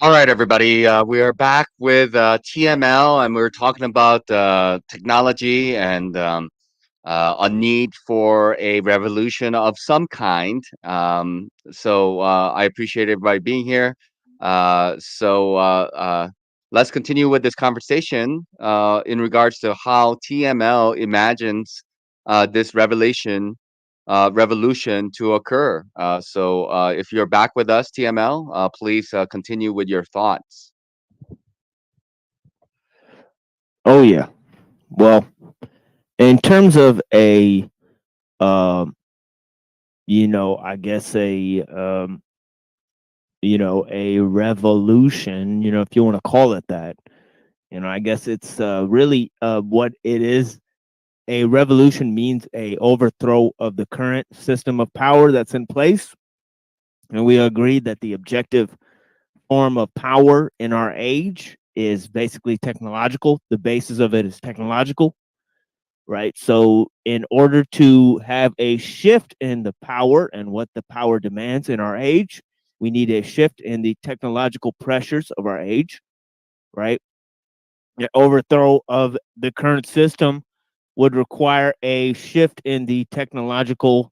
All right, everybody. We are back with TML, and we're talking about technology and a need for a revolution of some kind. So I appreciate everybody being here. Let's continue with this conversation in regards to how TML imagines this revolution to occur. If you're back with us, TML, please continue with your thoughts. Oh yeah. Well, in terms of a I guess a revolution, if you want to call it that, I guess it's really what it is. A revolution means a overthrow of the current system of power that's in place. And we agreed that the objective form of power in our age is basically technological. The basis of it is technological, right? So in order to have a shift in the power and what the power demands in our age, we need a shift in the technological pressures of our age, right? The overthrow of the current system would require a shift in the technological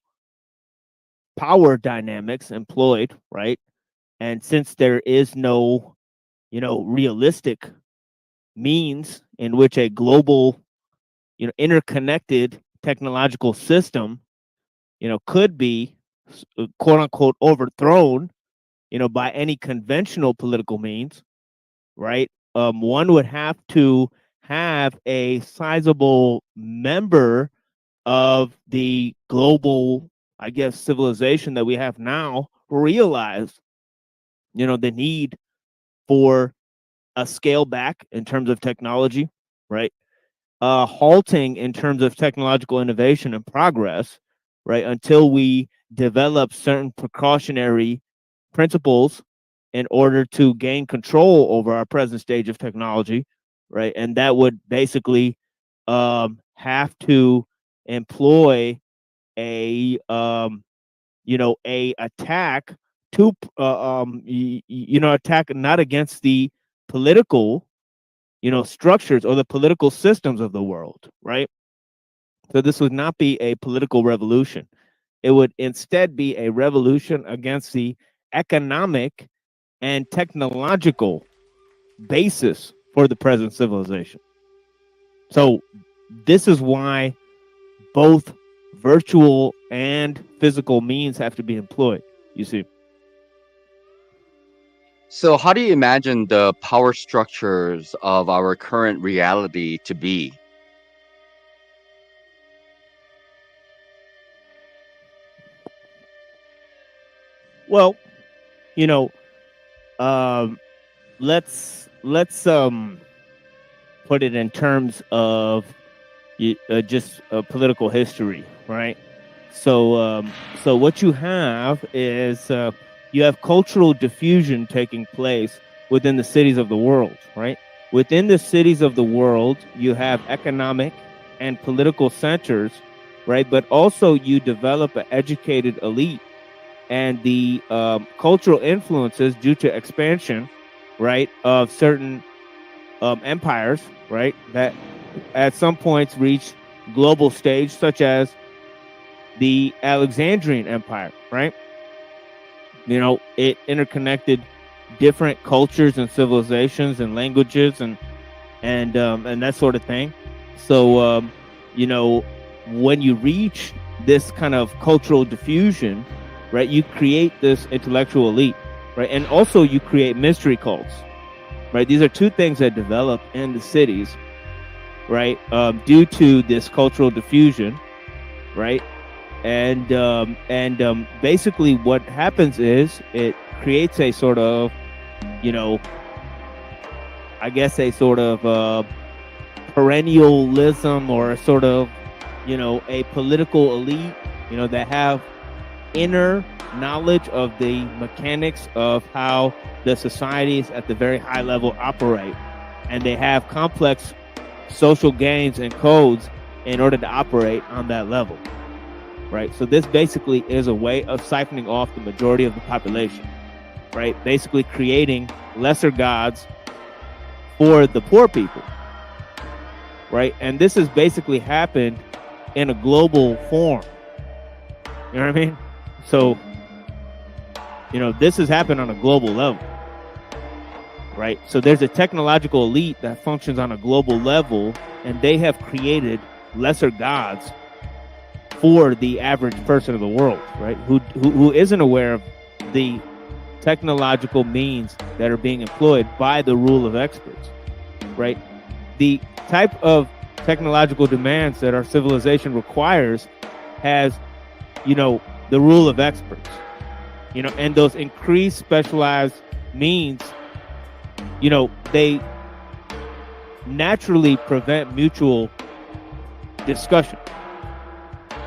power dynamics employed, right? And since there is no, realistic means in which a global, interconnected technological system, could be quote unquote overthrown, by any conventional political means, right? One would have to have a sizable member of the global, I guess, civilization that we have now realize, the need for a scale back in terms of technology, right? halting in terms of technological innovation and progress, right? Until we develop certain precautionary principles in order to gain control over our present stage of technology, right? And that would basically have to employ a a attack to attack not against the political structures or the political systems of the world, right? So this would not be a political revolution. It would instead be a revolution against the economic and technological basis for the present civilization. So this is why both virtual and physical means have to be employed, you see. So, how do you imagine the power structures of our current reality to be? Well, you know, let's put it in terms of just political history, right? So so what you have is you have cultural diffusion taking place within the cities of the world, right? Within the cities of the world, you have economic and political centers, right? But also you develop an educated elite, and the cultural influences due to expansion, right, of certain empires, right, that at some points reach global stage, such as the Alexandrian Empire, right? It interconnected different cultures and civilizations and languages and that sort of thing. So when you reach this kind of cultural diffusion, right, you create this intellectual elite, right, and also you create mystery cults, right. These are two things that develop in the cities, right, due to this cultural diffusion, right. And basically what happens is it creates a sort of, I guess a sort of perennialism, or a sort of, a political elite, that have inner knowledge of the mechanics of how the societies at the very high level operate. And they have complex social gains and codes in order to operate on that level. Right. So this basically is a way of siphoning off the majority of the population, right? Basically creating lesser gods for the poor people, right? And this has basically happened in a global form. You know what I mean? So, this has happened on a global level, right? So there's a technological elite that functions on a global level, and they have created lesser gods for the average person of the world, right? Who isn't aware of the technological means that are being employed by the rule of experts, right? The type of technological demands that our civilization requires has, the rule of experts, and those increased specialized means, they naturally prevent mutual discussion.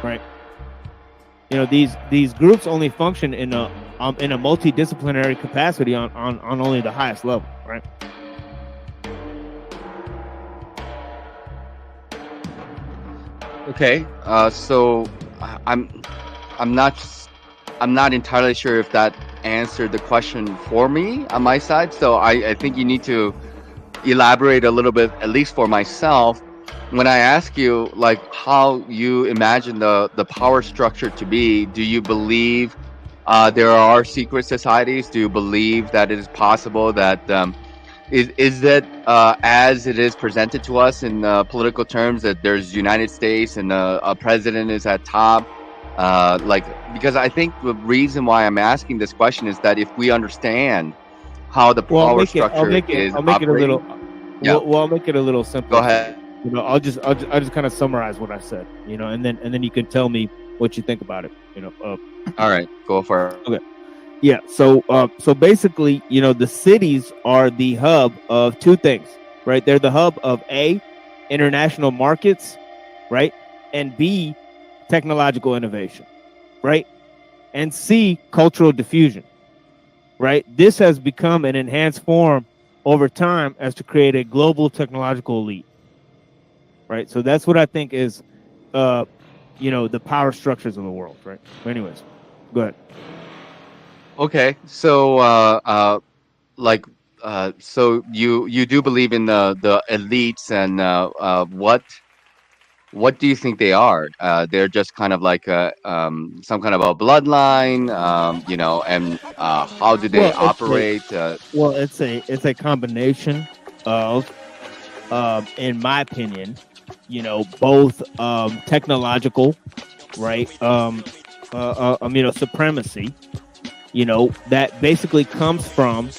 Right. These groups only function in a multidisciplinary capacity on only the highest level, right? Okay. So I'm not entirely sure if that answered the question for me on my side. So I think you need to elaborate a little bit, at least for myself. When I ask you, like, how you imagine the power structure to be, do you believe there are secret societies? Do you believe that it is possible that is that as it is presented to us in political terms, that there's United States and a president is at top? Because I think the reason why I'm asking this question is that if we understand how the power structure is operating, I'll make it a little simpler. Go ahead. I'll just kind of summarize what I said, and then you can tell me what you think about it. All right, go for it. Okay. Yeah. So basically, the cities are the hub of two things, right? They're the hub of international markets, right? And B, technological innovation, right? And C, cultural diffusion, right? This has become an enhanced form over time as to create a global technological elite, right? So that's what I think is, the power structures of the world, right? Anyways, go ahead. Okay, so so you do believe in the elites, and what do you think they are? They're just kind of like some kind of a bloodline, and how do they Well, operate? it's a combination of, in my opinion, both technological, right? Supremacy, that basically comes from,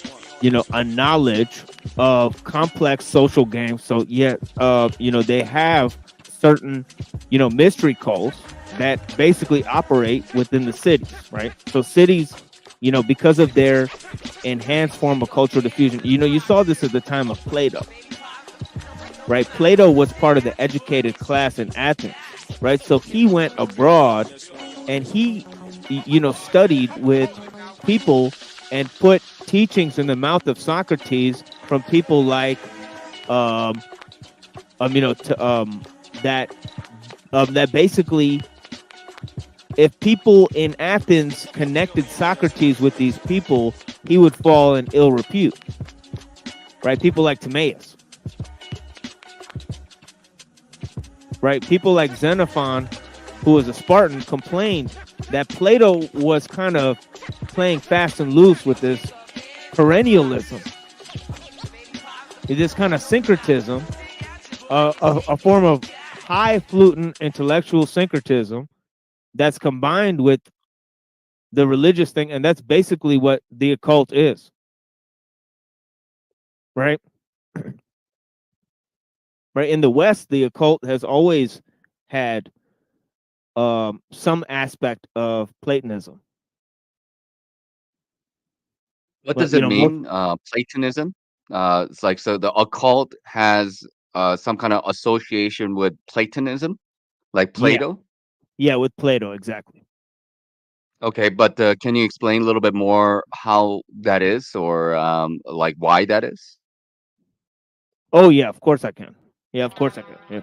a knowledge of complex social games. So they have certain, mystery cults that basically operate within the cities, right? So cities, because of their enhanced form of cultural diffusion, you saw this at the time of Plato, right? Plato was part of the educated class in Athens, right? So he went abroad and he, studied with people and put teachings in the mouth of Socrates from people like, that basically, if people in Athens connected Socrates with these people, he would fall in ill repute, right? People like Timaeus, right? People like Xenophon, who was a Spartan, complained that Plato was kind of playing fast and loose with this perennialism, this kind of syncretism, a form of highfalutin intellectual syncretism that's combined with the religious thing, and that's basically what the occult is, right? Right. In the West, the occult has always had some aspect of Platonism. What But does it mean, Platonism? It's like, so the occult has some kind of association with Platonism, like Yeah, Plato. with Plato, exactly. Okay, but can you explain a little bit more how that is, or like why that is? Oh yeah, of course I can. Yeah, of course I can. Yeah.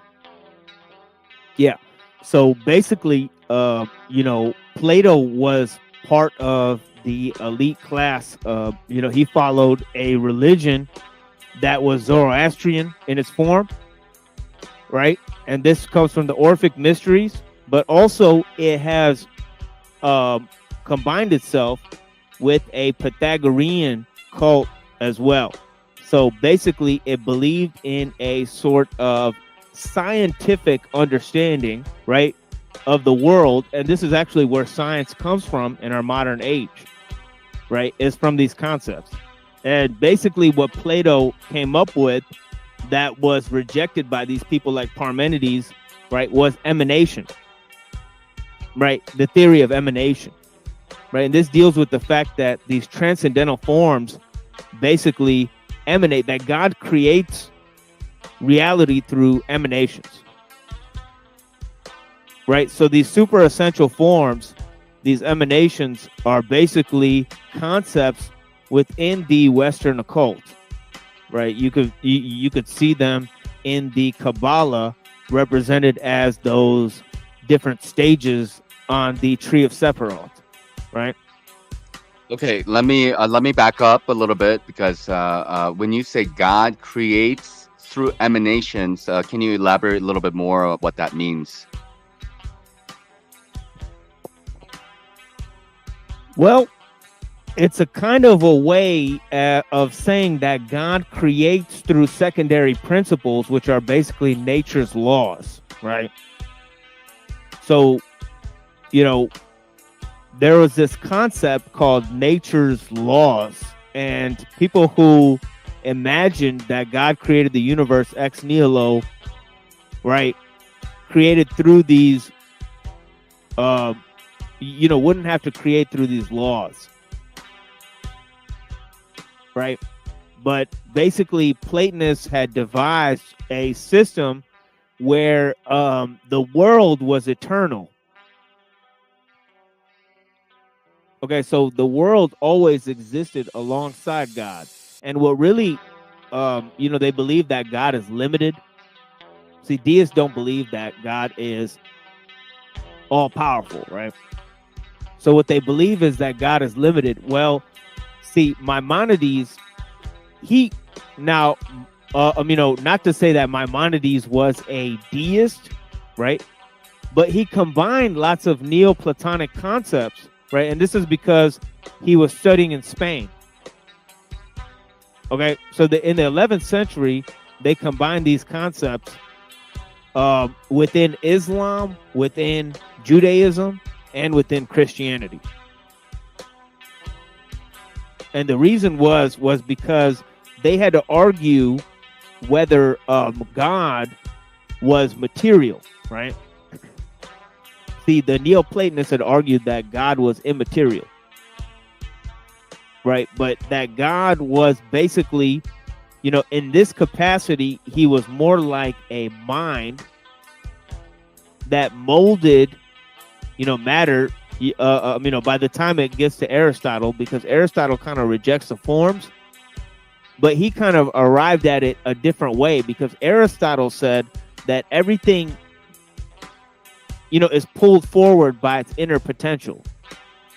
Yeah. So basically, Plato was part of the elite class. He followed a religion that was Zoroastrian in its form, right? And this comes from the Orphic Mysteries, but also it has combined itself with a Pythagorean cult as well. So basically, it believed in a sort of scientific understanding, right, of the world. And this is actually where science comes from in our modern age, right, is from these concepts. And basically what Plato came up with that was rejected by these people like Parmenides, right, was emanation, right, the theory of emanation, right? And this deals with the fact that these transcendental forms basically emanate, that God creates reality through emanations, right? So these super essential forms, these emanations, are basically concepts within the Western occult, right? You could see them in the Kabbalah represented as those different stages on the tree of Sephiroth, right? Okay, let me back up a little bit, because when you say God creates through emanations, can you elaborate a little bit more on what that means? Well, it's a kind of a way of saying that God creates through secondary principles, which are basically nature's laws, right? So, there was this concept called nature's laws, and people who imagined that God created the universe ex nihilo, right, created through these, wouldn't have to create through these laws, right? But basically, Platonists had devised a system where the world was eternal. Okay, so the world always existed alongside God. And what really, they believe that God is limited. See, deists don't believe that God is all powerful, right? So what they believe is that God is limited. Well, see, Maimonides, not to say that Maimonides was a deist, right? But he combined lots of Neoplatonic concepts, right? And this is because he was studying in Spain. Okay, so in the 11th century, they combined these concepts within Islam, within Judaism, and within Christianity. And the reason was because they had to argue whether God was material, right? See, the Neoplatonists had argued that God was immaterial, right? But that God was basically, in this capacity, he was more like a mind that molded, matter, by the time it gets to Aristotle, because Aristotle kind of rejects the forms, but he kind of arrived at it a different way, because Aristotle said that everything, is pulled forward by its inner potential.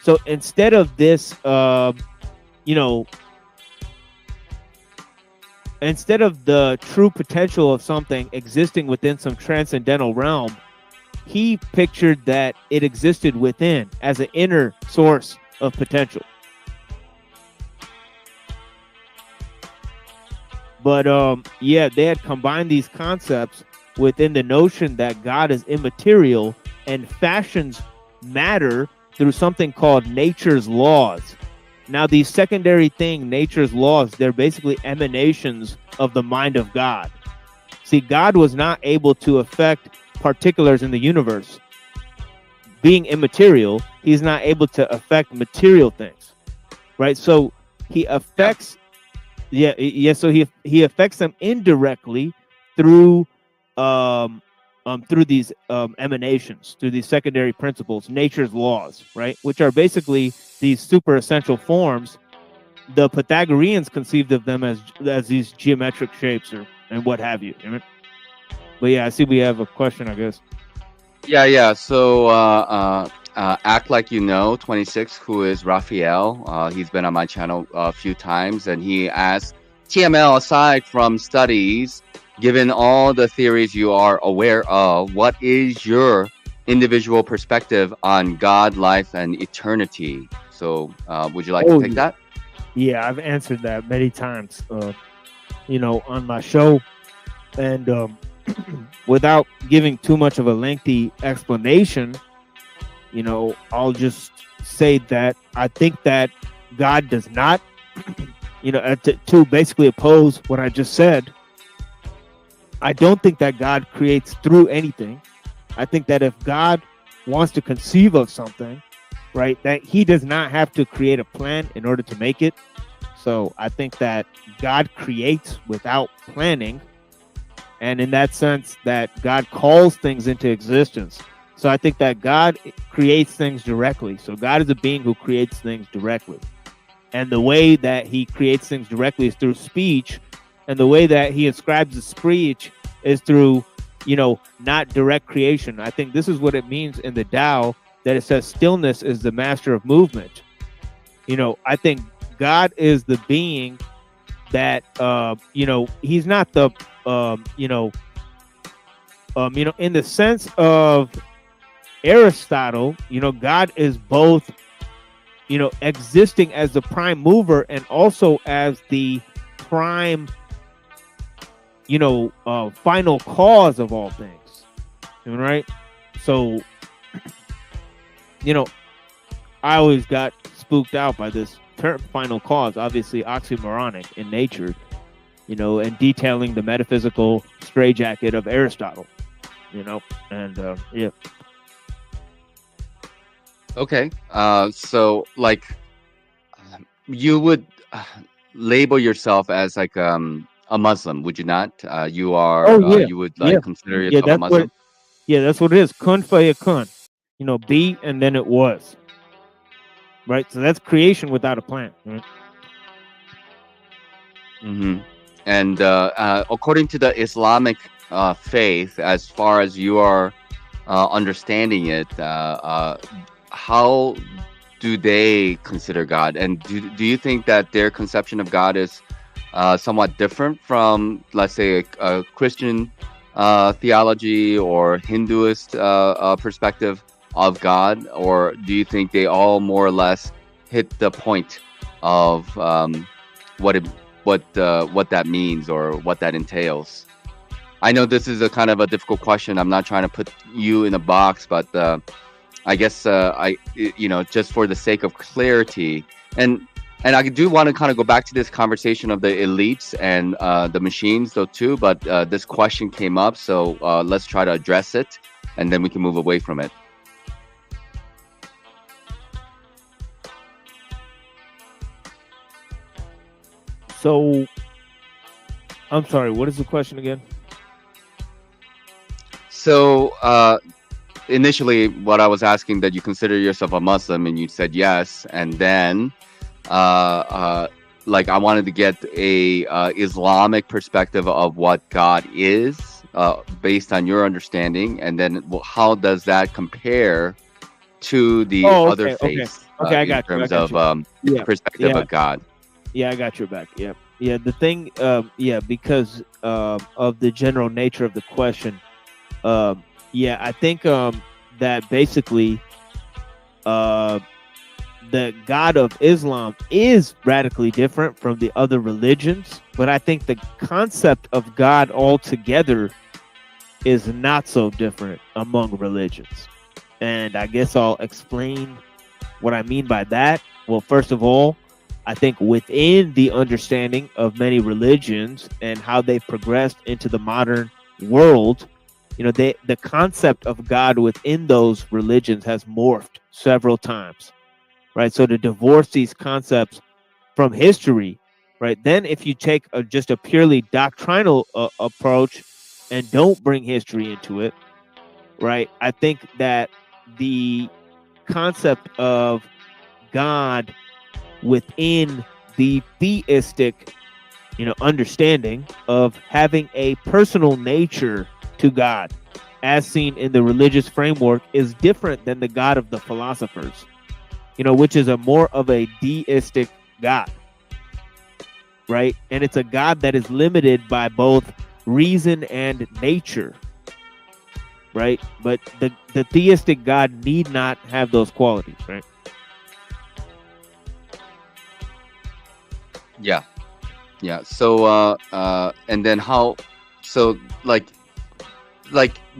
So instead of this, instead of the true potential of something existing within some transcendental realm, he pictured that it existed within as an inner source of potential. But they had combined these concepts within the notion that God is immaterial and fashions matter through something called nature's laws. Now, these secondary nature's laws, they're basically emanations of the mind of God. See, God was not able to affect particulars in the universe. Being immaterial, he's not able to affect material things, right? So he affects, so he affects them indirectly through these emanations, through these secondary principles, nature's laws, right? Which are basically these super essential forms. The Pythagoreans conceived of them as these geometric shapes and what have you. But yeah, I see we have a question, I guess. Yeah. So Act Like You Know 26, who is Raphael. He's been on my channel a few times, and he asked, TML, aside from studies, given all the theories you are aware of, what is your individual perspective on God, life, and eternity? So would you like to take that? Yeah, I've answered that many times, on my show. And without giving too much of a lengthy explanation, I'll just say that I think that God does not, to basically oppose what I just said. I don't think that God creates through anything. I think that if God wants to conceive of something, right, that he does not have to create a plan in order to make it. So I think that God creates without planning. And in that sense, that God calls things into existence. So I think that God creates things directly. So God is a being who creates things directly. And the way that he creates things directly is through speech. And the way that he ascribes the speech is through, not direct creation. I think this is what it means in the Tao, that it says stillness is the master of movement. I think God is the being that, he's not the, in the sense of Aristotle, God is both, existing as the prime mover and also as the prime, final cause of all things, right? So, I always got spooked out by this term, final cause, obviously oxymoronic in nature, and detailing the metaphysical straitjacket of Aristotle, and yeah. Okay. So like you would label yourself as like a Muslim, would you not? You are Oh yeah, you would yeah, like consider yeah. yourself a Muslim? That's what it is. Kun fayakun. You know, be and then it was. Right. So that's creation without a plan. Right? Hmm. And according to the Islamic faith, as far as you are understanding it, how do they consider God? And do you think that their conception of God is somewhat different from, let's say, a Christian theology or Hinduist perspective of God? Or do you think they all more or less hit the point of what that means or what that entails? I know this is a kind of a difficult question. I'm not trying to put you in a box, but I guess just for the sake of clarity, and I do want to kind of go back to this conversation of the elites and the machines, though, too. But this question came up, so let's try to address it, and then we can move away from it. So, I'm sorry. What is the question again? So initially, what I was asking, that you consider yourself a Muslim, and you said yes, and then like I wanted to get a Islamic perspective of what God is based on your understanding, and then how does that compare to the other faiths Okay, I in got you. terms of Yeah, perspective yeah. of God? Yeah, I got your back. Yeah, yeah. The thing, because of the general nature of the question, I think that basically, the God of Islam is radically different from the other religions, but I think the concept of God altogether is not so different among religions. And I guess I'll explain what I mean by that. Well, first of all, I think within the understanding of many religions and how they've progressed into the modern world, the concept of God within those religions has morphed several times, right? So to divorce these concepts from history, right? Then if you take just a purely doctrinal approach and don't bring history into it, right? I think that the concept of God within the theistic, understanding of having a personal nature to God, as seen in the religious framework, is different than the God of the philosophers, which is a more of a deistic God, right? And it's a God that is limited by both reason and nature, right? But the theistic God need not have those qualities, right? Yeah. So and then how? So like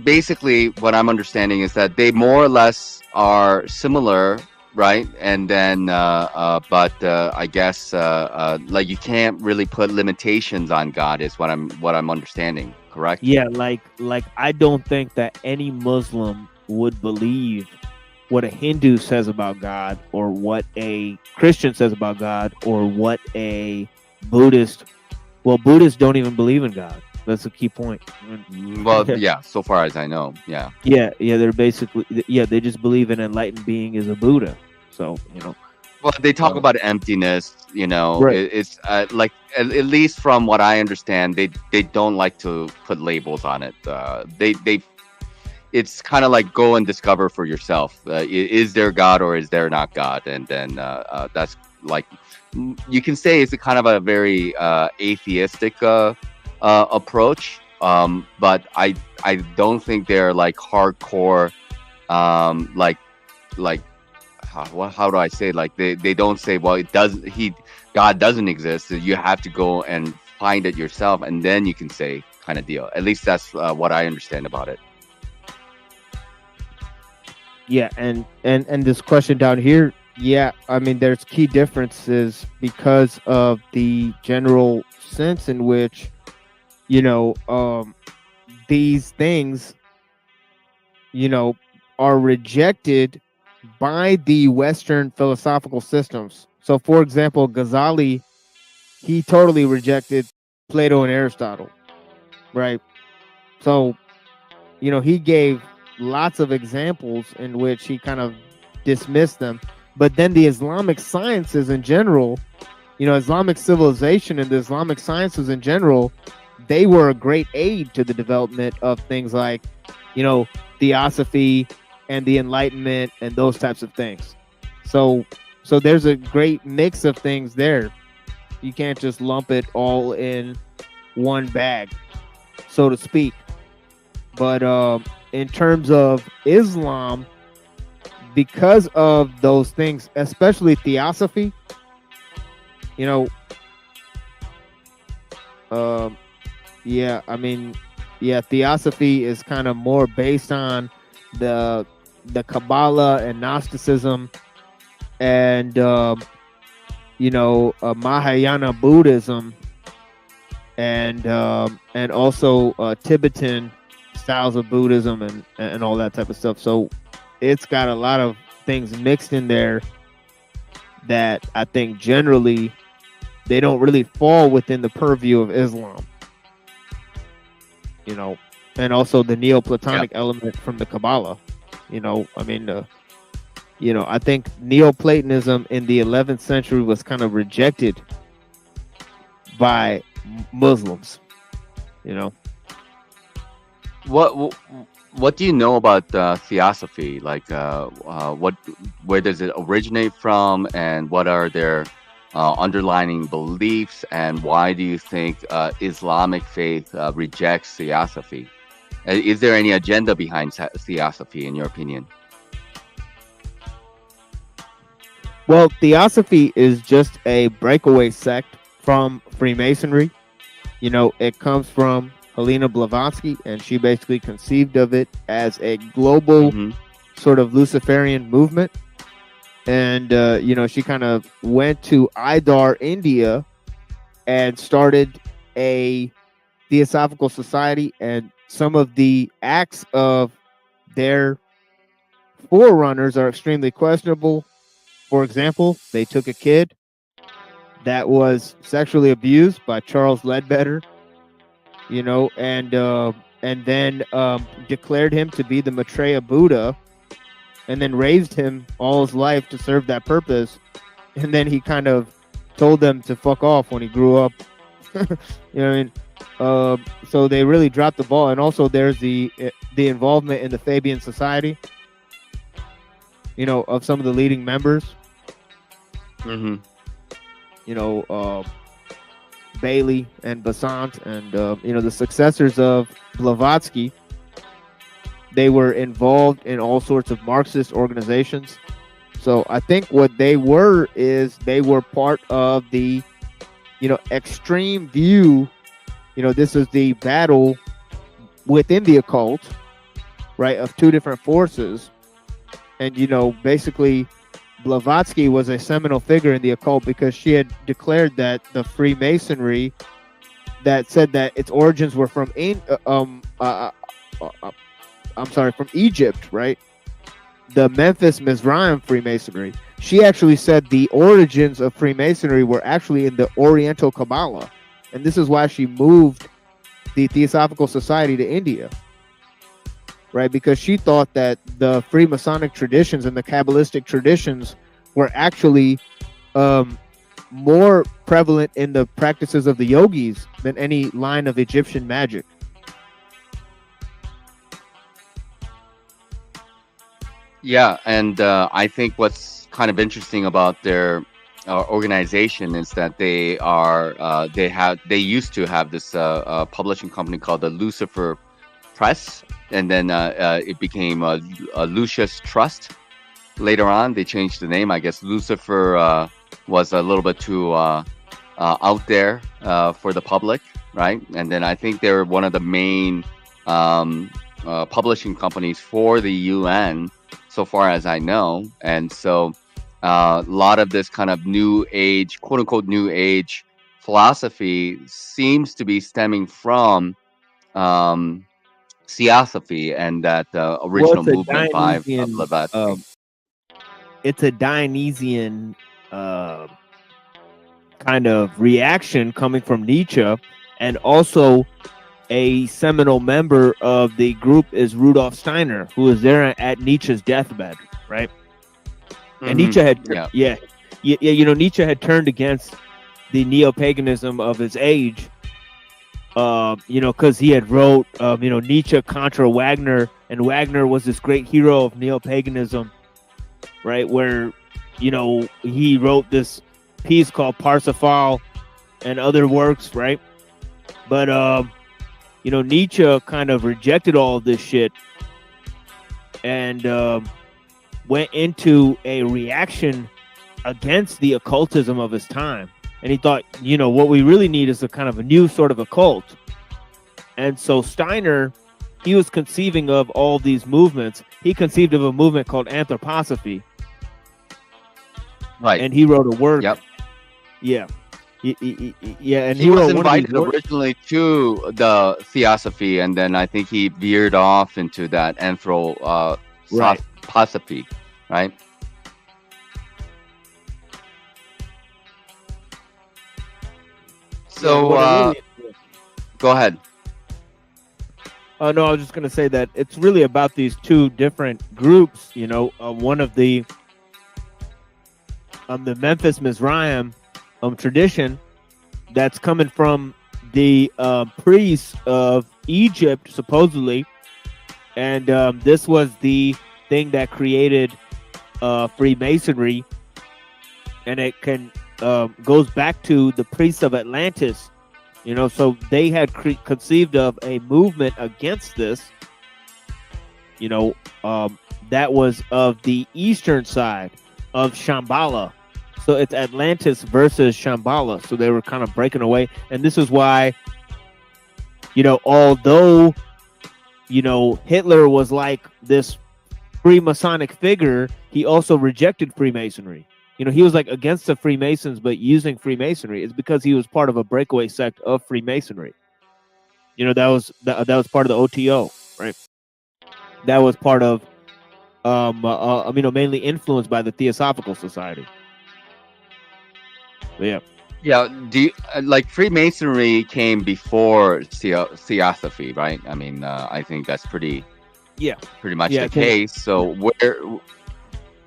basically, what I'm understanding is that they more or less are similar, right? And then but I guess like you can't really put limitations on God, is what I'm understanding. Correct? Yeah, like I don't think that any Muslim would believe what a Hindu says about God, or what a Christian says about God, or what a Buddhist. Well, Buddhists don't even believe in God. That's a key point. Well, yeah. So far as I know, yeah. Yeah. They're basically, they just believe an enlightened being is a Buddha. So Well, they talk about emptiness. Right. It's like at least from what I understand, they don't like to put labels on it. It's kind of like go and discover for yourself. Is there God or is there not God? And then that's like, you can say it's a kind of a very atheistic approach. But I don't think they're like hardcore, like how do I say? Like they don't say, well, God doesn't exist. So you have to go and find it yourself, and then you can say, kind of deal. At least that's what I understand about it. Yeah, and this question down here, yeah, I mean, there's key differences because of the general sense in which, these things, are rejected by the Western philosophical systems. So, for example, Ghazali, he totally rejected Plato and Aristotle, right? So, you know, he gave lots of examples in which he kind of dismissed them. But then the Islamic sciences in general, you know, Islamic civilization and the Islamic sciences in general, they were a great aid to the development of things like, you know, theosophy and the Enlightenment and those types of things. So there's a great mix of things there. You can't just lump it all in one bag, so to speak. But in terms of Islam, because of those things, especially theosophy, you know, yeah, I mean, yeah, theosophy is kind of more based on the Kabbalah and Gnosticism and you know, Mahayana Buddhism and also Tibetan styles of Buddhism and all that type of stuff. So it's got a lot of things mixed in there that I think generally they don't really fall within the purview of Islam, you know, and also the Neoplatonic element from the Kabbalah, you know. I mean, you know, I think Neoplatonism in the 11th century was kind of rejected by Muslims, you know. What do you know about theosophy? Like, where does it originate from, and what are their underlying beliefs, and why do you think Islamic faith rejects theosophy? Is there any agenda behind theosophy, in your opinion? Well, theosophy is just a breakaway sect from Freemasonry. You know, it comes from Helena Blavatsky, and she basically conceived of it as a global sort of Luciferian movement. And, you know, she kind of went to Idar, India, and started a Theosophical Society. And some of the acts of their forerunners are extremely questionable. For example, they took a kid that was sexually abused by Charles Ledbetter, you know, and then declared him to be the Maitreya Buddha, and then raised him all his life to serve that purpose. And then he kind of told them to fuck off when he grew up. You know what I mean? So they really dropped the ball. And also there's the involvement in the Fabian Society, you know, of some of the leading members. You know, Bailey and Besant and, you know, the successors of Blavatsky. They were involved in all sorts of Marxist organizations. So I think what they were is they were part of the, you know, extreme view. You know, this is the battle within the occult, right, of two different forces. And, you know, basically Blavatsky was a seminal figure in the occult because she had declared that the Freemasonry that said that its origins were from from Egypt, right? The Memphis Mizraim Freemasonry. She actually said the origins of Freemasonry were actually in the Oriental Kabbalah. And this is why she moved the Theosophical Society to India, right? Because she thought that the Freemasonic traditions and the Kabbalistic traditions were actually more prevalent in the practices of the yogis than any line of Egyptian magic. Yeah, and I think what's kind of interesting about their organization is that they used to have this publishing company called the Lucifer Press, and then it became Lucius Trust. Later on, they changed the name. I guess Lucifer was a little bit too out there for the public, right? And then I think they're one of the main publishing companies for the UN, so far as I know. And so a lot of this kind of new age, quote unquote, new age philosophy seems to be stemming from theosophy and that original movement by Blavatsky. It's a Dionysian kind of reaction coming from Nietzsche And also a seminal member of the group is Rudolf Steiner, who was there at Nietzsche's deathbed, right? And Nietzsche had, Nietzsche had turned against the neo-paganism of his age, because he had wrote, Nietzsche contra Wagner, and Wagner was this great hero of neo-paganism, right? Where, he wrote this piece called Parsifal and other works, right? But, Nietzsche kind of rejected all of this shit and went into a reaction against the occultism of his time. And he thought, what we really need is a kind of a new sort of occult. And so Steiner, he was conceiving of all these movements. He conceived of a movement called anthroposophy. Right. And he wrote a work. Yep. Yeah. Yeah, and he was invited originally to the theosophy, and then I think he veered off into that anthroposophy, right? So, go ahead. No, I was just going to say that it's really about these two different groups. One of the Memphis Mizraim tradition that's coming from the priests of Egypt, supposedly, and this was the thing that created Freemasonry, and it goes back to the priests of Atlantis. So they had conceived of a movement against this. That was of the eastern side of Shambhala. So it's Atlantis versus Shambhala. So they were kind of breaking away. And this is why, although, Hitler was like this Freemasonic figure, he also rejected Freemasonry. He was like against the Freemasons, but using Freemasonry. It's because he was part of a breakaway sect of Freemasonry. That was part of the OTO, right? That was part of, mainly influenced by the Theosophical Society. Yeah. Yeah. Freemasonry came before Theosophy, right? I mean, I think that's pretty much the case. So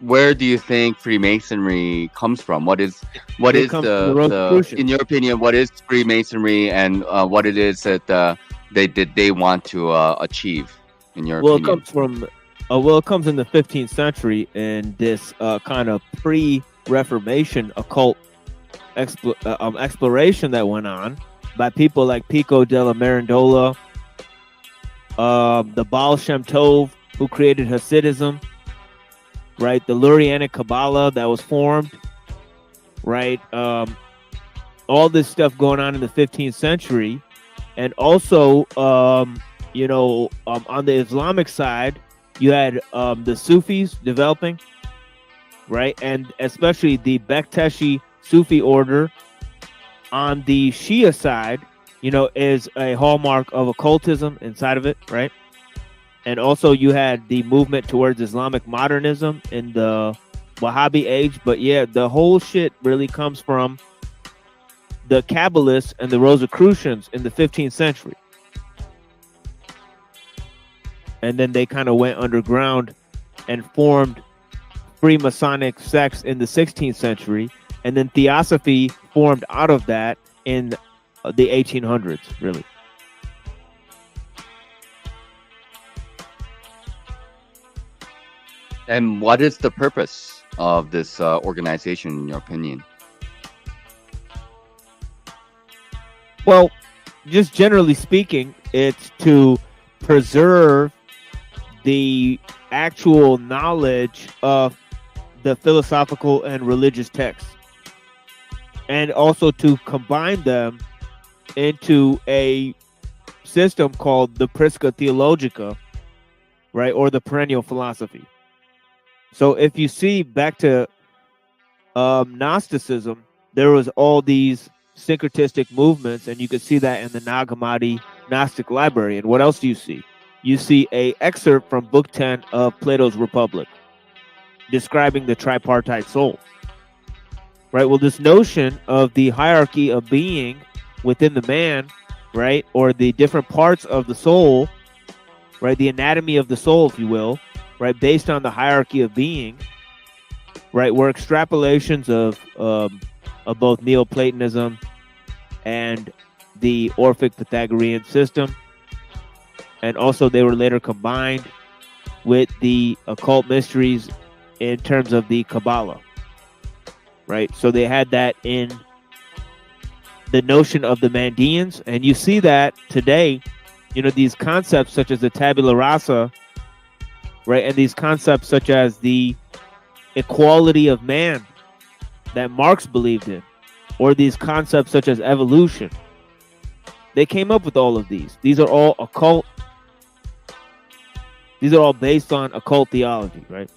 where do you think Freemasonry comes from? What is the in your opinion, what is Freemasonry, and what it is that they want to achieve in your opinion? It comes from it comes in the 15th century in this kind of pre-Reformation occult exploration that went on by people like Pico della Mirandola, the Baal Shem Tov, who created Hasidism, right? The Lurianic Kabbalah that was formed, right? All this stuff going on in the 15th century. And also, on the Islamic side, you had the Sufis developing, right? And especially the Bektashi Sufi order on the Shia side, is a hallmark of occultism inside of it, right? And also you had the movement towards Islamic modernism in the Wahhabi age. But yeah, the whole shit really comes from the Kabbalists and the Rosicrucians in the 15th century. And then they kind of went underground and formed Freemasonic sects in the 16th century. And then Theosophy formed out of that in the 1800s, really. And what is the purpose of this organization, in your opinion? Well, just generally speaking, it's to preserve the actual knowledge of the philosophical and religious texts, and also to combine them into a system called the Prisca Theologica, right, or the perennial philosophy. So if you see back to Gnosticism, there was all these syncretistic movements, and you could see that in the Nag Hammadi Gnostic library. And what else do you see? You see a excerpt from Book 10 of Plato's Republic, describing the tripartite soul. Right? Well, this notion of the hierarchy of being within the man right? Or the different parts of the soul, right? The anatomy of the soul, if you will, right? Based on the hierarchy of being, right? Were extrapolations of both Neoplatonism and the Orphic Pythagorean system. And also they were later combined with the occult mysteries in terms of the Kabbalah, right? So they had that in the notion of the Mandeans, and you see that today, you know, these concepts such as the tabula rasa, right? And these concepts such as the equality of man that Marx believed in, or these concepts such as evolution. They came up with all of these. These are all occult. These are all based on occult theology, right?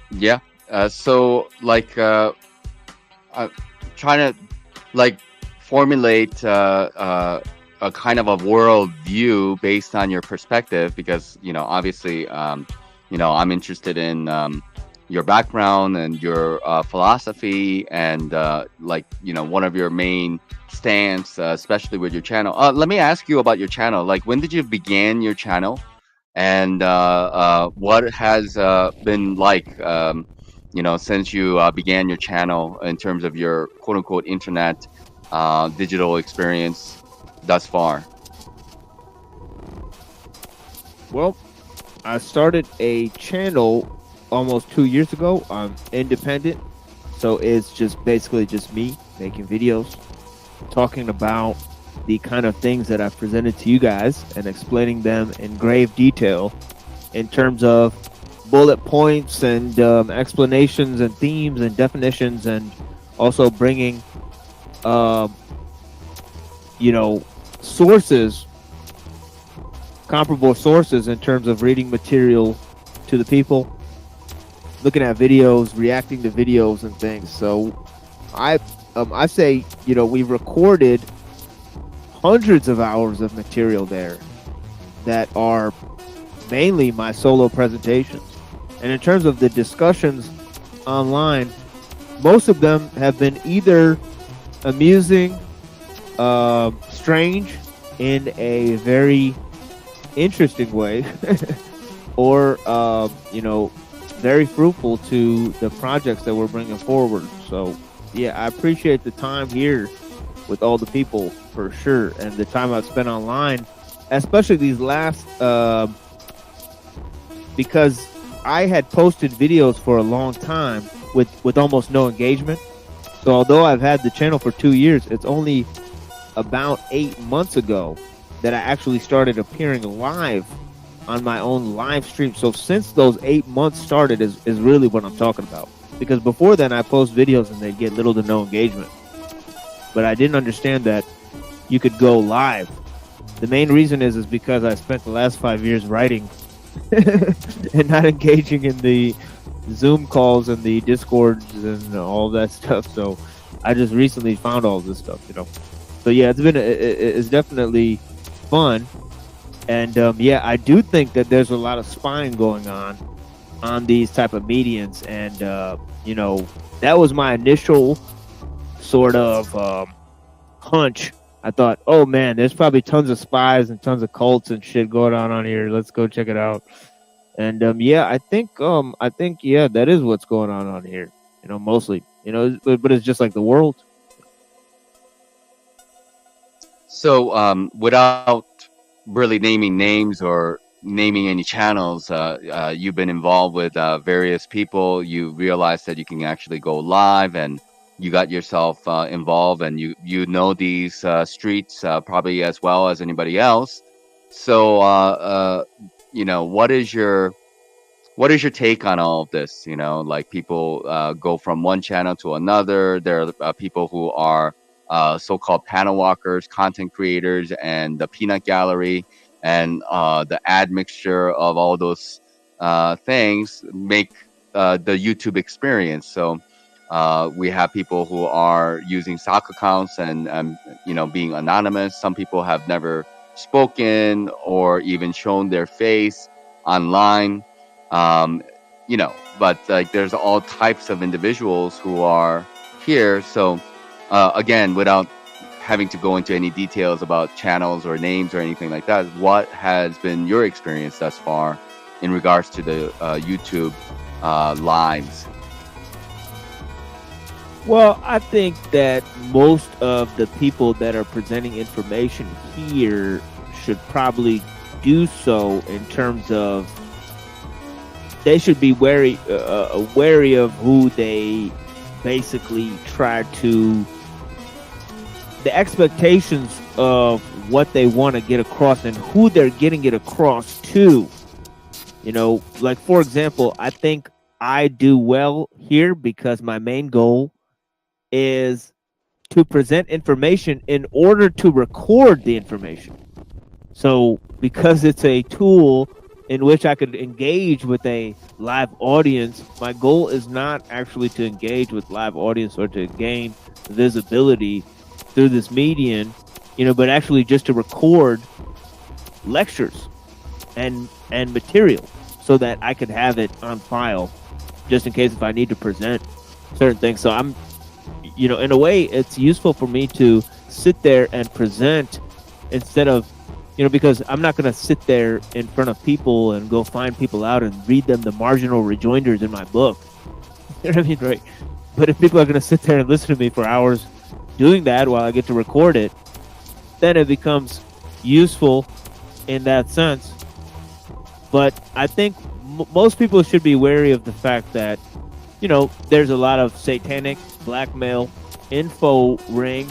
Yeah. So like trying to like formulate a kind of a world view based on your perspective, because obviously I'm interested in your background and your philosophy, and like one of your main stance, especially with your channel. Let me ask you about your channel. Like, when did you begin your channel, and what has been like since you began your channel in terms of your quote unquote internet digital experience thus far? Well, I started a channel almost 2 years ago. I'm independent, so it's just basically just me making videos, talking about the kind of things that I've presented to you guys and explaining them in grave detail in terms of bullet points and explanations and themes and definitions, and also bringing sources, comparable sources in terms of reading material to the people, looking at videos, reacting to videos and things. So I say, we've recorded hundreds of hours of material there that are mainly my solo presentations. And in terms of the discussions online, most of them have been either amusing, strange in a very interesting way, or very fruitful to the projects that we're bringing forward. So yeah, I appreciate the time here with all the people for sure, and the time I've spent online, especially these last because I had posted videos for a long time with almost no engagement. So although I've had the channel for 2 years, it's only about 8 months ago that I actually started appearing live on my own live stream. So since those 8 months started is really what I'm talking about. Because before then I post videos and they'd get little to no engagement. But I didn't understand that you could go live. The main reason is because I spent the last 5 years writing and not engaging in the Zoom calls and the Discords and all that stuff. So I just recently found all this stuff, So yeah, it's definitely fun. And yeah, I do think that there's a lot of spying going on these type of mediums. And that was my initial sort of hunch. I thought, oh man, there's probably tons of spies and tons of cults and shit going on here. Let's go check it out. And yeah, I think yeah, that is what's going on here. Mostly, but it's just like the world. So without really naming names or naming any channels, you've been involved with various people. You realized that you can actually go live, and you got yourself involved, and you know these streets probably as well as anybody else. So what is your take on all of this? Like, people go from one channel to another. There are people who are so-called panel walkers, content creators, and the peanut gallery, and the admixture of all those things make the YouTube experience. So we have people who are using stock accounts and being anonymous. Some people have never spoken or even shown their face online. but like there's all types of individuals who are here. So again, without having to go into any details about channels or names or anything like that, what has been your experience thus far in regards to the YouTube lives? Well, I think that most of the people that are presenting information here should probably do so in terms of they should be wary of who they basically try to, the expectations of what they want to get across and who they're getting it across to. You know, like for example, I think I do well here because my main goal is to present information in order to record the information. So because it's a tool in which I could engage with a live audience, my goal is not actually to engage with live audience or to gain visibility through this medium, you know, but actually just to record lectures and material so that I could have it on file just in case if I need to present certain things. So I'm, you know, in a way it's useful for me to sit there and present instead of, you know, because I'm not going to sit there in front of people and go find people out and read them the marginal rejoinders in my book. You know what I mean? Right. But if people are going to sit there and listen to me for hours doing that while I get to record it, then it becomes useful in that sense. But I think most people should be wary of the fact that, you know, there's a lot of satanic blackmail info ring,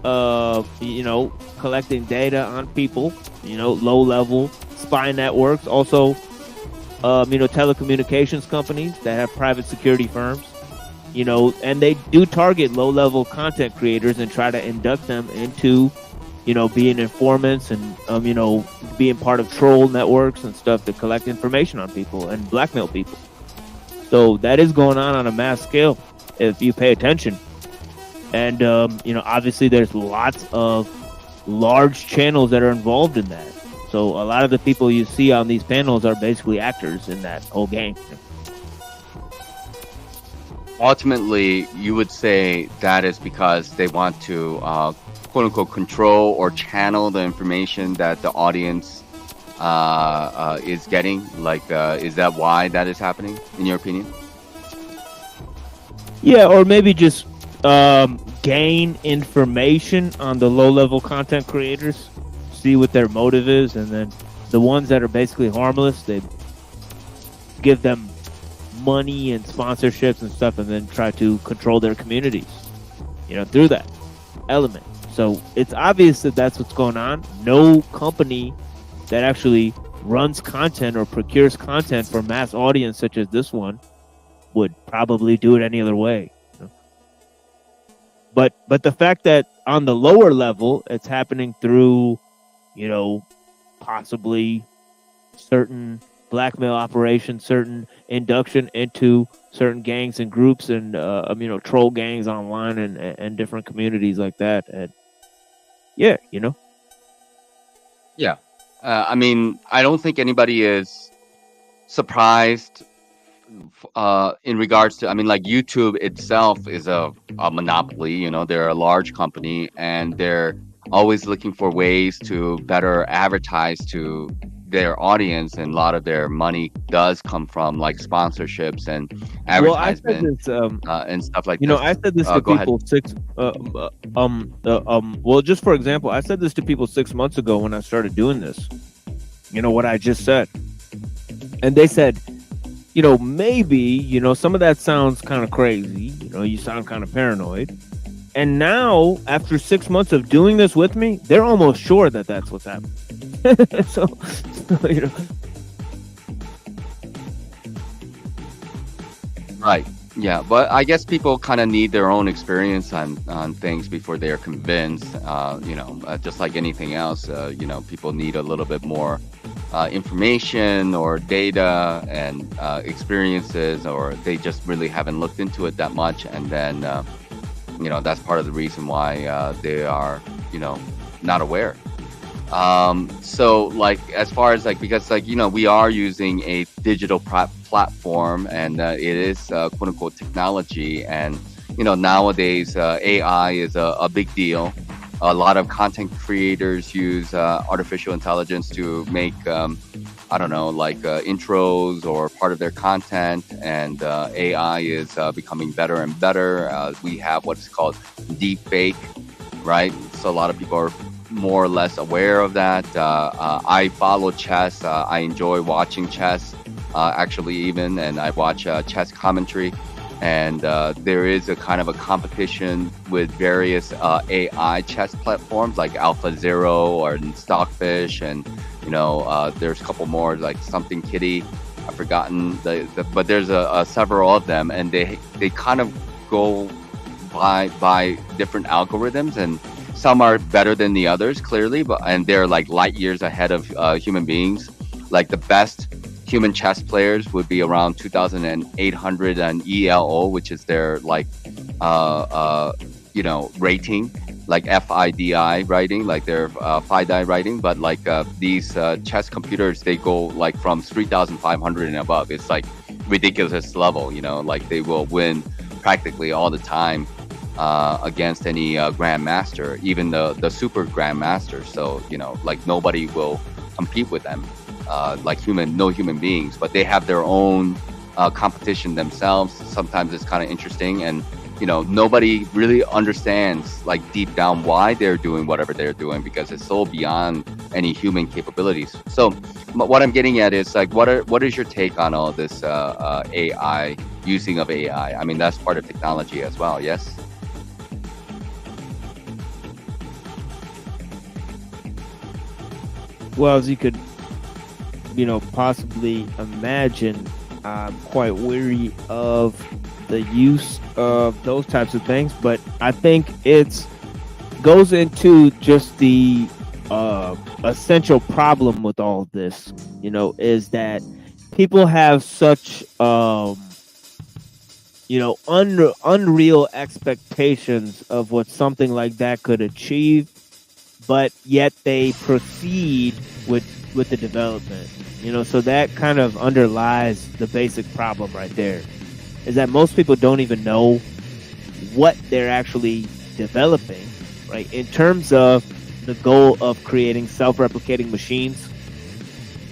you know, collecting data on people, you know, low level spy networks, also, you know, telecommunications companies that have private security firms, you know, and they do target low level content creators and try to induct them into, you know, being informants and, you know, being part of troll networks and stuff to collect information on people and blackmail people. So that is going on a mass scale if you pay attention. And, you know, obviously there's lots of large channels that are involved in that. So a lot of the people you see on these panels are basically actors in that whole game. Ultimately, you would say that is because they want to quote unquote control or channel the information that the audience is getting. Like, is that why that is happening, in your opinion? Yeah, or maybe just gain information on the low-level content creators, see what their motive is, and then the ones that are basically harmless, they give them money and sponsorships and stuff, and then try to control their communities, you know, through that element. So it's obvious that that's what's going on. No company that actually runs content or procures content for mass audience such as this one would probably do it any other way. But the fact that on the lower level it's happening through, you know, possibly certain blackmail operations, certain induction into certain gangs and groups and you know, troll gangs online and different communities like that. And yeah, you know. Yeah. I mean, I don't think anybody is surprised in regards to, I mean, like YouTube itself is a monopoly, you know, they're a large company and they're always looking for ways to better advertise to their audience, and a lot of their money does come from like sponsorships and advertisement. Well, I said this, and stuff like you this. know, I said this to Go ahead. people well, just for example, I said this to people 6 months ago when I started doing this, you know, what I just said, and they said, you know, maybe, you know, some of that sounds kind of crazy, you know, you sound kind of paranoid. And now, after 6 months of doing this with me, they're almost sure that that's what's happening. So, you know. Right. Yeah. But I guess people kind of need their own experience on things before they are convinced. You know, just like anything else, you know, people need a little bit more information or data and experiences, or they just really haven't looked into it that much. And then, you know, that's part of the reason why they are, you know, not aware. So like as far as like, because like, you know, we are using a digital platform, and it is quote unquote technology, and you know, nowadays AI is a big deal. A lot of content creators use artificial intelligence to make I don't know, like intros or part of their content, and AI is becoming better and better. We have what's called deep fake, right? So a lot of people are more or less aware of that. I follow chess. I enjoy watching chess, actually, even, and I watch chess commentary. And there is a kind of a competition with various AI chess platforms like AlphaZero or Stockfish, and you know, there's a couple more like something Kitty. I've forgotten but there's several of them, and they kind of go by different algorithms, and some are better than the others, clearly, and they're like light years ahead of human beings. Like the best human chess players would be around 2,800 on ELO, which is their like you know, rating, like FIDI rating, like their FIDI rating. But like these chess computers, they go like from 3,500 and above. It's like ridiculous level, you know, like they will win practically all the time against any grandmaster, even the super grandmaster. So you know, like nobody will compete with them, like no human beings, but they have their own competition themselves. Sometimes it's kind of interesting, and you know, nobody really understands like deep down why they're doing whatever they're doing, because it's so beyond any human capabilities. So what I'm getting at is like, what is your take on all this AI, using of AI? I mean, that's part of technology as well, yes? Well, as you could, you know, possibly imagine, I'm quite weary of the use of those types of things, but I think it's goes into just the essential problem with all of this, you know, is that people have such you know, unreal expectations of what something like that could achieve, but yet they proceed with the development, you know. So that kind of underlies the basic problem right there, is that most people don't even know what they're actually developing, right, in terms of the goal of creating self-replicating machines,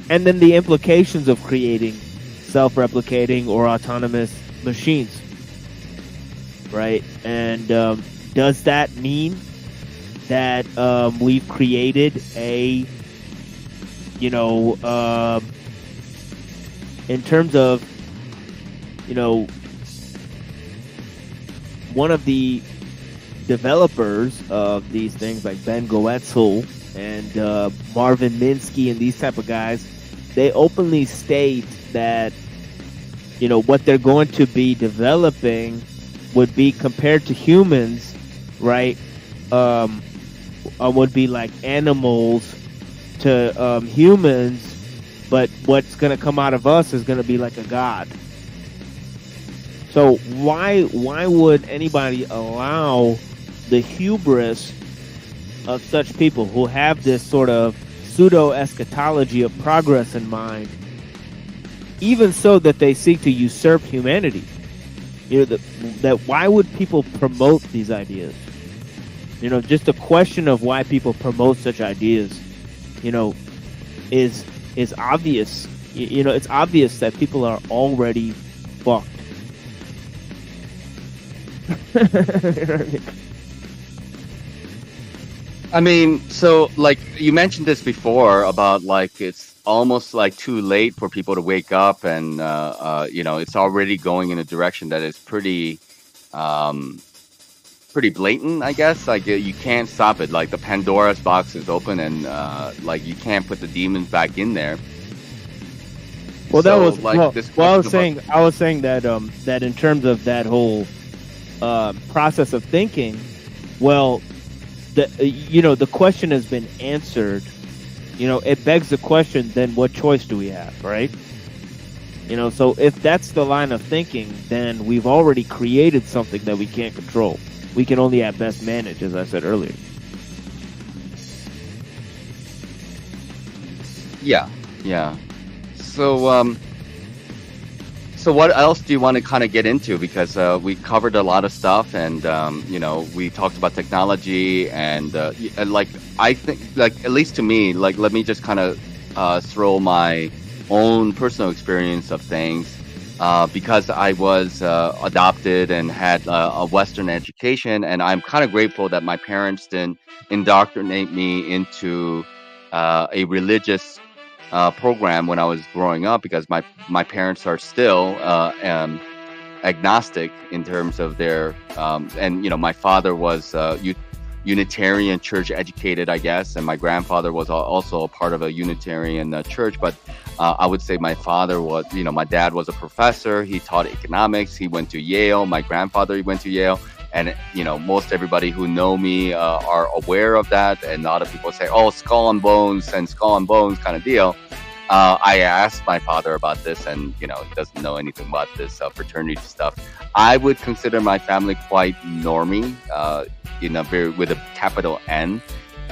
and then the implications of creating self-replicating or autonomous machines, right? And does that mean that we've created a, you know, in terms of, you know, one of the developers of these things like Ben Goetzel and Marvin Minsky and these type of guys, they openly state that, you know, what they're going to be developing would be, compared to humans, right, would be like animals to humans, but what's going to come out of us is going to be like a god. So why would anybody allow the hubris of such people who have this sort of pseudo eschatology of progress in mind, even so that they seek to usurp humanity? You know, that why would people promote these ideas? You know, just the question of why people promote such ideas, you know, is obvious. You know, it's obvious that people are already fucked. You know what I mean? I mean, so like you mentioned this before about like it's almost like too late for people to wake up, and you know, it's already going in a direction that is pretty pretty blatant, I guess. Like you can't stop it. Like the Pandora's box is open, and like you can't put the demons back in there. Well, that So, was like, well, this well, I was question saying that that in terms of that whole process of thinking, well, you know, the question has been answered. You know, it begs the question, then what choice do we have, right? You know, so if that's the line of thinking, then we've already created something that we can't control. We can only at best manage, as I said earlier. Yeah, yeah. So, so what else do you want to kind of get into? Because we covered a lot of stuff, and we talked about technology, and like I think, like at least to me, like let me just kind of throw my own personal experience of things. Because I was adopted and had a Western education, and I'm kind of grateful that my parents didn't indoctrinate me into a religious program when I was growing up, because my parents are still agnostic in terms of their and my father was Unitarian church educated, I guess, and my grandfather was also a part of a Unitarian church. But I would say my father was, my dad was a professor. He taught economics. He went to Yale. My grandfather, he went to Yale. And, most everybody who know me are aware of that. And a lot of people say, oh, skull and bones kind of deal. I asked my father about this, and, he doesn't know anything about this fraternity stuff. I would consider my family quite normie, with a capital N,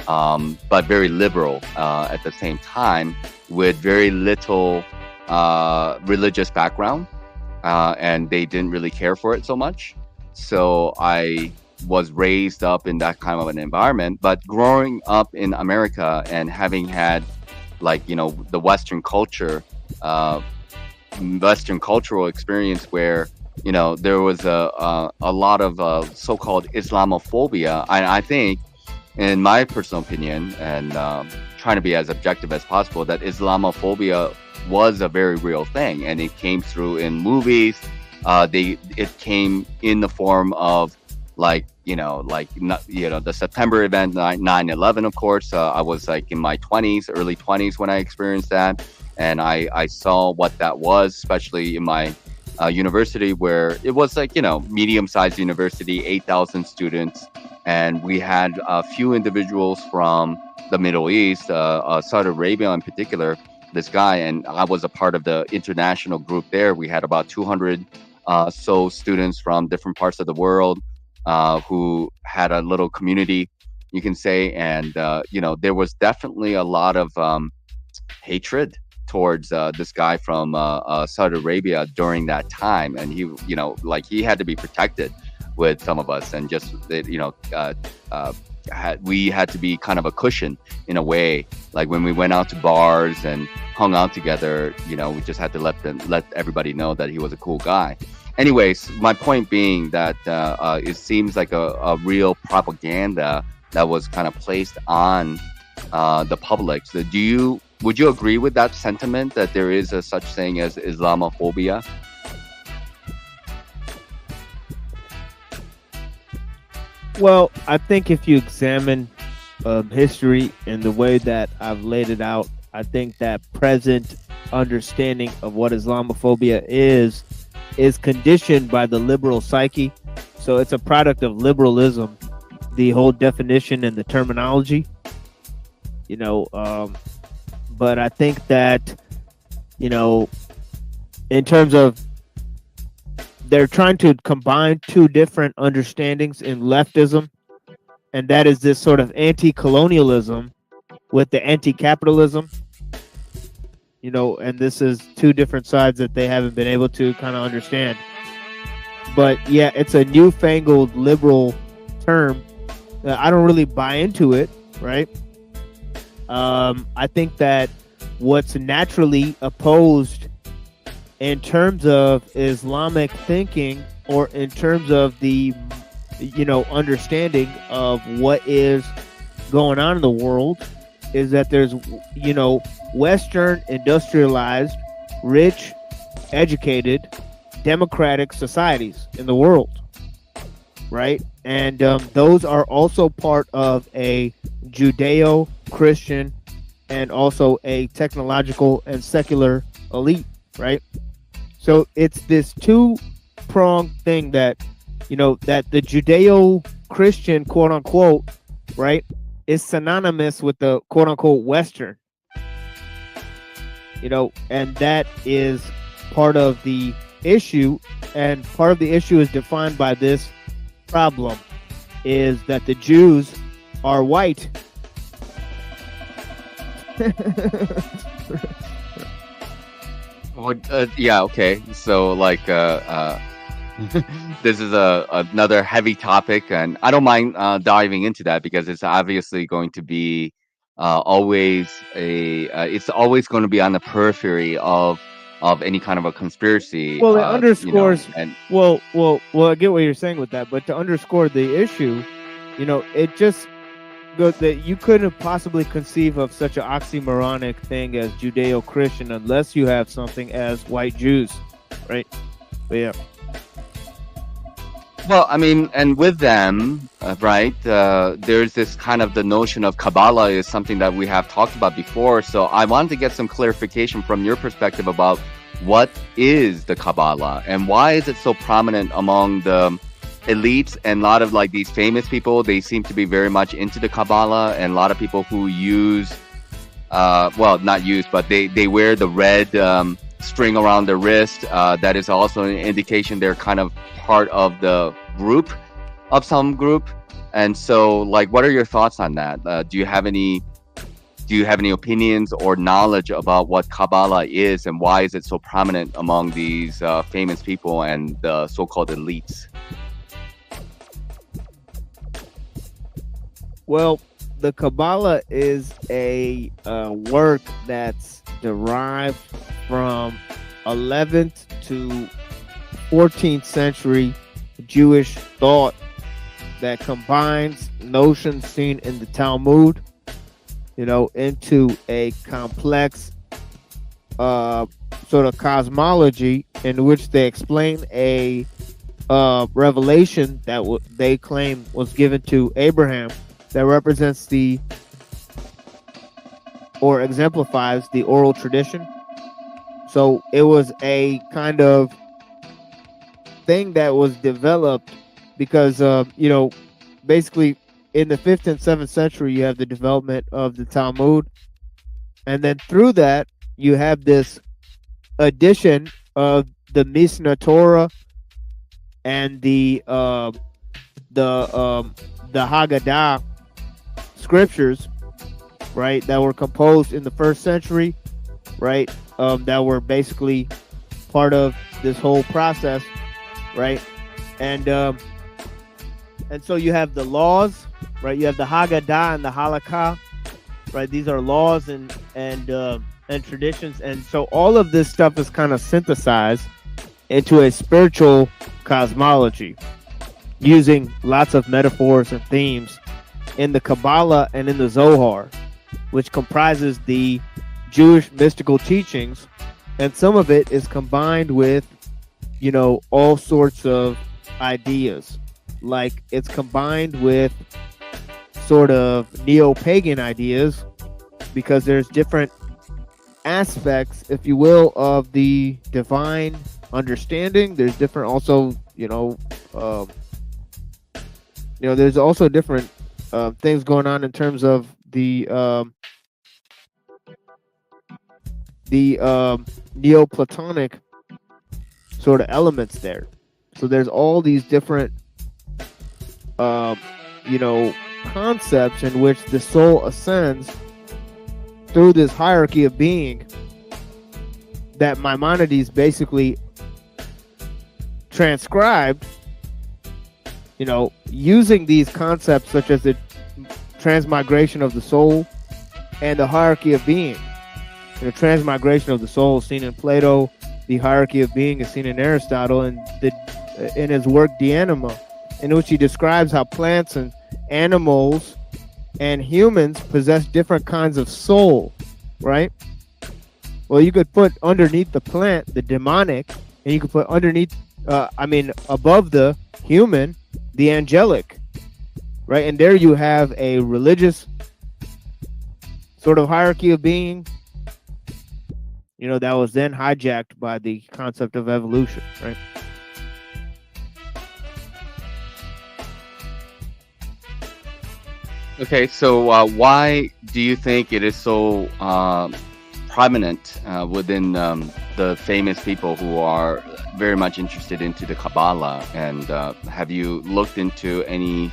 but very liberal at the same time, with very little religious background, and they didn't really care for it so much. So I was raised up in that kind of an environment. But growing up in America and having had, like, the Western culture, Western cultural experience where there was a lot of so-called Islamophobia. I think, in my personal opinion, and trying to be as objective as possible, that Islamophobia was a very real thing, and it came through in movies. It came in the form of the September event, 9/11, of course. I was like in my early 20s when I experienced that, and I saw what that was, especially in my university, where it was like, medium-sized university, 8,000 students, and we had a few individuals from the Middle East, Saudi Arabia in particular, this guy, and I was a part of the international group there. We had about 200 so students from different parts of the world who had a little community, you can say, and there was definitely a lot of hatred towards this guy from Saudi Arabia during that time, and he, he had to be protected with some of us, and just we had to be kind of a cushion in a way. Like when we went out to bars and hung out together, we just had to let everybody know that he was a cool guy. Anyways, my point being that it seems like a real propaganda that was kind of placed on the public. So would you agree with that sentiment, that there is a such thing as Islamophobia? Well, I think if you examine history in the way that I've laid it out, I think that present understanding of what Islamophobia is conditioned by the liberal psyche. So it's a product of liberalism, the whole definition and the terminology, but I think that, in terms of, they're trying to combine two different understandings in leftism, and that is this sort of anti-colonialism with the anti-capitalism, and this is two different sides that they haven't been able to kind of understand. But yeah, it's a newfangled liberal term. I don't really buy into it, right? I think that what's naturally opposed in terms of Islamic thinking, or in terms of the understanding of what is going on in the world, is that there's Western industrialized, rich, educated, democratic societies in the world, right? And those are also part of a Judeo-Christian and also a technological and secular elite, right? So it's this two-pronged thing that, that the Judeo-Christian, quote unquote, right, is synonymous with the quote unquote Western, and that is part of the issue. And part of the issue is defined by this problem, is that the Jews are white. Well, yeah, okay. So like this is another heavy topic, and I don't mind diving into that because it's obviously going to be always it's always going to be on the periphery of any kind of a conspiracy. Well, it underscores. And Well, I get what you're saying with that, but to underscore the issue, it just goes that you couldn't possibly conceive of such an oxymoronic thing as Judeo-Christian unless you have something as white Jews, right? But yeah. well, I mean, and with them, right, there's this kind of the notion of Kabbalah is something that we have talked about before. So I wanted to get some clarification from your perspective about what is the Kabbalah and why is it so prominent among the elites and a lot of like these famous people. They seem to be very much into the Kabbalah, and a lot of people who use, well, not use, but they wear the red string around their wrist. That is also an indication they're kind of part of the group, of some group. And so, like, what are your thoughts on that? Do you have any opinions or knowledge about what Kabbalah is and why is it so prominent among these famous people and the so-called elites? Well, the Kabbalah is a work that's derived from 11th to 14th century Jewish thought that combines notions seen in the Talmud, into a complex sort of cosmology in which they explain a revelation that they claim was given to Abraham that represents or exemplifies the oral tradition. So it was a kind of thing that was developed because, basically in the 5th and 7th century, you have the development of the Talmud. And then through that, you have this addition of the Mishnah Torah and the Haggadah scriptures, right, that were composed in the 1st century, right, that were basically part of this whole process, right, and so you have the laws, right, you have the Haggadah and the Halakha, right, these are laws and traditions, and so all of this stuff is kind of synthesized into a spiritual cosmology using lots of metaphors and themes in the Kabbalah and in the Zohar, which comprises the Jewish mystical teachings, and some of it is combined with, all sorts of ideas. Like it's combined with sort of neo-pagan ideas because there's different aspects, if you will, of the divine understanding. There's different also, there's also different things going on in terms of the Neoplatonic sort of elements there. So there's all these different concepts in which the soul ascends through this hierarchy of being that Maimonides basically transcribed, using these concepts such as the transmigration of the soul and the hierarchy of being. The transmigration of the soul is seen in Plato. The hierarchy of being is seen in Aristotle, and in his work De Anima, in which he describes how plants and animals and humans possess different kinds of soul, right? Well, you could put underneath the plant the demonic, and you could put underneath, above the human, the angelic, right? And there you have a religious sort of hierarchy of being, that was then hijacked by the concept of evolution, right? Okay, so why do you think it is so prominent within the famous people who are very much interested into the Kabbalah? And have you looked into any,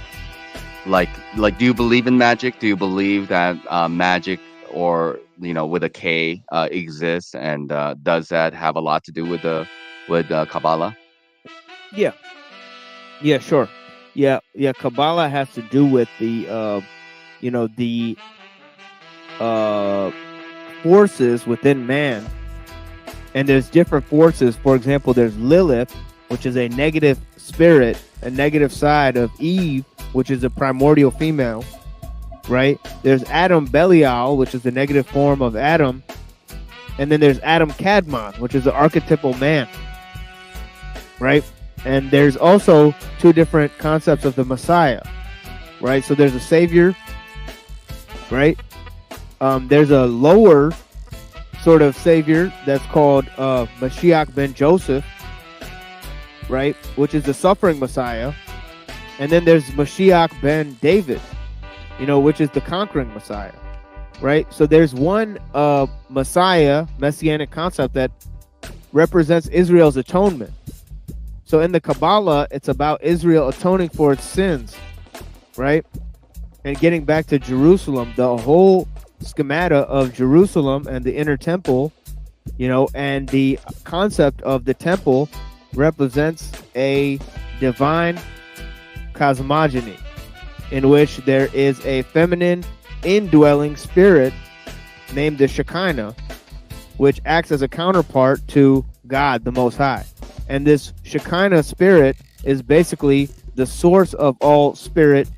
like, do you believe in magic? Do you believe that magic or with a K exists, and does that have a lot to do with Kabbalah? Yeah. Yeah, sure. Yeah, Kabbalah has to do with the the forces within man. And there's different forces. For example, there's Lilith, which is a negative spirit, a negative side of Eve, which is a primordial female, right? There's Adam Belial, which is the negative form of Adam. And then there's Adam Kadmon, which is the archetypal man, right? And there's also two different concepts of the Messiah, right? So there's a savior, right? There's a lower sort of savior that's called Mashiach ben Joseph, right? Which is the suffering Messiah. And then there's Mashiach ben David, which is the conquering Messiah, right? So there's one Messiah, messianic concept that represents Israel's atonement. So in the Kabbalah, it's about Israel atoning for its sins, right? And getting back to Jerusalem, the whole schemata of Jerusalem and the inner temple, and the concept of the temple represents a divine cosmogony in which there is a feminine indwelling spirit named the Shekinah, which acts as a counterpart to God, the Most High. And this Shekinah spirit is basically the source of all spirit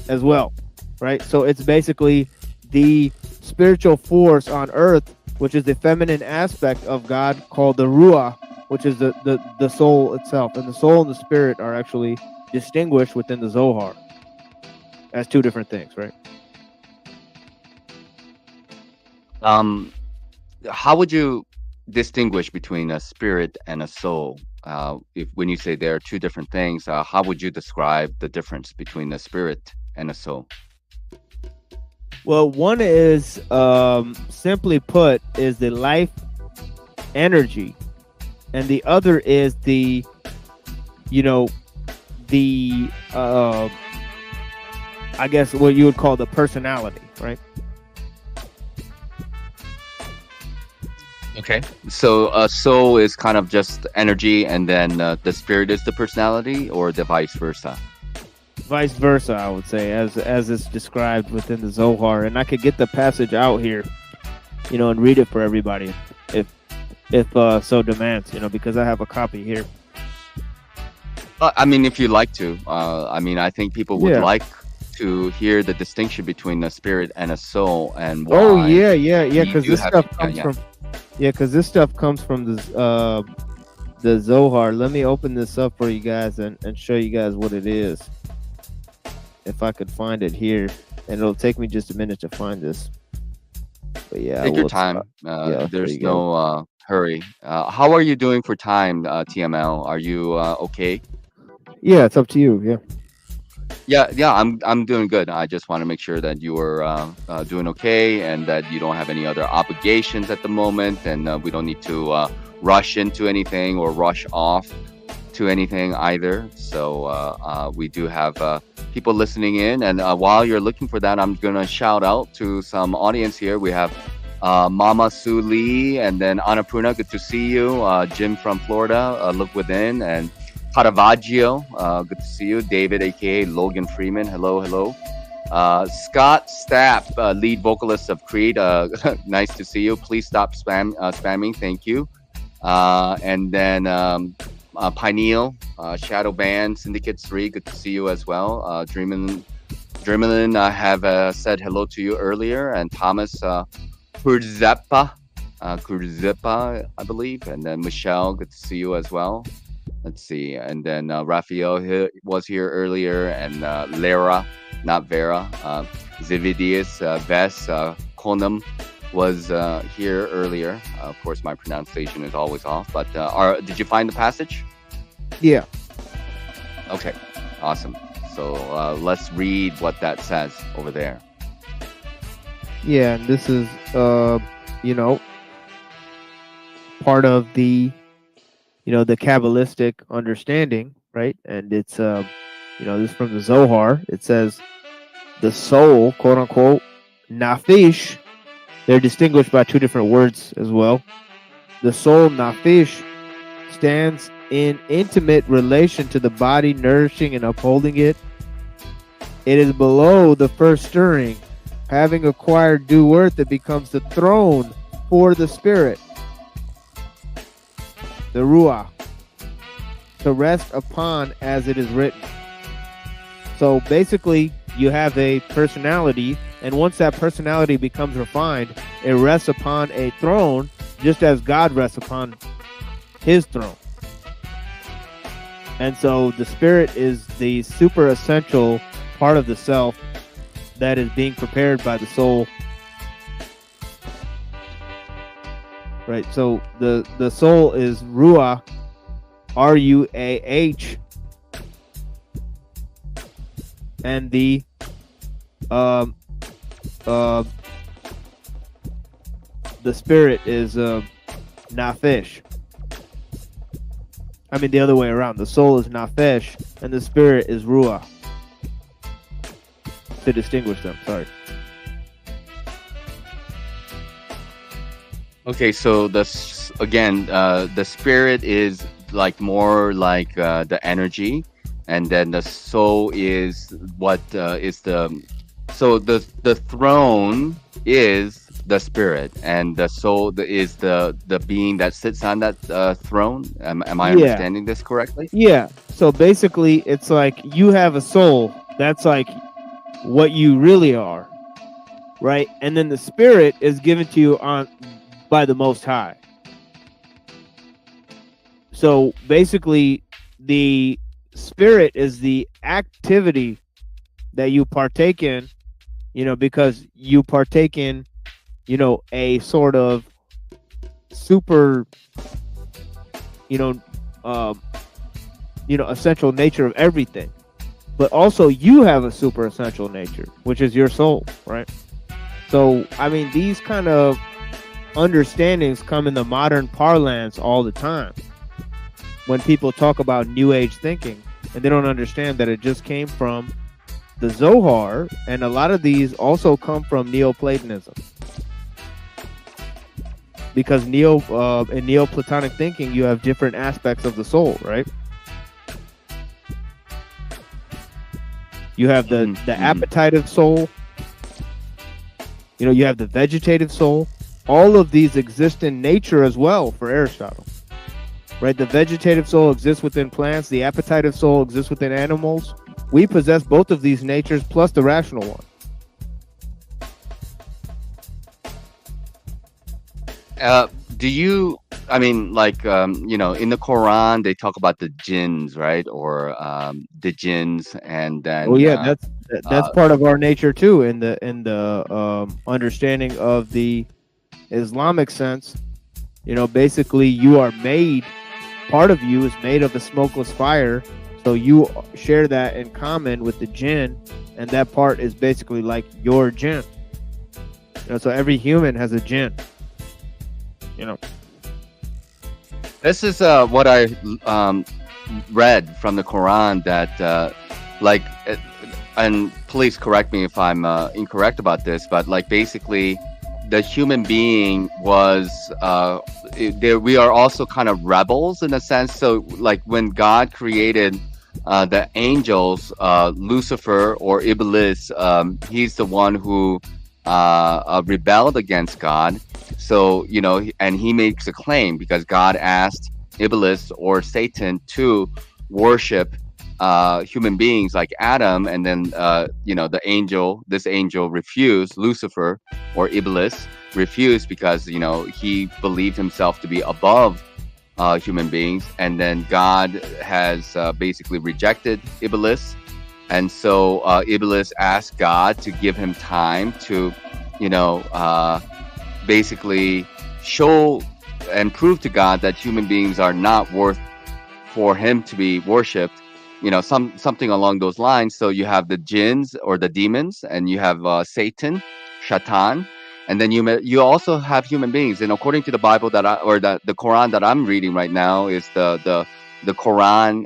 as well, right? So it's basically the spiritual force on earth, which is the feminine aspect of God, called the Ruach, which is the soul itself. And the soul and the spirit are actually distinguished within the Zohar as two different things, right? How would you distinguish between a spirit and a soul? When you say there are two different things, how would you describe the difference between a spirit and a soul? Well, one is, simply put, is the life energy, and the other is the I guess what you would call the personality, right? Okay. So soul is kind of just energy, and then the spirit is the personality, or the vice versa? Vice versa, I would say, as it's described within the Zohar. And I could get the passage out here, and read it for everybody if so demands, because I have a copy here. I mean, if you'd like to. I think people would like to hear the distinction between a spirit and a soul, and why. Oh yeah, because this stuff comes from this stuff comes from the Zohar. Let me open this up for you guys and show you guys what it is. If I could find it here, and it'll take me just a minute to find this. But yeah, take your time. There's no hurry. How are you doing for time, TML? Are you okay? Yeah, it's up to you. Yeah. I'm doing good. I just want to make sure that you are doing okay, and that you don't have any other obligations at the moment, and we don't need to rush into anything or rush off to anything either. So we do have people listening in, and while you're looking for that, I'm gonna shout out to some audience here. We have Mama Sue Lee, and then Annapurna, good to see you. Jim from Florida, Look Within, and Caravaggio, good to see you. David, aka Logan Freeman, hello. Scott Stapp, lead vocalist of Creed, nice to see you. Please stop spamming, thank you. And then Pineal, Shadow Band, Syndicate 3, good to see you as well. Dreamelin, I have said hello to you earlier, and Thomas Kurzepa, I believe, and then Michelle, good to see you as well. Let's see, and then Raphael was here earlier, and Lara, not Vera, Zividius, Ves, Konam was here earlier. Of course, my pronunciation is always off, but did you find the passage? Yeah. Okay, awesome. So let's read what that says over there. Yeah, and this is, part of the, the Kabbalistic understanding, right? And it's, this is from the Zohar. It says the soul, quote unquote, nafish, They're distinguished by two different words as well. The soul, nafish, stands in intimate relation to the body, nourishing and upholding it. It is below the first stirring. Having acquired due worth, it becomes the throne for the spirit, the ruah, to rest upon, as it is written. So basically, you have a personality, and once that personality becomes refined, it rests upon a throne, just as God rests upon his throne. And so the spirit is the super essential part of the self that is being prepared by the soul. Right, so the soul is ruah, R-U-A-H, and the spirit is nafish. I mean the other way around. The soul is nafish, and the spirit is ruah. To distinguish them, sorry. Okay, so the spirit is like more like the energy, and then the soul is what is the throne is the spirit, and the soul is the being that sits on that throne. Am I understanding this correctly? Yeah. So basically, it's like you have a soul. That's like what you really are, right? And then the spirit is given to you by the Most High. So basically, the spirit is the activity that you partake in, because you partake in, a sort of super, essential nature of everything. But also you have a super essential nature, which is your soul, right? So, I mean, these kind of understandings come in the modern parlance all the time. When people talk about New Age thinking, and they don't understand that it just came from the Zohar, and a lot of these also come from Neoplatonism. Because in Neoplatonic thinking, you have different aspects of the soul, right? You have the appetitive soul. You have the vegetative soul. All of these exist in nature as well for Aristotle. Right? The vegetative soul exists within plants. The appetitive soul exists within animals. We possess both of these natures plus the rational one. Do you, I mean, like, in the Quran, they talk about the jinns, right? Or the jinns, and then... Oh yeah, that's part of our nature too, in the understanding of the Islamic sense. Basically you are made, part of you is made of a smokeless fire, so you share that in common with the jinn, and that part is basically like your jinn. So every human has a jinn. This is what I read from the Quran, that and please correct me if I'm incorrect about this, but like basically the human being was we are also kind of rebels in a sense. So like when God created the angels, Lucifer or Iblis, he's the one who rebelled against God. So, and he makes a claim because God asked Iblis or Satan to worship human beings like Adam, and then this angel refused. Lucifer or Iblis refused because he believed himself to be above human beings, and then God has basically rejected Iblis, and so Iblis asked God to give him time to basically show and prove to God that human beings are not worth for him to be worshipped, something along those lines. So you have the jinns or the demons, and you have Satan, Shaitan, and then you also have human beings. And according to the Bible the Quran that I'm reading right now is the Quran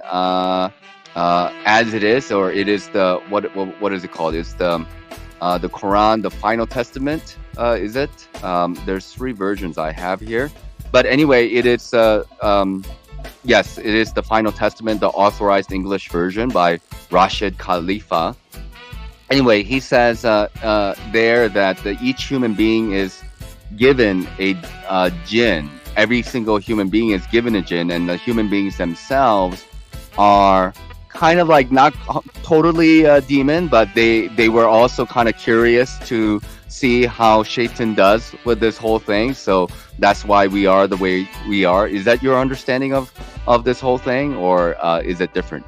as it is, or it is the what is it called? It's the the Quran, the Final Testament, is it? There's 3 versions I have here. But anyway, it is, yes, it is the Final Testament, the authorized English version by Rashid Khalifa. Anyway, he says there that each human being is given a jinn. Every single human being is given a jinn, and the human beings themselves are kind of like not totally a demon, but they were also kind of curious to see how Shaitan does with this whole thing. So that's why we are the way we are. Is that your understanding of this whole thing, or is it different?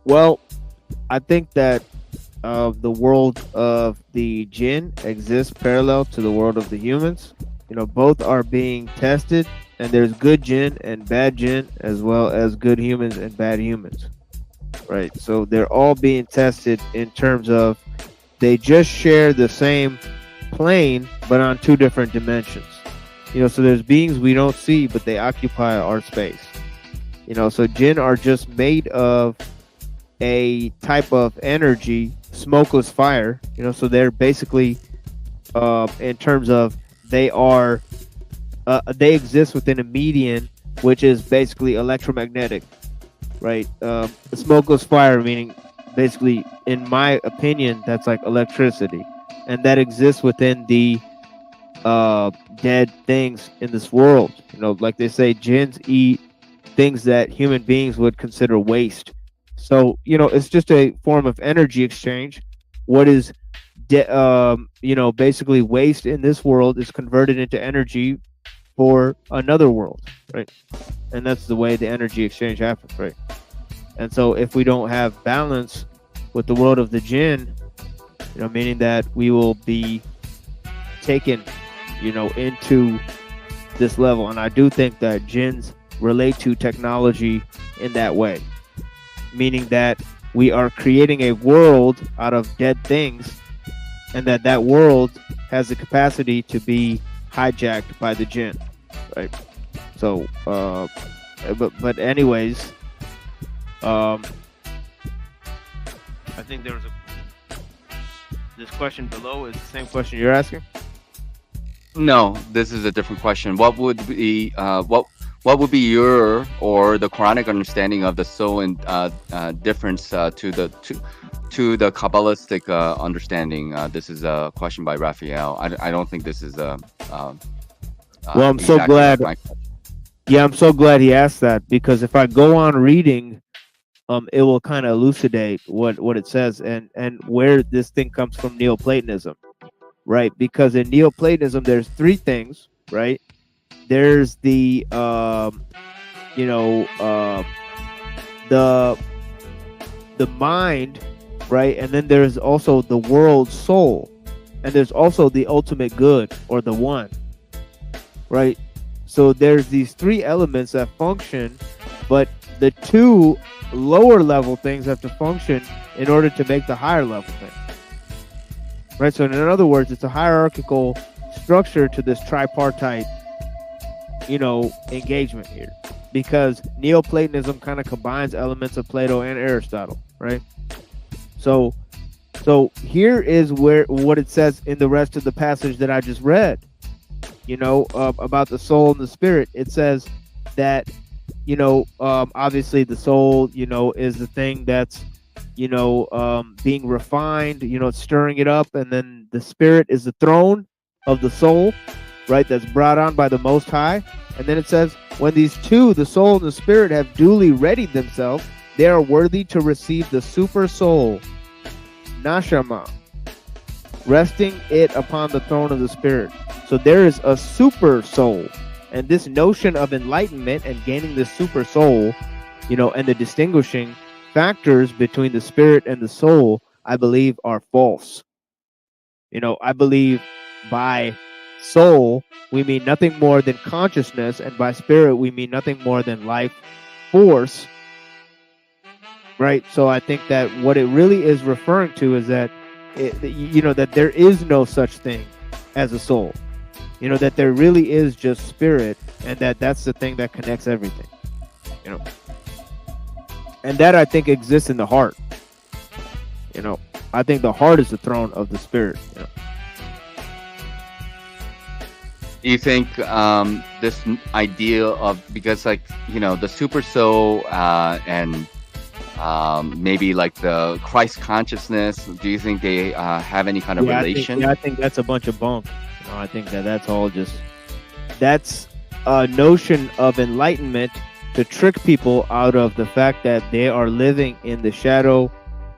Well, I think that the world of the jinn exists parallel to the world of the humans. You know, both are being tested, and there's good jinn and bad jinn, as well as good humans and bad humans. Right? So they're all being tested in terms of they just share the same plane, but on 2 different dimensions. You know, so there's beings we don't see, but they occupy our space. You know, so jinn are just made of a type of energy, smokeless fire. You know, so they're basically, in terms of they are, they exist within a median, which is basically electromagnetic, right? Smokeless fire meaning basically, in my opinion, that's like electricity, and that exists within the dead things in this world. You know, like they say, jinns eat things that human beings would consider waste. So, you know, it's just a form of energy exchange. What is, you know, basically waste in this world is converted into energy for another world, right? And that's the way the energy exchange happens, right? And so if we don't have balance with the world of the jinn, you know, meaning that we will be taken, you know, into this level. And I do think that jinns relate to technology in that way, meaning that we are creating a world out of dead things, and that world has the capacity to be hijacked by the jinn, right? So, but anyways, I think there was this question below is the same question you're asking. No, this is a different question. What would be what would be your or the Quranic understanding of the soul in difference to the Kabbalistic understanding? This is a question by Raphael. I don't think this is a. Well, I'm so exactly glad. my- Yeah, I'm so glad he asked that, because if I go on reading, it will kind of elucidate what it says and where this thing comes from, Neoplatonism, right? Because in Neoplatonism, there's 3 things, right? There's the you know, the mind, right? And then there's also the world soul, and there's also the ultimate good, or the one, right? So there's these 3 elements that function, but the 2 lower level things have to function in order to make the higher level thing, right? So in other words, it's a hierarchical structure to this tripartite, you know, engagement here, because Neoplatonism kind of combines elements of Plato and Aristotle, right? So here is what it says in the rest of the passage that I just read, you know, about the soul and the spirit. It says that, you know, obviously the soul, you know, is the thing that's, you know, being refined, you know, it's stirring it up, and then the spirit is the throne of the soul, right? That's brought on by the Most High. And then it says, when these 2, the soul and the spirit, have duly readied themselves, they are worthy to receive the super soul, Nashama, resting it upon the throne of the spirit. So there is a super soul, and this notion of enlightenment and gaining the super soul, you know, and the distinguishing factors between the spirit and the soul, I believe are false. You know, I believe by soul we mean nothing more than consciousness, and by spirit we mean nothing more than life force, right? So I think that what it really is referring to is that you know, that there is no such thing as a soul, you know, that there really is just spirit, and that's the thing that connects everything, you know. And that, I think, exists in the heart. You know, I think the heart is the throne of the spirit. You know? Do you think this idea of, because like, you know, the super soul and maybe like the Christ consciousness, do you think they have any kind of relation? I think that's a bunch of bunk. You know, I think that's all just, that's a notion of enlightenment to trick people out of the fact that they are living in the shadow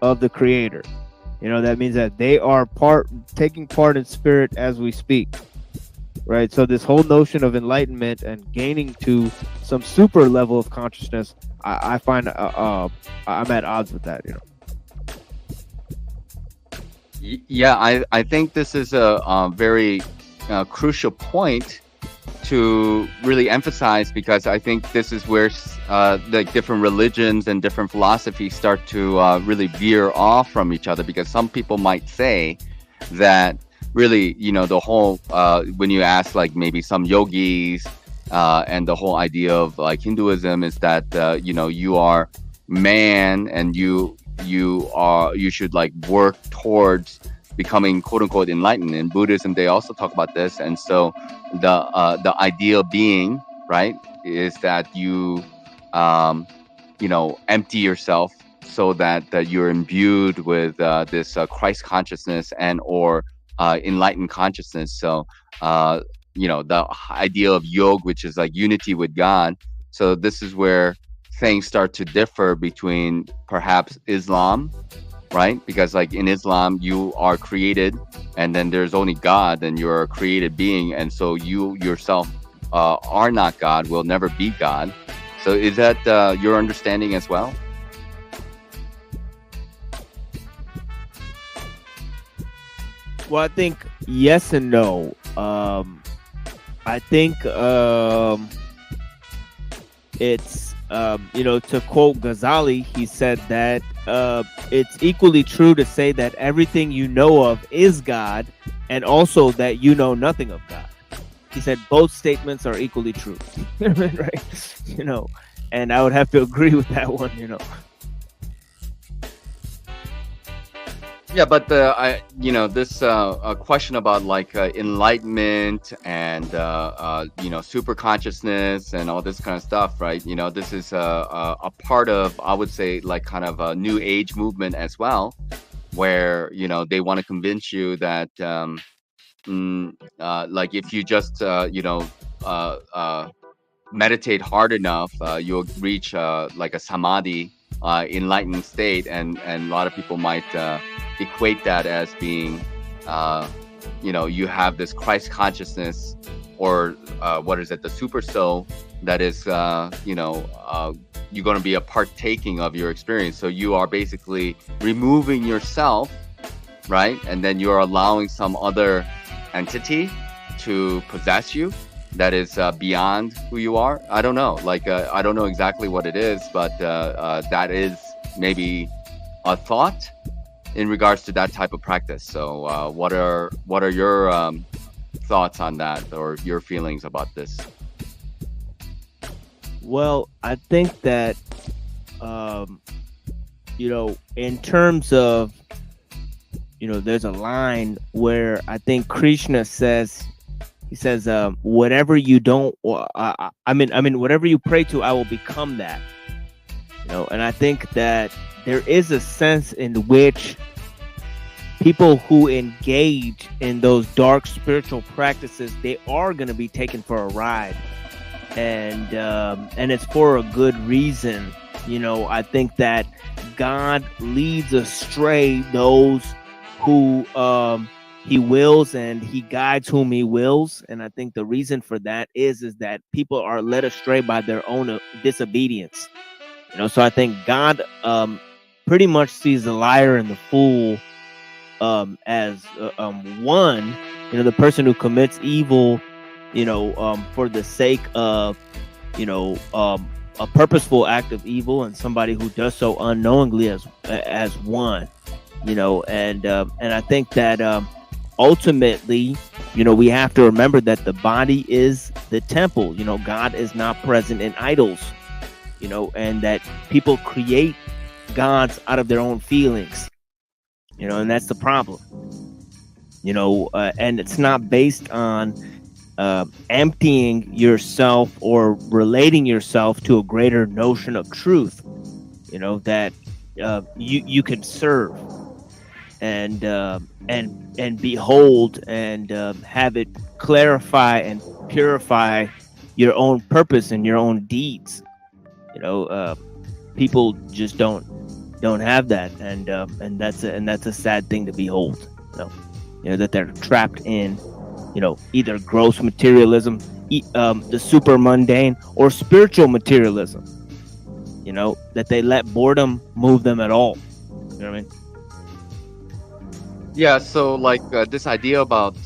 of the Creator. You know, that means that they are taking part in spirit as we speak. Right, so this whole notion of enlightenment and gaining to some super level of consciousness, I find I'm at odds with that. You know. Yeah, I think this is a very crucial point to really emphasize, because I think this is where the different religions and different philosophies start to really veer off from each other, because some people might say that really, you know, the whole when you ask like maybe some yogis and the whole idea of like Hinduism is that you know, you are man and you should like work towards becoming quote unquote enlightened. In Buddhism they also talk about this, and so the ideal being, right, is that you you know, empty yourself so that you're imbued with this Christ consciousness and or enlightened consciousness. So you know, the idea of yoga, which is like unity with God. So this is where things start to differ between perhaps Islam, right? Because like in Islam you are created and then there's only God, and you're a created being, and so you yourself are not God, will never be God. So is that your understanding as well? Well, I think yes and no. I think it's you know, to quote Ghazali, he said that it's equally true to say that everything you know of is God, and also that you know nothing of God. He said both statements are equally true. Right? You know, and I would have to agree with that one. You know. Yeah, but you know, this a question about like enlightenment and you know, super consciousness and all this kind of stuff, right? You know, this is a part of, I would say, like kind of a new age movement as well, where, you know, they want to convince you that like if you just you know, meditate hard enough, you'll reach like a samadhi, enlightened state, and a lot of people might equate that as being you know, you have this Christ consciousness, or what is it, the super soul, that is you know, you're going to be a partaking of your experience. So you are basically removing yourself, right, and then you're allowing some other entity to possess you that is beyond who you are. I don't know, like I don't know exactly what it is, but that is maybe a thought in regards to that type of practice. So what are your thoughts on that, or your feelings about this? Well, I think that you know, in terms of, you know, there's a line where I think Krishna says, he says, whatever you don't, I mean, whatever you pray to, I will become that. You know, and I think that there is a sense in which people who engage in those dark spiritual practices, they are going to be taken for a ride, and it's for a good reason. You know, I think that God leads astray those who he wills, and he guides whom he wills. And I think the reason for that is that people are led astray by their own disobedience. You know, so I think God pretty much sees the liar and the fool as one. You know, the person who commits evil, you know, for the sake of, you know, a purposeful act of evil, and somebody who does so unknowingly as one. You know, and I think that ultimately, you know, we have to remember that the body is the temple. You know, God is not present in idols. you know, and that people create gods out of their own feelings, you know, and that's the problem, you know, and it's not based on emptying yourself or relating yourself to a greater notion of truth, you know, that you can serve and behold and have it clarify and purify your own purpose and your own deeds. You know, people just don't have that, and that's a sad thing to behold. You know, that they're trapped in, you know, either gross materialism, the super mundane, or spiritual materialism. You know, that they let boredom move them at all. You know what I mean? Yeah, so like this idea about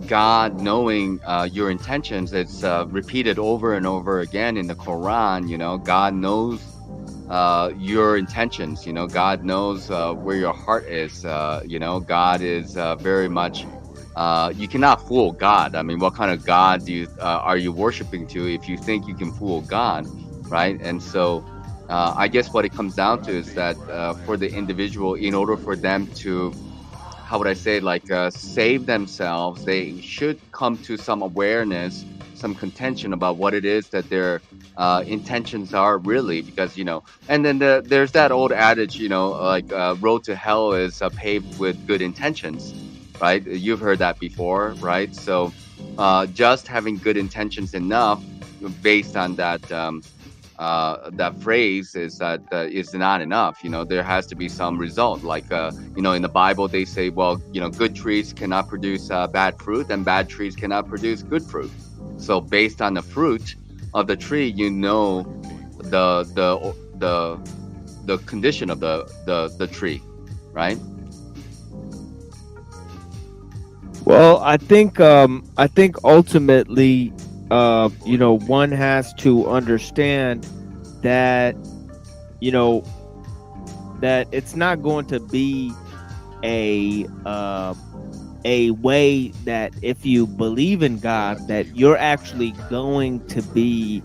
God knowing your intentions, it's repeated over and over again in the Quran. You know, God knows your intentions. You know, God knows where your heart is. You know, God is very much. You cannot fool God. I mean, what kind of God are you worshiping to if you think you can fool God, right? And so, I guess what it comes down to is that for the individual, in order for them to, how would I say, like save themselves, they should come to some awareness, some contention about what it is that their intentions are really, because, you know, and then there's that old adage, you know, like road to hell is paved with good intentions, right? You've heard that before, right? So just having good intentions enough based on that that phrase is that is not enough. You know, there has to be some result. Like, you know, in the Bible, they say, well, you know, good trees cannot produce bad fruit, and bad trees cannot produce good fruit. So based on the fruit of the tree, you know, the condition of the tree, right? Well, I think ultimately, you know, one has to understand that, you know, that it's not going to be a way that if you believe in God, that you're actually going to be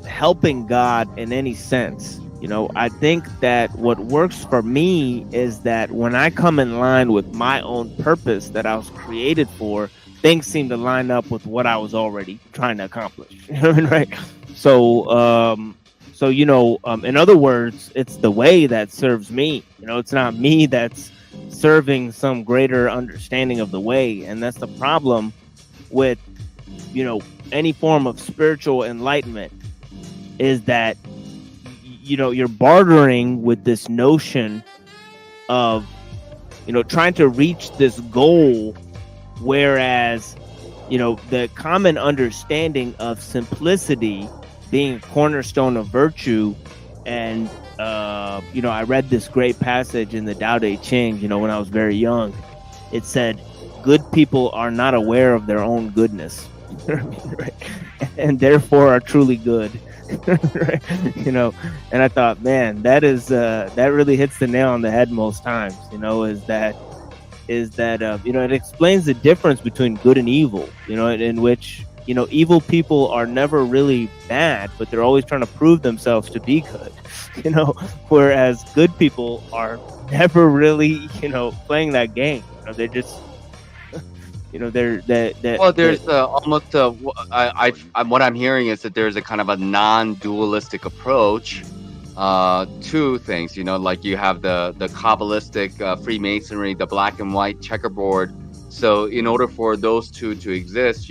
helping God in any sense. You know, I think that what works for me is that when I come in line with my own purpose that I was created for, things seem to line up with what I was already trying to accomplish. Right? So, you know, in other words, it's the way that serves me. You know, it's not me that's serving some greater understanding of the way. And that's the problem with, you know, any form of spiritual enlightenment, is that, you know, you're bartering with this notion of, you know, trying to reach this goal, whereas, you know, the common understanding of simplicity being a cornerstone of virtue. And you know, I read this great passage in the Tao Te Ching, you know, when I was very young. It said, good people are not aware of their own goodness. Right? And therefore are truly good. Right? You know, and I thought, man, that really hits the nail on the head most times. You know, is that you know, it explains the difference between good and evil. You know, in which, you know, evil people are never really bad, but they're always trying to prove themselves to be good. You know, whereas good people are never really, you know, playing that game. You know, they're just, you know, well, there's almost what I'm hearing is that there's a kind of a non-dualistic approach to things. You know, like you have the Kabbalistic Freemasonry, the black and white checkerboard. So in order for those two to exist,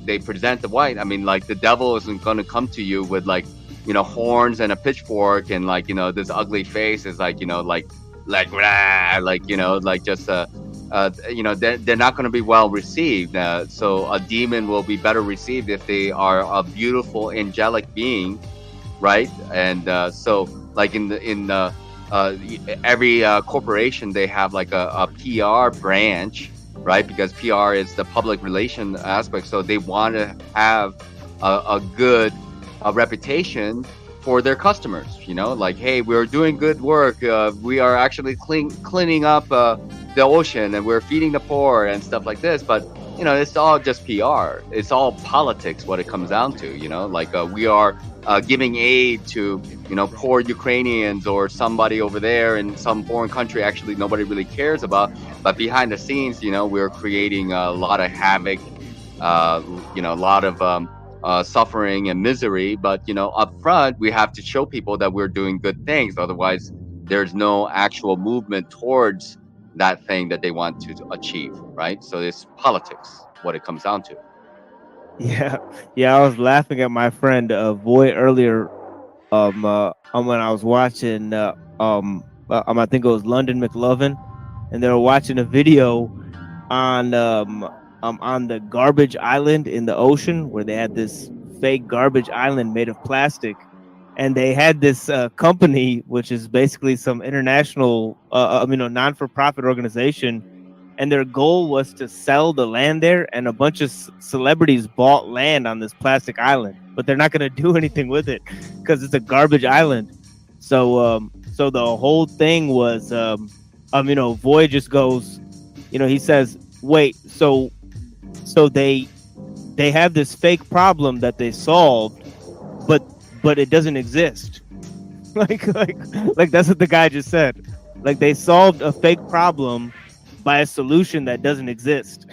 they present the white. I mean, like the devil isn't going to come to you with, like, you know, horns and a pitchfork and, like, you know, this ugly face is like, you know, like rah, like, you know, like just you know, they're not going to be well received. So a demon will be better received if they are a beautiful angelic being, right? And so, like in every corporation, they have like a PR branch, right? Because PR is the public relation aspect. So they want to have a good reputation for their customers. You know, like, hey, we're doing good work. We are actually cleaning up the ocean, and we're feeding the poor and stuff like this. But it's all just PR. It's all politics, what it comes down to, like we are giving aid to, poor Ukrainians or somebody over there in some foreign country actually nobody really cares about. But behind the scenes, we're creating a lot of havoc, a lot of suffering and misery. But, up front, we have to show people that we're doing good things. Otherwise, there's no actual movement towards that thing that they want to achieve, right? So it's politics, what it comes down to. Yeah, yeah. I was laughing at my friend Voy earlier. When I was watching, I think it was London McLovin, and they were watching a video on the garbage island in the ocean where they had this fake garbage island made of plastic, and they had this company which is basically some international, non-for-profit organization, and their goal was to sell the land there, and a bunch of celebrities bought land on this plastic island, but they're not going to do anything with it because it's a garbage island. So the whole thing was, Voy just goes, he says, wait, so they have this fake problem that they solved, but it doesn't exist. like that's what the guy just said. Like, they solved a fake problem by a solution that doesn't exist,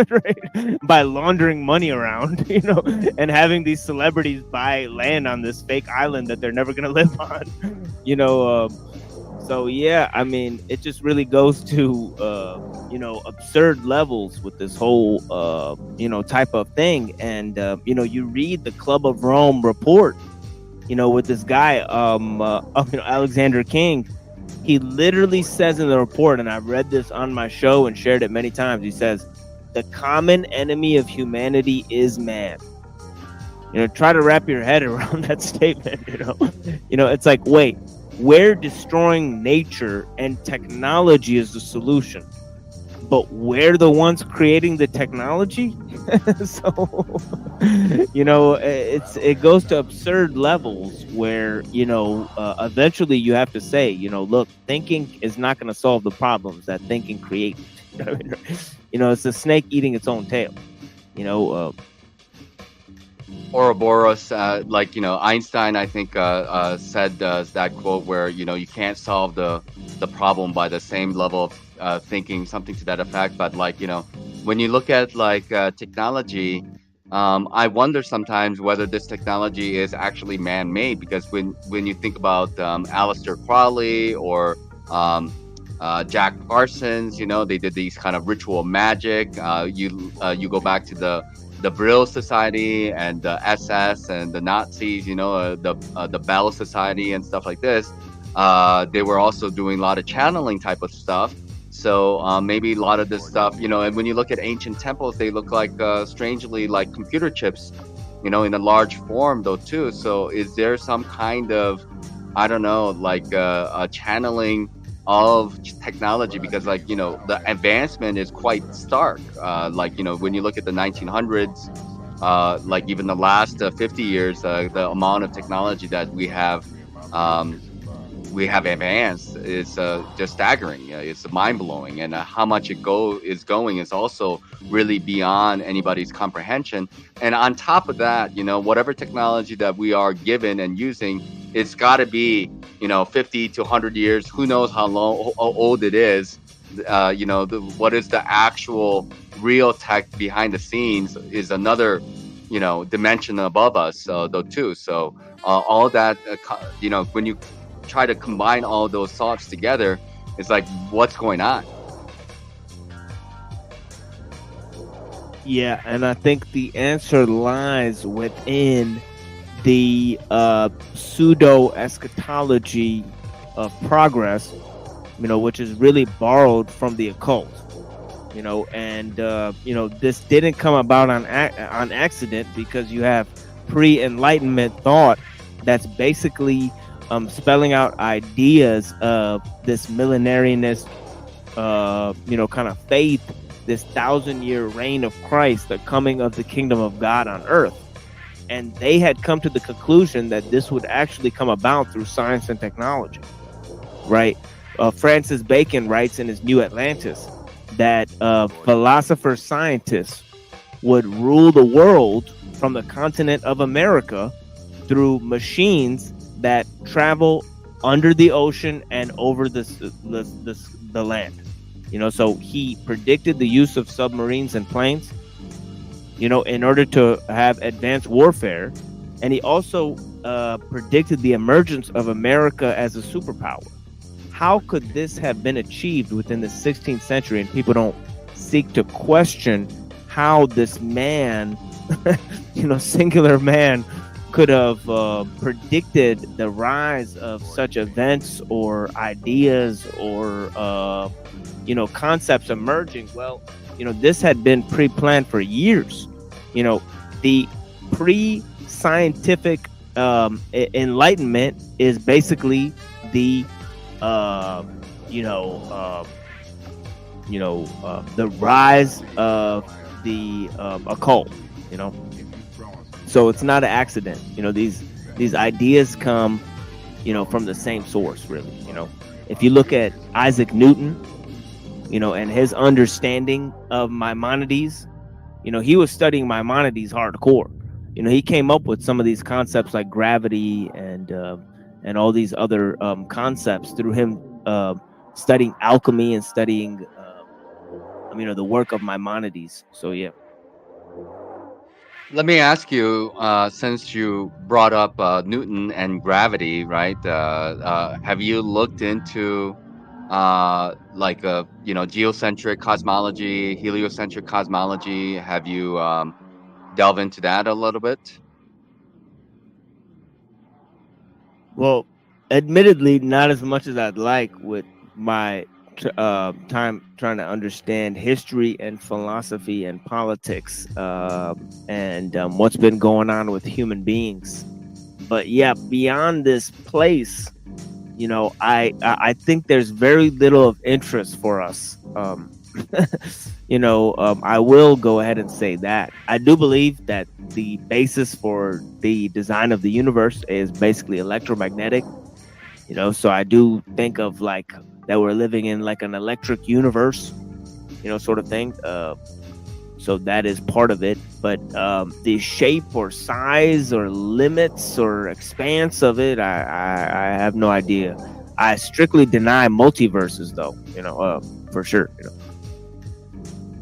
right? By laundering money around, and having these celebrities buy land on this fake island that they're never gonna live on, So yeah, I mean, it just really goes to absurd levels with this whole type of thing. And you read the Club of Rome report, with this guy, Alexander King. He literally says in the report, and I've read this on my show and shared it many times, he says, the common enemy of humanity is man. Try to wrap your head around that statement. It's like, wait, we're destroying nature and technology is the solution, but we're the ones creating the technology. So it goes to absurd levels where eventually you have to say, look, thinking is not going to solve the problems that thinking creates. It's a snake eating its own tail. Ouroboros, Einstein, I think, said that quote where, you can't solve the problem by the same level of thinking, something to that effect. But when you look at technology, I wonder sometimes whether this technology is actually man-made, because when you think about Aleister Crowley or Jack Parsons, they did these kind of ritual magic. You go back to the Brill Society and the SS and the Nazis, the Bell Society and stuff like this. They were also doing a lot of channeling type of stuff. So maybe a lot of this stuff, and when you look at ancient temples, they look like strangely like computer chips, in a large form though too. So is there some kind of, I don't know, a channeling of technology? Because the advancement is quite stark. When you look at the 1900s, even the last 50 years, the amount of technology that we have advanced is just staggering. It's mind-blowing, and how much is going is also really beyond anybody's comprehension. And on top of that, whatever technology that we are given and using, it's got to be 50 to 100 years, who knows how old it is. What is the actual real tech behind the scenes is another dimension above us though too. So all that when you try to combine all those thoughts together, it's like, what's going on? Yeah, and I think the answer lies within the pseudo eschatology of progress, which is really borrowed from the occult. This didn't come about on accident, because you have pre-enlightenment thought that's basically spelling out ideas of this millenarianist, kind of faith, this 1,000-year reign of Christ, the coming of the kingdom of God on earth. And they had come to the conclusion that this would actually come about through science and technology, right? Francis Bacon writes in his New Atlantis that philosopher scientists would rule the world from the continent of America through machines that travel under the ocean and over the land. You know, so he predicted the use of submarines and planes, you know, in order to have advanced warfare. And he also predicted the emergence of America as a superpower. How could this have been achieved within the 16th century? And people don't seek to question how this man, you know, singular man, could have predicted the rise of such events or ideas or, you know, concepts emerging. Well, you know, this had been pre-planned for years. You know, the pre-scientific enlightenment is basically the, the rise of the occult, you know. So it's not an accident. You know, these ideas come, you know, from the same source, really. You know, if you look at Isaac Newton, you know, and his understanding of Maimonides, you know, he was studying Maimonides hardcore. You know, he came up with some of these concepts like gravity and all these other concepts through him studying alchemy and studying, the work of Maimonides. So yeah. Let me ask you, since you brought up Newton and gravity, right? Have you looked into geocentric cosmology, heliocentric cosmology? Have you delved into that a little bit? Well, admittedly, not as much as I'd like with my time trying to understand history and philosophy and politics and what's been going on with human beings. But yeah, beyond this place, you know, I think there's very little of interest for us. I will go ahead and say that I do believe that the basis for the design of the universe is basically electromagnetic. You know, so I do think of like that we're living in like an electric universe, you know, sort of thing. So that is part of it. But the shape or size or limits or expanse of it, I have no idea. I strictly deny multiverses, though, you know, for sure. You know.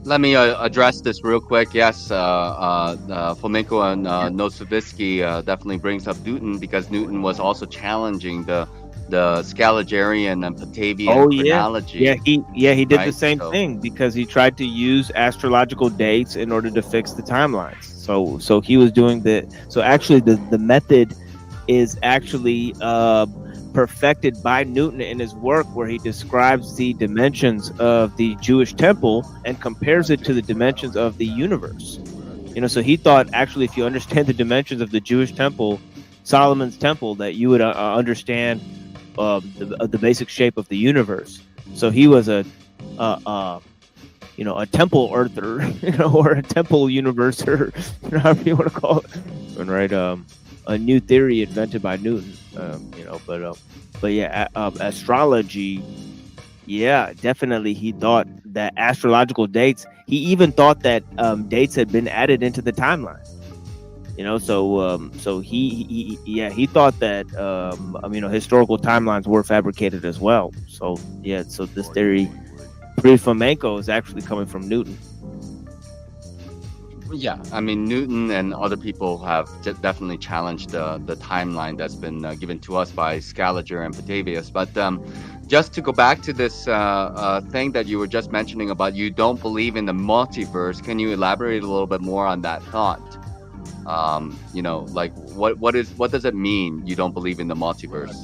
Let me address this real quick. Yes, Fomenko and Nosovitsky definitely brings up Newton because Newton was also challenging the Scaligean and Patavian chronology. He did right? the same thing because he tried to use astrological dates in order to fix the timelines. So he was doing so actually the method is actually perfected by Newton in his work, where he describes the dimensions of the Jewish temple and compares it to the dimensions of the universe. You know, so he thought actually if you understand the dimensions of the Jewish temple, Solomon's temple, that you would understand the basic shape of the universe. So he was a temple earther, you know, or a temple universer, however you want to call it. And right, a new theory invented by Newton. But yeah, astrology. Yeah, definitely. He thought that astrological dates. He even thought that dates had been added into the timeline. You know, so he thought that historical timelines were fabricated as well. So yeah, so this theory pre-Fomenko is actually coming from Newton. Yeah, I mean Newton and other people have definitely challenged the timeline that's been given to us by Scaliger and Petavius. But just to go back to this thing that you were just mentioning about you don't believe in the multiverse, can you elaborate a little bit more on that thought? You know, like what does it mean you don't believe in the multiverse?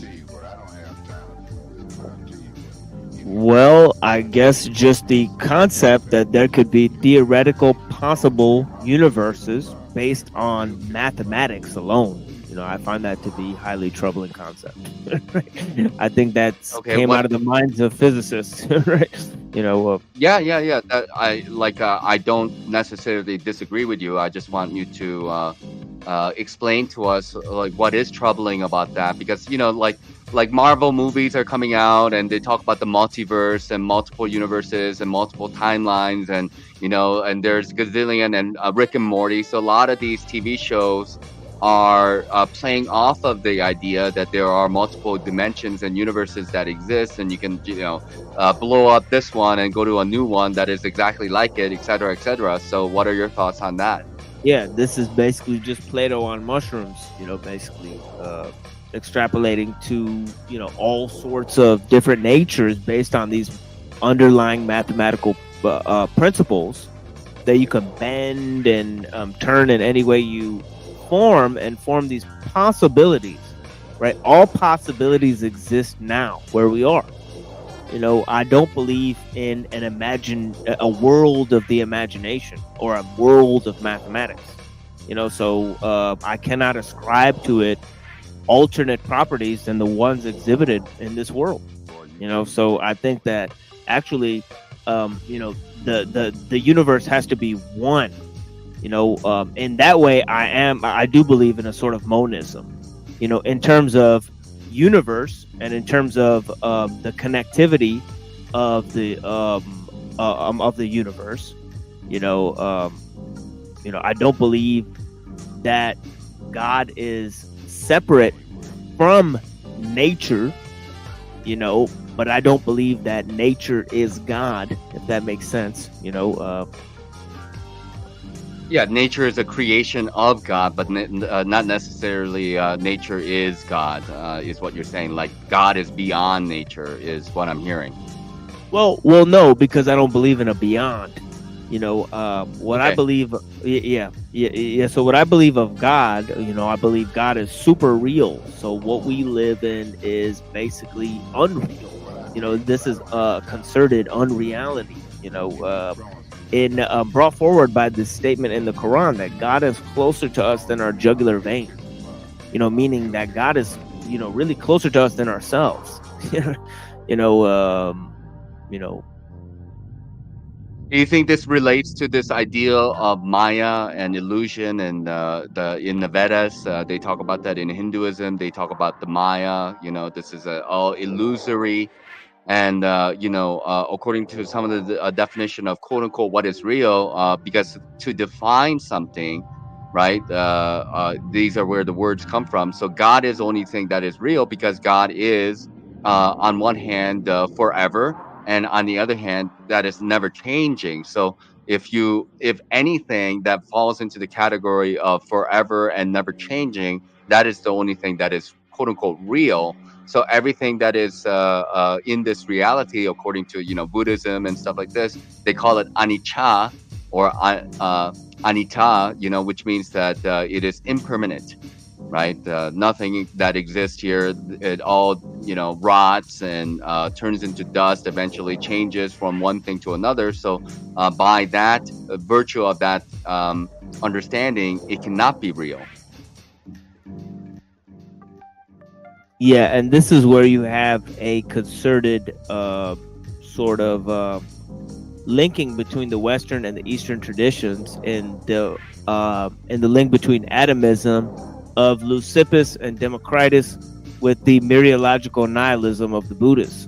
Well, I guess just the concept that there could be theoretical possible universes based on mathematics alone. You know, I find that to be highly troubling concept. I think that came out of the minds of physicists, right? You know. Yeah. I don't necessarily disagree with you. I just want you to explain to us like what is troubling about that, because you know, like like Marvel movies are coming out and they talk about the multiverse and multiple universes and multiple timelines, and and there's gazillion and Rick and Morty. So a lot of these TV shows are playing off of the idea that there are multiple dimensions and universes that exist, and you can blow up this one and go to a new one that is exactly like it, et cetera, et cetera. So what are your thoughts on that? Yeah, this is basically just Plato on mushrooms, basically extrapolating to, all sorts of different natures based on these underlying mathematical principles that you can bend and turn in any way you form these possibilities, right? All possibilities exist now where we are. I don't believe in a world of the imagination or a world of mathematics, so I cannot ascribe to it alternate properties than the ones exhibited in this world, so I think that actually, the universe has to be one, in that way. I do believe in a sort of monism, in terms of universe and in terms of the connectivity of the universe. I don't believe that God is separate from nature, but I don't believe that nature is God, if that makes sense. Yeah, nature is a creation of God, but not necessarily nature is God, is what you're saying. Like God is beyond nature, is what I'm hearing. Well, no, because I don't believe in a beyond. What I believe, yeah. So what I believe of God, I believe God is super real. So what we live in is basically unreal. This is concerted unreality. Brought forward by this statement in the Quran that God is closer to us than our jugular vein. Meaning that God is, really closer to us than ourselves. Do you think this relates to this idea of Maya and illusion, and in the Vedas they talk about that? In Hinduism they talk about the Maya. This is all illusory, and according to some of the definition of quote unquote what is real, because to define something, right? These are where the words come from. So God is the only thing that is real because God is, on one hand, forever, and on the other hand, that is never changing. So if anything that falls into the category of forever and never changing, that is the only thing that is quote unquote real. So everything that is in this reality, according to Buddhism and stuff like this, they call it anicca or anitta, which means that it is impermanent, right? Nothing that exists here, it all rots and turns into dust, eventually changes from one thing to another. So by that virtue of that understanding, it cannot be real. Yeah, and this is where you have a concerted sort of linking between the Western and the Eastern traditions, and the link between atomism of Leucippus and Democritus with the mereological nihilism of the Buddhists.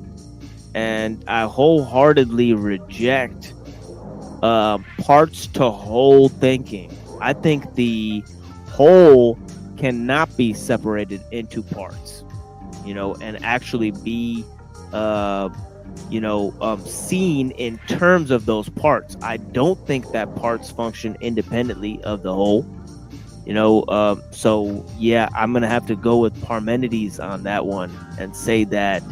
And I wholeheartedly reject parts to whole thinking. I think the whole cannot be separated into parts, and actually be seen in terms of those parts. I don't think that parts function independently of the whole. So yeah, I'm gonna have to go with Parmenides on that one and say that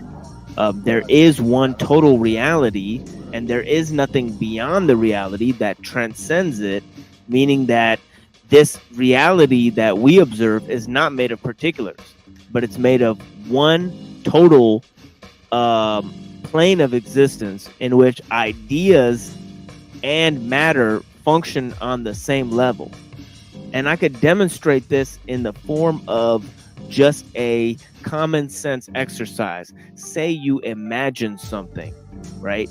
there is one total reality, and there is nothing beyond the reality that transcends it, meaning that this reality that we observe is not made of particulars, but it's made of one total plane of existence in which ideas and matter function on the same level. And I could demonstrate this in the form of just a common sense exercise. Say you imagine something, right?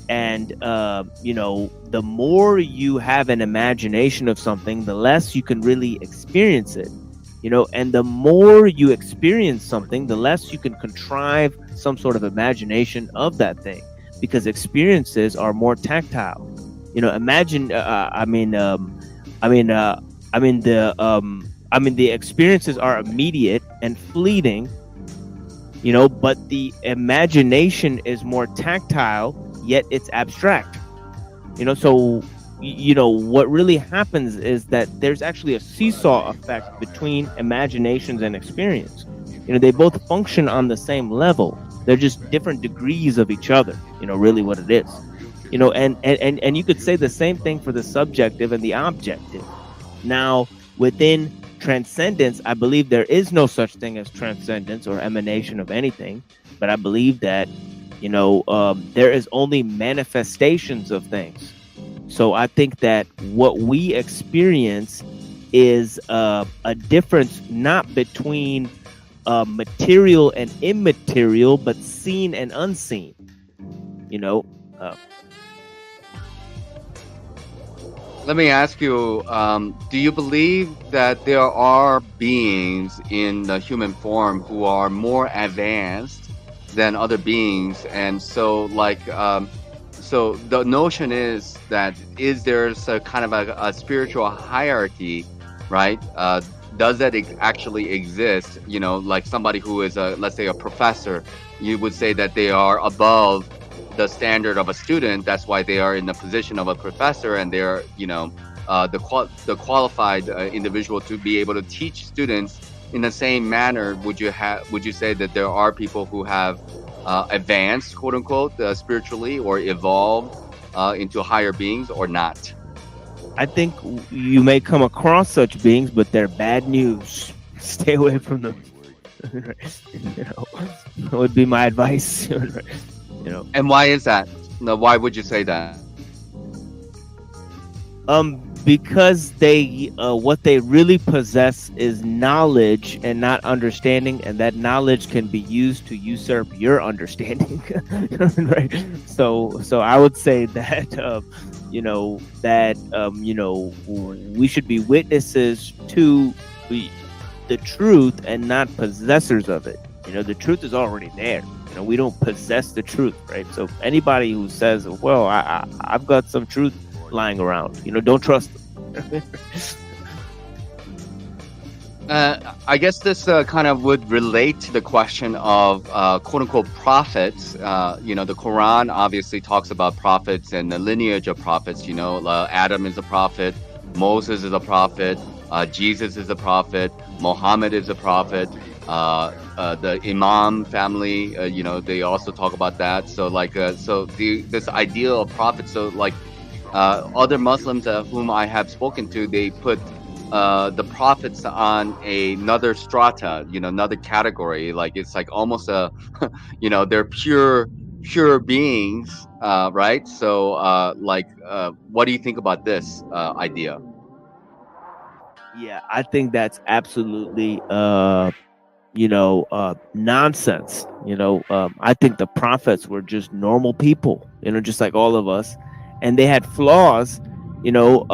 And the more you have an imagination of something, the less you can really experience it. You know, and the more you experience something, the less you can contrive some sort of imagination of that thing, because experiences are more tactile. You know, imagine, the experiences are immediate and fleeting, you know, but the imagination is more tactile, yet it's abstract. You know, so you know what really happens is that there's actually a seesaw effect between imaginations and experience. You know, they both function on the same level. They're just different degrees of each other, you know, really what it is. You know, and you could say the same thing for the subjective and the objective. Now, within transcendence, I believe there is no such thing as transcendence or emanation of anything, but I believe that, you know, there is only manifestations of things. So I think that what we experience is a difference not between material and immaterial, but seen and unseen. You know. Let me ask you, do you believe that there are beings in the human form who are more advanced than other beings? And so, like, so the notion is that there's a kind of a spiritual hierarchy, right? Does that actually exist? You know, like somebody who is let's say a professor, you would say that they are above the standard of a student. That's why they are in the position of a professor, and they're, you know, the qualified individual to be able to teach students in the same manner. Would you say that there are people who have advanced, quote unquote, spiritually, or evolved into higher beings, or not? I think you may come across such beings, but they're bad news. Stay away from them. You know, that would be my advice. You know. And why is that? No, why would you say that? Because they what they really possess is knowledge and not understanding, and that knowledge can be used to usurp your understanding. Right? So I would say that you know, that you know, we should be witnesses to the truth and not possessors of it. You know, the truth is already there. You know, we don't possess the truth, right? So anybody who says, well, I've got some truth lying around, you know, don't trust them. I guess this kind of would relate to the question of quote unquote prophets. You know, the Quran obviously talks about prophets and the lineage of prophets. You know, Adam is a prophet, Moses is a prophet, Jesus is a prophet, Muhammad is a prophet. The Imam family, you know, they also talk about that. So like, this idea of prophets. So like, other Muslims whom I have spoken to, they put the prophets on another strata, you know, another category. Like it's like almost you know, they're pure beings, right? So like, what do you think about this idea? Yeah, I think that's absolutely you know, nonsense. You know, I think the prophets were just normal people, you know, just like all of us, and they had flaws. You know,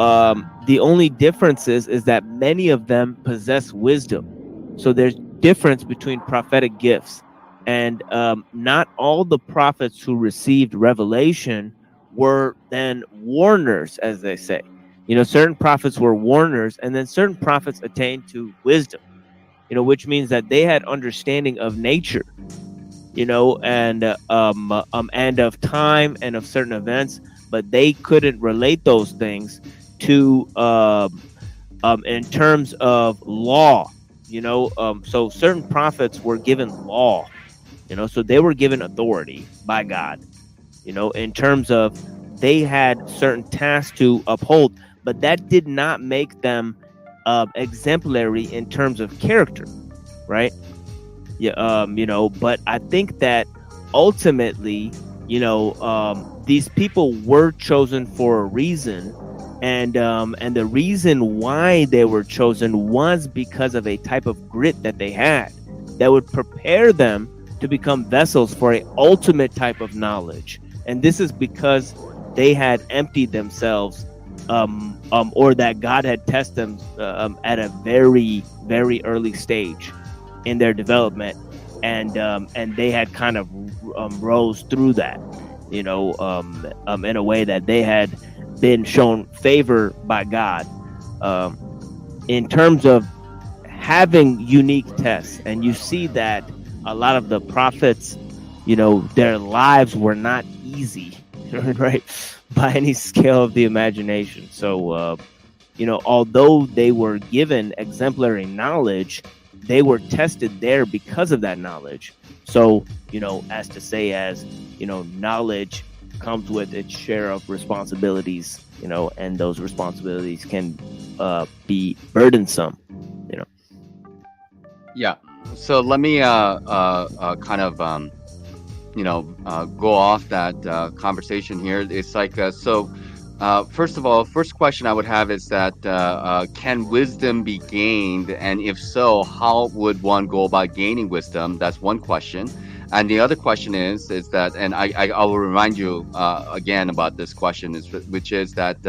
the only difference is that many of them possess wisdom. So there's difference between prophetic gifts, and not all the prophets who received revelation were then warners, as they say. You know, certain prophets were warners, and then certain prophets attained to wisdom. You know, which means that they had understanding of nature, you know, and of time and of certain events, but they couldn't relate those things to in terms of law, you know. So certain prophets were given law, you know, so they were given authority by God, you know, in terms of they had certain tasks to uphold, but that did not make them exemplary in terms of character, right? Yeah, you know, but I think that ultimately, you know, these people were chosen for a reason, and the reason why they were chosen was because of a type of grit that they had that would prepare them to become vessels for a ultimate type of knowledge. And this is because they had emptied themselves or that God had tested them at a very, very early stage in their development, and they had kind of rose through that, in a way that they had been shown favor by God, in terms of having unique tests. And you see that a lot of the prophets, their lives were not easy, right, by any scale of the imagination. So, although they were given exemplary knowledge, they were tested there because of that knowledge. So, as to say, knowledge comes with its share of responsibilities, and those responsibilities can be burdensome, Yeah. So let me kind of go off that conversation here. It's like first of all, first question I would have is that can wisdom be gained, and if so, how would one go about gaining wisdom? That's one question. And the other question is that, and I will remind you again about this question, which is that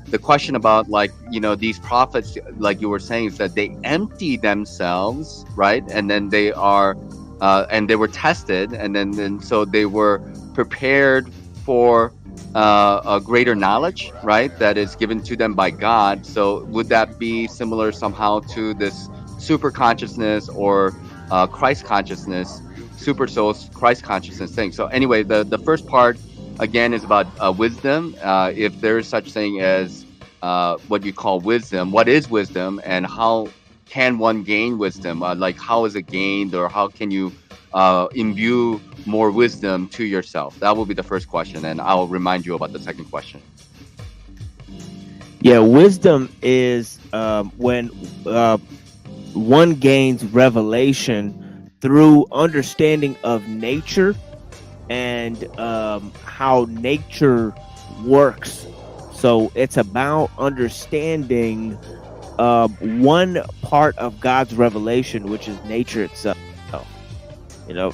the question about, like, these prophets, like you were saying, is that they empty themselves, right? And then they are and they were tested, and then so they were prepared for a greater knowledge, right, that is given to them by God. So would that be similar somehow to this super consciousness or Christ consciousness, super soul Christ consciousness thing? So anyway, the first part again is about wisdom. If there is such thing as what you call wisdom, what is wisdom, and how can one gain wisdom? Like, how is it gained, or how can you imbue more wisdom to yourself? That will be the first question, and I'll remind you about the second question. Yeah, wisdom is when one gains revelation through understanding of nature and how nature works. So it's about understanding one part of God's revelation, which is nature itself.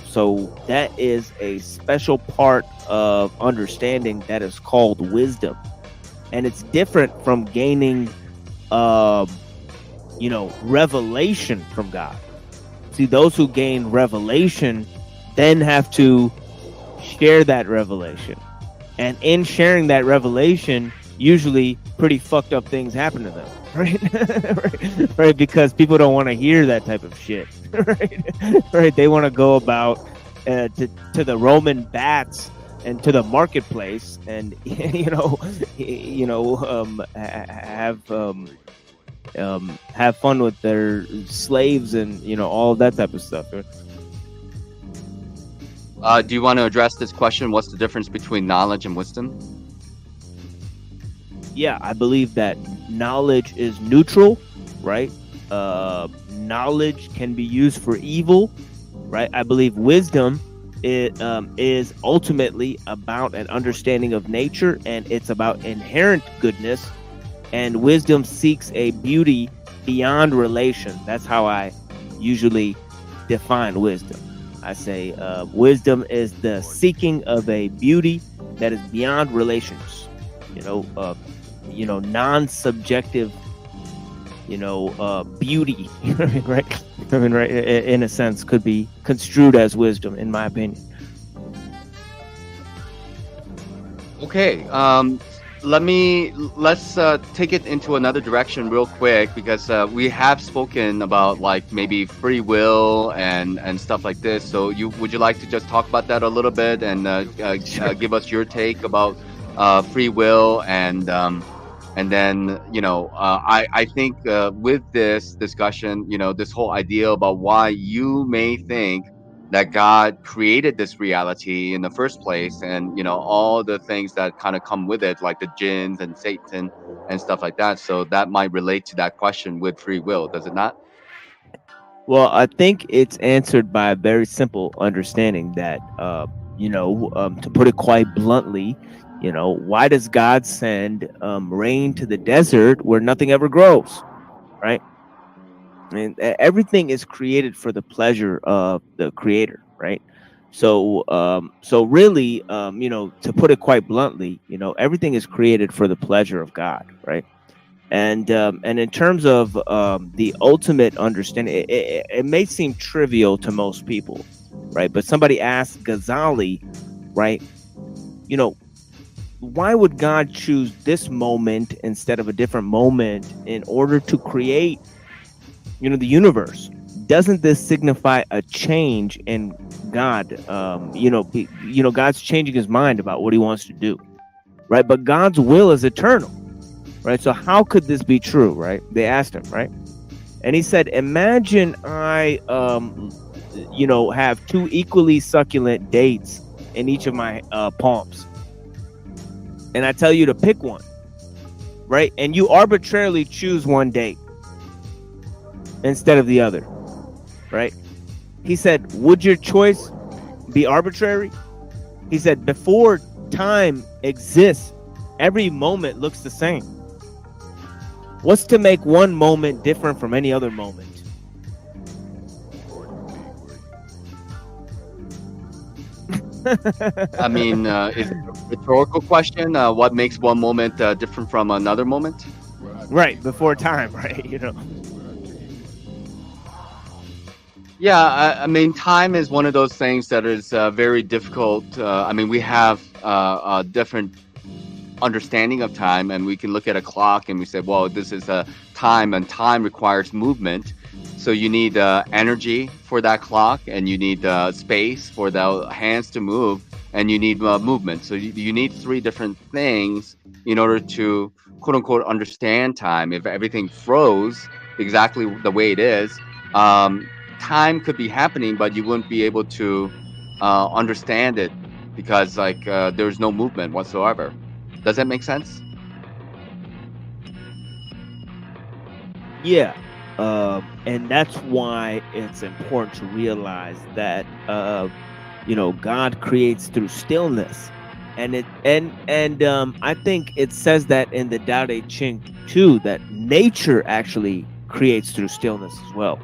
So that is a special part of understanding that is called wisdom, and it's different from gaining revelation from God. See, those who gain revelation then have to share that revelation, and in sharing that revelation, usually pretty fucked up things happen to them, right? Right, because people don't want to hear that type of shit, right? They want to go about to the Roman baths and to the marketplace, and have fun with their slaves and all that type of stuff. Do you want to address this question? What's the difference between knowledge and wisdom? Yeah, I believe that knowledge is neutral, right? Knowledge can be used for evil, right? I believe wisdom is ultimately about an understanding of nature, and it's about inherent goodness, and wisdom seeks a beauty beyond relation. That's how I usually define wisdom. I say wisdom is the seeking of a beauty that is beyond relations, non-subjective, beauty, right? Right, in a sense, could be construed as wisdom, in my opinion. Okay, let's take it into another direction real quick, because we have spoken about, like, maybe free will and stuff like this. So would you like to just talk about that a little bit and give us your take about free will, and then I think with this discussion, this whole idea about why you may think that God created this reality in the first place, and all the things that kind of come with it, like the jinns and Satan and stuff like that. So that might relate to that question with free will, does it not? Well, I think it's answered by a very simple understanding that, to put it quite bluntly, why does God send rain to the desert where nothing ever grows, right? I mean, everything is created for the pleasure of the creator, right? So really, to put it quite bluntly, everything is created for the pleasure of God, right? And in terms of the ultimate understanding, it may seem trivial to most people, right? But somebody asked Ghazali, right? Why would God choose this moment instead of a different moment in order to create, the universe? Doesn't this signify a change in God? God's changing his mind about what he wants to do, right? But God's will is eternal, right? So how could this be true, right? They asked him, right? And he said, imagine I, have two equally succulent dates in each of my palms. And I tell you to pick one, right? And you arbitrarily choose one date instead of the other, right? He said, would your choice be arbitrary? He said, before time exists, every moment looks the same. What's to make one moment different from any other moment? I mean, is it a rhetorical question? What makes one moment different from another moment? Right, before time, right? Yeah, I mean, time is one of those things that is very difficult. I mean, we have a different understanding of time, and we can look at a clock and we say, well, this is a time, and time requires movement. So you need energy for that clock, and you need space for the hands to move, and you need movement. So you need three different things in order to, quote unquote, understand time. If everything froze exactly the way it is, time could be happening, but you wouldn't be able to understand it because there's no movement whatsoever. Does that make sense? Yeah. And that's why it's important to realize that God creates through stillness. And I think it says that in the Tao Te Ching too, that nature actually creates through stillness as well.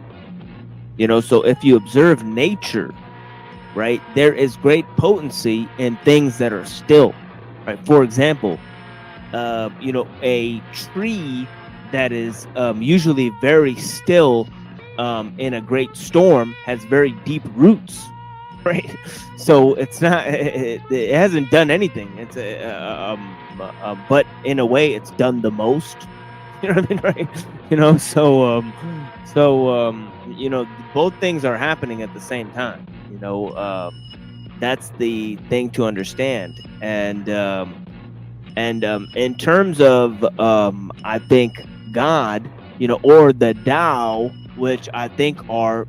So if you observe nature, right, there is great potency in things that are still, right? For example, a tree that is usually very still in a great storm has very deep roots, right? So it's not, it hasn't done anything. It's but in a way, it's done the most. You know what I mean, right? So both things are happening at the same time. That's the thing to understand. And in terms of I think God, or the Tao, which I think are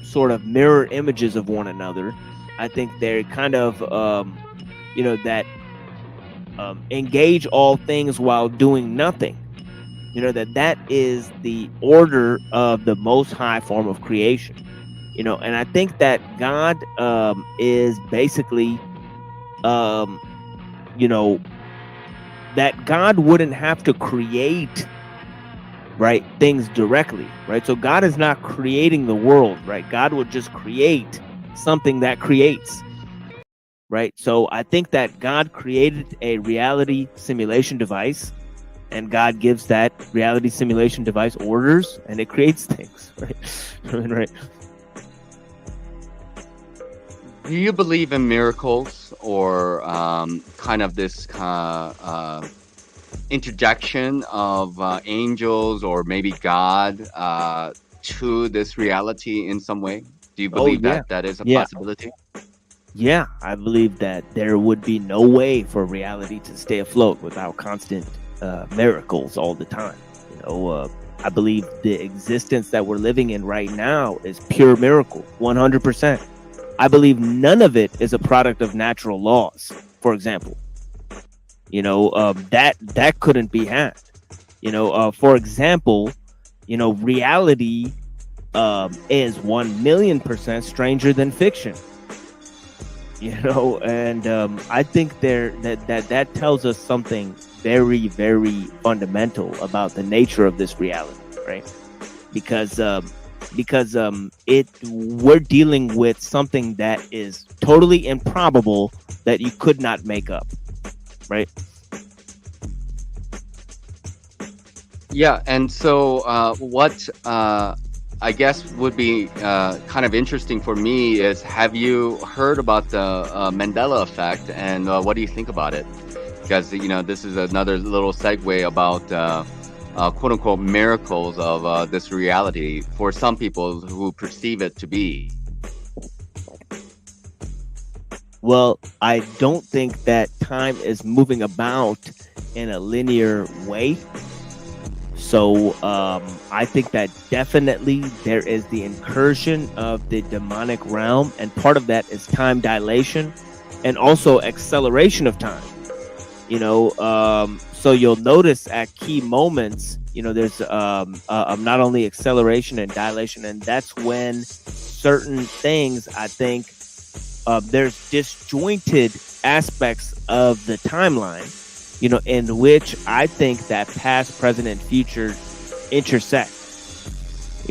sort of mirror images of one another. I think they're kind of that engage all things while doing nothing. That is the order of the most high form of creation. And I think that God is basically that God wouldn't have to create, right, things directly, right? So God is not creating the world, right? God would just create something that creates, right? So I think that God created a reality simulation device, and God gives that reality simulation device orders, and it creates things, right? Right. Do you believe in miracles or kind of this interjection of angels or maybe God to this reality in some way? Do you believe that that is a possibility? Yeah, I believe that there would be no way for reality to stay afloat without constant miracles all the time. I believe the existence that we're living in right now is pure miracle, 100%. I believe none of it is a product of natural laws, for example. That couldn't be had. For example, reality is 1,000,000% stranger than fiction. And I think that tells us something very, very fundamental about the nature of this reality, right? Because because we're dealing with something that is totally improbable that you could not make up, right? Yeah, and so what I guess would be kind of interesting for me is, have you heard about the Mandela effect, and what do you think about it? Because this is another little segue about quote unquote miracles of this reality for some people who perceive it to be. Well, I don't think that time is moving about in a linear way. So I think that definitely there is the incursion of the demonic realm, and part of that is time dilation and also acceleration of time. So you'll notice at key moments, there's not only acceleration and dilation, and that's when certain things, I think, there's disjointed aspects of the timeline, in which I think that past, present, and future intersect. So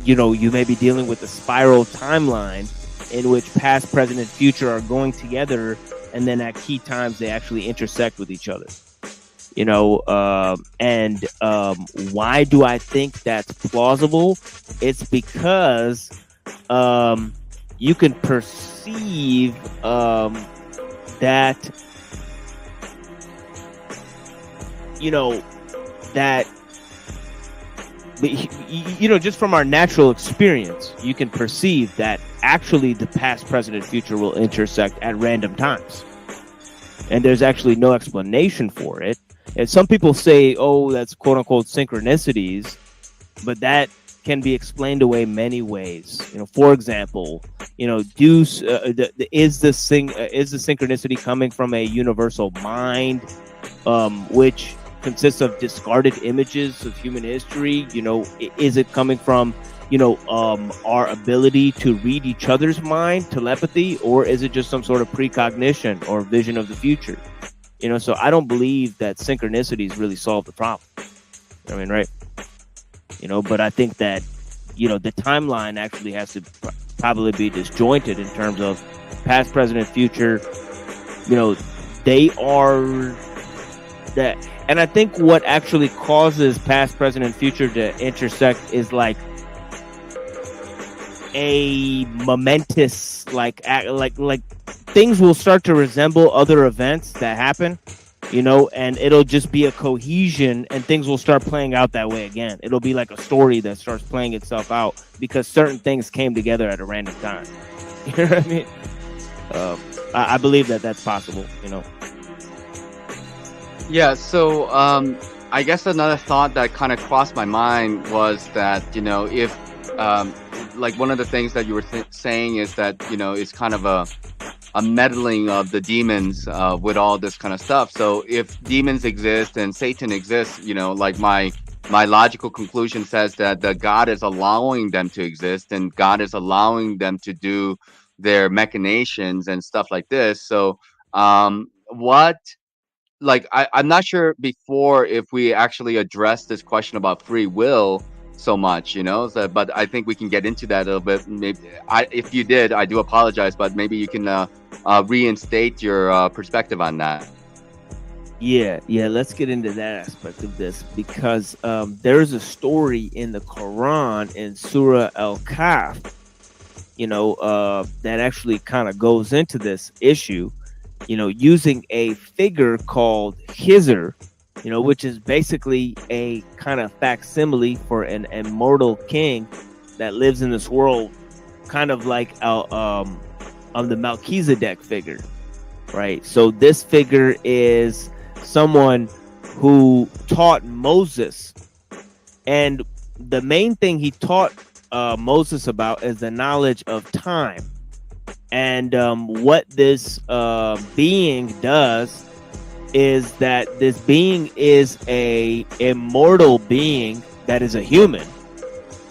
you may be dealing with a spiral timeline in which past, present, and future are going together, and then at key times they actually intersect with each other. And why do I think that's plausible? It's because you can perceive that that just from our natural experience, you can perceive that actually the past, present, and future will intersect at random times, and there's actually no explanation for it. And some people say, oh, that's quote unquote synchronicities, but that can be explained away many ways. For example, is the synchronicity coming from a universal mind, which consists of discarded images of human history? Is it coming from our ability to read each other's mind, telepathy, or is it just some sort of precognition or vision of the future? So I don't believe that synchronicities really solve the problem. Right? But I think that the timeline actually has to probably be disjointed in terms of past, present, and future. They are that. And I think what actually causes past, present, and future to intersect is like a momentous, like things will start to resemble other events that happen, and it'll just be a cohesion, and things will start playing out that way again. It'll be like a story that starts playing itself out because certain things came together at a random time. You know what I mean? I believe that that's possible, Yeah, so I guess another thought that kind of crossed my mind was that, if like one of the things that you were saying is that, it's kind of a meddling of the demons with all this kind of stuff. So if demons exist and Satan exists, like my logical conclusion says that the God is allowing them to exist, and God is allowing them to do their machinations and stuff like this. So I'm not sure before if we actually addressed this question about free will so much, but I think we can get into that a little bit. Maybe if you did, I do apologize, but maybe you can reinstate your perspective on that. Yeah, let's get into that aspect of this, because there is a story in the Quran in Surah Al-Kahf, that actually kind of goes into this issue, using a figure called Khizr, which is basically a kind of facsimile for an immortal king that lives in this world, kind of like the Melchizedek figure, right? So this figure is someone who taught Moses, and the main thing he taught Moses about is the knowledge of time. And what this being does is that this being is a immortal being that is a human,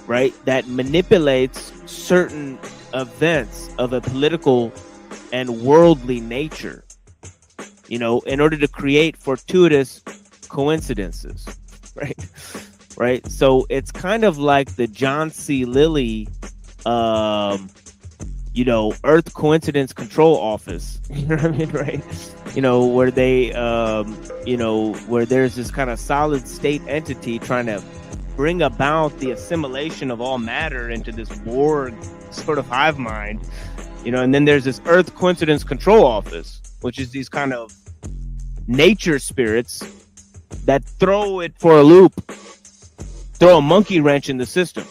right? That manipulates certain events of a political and worldly nature, in order to create fortuitous coincidences, right? right? So it's kind of like the John C. Lilly, you know, Earth Coincidence Control Office. You know what I mean, right? You know, where they, you know, where there's this kind of solid state entity trying to bring about the assimilation of all matter into this Borg sort of hive mind, you know, and then there's this Earth Coincidence Control Office, which is these kind of nature spirits that throw it for a loop, throw a monkey wrench in the system.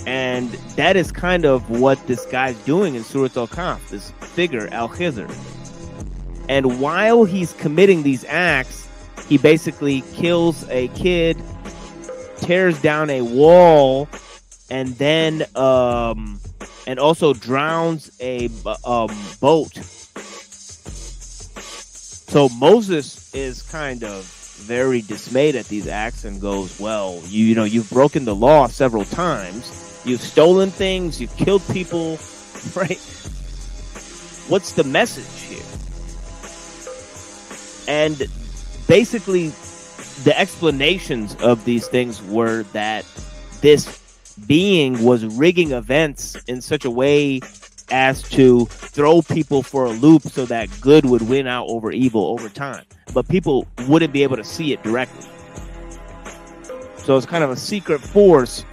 And that is kind of what this guy's doing in Surat al-Kahf, this figure, Al-Khizr. And while he's committing these acts, he basically kills a kid, tears down a wall, and then and also drowns a boat. So Moses is kind of very dismayed at these acts and goes, well, you know, you've broken the law several times. You've stolen things. You've killed people, right? What's the message here? And basically, the explanations of these things were that this being was rigging events in such a way as to throw people for a loop so that good would win out over evil over time. But people wouldn't be able to see it directly. So it's kind of a secret force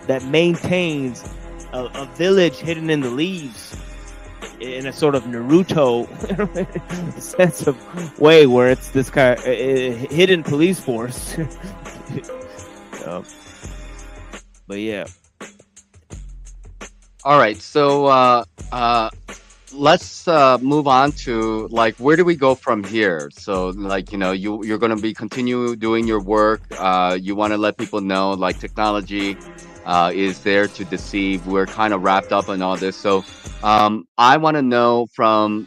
that maintains a village hidden in the leaves in a sort of Naruto sense of way, where it's this kind of hidden police force. But yeah. All right, so let's move on to, like, where do we go from here? So, like, you know, you're going to be continue doing your work. You want to let people know, like, technology is there to deceive. We're kind of wrapped up in all this. So I want to know from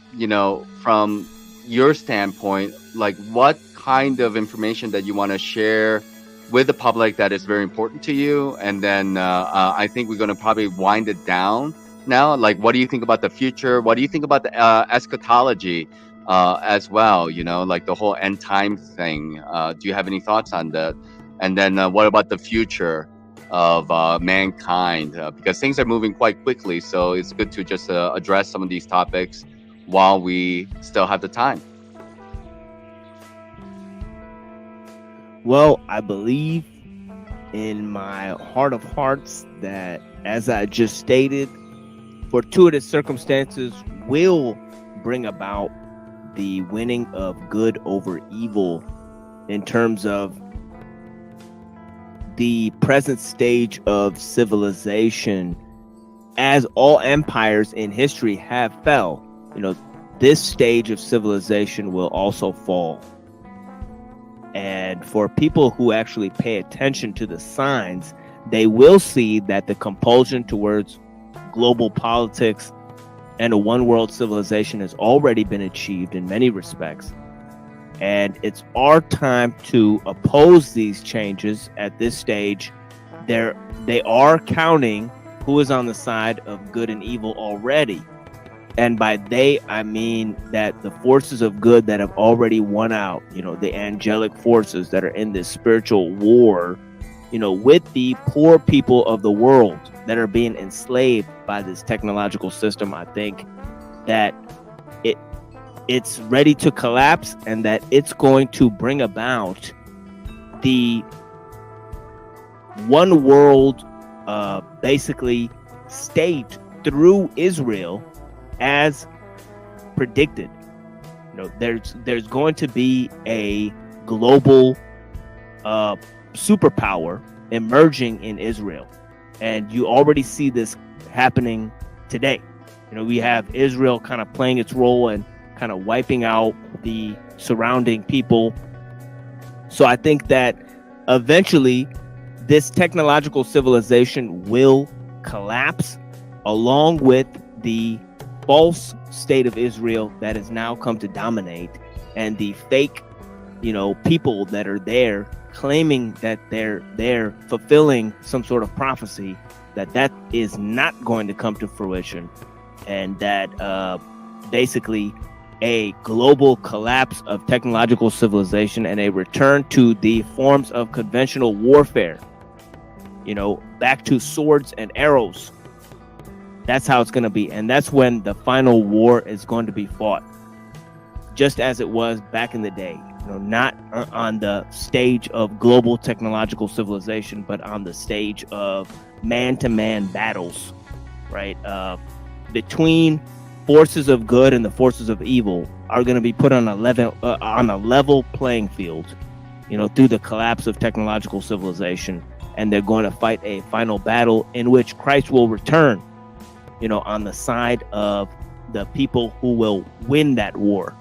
your standpoint, like, what kind of information that you want to share with the public that is very important to you. And then I think we're going to probably wind it down now. Like, what do you think about the future? What do you think about the eschatology as well? You know, like the whole end time thing. Do you have any thoughts on that? And then what about the future of mankind? Because things are moving quite quickly. So it's good to just address some of these topics while we still have the time. Well, I believe in my heart of hearts that, as I just stated, fortuitous circumstances will bring about the winning of good over evil in terms of the present stage of civilization. As all empires in history have fell, you know, this stage of civilization will also fall. And for people who actually pay attention to the signs, they will see that the compulsion towards global politics and a one world civilization has already been achieved in many respects. And it's our time to oppose these changes at this stage. They are counting who is on the side of good and evil already. And by they, I mean that the forces of good that have already won out, you know, the angelic forces that are in this spiritual war, you know, with the poor people of the world that are being enslaved by this technological system. I think that it's ready to collapse, and that it's going to bring about the one world, basically, state through Israel, as predicted. You know, there's going to be a global superpower emerging in Israel, and you already see this happening today. You know, we have Israel kind of playing its role and kind of wiping out the surrounding people. So I think that eventually this technological civilization will collapse, along with the false state of Israel that has now come to dominate, and the fake, you know, people that are there claiming that they're fulfilling some sort of prophecy, that is not going to come to fruition, and that basically a global collapse of technological civilization and a return to the forms of conventional warfare, back to swords and arrows. That's how it's going to be. And that's when the final war is going to be fought, just as it was back in the day, not on the stage of global technological civilization, but on the stage of man-to-man battles, right? Between forces of good and the forces of evil are going to be put on a level playing field, through the collapse of technological civilization, and they're going to fight a final battle in which Christ will return, on the side of the people who will win that war,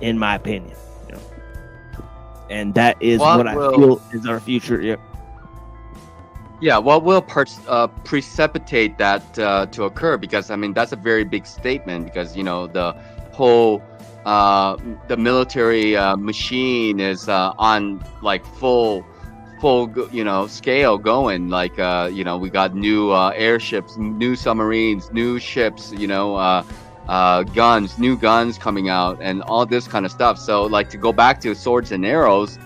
in my opinion, and that is what I feel is our future. Yep. Yeah, what will precipitate that to occur? Because I mean, that's a very big statement. Because the whole the military machine is on like full scale going. Like we got new airships, new submarines, new ships. New guns coming out, and all this kind of stuff. So like, to go back to swords and arrows,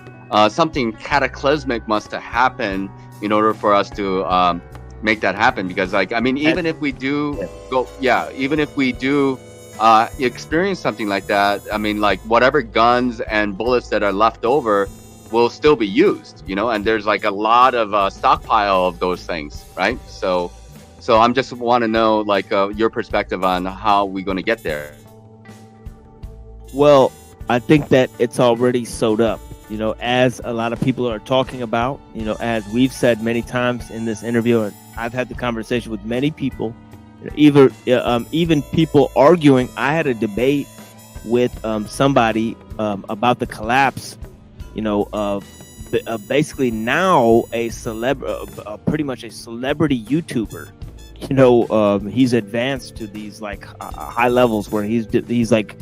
something cataclysmic must have happened in order for us to make that happen. Because like, I mean, even if we do experience something like that, I mean, like, whatever guns and bullets that are left over will still be used, and there's like a lot of stockpile of those things, right? So I'm just want to know like your perspective on how we're going to get there. Well, I think that it's already sewed up, as a lot of people are talking about, as we've said many times in this interview, and I've had the conversation with many people, even people arguing. I had a debate with somebody about the collapse, of basically now pretty much a celebrity YouTuber. He's advanced to these like high levels where he's like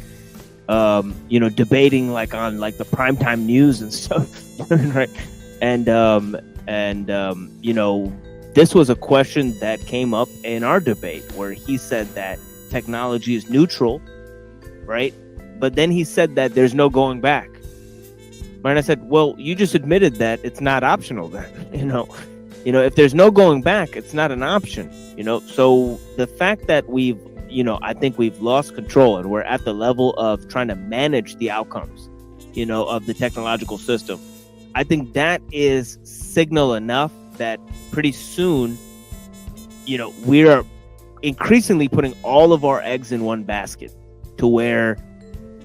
debating like on like the primetime news and stuff, right? And this was a question that came up in our debate where he said that technology is neutral, right? But then he said that there's no going back. And I said, well, you just admitted that it's not optional then, if there's no going back, it's not an option, So the fact that we've, I think we've lost control and we're at the level of trying to manage the outcomes, of the technological system. I think that is signal enough that pretty soon, we are increasingly putting all of our eggs in one basket, to where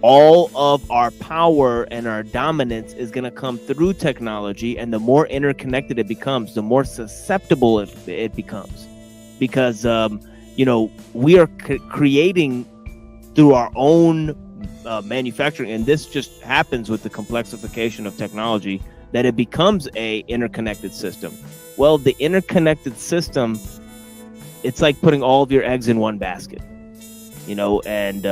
all of our power and our dominance is going to come through technology. And the more interconnected it becomes, the more susceptible it becomes, because we are creating through our own manufacturing, and this just happens with the complexification of technology, that it becomes a interconnected system. Well, the interconnected system, it's like putting all of your eggs in one basket, and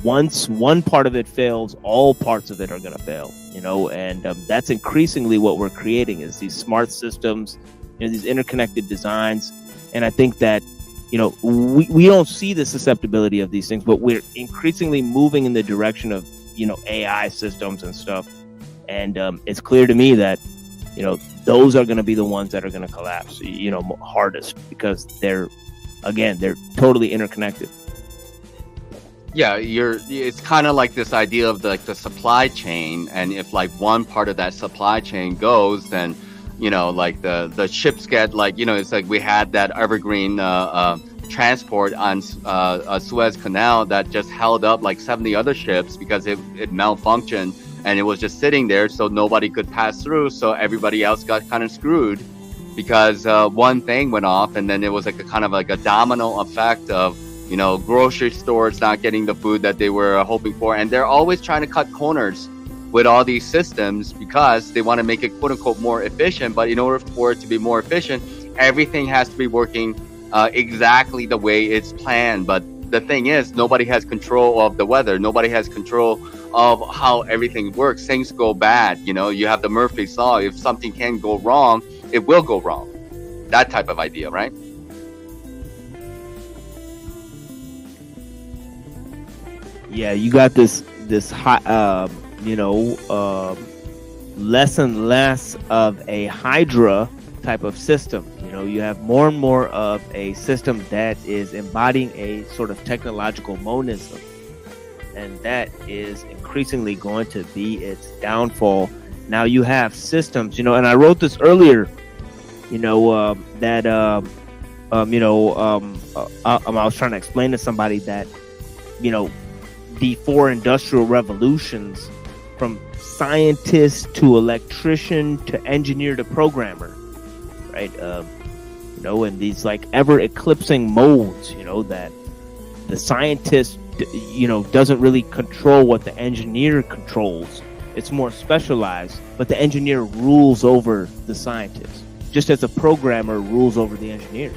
once one part of it fails, all parts of it are going to fail, and that's increasingly what we're creating, is these smart systems, these interconnected designs. And I think that, we don't see the susceptibility of these things, but we're increasingly moving in the direction of, AI systems and stuff. And it's clear to me that, those are going to be the ones that are going to collapse, hardest, because they're totally interconnected. Yeah, it's kind of like this idea of the supply chain. And if like one part of that supply chain goes, then like the ships get like, it's like we had that evergreen transport on Suez Canal that just held up like 70 other ships because it malfunctioned, and it was just sitting there, so nobody could pass through. So everybody else got kind of screwed because one thing went off, and then it was like a kind of like a domino effect of grocery stores not getting the food that they were hoping for. And they're always trying to cut corners with all these systems because they want to make it quote unquote more efficient. But in order for it to be more efficient, everything has to be working exactly the way it's planned. But the thing is, nobody has control of the weather. Nobody has control of how everything works. Things go bad. You have the Murphy's Law. If something can go wrong, it will go wrong. That type of idea, right? Yeah, you got this high, less and less of a Hydra type of system. You have more and more of a system that is embodying a sort of technological monism, and that is increasingly going to be its downfall. Now you have systems, and I wrote this earlier, that I was trying to explain to somebody that, the 4 industrial revolutions, from scientist to electrician to engineer to programmer, right? And these like ever eclipsing modes, that the scientist, doesn't really control what the engineer controls. It's more specialized, but the engineer rules over the scientist, just as a programmer rules over the engineer.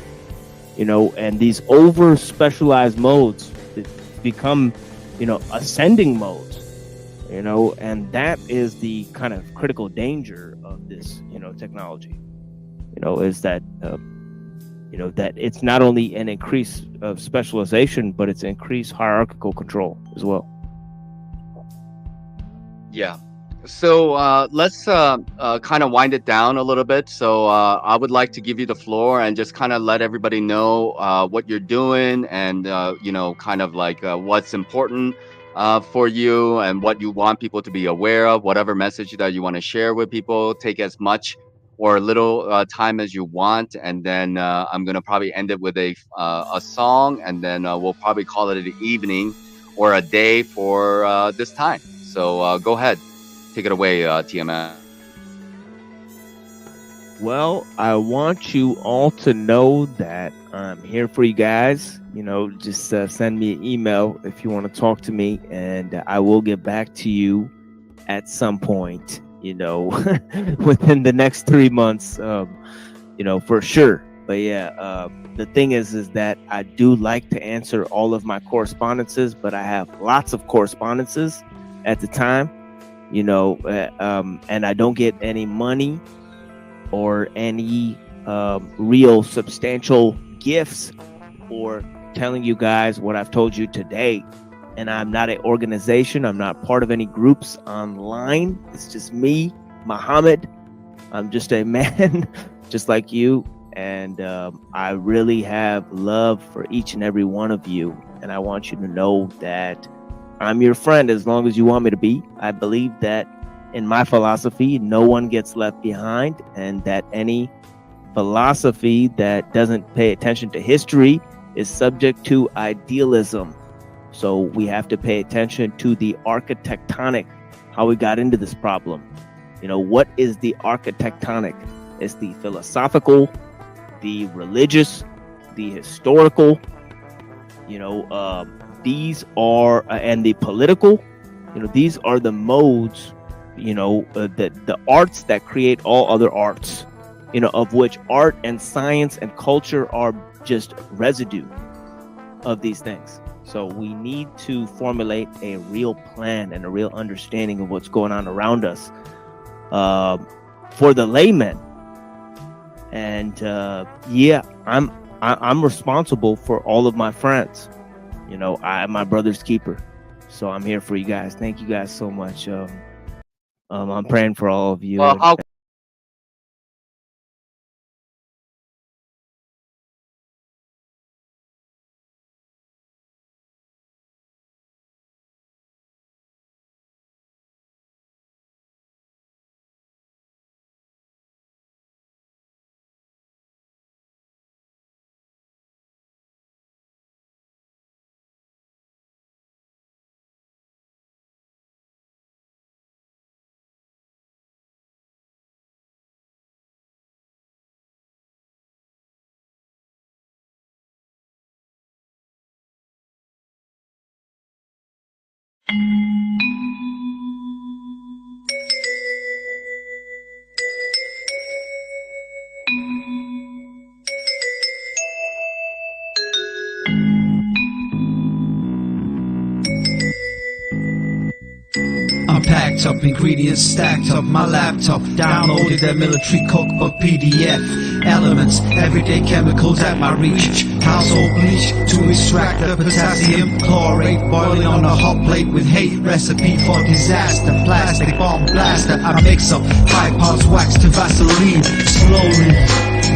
And these over specialized modes become, ascending modes, and that is the kind of critical danger of this, technology, is that, that it's not only an increase of specialization, but it's increased hierarchical control as well. Yeah. So let's kind of wind it down a little bit. So I would like to give you the floor and just kind of let everybody know what you're doing and, kind of like what's important for you and what you want people to be aware of, whatever message that you want to share with people. Take as much or little time as you want. And then I'm going to probably end it with a song, and then we'll probably call it an evening or a day for this time. So go ahead. Take it away, TMS. Well, I want you all to know that I'm here for you guys. Just send me an email if you want to talk to me, and I will get back to you at some point, within the next 3 months, for sure. But yeah, the thing is that I do like to answer all of my correspondences, but I have lots of correspondences at the time. And I don't get any money or any real substantial gifts for telling you guys what I've told you today. And I'm not an organization. I'm not part of any groups online. It's just me, Muhammad. I'm just a man just like you. And I really have love for each and every one of you. And I want you to know that I'm your friend as long as you want me to be. I believe that in my philosophy, no one gets left behind, and that any philosophy that doesn't pay attention to history is subject to idealism. So we have to pay attention to the architectonic, how we got into this problem. What is the architectonic? It's the philosophical, the religious, the historical, these are, and the political, these are the modes, the arts that create all other arts, of which art and science and culture are just residue of these things. So we need to formulate a real plan and a real understanding of what's going on around us for the layman. And I'm responsible for all of my friends. I'm my brother's keeper. So I'm here for you guys. Thank you guys so much. I'm praying for all of you. Well, I'm packed up, ingredients stacked up, my laptop downloaded that military cookbook PDF. elements, everyday chemicals at my reach. Household bleach to extract the potassium chlorate, boiling on a hot plate with hate, recipe for disaster. Plastic bomb blaster, I mix up 5 parts wax to Vaseline, slowly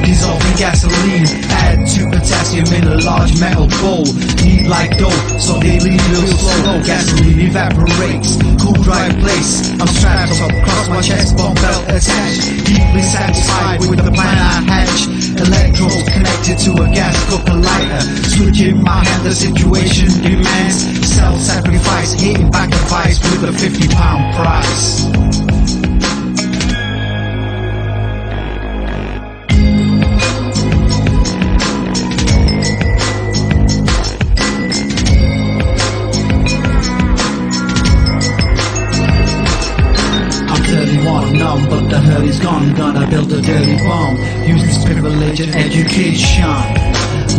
dissolving gasoline. Add 2 potassium in a large metal bowl. Knead like dough, so they leave real slow. Gasoline evaporates, cool dry place. I'm strapped up, cross my chest, bomb belt attached. Deeply satisfied with the plan I hatch. Electrodes connected to a gas cooker lighter. Switch in my hand, the situation demands self-sacrifice. Hitting back a vice with a 50-pound price. Numb, but the hurt is gone. Gonna build a dirty bomb. Use this privilege and education.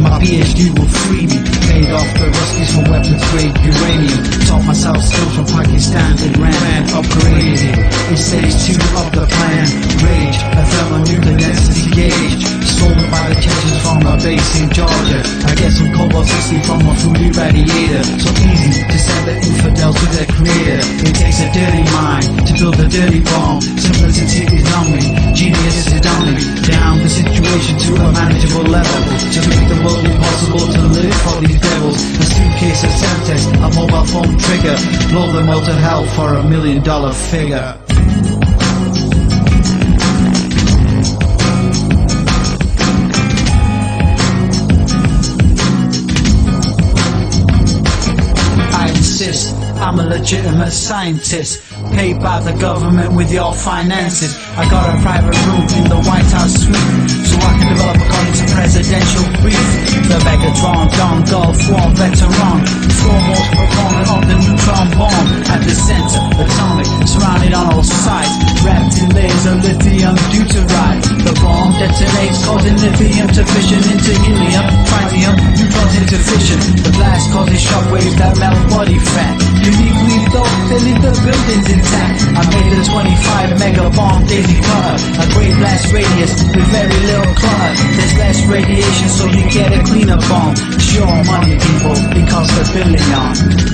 My PhD will free me. Made off the ruskies for weapons grade uranium. Taught myself skills from Pakistan, Iran. Upgraded in stage 2 of the plan. Rage, a thermonuclear density gauge. Stolen by the Chechens from a base in Georgia. I get some cobalt 60 from a food radiator. So easy to send the infidel to their creator. It takes a dirty mind to build a dirty bomb. Simplicity is numbing, genius is dumbing down the situation to a manageable level. To make the world impossible to live for these devils. A suitcase of Semtex, a mobile phone trigger. Blow them all to hell for $1 million figure. I'm a legitimate scientist, paid by the government with your finances. I got a private room in the White House suite, so I can develop according to presidential brief. The Megatron, John Gulf War veteran, foremost proponent of the neutron bomb. At the center, atomic, surrounded on all sides, wrapped in layers of lithium deuteride. The bomb detonates, causing lithium to fission into helium, tritium, neutrons into fission. The blast causes shockwaves that melt body fat. Uniquely though, they leave the buildings intact. I made a 25 mega bomb daisy cutter, a great blast radius with very little clutter. There's less radiation, so you get a cleaner bomb. Sure money, people, it costs $1 billion.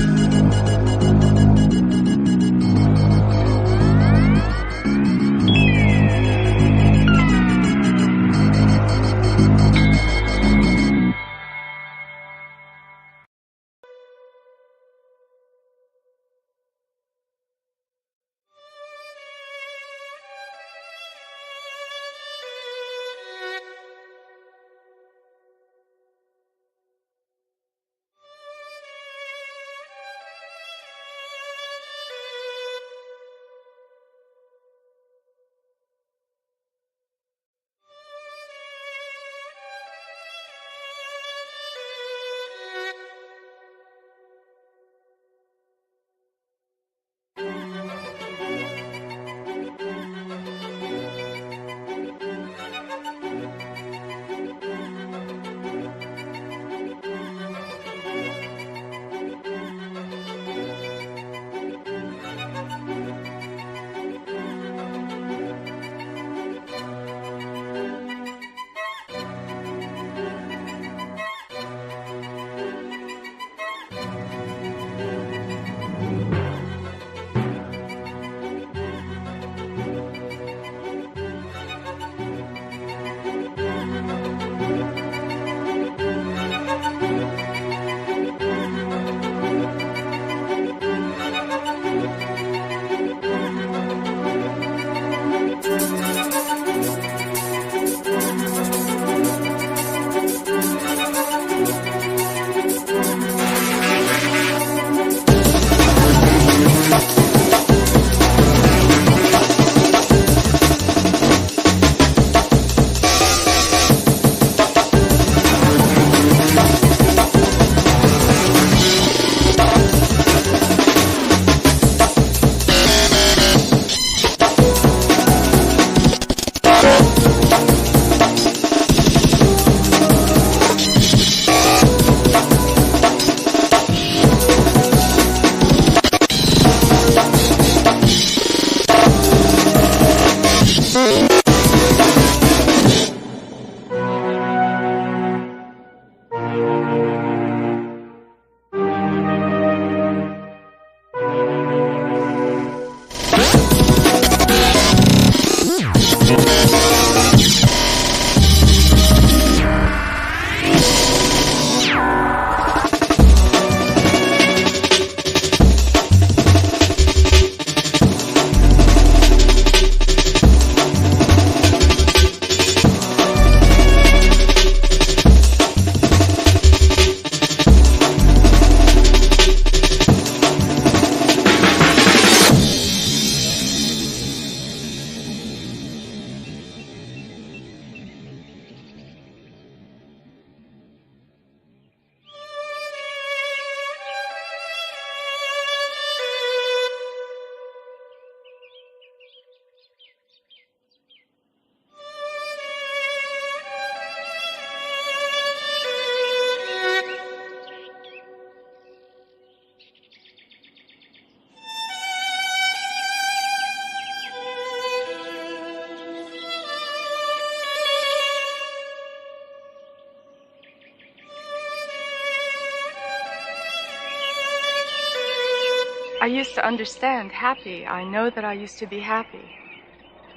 I used to understand happy. I know that I used to be happy.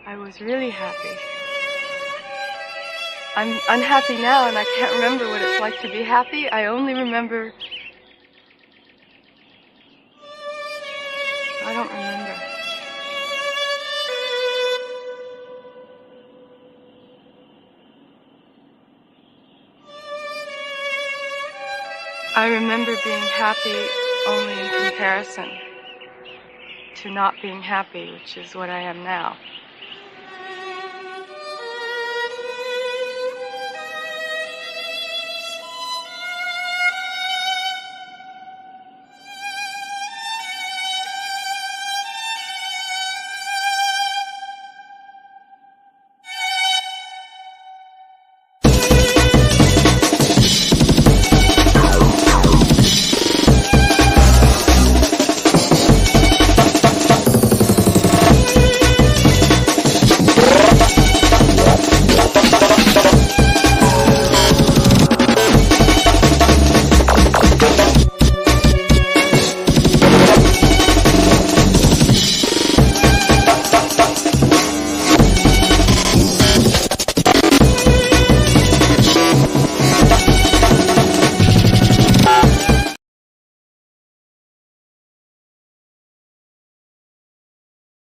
I was really happy. I'm unhappy now and I can't remember what it's like to be happy. I only remember... I don't remember. I remember being happy only in comparison to not being happy, which is what I am now.